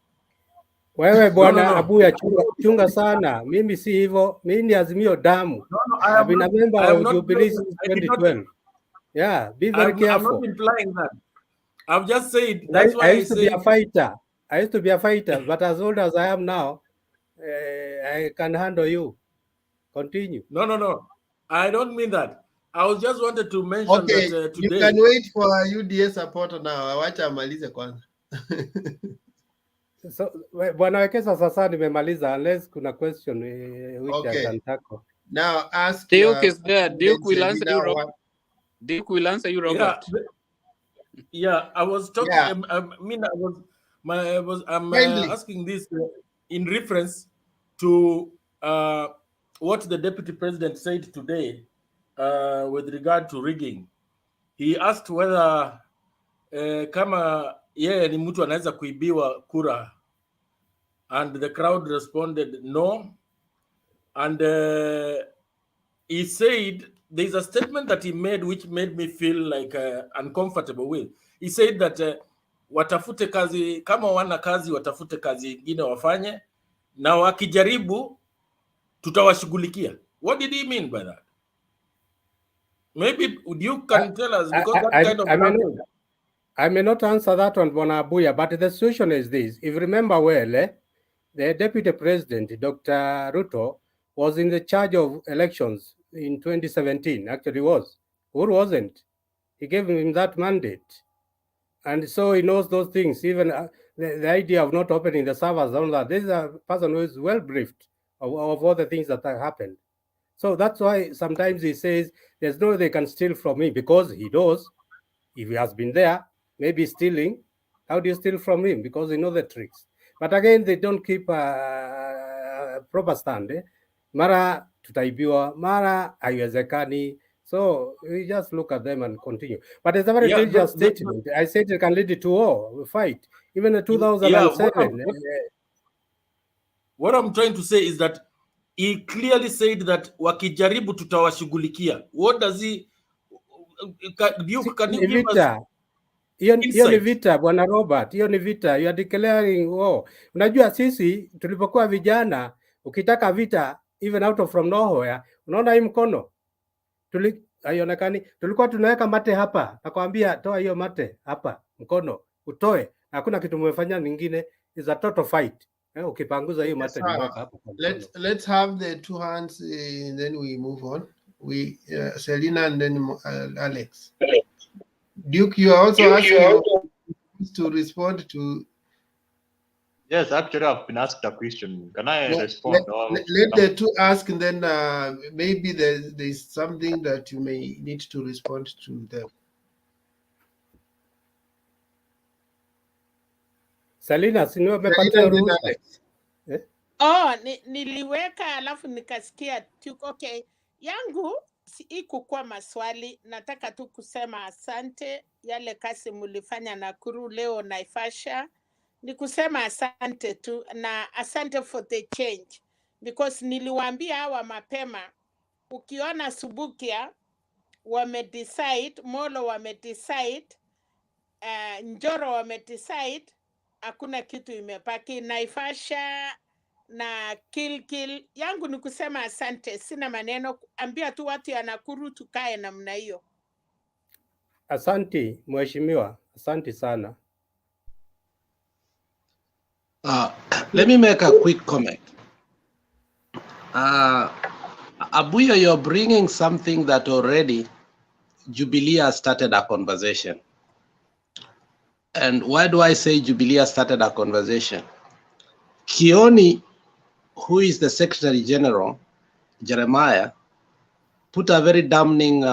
Wewe Bwana No. Abuya, chunga sana. Mimi si hivyo. Mimi ni Azimio damu. I've been a member of Jubilee since 2012. Yeah, be very careful. I'm not implying that. I've just said, that's why I used to be a fighter. I used to be a fighter, but as old as I am now, I can handle you. Continue. No. I don't mean that. I was just wanted to mention that today. You can wait for a UDA supporter now. Wacha amalize kwanza. So, Bwana Wekesa sasa nimemaliza unless kuna question which I can tackle. Now ask Duke is there. Duke will answer you, Robert. Duke will answer you, Robert. Yeah, I was talking. Yeah. I'm asking this in reference to what the deputy president said today with regard to rigging. He asked whether kama yeye ni mtu anaweza kuibiwa kura, and the crowd responded no. And he said there's a statement that he made which made me feel like uncomfortable with. He said that watafute kazi, kama wana kazi watafute kazi ingine wafanye, na wakijaribu tutawashughulikia. What did he mean by that? Maybe you can tell us, because that kind of I may not answer that one, Bwana Abuya, but the situation is this. If you remember well, the deputy president, Dr. Ruto, was in the charge of elections in 2017. Actually was. Who wasn't? He gave him that mandate. And so he knows those things. Even the idea of not opening the servers, all that. This is a person who is well briefed of all the things that have happened. So that's why sometimes he says, there's no way they can steal from me, because he knows if he has been there, maybe stealing. How do you steal from him? Because they know the tricks. But again, they don't keep a proper stand. Mara tutaibiwa, mara haiwezekani. So we just look at them and continue. But it's a very dangerous statement. I said it can lead to war, fight. Even in 2007. What I'm trying to say is that he clearly said that wakijaribu tutawashughulikia. What does he? Can you give us? Hiyo ni vita, Bwana Robert. Hiyo ni vita. You are declaring war. Unajua sisi tulipokuwa vijana, ukitaka vita even out of from nowhere, unaona hii mkono haionekani. Tulikuwa tunaweka mate hapa, nakwambia toa hiyo mate hapa, mkono utoe, hakuna kitu mmefanya nyingine. Is a total fight. Ukipanguza hiyo mate ni mpaka hapo. Let's have the two hands, then we move on. We Selina and then Alex. Duke, you are also asking to respond to. Yes, actually, I've been asked a question. Can I respond? Let the two ask, and then maybe there's something that you may need to respond to them. Selina, siniwe umepatia ruhusa. Niliweka alafu nikasikia tu. Okay, yangu ikukuwa maswali, nataka tu kusema asante. Yale kazi mulifanya Nakuru leo Naivasha, ni kusema asante tu, na asante for the change, because niliwaambia hawa mapema, ukiona Subukia wamedecide, Molo wamedecide, Njoro wamedecide, hakuna kitu imepaki. Naivasha na Kilkil, yangu ni kusema asante, sina maneno, ambia tu watu ya Nakuru tukae namna hiyo. Asante mheshimiwa, asante sana. Let me make a quick comment. Abuya, you're bringing something that already Jubilee has started a conversation. And why do I say Jubilee has started a conversation? Kioni, who is the Secretary General, Jeremiah, put a very damning,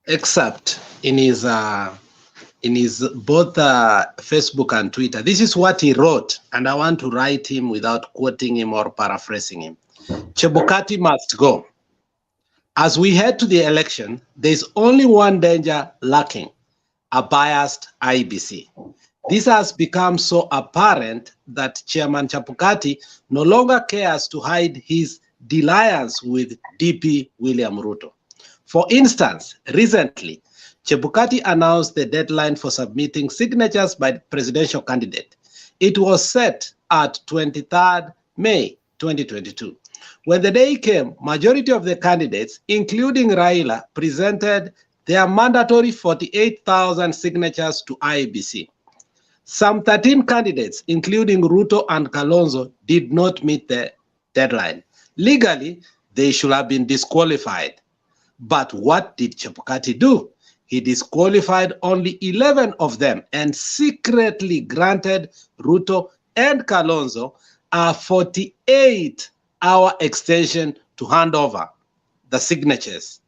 excerpt in his both Facebook and Twitter. This is what he wrote, and I want to write him without quoting him or paraphrasing him. Chebukati must go. As we head to the election, there's only one danger lacking: a biased IBC. This has become so apparent that Chairman Chebukati no longer cares to hide his dalliance with DP William Ruto. For instance, recently, Chebukati announced the deadline for submitting signatures by the presidential candidate. It was set at 23rd May 2022. When the day came, majority of the candidates, including Raila, presented their mandatory 48,000 signatures to IEBC. Some 13 candidates, including Ruto and Kalonzo, did not meet the deadline. Legally, they should have been disqualified. But what did Chebukati do? He disqualified only 11 of them and secretly granted Ruto and Kalonzo a 48-hour extension to hand over the signatures.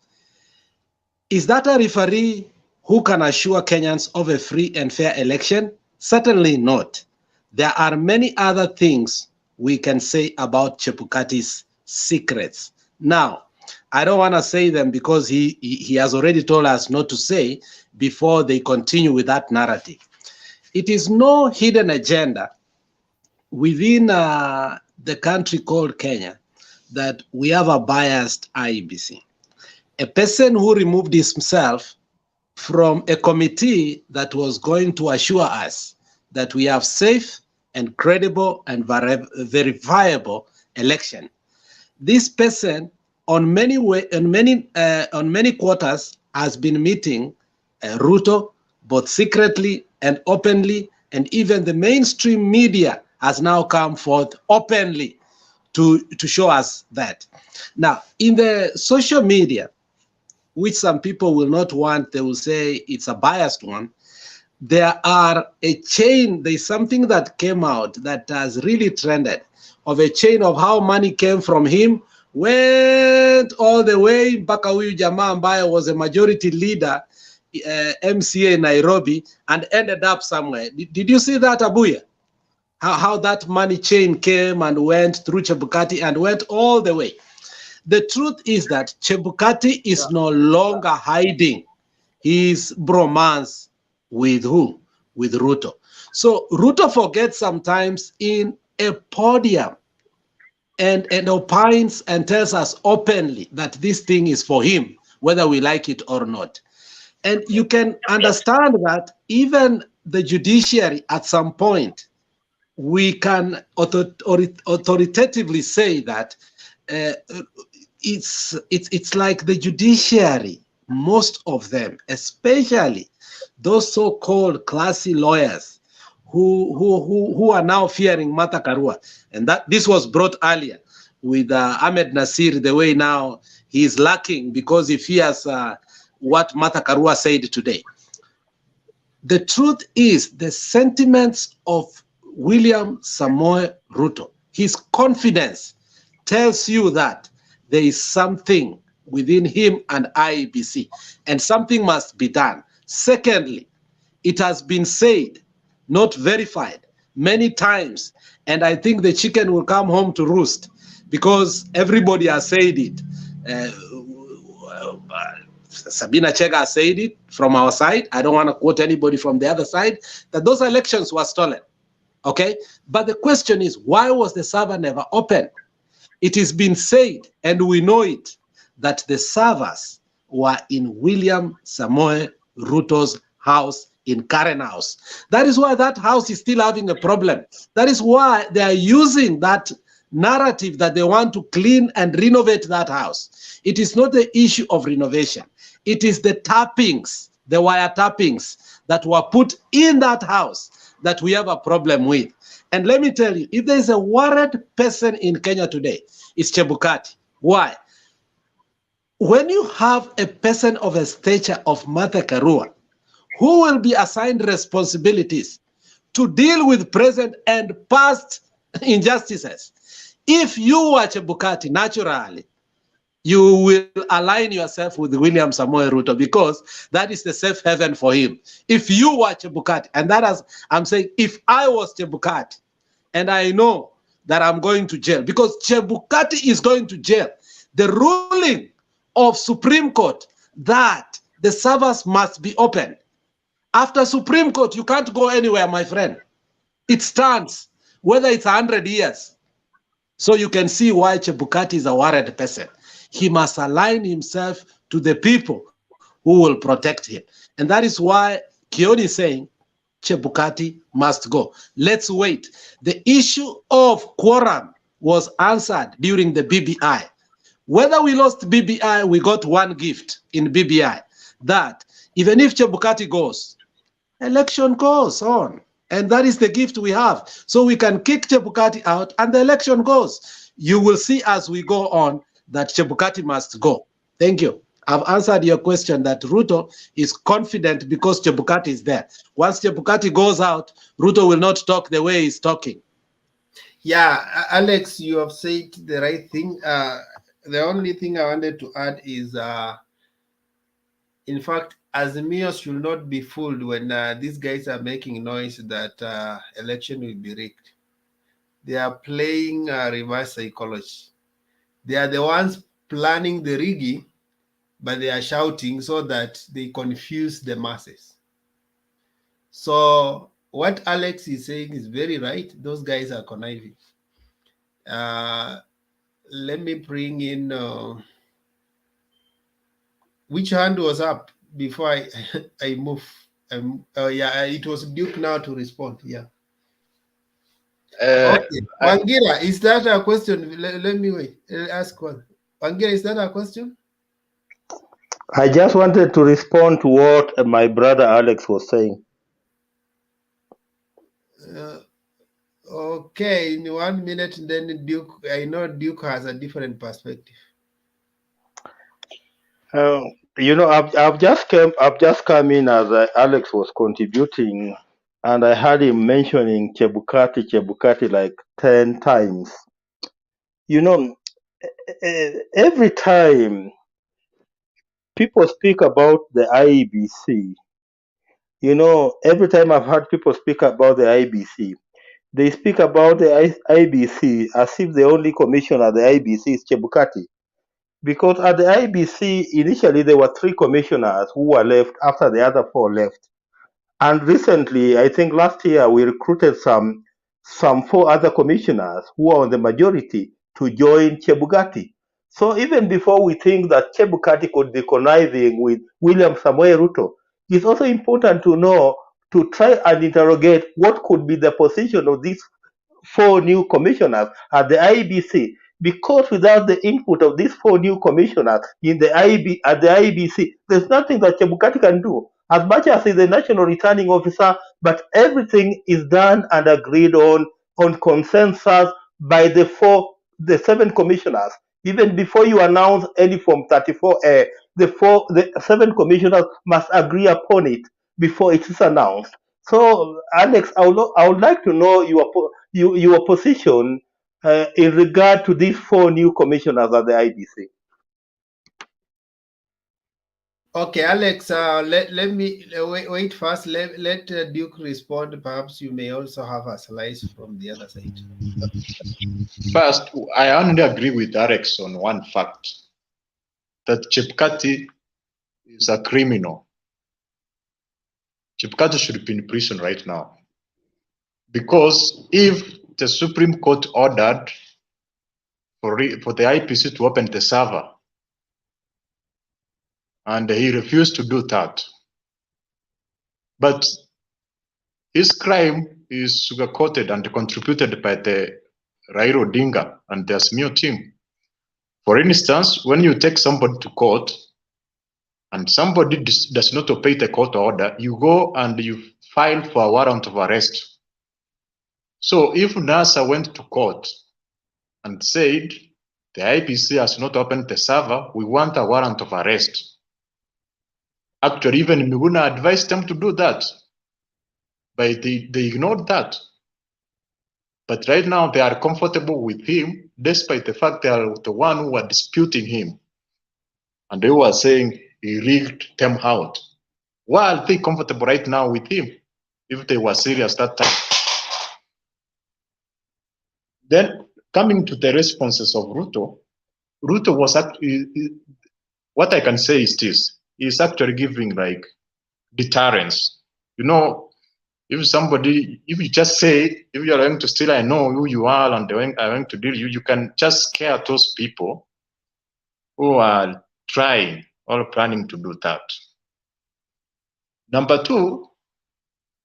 Is that a referee who can assure Kenyans of a free and fair election? Certainly not. There are many other things we can say about Chebukati's secrets. Now, I don't want to say them because he has already told us not to say before they continue with that narrative. It is no hidden agenda within the country called Kenya that we have a biased IEBC. A person who removed himself from a committee that was going to assure us that we have safe and credible and verifiable election. This person on many quarters has been meeting Ruto both secretly and openly, and even the mainstream media has now come forth openly to show us that. Now, in the social media, which some people will not want, they will say it's a biased one, there are a chain, there's something that came out that has really trended, of a chain of how money came from him, went all the way mpaka huyu jamaa ambaye was a majority leader, MCA in Nairobi, and ended up somewhere. Did you see that, Abuya? How that money chain came and went through Chebukati and went all the way. The truth is that Chebukati is no longer hiding his bromance with who? With Ruto. So Ruto forgets sometimes in a podium and opines and tells us openly that this thing is for him, whether we like it or not. And you can understand that even the judiciary at some point, we can authoritatively say that it's like the judiciary, most of them, especially those so-called classy lawyers who are now fearing Martha Karua. And that this was brought earlier with Ahmed Nasir, the way now he's lacking because he fears what Martha Karua said today. The truth is the sentiments of William Samoei Ruto, his confidence tells you that there is something within him and IEBC, and something must be done. Secondly, it has been said, not verified, many times, and I think the chicken will come home to roost because everybody has said it. Sabina Chega said it from our side. I don't want to quote anybody from the other side, that those elections were stolen. Okay? But the question is, why was the server never opened? It has been said, and we know it, that the servers were in William Samoei Ruto's house in Karen House. That is why that house is still having a problem. That is why they are using that narrative that they want to clean and renovate that house. It is not the issue of renovation. It is the tappings, the wire tappings that were put in that house that we have a problem with. And let me tell you, if there is a worried person in Kenya today, it's Chebukati. Why? When you have a person of a stature of Martha Karua, who will be assigned responsibilities to deal with present and past injustices, if you were Chebukati, naturally, You will align yourself with William Samoei Ruto because that is the safe haven for him. If you were Chebukati, and that is, I'm saying, if I was Chebukati, and I know that I'm going to jail, because Chebukati is going to jail, the ruling of Supreme Court that the servers must be open. After Supreme Court, you can't go anywhere, my friend. It stands, whether it's 100 years. So you can see why Chebukati is a worried person. He must align himself to the people who will protect him. And that is why Kioni is saying Chebukati must go. Let's wait. The issue of quorum was answered during the BBI. Whether we lost BBI, we got one gift in BBI, that even if Chebukati goes, election goes on. And that is the gift we have. So we can kick Chebukati out and the election goes. You will see as we go on that Chebukati must go. Thank you. I've answered your question that Ruto is confident because Chebukati is there. Once Chebukati goes out, Ruto will not talk the way he's talking. Yeah, Alex, you have said the right thing. The only thing I wanted to add is, in fact, Azimio should not be fooled when these guys are making noise that election will be rigged. They are playing reverse psychology. They are the ones planning the rigging, but they are shouting so that they confuse the masses. So what Alex is saying is very right. Those guys are conniving. Let me bring in, which hand was up before I move? Yeah, it was Duke now to respond. Yeah. Okay. Wangira, is that a question? Let me wait. Ask one. Wangira, is that a question? I just wanted to respond to what my brother Alex was saying. Okay, in 1 minute, then Duke. I know Duke has a different perspective. You know, I've just come in as Alex was contributing, and I heard him mentioning Chebukati like 10 times. You know, every time people speak about the IEBC, you know, every time I've heard people speak about the IEBC, they speak about the IEBC as if the only commissioner at the IEBC is Chebukati. Because at the IBC, initially there were 3 commissioners who were left after the other 4 left. And recently, I think last year, we recruited some 4 other commissioners who are on the majority to join Chebukati. So even before we think that Chebukati could be conniving with William Samoei Ruto, it's also important to know, to try and interrogate what could be the position of these 4 new commissioners at the IEBC, because without the input of these 4 new commissioners at the IEBC, there's nothing that Chebukati can do. As much as he's the national returning officer, but everything is done and agreed on consensus by the 7 commissioners. Even before you announce any Form 34, the 7 commissioners must agree upon it before it is announced. So, Alex, I would like to know your position in regard to these 4 new commissioners at the IBC. Okay, Alex, let me wait first. Let Duke respond. Perhaps you may also have a slice from the other side. First, I only agree with Alex on one fact, that Chebukati is a criminal. Chebukati should be in prison right now. Because if the Supreme Court ordered for the IPC to open the server, and he refused to do that. But his crime is sugar-coated and contributed by the Raila Odinga and their SMEO team. For instance, when you take somebody to court and somebody does not obey the court order, you go and you file for a warrant of arrest. So if NASA went to court and said, the IPC has not opened the server, we want a warrant of arrest. Actually, even Miguna advised them to do that, but they ignored that. But right now they are comfortable with him, despite the fact they are the one who are disputing him. and they were saying he rigged them out. Why are they comfortable right now with him if they were serious that time? Then coming to the responses of Ruto was actually, what I can say is this: he's actually giving like deterrence. You know, if you just say, if you're going to steal, I know who you are and I'm going to deal you can just scare those people who are trying or planning to do that. Number two,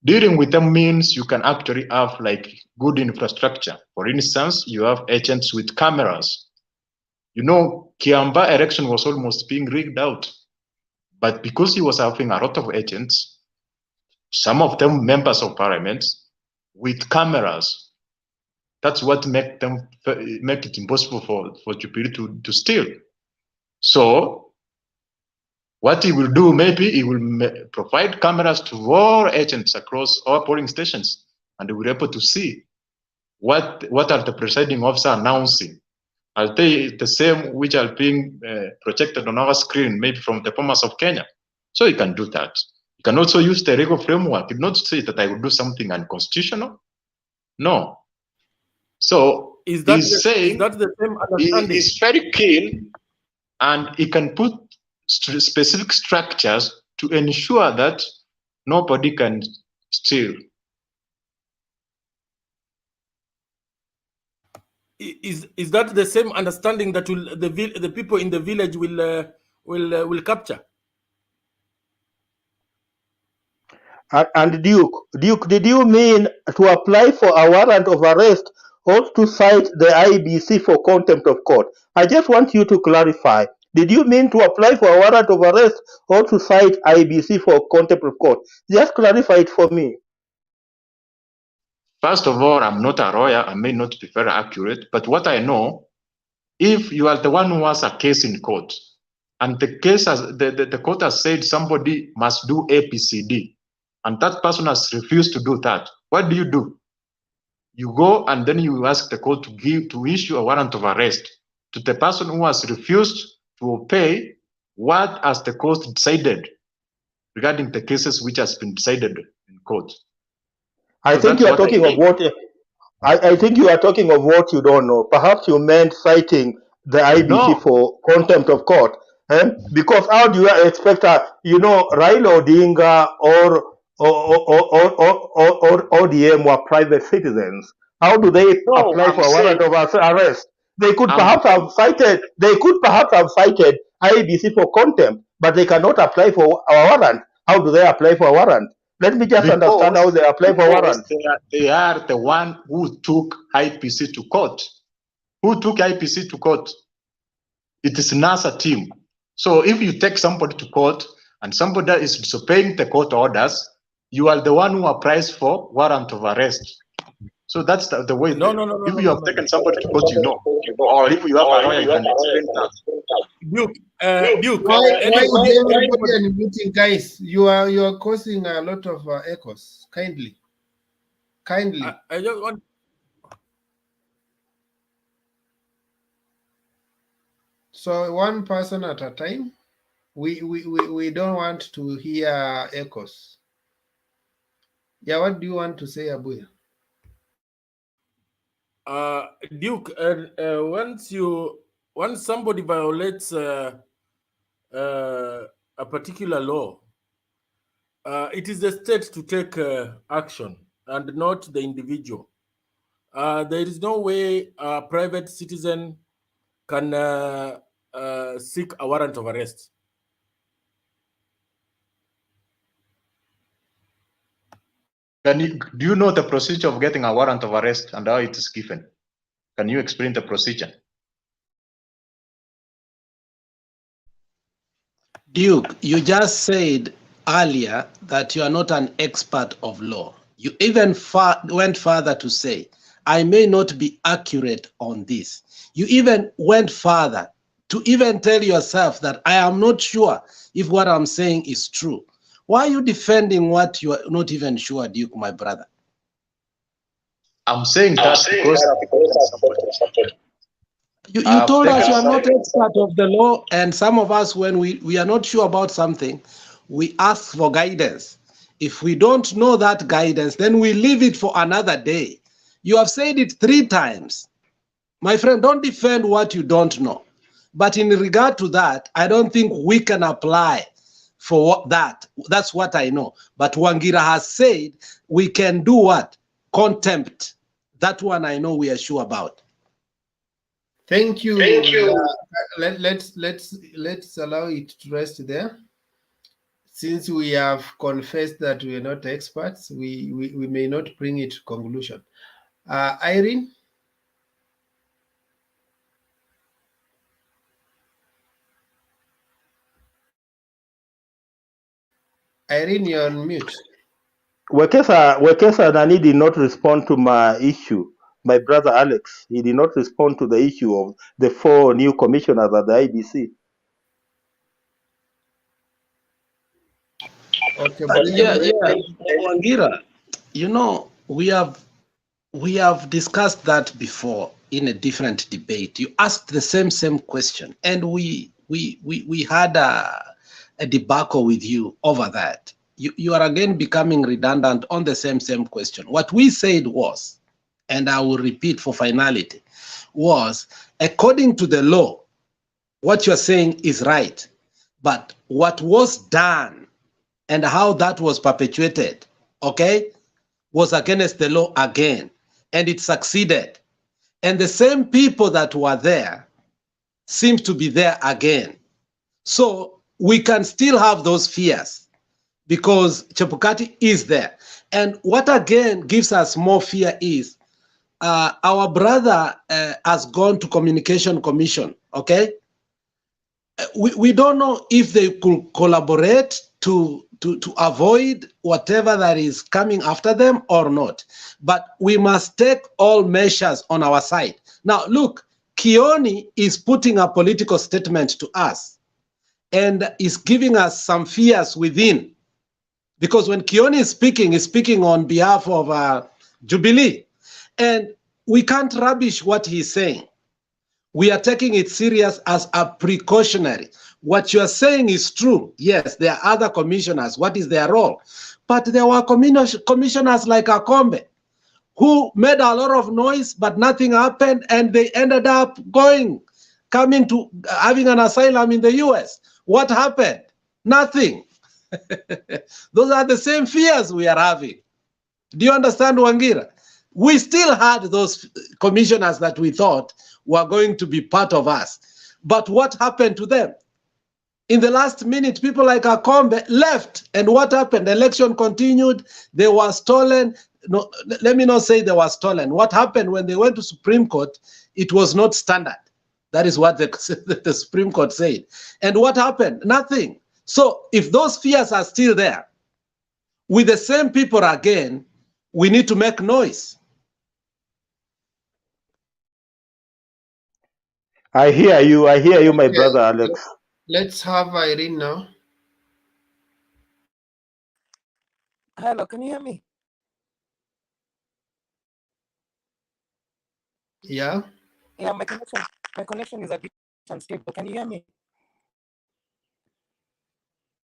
dealing with them means you can actually have like good infrastructure. For instance, you have agents with cameras. You know, Kiamba election was almost being rigged out, but because he was having a lot of agents, some of them members of parliament with cameras, that's what make it impossible for Jubilee to steal. So what he will do, maybe he will provide cameras to all agents across all polling stations, and they will be able to see what are the presiding officer announcing. Are they the same which are being projected on our screen, maybe from the Bomas of Kenya? So you can do that. You can also use the legal framework. You not say that I will do something unconstitutional. No. So he's saying the same understanding? He's very keen, and he can put specific structures to ensure that nobody can steal. Is that the same understanding that the people in the village will capture? And Duke, did you mean to apply for a warrant of arrest or to cite the IBC for contempt of court? I just want you to clarify. Did you mean to apply for a warrant of arrest or to cite IBC for contempt of court? Just clarify it for me. First of all, I'm not a lawyer. I may not be very accurate, but what I know, if you are the one who has a case in court, and the case has the court has said somebody must do ABCD, and that person has refused to do that, what do? You go and then you ask the court to issue a warrant of arrest to the person who has refused to obey what has the court decided regarding the cases which has been decided in court. I think you are talking of what I think you are talking of what you don't know. Perhaps you meant citing the IBC for contempt of court. Because how do you expect Raila Odinga or ODM were private citizens? How do they apply for a warrant of arrest? They could perhaps have cited IBC for contempt, but they cannot apply for a warrant. How do they apply for a warrant? Let me just understand how they apply for warrant. They are the one who took IPC to court. Who took IPC to court? It is NASA team. So if you take somebody to court and somebody that is disobeying the court orders, you are the one who applies for warrant of arrest. So that's the way. If you have taken somebody to court, you know. Or if you have a lawyer, you can explain that. Duke, why everybody unmuting, guys? You are causing a lot of echoes. Kindly. I just want. So one person at a time. We don't want to hear echoes. Yeah, what do you want to say, Abuya? Duke, once somebody violates a particular law, it is the state to take action and not the individual. There is no way a private citizen can seek a warrant of arrest. Do you know the procedure of getting a warrant of arrest and how it is given? Can you explain the procedure? Duke, you just said earlier that you are not an expert of law. You even went further to say, I may not be accurate on this. You even went further to even tell yourself that I am not sure if what I'm saying is true. Why are you defending what you are not even sure, Duke, my brother? I'm saying that because You told us you are not expert of the law, and some of us, when we are not sure about something, we ask for guidance. If we don't know that guidance, then we leave it for another day. You have said it 3 times. My friend, don't defend what you don't know. But in regard to that, I don't think we can apply for that. That's what I know. But Wangira has said we can do what? Contempt. That one I know we are sure about. Thank you. Thank you. Let's allow it to rest there. Since we have confessed that we are not experts, we may not bring it to conclusion. Irene? Irene, you're on mute. Wekesa Nani did not respond to my issue. My brother Alex, he did not respond to the issue of the 4 new commissioners at the IBC. Okay, Wangira, you know, we have discussed that before in a different debate. You asked the same question, and we had a debacle with you over that. You are again becoming redundant on the same question. What we said was, and I will repeat for finality, was according to the law, what you're saying is right, but what was done and how that was perpetuated, okay, was against the law again, and it succeeded. And the same people that were there seem to be there again. So we can still have those fears because Chebukati is there. And what again gives us more fear is our brother has gone to Communication Commission, okay? We don't know if they could collaborate to avoid whatever that is coming after them or not. But we must take all measures on our side. Now, look, Kioni is putting a political statement to us and is giving us some fears within. Because when Kioni is speaking on behalf of Jubilee. And we can't rubbish what he's saying. We are taking it serious as a precautionary. What you are saying is true. Yes, there are other commissioners. What is their role? But there were commissioners like Akombe who made a lot of noise, but nothing happened, and they ended up coming to having an asylum in the US. What happened? Nothing. Those are the same fears we are having. Do you understand, Wangira? We still had those commissioners that we thought were going to be part of us. But what happened to them? In the last minute, people like Akombe left. And what happened? The election continued. They were stolen. No, let me not say they were stolen. What happened when they went to Supreme Court? It was not standard. That is what the Supreme Court said. And what happened? Nothing. So if those fears are still there, with the same people again, we need to make noise. I hear you, my brother Alex. Let's have Irene now. Hello, can you hear me? Yeah. Yeah, my connection is a bit unstable. Can you hear me?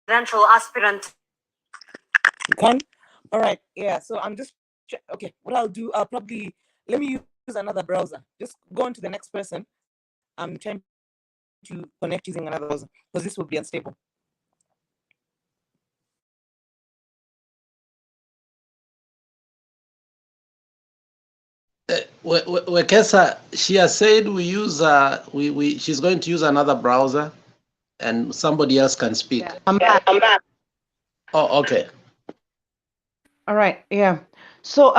Presidential aspirant. You can? All right. Yeah. So I'm just okay. What I'll do, I'll probably let me use another browser. Just go on to the next person. I'm trying to connect using another browser because this will be unstable. Wekesa, she has said we use she's going to use another browser, and somebody else can speak. Yeah, I'm back. Oh, okay. All right. Yeah. So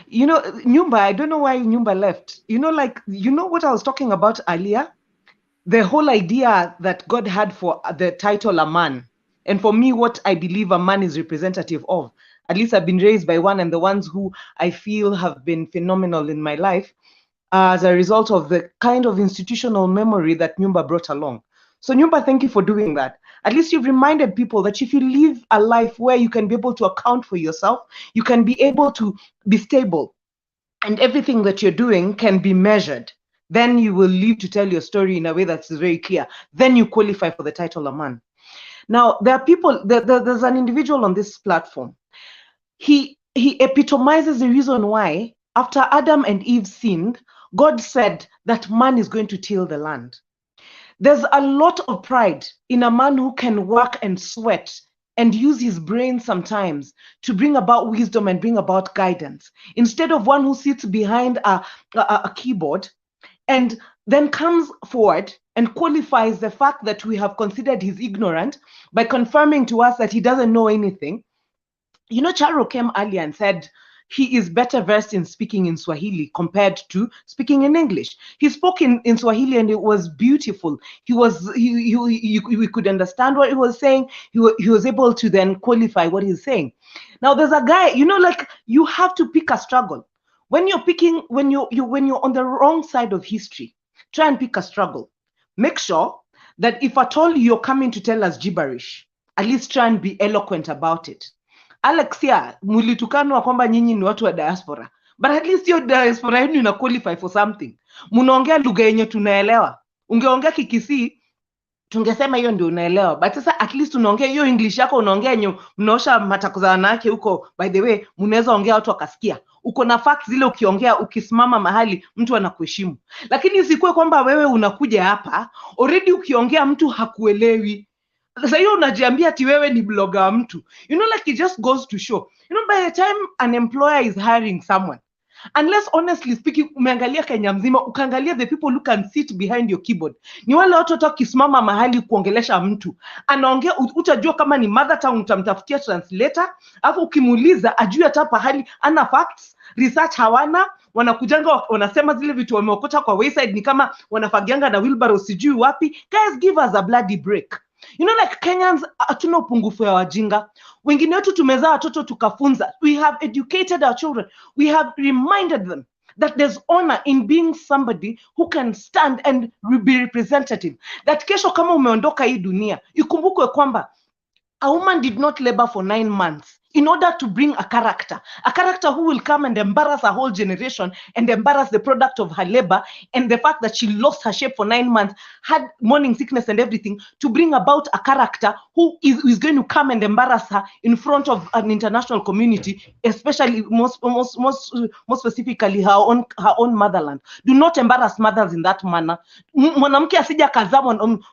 you know, Nyumba, I don't know why Nyumba left. You know, what I was talking about earlier, the whole idea that God had for the title a man, and for me, what I believe a man is representative of. At least I've been raised by one, and the ones who I feel have been phenomenal in my life as a result of the kind of institutional memory that Nyumba brought along. So Nyumba, thank you for doing that. At least you've reminded people that if you live a life where you can be able to account for yourself, you can be able to be stable, and everything that you're doing can be measured, then you will live to tell your story in a way that's very clear. Then you qualify for the title of man. Now, there are people, there's an individual on this platform. He epitomizes the reason why, after Adam and Eve sinned, God said that man is going to till the land. There's a lot of pride in a man who can work and sweat and use his brain sometimes to bring about wisdom and bring about guidance, instead of one who sits behind a keyboard and then comes forward and qualifies the fact that we have considered he's ignorant by confirming to us that he doesn't know anything. You know, Charo came earlier and said he is better versed in speaking in Swahili compared to speaking in English. He spoke in Swahili and it was beautiful. We could understand what he was saying. He was able to then qualify what he's saying. Now there's a guy, you know, like, you have to pick a struggle. When you're on the wrong side of history, try and pick a struggle. Make sure that if at all you're coming to tell us gibberish, at least try and be eloquent about it. Alexia, mulitukanwa kwamba nyinyi ni watu wa diaspora, but at least your diaspora yenu ina qualify for something. Munaongea lugha yenye tunaelewa. Ungeongea Kikisii, tungesema hiyo ndio unaelewa, but sasa at least unaongea hiyo English yako, unaongea yenye mnaosha matako za wanawake huko. By the way, mnaweza ongea watu wakasikia. Uko na facts zile, ukiongea ukisimama mahali mtu anakuheshimu. Lakini isikuwe kwamba wewe unakuja hapa already ukiongea mtu hakuelewi. Sasa hiyo unajiambia ati wewe ni blogger wa mtu. You know, like, it just goes to show. You know, by the time an employer is hiring someone, unless honestly speaking, umeangalia Kenya mzima, ukaangalia the people who can sit behind your keyboard, ni wale watu wakisimama mahali kuongelesha mtu. Anaongea, utajua kama ni mother tongue, utamtafutia translator, alafu ukimuuliza ajue hata pahali ana facts, research hawana, wanakujanga wanasema zile vitu wameokota kwa wayside, ni kama wanafagianga na wheelbarrow sijui wapi. Guys, give us a bloody break. You know, like, Kenyans hatuna upungufu ya wajinga. Wengine wetu tumezaa watoto tukafunza. We have educated our children. We have reminded them that there's honor in being somebody who can stand and be representative. That kesho kama umeondoka hii dunia, ikumbukwe kwamba a woman did not labor for 9 months in order to bring a character who will come and embarrass a whole generation and embarrass the product of her labor, and the fact that she lost her shape for 9 months, had morning sickness and everything, to bring about a character who is going to come and embarrass her in front of an international community, especially most specifically her own motherland. Do not embarrass mothers in that manner. Mwanamke asija kazaa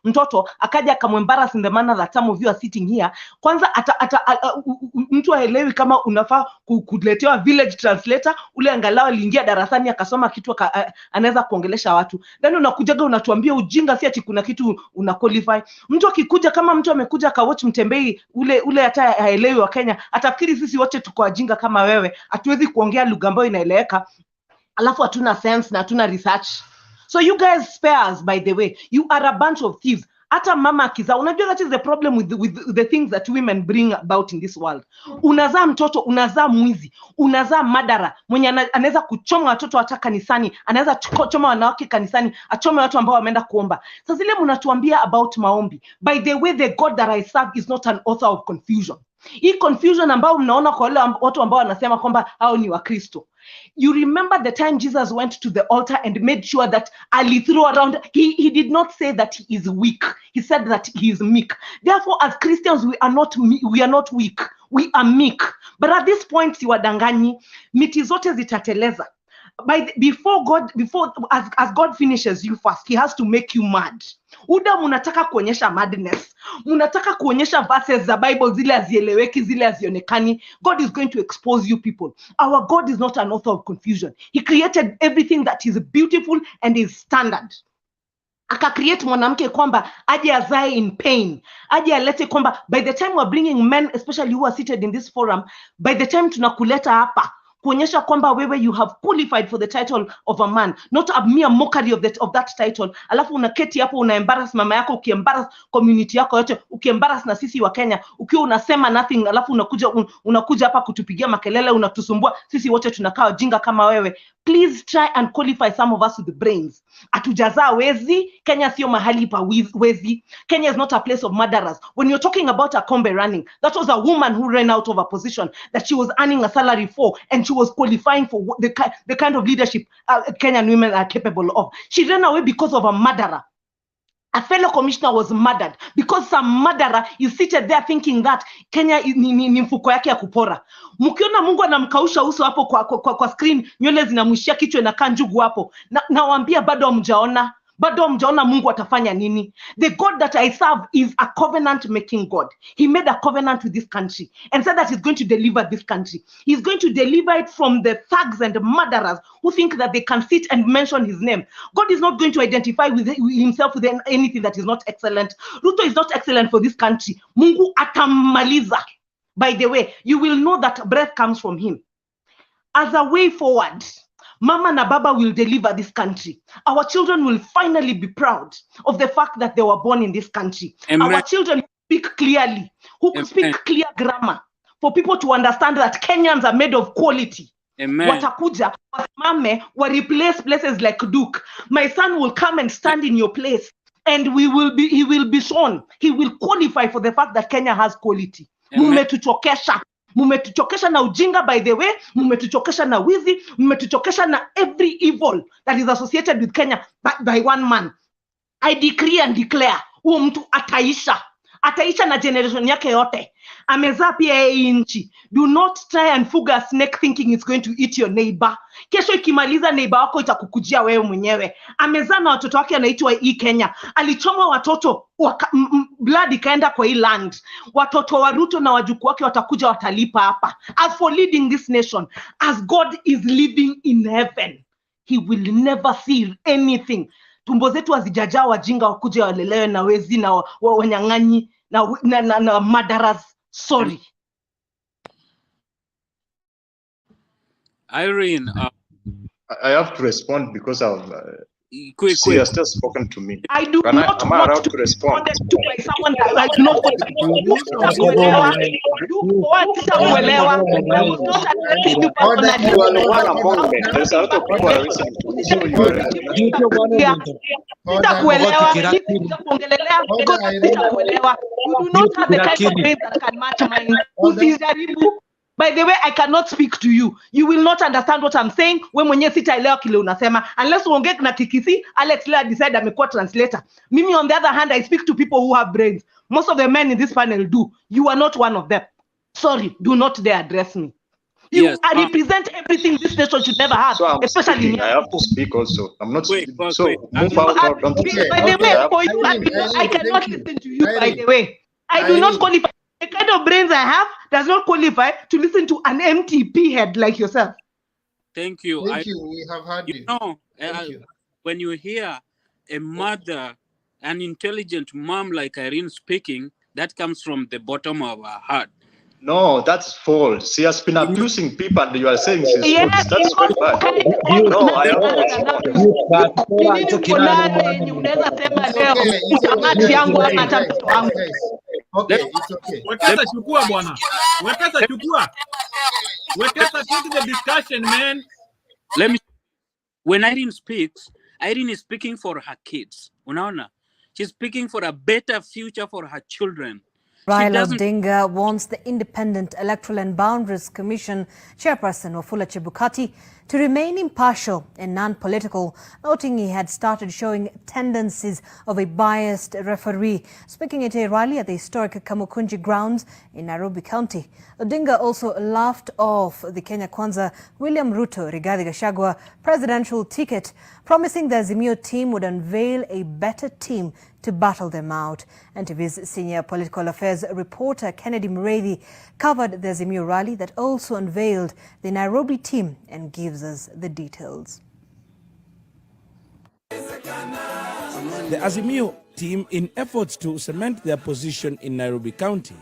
mtoto akaja akamembarrass in the manner that some of you are sitting here. Kwanza mtu haelewi kama unafaa kuletewa village translator, ule angalau aliingia darasani akasoma kitu anaweza kuongelesha watu. Then unakujaga unatuambia ujinga, si ati kuna kitu una qualify. Mtu akikuja, kama mtu amekuja ka watch Mtembei, ule hata haelewi wa Kenya, atafikiri sisi wote tuko wajinga kama wewe. Hatuwezi kuongea lugha ambayo inaeleweka, alafu hatuna sense na hatuna research. So you guys spare us, by the way. You are a bunch of thieves. Hata mama akiza, unajua that is the problem with the things that women bring about in this world. Unazaa mtoto, unazaa mwizi, unazaa madara, mwenye anaweza kuchoma watoto hata kanisani, anaweza kuchoma wanawake kanisani, achome watu ambao wameenda kuomba. Sasa zile mnatuambia about maombi. By the way, the God that I serve is not an author of confusion. Hii confusion ambao mnaona kwa wale watu ambao wanasema kwamba hao ni Wakristo. You remember the time Jesus went to the altar and made sure that Ali threw around, he did not say that he is weak. He said that he is meek. Therefore, as Christians, we are not weak. We are meek. But at this point, siwadanganyi, miti zote zitateleza. As God finishes you first, he has to make you mad. Uda munataka kuonyesha madness, munataka kuonyesha verses za Bible zile hazieleweki, zile hazionekani. God is going to expose you people. Our God is not an author of confusion. He created everything that is beautiful and is standard. Aka create mwanamke kwamba aje azae in pain, aje alete kwamba by the time we're bringing men, especially who are seated in this forum, by the time tunakuleta hapa kuonyesha kwamba wewe you have qualified for the title of a man, not a mere mockery of that title. Alafu unaketi hapo una embarrass mama yako, ukiembarrass community yako yote, ukiembarrass na sisi wa Kenya, ukiwa unasema nothing, alafu unakuja hapa kutupigia makelele, unatusumbua sisi wote tunakaa wajinga kama wewe. Please try and qualify some of us with the brains. Atujazaa wezi. Kenya sio mahali pa wezi. Kenya is not a place of murderers. When you're talking about a Kombe running, that was a woman who ran out of a position that she was earning a salary for, and she was qualifying for the kind of leadership Kenyan women are capable of. She ran away because of a murderer. A fellow commissioner was murdered because some murderer is seated there thinking that Kenya ni mfuko yake ya kupora. Mkiona Mungu anamkausha uso hapo kwa screen, nywele zinamwishia kichwa na kanjugu hapo. Nawaambia bado hamjaona. Bado hamjaona Mungu atafanya nini? The God that I serve is a covenant making God. He made a covenant with this country and said that he's going to deliver this country. He's going to deliver it from the thugs and murderers who think that they can sit and mention his name. God is not going to identify with himself with anything that is not excellent. Ruto is not excellent for this country. Mungu atammaliza. By the way, you will know that breath comes from him. As a way forward, Mama na Baba will deliver this country. Our children will finally be proud of the fact that they were born in this country. Amen. Our children speak clearly, who can speak clear grammar, for people to understand that Kenyans are made of quality. Amen. Watakuja, wasimame, wa replace places like Duke. My son will come and stand in your place, and he will be shown. He will qualify for the fact that Kenya has quality. Mumetuchokesha. Mumetuchokesha na ujinga, by the way. Mumetuchokesha na wizi. Mumetuchokesha na every evil that is associated with Kenya by one man. I decree and declare, huo mtu ataisha. Ataisha na generation yake yote. Amezaa pia hii nchi. Do not try and fuga a snake thinking it's going to eat your neighbor. Kesho ikimaliza neighbor wako itakukujia wewe mwenyewe. Amezaa na watoto wake anaitwa hii Kenya. Alichoma watoto, blood ikaenda kwa hii land. Watoto wa Ruto na wajukuu wake watakuja watalipa hapa. As for leading this nation, as God is living in heaven, he will never see anything. Tumbo zetu hazijajaa wajinga wakuje walelewe na wezi na wanyang'anyi na murderers. Sorry. Irene, I have to respond because of quick. She has just spoken to me. I do Am not I want allowed to to respond? to by someone that I know what sitakuelewa. I was not addressing you personally. You are one among them. There's a lot of people are listening to you. So you are Sitakuelewa. Sitakuongelelea because sitakuelewa. You do not have the kind of brain that can match mine. Usijaribu. By the way, I cannot speak to you. You will not understand what I'm saying. We mwenye sitaelewa kile unasema. Unless uongee na Kikisi, Alex Lea decide amekuwa translator. Mimi on the other hand, I speak to people who have brains. Most of the men in this panel do. You are not one of them. Sorry, do not dare address me. You represent everything this nation should never have, so especially speaking. I have to speak also. I'm not speaking. So move out. Don't by the way, for you, I cannot listen to you, by the way. I do not qualify. The kind of brains I have does not qualify to listen to an MTP head like yourself. Thank you. Thank you. We have heard you. When you hear a mother, an intelligent mom like Irene speaking, that comes from the bottom of her heart. No, that's false. She has been abusing people and you are saying she's false. That's very bad. No, I have Okay, it's okay. Wekesa chukua bwana. Wekesa chukua. Wekesa take the discussion, man. Let me. When Irene speaks, Irene is speaking for her kids. Unaona? She's speaking for a better future for her children. Raila Odinga wants the Independent Electoral and Boundaries Commission chairperson Wafula Chebukati to remain impartial and non-political, noting he had started showing tendencies of a biased referee. Speaking at a rally at the historic Kamukunji grounds in Nairobi County, Odinga also laughed off the Kenya Kwanza William Ruto Rigathi Gachagua presidential ticket, promising the Azimio team would unveil a better team to battle them out. And TV's senior political affairs reporter Kennedy Mureithi covered the Azimio rally that also unveiled the Nairobi team and gives us the details. The Azimio team, in efforts to cement their position in Nairobi County,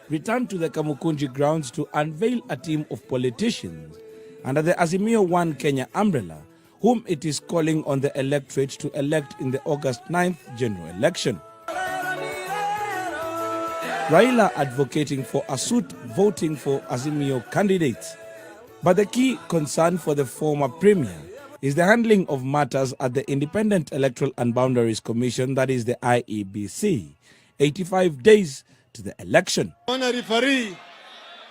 returned to the Kamukunji grounds to unveil a team of politicians under the Azimio One Kenya umbrella, whom it is calling on the electorate to elect in the August 9th general election. Raila advocating for a suit voting for Azimio candidates. But the key concern for the former premier is the handling of matters at the Independent Electoral and Boundaries Commission, that is the IEBC, 85 days to the election. Bwana referee,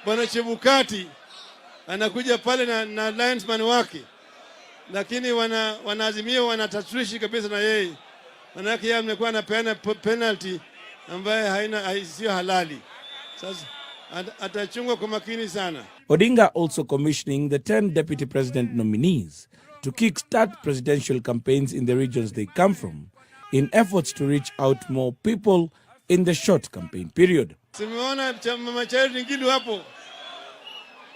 Bwana Chebukati, anakuja pale na linesman wake, lakini wanaazimia wanatatwishi kabisa na yeye, manake yeye amekuwa anapeana penalty ambaye sio halali. Sasa atachungwa kwa makini sana. Odinga also commissioning the 10 deputy president nominees to kickstart presidential campaigns in the regions they come from in efforts to reach out more people in the short campaign period. Simeona Mama Charity Ngilu hapo,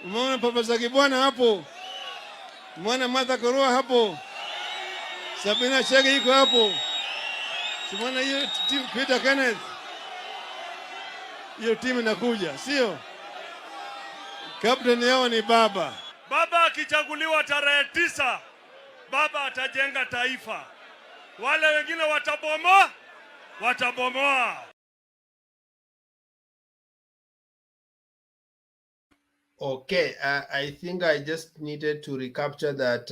umeona Papa Kibwana hapo, umeona Martha Karua hapo, Sabina Chege iko hapo, umeona hiyo team Peter Kenneth, hiyo timu inakuja, sio? Captain yao ni baba. Baba akichaguliwa tarehe 9, baba atajenga taifa. Wale wengine watabomoa. Okay, I think I just needed to recapture that,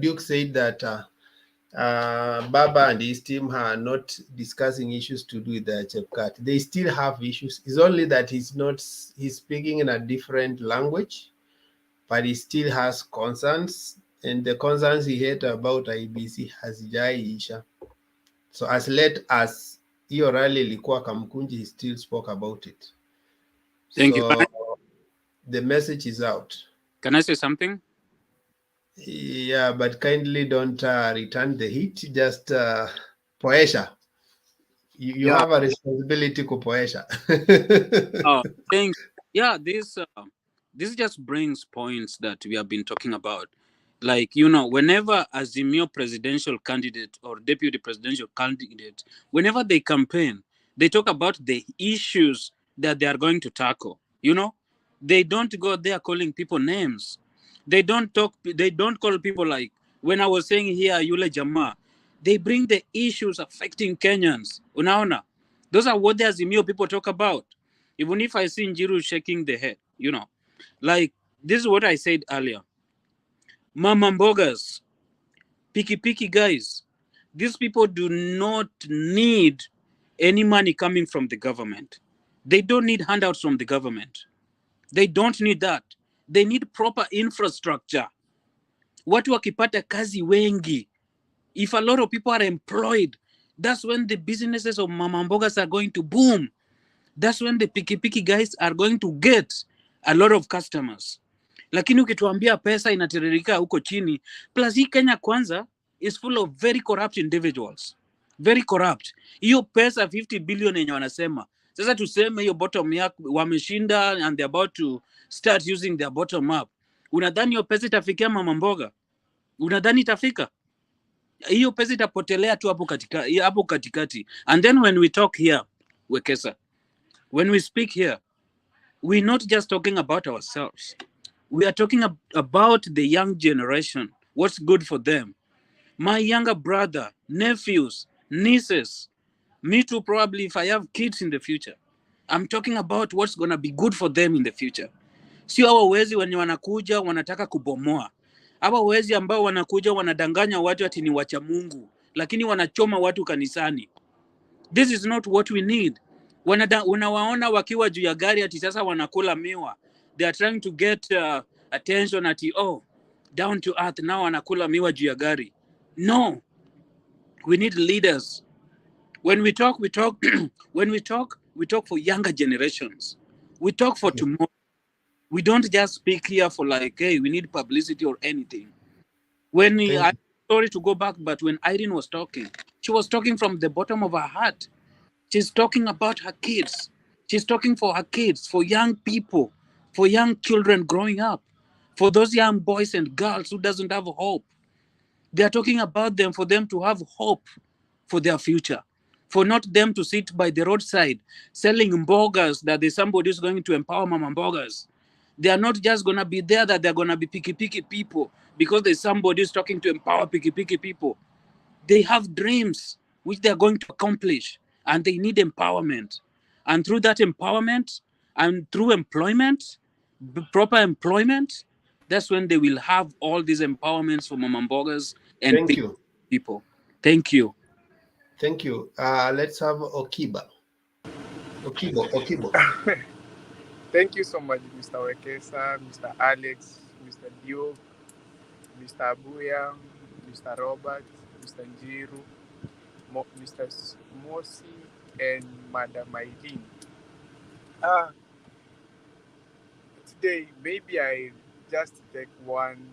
Duke said that Baba and his team are not discussing issues to do with the Chepkat. They still have issues. It's only that he's speaking in a different language, but he still has concerns, and the concerns he had about IBC hazijaisha. So as late as hiyo rally ilikuwa Kamkunji, he still spoke about it. Thank you. The message is out. Can I say something? Yeah, but kindly don't return the heat. Just poesha. You have a responsibility to poesha. Thanks. Yeah, this just brings points that we have been talking about. Like, whenever Azimio presidential candidate or deputy presidential candidate, whenever they campaign, they talk about the issues that they are going to tackle. They don't go there calling people names. They don't call people like, when I was saying here, Yule Jama, they bring the issues affecting Kenyans. Unaona? Those are what the Azimio people talk about. Even if I see Njiru shaking the head, like, this is what I said earlier. Mama Mbogas, piki guys, these people do not need any money coming from the government. They don't need handouts from the government. They don't need that. They need proper infrastructure. Watu wakipata kazi wengi. If a lot of people are employed, that's when the businesses of Mama Mbogas are going to boom. That's when the piki guys are going to get a lot of customers. Lakini ukituambia pesa inatiririka huko chini, plus hii Kenya Kwanza is full of very corrupt individuals. Very corrupt. Hiyo pesa 50 billion yenye wanasema. Sasa tuseme hiyo bottom up wameshinda and they're about to start using their bottom up. Unadhani hiyo pesa itafikia Mama Mboga? Unadhani itafika? Hiyo pesa itapotelea tu hapo katikati. And then when we talk here, Wekesa, when we speak here, we're not just talking about ourselves. We are talking about the young generation, what's good for them. My younger brother, nephews, nieces, me too, probably if I have kids in the future. I'm talking about what's going to be good for them in the future. Sio hawa wezi wenye wanakuja wanataka kubomoa. Hawa wezi ambao wanakuja wanadanganya watu ati ni wacha Mungu, lakini wanachoma watu kanisani. This is not what we need. Unawaona wakiwa juu ya gari ati sasa wanakula miwa. They are trying to get attention ati down to earth, now wanakula miwa juu ya gari. No. We need leaders. When we talk when we talk for younger generations. We talk for tomorrow. We don't just speak here for like, hey, we need publicity or anything. I'm sorry to go back, but when Irene was talking, she was talking from the bottom of her heart. She's talking about her kids. She's talking for her kids, for young people, for young children growing up, for those young boys and girls who doesn't have hope. They are talking about them for them to have hope for their future, for not them to sit by the roadside selling mbogas that there's somebody who's going to empower Mama Mbogas. They are not just going to be there that they're going to be piki people because there's somebody who's talking to empower piki people. They have dreams which they're going to accomplish, and they need empowerment. And through that empowerment and through employment, proper employment, that's when they will have all these empowerments for Mama Mbogas and people. Thank you. Thank you. Let's have Okiba. Okibo. Thank you so much, Mr. Wekesa, Mr. Alex, Mr. Dio, Mr. Abuya, Mr. Robert, Mr. Njiru, Mr. Mosi, and Madam Eileen. Today, maybe I just take one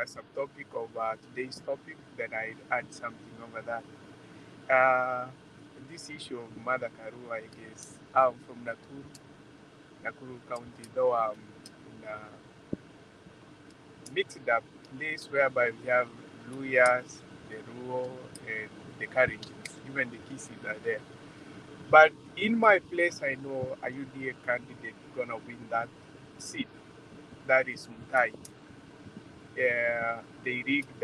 subtopic of today's topic, then I add something over that. This issue of Martha Karua, I guess. I'm from Nakuru County, though I'm in a mixed up place whereby we have Luyas, the Ruo, and the Karenjins, even the Kisis are there. But in my place, I know a UDA candidate gonna win that seat. That is Mutai. They rigged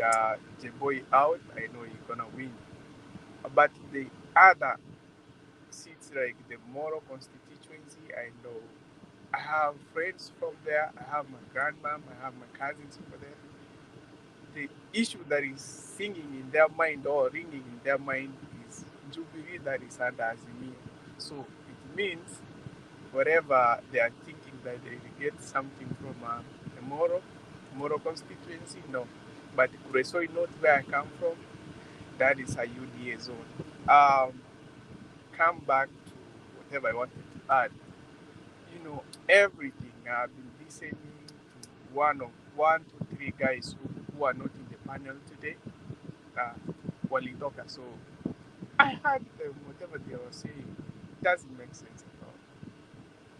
Jeboy out. I know he's gonna win. But the other seats like the Moro constituency, I know I have friends from there. I have my grandmom. I have my cousins over there. The issue that is singing in their mind or ringing in their mind is Jubilee that is under Azimio. So it means whatever they are thinking that they will get something from the Moro constituency, no. But Kuresoi North, where I come from, that is a UDA zone. Come back to whatever I wanted to add. You know, everything I've been listening to one to three guys who are not in the panel today. Walitoka. So I heard them, whatever they were saying. It doesn't make sense at all.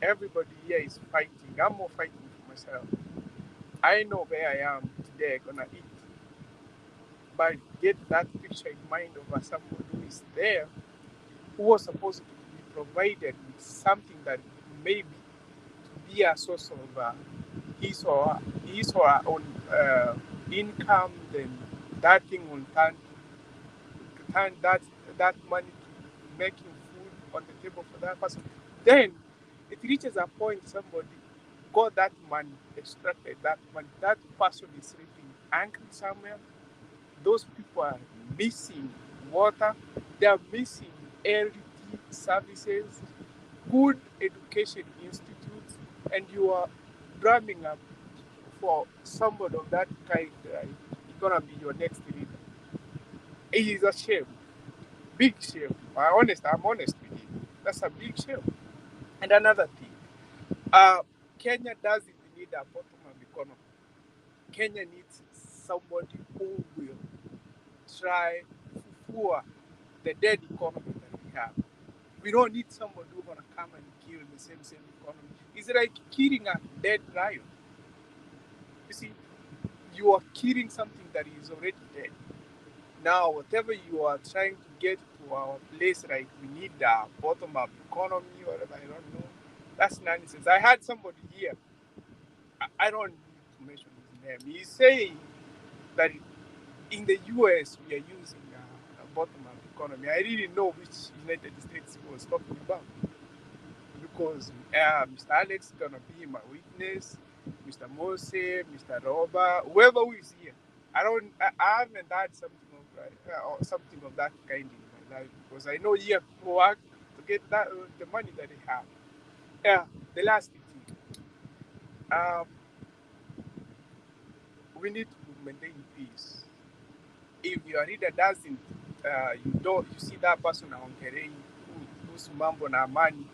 Everybody here is fighting. I'm more fighting for myself. I know where I am today, gonna eat. But get that picture in mind of someone who is there, who was supposed to be provided with something that maybe to be a source of his or her own income, then that thing will turn that money to making food on the table for that person. Then it reaches a point somebody got that money, extracted that money, that person is sleeping angry somewhere. Those people are missing water, they are missing LD services, good education institutes, and you are drumming up for somebody of that kind, right? It's gonna be your next leader. It is a shame, big shame. I'm honest with you. That's a big shame. And another thing, Kenya doesn't need a bottom-up economy. Kenya needs somebody who will try to fufua the dead economy that we have. We don't need somebody who's gonna come and kill the same economy. It's like killing a dead lion. You see, you are killing something that is already dead. Now, whatever you are trying to get to our place, like we need a bottom-up economy, or whatever, I don't know. That's nonsense. I had somebody here. I don't need to mention his name. He's saying that in the US we are using a bottom-up economy. I didn't know which United States he was talking about because Mr. Alex is gonna be my witness, Mr. Mose, Mr. Roba, whoever who is here. I haven't had something of that kind in my life because I know here people work to get that the money that they have. The last thing, we need to maintain peace. If your leader doesn't, you see that person on terrain who's mambo na money,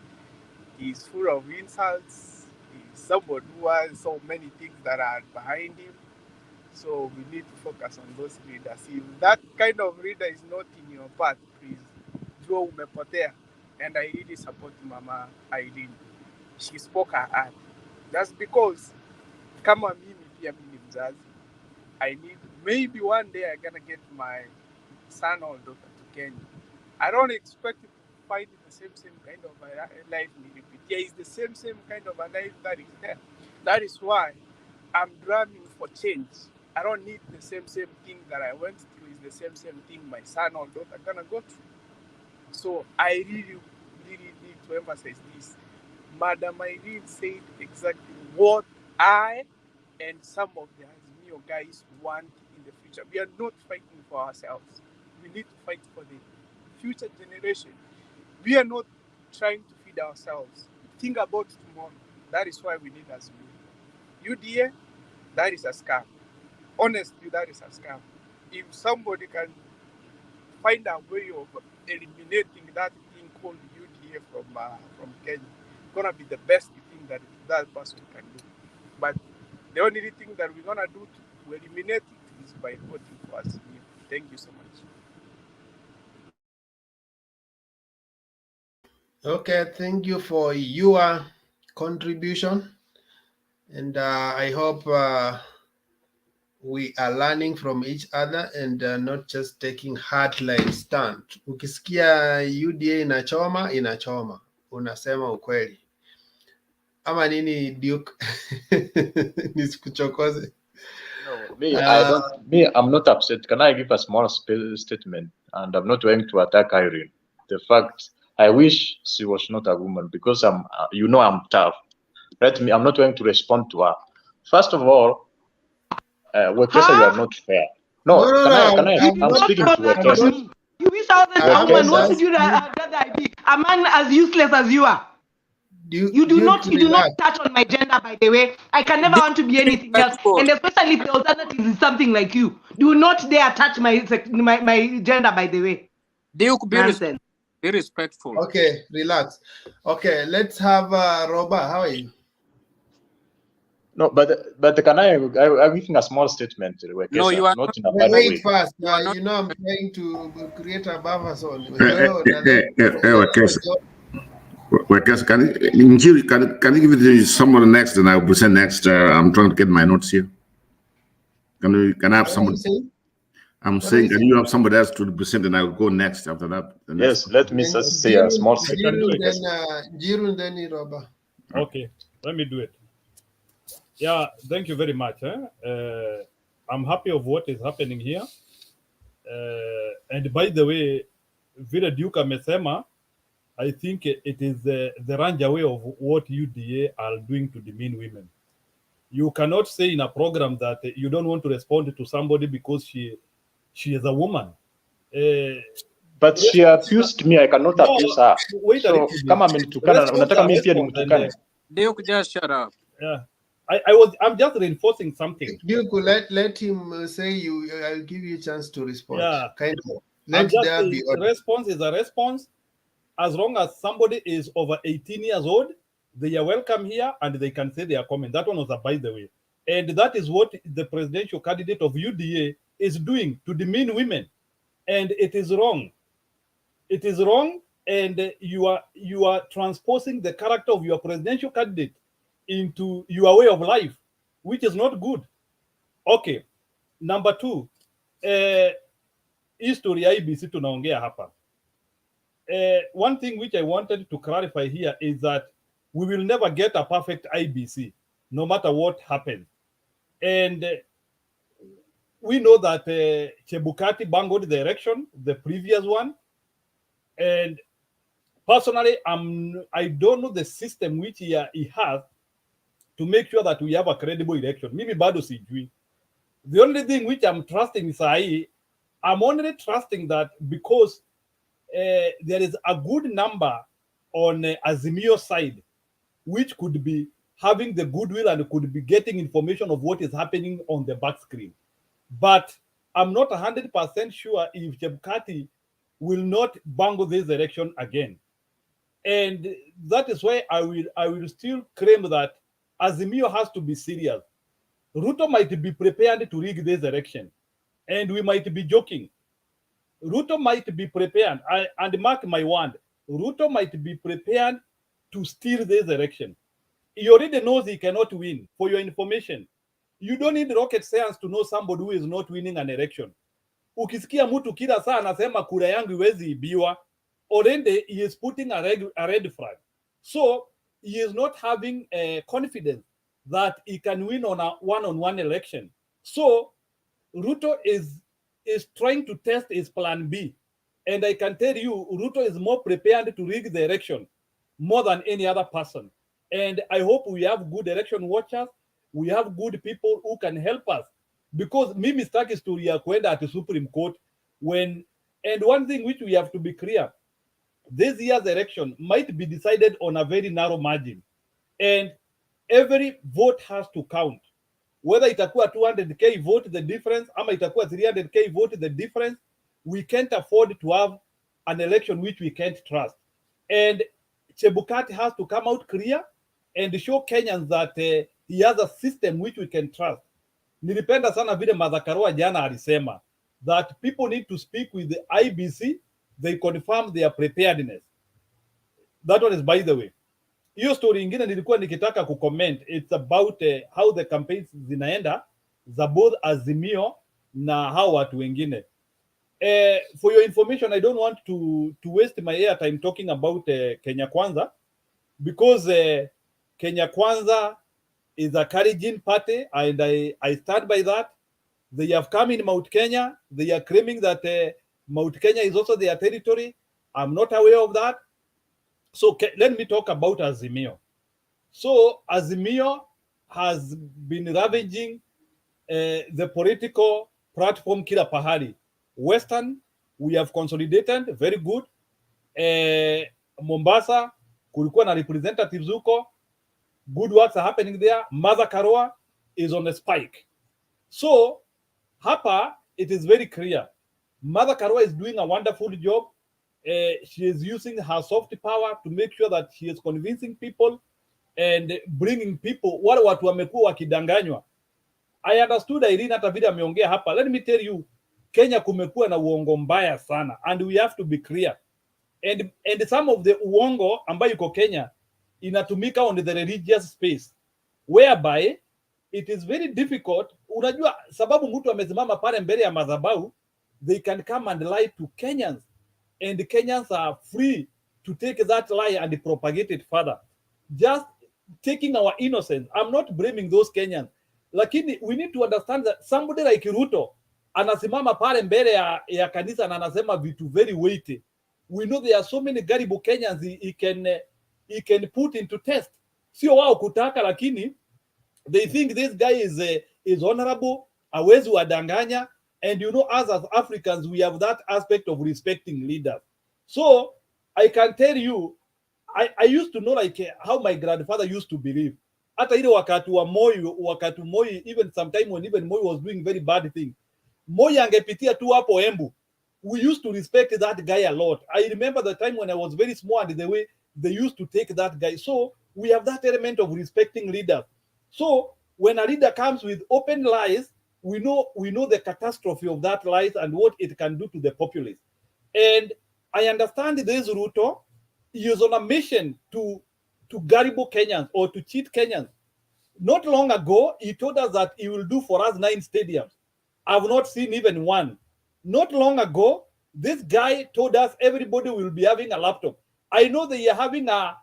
he's full of insults. He's somebody who has so many things that are behind him. So we need to focus on those leaders. If that kind of leader is not in your path, please, Joe umepotea. And I really support Mama Eileen. She spoke her heart. That's because kama mimi pia mimi mzazi, I need, maybe one day I'm gonna get my son or daughter to Kenya. I don't expect it to find the same kind of a life we repeat. Yeah, it's the same kind of a life that is there. That is why I'm drumming for change. I don't need the same thing that I went through. It's the same thing my son or daughter gonna go through. So I really need to emphasize this. Madam Irene said exactly what I and some of the Azimio guys want in the future. We are not fighting for ourselves. We need to fight for the future generation. We are not trying to feed feed ourselves. Think about tomorrow. That is why we need us. UDA, that is a scam. Honestly, that is a scam. If somebody can find a way of eliminating that thing called UDA from Kenya, it's gonna be the best thing that that person can do. But the only thing that we're gonna do to eliminate it is by voting for us. Thank you so much. Okay, thank you for your contribution, and I hope we are learning from each other and not just taking hardline stand. Ukisikia UDA inachoma, unasema ukweli. Ama nini Duke? Nisikuchokoze. No, I'm not upset. Can I give a small statement? And I'm not going to attack Irene. The fact, I wish she was not a woman because I'm tough. I'm not going to respond to her. First of all, Wekesa, you are not fair. No, I'm speaking to Wekesa. You wish I was a woman. What would you rather I be? A man as useless as you are. You do not touch on my gender, by the way. I can never want to be anything else, and especially if the alternative is something like you. Do not dare touch my gender, by the way. Duke, be respectful. Okay, relax. Okay, let's have Roba. How are you? No, but can I'm giving a small statement. Wekesa, no, you are not in a bad way. Wait fast. You know I'm trying to create a buffer zone. Wekesa, can you give it to someone next, and I'll present next? I'm trying to get my notes here. Can I have somebody? I'm saying, can you have somebody else to present, and I'll go next after that? Yes, let me just say a small statement. Jirun, then Roba. Okay, let me do it. Yeah, thank you very much. I'm happy of what is happening here. And by the way, Vile Duke amesema, I think it is the range away of what UDA are doing to demean women. You cannot say in a program that you don't want to respond to somebody because she is a woman. But she accused me. I cannot accuse her. Wait so kama amenitukana, unataka mimi pia nimtukane? Duke, just shut up. Yeah. I'm just reinforcing something. Duke, let him say I'll give you a chance to respond. Yeah. Kind of. Let there be order. Response is a response. As long as somebody is over 18 years old, they are welcome here and they can say their comment. That one was a by the way. And that is what the presidential candidate of UDA is doing to demean women. And it is wrong. It is wrong, and you are transposing the character of your presidential candidate into your way of life, which is not good. Okay. Number two, history ya IBC tunaongea hapa. One thing which I wanted to clarify here is that we will never get a perfect IBC, no matter what happens. And we know that Chebukati bungled the election, the previous one. And personally, I don't know the system which he has to make sure that we have a credible election. Mimi bado sijui. The only thing which I'm trusting is I'm only trusting that because there is a good number on Azimio side, which could be having the goodwill and could be getting information of what is happening on the back screen. But I'm not 100% sure if Chebukati will not bungle this election again. And that is why I will still claim that Azimio has to be serious. Ruto might be prepared to rig this election, and we might be joking. Ruto might be prepared, and mark my word, Ruto might be prepared to steal this election. He already knows he cannot win. For your information, you don't need rocket science to know somebody who is not winning an election. Ukisikia mtu kila saa anasema kura yangu iwezi ibiwa, already he is putting a red flag. So he is not having confidence that he can win on a one-on-one election. So Ruto is trying to test his plan B. And I can tell you, Ruto is more prepared to rig the election more than any other person. And I hope we have good election watchers. We have good people who can help us. Because mimi sitaki story ya kwenda at Supreme Court and one thing which we have to be clear, this year's election might be decided on a very narrow margin, and every vote has to count. Whether itakuwa 200k vote the difference, ama itakuwa 300k vote the difference, we can't afford to have an election which we can't trust. And Chebukati has to come out clear and show Kenyans that he has a system which we can trust. Nilipenda sana vile Martha Karua jana alisema that people need to speak with the IBC, they confirm their preparedness. That one is, by the way. Hiyo story ingine nilikuwa nikitaka kucomment, it's about how the campaigns zinaenda za both Azimio na hao watu wengine. For your information, I don't want to waste my airtime talking about Kenya Kwanza, because Kenya Kwanza is a Kalenjin party, and I stand by that. They have come in Mount Kenya. They are claiming that Mount Kenya is also their territory. I'm not aware of that. So let me talk about Azimio. So Azimio has been ravaging the political platform kila pahali. Western, we have consolidated, very good. Mombasa, kulikuwa na representatives huko. Good works are happening there. Martha Karua is on a spike. So hapa, it is very clear. Martha Karua is doing a wonderful job. She is using her soft power to make sure that she is convincing people and bringing people, wale watu wamekuwa wakidanganywa. I understood Irene hata vile ameongea hapa. Let me tell you, Kenya kumekuwa na uongo mbaya sana, and we have to be clear. And some of the uongo ambayo iko Kenya inatumika on the religious space, whereby it is very difficult. Unajua sababu mtu amesimama pale mbele ya madhabahu, they can come and lie to Kenyans, and Kenyans are free to take that lie and propagate it further, just taking our innocence. I'm not blaming those Kenyans, lakini we need to understand that somebody like Ruto anasimama pale mbele ya kanisa na anasema vitu very weighty. We know there are so many garibu Kenyans he can put into test. Sio wao kutaka, lakini they think this guy is honorable, hawezi wadanganya. And you know, us as Africans, we have that aspect of respecting leaders. So I can tell you, I used to know like how my grandfather used to believe. Hata ile wakati wa Moi, even sometime when even Moi was doing very bad things, Moi angepitia tu hapo Embu. We used to respect that guy a lot. I remember the time when I was very small and the way they used to take that guy. So we have that element of respecting leaders. So when a leader comes with open lies, we know the catastrophe of that lies and what it can do to the populace. And I understand this Ruto is on a mission to garible Kenyans or to cheat Kenyans. Not long ago, he told us that he will do for us 9 stadiums. I've not seen even one. Not long ago, this guy told us everybody will be having a laptop. I know they are having a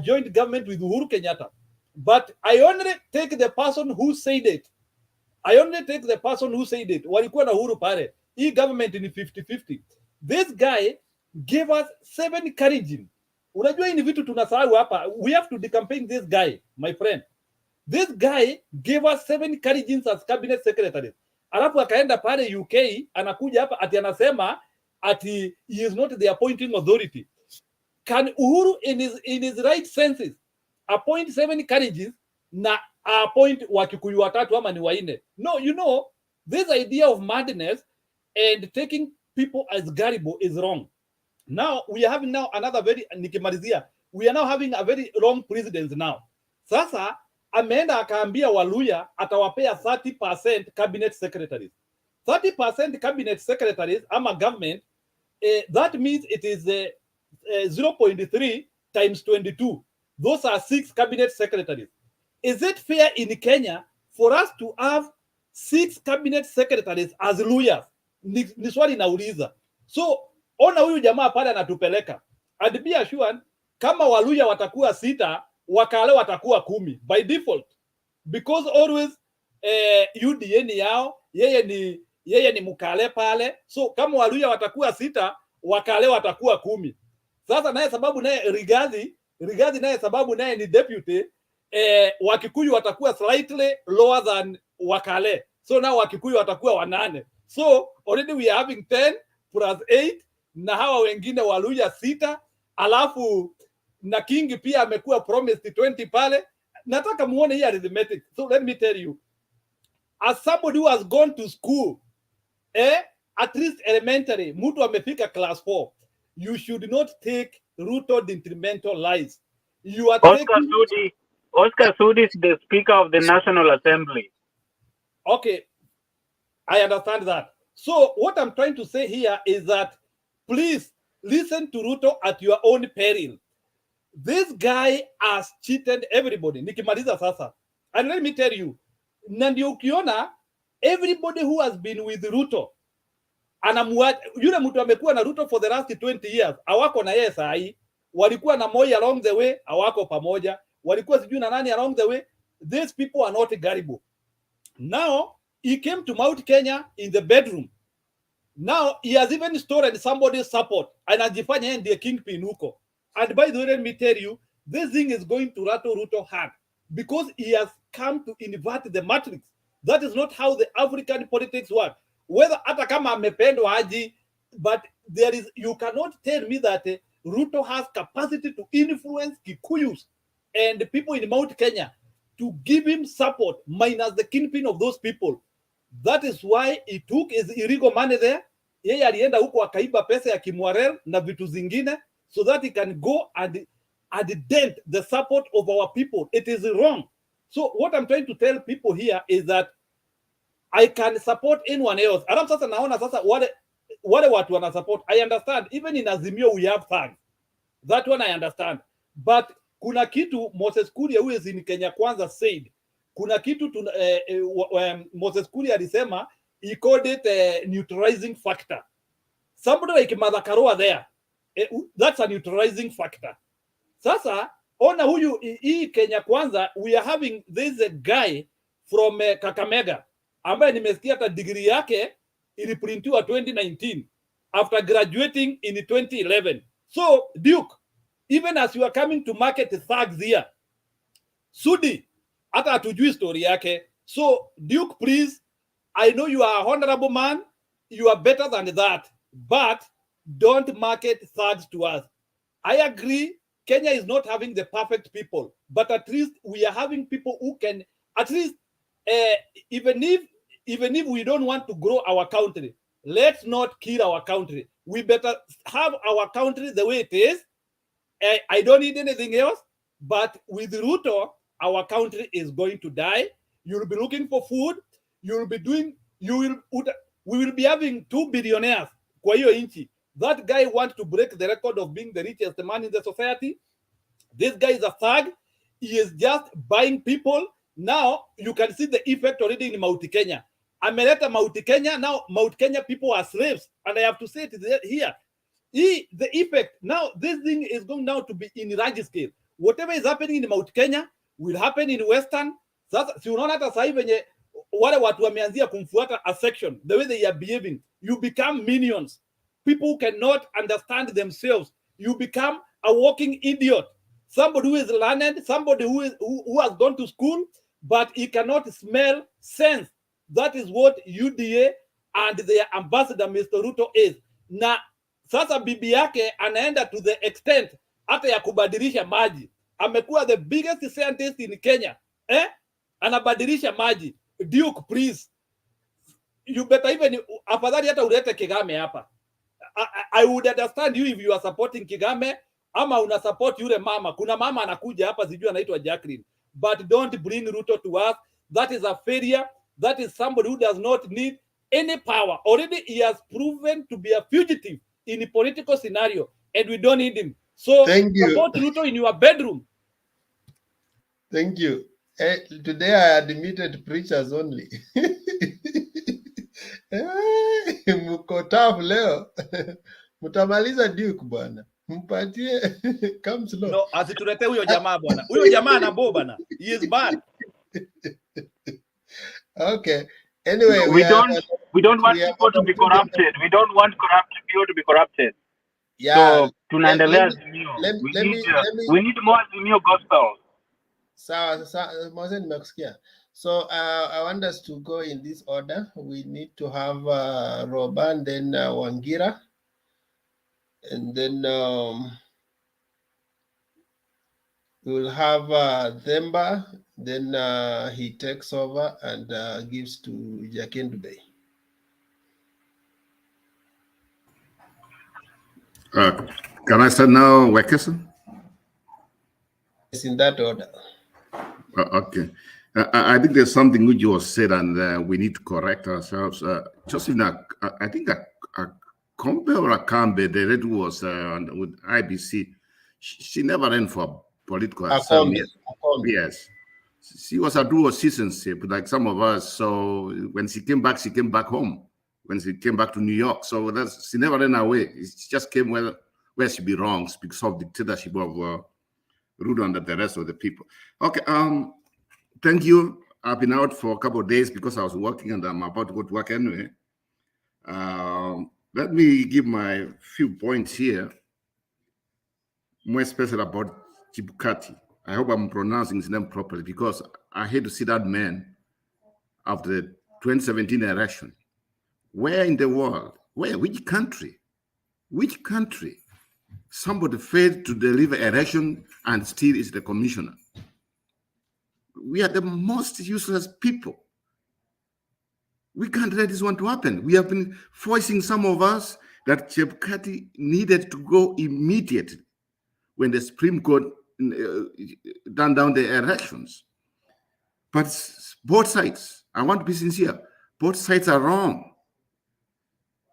joint government with Uhuru Kenyatta, but I only take the person who said it. Walikuwa na Uhuru pale. Hii government ni 50-50. This guy gave us 7 encouraging. Unajua hii ni vitu tunasahau hapa. We have to decampaign this guy, my friend. This guy gave us 7 encouraging as cabinet secretaries. Alafu akaenda pale UK, anakuja hapa ati anasema ati he is not the appointing authority. Can Uhuru in his right senses appoint 7 encourages na appoint Wakikuyu watatu ama ni waine? No, you know, this idea of madness and taking people as garible is wrong. Now we are having now another very nikimalizia, we are now having a very wrong president now. Sasa ameenda akaambia Waluya atawapea 30% cabinet secretaries. 30% cabinet secretaries ama government, that means it is 0.3 times 22. Those are 6 cabinet secretaries. Is it fair in Kenya for us to have 6 cabinet secretaries as lawyers? Ni swali nauliza. So ona huyu jamaa pale anatupeleka. And be assured, kama Waluya watakuwa 6, Wakale watakuwa 10 by default, because always UDA ni yao, yeye ni Mkale pale. So kama Waluya watakuwa 6, Wakale watakuwa 10. Sasa naye sababu naye Rigathi naye sababu naye ni deputy, Wakikuyu watakuwa slightly lower than Wakale. So now Wakikuyu watakuwa 8. So already we are having 10 plus 8 na hawa wengine Waluya 6, alafu na King pia amekuwa promised 20 pale. Nataka muone hii arithmetic. So let me tell you, as somebody who has gone to school, at least elementary, mtu amefika class 4, you should not take Ruto detrimental lies. You are Oscar Sudi is the Speaker of the National Assembly. Okay, I understand that. So what I'm trying to say here is that please listen to Ruto at your own peril. This guy has cheated everybody. Nikimaliza sasa. And let me tell you, na ndio ukiona everybody who has been with Ruto, yule mtu amekuwa na Ruto for the last 20 years, hawako na yeye saa hii. Walikuwa na Moi along the way, hawako pamoja. Walikuwa sijui na nani along the way. These people are not gullible. Now, he came to Mount Kenya in the bedroom. Now, he has even stolen somebody's support. Anajifanya yeye ndiye kingpin huko. And by the way, let me tell you, this thing is going to rattle Ruto hard because he has come to invert the matrix. That is not how the African politics work. Whether hata kama amependwa haji, but there is, you cannot tell me that Ruto has capacity to influence Kikuyus and people in Mount Kenya to give him support minus the kingpin of those people. That is why he took his illegal money there. Yeye alienda huko akaiba pesa ya Kimwarel na vitu zingine so that he can go and dent the support of our people. It is wrong. So what I'm trying to tell people here is that I can support anyone else. Alam sasa naona sasa wale watu wana support. I understand. Even in Azimio we have thugs. That one I understand. But kuna kitu Moses Kuria who is in Kenya Kwanza said. Kuna kitu Moses Kuria alisema, he called it a neutralizing factor. Somebody like Martha Karua there, that's a neutralizing factor. Sasa ona huyu hii Kenya Kwanza, we are having this guy from Kakamega ambaye nimesikia hata degree yake iliprintiwa 2019 after graduating in 2011. So Duke, even as you are coming to market thugs here, Sudi hata hatujui story yake. So Duke, please, I know you are a honorable man, you are better than that, but don't market thugs to us. I agree, Kenya is not having the perfect people, but at least we are having people who can, at least, even if we don't want to grow our country, let's not kill our country. We better have our country the way it is. I don't need anything else, but with Ruto, our country is going to die. You'll be looking for food. We will be having 2 billionaires kwa hiyo inchi. That guy wants to break the record of being the richest man in the society. This guy is a thug. He is just buying people. Now you can see the effect already in Mount Kenya. Ameleta Mount Kenya. Now Mount Kenya people are slaves, and I have to say it here. The effect now, this thing is going now to be in large scale. Whatever is happening in Mount Kenya will happen in Western. Sasa si unaona hata sasa hivi wenye wale watu wameanzia kumfuata a section, the way they are behaving, you become minions. People cannot understand themselves. You become a walking idiot. Somebody who is learned, somebody who has gone to school, but he cannot smell sense. That is what UDA and their ambassador Mr. Ruto is. Na sasa bibi yake anaenda to the extent hata ya kubadilisha maji. Amekuwa the biggest scientist in Kenya. Anabadilisha maji. Duke, please. You better even, afadhali hata ulete Kigame hapa. I would understand you if you are supporting Kigame ama una support yule mama. Kuna mama anakuja hapa sijui anaitwa Jacqueline. But don't bring Ruto to us. That is a failure. That is somebody who does not need any power. Already he has proven to be a fugitive in a political scenario, and we don't need him. So support Ruto in your bedroom. Thank you. Today I admitted preachers only. Mko tough leo. Mtamaliza Duke bwana. Mpatie come slow. No, asitulete huyo jamaa bwana. Huyo jamaa anabo bwana. He is bad. Okay. Anyway, we don't want people to be corrupted. We don't want people to be corrupted. Yeah. So tunaendelea Azimio. We need more Azimio gospel. So I want us to go in this order. We need to have Roban, then Wangira, And then we will have Themba. Then he takes over and gives to Jakendube. Can I start now, Wekesa? It's in that order. Okay. I think there's something which was said, and we need to correct ourselves. Just in I think a Kombe or a Kambe, the lady was with IBC. She never ran for political asylum. Yes. She was a dual citizenship, like some of us. So when she came back home. When she came back to New York. So she never ran away. She just came where she belongs because of dictatorship of Rudo and the rest of the people. Okay. Thank you. I've been out for a couple of days because I was working and I'm about to go to work anyway. Let me give my few points here, more especially about Chebukati. I hope I'm pronouncing his name properly because I hate to see that man after the 2017 election. Where in the world? Where? Which country? Which country? Somebody failed to deliver election and still is the commissioner. We are the most useless people. We can't let this one to happen. We have been forcing some of us that Chebukati needed to go immediately when the Supreme Court done down the elections. But both sides, I want to be sincere, both sides are wrong.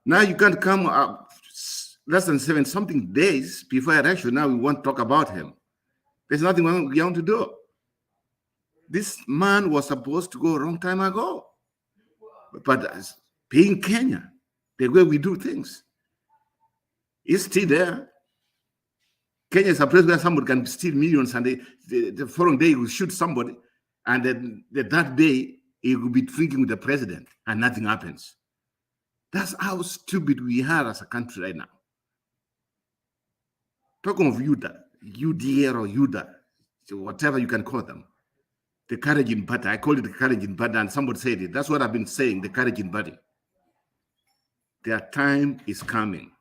Now you can't come up less than 7-something days before election. Now we want to talk about him. There's nothing we want to do. This man was supposed to go a long time ago. But being Kenya, the way we do things, is still there. Kenya is a place where somebody can steal millions and the following day he will shoot somebody, and then that day he will be drinking with the president and nothing happens. That's how stupid we are as a country right now. Talking of UDA or UDA, whatever you can call them, the courage in body. I call it the courage in body, and somebody said it. That's what I've been saying, the courage in body. Their time is coming.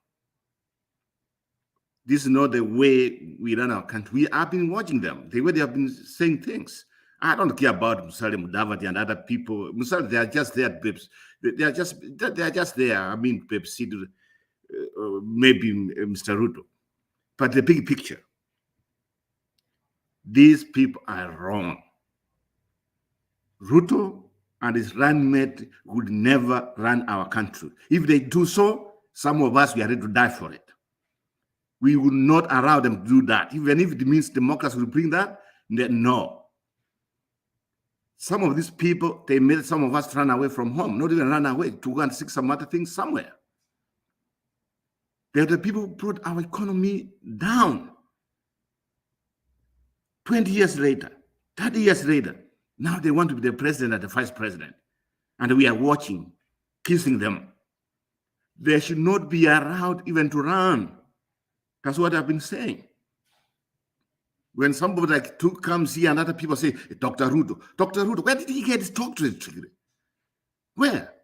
This is not the way we run our country. We have been watching them, the way they have been saying things. I don't care about Musalia Mudavadi and other people. Musalia, they are just there, babes. They are just there. I mean, babes, maybe Mr. Ruto. But the big picture, these people are wrong. Ruto and his running mate would never run our country. If they do so, some of us, we are ready to die for it. We will not allow them to do that. Even if it means democracy will bring that, then no. Some of these people, they made some of us run away from home, not even run away, to go and seek some other things somewhere. They're the people who brought our economy down. 20 years later, 30 years later, now they want to be the president and the vice president. And we are watching, kissing them. They should not be allowed even to run. That's what I've been saying. When somebody like Tuk comes here and other people say, Dr. Ruto, where did he get his doctorate degree? Where?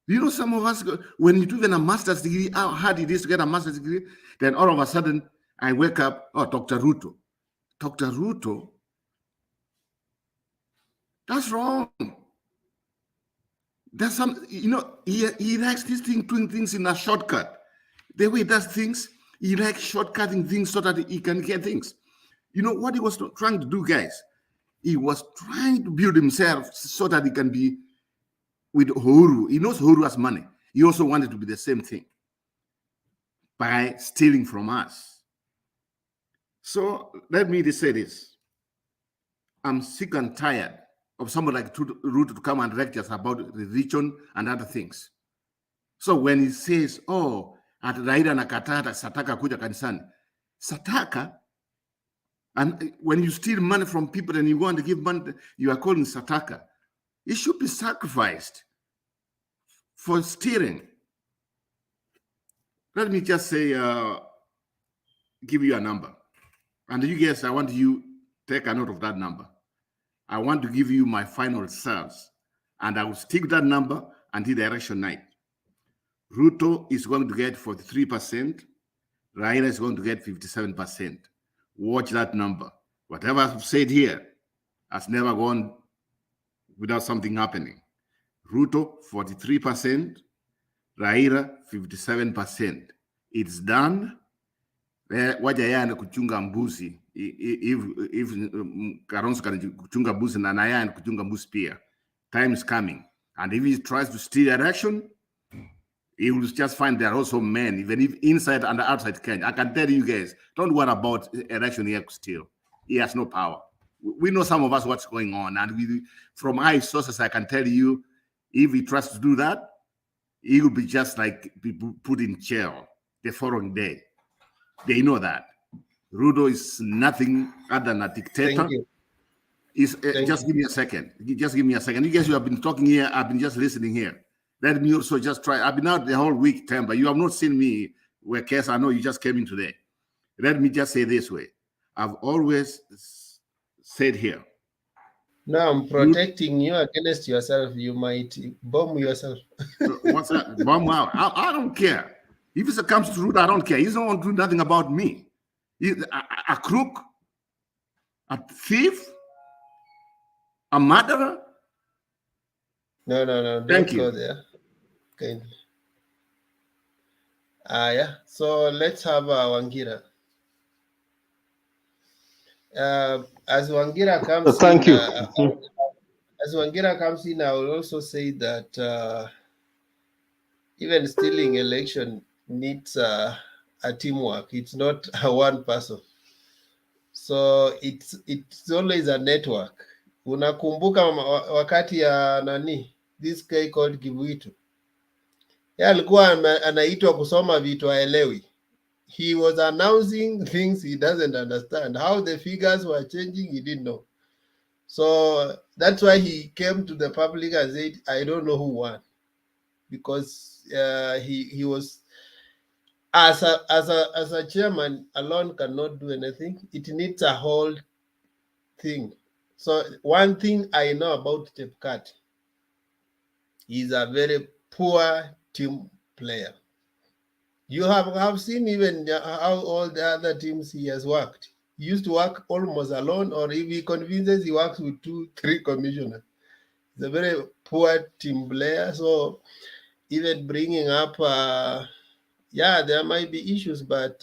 You know, some of us, when you do even a master's degree, how hard it is to get a master's degree, then all of a sudden I wake up, oh, Dr. Ruto. Dr. Ruto, that's wrong. There's some, you know, he likes this thing, doing things in a shortcut. The way he does things, he likes shortcutting things so that he can get things. You know what he was trying to do, guys? He was trying to build himself so that he can be with Uhuru. He knows Uhuru has money. He also wanted to be the same thing by stealing from us. So let me just say this. I'm sick and tired of somebody like Ruto to come and lecture us about religion and other things. So when he says, oh, at Raila na Katata, Sataka kuja kanisani, Sataka, and when you steal money from people and you want to give money, you are calling Sataka. It should be sacrificed for stealing. Let me just say, give you a number. And you guys, I want you to take a note of that number. I want to give you my final results. And I will stick that number until the election night. Ruto is going to get 43%. Raila is going to get 57%. Watch that number. Whatever I've said here has never gone without something happening. Ruto, 43%. Raila, 57%. It's done. Waja yana kuchunga mbuzi. If Karonso can kuchunga mbuzi na naya kuchunga mbuzi pia. Time is coming. And if he tries to steer election, he will just find there are also men, even if inside and outside Kenya. I can tell you guys, don't worry about election here still. He has no power. We know some of us what's going on. And from high sources, I can tell you, if he tries to do that, he will be just like people put in jail the following day. They know that. Rudo is nothing other than a dictator. Thank you. Just give me a second. Just give me a second. You guys, you have been talking here. I've been just listening here. Let me also just try. I've been out the whole week, Temba. You have not seen me where case I know you just came in today. Let me just say this way. I've always said here. Now I'm protecting you against yourself. You might bomb yourself. What's that? Bomb out. I don't care. If it comes to Rudo, I don't care. He's not going to do nothing about me. A crook, a thief, a murderer. No. Don't Thank go you. there. Okay. Yeah. So let's have Wangira. As Wangira comes Thank in, you. as Wangira comes in, I will also say that even stealing election needs a teamwork. It's not a one person. So it's always a network. Unakumbuka wakati ya nani, this guy called Kivuitu, yeye alikuwa anaitwa kusoma vitu haelewi. He was announcing things he doesn't understand. How the figures were changing, he didn't know. So that's why he came to the public and said, I don't know who won. Because he was, as a chairman alone cannot do anything. It needs a whole thing. So one thing I know about Chebukati, he's a very poor team player. You have seen even how all the other teams he has worked. He used to work almost alone, or if he convinces, he works with 2-3 commissioners. He's a very poor team player. So even bringing up, there might be issues, but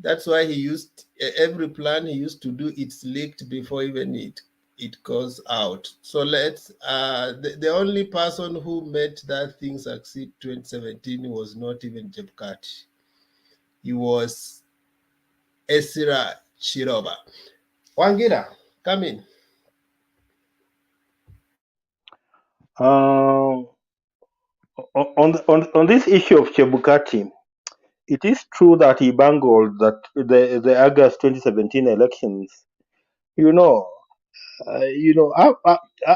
that's why he used every plan he used to do. It's leaked before even it goes out. So let's the only person who made that thing succeed 2017 was not even Chebukati. He was Esira Chiroba. Wangira, come in. On this issue of Chebukati, it is true that he bungled that the August 2017 elections.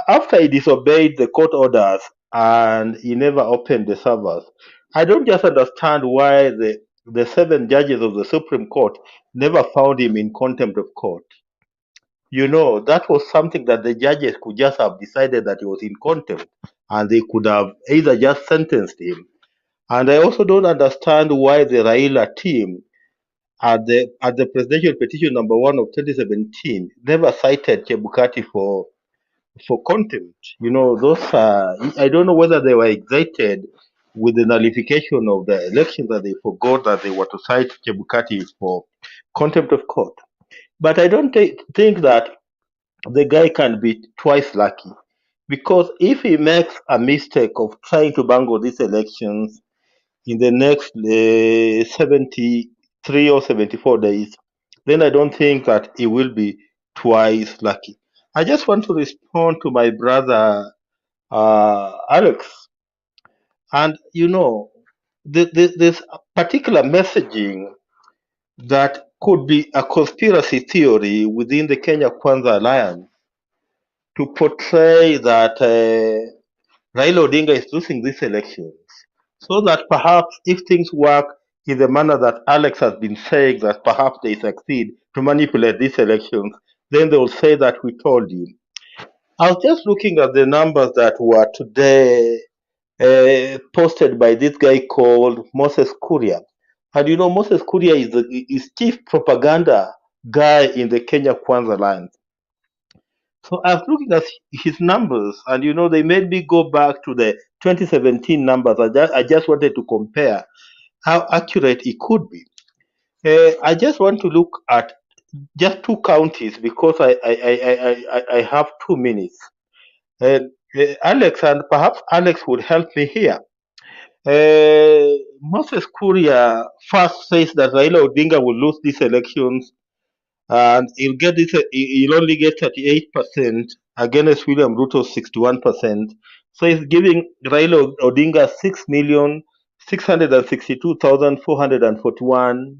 After he disobeyed the court orders and he never opened the servers, I don't just understand why the 7 judges of the Supreme Court never found him in contempt of court. That was something that the judges could just have decided that he was in contempt, and they could have either just sentenced him. And I also don't understand why the Raila team at the presidential petition number 1 of 2017 never cited Chebukati for contempt. Those I don't know whether they were excited with the nullification of the election that they forgot that they were to cite Chebukati for contempt of court. But I don't think that the guy can be twice lucky, because if he makes a mistake of trying to bungle these elections in the next 73 or 74 days, then I don't think that he will be twice lucky. I just want to respond to my brother Alex. And this particular messaging that could be a conspiracy theory within the Kenya Kwanza Alliance to portray that Raila Odinga is losing these elections, so that perhaps if things work in the manner that Alex has been saying, that perhaps they succeed to manipulate these elections, then they will say that we told you. I was just looking at the numbers that were today posted by this guy called Moses Kuria. And you know, Moses Kuria is chief propaganda guy in the Kenya Kwanza Alliance. So I was looking at his numbers, and you know, they made me go back to the 2017 numbers. I just wanted to compare how accurate it could be. I just want to look at just two counties because I have 2 minutes. Alex, and perhaps Alex would help me here. Moses Kuria first says that Raila Odinga will lose these elections and he'll only get 38% against William Ruto's 61%. So he's giving Raila Odinga 6,662,441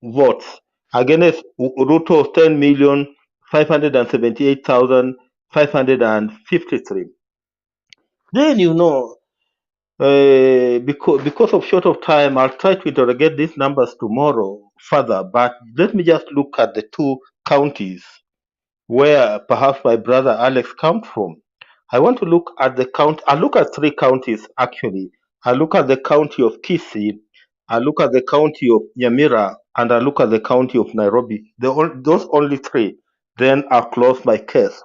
votes against Ruto's 10,578,553. Then you know, because of short of time, I'll try to interrogate these numbers tomorrow further. But let me just look at the two counties where perhaps my brother Alex comes from. I want to look at the count. I look at three counties actually. I look at the county of Kisii, I look at the county of Nyamira, and I look at the county of Nairobi. Those only three. Then I'll close my case.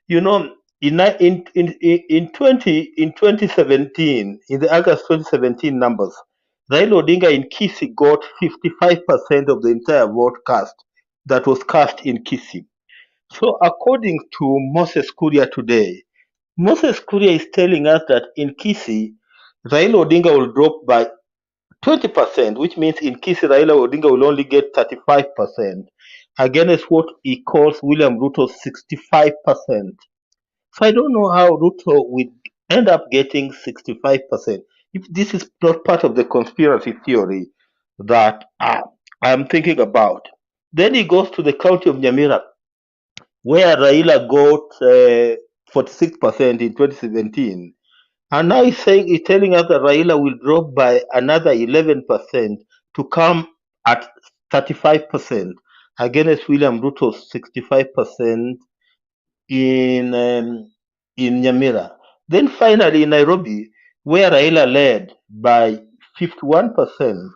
You know, in 2017, in the August 2017 numbers, Raila Odinga in Kisii got 55% of the entire vote cast that was cast in Kisii. So according to Moses Kuria today, Moses Kuria is telling us that in Kisii, Raila Odinga will drop by 20%, which means in Kisii, Raila Odinga will only get 35% against what he calls William Ruto's 65%. So I don't know how Ruto will end up getting 65%. If this is not part of the conspiracy theory that I'm thinking about. Then he goes to the county of Nyamira, where Raila got 46% in 2017. And now he's telling us that Raila will drop by another 11% to come at 35% against William Ruto's 65% in Nyamira. Then finally in Nairobi, where Raila led by 51%.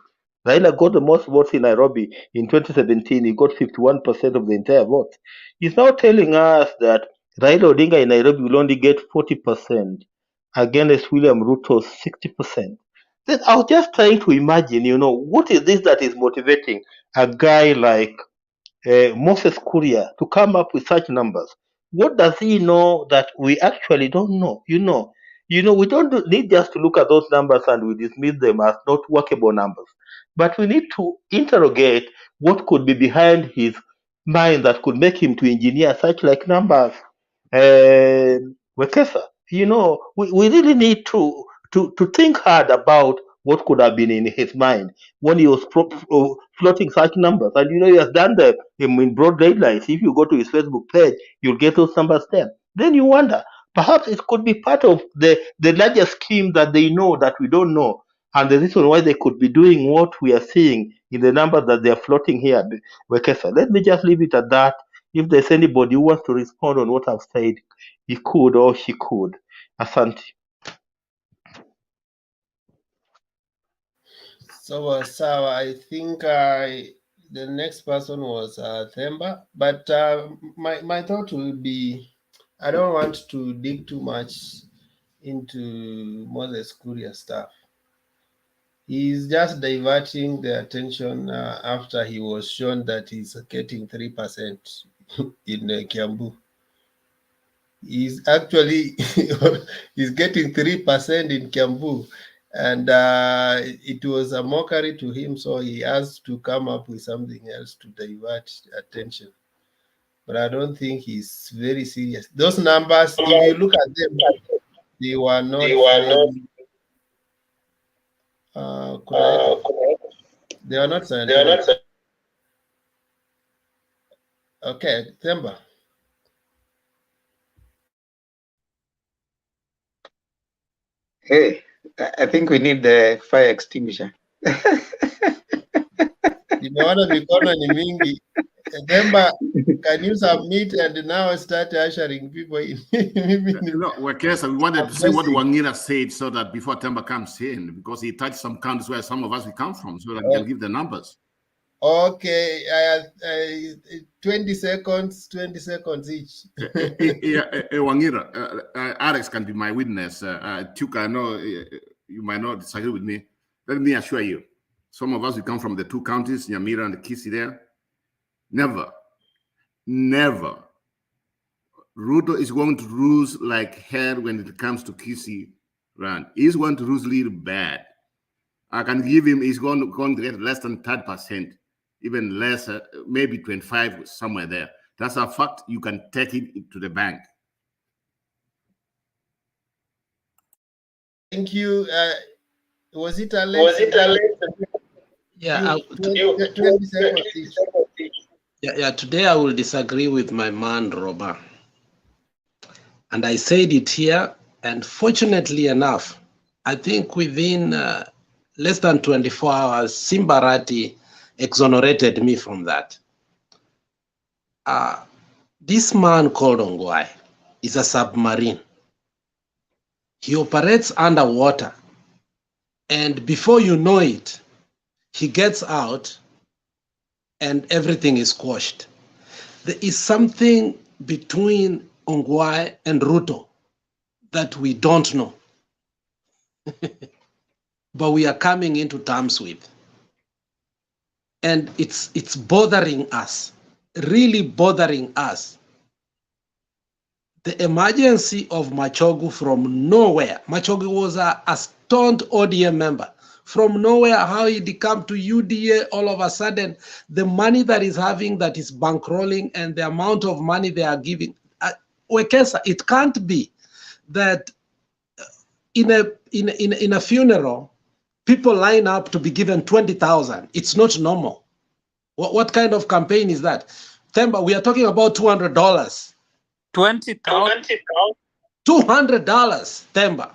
Raila got the most votes in Nairobi in 2017. He got 51% of the entire vote. He's now telling us that Raila Odinga in Nairobi will only get 40% against William Ruto's 60%. Then I was just trying to imagine, you know, what is this that is motivating a guy like Moses Kuria to come up with such numbers? What does he know that we actually don't know? We don't need just to look at those numbers and we dismiss them as not workable numbers. But we need to interrogate what could be behind his mind that could make him to engineer such like numbers. Wekesa, we really need to think hard about what could have been in his mind when he was floating such numbers. And he has done them in broad daylight. If you go to his Facebook page, you'll get those numbers there. Then you wonder, perhaps it could be part of the larger scheme that they know that we don't know. And the reason why they could be doing what we are seeing in the numbers that they are floating here. Wekesa, let me just leave it at that. If there's anybody who wants to respond on what I've said, he could or she could. Asante. So, I think the next person was Themba, but my thought will be, I don't want to dig too much into Moses Kuria stuff. He's just diverting the attention after he was shown that he's getting 3% in Kiambu. He's actually he's getting 3% in Kiambu, and it was a mockery to him, so he has to come up with something else to divert attention. But I don't think he's very serious. Those numbers, if you look at them, they were not very, they are not scientific. Okay, Themba. Hey, I think we need the fire extinguisher. Nimeona mikono ni mingi. Demba, can you submit and now start ushering people in? No, we wanted to see what Wangira said so that before Temba comes in, because he touched some counties where some of us we come from, so that we can give the numbers. Okay, 20 seconds each. Wangira, Alex can be my witness. Chuka, I know you might not disagree with me. Let me assure you, some of us we come from the two counties, Nyamira and Kisii there. Never. Ruto is going to lose like hell when it comes to Kisii run. He's going to lose really bad. I can give him, he's going to get less than 30%, even less, maybe 25, somewhere there. That's a fact. You can take it to the bank. Thank you. Was it Alex? Yeah, 20 seconds each. Yeah, today I will disagree with my man, Roba. And I said it here, and fortunately enough, I think within less than 24 hours, Simbarati exonerated me from that. This man called Ongwae is a submarine. He operates underwater, and before you know it, he gets out and everything is quashed. There is something between Ongwae and Ruto that we don't know, but we are coming into terms with. And it's bothering us, really bothering us. The emergency of Machogu from nowhere. Machogu was a stoned ODM member. From nowhere, how he come to UDA all of a sudden, the money that is having that is bankrolling and the amount of money they are giving. Wekesa, it can't be that in a funeral, people line up to be given 20,000. It's not normal. What kind of campaign is that? Themba, we are talking about $200. 20,000. $200, Themba.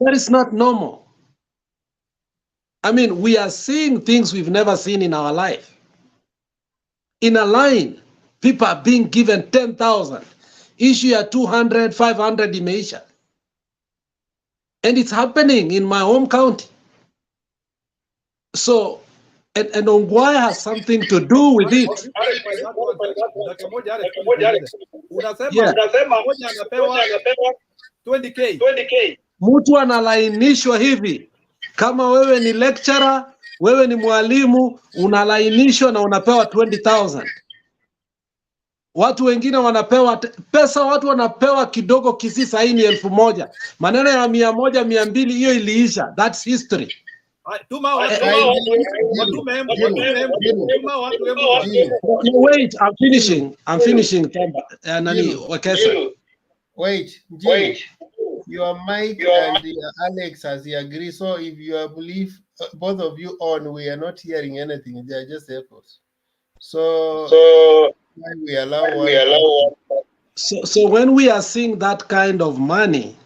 That is not normal. I mean, we are seeing things we've never seen in our life. In a line, people are being given 10,000. Issue at 200, 500 imeisha. And it's happening in my home county. So, and Ongwae has something to do with it. Mtu analainishwa hivi. Kama wewe ni lecturer, wewe ni mwalimu, unalainishwa na unapewa 20,000. Watu wengine wanapewa pesa, watu wanapewa kidogo. Kisii sahi ni 1,000. Maneno ya 100, 200, hiyo iliisha. That's history. Wait, I'm finishing. Wait, your Mike and Alex has agreed. So if you believe both of you on, we are not hearing anything. They are just echoes. So we allow one. So when we are seeing that kind of money,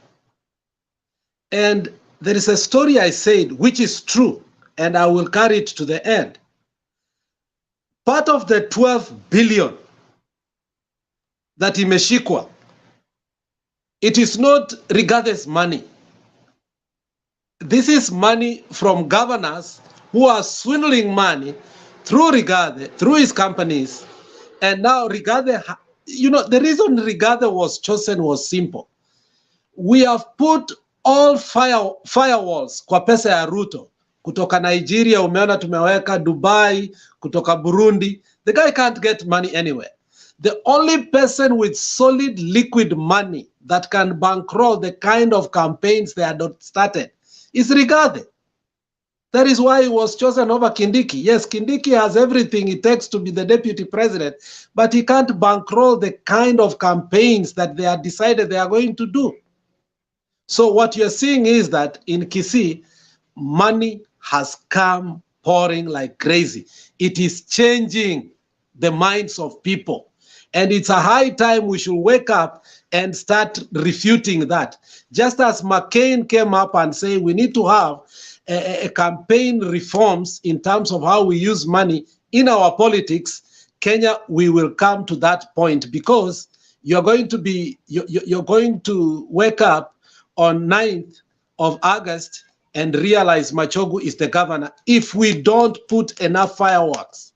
and there is a story I said, which is true, and I will carry it to the end. Part of the 12 billion that imeshikwa, it is not Rigathe's money. This is money from governors who are swindling money through Rigathe, through his companies. And now Rigathe, you know, the reason Rigathe was chosen was simple. We have put all firewalls kwa pesa ya Ruto. Kutoka Nigeria, umeona tumeweka Dubai, kutoka Burundi. The guy can't get money anywhere. The only person with solid liquid money that can bankroll the kind of campaigns they had started is Rigathi. That is why he was chosen over Kindiki. Yes, Kindiki has everything it takes to be the deputy president, but he can't bankroll the kind of campaigns that they have decided they are going to do. So what you're seeing is that in Kisii, money has come pouring like crazy. It is changing the minds of people. And it's a high time we should wake up and start refuting that. Just as McCain came up and said we need to have a campaign reforms in terms of how we use money in our politics, Kenya, we will come to that point, because you're going to wake up on 9th of August and realize Machogu is the governor if we don't put enough firewalls.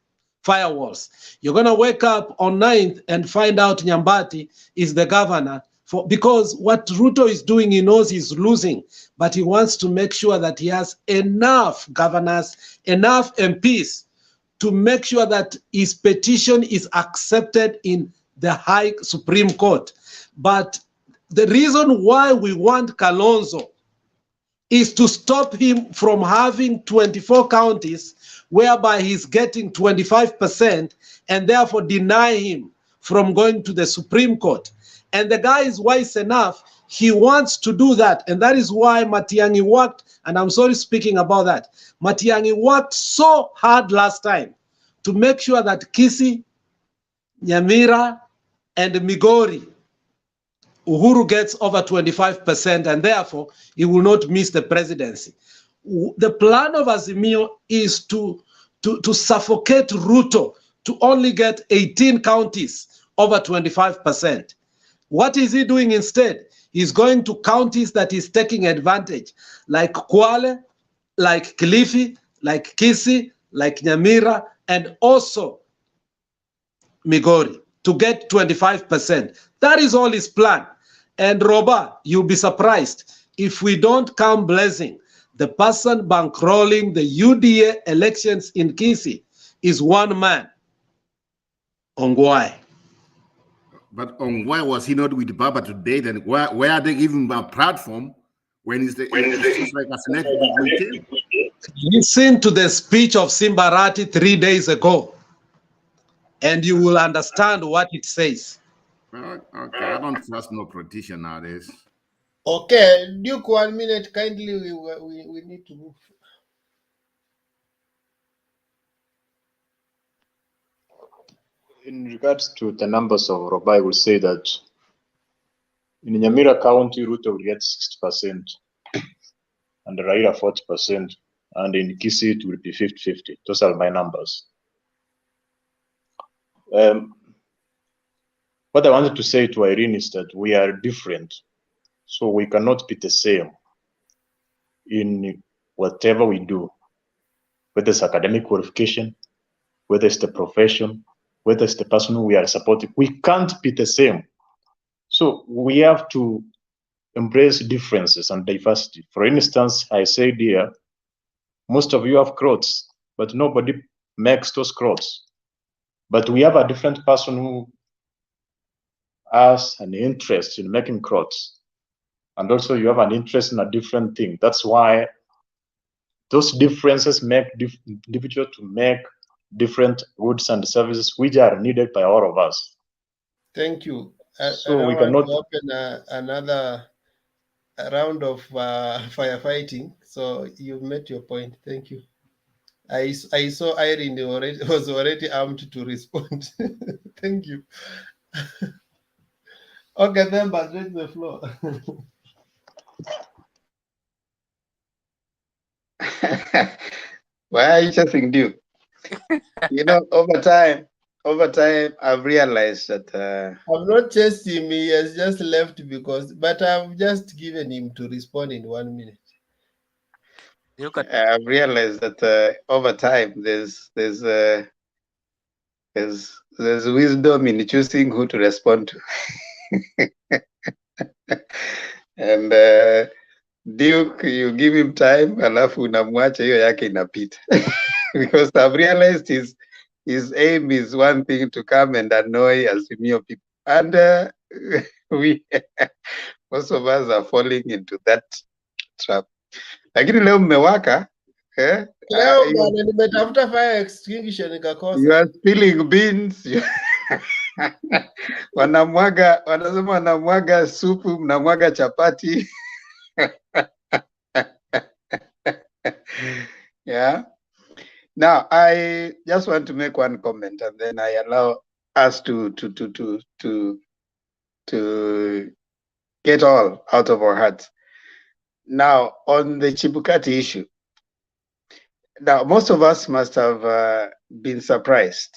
You're going to wake up on 9th and find out Nyambati is the governor, because what Ruto is doing, he knows he's losing, but he wants to make sure that he has enough governors, enough MPs to make sure that his petition is accepted in the High Supreme Court. But the reason why we want Kalonzo is to stop him from having 24 counties whereby he's getting 25% and therefore deny him from going to the Supreme Court. And the guy is wise enough, he wants to do that. And that is why Matiang'i worked, and I'm sorry speaking about that. Matiang'i worked so hard last time to make sure that Kisii, Nyamira, and Migori, Uhuru gets over 25%, and therefore he will not miss the presidency. The plan of Azimio is to suffocate Ruto to only get 18 counties over 25%. What is he doing instead? He's going to counties that he's taking advantage, like Kwale, like Kilifi, like Kisii, like Nyamira, and also Migori, to get 25%. That is all his plan. And Roba, you'll be surprised if we don't come blessing. The person bankrolling the UDA elections in Kisii is one man, Ongwae. But Ongwae, was he not with Baba today? Then why are they giving him a platform when it's like a select? Listen to the speech of Simbarati 3 days ago, and you will understand what it says. Okay, I don't trust no politician nowadays. Okay, Duke, 1 minute, kindly. We need to move. In regards to the numbers of Roba, I will say that in Nyamira County, Ruto will get 60%, and Raila 40%, and in Kisii it will be 50-50. Those are my numbers. What I wanted to say to Irene is that we are different, so we cannot be the same in whatever we do, whether it's academic qualification, whether it's the profession, whether it's the person who we are supporting. We can't be the same. So we have to embrace differences and diversity. For instance, I said here, most of you have clothes, but nobody makes those clothes. But we have a different person who has an interest in making clothes. And also you have an interest in a different thing. That's why those differences make individual to make different goods and services which are needed by all of us. Thank you. So we cannot open another round of firefighting. So you've made your point. Thank you. I saw Irene was already armed to respond. Thank you. Okay, then, but take the floor. Why are you chasing Duke? You know, over time, I've realized that I've not chased him. He has just left but I've just given him to respond in 1 minute. I've realized that over time there's wisdom in choosing who to respond to. And Duke, you give him time, alafu unamwacha hiyo yake inapita. Because I've realized his aim is one thing, to come and annoy Azimio people. And we most of us are falling into that trap. Lakini leo mmewaka. Leo bwana nimetafuta fire extinguisher nikakosa. You are spilling beans. Wanasema wanamwaga supu, mnamwaga chapati. Yeah. Now I just want to make one comment, and then I allow us to get all out of our hearts. Now on the Chebukati issue. Now most of us must have been surprised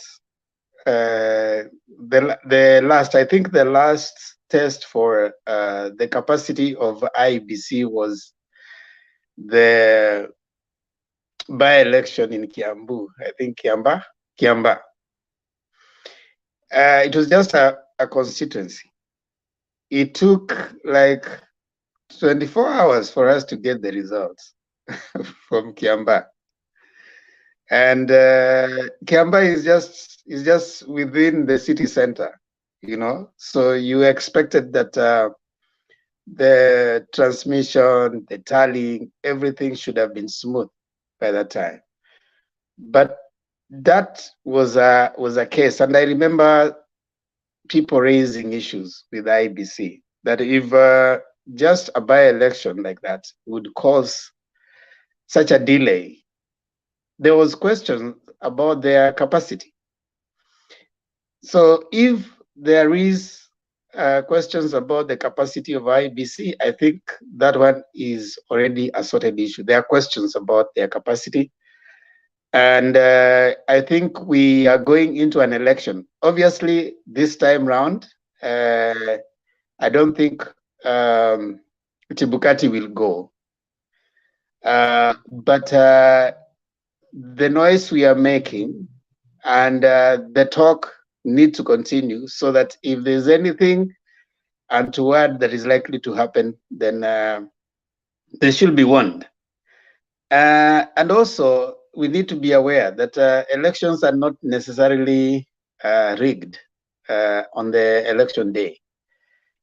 the last, I think the last test for the capacity of IBC was the by-election in Kiambu, I think Kiamba. It was just a constituency. It took like 24 hours for us to get the results from Kiamba. And Kiamba is just within the city center, you know. So you expected that the transmission, the tallying, everything should have been smooth by that time. But that was a case, and I remember people raising issues with IBC that if just a by-election like that would cause such a delay, there was questions about their capacity. So if there is questions about the capacity of IBC, I think that one is already a sorted issue. There are questions about their capacity. And I think we are going into an election. Obviously, this time round, I don't think Chebukati will go. But the noise we are making and the talk need to continue so that if there's anything untoward that is likely to happen, then they should be warned. And also, we need to be aware that elections are not necessarily rigged on the election day.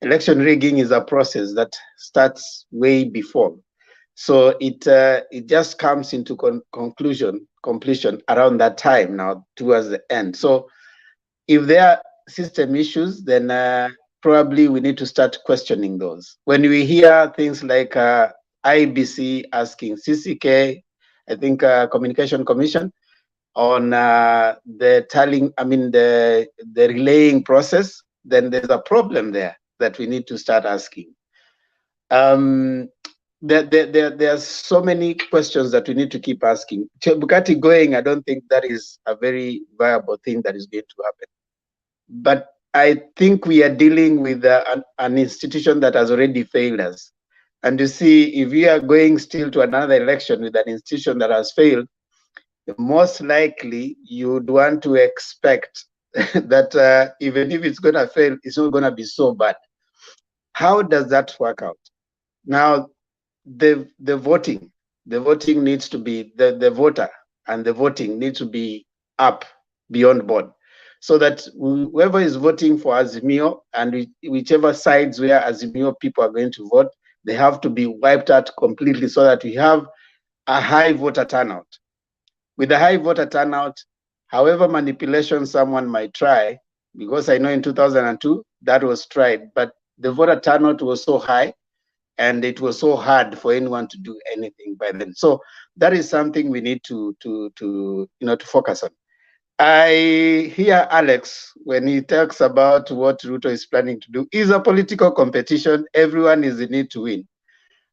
Election rigging is a process that starts way before. So it just comes into completion around that time now towards the end. So if there are system issues, then probably we need to start questioning those. When we hear things like IBC asking CCK, I think Communication Commission, on the tallying, I mean the relaying process, then there's a problem there that we need to start asking. There are so many questions that we need to keep asking. Chebukati going, I don't think that is a very viable thing that is going to happen. But I think we are dealing with an institution that has already failed us. And you see, if we are going still to another election with an institution that has failed, most likely you would want to expect that even if it's going to fail, it's not going to be so bad. How does that work out? Now, the voting needs to be, the voter and the voting needs to be up beyond board, so that whoever is voting for Azimio and whichever sides where Azimio people are going to vote, they have to be wiped out completely so that we have a high voter turnout. With a high voter turnout, however manipulation someone might try, because I know in 2002 that was tried, but the voter turnout was so high and it was so hard for anyone to do anything by then. So that is something we need to focus on. I hear Alex when he talks about what Ruto is planning to do. It's a political competition. Everyone is in it to win.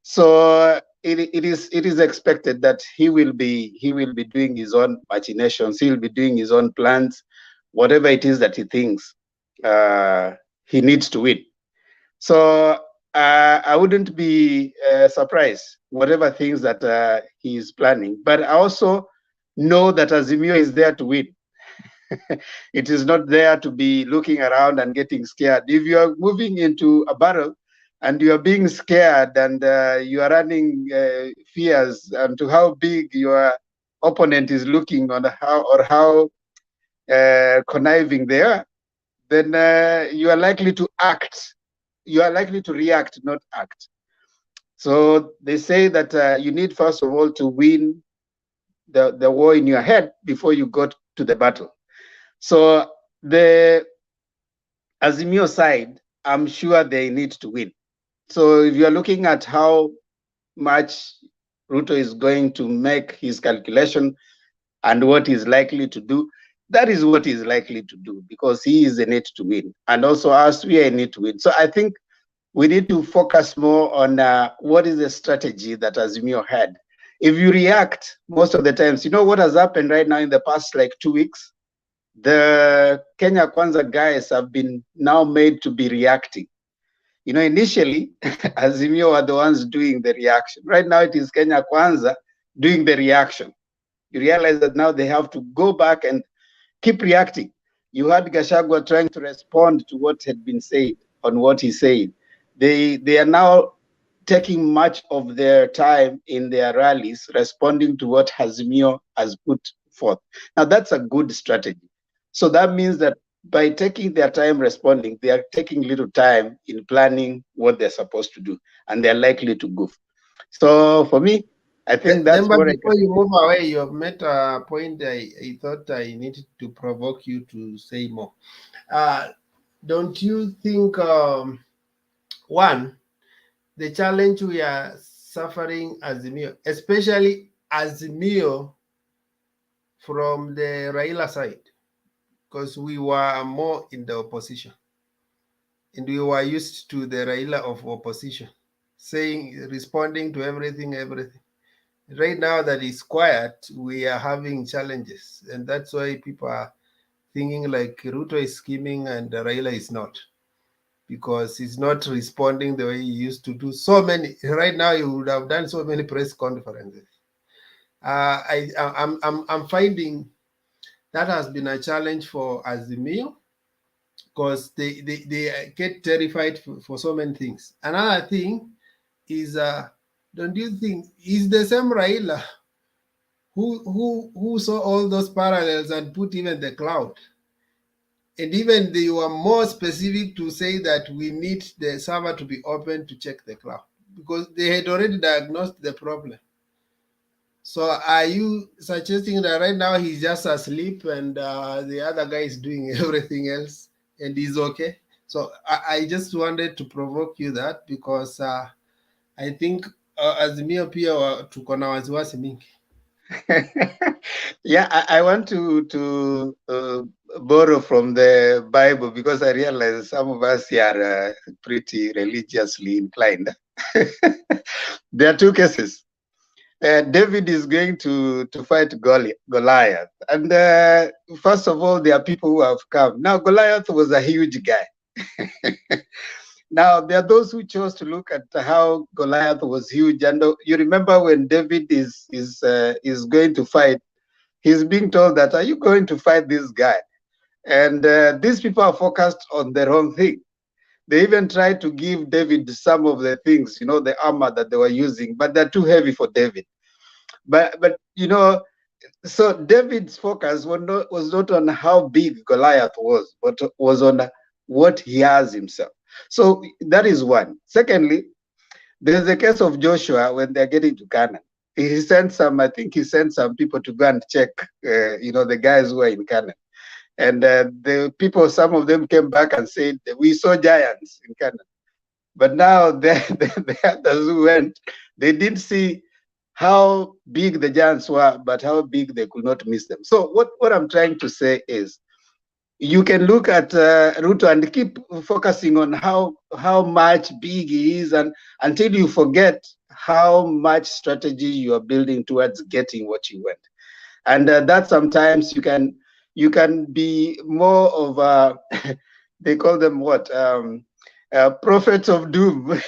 So it is expected that he will be doing his own machinations. He will be doing his own plans, whatever it is that he thinks he needs to win. So I wouldn't be surprised whatever things that he is planning. But I also know that Azimio is there to win. It is not there to be looking around and getting scared. If you are moving into a battle and you are being scared and you are running fears to how big your opponent is looking on how conniving they are, then you are likely to act. You are likely to react, not act. So they say that you need, first of all, to win the war in your head before you go to the battle. So the Azimio side, I'm sure they need to win. So if you're looking at how much Ruto is going to make his calculation and what he's likely to do, that is what he's likely to do, because he is in it to win. And also us, we are in it to win. So I think we need to focus more on what is the strategy that Azimio had. If you react most of the times, you know what has happened right now in the past like 2 weeks? the Kenya Kwanza guys have been now made to be reacting. You know, initially, Azimio were the ones doing the reaction. Right now, it is Kenya Kwanza doing the reaction. You realize that now they have to go back and keep reacting. You had Gachagua trying to respond to what had been said on what he said. They are now taking much of their time in their rallies responding to what Azimio has put forth. Now, that's a good strategy. So that means that by taking their time responding, they are taking little time in planning what they're supposed to do, and they're likely to goof. So for me, I think that's But what I before can. you move away, you have made a point I thought I needed to provoke you to say more. Don't you think, one, the challenge we are suffering Azimio, especially Azimio from the Raila side, because we were more in the opposition and we were used to the Raila of opposition, responding to everything. Right now that is quiet, we are having challenges, and that's why people are thinking like Ruto is scheming and Raila is not, because he's not responding the way he used to do. So many right now, he would have done so many press conferences. I'm finding that has been a challenge for Azimio, because they get terrified for so many things. Another thing is, don't you think is the same Raila who saw all those parallels and put even the cloud? And even they were more specific to say that we need the server to be open to check the cloud, because they had already diagnosed the problem. So are you suggesting that right now he's just asleep and the other guy is doing everything else and he's okay? So I just wanted to provoke you that, because I think Azimio pia tuko na wasiwasi mingi. Yeah, I want to borrow from the Bible, because I realize some of us here are pretty religiously inclined. There are two cases. David is going to fight Goliath. And first of all, there are people who have come. Now, Goliath was a huge guy. Now, there are those who chose to look at how Goliath was huge. And you remember when David is going to fight, he's being told that, are you going to fight this guy? And these people are focused on the wrong thing. They even tried to give David some of the things, you know, the armor that they were using, but they're too heavy for David. But you know, so David's focus was not on how big Goliath was, but was on what he has himself. So that is one. Secondly, there's the case of Joshua when they're getting to Canaan. He sent some, I think he sent some people to go and check, you know, the guys who are in Canaan. And the people, some of them came back and said, we saw giants in Canaan. But now the others who went, they didn't see how big the giants were, but how big they could not miss them. So what I'm trying to say is, you can look at Ruto and keep focusing on how much big he is, and until you forget how much strategy you are building towards getting what you want. And that sometimes you can be more of a they call them what, prophets of doom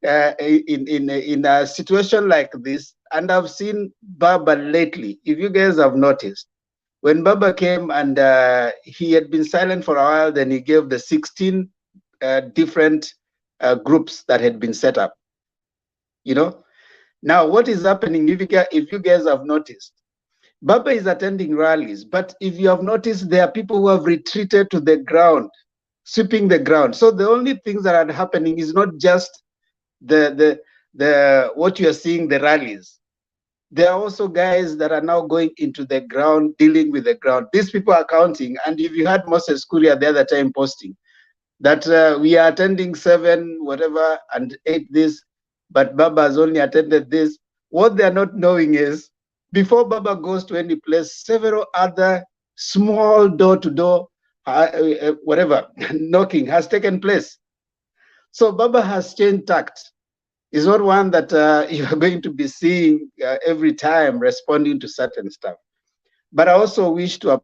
in a situation like this. And I've seen Baba lately. If you guys have noticed, when Baba came and he had been silent for a while, then he gave the 16 different groups that had been set up. You know, now what is happening? If you guys have noticed, Baba is attending rallies, but if you have noticed, there are people who have retreated to the ground, sweeping the ground. So the only things that are happening is not just the what you are seeing, the rallies. There are also guys that are now going into the ground, dealing with the ground. These people are counting. And if you had Moses Kuria the other time posting that we are attending 7, whatever, and 8 this, but Baba has only attended this. What they are not knowing is, before Baba goes to any place, several other small door-to-door, whatever, knocking has taken place. So Baba has changed tact. Is not one that you are going to be seeing every time responding to certain stuff. But I also wish to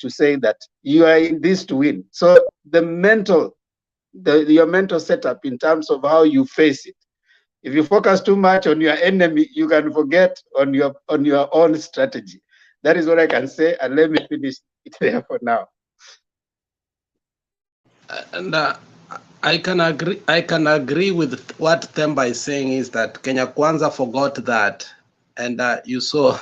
say that you are in this to win. So your mental setup in terms of how you face it. If you focus too much on your enemy, you can forget on your own strategy. That is what I can say, and let me finish it there for now. And I can agree with what Themba is saying, is that Kenya Kwanza forgot that, and you saw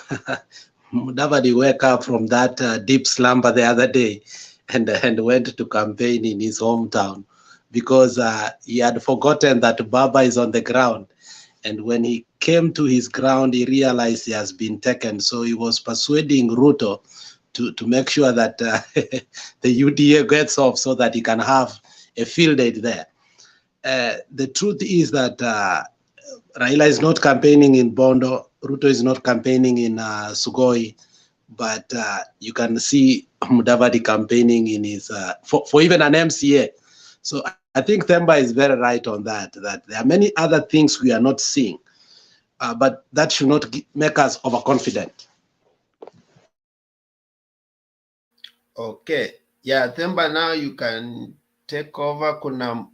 Mudavadi wake up from that deep slumber the other day and went to campaign in his hometown because he had forgotten that Baba is on the ground. And when he came to his ground, he realized he has been taken. So he was persuading Ruto to make sure that the UDA gets off so that he can have a field day there. The truth is that Raila is not campaigning in Bondo, Ruto is not campaigning in Sugoi, but you can see Mudavadi campaigning in his, for even an MCA. So I think Themba is very right on that there are many other things we are not seeing, but that should not make us overconfident. Okay. Yeah, Themba, now you can take over. Kuna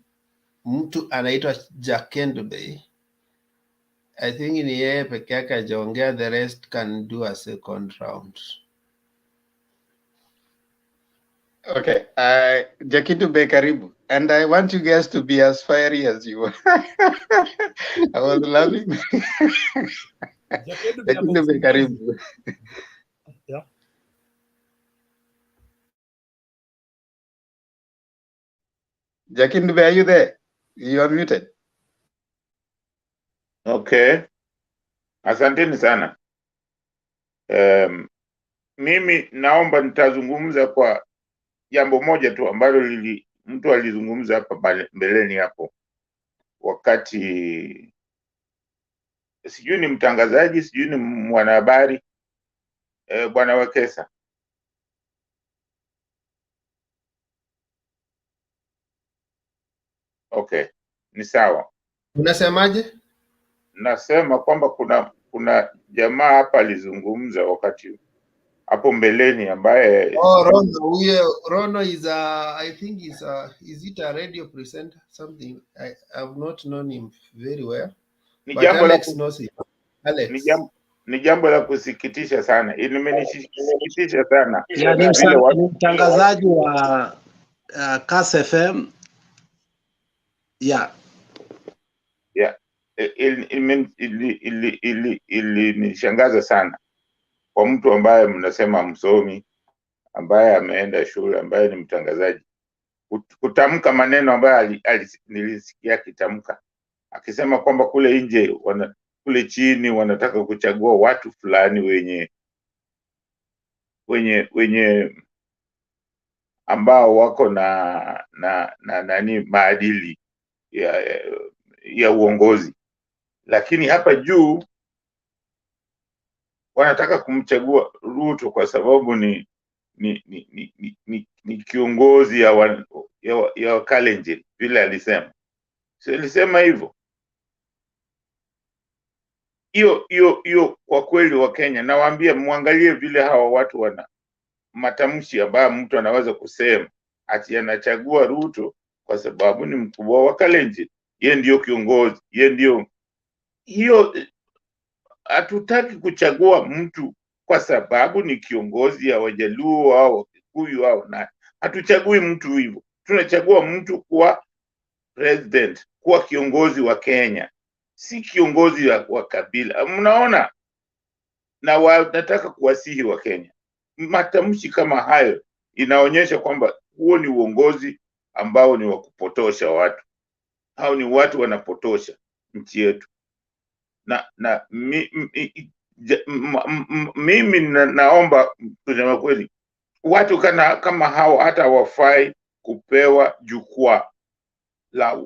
mtu anaitwa Jakendube. I think ni yeye peke yake hajaongea, the rest can do a second round. Okay, Jakendube karibu. And I want you guys to be as fiery as you were. I was laughing. Jakendube karibu. Yeah. Jakendube, are you there? You are muted. Okay. Asanteni sana. Mimi naomba nitazungumza kwa jambo moja tu ambalo mtu alizungumza hapa mbeleni hapo, wakati sijui ni mtangazaji sijui ni mwanahabari, Bwana Wekesa. Okay, ni sawa. Unasemaje? Nasema kwamba kuna jamaa hapa alizungumza wakati hapo mbeleni ambaye Rono, Rono is I think is it a radio presenter something? I have not known him very well. Ni jambo Alex knows him. Alex. Ni jambo la kusikitisha sana. Imenisikitisha sana. Ni mtangazaji wa Kka'S FM. Yeah. Yeah. Ilinishangaza sana kwa mtu ambaye mnasema msomi, ambaye ameenda shule, ambaye ni mtangazaji, kutamka maneno ambayo nilisikia akitamka, akisema kwamba kule nje kule chini wanataka kuchagua watu fulani wenye ambao wako na nani maadili ya uongozi, lakini hapa juu wanataka kumchagua Ruto kwa sababu ni kiongozi ya Kalenjin, vile alisema. So alisema hivyo. Hiyo kwa kweli wa Kenya nawaambia muangalie vile hawa watu wana matamshi ambayo mtu anaweza kusema ati anachagua Ruto kwa sababu ni mkubwa wa Kalenjin. Yeye ndio kiongozi, yeye ndio hiyo. Hatutaki kuchagua mtu kwa sababu ni kiongozi ya Wajaluo au Wakikuyu au na hatuchagui mtu hivyo. Tunachagua mtu kuwa president, kuwa kiongozi wa Kenya, si kiongozi wa kabila. Mnaona, na wanataka kuwasihi wa Kenya. Matamshi kama hayo inaonyesha kwamba huo ni uongozi ambao ni wa kupotosha watu. Hao ni watu wanapotosha nchi yetu. Na mimi naomba kusema kweli, watu kama hao hata hawafai kupewa jukwaa la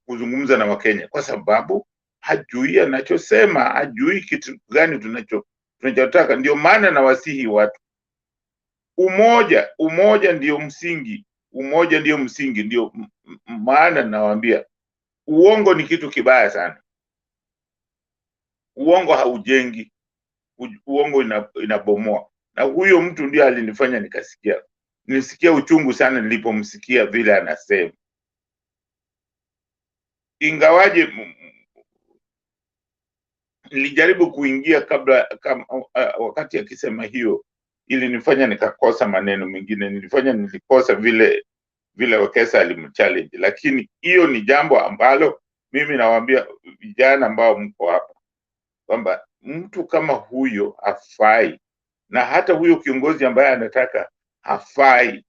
kuzungumza na Wakenya, kwa sababu hajui anachosema, hajui kitu gani tunachotaka. Ndio maana nawasihi watu, umoja ndio msingi, ndio maana nawaambia uongo ni kitu kibaya sana. Uongo haujengi. uongo inabomoa. Na huyo mtu ndiye alinifanya nilisikia uchungu sana nilipomsikia vile anasema. Ingawaje nilijaribu kuingia wakati akisema hiyo, ili nifanya nikakosa maneno mengine, nilikosa vile Wekesa alimchallenge. Lakini hiyo ni jambo ambalo mimi nawaambia vijana ambao mko hapa kwamba mtu kama huyo hafai, na hata huyo kiongozi ambaye anataka hafai,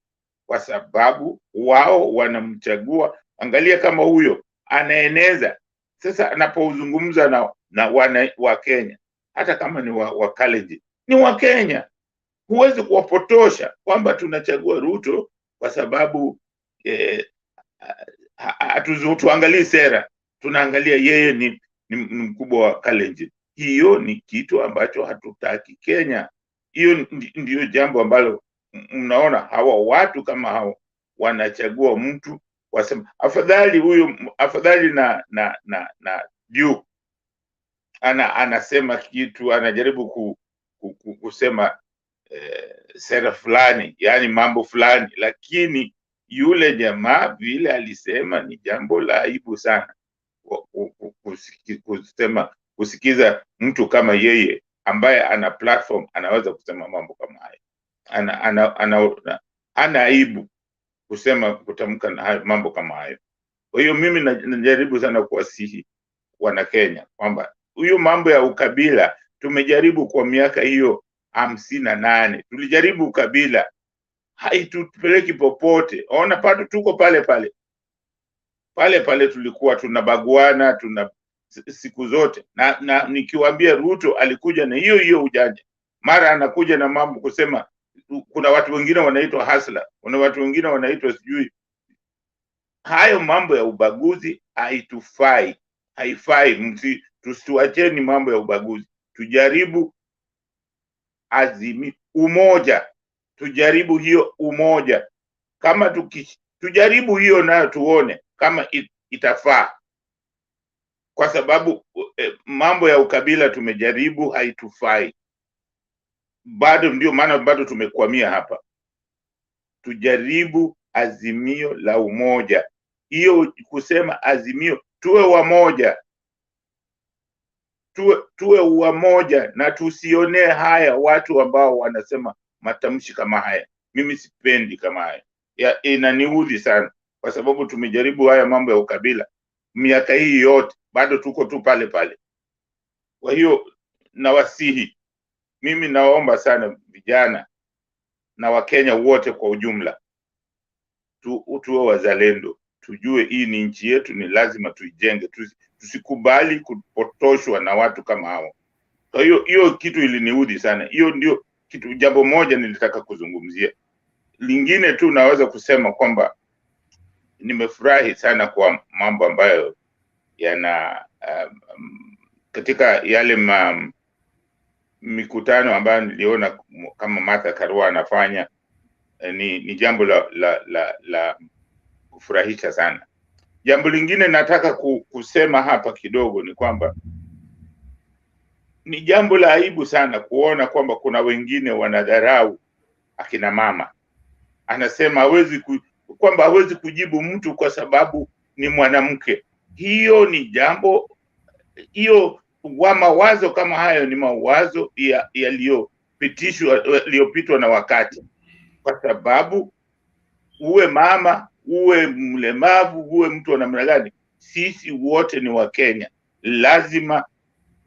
kwa sababu wao wanamchagua. Angalia kama huyo anaeneza sasa, anapozungumza na wana wa Kenya, hata kama ni wa Kalenjin, ni wa Kenya. Huwezi kuwapotosha kwamba tunachagua Ruto kwa sababu tuangalie sera, tunaangalia yeye ni mkubwa wa Kalenjin. Hiyo ni kitu ambacho hatutaki Kenya. Hiyo ndio jambo ambalo mnaona hawa watu kama hao wanachagua mtu wasema afadhali na Duke anasema kitu, anajaribu kusema sera fulani, yani mambo fulani, lakini yule jamaa vile alisema ni jambo la aibu sana kusikiza mtu kama yeye ambaye ana platform anaweza kusema mambo kama hayo. Ana aibu kutamka mambo kama hayo. Kwa hiyo mimi najaribu sana kuwasihi wana Kenya kwamba huyo mambo ya ukabila tumejaribu kwa miaka hiyo 58. Tulijaribu ukabila, haitupeleki popote. Ona pato tuko pale tulikuwa tunabaguana siku zote, na nikiwaambia Ruto alikuja na hiyo ujanja. Mara anakuja na mambo kusema kuna watu wengine wanaitwa hustler, kuna watu wengine wanaitwa sijui. Hayo mambo ya ubaguzi haifai. Tusiwacheni mambo ya ubaguzi, tujaribu umoja, tujaribu hiyo umoja. Kama tujaribu hiyo nayo tuone kama itafaa, kwa sababu mambo ya ukabila tumejaribu, haitufai bado. Ndio maana bado tumekwamia hapa. Tujaribu azimio la umoja, hiyo kusema azimio, tuwe wamoja, tuwe wamoja, na tusionee haya watu ambao wanasema matamshi kama haya. Mimi sipendi kama haya, inaniudhi sana, kwa sababu tumejaribu haya mambo ya ukabila miaka hii yote, bado tuko tu pale. Kwa hiyo nawasihi, mimi naomba sana vijana na Wakenya wote kwa ujumla, tuwe wazalendo, tujue hii ni nchi yetu, ni lazima tuijenge, tusikubali kupotoshwa na watu kama hao. Kwa hiyo kitu iliniudhi sana. Hiyo ndio kitu, jambo moja nilitaka kuzungumzia. Lingine tu naweza kusema kwamba nimefurahi sana kwa mambo ambayo yana katika yale mikutano ambayo niliona kama Martha Karua anafanya. Ni jambo la kufurahisha sana. Jambo lingine nataka kusema hapa kidogo ni kwamba ni jambo la aibu sana kuona kwamba kuna wengine wanadharau akina mama. Anasema kwamba hawezi kujibu mtu kwa sababu ni mwanamke. Hiyo ni jambo, mawazo kama hayo ni mawazo yaliyopitwa na wakati, kwa sababu uwe mama, uwe mlemavu, uwe mtu wa namna gani, sisi wote ni wa Kenya.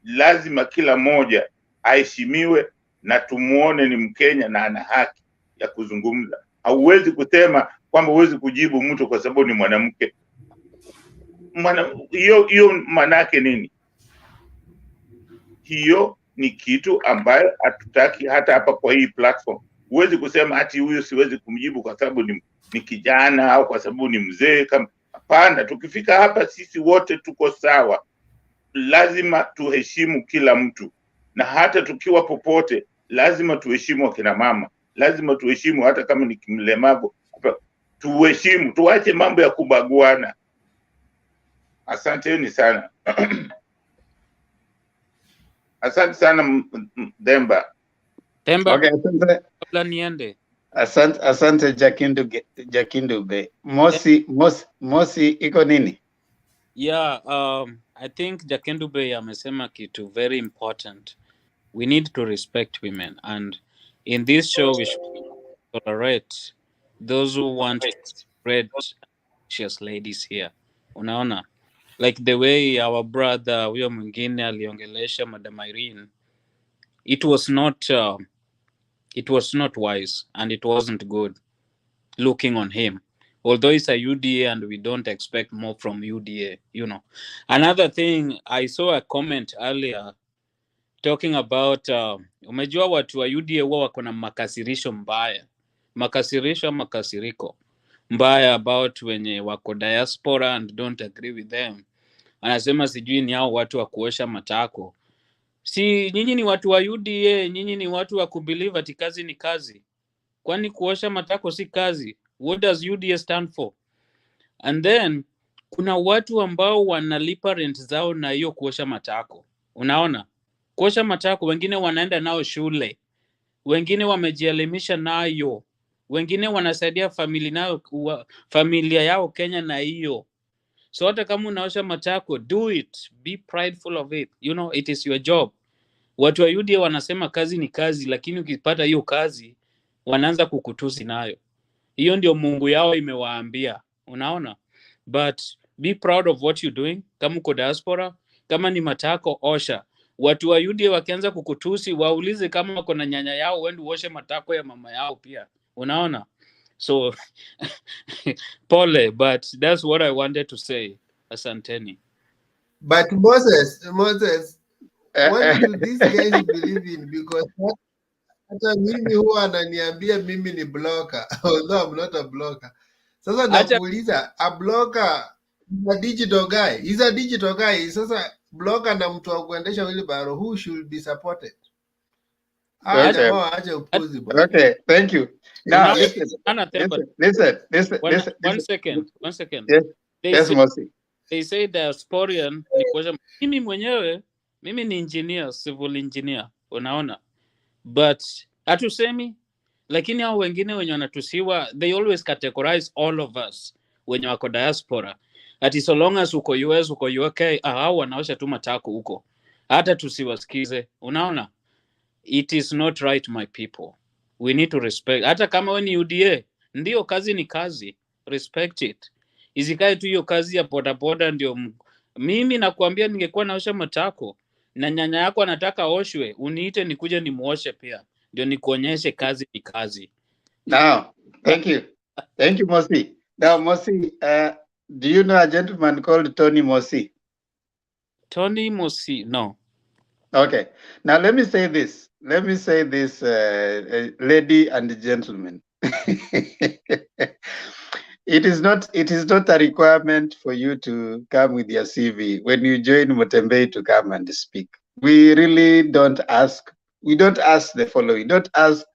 Lazima kila mmoja aheshimiwe na tumuone ni Mkenya na ana haki ya kuzungumza. Hauwezi kusema kwamba huwezi kujibu mtu kwa sababu ni mwanamke. Hiyo manake nini? Hiyo ni kitu ambayo hatutaki hata hapa kwa hii platform. Huwezi kusema ati huyo siwezi kumjibu kwa sababu ni kijana au kwa sababu ni mzee. Hapana, tukifika hapa sisi wote tuko sawa. Lazima tuheshimu kila mtu, na hata tukiwa popote lazima tuheshimu akina mama, lazima tuheshimu hata kama ni mlemavu, tuheshimu, tuache mambo ya kubaguana. Asanteni sana. Asante sana Demba. Temba, Okay, asante. kabla niende. Asante Jakindube. Mosi iko nini? Yeah, I think Jakendube amesema kitu very important. We need to respect women, and in this show we should tolerate those who want to spread ambitious ladies here. Unaona? Like the way our brother huyo mwingine aliongelesha Madam Irene, it was not wise and it wasn't good looking on him. Although it's a UDA and we don't expect more from UDA, you know. Another thing, I saw a comment earlier talking about umejua watu wa UDA huwa wako na makasirisho mbaya. Makasiriko mbaya about wenye wako diaspora and don't agree with them. Anasema sijui ni hao watu wa kuosha matako. Si nyinyi ni watu wa UDA, nyinyi ni watu wa kubelieve ati kazi ni kazi. Kwani kuosha matako si kazi? What does UDA stand for? And then kuna watu ambao wanalipa rent zao na hiyo kuosha matako. Unaona? Kuosha matako, wengine wanaenda nao shule. Wengine wamejielimisha nayo. Wengine wanasaidia familia yao Kenya na hiyo. So hata kama unaosha matako, do it. Be prideful of it. You know, it is your job. Watu wa UDA wanasema kazi ni kazi, lakini ukipata hiyo kazi, wanaanza kukutusi nayo. Hiyo ndio Mungu yao imewaambia. Unaona? But be proud of what you're doing. Kama uko diaspora, kama ni matako, osha. Watu wa UDA wakianza kukutusi, waulize kama wako na nyanya yao, wende uoshe matako ya mama yao pia. Unaona? So, pole, but that's what I wanted to say. Asanteni. But Moses, what do these guys believe in? Because hata mimi huwa ananiambia mimi ni blocker, although I'm not a blocker. Sasa nakuuliza, a blocker is a digital guy. He's a digital guy. Sasa blocker na mtu wa kuendesha wheelbarrow, who should be supported? Okay, thank you. Now, listen. One second. Yes, Mosi. They say diasporian ni kuosha. Mimi mwenyewe, mimi ni engineer, civil engineer. Unaona? But hatusemi, lakini hao wengine wenye wanatusiwa, they always categorize all of us wenye wako diaspora. Ati so long as uko US, uko UK, hao wanaosha tu matako huko. Hata tusiwasikize. Unaona? It is not right, my people. We need to respect. Hata kama wewe ni UDA, ndio kazi ni kazi. Respect it. Isikae tu hiyo kazi ya bodaboda ndio. Mimi nakwambia ningekuwa naosha matako na nyanya yako anataka oshwe, uniite nikuje nimuoshe pia. Ndio nikuonyeshe kazi ni kazi. Now, thank you. Thank you, Mosi. Now, Mosi, do you know a gentleman called Tony Mosi? Tony Mosi, no. Okay. Now, let me say this, lady and gentlemen. It is not a requirement for you to come with your CV when you join Motembei to come and speak. We really don't ask. We don't ask the following. Don't ask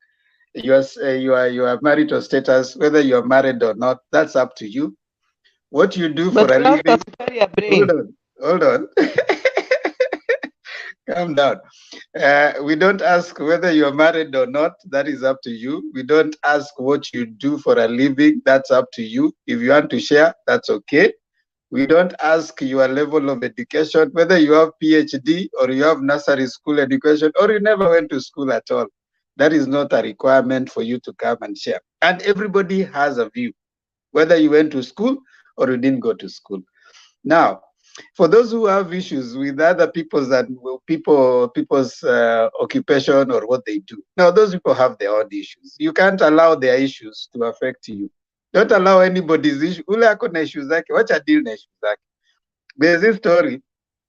your marital status, whether you are married or not. That's up to you. What you do for a living. Hold on. Calm down. We don't ask whether you're married or not. That is up to you. We don't ask what you do for a living. That's up to you. If you want to share, that's okay. We don't ask your level of education, whether you have PhD or you have nursery school education or you never went to school at all. That is not a requirement for you to come and share. And everybody has a view, whether you went to school or you didn't go to school. Now, for those who have issues with other people's occupation or what they do, now those people have their own issues. You can't allow their issues to affect you. Don't allow anybody's issue. Ule ako na issues zake, wacha deal na issues zake. There's this story,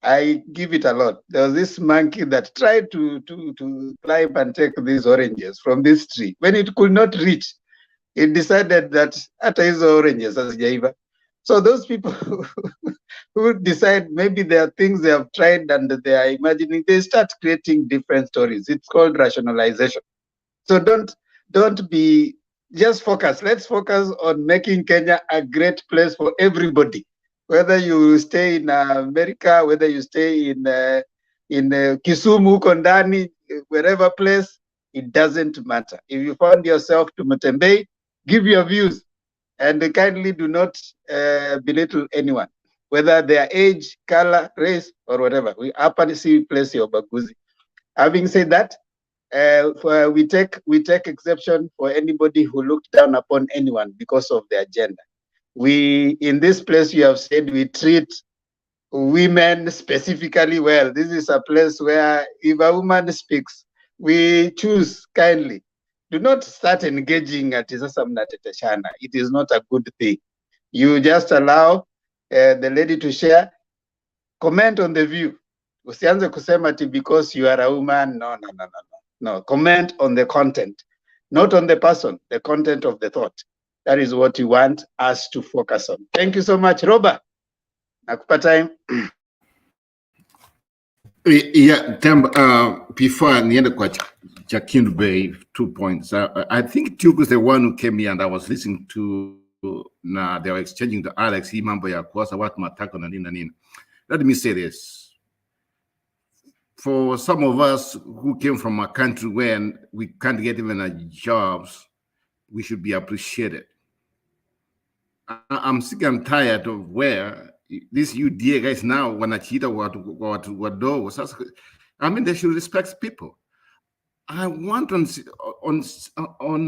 I give it a lot. There was this monkey that tried to climb and take these oranges from this tree. When it could not reach, it decided that hata hizo oranges hazijaiva. So those people who decide maybe there are things they have tried and they are imagining, they start creating different stories. It's called rationalization. So don't be, just focus. Let's focus on making Kenya a great place for everybody. Whether you stay in America, whether you stay in in Kisumu, Kondani, wherever place, it doesn't matter. If you found yourself to Mutembei, give your views and kindly do not belittle anyone, whether their age, color, race, or whatever. We happen to see place your baguzi. Having said that, we take exception for anybody who looked down upon anyone because of their gender. We, in this place, you have said we treat women specifically well. This is a place where if a woman speaks, we choose kindly. Do not start engaging at Isasamnateteshana. It is not a good thing. You just allow the lady to share, comment on the view. Usianze kusema ati because you are a woman. No. No, comment on the content, not on the person, the content of the thought. That is what you want us to focus on. Thank you so much, Robert. Nakupa time. Yeah, before niende kwa Jakindu Bay, 2 points. I think Tugu is the one who came here and I was listening to, they were exchanging the Alex, hii mambo ya kuwasa watu matako na nini. Let me say this. For some of us who came from a country where we can't get even jobs, we should be appreciated. I'm sick and tired of where these UDA guys now wanachita wadogo. I mean, they should respect people. I want on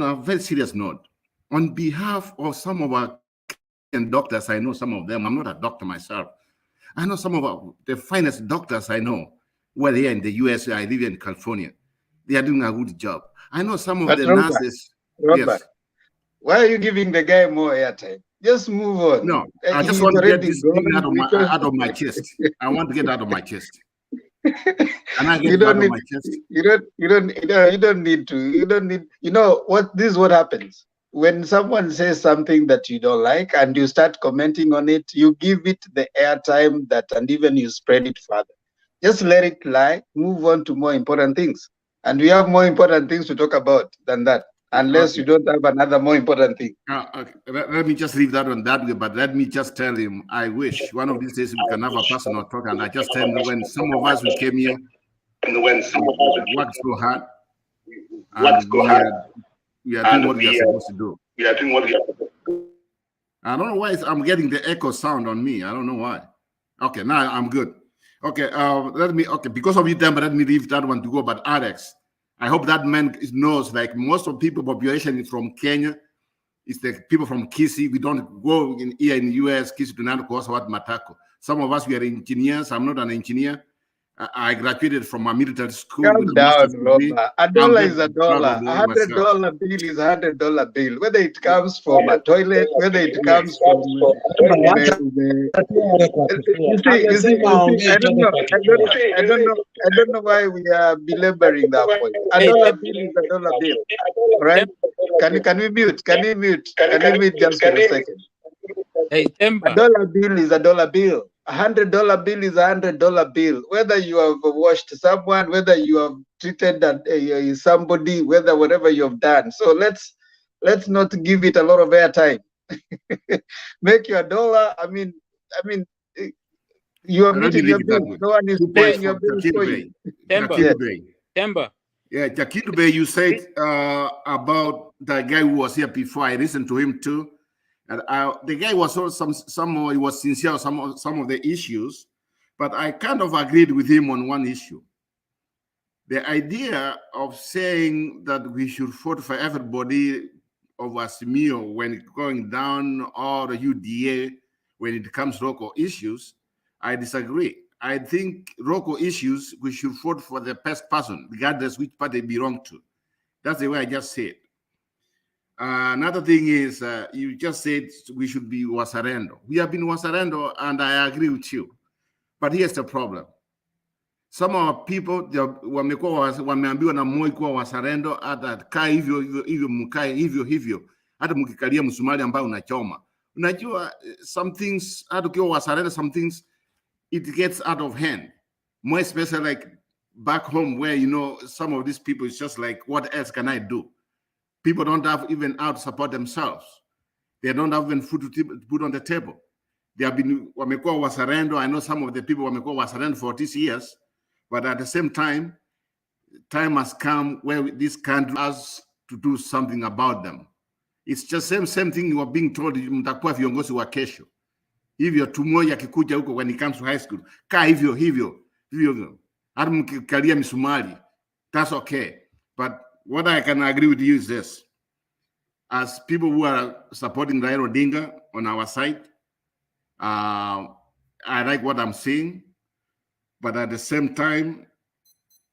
a very serious note, on behalf of some of our doctors, I know some of them. I'm not a doctor myself. I know some of the finest doctors I know. Well, here in the US, I live in California. They are doing a good job. I know some of the nurses. Robert, yes. Why are you giving the guy more airtime? Just move on. No, I just want to get this thing out of my chest. I want to get out of my chest. And I get out of my chest. You don't need to. You don't need. You know what? This is what happens when someone says something that you don't like and you start commenting on it. You give it the airtime and even you spread it further. Just let it lie, move on to more important things. And we have more important things to talk about than that, unless you don't have another more important thing. Okay. Let me just leave that on that way, but let me just tell him, I wish one of these days we can have a personal talk, and I just tell him when some of us who came here, we worked so hard, and we are doing what we are supposed to do. I don't know why I'm getting the echo sound on me. I don't know why. Okay, now I'm good. Okay, because of you, but let me leave that one to go. But Alex, I hope that man knows, like most of people population is from Kenya. It's the people from Kisi. We don't go here in the US, Kisi to Nanukosawat Matako. Some of us, we are engineers. I'm not an engineer. I graduated from a military school. Calm down, Robert. A dollar is a dollar. $100 bill is $100 bill. Whether it comes from a toilet, whether it comes from I don't know why we are belaboring that point. A dollar bill is a dollar bill. Right? Can we mute? Can we mute just for a second? Hey, Temba. A dollar bill is a dollar bill. $100 bill is $100 bill. Whether you have washed someone, whether you have treated somebody, whatever you have done. So let's not give it a lot of airtime. Make your dollar. I mean, you are meeting your bill. No one is paying your bill for you. Temba. Yeah, Jakindu Bay, you said about the guy who was here before. I listened to him too. And the guy was also he was sincere on some of the issues, but I kind of agreed with him on one issue. The idea of saying that we should fortify everybody of Asimio when it's going down, or the UDA when it comes to local issues, I disagree. I think local issues, we should vote for the best person, regardless which party they belong to. That's the way I just said. Another thing is, you just said we should be Wasarendo. We have been Wasarendo, and I agree with you. But here's the problem. Some of our people, wameambiwa na Moi kuwa Wasarendo, hata kaa hivyo mkae hivyo, hata mkikalia msumari ambao unachoma. Unajua, some things, hata ukiwa Wasarendo, some things, it gets out of hand. More especially like back home where, some of these people, it's just like, what else can I do? People don't have even how to support themselves. They don't have even food to put on the table. They have been wamekuwa Wasarendo. I know some of the people wamekuwa Wasarendo for these years, But at the same time has come where this country has to do something about them. It's just same thing you are being told, mtakuwa viongozi wa kesho. Hivyo tumoja kikuja huko when it comes to high school. Kaa hivyo. Hata mkikalia misumari. That's okay. But what I can agree with you is this. As people who are supporting Raila Odinga on our side, I like what I'm seeing. But at the same time,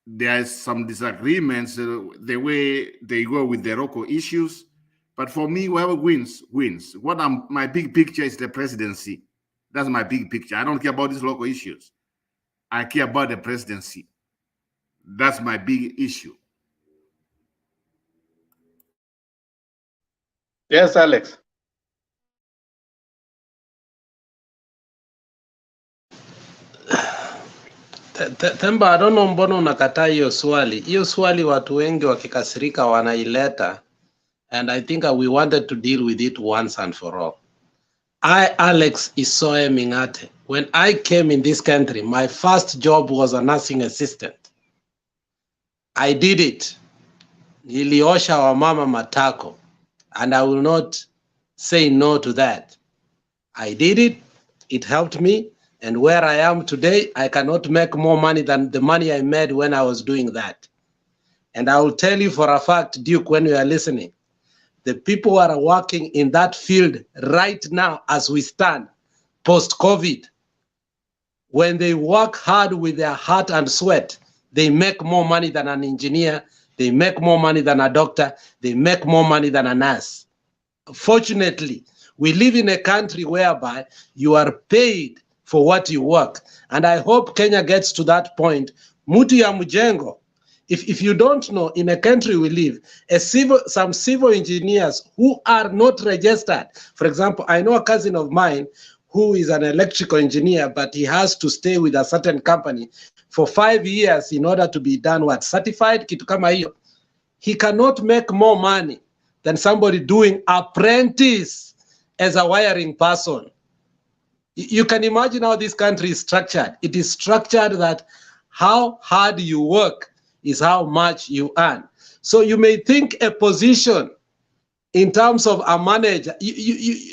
there is some disagreements the way they go with the local issues. But for me, whoever wins. My big picture is the presidency. That's my big picture. I don't care about these local issues. I care about the presidency. That's my big issue. Yes, Alex. Temba, I don't know mbona unakataa hiyo swali. Hiyo swali watu wengi wakikasirika wanaileta, and I think we wanted to deal with it once and for all. I, Alex Isoe Mingate, when I came in this country, my first job was a nursing assistant. I did it. Niliosha wamama matako, and I will not say no to that. I did it. It helped me. And where I am today, I cannot make more money than the money I made when I was doing that. And I will tell you for a fact, Duke, when you are listening, the people who are working in that field right now as we stand, post-COVID, when they work hard with their heart and sweat, they make more money than an engineer, they make more money than a doctor, they make more money than a nurse. Fortunately, we live in a country whereby you are paid for what you work. And I hope Kenya gets to that point. Mutu ya mjengo. If you don't know, in a country we live, some civil engineers who are not registered. For example, I know a cousin of mine who is an electrical engineer, but he has to stay with a certain company for 5 years in order to be done what? Certified, kitu kama hiyo. He cannot make more money than somebody doing apprentice as a wiring person. You can imagine how this country is structured. It is structured that how hard you work is how much you earn. So you may think a position in terms of a manager,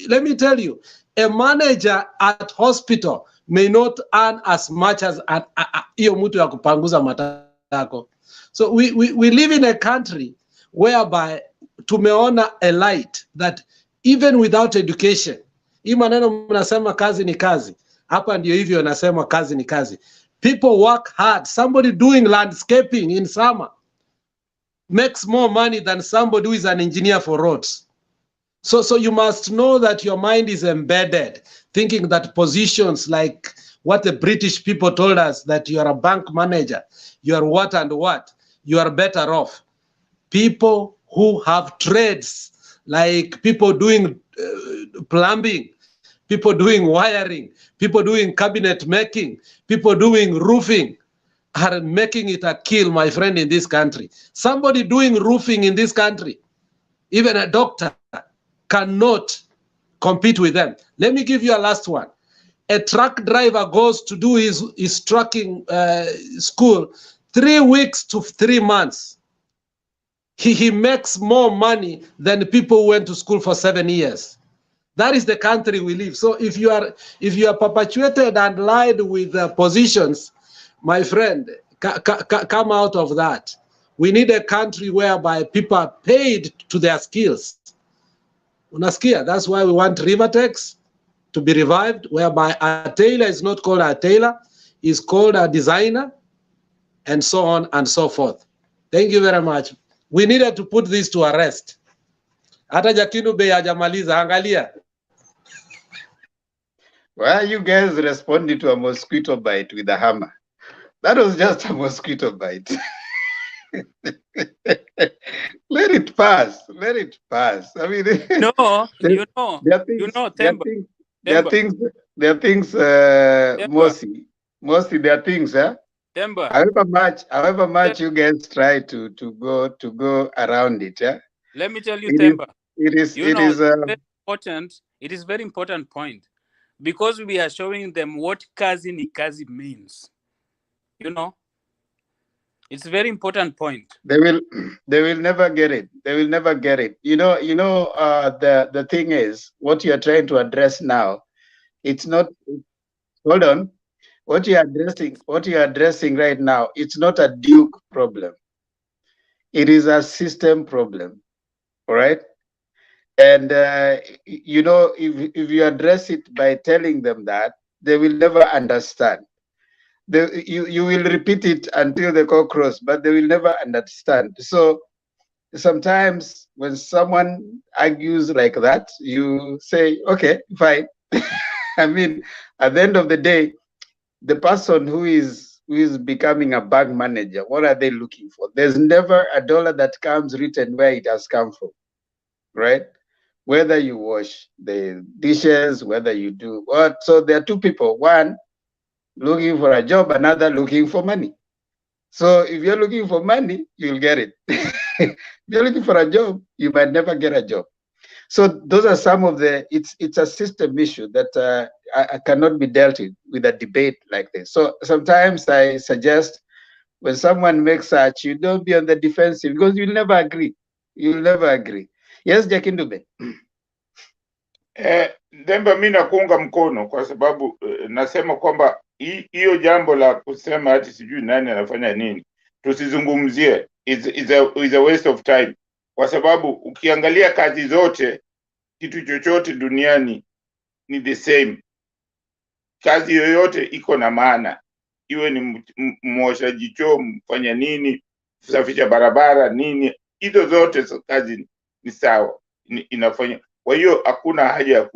let me tell you, a manager at hospital may not earn as much as hiyo mtu ya kupanguza matako. So we live in a country whereby tumeona a light that even without education, hii maneno mnasema kazi ni kazi. Hapa ndio hivyo nasema kazi ni kazi. People work hard. Somebody doing landscaping in summer makes more money than somebody who is an engineer for roads. So you must know that your mind is embedded, thinking that positions like what the British people told us, that you are a bank manager, you are what and what, you are better off. People who have trades, like people doing plumbing, people doing wiring, people doing cabinet making, people doing roofing, are making it a kill, my friend, in this country. Somebody doing roofing in this country, even a doctor, cannot compete with them. Let me give you a last one. A truck driver goes to do his trucking school 3 weeks to 3 months. He makes more money than people who went to school for 7 years. That is the country we live. So if you are perpetuated and lied with positions, my friend, come out of that. We need a country whereby people are paid to their skills. Unasikia? That's why we want Rivertex to be revived, whereby a tailor is not called a tailor, is called a designer, and so on and so forth. Thank you very much. We needed to put this to a rest. Hata Jakinu Bey hajamaliza, angalia. Why are you guys responding to a mosquito bite with a hammer? That was just a mosquito bite. Let it pass. Let it pass. I mean, no, there are things, Mosi, there are things, Temba. However much you guys try to go around it, Let me tell you, Temba. It is very important. It is very important point, because we are showing them what kazi ni kazi means. You know, It's a very important point. They will never get it. They will never get it. The thing is, what you are trying to address now, it's not, hold on. What you are addressing right now, it's not a Duke problem. It is a system problem. All right. And if you address it by telling them that, they will never understand. You will repeat it until the cock crows, but they will never understand. So sometimes when someone argues like that, you say, okay, fine. I mean, at the end of the day, the person who is becoming a bank manager, what are they looking for? There's never a dollar that comes written where it has come from, right? Whether you wash the dishes, whether you do what. So there are two people, one looking for a job, another looking for money. So if you're looking for money, you'll get it. If you're looking for a job, you might never get a job. So those are some of it's a system issue that I cannot be dealt with a debate like this. So sometimes I suggest when someone makes such, you don't be on the defensive because you'll never agree. You'll never agree. Yes, Jakindube. Demba, mi nakuunga mkono kwa sababu nasema kwamba hiyo jambo la kusema hati sijui nani anafanya nini tusizungumzie, is a waste of time, kwa sababu ukiangalia kazi zote, kitu chochote duniani ni the same. Kazi yoyote iko na maana, iwe ni mwoshaji choo, mfanya nini, kusafisha barabara nini, hizo zote kazi ni sawa, inafanya. Kwa hiyo hakuna haja ya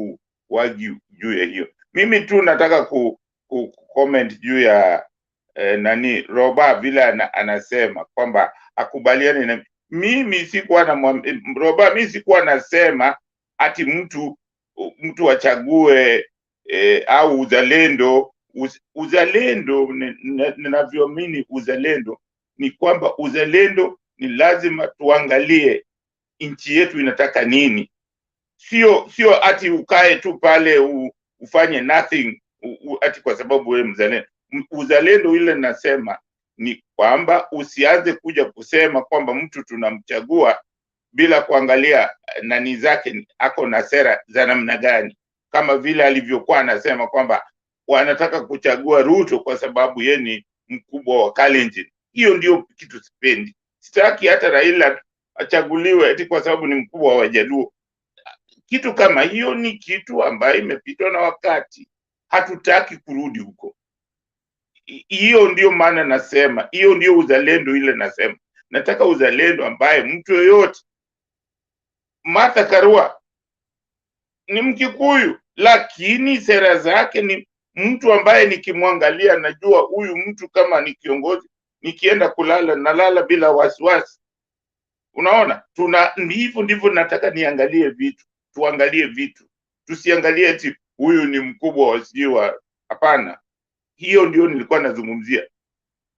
kuwagi juu ya hiyo. Mimi tu nataka ku comment juu ya nani Roba vile anasema kwamba akubaliane na mimi. Sikuwa na Roba, mimi sikuwa nasema ati mtu achague au uzalendo. Uzalendo ninavyoamini uzalendo ni kwamba uzalendo ni lazima tuangalie nchi yetu inataka nini. Sio ati ukae tu pale ufanye nothing ati kwa sababu wewe mzalendo. Uzalendo ile nasema ni kwamba usianze kuja kusema kwamba mtu tunamchagua bila kuangalia nani zake, ako na sera za namna gani, kama vile alivyokuwa anasema kwamba wanataka kuchagua Ruto kwa sababu yeye ni mkubwa wa Kalenjin. Hiyo ndio kitu sipendi. Sitaki hata Raila achaguliwe eti kwa sababu ni mkubwa wa Wajaluo. Kitu kama hiyo ni kitu ambayo imepitwa na wakati. Hatutaki kurudi huko. Hiyo ndio maana nasema, hiyo ndio uzalendo ile nasema. Nataka uzalendo ambaye mtu yoyote, Martha Karua ni Mkikuyu, lakini sera zake ni mtu ambaye nikimwangalia najua huyu mtu kama ni kiongozi, nikienda kulala nalala bila wasiwasi. Unaona, ndivyo nataka niangalie vitu, tuangalie vitu. Tusiangalie eti huyu ni mkubwa wa siwa, hapana. Hiyo ndio nilikuwa nazungumzia.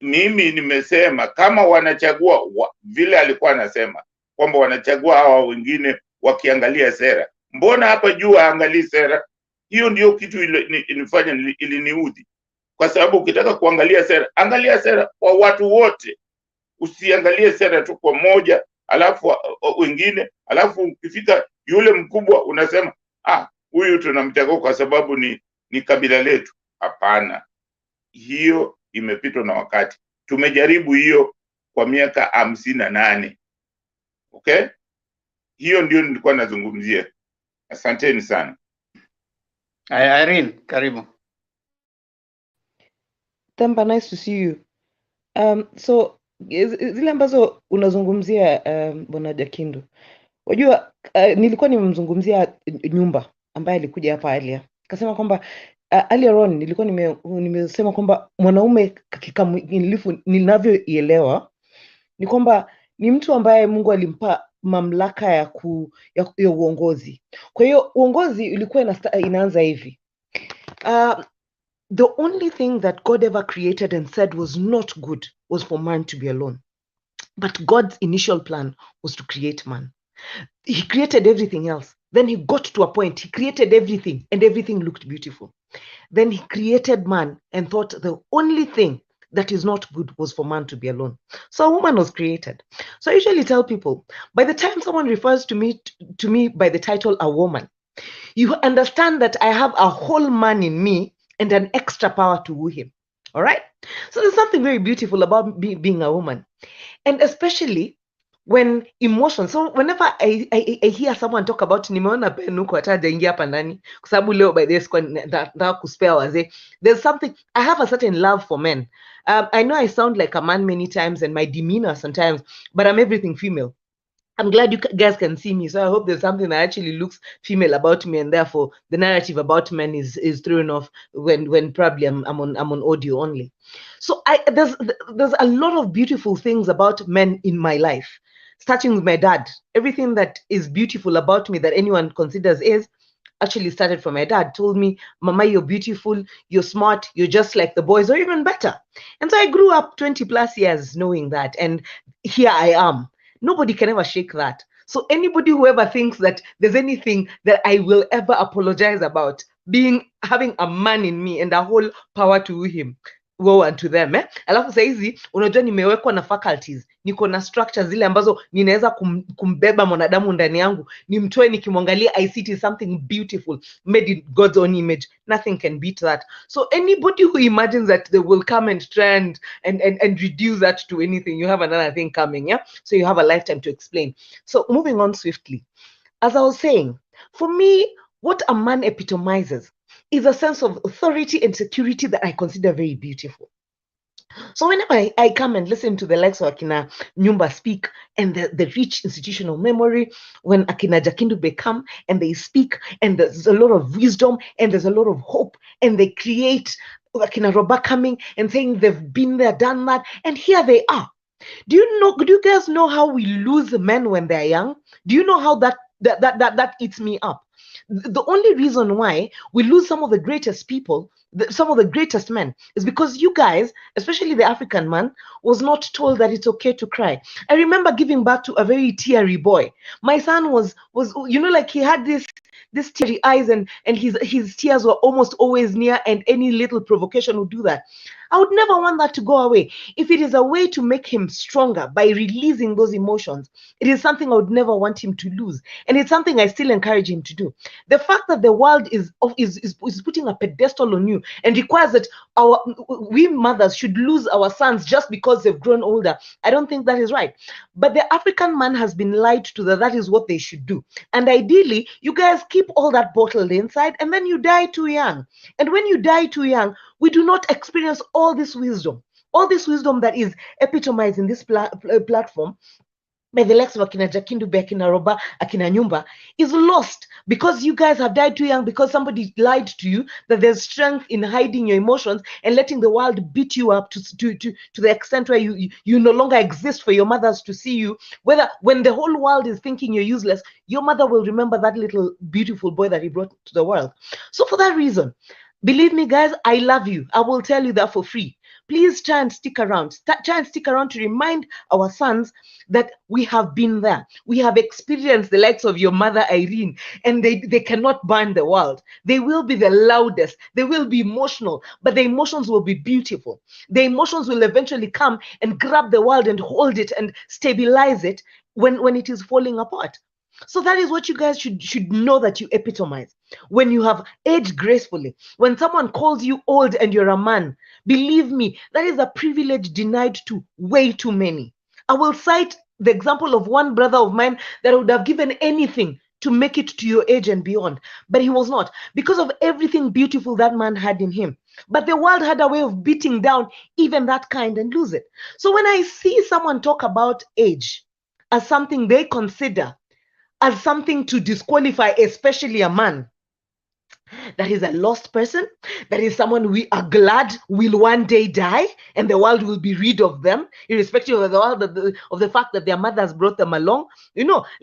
Mimi nimesema kama wanachagua vile alikuwa anasema kwamba wanachagua hawa wengine wakiangalia sera. Mbona hapa juu aangalie sera? Hiyo ndio kitu ilifanya iliniudhi. Kwa sababu ukitaka kuangalia sera, angalia sera kwa watu wote. Usiangalie sera tu kwa moja, alafu wengine, alafu ukifika yule mkubwa unasema huyu tunamchagua kwa sababu ni kabila letu. Hapana. Hiyo imepitwa na wakati. Tumejaribu hiyo kwa miaka 58. Okay? Hiyo ndio nilikuwa nazungumzia. Asanteni sana. Irene, karibu. Temba, nice to see you. So zile ambazo unazungumzia Bwana Jakindu. Unajua nilikuwa nimemzungumzia Nyumba ambaye alikuja hapa earlier. Akasema kwamba earlier on nilikuwa nimesema kwamba mwanaume kikamilifu ninavyoielewa ni kwamba ni mtu ambaye Mungu alimpa mamlaka ya uongozi. Kwa hiyo uongozi ulikuwa inaanza hivi. The only thing that God ever created and said was not good was for man to be alone. But God's initial plan was to create man. He created everything else. Then he got to a point, he created everything and everything looked beautiful. Then he created man and thought the only thing that is not good was for man to be alone. So a woman was created. So I usually tell people, by the time someone refers to me by the title a woman, you understand that I have a whole man in me and an extra power to woo him. All right? So there's something very beautiful about being a woman. And especially when emotions, so whenever I hear someone talk about nimeona Ben huko hata hajaingia hapa ndani kwa sababu leo by this nataka kuspare wazee, there's something, I have a certain love for men. I know I sound like a man many times and my demeanor sometimes, but I'm everything female. I'm glad you guys can see me, so I hope there's something that actually looks female about me, and therefore the narrative about men is thrown off when probably I'm on audio only. So there's a lot of beautiful things about men in my life, starting with my dad. Everything that is beautiful about me that anyone considers is actually started from my dad. Told me, Mama, you're beautiful, you're smart, you're just like the boys, or even better. And so I grew up 20 plus years knowing that, and here I am. Nobody can ever shake that. So anybody who ever thinks that there's anything that I will ever apologize about, having a man in me and a whole power to him, woe unto them. Alafu saizi unajua nimewekwa na faculties, niko na structures zile ambazo ninaweza kumbeba mwanadamu ndani yangu, nimtoe nikimwangalia, I see it is something beautiful made in God's own image. Nothing can beat that. So anybody who imagines that they will come and try and reduce that to anything, you have another thing coming. Yeah, so you have a lifetime to explain. So moving on swiftly, as I was saying, for me, what a man epitomizes is a sense of authority and security that I consider very beautiful. So whenever I come and listen to the likes of Akina Nyumba speak, and the rich institutional memory, when Akina Jakindube come and they speak, and there's a lot of wisdom and there's a lot of hope, and they create Akina Roba coming and saying they've been there, done that, and here they are. Do you guys know how we lose men when they're young? Do you know how that eats me up? The only reason why we lose some of the greatest people, some of the greatest men, is because you guys, especially the African man, was not told that it's okay to cry. I remember giving birth to a very teary boy. My son was like he had this teary eyes, and his tears were almost always near, and any little provocation would do that. I would never want that to go away. If it is a way to make him stronger by releasing those emotions, it is something I would never want him to lose. And it's something I still encourage him to do. The fact that the world is putting a pedestal on you and requires that we mothers should lose our sons just because they've grown older, I don't think that is right. But the African man has been lied to that is what they should do. And ideally, you guys keep all that bottled inside, and then you die too young. And when you die too young, we do not experience all this wisdom that is epitomized in this platform by the likes of Akina Jakindube, Akina Roba, Akina Nyumba, is lost because you guys have died too young, because somebody lied to you that there's strength in hiding your emotions and letting the world beat you up to the extent where you no longer exist for your mothers to see you. When the whole world is thinking you're useless, your mother will remember that little beautiful boy that he brought to the world. So for that reason, believe me, guys, I love you. I will tell you that for free. Please try and stick around. Try and stick around to remind our sons that we have been there. We have experienced the likes of your mother, Irene, and they cannot burn the world. They will be the loudest. They will be emotional, but the emotions will be beautiful. The emotions will eventually come and grab the world and hold it and stabilize it when it is falling apart. So that is what you guys should know that you epitomize. When you have aged gracefully, when someone calls you old and you're a man, believe me, that is a privilege denied to way too many. I will cite the example of one brother of mine that would have given anything to make it to your age and beyond, but he was not, because of everything beautiful that man had in him. But the world had a way of beating down even that kind and lose it. So when I see someone talk about age as something they consider as something to disqualify, especially a man, that is a lost person. That is someone we are glad will one day die and the world will be rid of them, irrespective of the fact that their mothers brought them along.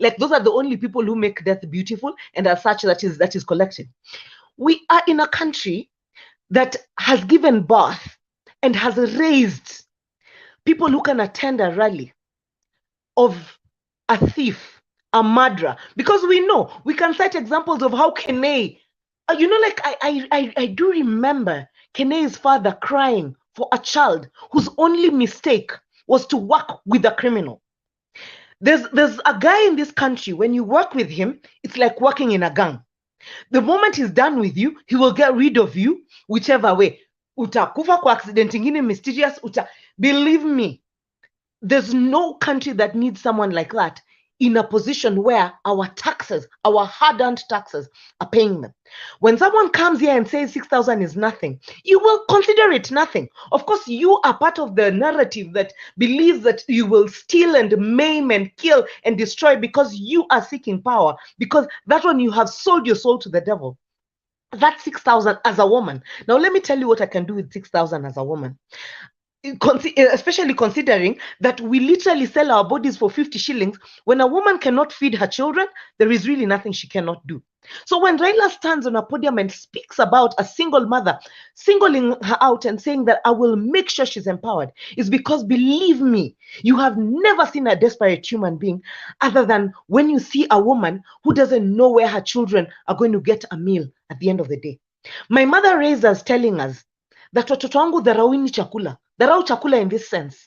Like those are the only people who make death beautiful, and as such, that is collective. We are in a country that has given birth and has raised people who can attend a rally of a thief, a murderer, because we can cite examples of how Kene, like I do remember Kene's father crying for a child whose only mistake was to work with a criminal. There's a guy in this country, when you work with him, it's like working in a gang. The moment he's done with you, he will get rid of you whichever way. Utakufa kwa accident ingine mysterious. Believe me, there's no country that needs someone like that in a position where our taxes, our hard-earned taxes, are paying them. When someone comes here and says 6,000 is nothing, you will consider it nothing. Of course, you are part of the narrative that believes that you will steal and maim and kill and destroy because you are seeking power, because that one you have sold your soul to the devil. That's 6,000 as a woman. Now, let me tell you what I can do with 6,000 as a woman. Especially considering that we literally sell our bodies for 50 shillings. When a woman cannot feed her children, there is really nothing she cannot do. So when Raila stands on a podium and speaks about a single mother, singling her out and saying that I will make sure she's empowered, is because, believe me, you have never seen a desperate human being other than when you see a woman who doesn't know where her children are going to get a meal at the end of the day. My mother raised us telling us that watoto wangu dharawini chakula. Dharau chakula in this sense.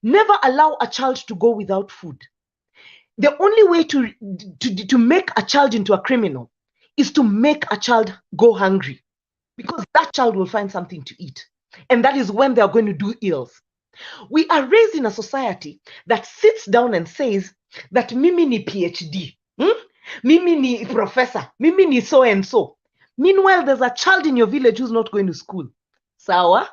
Never allow a child to go without food. The only way to make a child into a criminal is to make a child go hungry, because that child will find something to eat. And that is when they are going to do ills. We are raised in a society that sits down and says that mimi ni PhD, mimi ni professor, mimi ni so and so. Meanwhile, there's a child in your village who's not going to school. Sawa?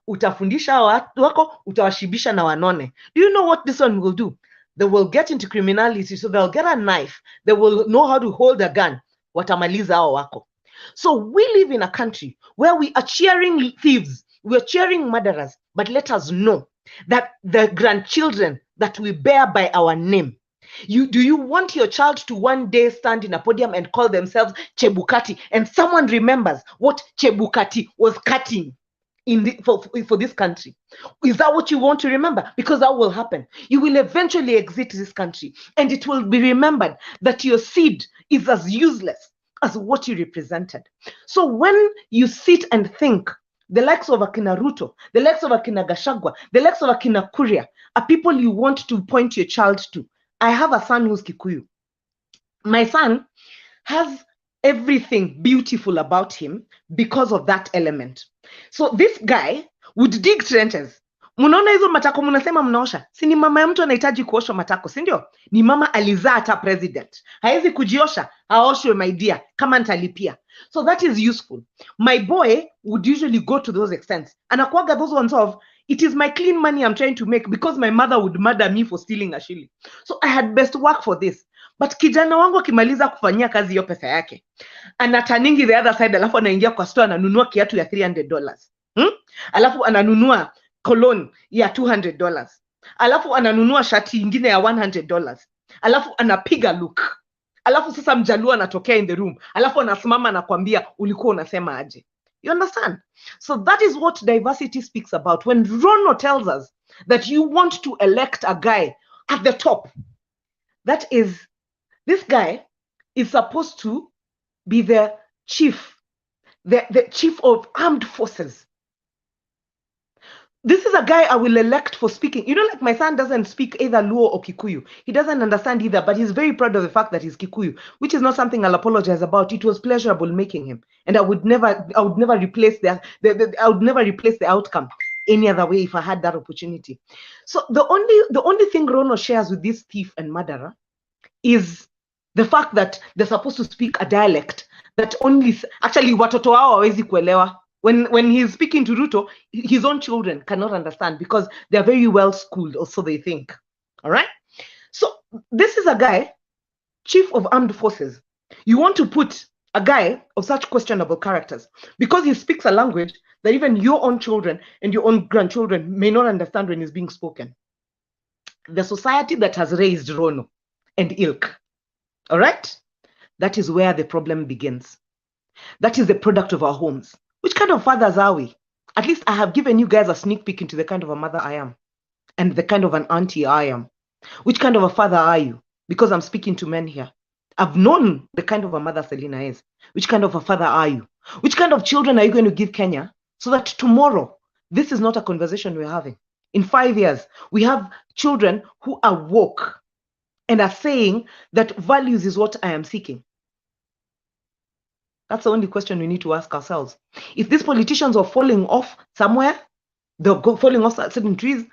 Utafundisha watu wako, utawashibisha na wanone. Do you know what this one will do? They will get into criminality, so they'll get a knife. They will know how to hold a gun. Watamaliza hao wako. So we live in a country where we are cheering thieves, we are cheering murderers, but let us know that the grandchildren that we bear by our name, do you want your child to one day stand in a podium and call themselves Chebukati, and someone remembers what Chebukati was cutting for this country? Is that what you want to remember? Because that will happen. You will eventually exit this country, and it will be remembered that your seed is as useless as what you represented. So when you sit and think, the likes of Akina Ruto, the likes of Akina Gashagwa, the likes of Akina Kuria are people you want to point your child to. I have a son who's Kikuyu. My son has everything beautiful about him because of that element. So this guy would dig trenches. Munaona hizo matako munasema mnaosha? Si ni mama ya mtu anahitaji kuoshwa matako, si ndio? Ni mama alizaa hata president. Haezi kujiosha, aoshwe my dear, kama nitalipia. So that is useful. My boy would usually go to those extents. Anakuaga those ones of, it is my clean money I'm trying to make because my mother would murder me for stealing a shilling. So I had best work for this. But kijana wangu akimaliza kufanyia kazi hiyo pesa yake, anataningi the other side, alafu anaingia kwa store ananunua kiatu ya $300. Alafu ananunua cologne ya $200. Alafu ananunua shati ingine ya $100. Alafu anapiga look. Alafu sasa mjaluo anatokea in the room. Alafu anasimama anakuambia ulikuwa unasema aje. You understand? So that is what diversity speaks about. When Rono tells us that you want to elect a guy at the top, that is, this guy is supposed to be the chief, the chief of armed forces. This is a guy I will elect for speaking. You know, like my son doesn't speak either Luo or Kikuyu. He doesn't understand either, but he's very proud of the fact that he's Kikuyu, which is not something I'll apologize about. It was pleasurable making him, and I would never replace the outcome any other way if I had that opportunity. So the only thing Rono shares with this thief and murderer is the fact that they're supposed to speak a dialect that only actually watoto wao hawezi kuelewa. When he's speaking to Ruto, his own children cannot understand because they're very well schooled, or so they think. All right. So this is a guy, chief of armed forces. You want to put a guy of such questionable characters because he speaks a language that even your own children and your own grandchildren may not understand when it's being spoken. The society that has raised Rono and Ilk, all right, that is where the problem begins. That is the product of our homes. Which kind of fathers are we? At least I have given you guys a sneak peek into the kind of a mother I am and the kind of an auntie I am. Which kind of a father are you? Because I'm speaking to men here. I've known the kind of a mother Selina is. Which kind of a father are you? Which kind of children are you going to give Kenya so that tomorrow This is not a conversation we're having. In 5 years, we have children who are woke and are saying that values is what I am seeking. That's the only question we need to ask ourselves. If these politicians are falling off somewhere, they're falling off certain trees,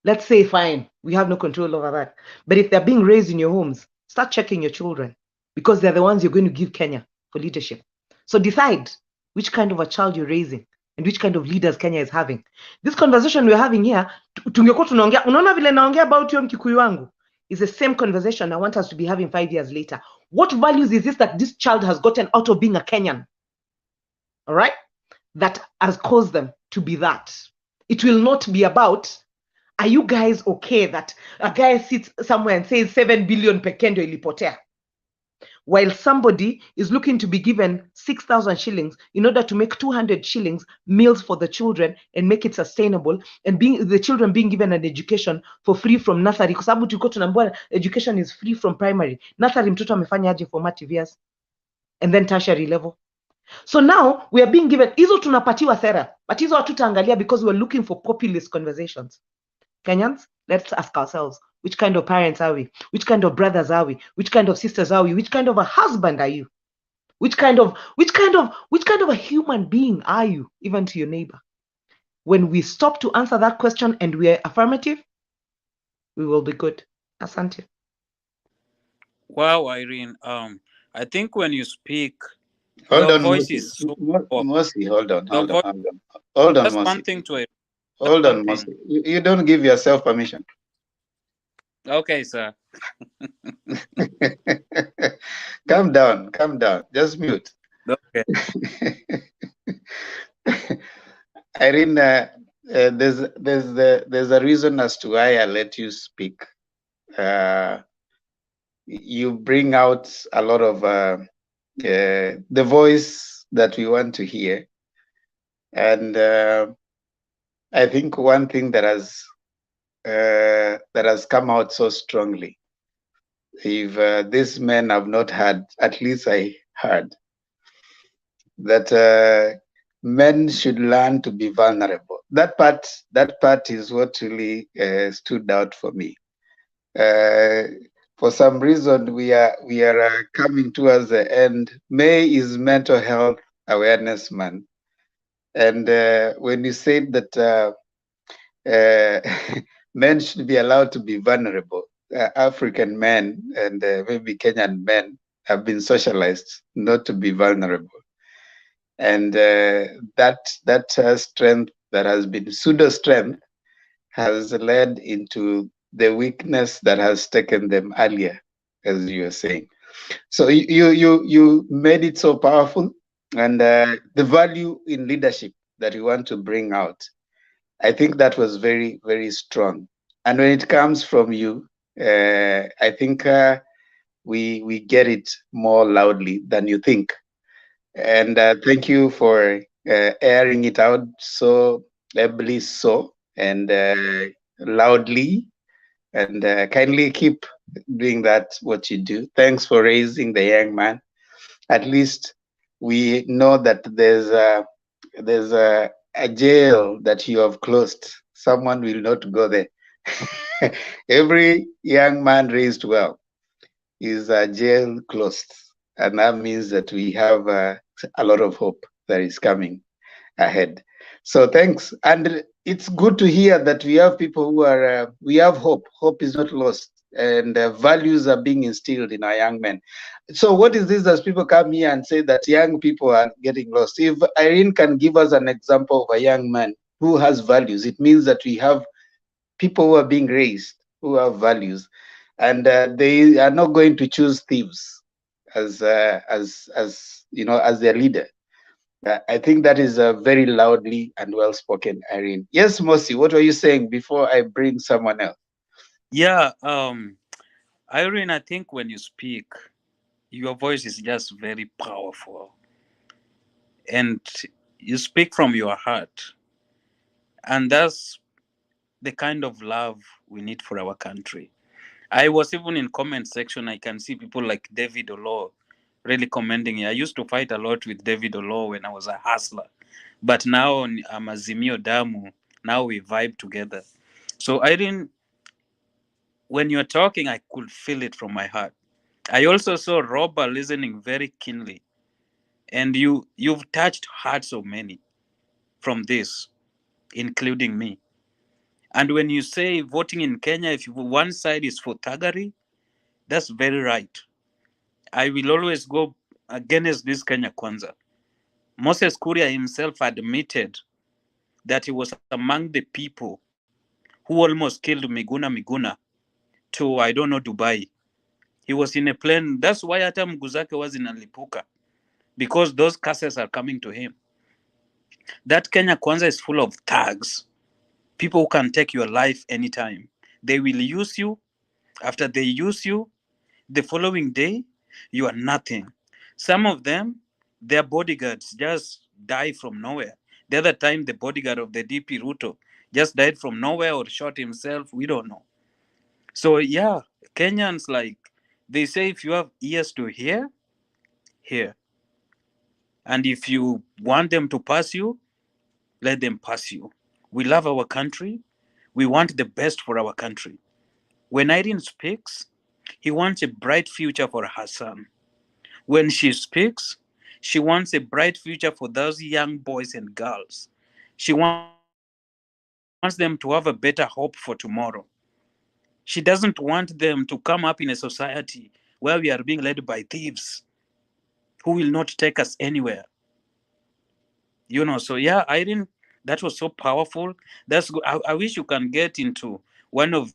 let's say, fine, we have no control over that. But if they're being raised in your homes, start checking your children, because they're the ones you're going to give Kenya for leadership. So decide which kind of a child you're raising and which kind of leaders Kenya is having. This conversation we're having here, tungekuwa tunaongea, unaona vile naongea about hiyo Mkikuyu wangu, is the same conversation I want us to be having 5 years later. What values is this that this child has gotten out of being a Kenyan? All right? That has caused them to be that. It will not be about, are you guys okay that a guy sits somewhere and says 7 billion pekendo ilipotea, while somebody is looking to be given 6,000 shillings in order to make 200 shillings meals for the children and make it sustainable, and the children being given an education for free from nursery, kwa sababu tulikuwa tunaambiwa education is free from primary. Nursery mtoto amefanya aje formative years, and then tertiary level. So now we are being given, hizo tunapatiwa sera, but hizo hatutaangalia because we're looking for populist conversations. Kenyans, let's ask ourselves, which kind of parents are we? Which kind of brothers are we? Which kind of sisters are we? Which kind of a husband are you? Which kind of a human being are you, even to your neighbor? When we stop to answer that question and we are affirmative, we will be good. Asante. Wow, Irene. I think when you speak, Hold your on, voice Mosi. is so Mosi, hold on, your voice. hold on, Just Mosi. one thing to it. Hold on, Mosi. You don't give yourself permission. Okay, sir. Calm down. Just mute. Okay. Irene, there's a reason as to why I let you speak. You bring out a lot of the voice that we want to hear, and I think one thing that has come out so strongly, if these men have not had, at least I heard that men should learn to be vulnerable. That part is what really stood out for me. For some reason, we are coming towards the end. May is Mental Health Awareness Month, and when you said that men should be allowed to be vulnerable, African men and maybe Kenyan men have been socialized not to be vulnerable, and that strength that has been pseudo strength has led into the weakness that has taken them earlier, as you were saying. So you made it so powerful, and the value in leadership that you want to bring out, I think that was very, very strong. And when it comes from you, I think we get it more loudly than you think. And thank you for airing it out so ably, so and loudly, and kindly keep doing that, what you do. Thanks for raising the young man. At least we know that there's a jail that you have closed. Someone will not go there. Every young man raised well is a jail closed, and that means that we have a lot of hope that is coming ahead. So thanks, and it's good to hear that we have people who are we have hope. Hope is not lost, and values are being instilled in our young men. So what is this as people come here and say that young people are getting lost? If Irene can give us an example of a young man who has values, it means that we have people who are being raised who have values, and they are not going to choose thieves as you know, as their leader. I think that is very loudly and well spoken, Irene. Yes, Mosi, what were you saying before I bring someone else? Yeah, Irene, I think when you speak, your voice is just very powerful, and you speak from your heart, and that's the kind of love we need for our country. I was even in comment section, I can see people like David Olo really commending. I used to fight a lot with David Olo when I was a hustler, but now I'm Azimio Damu. Now we vibe together. So Irene, when you're talking, I could feel it from my heart. I also saw Robert listening very keenly, and you've touched hearts of many from this, including me. And when you say voting in Kenya, if one side is for thuggery, that's very right. I will always go against this Kenya Kwanza. Moses Kuria himself admitted that he was among the people who almost killed Miguna to, I don't know, Dubai. He was in a plane. That's why Atam Guzake was in Alipuka, because those curses are coming to him. That Kenya Kwanza is full of thugs, people who can take your life anytime. They will use you. After they use you, the following day, you are nothing. Some of them, their bodyguards just die from nowhere. The other time, the bodyguard of the DP Ruto just died from nowhere or shot himself. We don't know. So yeah, Kenyans, like they say, if you have ears to hear, hear. And if you want them to pass you, let them pass you. We love our country. We want the best for our country. When Irene speaks, he wants a bright future for her son. When she speaks, she wants a bright future for those young boys and girls. She wants them to have a better hope for tomorrow. She doesn't want them to come up in a society where we are being led by thieves who will not take us anywhere. So yeah, Irene, that was so powerful. That's good. I wish you can get into one of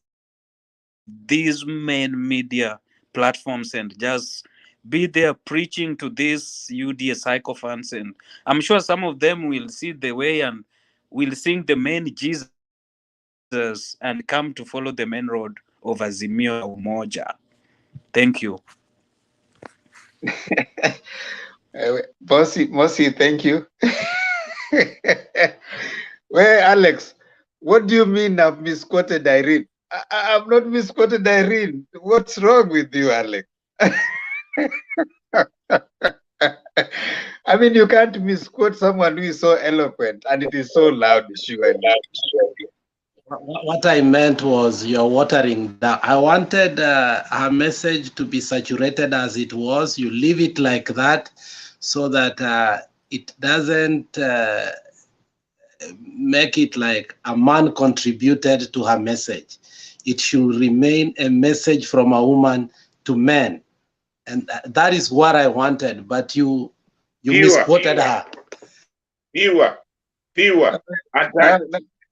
these main media platforms and just be there preaching to these UDA psychophants, and I'm sure some of them will see the way and will sing the main Jesus and come to follow the main road of Azimio la Umoja. Thank you. Mosi, thank you. Well, Alex, what do you mean I've misquoted Irene? I've not misquoted Irene. What's wrong with you, Alex? I mean, you can't misquote someone who is so eloquent and it is so loud, surely. What I meant was you're watering down. I wanted her message to be saturated as it was. You leave it like that so that it doesn't make it like a man contributed to her message. It should remain a message from a woman to men. And that is what I wanted, but you misquoted her. Pure.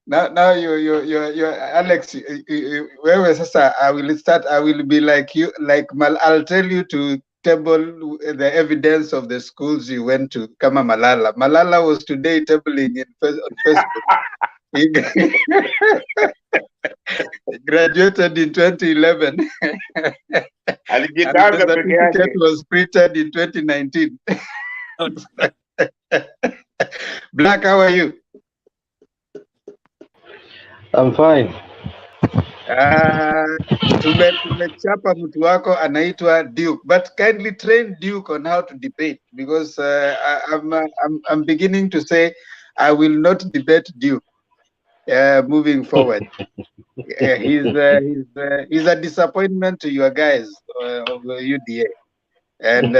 Now you Alex, I will start. I will be like you, I'll tell you to table the evidence of the schools you went to. Kama Malala. Malala was today tabling on Facebook. He graduated in 2011. And the certificate was printed in 2019. Black, how are you? I'm fine. Tumechapa mtu wako anaitwa Duke, but kindly train Duke on how to debate, because I'm beginning to say I will not debate Duke moving forward. He's a disappointment to your guys of the UDA, and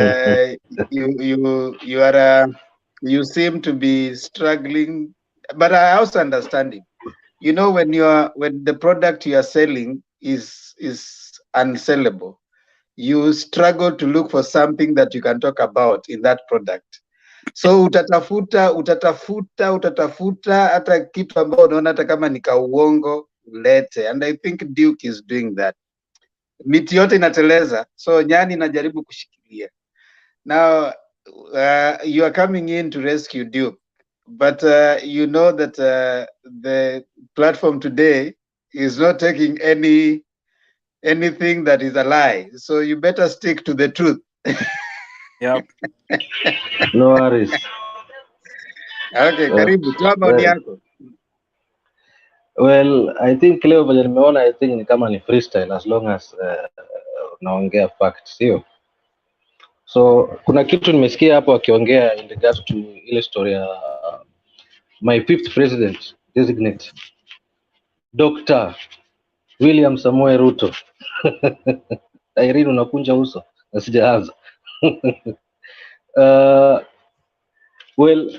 you seem to be struggling, but I also understand him. You know, when the product you are selling is unsellable, you struggle to look for something that you can talk about in that product. So utatafuta hata kitu ambao unaona hata kama ni kauongo ulete, and I think Duke is doing that. Miti yote inateleza, so nyani inajaribu kushikilia. Now you are coming in to rescue Duke. But you know that the platform today is not taking anything that is a lie. So you better stick to the truth. Yep. No worries. Okay, karibu. Toa maoni yako. Well, I think leo vile nimeona, I think ni kama ni freestyle as long as naongea facts, sio? So kuna kitu nimesikia hapo akiongea in regards to ile story ya my fifth president. designate Dr. William Samoei Ruto. Irene unakunja uso na sijaanza. Well,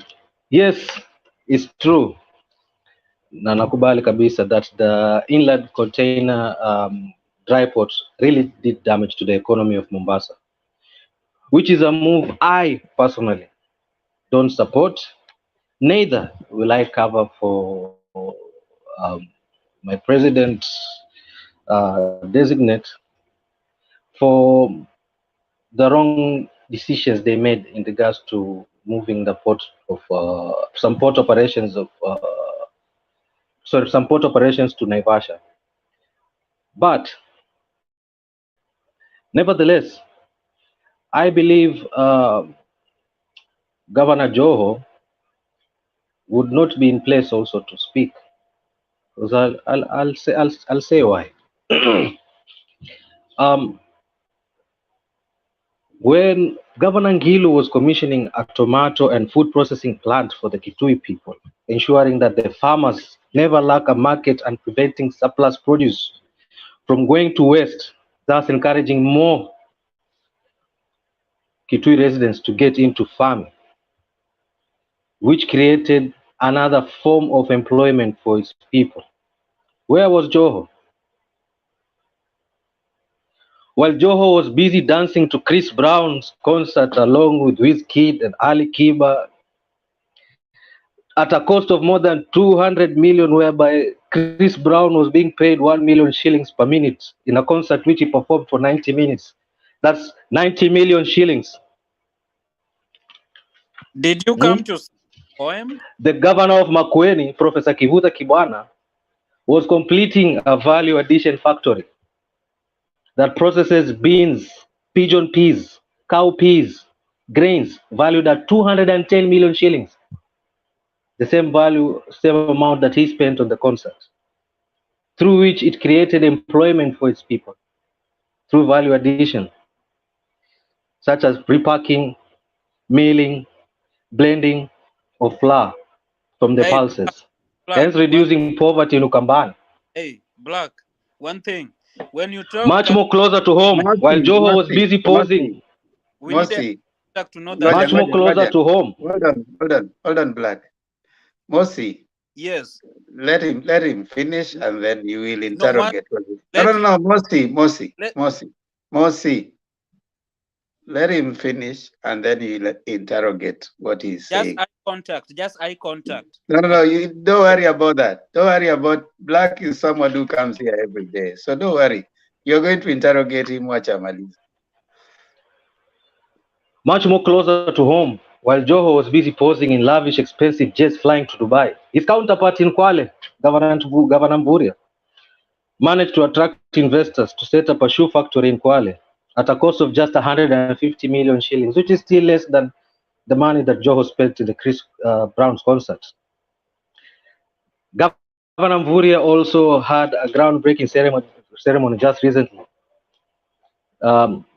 yes, it's true. Na nakubali kabisa that the inland container dry ports really did damage to the economy of Mombasa, which is a move I personally don't support. Neither will I cover for my president designate for the wrong decisions they made in regards to moving the port of some port operations to Naivasha. But nevertheless, I believe Governor Joho would not be in place also to speak. Because I'll say why. When Governor Ngilu was commissioning a tomato and food processing plant for the Kitui people, ensuring that the farmers never lack a market and preventing surplus produce from going to waste, thus encouraging more Kitui residents to get into farming, which created another form of employment for its people. Where was Joho? While Joho was busy dancing to Chris Brown's concert along with Wizkid and Ali Kiba at a cost of more than 200 million, whereby Chris Brown was being paid 1 million shillings per minute in a concert which he performed for 90 minutes. That's 90 million shillings. Did you come to poem? The governor of Makueni, Professor Kivuta Kibwana, was completing a value addition factory that processes beans, pigeon peas, cow peas, grains valued at 210 million shillings. The same amount that he spent on the concert, through which it created employment for its people through value addition, such as repacking, milling, blending of flour from the pulses, hence reducing poverty in Ukambani. Hey, Black, one thing. When you talk much more closer to home, while Joho was busy posing. We need to know that. Much more closer to home. Hold on, Black. Mosi. Yes. Let him finish, and then you will interrogate. No, Mosi. Let him finish, and then you interrogate what he's saying. Just eye contact. No, you don't worry about that. Don't worry about Black is someone who comes here every day. So don't worry. You're going to interrogate him, watch Amali. Much more closer to home, while Joho was busy posing in lavish, expensive jets flying to Dubai. His counterpart in Kwale, Governor Mburia, managed to attract investors to set up a shoe factory in Kwale at a cost of just 150 million shillings, which is still less than the money that Joho spent in the Chris Brown's concert. Governor Mburia also had a groundbreaking ceremony just recently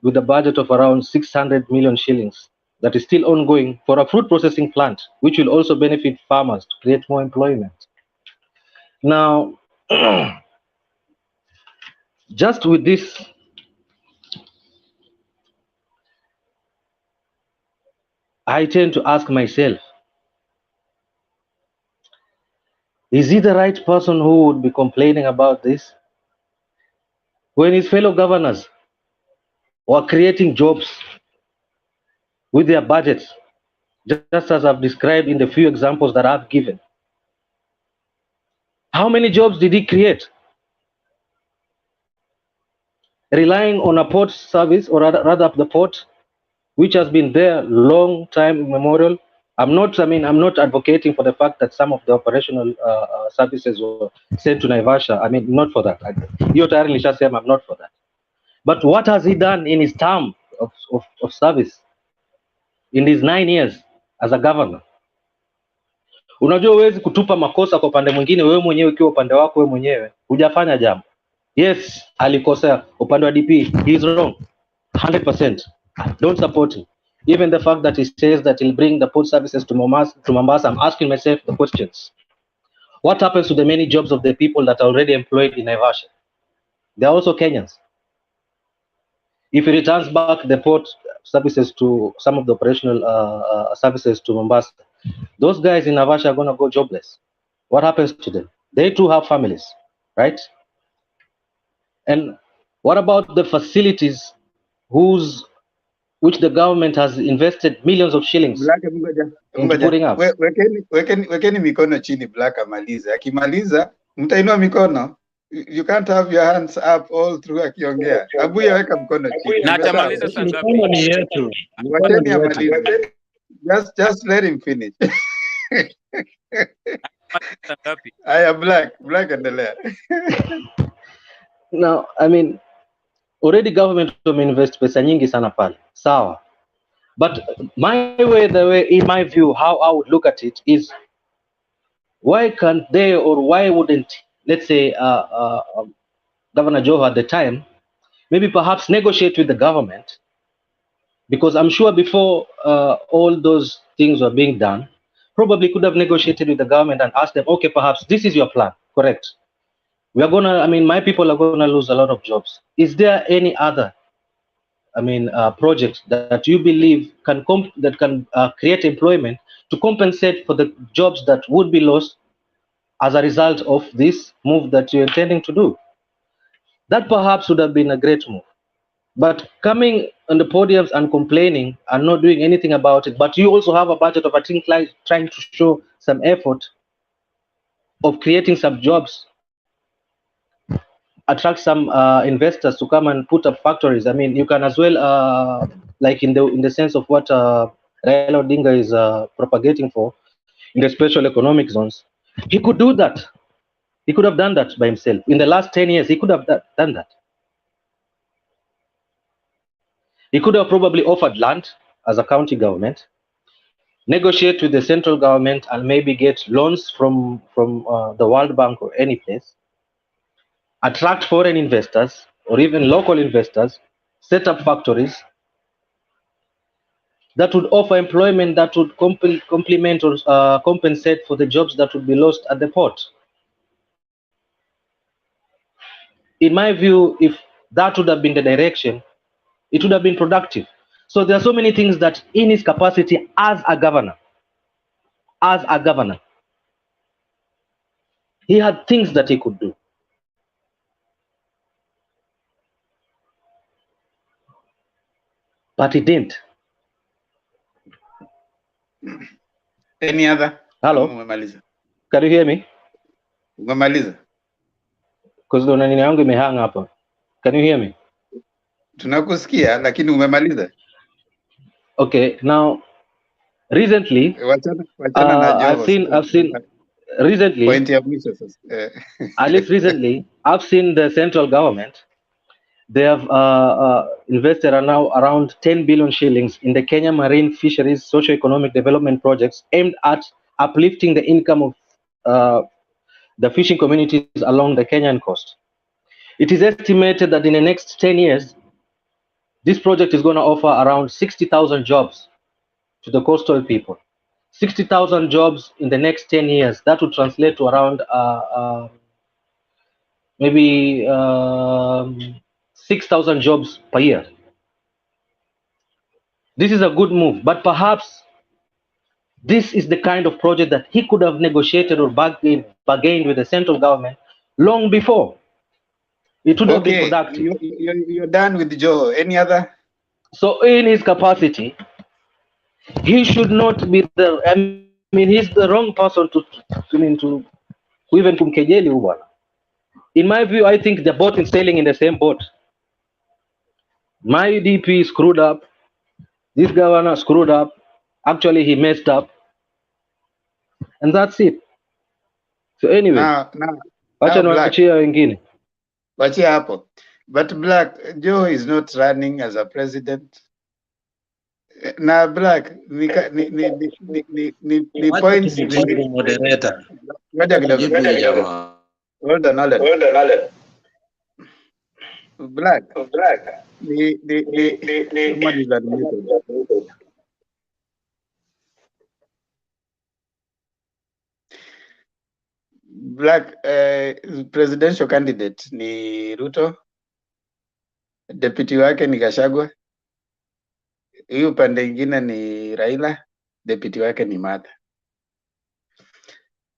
with a budget of around 600 million shillings that is still ongoing for a fruit processing plant, which will also benefit farmers to create more employment. Now, just with this, I tend to ask myself, is he the right person who would be complaining about this when his fellow governors were creating jobs with their budgets, just as I've described in the few examples that I've given? How many jobs did he create? Relying on a port service, or rather the port, which has been there long time immemorial. I'm not advocating for the fact that some of the operational services were sent to Naivasha. Not for that. I'm not for that. But what has he done in his term of service, in these 9 years as a governor? Unajua huwezi kutupa makosa kwa upande mwingine, wewe mwenyewe ukiwa upande wako wewe mwenyewe hujafanya jambo. Yes, alikosea upande wa DP, he is wrong 100%. Don't support him. Even the fact that he says that he'll bring the port services to Mombasa, I'm asking myself the questions. What happens to the many jobs of the people that are already employed in Naivasha? They are also Kenyans. If he returns back the port services to some of the operational services to Mombasa, those guys in Naivasha are going to go jobless. What happens to them? They too have families, right? And what about the facilities which the government has invested millions of shillings Black, into putting up? Wekeni mikono chini, Black amalize. Akimaliza mtainua mikono. You can't have your hands up all through akiongea. Abuya, weka mkono chini. Na atamaliza saa ngapi? Mikono ni yetu. Wacheni amalize. Just let him finish. Saa ngapi? Aya, Black endelea. Now, I mean, already government invest pesa nyingi sana pale. Sawa. But the way, in my view, how I would look at it is, why can't they, or why wouldn't, let's say, Governor Joho at the time, maybe perhaps negotiate with the government? Because I'm sure before all those things were being done, probably could have negotiated with the government and asked them, okay, perhaps this is your plan, correct? We are gonna, I mean, my people are gonna lose a lot of jobs. Is there any other, project that you believe can create employment to compensate for the jobs that would be lost as a result of this move that you're intending to do? That perhaps would have been a great move. But coming on the podiums and complaining and not doing anything about it, but you also have a budget of, I think, like trying to show some effort of creating some jobs, attract some investors to come and put up factories. I mean, you can as well, like in the sense of what Raila Odinga is propagating for, in the special economic zones. He could do that. He could have done that by himself. In the last 10 years, he could have done that. He could have probably offered land as a county government, negotiate with the central government, and maybe get loans from the World Bank or any place, attract foreign investors or even local investors, set up factories that would offer employment that would complement or compensate for the jobs that would be lost at the port. In my view, if that would have been the direction, it would have been productive. So there are so many things that in his capacity as a governor, he had things that he could do. But he didn't. Any other? Hello? Can you hear me? Umemaliza? Because the nani yangu imehang hapa. Can you hear me? Tunakusikia, lakini umemaliza? Okay, now recently, I've seen recently, point ya mwisho sasa. At least recently, I've seen the central government. They have invested now around 10 billion shillings in the Kenya Marine Fisheries socio-economic development projects aimed at uplifting the income of the fishing communities along the Kenyan coast. It is estimated that in the next 10 years, this project is going to offer around 60,000 jobs to the coastal people. 60,000 jobs in the next 10 years. That would translate to around maybe 6,000 jobs per year. This is a good move, but perhaps this is the kind of project that he could have negotiated or bargained with the central government long before. It would have been productive. You're done with Joe. Any other? So in his capacity, he should not be the, I mean, he's the wrong person to even kumkejeli huyu bwana. In my view, I think the boat is sailing in the same boat. My DP screwed up. This governor screwed up. Actually, he messed up. And that's it. So anyway, wacha niwachie wengine. Wachia hapo. But Black, Joe is not running as a president. Na Black, ni points. Moderator. Ngoja kidogo. Hold on. Black. Someone is unmuted. Black presidential candidate ni Ruto, deputy wake ni Gachagua, hii upande ingine ni Raila, deputy wake ni Martha.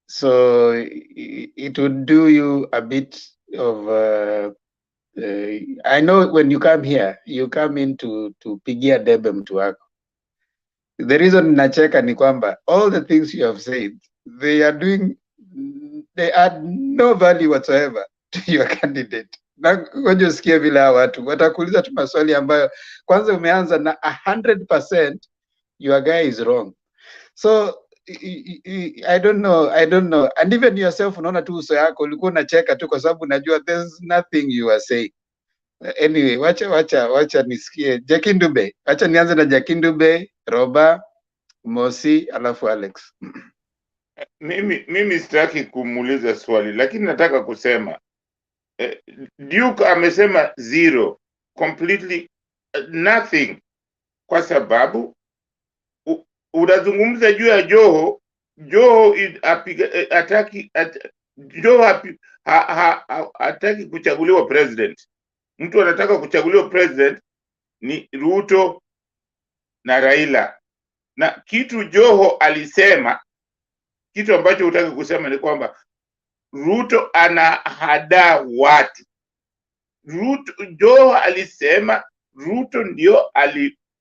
So it would do you a bit of I know when you come here, you come in to pigia debe mtu wako. The reason nacheka ni kwamba all the things you have said, they add no value whatsoever to your candidate. Na ngoja usikie vile hawa watu watakuuliza tu maswali ambayo kwanza umeanza na 100% your guy is wrong. So I don't know. And even yourself unaona tu uso yako ulikuwa unacheka tu kwa sababu unajua there's nothing you are saying. Anyway, wacha nisikie Jackie Ndube. Wacha nianze na Jackie Ndube, Roba, Mosi, alafu Alex. Mimi sitaki kumuuliza swali, lakini nataka kusema Duke amesema zero, completely nothing, kwa sababu unazungumza juu ya Joho. Joho hataki kuchaguliwa president. Mtu anataka kuchaguliwa president ni Ruto na Raila. Na kitu Joho alisema, kitu ambacho hutaki kusema ni kwamba Ruto anahadaa watu. Joho alisema Ruto ndio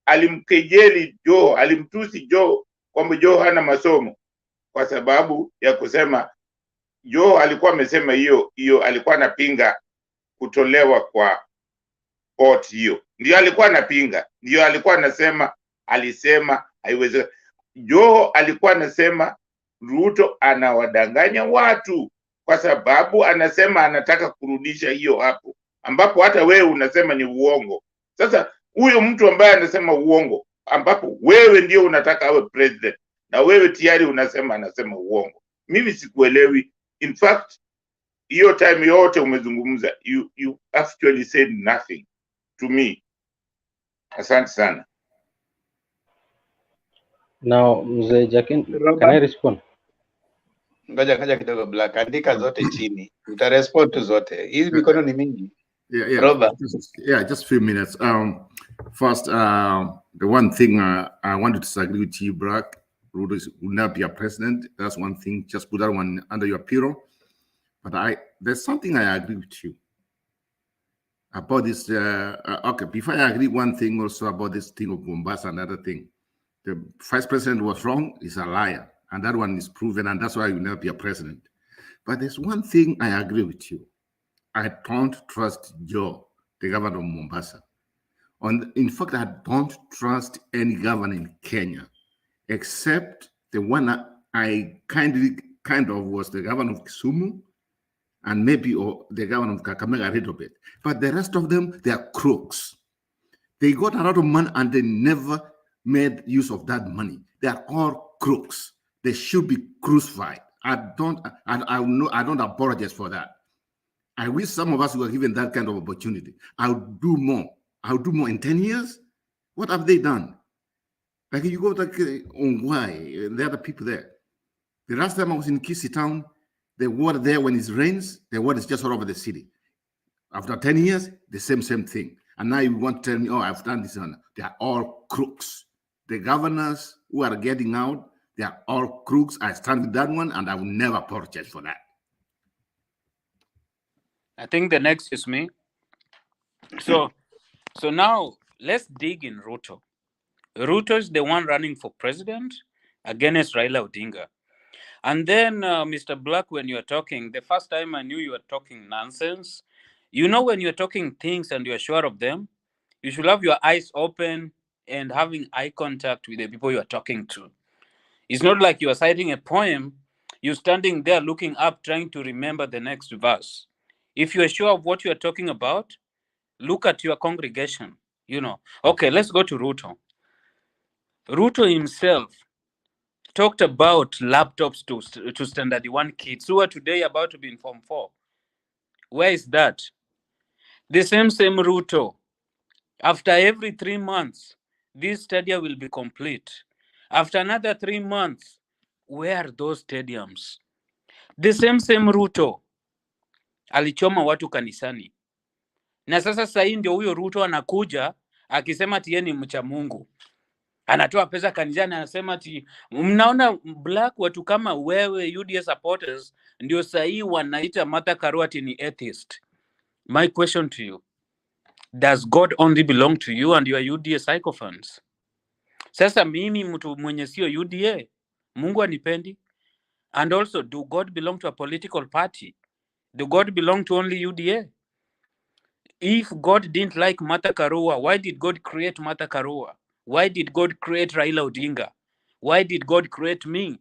alimkejeli Joho, alimtusi Joho kwamba Joho hana masomo, kwa sababu ya kusema Joho alikuwa amesema hiyo alikuwa anapinga kutolewa kwa port hiyo. Ndio alikuwa anapinga, ndio alikuwa anasema, alisema haiwezi. Joho alikuwa anasema Ruto anawadanganya watu kwa sababu anasema anataka kurudisha hiyo hapo, ambapo hata wewe unasema ni uongo. Sasa huyo mtu ambaye anasema uongo, ambapo wewe ndio unataka awe president, na wewe tayari anasema uongo, mimi sikuelewi. In fact, hiyo time yote umezungumza, you actually said nothing to me. Asante sana. Now, Mzee Jackie, can I respond? Ngoja kidogo Black, andika zote chini. Utarespond tu zote. Hizi mikono ni mingi. Yeah. Robert. Just a few minutes. First, the one thing I want to disagree with you, Black. Ruto will not be a president. That's one thing. Just put that one under your pillow. But there's something I agree with you about this. Okay, before I agree one thing also about this thing of Mombasa, another thing. The vice president was wrong, he's a liar. And that one is proven, and that's why he will never be a president. But there's one thing I agree with you. I don't trust Joe, the governor of Mombasa. In fact, I don't trust any governor in Kenya, except the one I kind of was the governor of Kisumu, and maybe the governor of Kakamega a little bit. But the rest of them, they are crooks. They got a lot of money and they never made use of that money. They are all crooks. They should be crucified. I don't apologize for that. I wish some of us were given that kind of opportunity. I'll do more. I'll do more in 10 years. What have they done? Like you go like Ongwai, the other people there. The last time I was in Kisi town, the water there when it rains, the water is just all over the city. After 10 years, the same thing. And now you want to tell me, oh, I've done this. They are all crooks. The governors who are getting out, they are all crooks. I stand with that one, and I will never apologize for that. I think the next is me. So now let's dig in Ruto. Ruto is the one running for president against Raila Odinga. And then, Mr. Black, when you are talking, the first time I knew you were talking nonsense. You know, when you're talking things and you're sure of them, you should have your eyes open and having eye contact with the people you are talking to. It's not like you are citing a poem, you're standing there looking up, trying to remember the next verse. If you are sure of what you are talking about, look at your congregation, Okay, let's go to Ruto. Ruto himself talked about laptops to standard 1 kids who are today about to be in Form 4. Where is that? The same Ruto. After every 3 months, this stadium will be complete. After another 3 months, where are those stadiums? The same Ruto alichoma watu kanisani, na sasa hii ndio huyo Ruto anakuja akisema ati yeye ni mcha Mungu, anatoa pesa kanisani, anasema ati mnaona black, watu kama wewe UDA supporters ndio sahii wanaita Martha Karua ati ni atheist. My question to you, does God only belong to you and your UDA sycophants? Sasa mimi mtu mwenye sio UDA, Mungu anipendi? And also, do God belong to a political party? Do God belong to only UDA? If God didn't like Martha Karua, why did God create Martha Karua? Why did God create Raila Odinga? Why did God create me?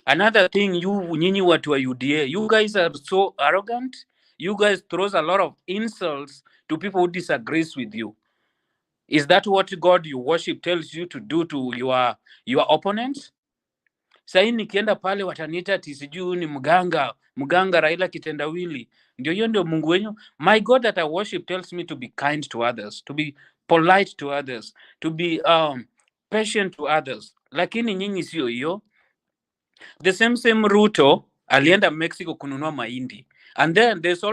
Another thing, nyinyi watu wa UDA, you guys are so arrogant. You guys throws a lot of insults to people who disagrees with you. Is that what God you worship tells you to do to your opponents? Sasa nikienda pale wataniita ati sijui ni mganga Raila kitendawili. Ndio ndio Mungu wenyu. My God that I worship tells me to be kind to others, to be polite to others, to be patient to others. Lakini nyinyi sio hiyo. The same Ruto alienda Mexico kununua mahindi. And then there's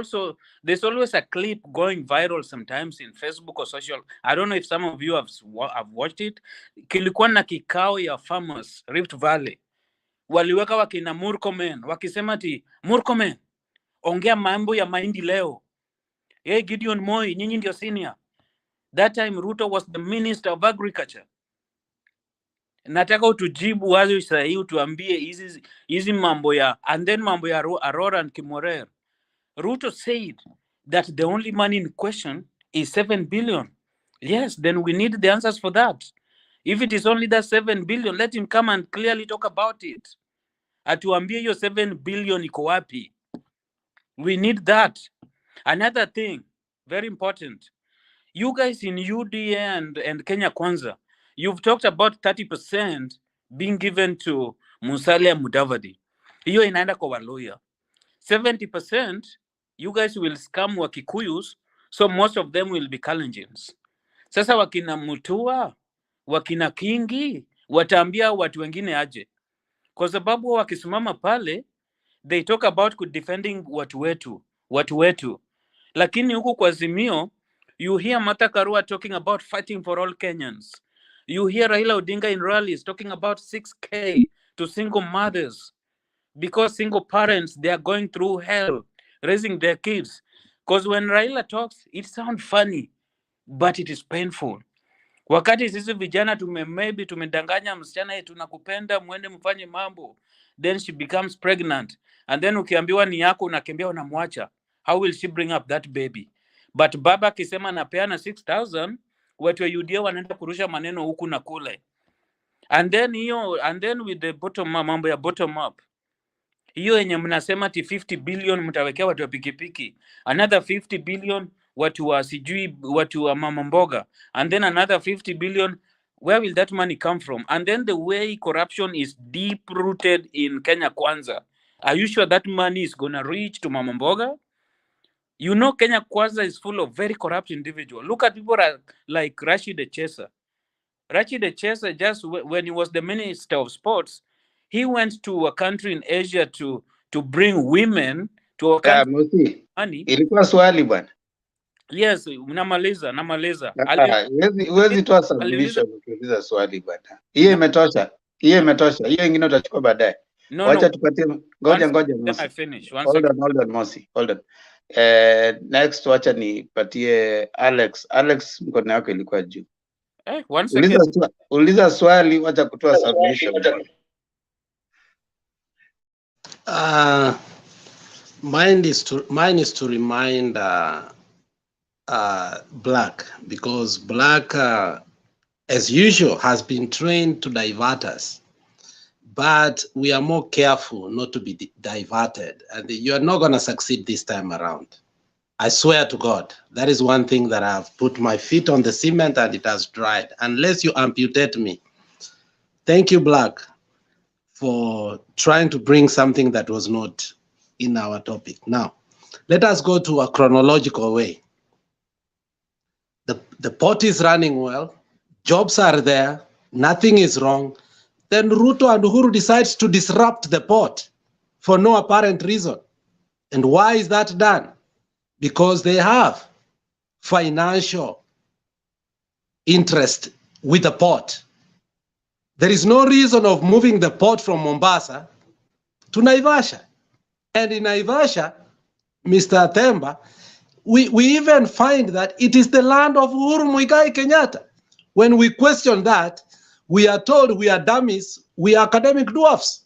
always a clip going viral sometimes in Facebook or social. I don't know if some of you have watched it. Kilikuwa na kikao ya farmers Rift Valley. Waliweka wakina Murkomen wakisema ati Murkomen, ongea mambo ya mahindi leo. Hey, Gideon Moi, nyinyi ndio senior. That time Ruto was the Minister of Agriculture. Nataka utujibu wazi sahihi, utuambie hizi mambo ya, and then mambo ya Aurora and Kimorer. Ruto said that the only money in question is 7 billion. Yes, then we need the answers for that. If it is only that 7 billion, let him come and clearly talk about it. Atuambie hiyo 7 billion iko wapi? We need that. Another thing, very important. You guys in UDA and Kenya Kwanza, you've talked about 30% being given to Musalia Mudavadi. Hiyo inaenda kwa walawyer. 70%, you guys will scam wa Kikuyus, so most of them will be Kalenjins. Sasa wakina Mutua, wakina Kingi, wataambia watu wengine aje. Kwa sababu wakisimama pale, they talk about defending watu wetu. Lakini huku kwa Azimio, you hear Martha Karua talking about fighting for all Kenyans. You hear Raila Odinga in rallies talking about 6K to single mothers. Because single parents, they are going through hell raising their kids. Because when Raila talks, it sounds funny, but it is painful. Wakati sisi vijana maybe tumedanganya msichana yetu tunakupenda muende mfanye mambo, then she becomes pregnant, and then ukiambiwa ni yako unakimbia unamwacha. How will she bring up that baby? But baba akisema napeana 6,000, watu wa UDA wanaenda kurusha maneno huku na kule. And then with the mambo ya bottom up, hiyo yenye mnasema ati 50 billion mtawekea watu wa pikipiki, another 50 billion watu wa sijui watu wa mama mboga, and then another 50 billion, where will that money come from? And then the way corruption is deep rooted in Kenya Kwanza, are you sure that money is gonna reach to mama mboga? You know Kenya Kwanza is full of very corrupt individuals. Look at people like Rashid Echesa. Rashid Echesa, just when he was the Minister of Sports, he went to a country in Asia to bring women to a country. Money. Ilikuwa swali bwana. Yes, namaliza. Huwezi toa submission ukiuliza swali bwana. Hiyo imetosha. Hiyo ingine utachukua baadaye. Wacha tupatie ngoja Mosi. I finish. Hold on Mosi. Hold on. Next wacha nipatie Alex. Alex, mkono wako ilikuwa juu. Uliza swali, wacha kutoa submission. Mine is to remind Black, because Black, as usual, has been trained to divert us. But we are more careful not to be diverted. And you are not going to succeed this time around. I swear to God, that is one thing that I've put my feet on the cement and it has dried, unless you amputate me. Thank you, Black, for trying to bring something that was not in our topic. Now, let us go to a chronological way. The port is running well, jobs are there, nothing is wrong. Then Ruto and Uhuru decides to disrupt the port for no apparent reason. And why is that done? Because they have financial interest with the port. There is no reason of moving the port from Mombasa to Naivasha. And in Naivasha, Mr. Atemba, we even find that it is the land of Uhuru Muigai Kenyatta. When we question that, we are told we are dummies, we are academic dwarfs.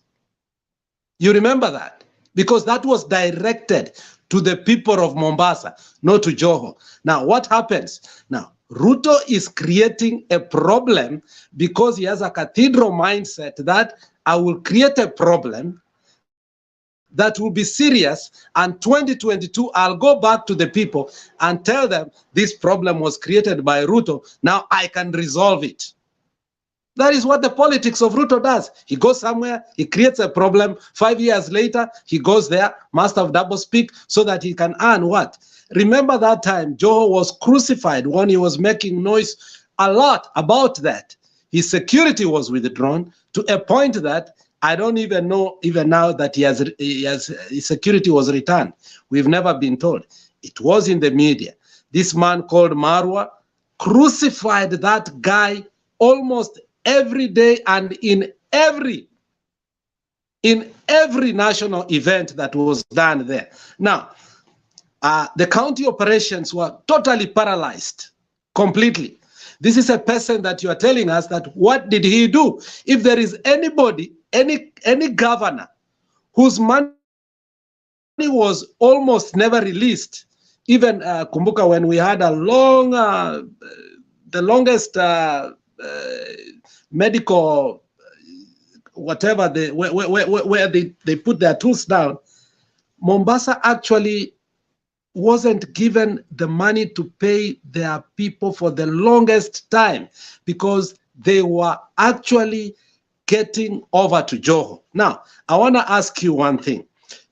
You remember that? Because that was directed to the people of Mombasa, not to Joho. Now, what happens? Now, Ruto is creating a problem because he has a cathedral mindset that I will create a problem that will be serious, and 2022, I'll go back to the people and tell them this problem was created by Ruto. Now I can resolve it. That is what the politics of Ruto does. He goes somewhere, he creates a problem. 5 years later, he goes there, master of double speak, so that he can earn what? Remember that time Joho was crucified when he was making noise a lot about that. His security was withdrawn to a point that I don't even know even now that his security was returned. We've never been told. It was in the media. This man called Marwa crucified that guy almost every day and in every national event that was done there. Now, the county operations were totally paralyzed, completely. This is a person that you are telling us that what did he do? If there is anybody, any governor whose money was almost never released, even Kumbuka, when we had a long, the longest medical, whatever, where they put their tools down, Mombasa actually wasn't given the money to pay their people for the longest time because they were actually getting over to Joho. Now, I want to ask you one thing.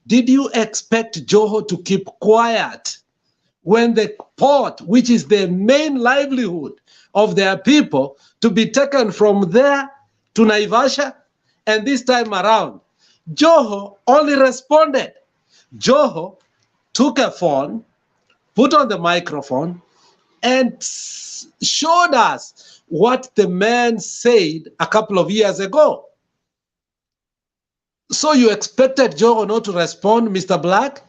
Did you expect Joho to keep quiet when the port, which is the main livelihood of their people, to be taken from there to Naivasha? And this time around, Joho only responded. Joho took a phone, put on the microphone, and showed us what the man said a couple of years ago. So you expected Joho not to respond, Mr. Black?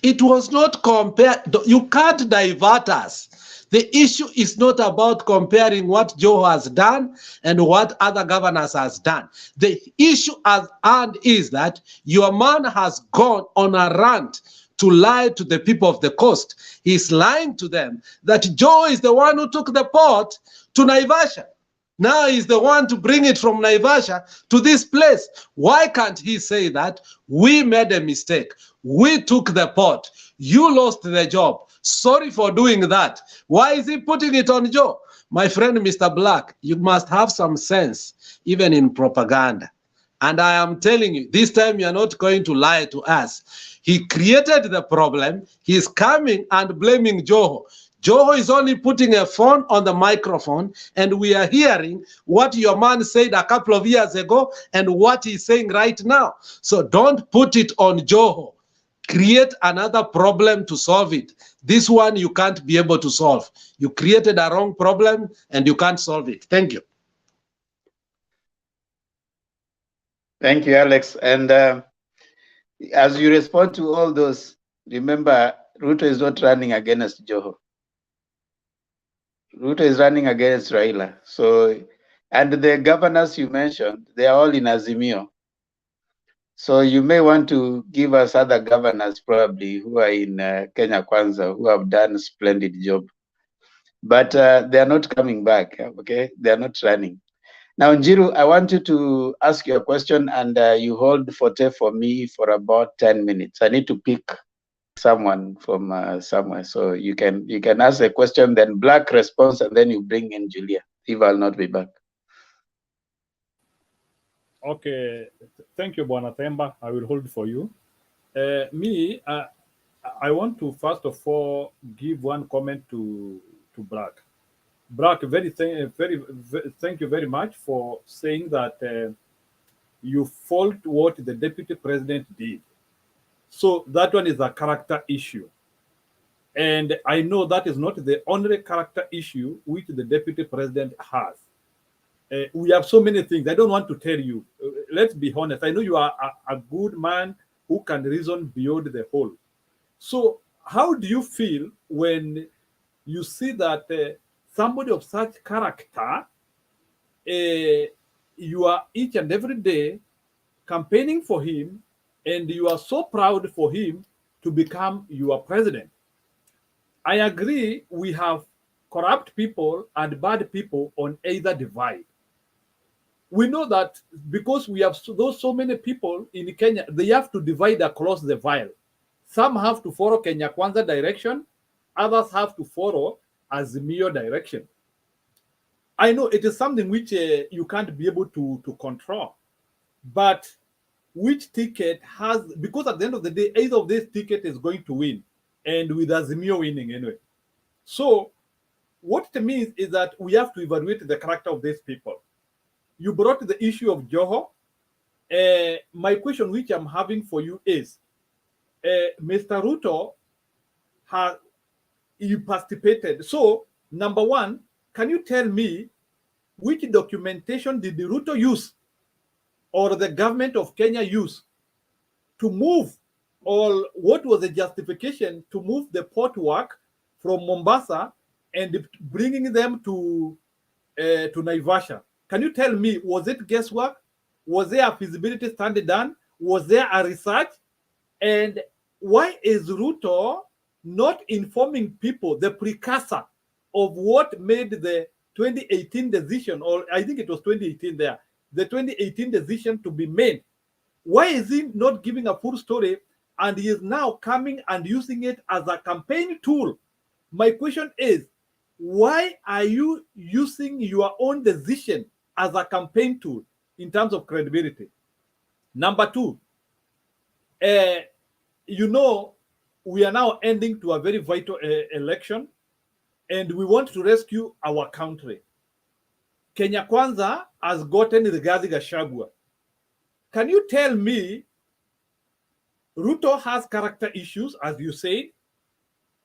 It was not compared. You can't divert us. The issue is not about comparing what Joho has done and what other governors has done. The issue at hand is that your man has gone on a rant to lie to the people of the coast. He's lying to them that Joe is the one who took the port to Naivasha. Now he's the one to bring it from Naivasha to this place. Why can't he say that we made a mistake? We took the port. You lost the job. Sorry for doing that. Why is he putting it on Joe? My friend, Mr. Black, you must have some sense, even in propaganda. And I am telling you, this time you are not going to lie to us. He created the problem. He's coming and blaming Joho. Joho is only putting a phone on the microphone, and we are hearing what your man said a couple of years ago and what he's saying right now. So don't put it on Joho. Create another problem to solve it. This one you can't be able to solve. You created a wrong problem and you can't solve it. Thank you. Thank you, Alex. And as you respond to all those, remember, Ruto is not running against Joho. Ruto is running against Raila. So, and the governors you mentioned, they are all in Azimio. So you may want to give us other governors probably who are in Kenya Kwanza, who have done a splendid job. But they are not coming back, okay? They are not running. Now, Njiru, I want you to ask your question, and you hold forte for me for about 10 minutes. I need to pick someone from somewhere. So you can ask a question, then Black response, and then you bring in Julia, if I'll not be back. Okay, thank you, Bwana Themba. I will hold for you. I want to first of all give one comment to Black. Black, thank you very much for saying that you fault what the deputy president did. So that one is a character issue. And I know that is not the only character issue which the deputy president has. We have so many things. I don't want to tell you. Let's be honest. I know you are a good man who can reason beyond the whole. So how do you feel when you see that somebody of such character, you are each and every day campaigning for him, and you are so proud for him to become your president? I agree we have corrupt people and bad people on either divide. We know that because we have so many people in Kenya, they have to divide across the Nile. Some have to follow Kenya Kwanza direction, others have to follow Azimio direction. I know it is something which you can't be able to control, but which ticket has, because at the end of the day, either of this ticket is going to win, and with Azimio winning anyway. So what it means is that we have to evaluate the character of these people. You brought the issue of Joho. My question which I'm having for you is, Mr. Ruto has participated. So, number one, can you tell me which documentation did the Ruto use or the government of Kenya use to move, or what was the justification to move the port work from Mombasa and bringing them to Naivasha? Can you tell me, was it guesswork? Was there a feasibility study done? Was there a research? And why is Ruto not informing people the precursor of what made the 2018 decision, or I think it was 2018 there, the 2018 decision to be made? Why is he not giving a full story, and he is now coming and using it as a campaign tool? My question is, why are you using your own decision as a campaign tool in terms of credibility? Number two, you know, we are now ending to a very vital election, and we want to rescue our country. Kenya Kwanza has gotten Rigathi Gachagua. Can you tell me, Ruto has character issues, as you said?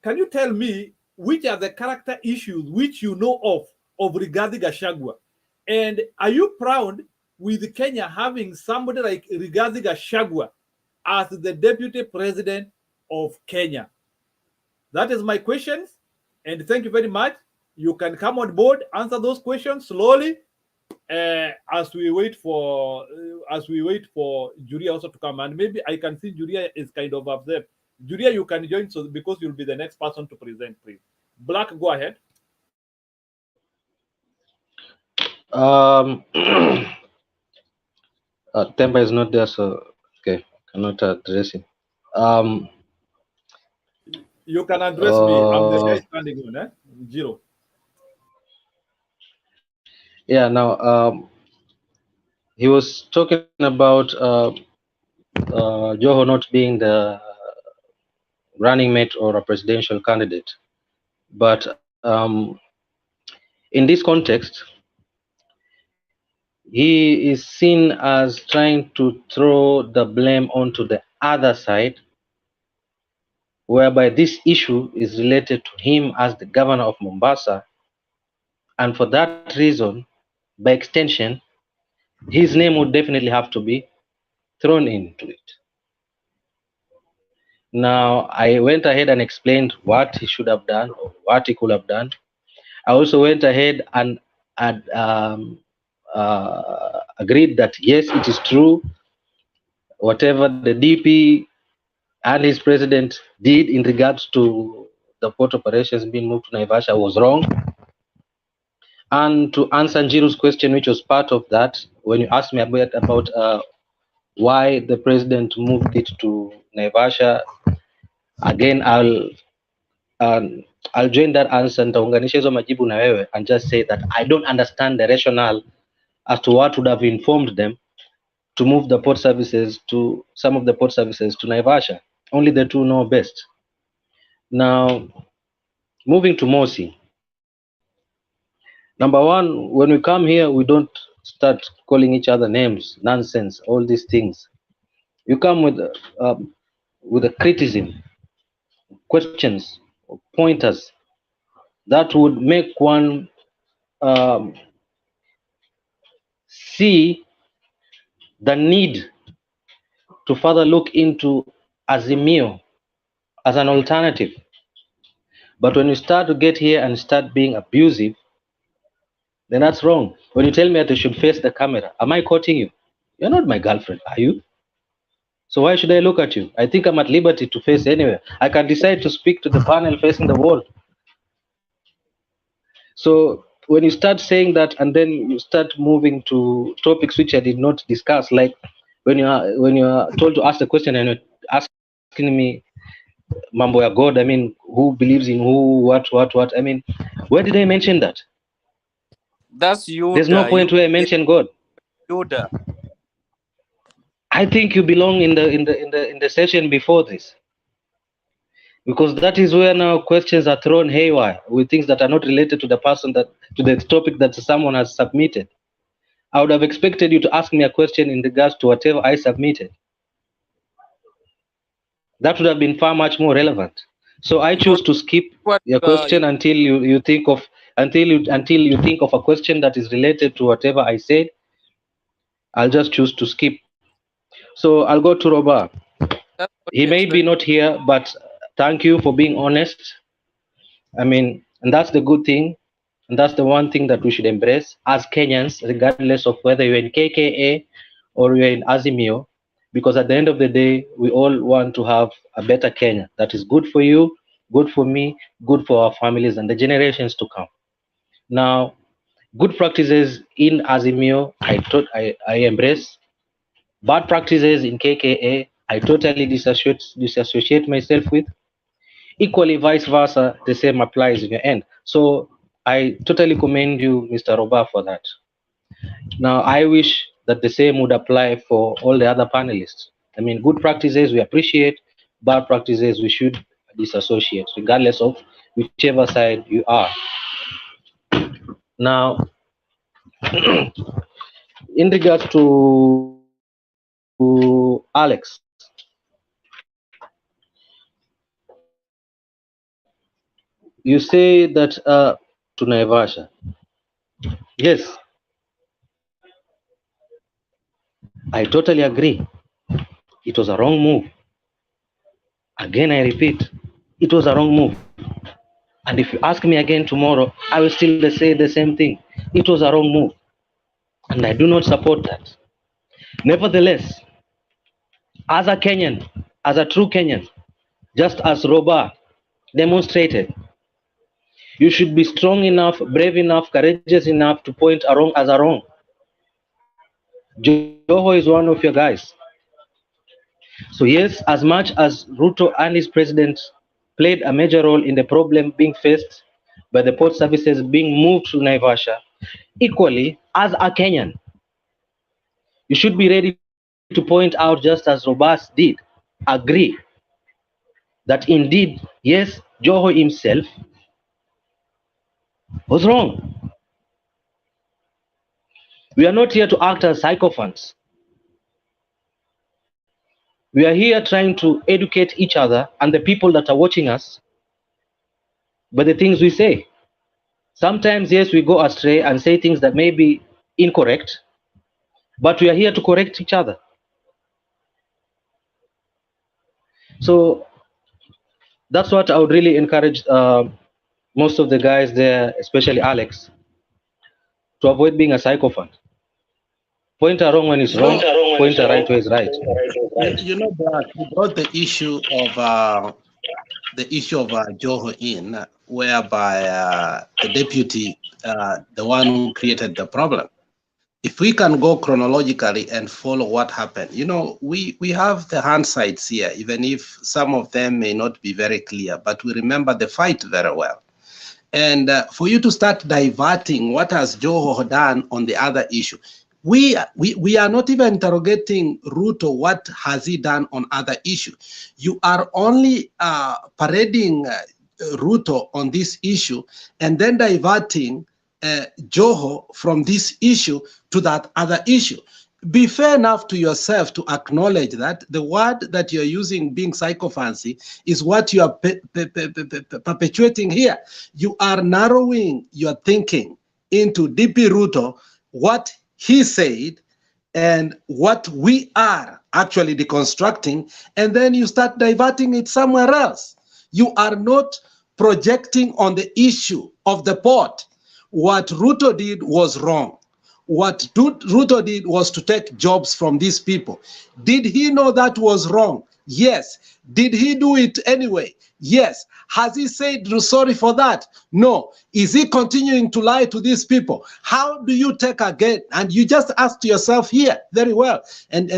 Can you tell me which are the character issues which you know of Rigathi Gachagua? And are you proud with Kenya having somebody like Rigathi Gachagua as the deputy president of Kenya? That is my questions, and thank you very much. You can come on board, answer those questions slowly, as we wait for Julia also to come. And maybe I can see Julia is kind of upset. Julia, you can join, so because you'll be the next person to present, please. Black, go ahead. Temba is not there, so okay, cannot address him. You can address me. I'm the guy standing on, Jiro. Yeah, now he was talking about Joho not being the running mate or a presidential candidate, but in this context, he is seen as trying to throw the blame onto the other side, whereby this issue is related to him as the governor of Mombasa, and for that reason, by extension, his name would definitely have to be thrown into it. Now, I went ahead and explained what he should have done or what he could have done. I also went ahead and agreed that yes, it is true, whatever the DP and his president did in regards to the port operations being moved to Naivasha was wrong. And to answer Njiru's question, which was part of that, when you asked me about why the president moved it to Naivasha, again, I'll join that answer and majibu na wewe and just say that I don't understand the rationale as to what would have informed them to move the port services to some of the port services to Naivasha. Only the two know best. Now, moving to Mosi. Number one, when we come here, we don't start calling each other names, nonsense, all these things. You come with with a criticism, questions, or pointers that would make one see the need to further look into Azimio as an alternative. But when you start to get here and start being abusive, then that's wrong. When you tell me that I should face the camera, am I quoting you? You're not my girlfriend, are you? So why should I look at you? I think I'm at liberty to face anywhere. I can decide to speak to the panel facing the wall. So when you start saying that and then you start moving to topics which I did not discuss, like when you are told to ask the question and you're asking me Mambo ya God, I mean, who believes in who, what, I mean, where did I mention that? That's you. There's no point where I mention God. Yoda. I think you belong in the session before this, because that is where now questions are thrown haywire with things that are not related to the person, that to the topic that someone has submitted. I would have expected you to ask me a question in regards to whatever I submitted. That would have been far much more relevant. So I choose to skip your question until you think of a question that is related to whatever I said. I'll just choose to skip. So I'll go to Robert. He may be not here, but thank you for being honest. I mean, and that's the good thing. And that's the one thing that we should embrace as Kenyans, regardless of whether you're in KKA or you're in Azimio, because at the end of the day, we all want to have a better Kenya that is good for you, good for me, good for our families and the generations to come. Now, good practices in Azimio, I embrace. Bad practices in KKA, I totally disassociate myself with. Equally, vice versa, the same applies in your end. So I totally commend you, Mr. Roba, for that. Now, I wish that the same would apply for all the other panelists. I mean, good practices we appreciate, bad practices we should disassociate, regardless of whichever side you are. Now, in regards to Alex, you say that to Naivasha. Yes, I totally agree. It was a wrong move. Again, I repeat, it was a wrong move. And if you ask me again tomorrow, I will still say the same thing. It was a wrong move. And I do not support that. Nevertheless, as a Kenyan, as a true Kenyan, just as Roba demonstrated, you should be strong enough, brave enough, courageous enough to point a wrong as a wrong. Joho is one of your guys. So yes, as much as Ruto and his president played a major role in the problem being faced by the port services being moved to Naivasha, equally, as a Kenyan, you should be ready to point out, just as Robas did, agree that indeed, yes, Joho himself was wrong. We are not here to act as sycophants. We are here trying to educate each other and the people that are watching us by the things we say. Sometimes, yes, we go astray and say things that may be incorrect, but we are here to correct each other. So that's what I would really encourage most of the guys there, especially Alex, to avoid being a sycophant. Point a wrong when it's wrong, point a right when it's right. You know, that we brought the issue of Joho in, whereby the deputy, the one who created the problem. If we can go chronologically and follow what happened, you know, we have the hindsights here, even if some of them may not be very clear, but we remember the fight very well. And for you to start diverting what has Joho done on the other issue, we are not even interrogating Ruto, what has he done on other issue. You are only parading Ruto on this issue and then diverting Joho from this issue to that other issue. be fair enough to yourself to acknowledge that the word that you're using, being psychophancy, is what you are perpetuating here. You are narrowing your thinking into DP Ruto, what he said, and what we are actually deconstructing, and then you start diverting it somewhere else. You are not projecting on the issue of the port. What Ruto did was wrong. What Ruto did was to take jobs from these people. Did he know that was wrong? Yes. Did he do it anyway? Yes. Has he said sorry for that? No. Is he continuing to lie to these people? How do you take again? And you just asked yourself here very well, and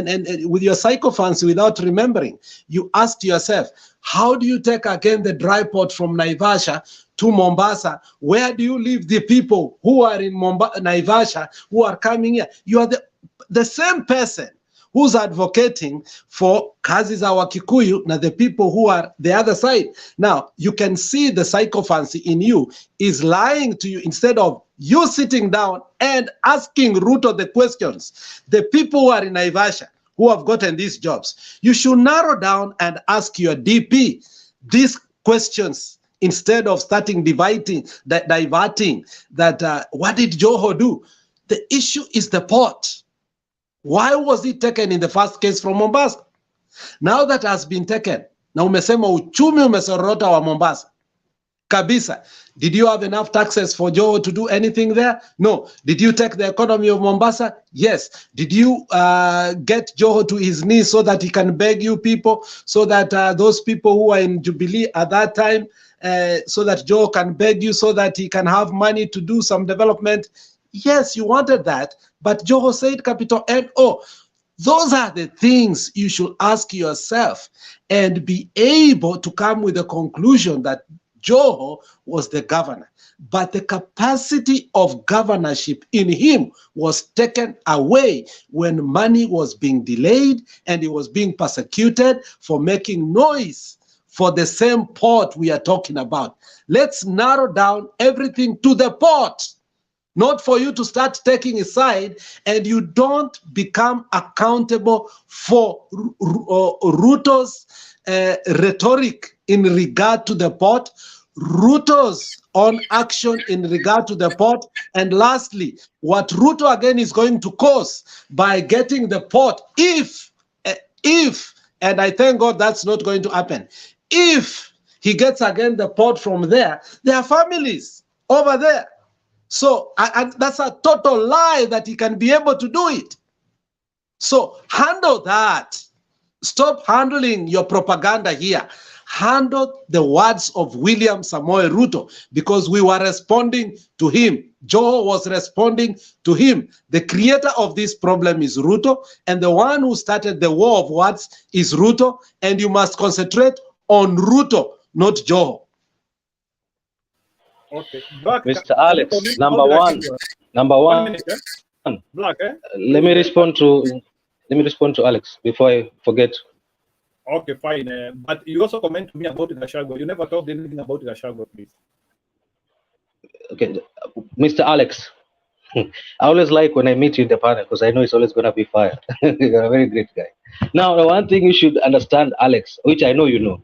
with your psychophancy without remembering, you asked yourself, how do you take again the dry port from Naivasha to Mombasa? Where do you leave the people who are in Naivasha who are coming here? You are the same person who's advocating for kazi za Wakikuyu na the people who are the other side. Now, you can see the psychophancy in you is lying to you instead of you sitting down and asking Ruto the questions. The people who are in Naivasha, who have gotten these jobs, you should narrow down and ask your DP these questions instead of starting diverting that what did Joho do? The issue is the port. Why was it taken in the first case from Mombasa? Now that has been taken, na umesema uchumi umesorota wa Mombasa kabisa. Did you have enough taxes for Joho to do anything there? No. Did you take the economy of Mombasa? Yes. Did you get Joho to his knees so that he can beg you people, so that those people who are in Jubilee at that time, so that Joho can beg you so that he can have money to do some development? Yes, you wanted that, but Joho said capital N-O. Those are the things you should ask yourself and be able to come with a conclusion that Joho was the governor, but the capacity of governorship in him was taken away when money was being delayed and he was being persecuted for making noise for the same port we are talking about. Let's narrow down everything to the port. Not for you to start taking a side and you don't become accountable for Ruto's rhetoric in regard to the port, Ruto's own action in regard to the port, and lastly, what Ruto again is going to cause by getting the port, if, and I thank God that's not going to happen, if he gets again the port from there are families over there. So and that's a total lie that he can be able to do it. So handle that. Stop handling your propaganda here. Handle the words of William Samoei Ruto, because we were responding to him. Joho was responding to him. The creator of this problem is Ruto, and the one who started the war of words is Ruto, and you must concentrate on Ruto, not Joho. Okay. Black, Mr. Alex, number one. Minute, eh? Black, eh? Let me respond to Alex before I forget. Okay, fine. But you also comment to me about Gachagua. You never talked anything about Gachagua, please. Okay, Mr. Alex, I always like when I meet you in the panel because I know it's always going to be fire. You're a very great guy. Now, the one thing you should understand, Alex, which I know you know,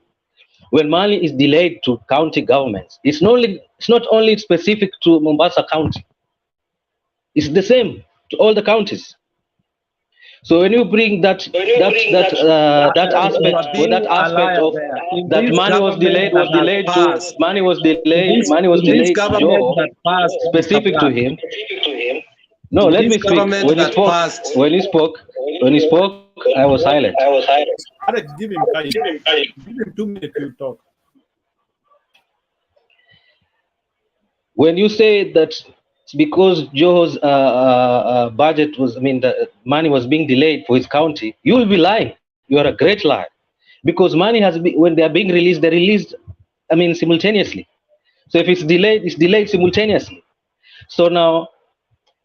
when money is delayed to county governments, it's not only specific to Mombasa County. It's the same to all the counties. So when you bring that aspect of that money was delayed to Joho, specific to him. No, let me speak. When he spoke, I was silent. Alex, give him time. Give him 2 minutes to talk. When you say that it's because Joho's budget was, the money was being delayed for his county, you will be lying. You are a great liar. Because money has been, when they are being released, they're released, simultaneously. So if it's delayed simultaneously. So now,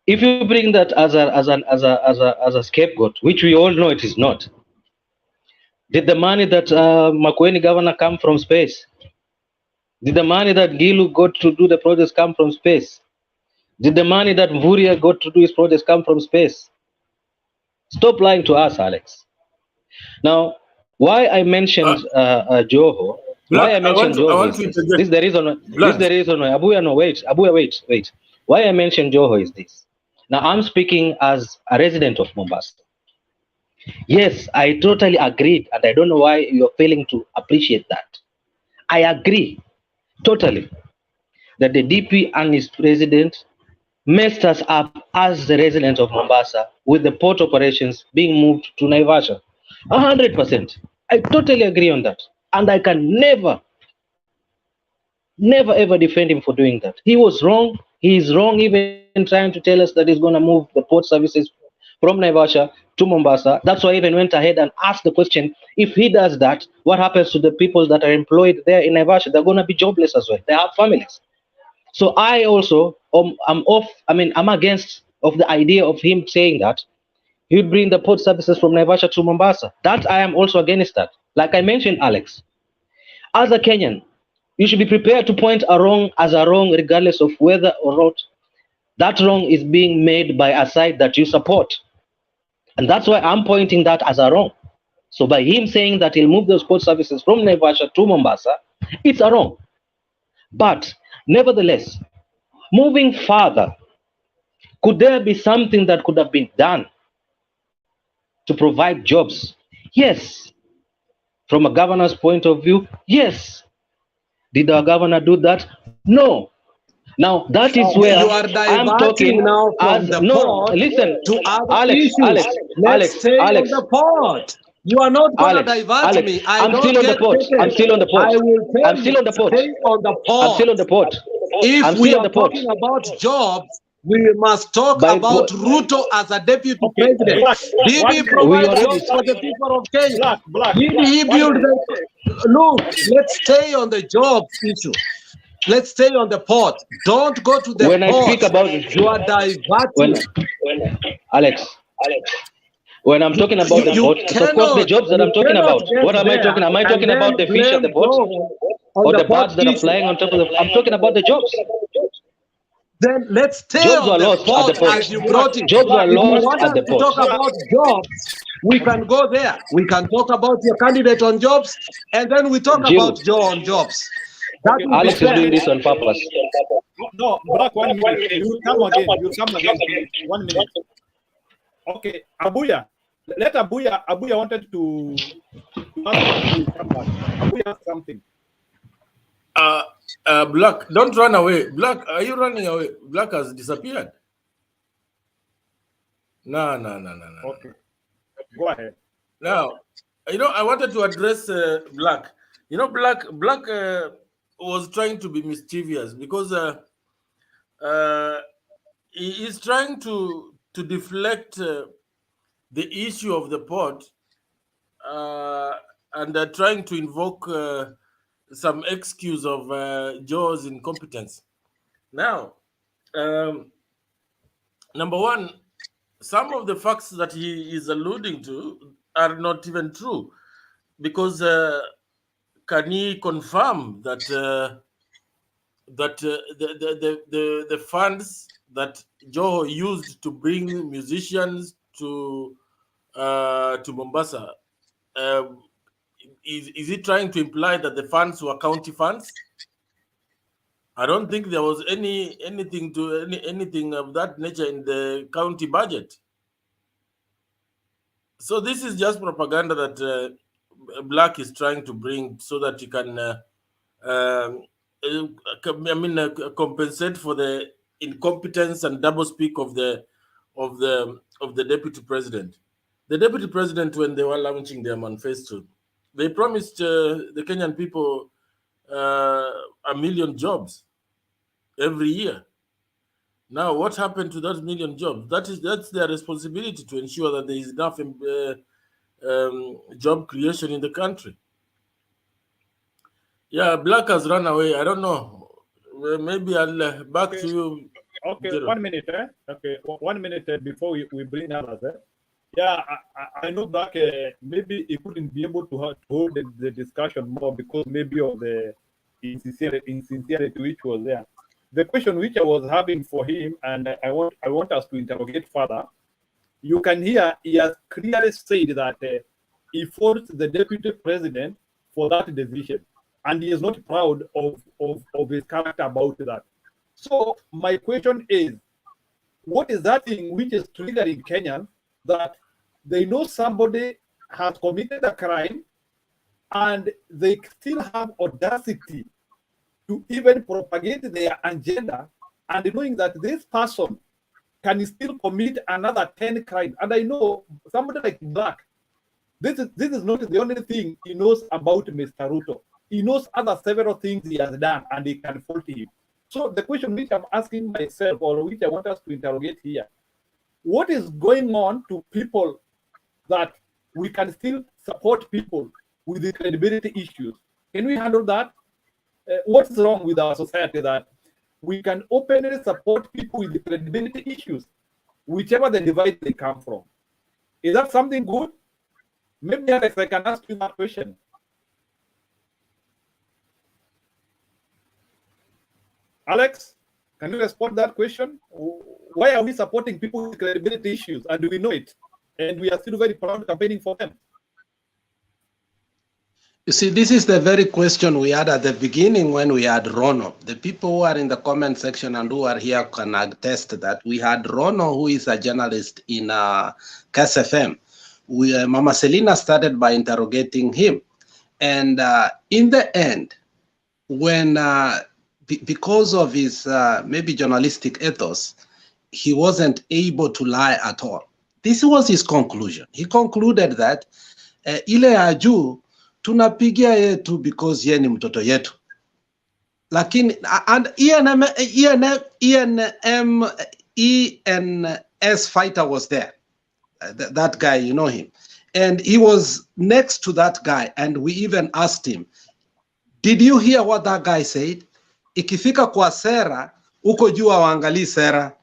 if you bring that as a scapegoat, which we all know it is not, did the money that Makueni governor come from space? Did the money that Gilu got to do the projects come from space? Did the money that Mvurya got to do his projects come from space? Stop lying to us, Alex. Now, why I mentioned Joho? Black, Why I mentioned I Joho want is to this. interject. This is the reason. Black. This is the reason why. Abuya, no, wait. Abuya, wait. Why I mentioned Joho is this. Now, I'm speaking as a resident of Mombasa. Yes, I totally agreed, and I don't know why you're failing to appreciate that. I agree totally that the DP and his president messed us up as the residents of Mombasa with the port operations being moved to Naivasha. 100%. I totally agree on that. And I can never ever defend him for doing that. He was wrong. He is wrong even trying to tell us that he's going to move the port services from Naivasha to Mombasa. That's why I even went ahead and asked the question, if he does that, what happens to the people that are employed there in Naivasha? They're going to be jobless as well. They have families. So I also I'm against of the idea of him saying that he would bring the port services from Naivasha to Mombasa. That I am also against that. Like I mentioned, Alex, as a Kenyan, you should be prepared to point a wrong as a wrong, regardless of whether or not that wrong is being made by a side that you support. And that's why I'm pointing that as a wrong. So by him saying that he'll move those port services from Naivasha to Mombasa, it's a wrong. But nevertheless, moving further, could there be something that could have been done to provide jobs? Yes. From a governor's point of view, yes. Did our governor do that? No. Now that is where You are I'm diverting talking now as from the no. port Listen, to other Alex, issues. Let's stay on the port. You are not gonna divert Alex. me. I I'm don't still on the get port. I'm tickets. still on the port. I will tell I'm still you, on the port. stay on the I'm port. still on the port. If I'm we still on are the port. talking about jobs, we must talk By about Ruto as a deputy Okay, president. Black, Did 1 he minute. We provide already jobs for the people of Kenya? Black, Did he 1 build minute. the look? Let's stay on the jobs issue. Let's stay on the port. Don't go to the when I port. speak about You are diverting. Alex, when I'm talking about the port, so of course the jobs that I'm talking about. What am I talking? Am I talking about the fish at the port or the birds that are flying on top of the? I'm talking about the jobs. Then let's stay Jobs on were the lost at the port port. as you brought it. Jobs were If you lost want at us the to port. talk about jobs, we can go there. We can talk about your candidate on jobs, and then we talk Jim, about Joe on jobs. That Okay, will be Alex is fair. doing this on purpose. No, Black, 1 minute. You will come again. You will come again, please. 1 minute. Okay, Abuya. Let Abuya wanted to ask you something. Abuya asked something. Black, don't run away. Black, are you running away? Black has disappeared. No. Okay, go ahead. Now, I wanted to address Black. Black was trying to be mischievous because he is trying to deflect the issue of the port and trying to invoke some excuse of Joe's incompetence. Now, number one, some of the facts that he is alluding to are not even true, because can he confirm that the funds that Joho used to bring musicians to Mombasa, is he trying to imply that the funds were county funds? I don't think there was anything of that nature in the county budget. So this is just propaganda that Black is trying to bring so that he can, compensate for the incompetence and doublespeak of the deputy president. The deputy president, when they were launching their manifesto, they promised the Kenyan people 1 million jobs every year. Now, what happened to that 1 million jobs? That's their responsibility to ensure that there is enough job creation in the country. Yeah, Black has run away. I don't know. Maybe I'll back to you. Okay, Zero. 1 minute. Okay, 1 minute before we bring others. Yeah, I know Black. Maybe he couldn't be able to hold the discussion more because maybe of the insincerity which was there. The question which I was having for him, and I want us to interrogate further, you can hear he has clearly said that he forced the deputy president for that decision, and he is not proud of his character about that. So my question is, what is that thing which is triggering Kenyans that they know somebody has committed a crime and they still have audacity to even propagate their agenda, and knowing that this person can still commit another 10 crimes? And I know somebody like Black, this is not the only thing he knows about Mr. Ruto. He knows other several things he has done, and they can fault him. So the question which I'm asking myself, or which I want us to interrogate here, what is going on to people that we can still support people with the credibility issues? Can we handle that? What's wrong with our society that we can openly support people with the credibility issues, whichever the divide they come from? Is that something good? Maybe Alex, I can ask you that question. Alex, can you respond to that question? Why are we supporting people with credibility issues, and do we know it? And we are still very proud campaigning for them. You see, this is the very question we had at the beginning when we had Rono. The people who are in the comment section and who are here can attest that we had Rono, who is a journalist in Kka'S FM. Mama Selina started by interrogating him. And in the end, when, because of his maybe journalistic ethos, he wasn't able to lie at all. This was his conclusion. He concluded that ile ya juu tunapigia yetu because ye ni mtoto yetu. Lakini, and ENS fighter was there. That guy, you know him. And he was next to that guy, and we even asked him, did you hear what that guy said? Ikifika kwa sera, uko jua waangalii sera.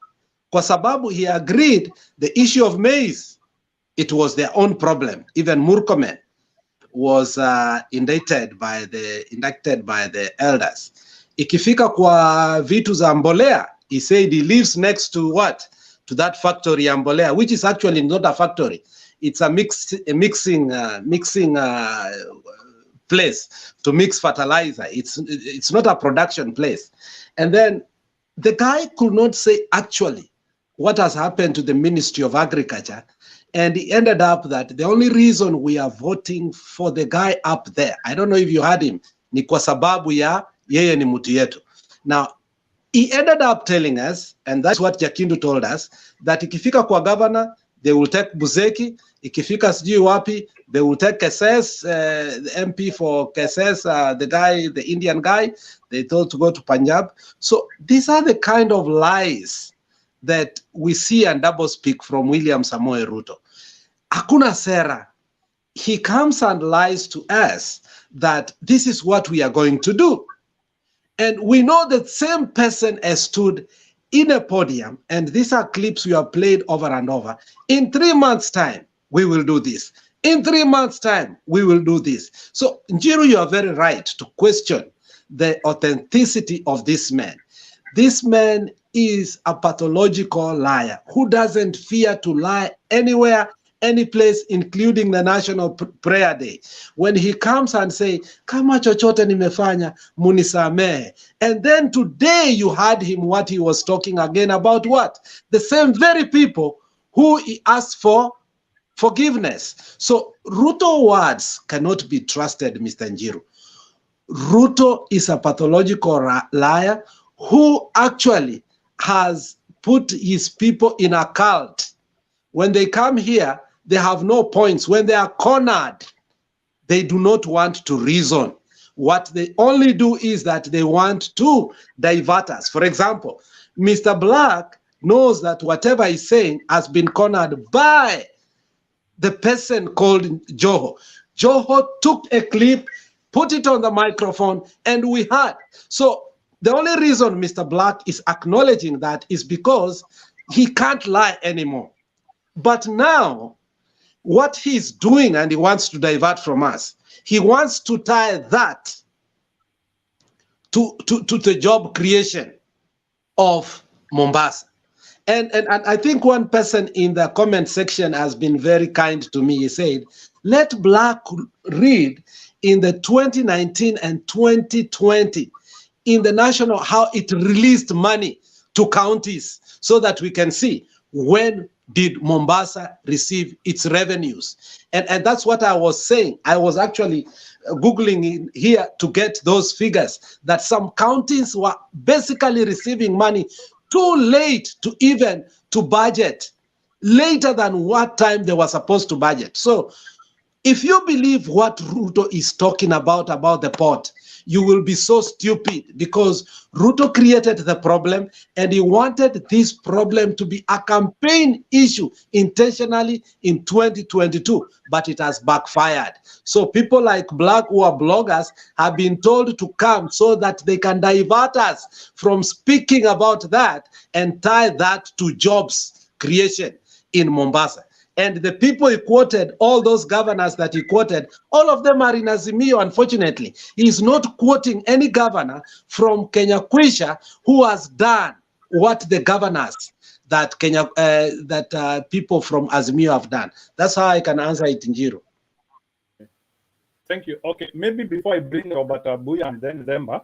Kwa sababu he agreed the issue of maize, it was their own problem. Even Murkomen was indicted by the elders. Ikifika kwa vitu za mbolea, he said he lives next to what? To that factory ya mbolea, which is actually not a factory. It's a mixing place to mix fertilizer. It's not a production place. And then the guy could not say actually what has happened to the Ministry of Agriculture. And he ended up that the only reason we are voting for the guy up there, I don't know if you heard him, ni kwa sababu ya yeye ni mtu yetu. Now, he ended up telling us, and that's what Jakindu told us, that ikifika kwa governor, they will take Buzeki. Ikifika sijui wapi, they will take Kka'S, the MP for Kka'S, the Indian guy, they told to go to Punjab. So these are the kind of lies that we see and double speak from William Samoei Ruto. Hakuna sera. He comes and lies to us that this is what we are going to do. And we know that same person has stood in a podium, and these are clips we have played over and over. In 3 months' time, we will do this. In 3 months' time, we will do this. So, Njiru, you are very right to question the authenticity of this man. This man is a pathological liar who doesn't fear to lie anywhere, any place, including the National Prayer Day. When he comes and say, kama chochote nimefanya, munisamehe. And then today you heard him what he was talking again about what? The same very people who he asked for forgiveness. So Ruto words cannot be trusted, Mr. Njiru. Ruto is a pathological liar who actually has put his people in a cult. When they come here, they have no points. When they are cornered, they do not want to reason. What they only do is that they want to divert us. For example, Mr. Black knows that whatever he's saying has been cornered by the person called Joho. Joho took a clip, put it on the microphone, and we heard. So the only reason Mr. Black is acknowledging that is because he can't lie anymore. But now, what he's doing, and he wants to divert from us, he wants to tie that to the job creation of Mombasa. And I think one person in the comment section has been very kind to me. He said, let Black read in the 2019 and 2020 in the national how it released money to counties so that we can see when did Mombasa receive its revenues. And that's what I was saying. I was actually Googling in here to get those figures that some counties were basically receiving money too late to even to budget, later than what time they were supposed to budget. So if you believe what Ruto is talking about the port, you will be so stupid, because Ruto created the problem and he wanted this problem to be a campaign issue intentionally in 2022, but it has backfired. So people like Black who are bloggers have been told to come so that they can divert us from speaking about that and tie that to jobs creation in Mombasa. And the people he quoted, all those governors that he quoted, all of them are in Azimio, unfortunately. He's not quoting any governor from Kenya Kwisha who has done what the governors that people from Azimio have done. That's how I can answer it, Njiro. Thank you. Okay, maybe before I bring Robert Abuya and then Zemba,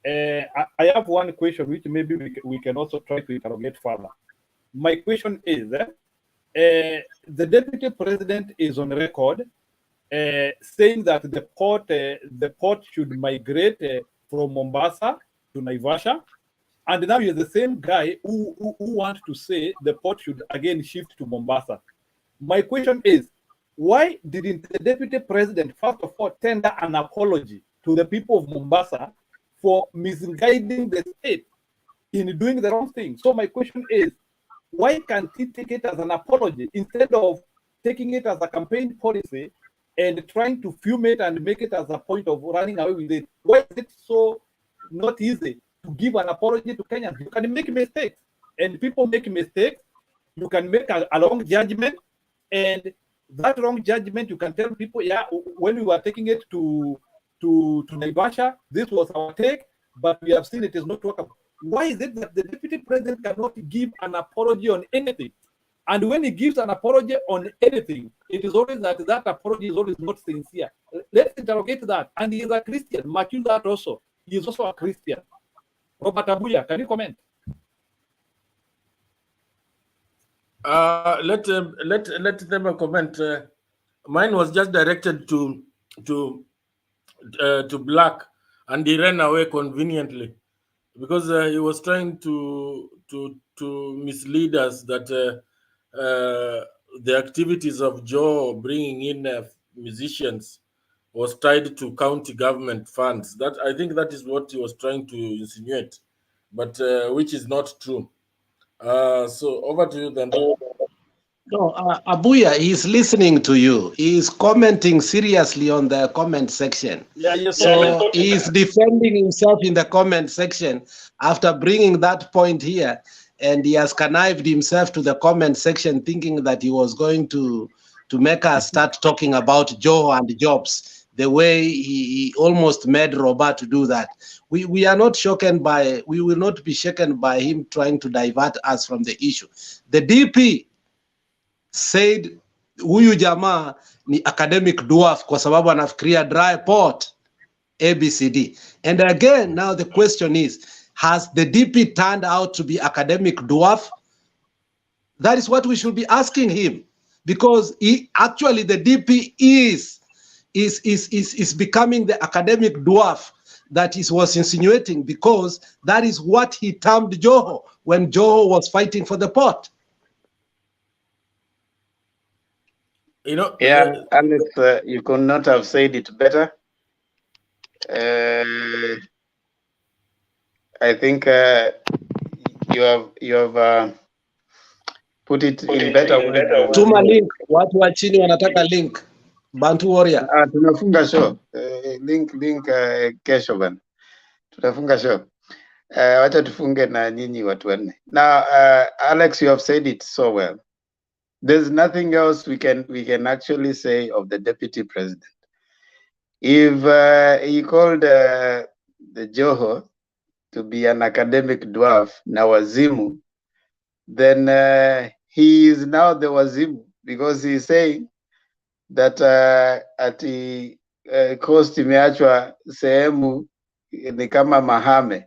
I have one question which maybe we can also try to interrogate further. My question is, the deputy president is on record saying that the port should migrate from Mombasa to Naivasha, and now you're the same guy who wants to say the port should again shift to Mombasa. My question is, why didn't the deputy president first of all tender an apology to the people of Mombasa for misguiding the state in doing the wrong thing? So my question is, why can't he take it as an apology instead of taking it as a campaign policy and trying to fumate and make it as a point of running away with it? Why is it so not easy to give an apology to Kenyans? You can make mistakes, and people make mistakes. You can make a wrong judgment, and that wrong judgment, you can tell people, yeah, when we were taking it to Naivasha, this was our take, but we have seen it is not workable. Why is it that the deputy president cannot give an apology on anything? And when he gives an apology on anything, it is always that apology is always not sincere. Let's interrogate that. And he is a Christian. Mark you that also. He is also a Christian. Robert Abuya, can you comment? Let them comment. Mine was just directed to Black, and he ran away conveniently because he was trying to mislead us that the activities of Joe bringing in musicians was tied to county government funds. That I think that is what he was trying to insinuate, but which is not true. So over to you then. No, Abuya, he's listening to you. He's commenting seriously on the comment section. So he's defending himself in the comment section after bringing that point here, and he has connived himself to the comment section thinking that he was going to make us start talking about Joho and jobs, the way he almost made Robert to do that. We are not shaken by, we will not be shaken by him trying to divert us from the issue. The DP said huyu jamaa ni academic dwarf kwa sababu anafikiria dry port ABCD. And again, now the question is, has the DP turned out to be academic dwarf? That is what we should be asking him, because he actually, the DP is becoming the academic dwarf that he was insinuating, because that is what he termed Joho when Joho was fighting for the port. You know, yeah, Alex, you could not have said it better. I think you have put it in better words. Tuma link, watu wa chini wanataka link. Bantu Warrior. Tunafunga show. Link kesho bana. Tunafunga show. Wacha tufunge na nyinyi watu wanne. Now, Alex, you have said it so well. There's nothing else we can actually say of the deputy president. If he called the Joho to be an academic dwarf, na wazimu, then he is now the wazimu, because he's saying that ati coast imeachwa sehemu ni kama mahame.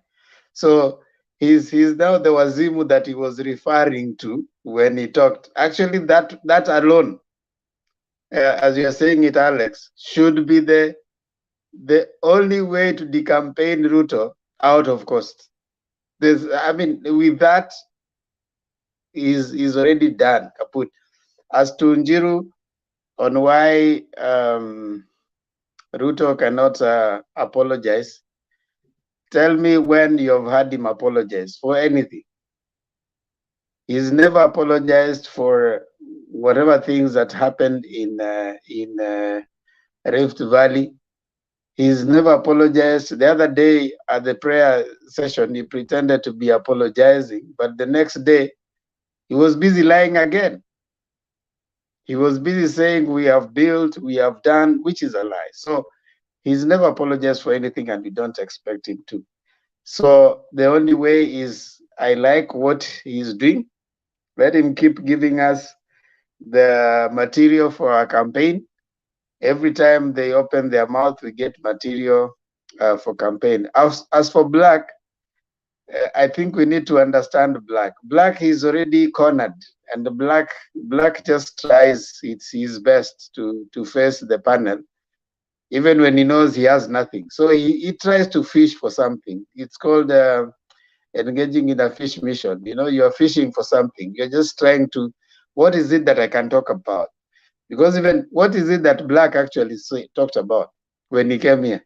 So he's now the wazimu that he was referring to when he talked. Actually, that alone, as you are saying it, Alex, should be the only way to decampaign Ruto out of coast. I mean, with that, is already done, kaput. As to Njiru, on why Ruto cannot apologize, tell me when you've heard him apologize for anything. He's never apologized for whatever things that happened in Rift Valley. He's never apologized. The other day at the prayer session, he pretended to be apologizing, but the next day, he was busy lying again. He was busy saying, we have built, we have done, which is a lie. So he's never apologized for anything, and we don't expect him to. So the only way is, I like what he's doing. Let him keep giving us the material for our campaign. Every time they open their mouth, we get material for campaign. As for Black, I think we need to understand Black. Black is already cornered, and the Black just tries his best to face the panel, even when he knows he has nothing. So he tries to fish for something. It's called engaging in a fish mission. You know, you're fishing for something. You're just trying to, what is it that I can talk about? Because even what is it that Black actually talked about when he came here?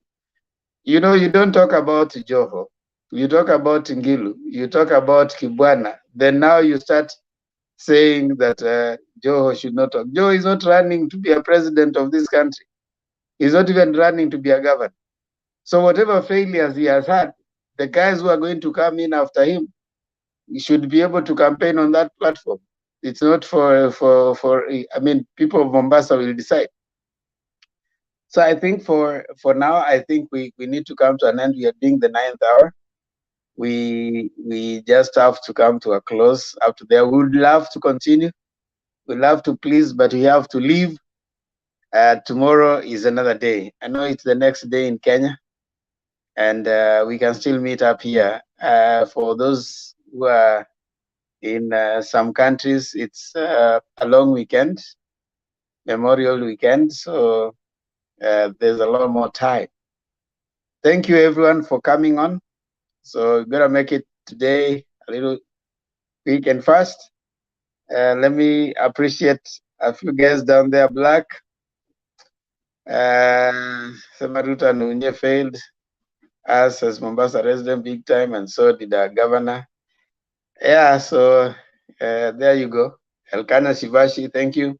You know, you don't talk about Joho. You talk about Ngilu. You talk about Kibwana. Then now you start saying that Joho should not talk. Joho is not running to be a president of this country. He's not even running to be a governor. So whatever failures he has had, the guys who are going to come in after him, he should be able to campaign on that platform. It's not for I mean, people of Mombasa will decide. So I think for now, I think we need to come to an end. We are doing the 9th hour. We just have to come to a close after there. We would love to continue. We love to please, but we have to leave. Tomorrow is another day. I know it's the next day in Kenya, and we can still meet up here. For those who are in some countries, it's a long weekend, Memorial weekend, so there's a lot more time. Thank you everyone for coming on. So we're gonna make it today a little quick and fast. Let me appreciate a few guests down there. Black, Semaruta Nunye failed us as Mombasa resident big time, and so did our governor. Yeah, so there you go. Elkana Shivashi, thank you.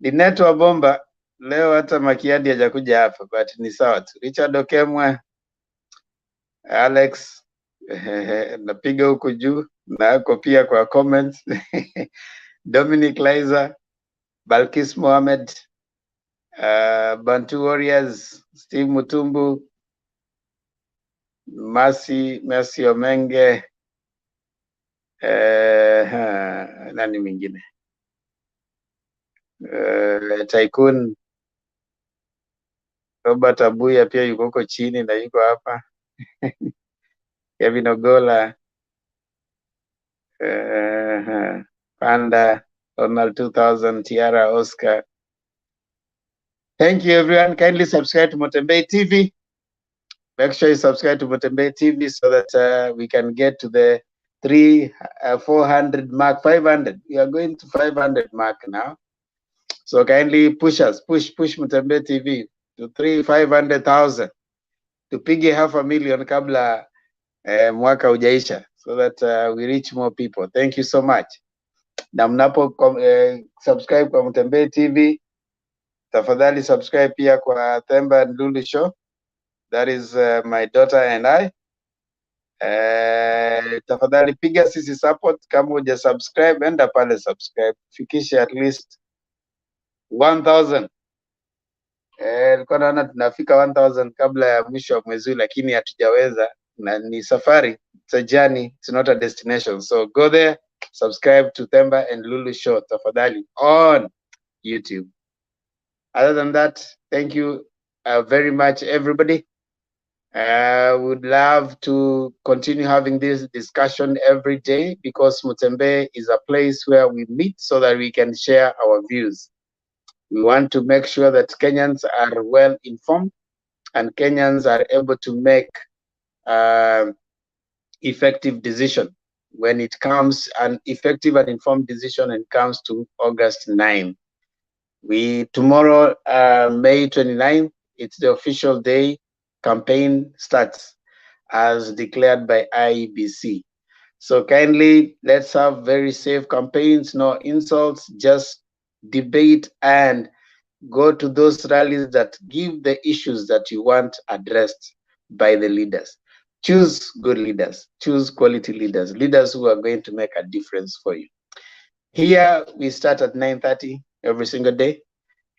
Dineto wa Bomba, leo hata Makiadi hajakuja hapa, but ni sawa tu. Richard Okemwa, Alex, napiga huku juu na ako pia kwa comments. Dominic Liza, Balkis Mohamed, Bantu Warriors, Steve Mutumbu, Mercy Omenge, nani mwingine? Tycoon Robert Abuya pia yuko huko chini na yuko hapa. Kevin Ogola, Panda, Ronald 2000, Tiara, Oscar. Thank you everyone. Kindly subscribe to Motembei TV. Make sure you subscribe to Motembei TV so that we can get to the 400 mark, 500. We are going to 500 mark now. So kindly push us, push Motembei TV to 500,000. Tupige 500,000 kabla mwaka ujaisha, so that we reach more people. Thank you so much. Na mnapo subscribe kwa Motembei TV, tafadhali subscribe pia kwa Themba and Lulu Show. That is my daughter and I. Tafadhali piga sisi support. Kama uja subscribe, enda pale subscribe. Fikisha at least 1,000. Nilikuwa naona tunafika 1,000 kabla ya mwisho wa mwezi, lakini hatujaweza, na ni safari. It's a journey, it's not a destination. So go there, subscribe to Themba and Lulu Show, tafadhali, on YouTube. Other than that, thank you very much, everybody. I would love to continue having this discussion every day because Mutembe is a place where we meet so that we can share our views. We want to make sure that Kenyans are well informed and Kenyans are able to make effective decision when it comes, an effective and informed decision when it comes to August 9. Tomorrow, May 29th, it's the official day. Campaign starts as declared by IEBC. So kindly, let's have very safe campaigns, no insults, just debate and go to those rallies that give the issues that you want addressed by the leaders. Choose good leaders, choose quality leaders, leaders who are going to make a difference for you. Here, we start at 9:30 every single day.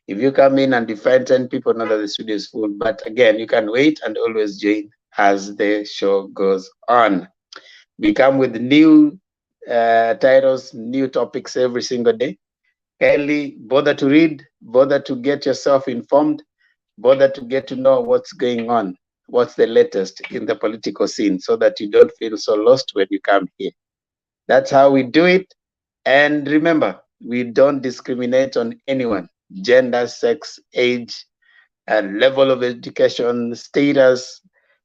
If you come in and you find 10 people, know that the studio is full. But again, you can wait and always join as the show goes on. We come with new titles, new topics every single day. Kindly bother to read, bother to get yourself informed, bother to get to know what's going on, what's the latest in the political scene, so that you don't feel so lost when you come here. That's how we do it. And remember, we don't discriminate on anyone. Gender, sex, age, and level of education, status.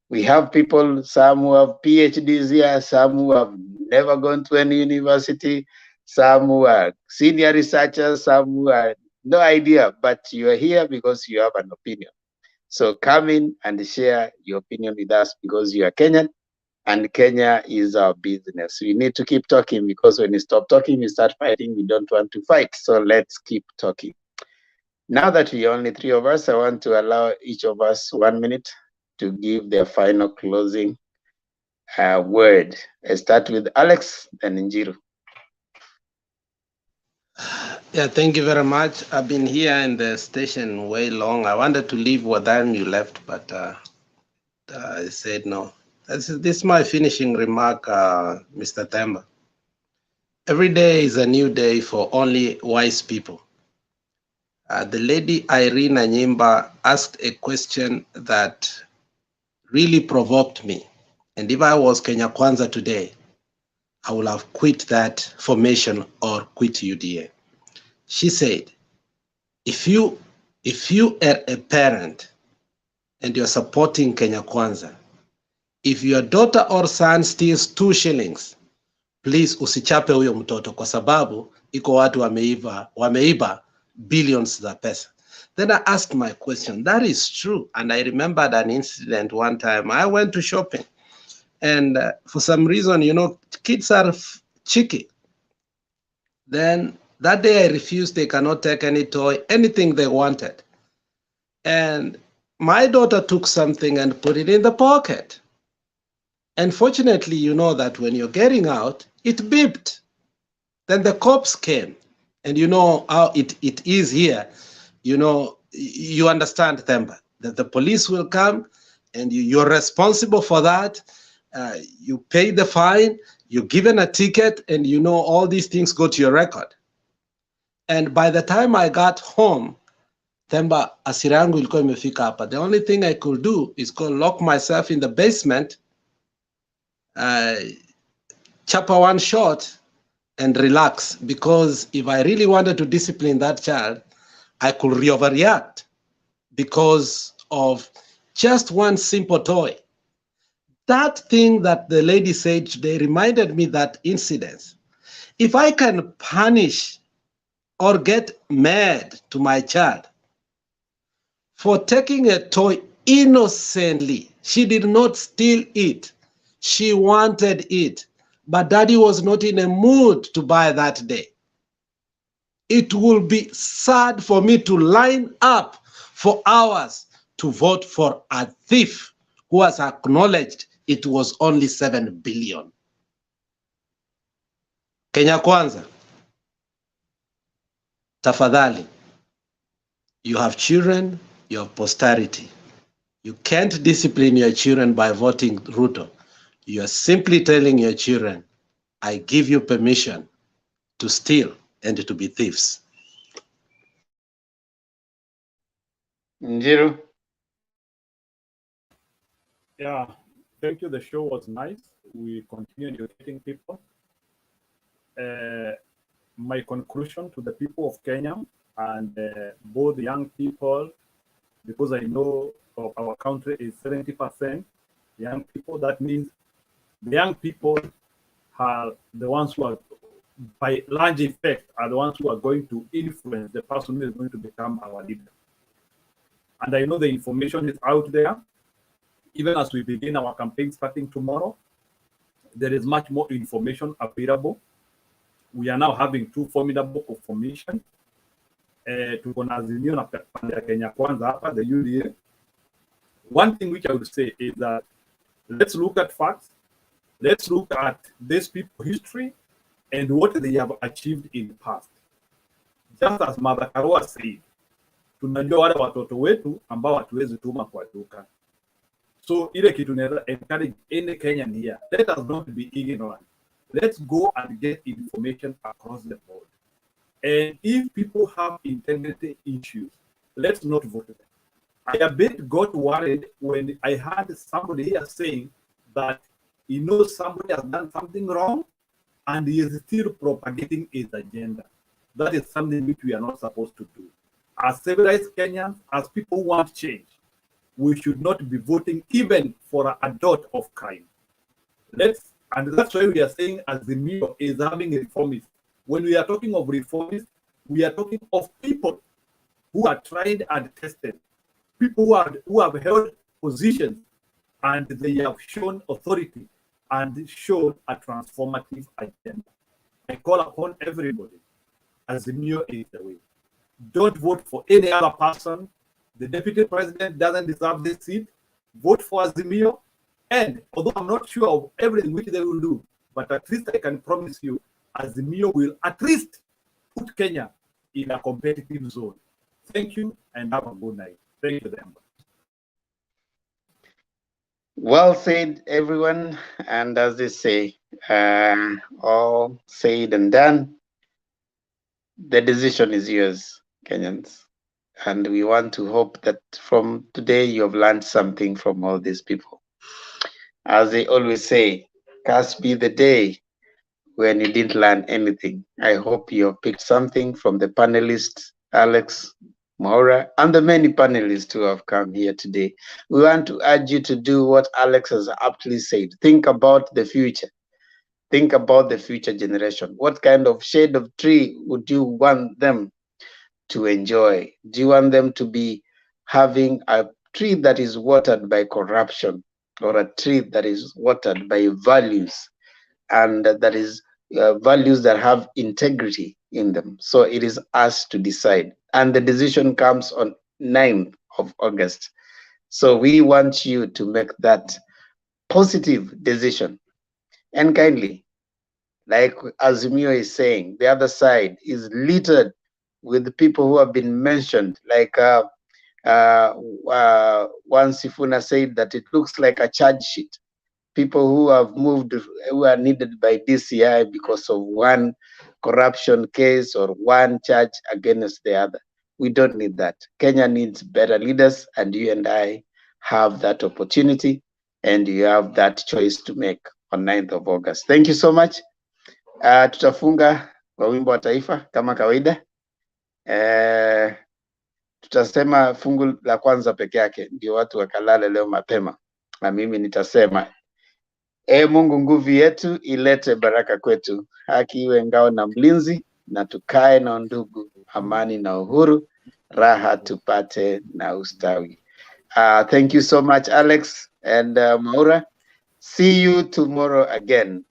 We have people, some who have PhDs here, some who have never gone to any university, some who are senior researchers, some who are no idea, but you are here because you have an opinion. So come in and share your opinion with us because you are Kenyan and Kenya is our business. We need to keep talking because when you stop talking, we start fighting. We don't want to fight. So let's keep talking. Now that we are only three of us, I want to allow each of us 1 minute to give their final closing word. I start with Alex and Njiru. Yeah, thank you very much. I've been here in the station way long. I wanted to leave what time you left, but I said no. This is my finishing remark, Mr. Themba. Every day is a new day for only wise people. The lady Irene Anyimba asked a question that really provoked me. And if I was Kenya Kwanza today, I would have quit that formation or quit UDA. She said, if you are a parent and you're supporting Kenya Kwanza, if your daughter or son steals 2 shillings, please usichape huyo mtoto kwa sababu iko watu wameiba billions za pesa. Then I asked my question. That is true. And I remembered an incident one time. I went to shopping. And for some reason, you know, kids are cheeky. Then that day I refused. They cannot take any toy, anything they wanted. And my daughter took something and put it in the pocket. And fortunately, you know that when you're getting out, it beeped. Then the cops came. And you know how it is here. You know, you understand, Themba, that the police will come and you're responsible for that. You pay the fine, you're given a ticket, and you know all these things go to your record. And by the time I got home, Themba, hasira yangu ilikuwa imefika hapa. The only thing I could do is go lock myself in the basement, chapa one shot, and relax. Because if I really wanted to discipline that child, I could overreact because of just one simple toy. That thing that the lady said today reminded me that incident. If I can punish or get mad to my child for taking a toy innocently, she did not steal it. She wanted it, but daddy was not in a mood to buy that day. It will be sad for me to line up for hours to vote for a thief who has acknowledged it was only 7 billion. Kenya Kwanza, tafadhali, you have children, you have posterity. You can't discipline your children by voting Ruto. You are simply telling your children, I give you permission to steal and to be thieves. Njiru. Yeah, thank you. The show was nice. We continue educating people. My conclusion to the people of Kenya and both young people, because I know of our country is 70% young people. That means the young people are the ones who are, by large effect, are the ones who are going to influence the person who is going to become our leader. And I know the information is out there. Even as we begin our campaign starting tomorrow, there is much more information available. We are now having two formidable formations. Tuko na Azimio na pande ya Kenya Kwanza hapa, the UDA. One thing which I would say is that let's look at facts. Let's look at these people's history and what they have achieved in the past. Just as Martha Karua said, tunajua wale watoto wetu ambao hatuwezi tuma kwa duka. So ile kitu tunaweza encourage any Kenyan here, let us not be ignorant. Let's go and get information across the board. And if people have integrity issues, let's not vote them. I a bit got worried when I heard somebody here saying that he knows somebody has done something wrong and he is still propagating his agenda. That is something which we are not supposed to do. As civilized Kenyans, as people who want change, we should not be voting even for a dot of crime. And that's why we are saying Azimio is having reformists. When we are talking of reformists, we are talking of people who are tried and tested, people who have held positions and they have shown authority and shown a transformative agenda. I call upon everybody, Azimio is the way. Don't vote for any other person. The deputy president doesn't deserve this seat. Vote for Azimio. And although I'm not sure of everything which they will do, but at least I can promise you, Azimio will at least put Kenya in a competitive zone. Thank you and have a good night. Thank you, them. Well said, everyone. And as they say, all said and done, the decision is yours, Kenyans. And we want to hope that from today you have learned something from all these people. As they always say, cast be the day when you didn't learn anything. I hope you have picked something from the panelists, Alex, Maura, and the many panelists who have come here today. We want to urge you to do what Alex has aptly said. Think about the future. Think about the future generation. What kind of shade of tree would you want them to enjoy? Do you want them to be having a tree that is watered by corruption, or a tree that is watered by values, and that is values that have integrity in them? So it is us to decide, and the decision comes on 9th of August. So we want you to make that positive decision. And kindly, like Azimio is saying, the other side is littered with people who have been mentioned, like one Sifuna said that it looks like a charge sheet. People who have moved, who are needed by DCI because of one corruption case or one charge against the other. We don't need that. Kenya needs better leaders, and you and I have that opportunity, and you have that choice to make on 9th of August. Thank you so much. Tutafunga kwa wimbo wa taifa kama kawaida. Tutasema fungu la kwanza peke yake ndio watu wakalale leo mapema, na mimi nitasema: Mungu nguvu yetu, ilete baraka kwetu, haki iwe ngao na mlinzi, na tukae na ndugu, amani na uhuru, raha tupate na ustawi. Thank you so much, Alex and Maura. See you tomorrow again.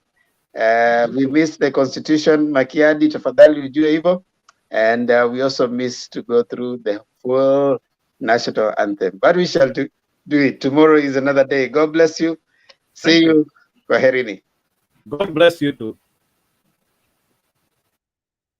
We missed the Constitution, Makiadi, tafadhali ujue hivyo. And we also missed to go through the full national anthem. But we shall do it. Tomorrow is another day. God bless you. See you. Kwaherini. God bless you too.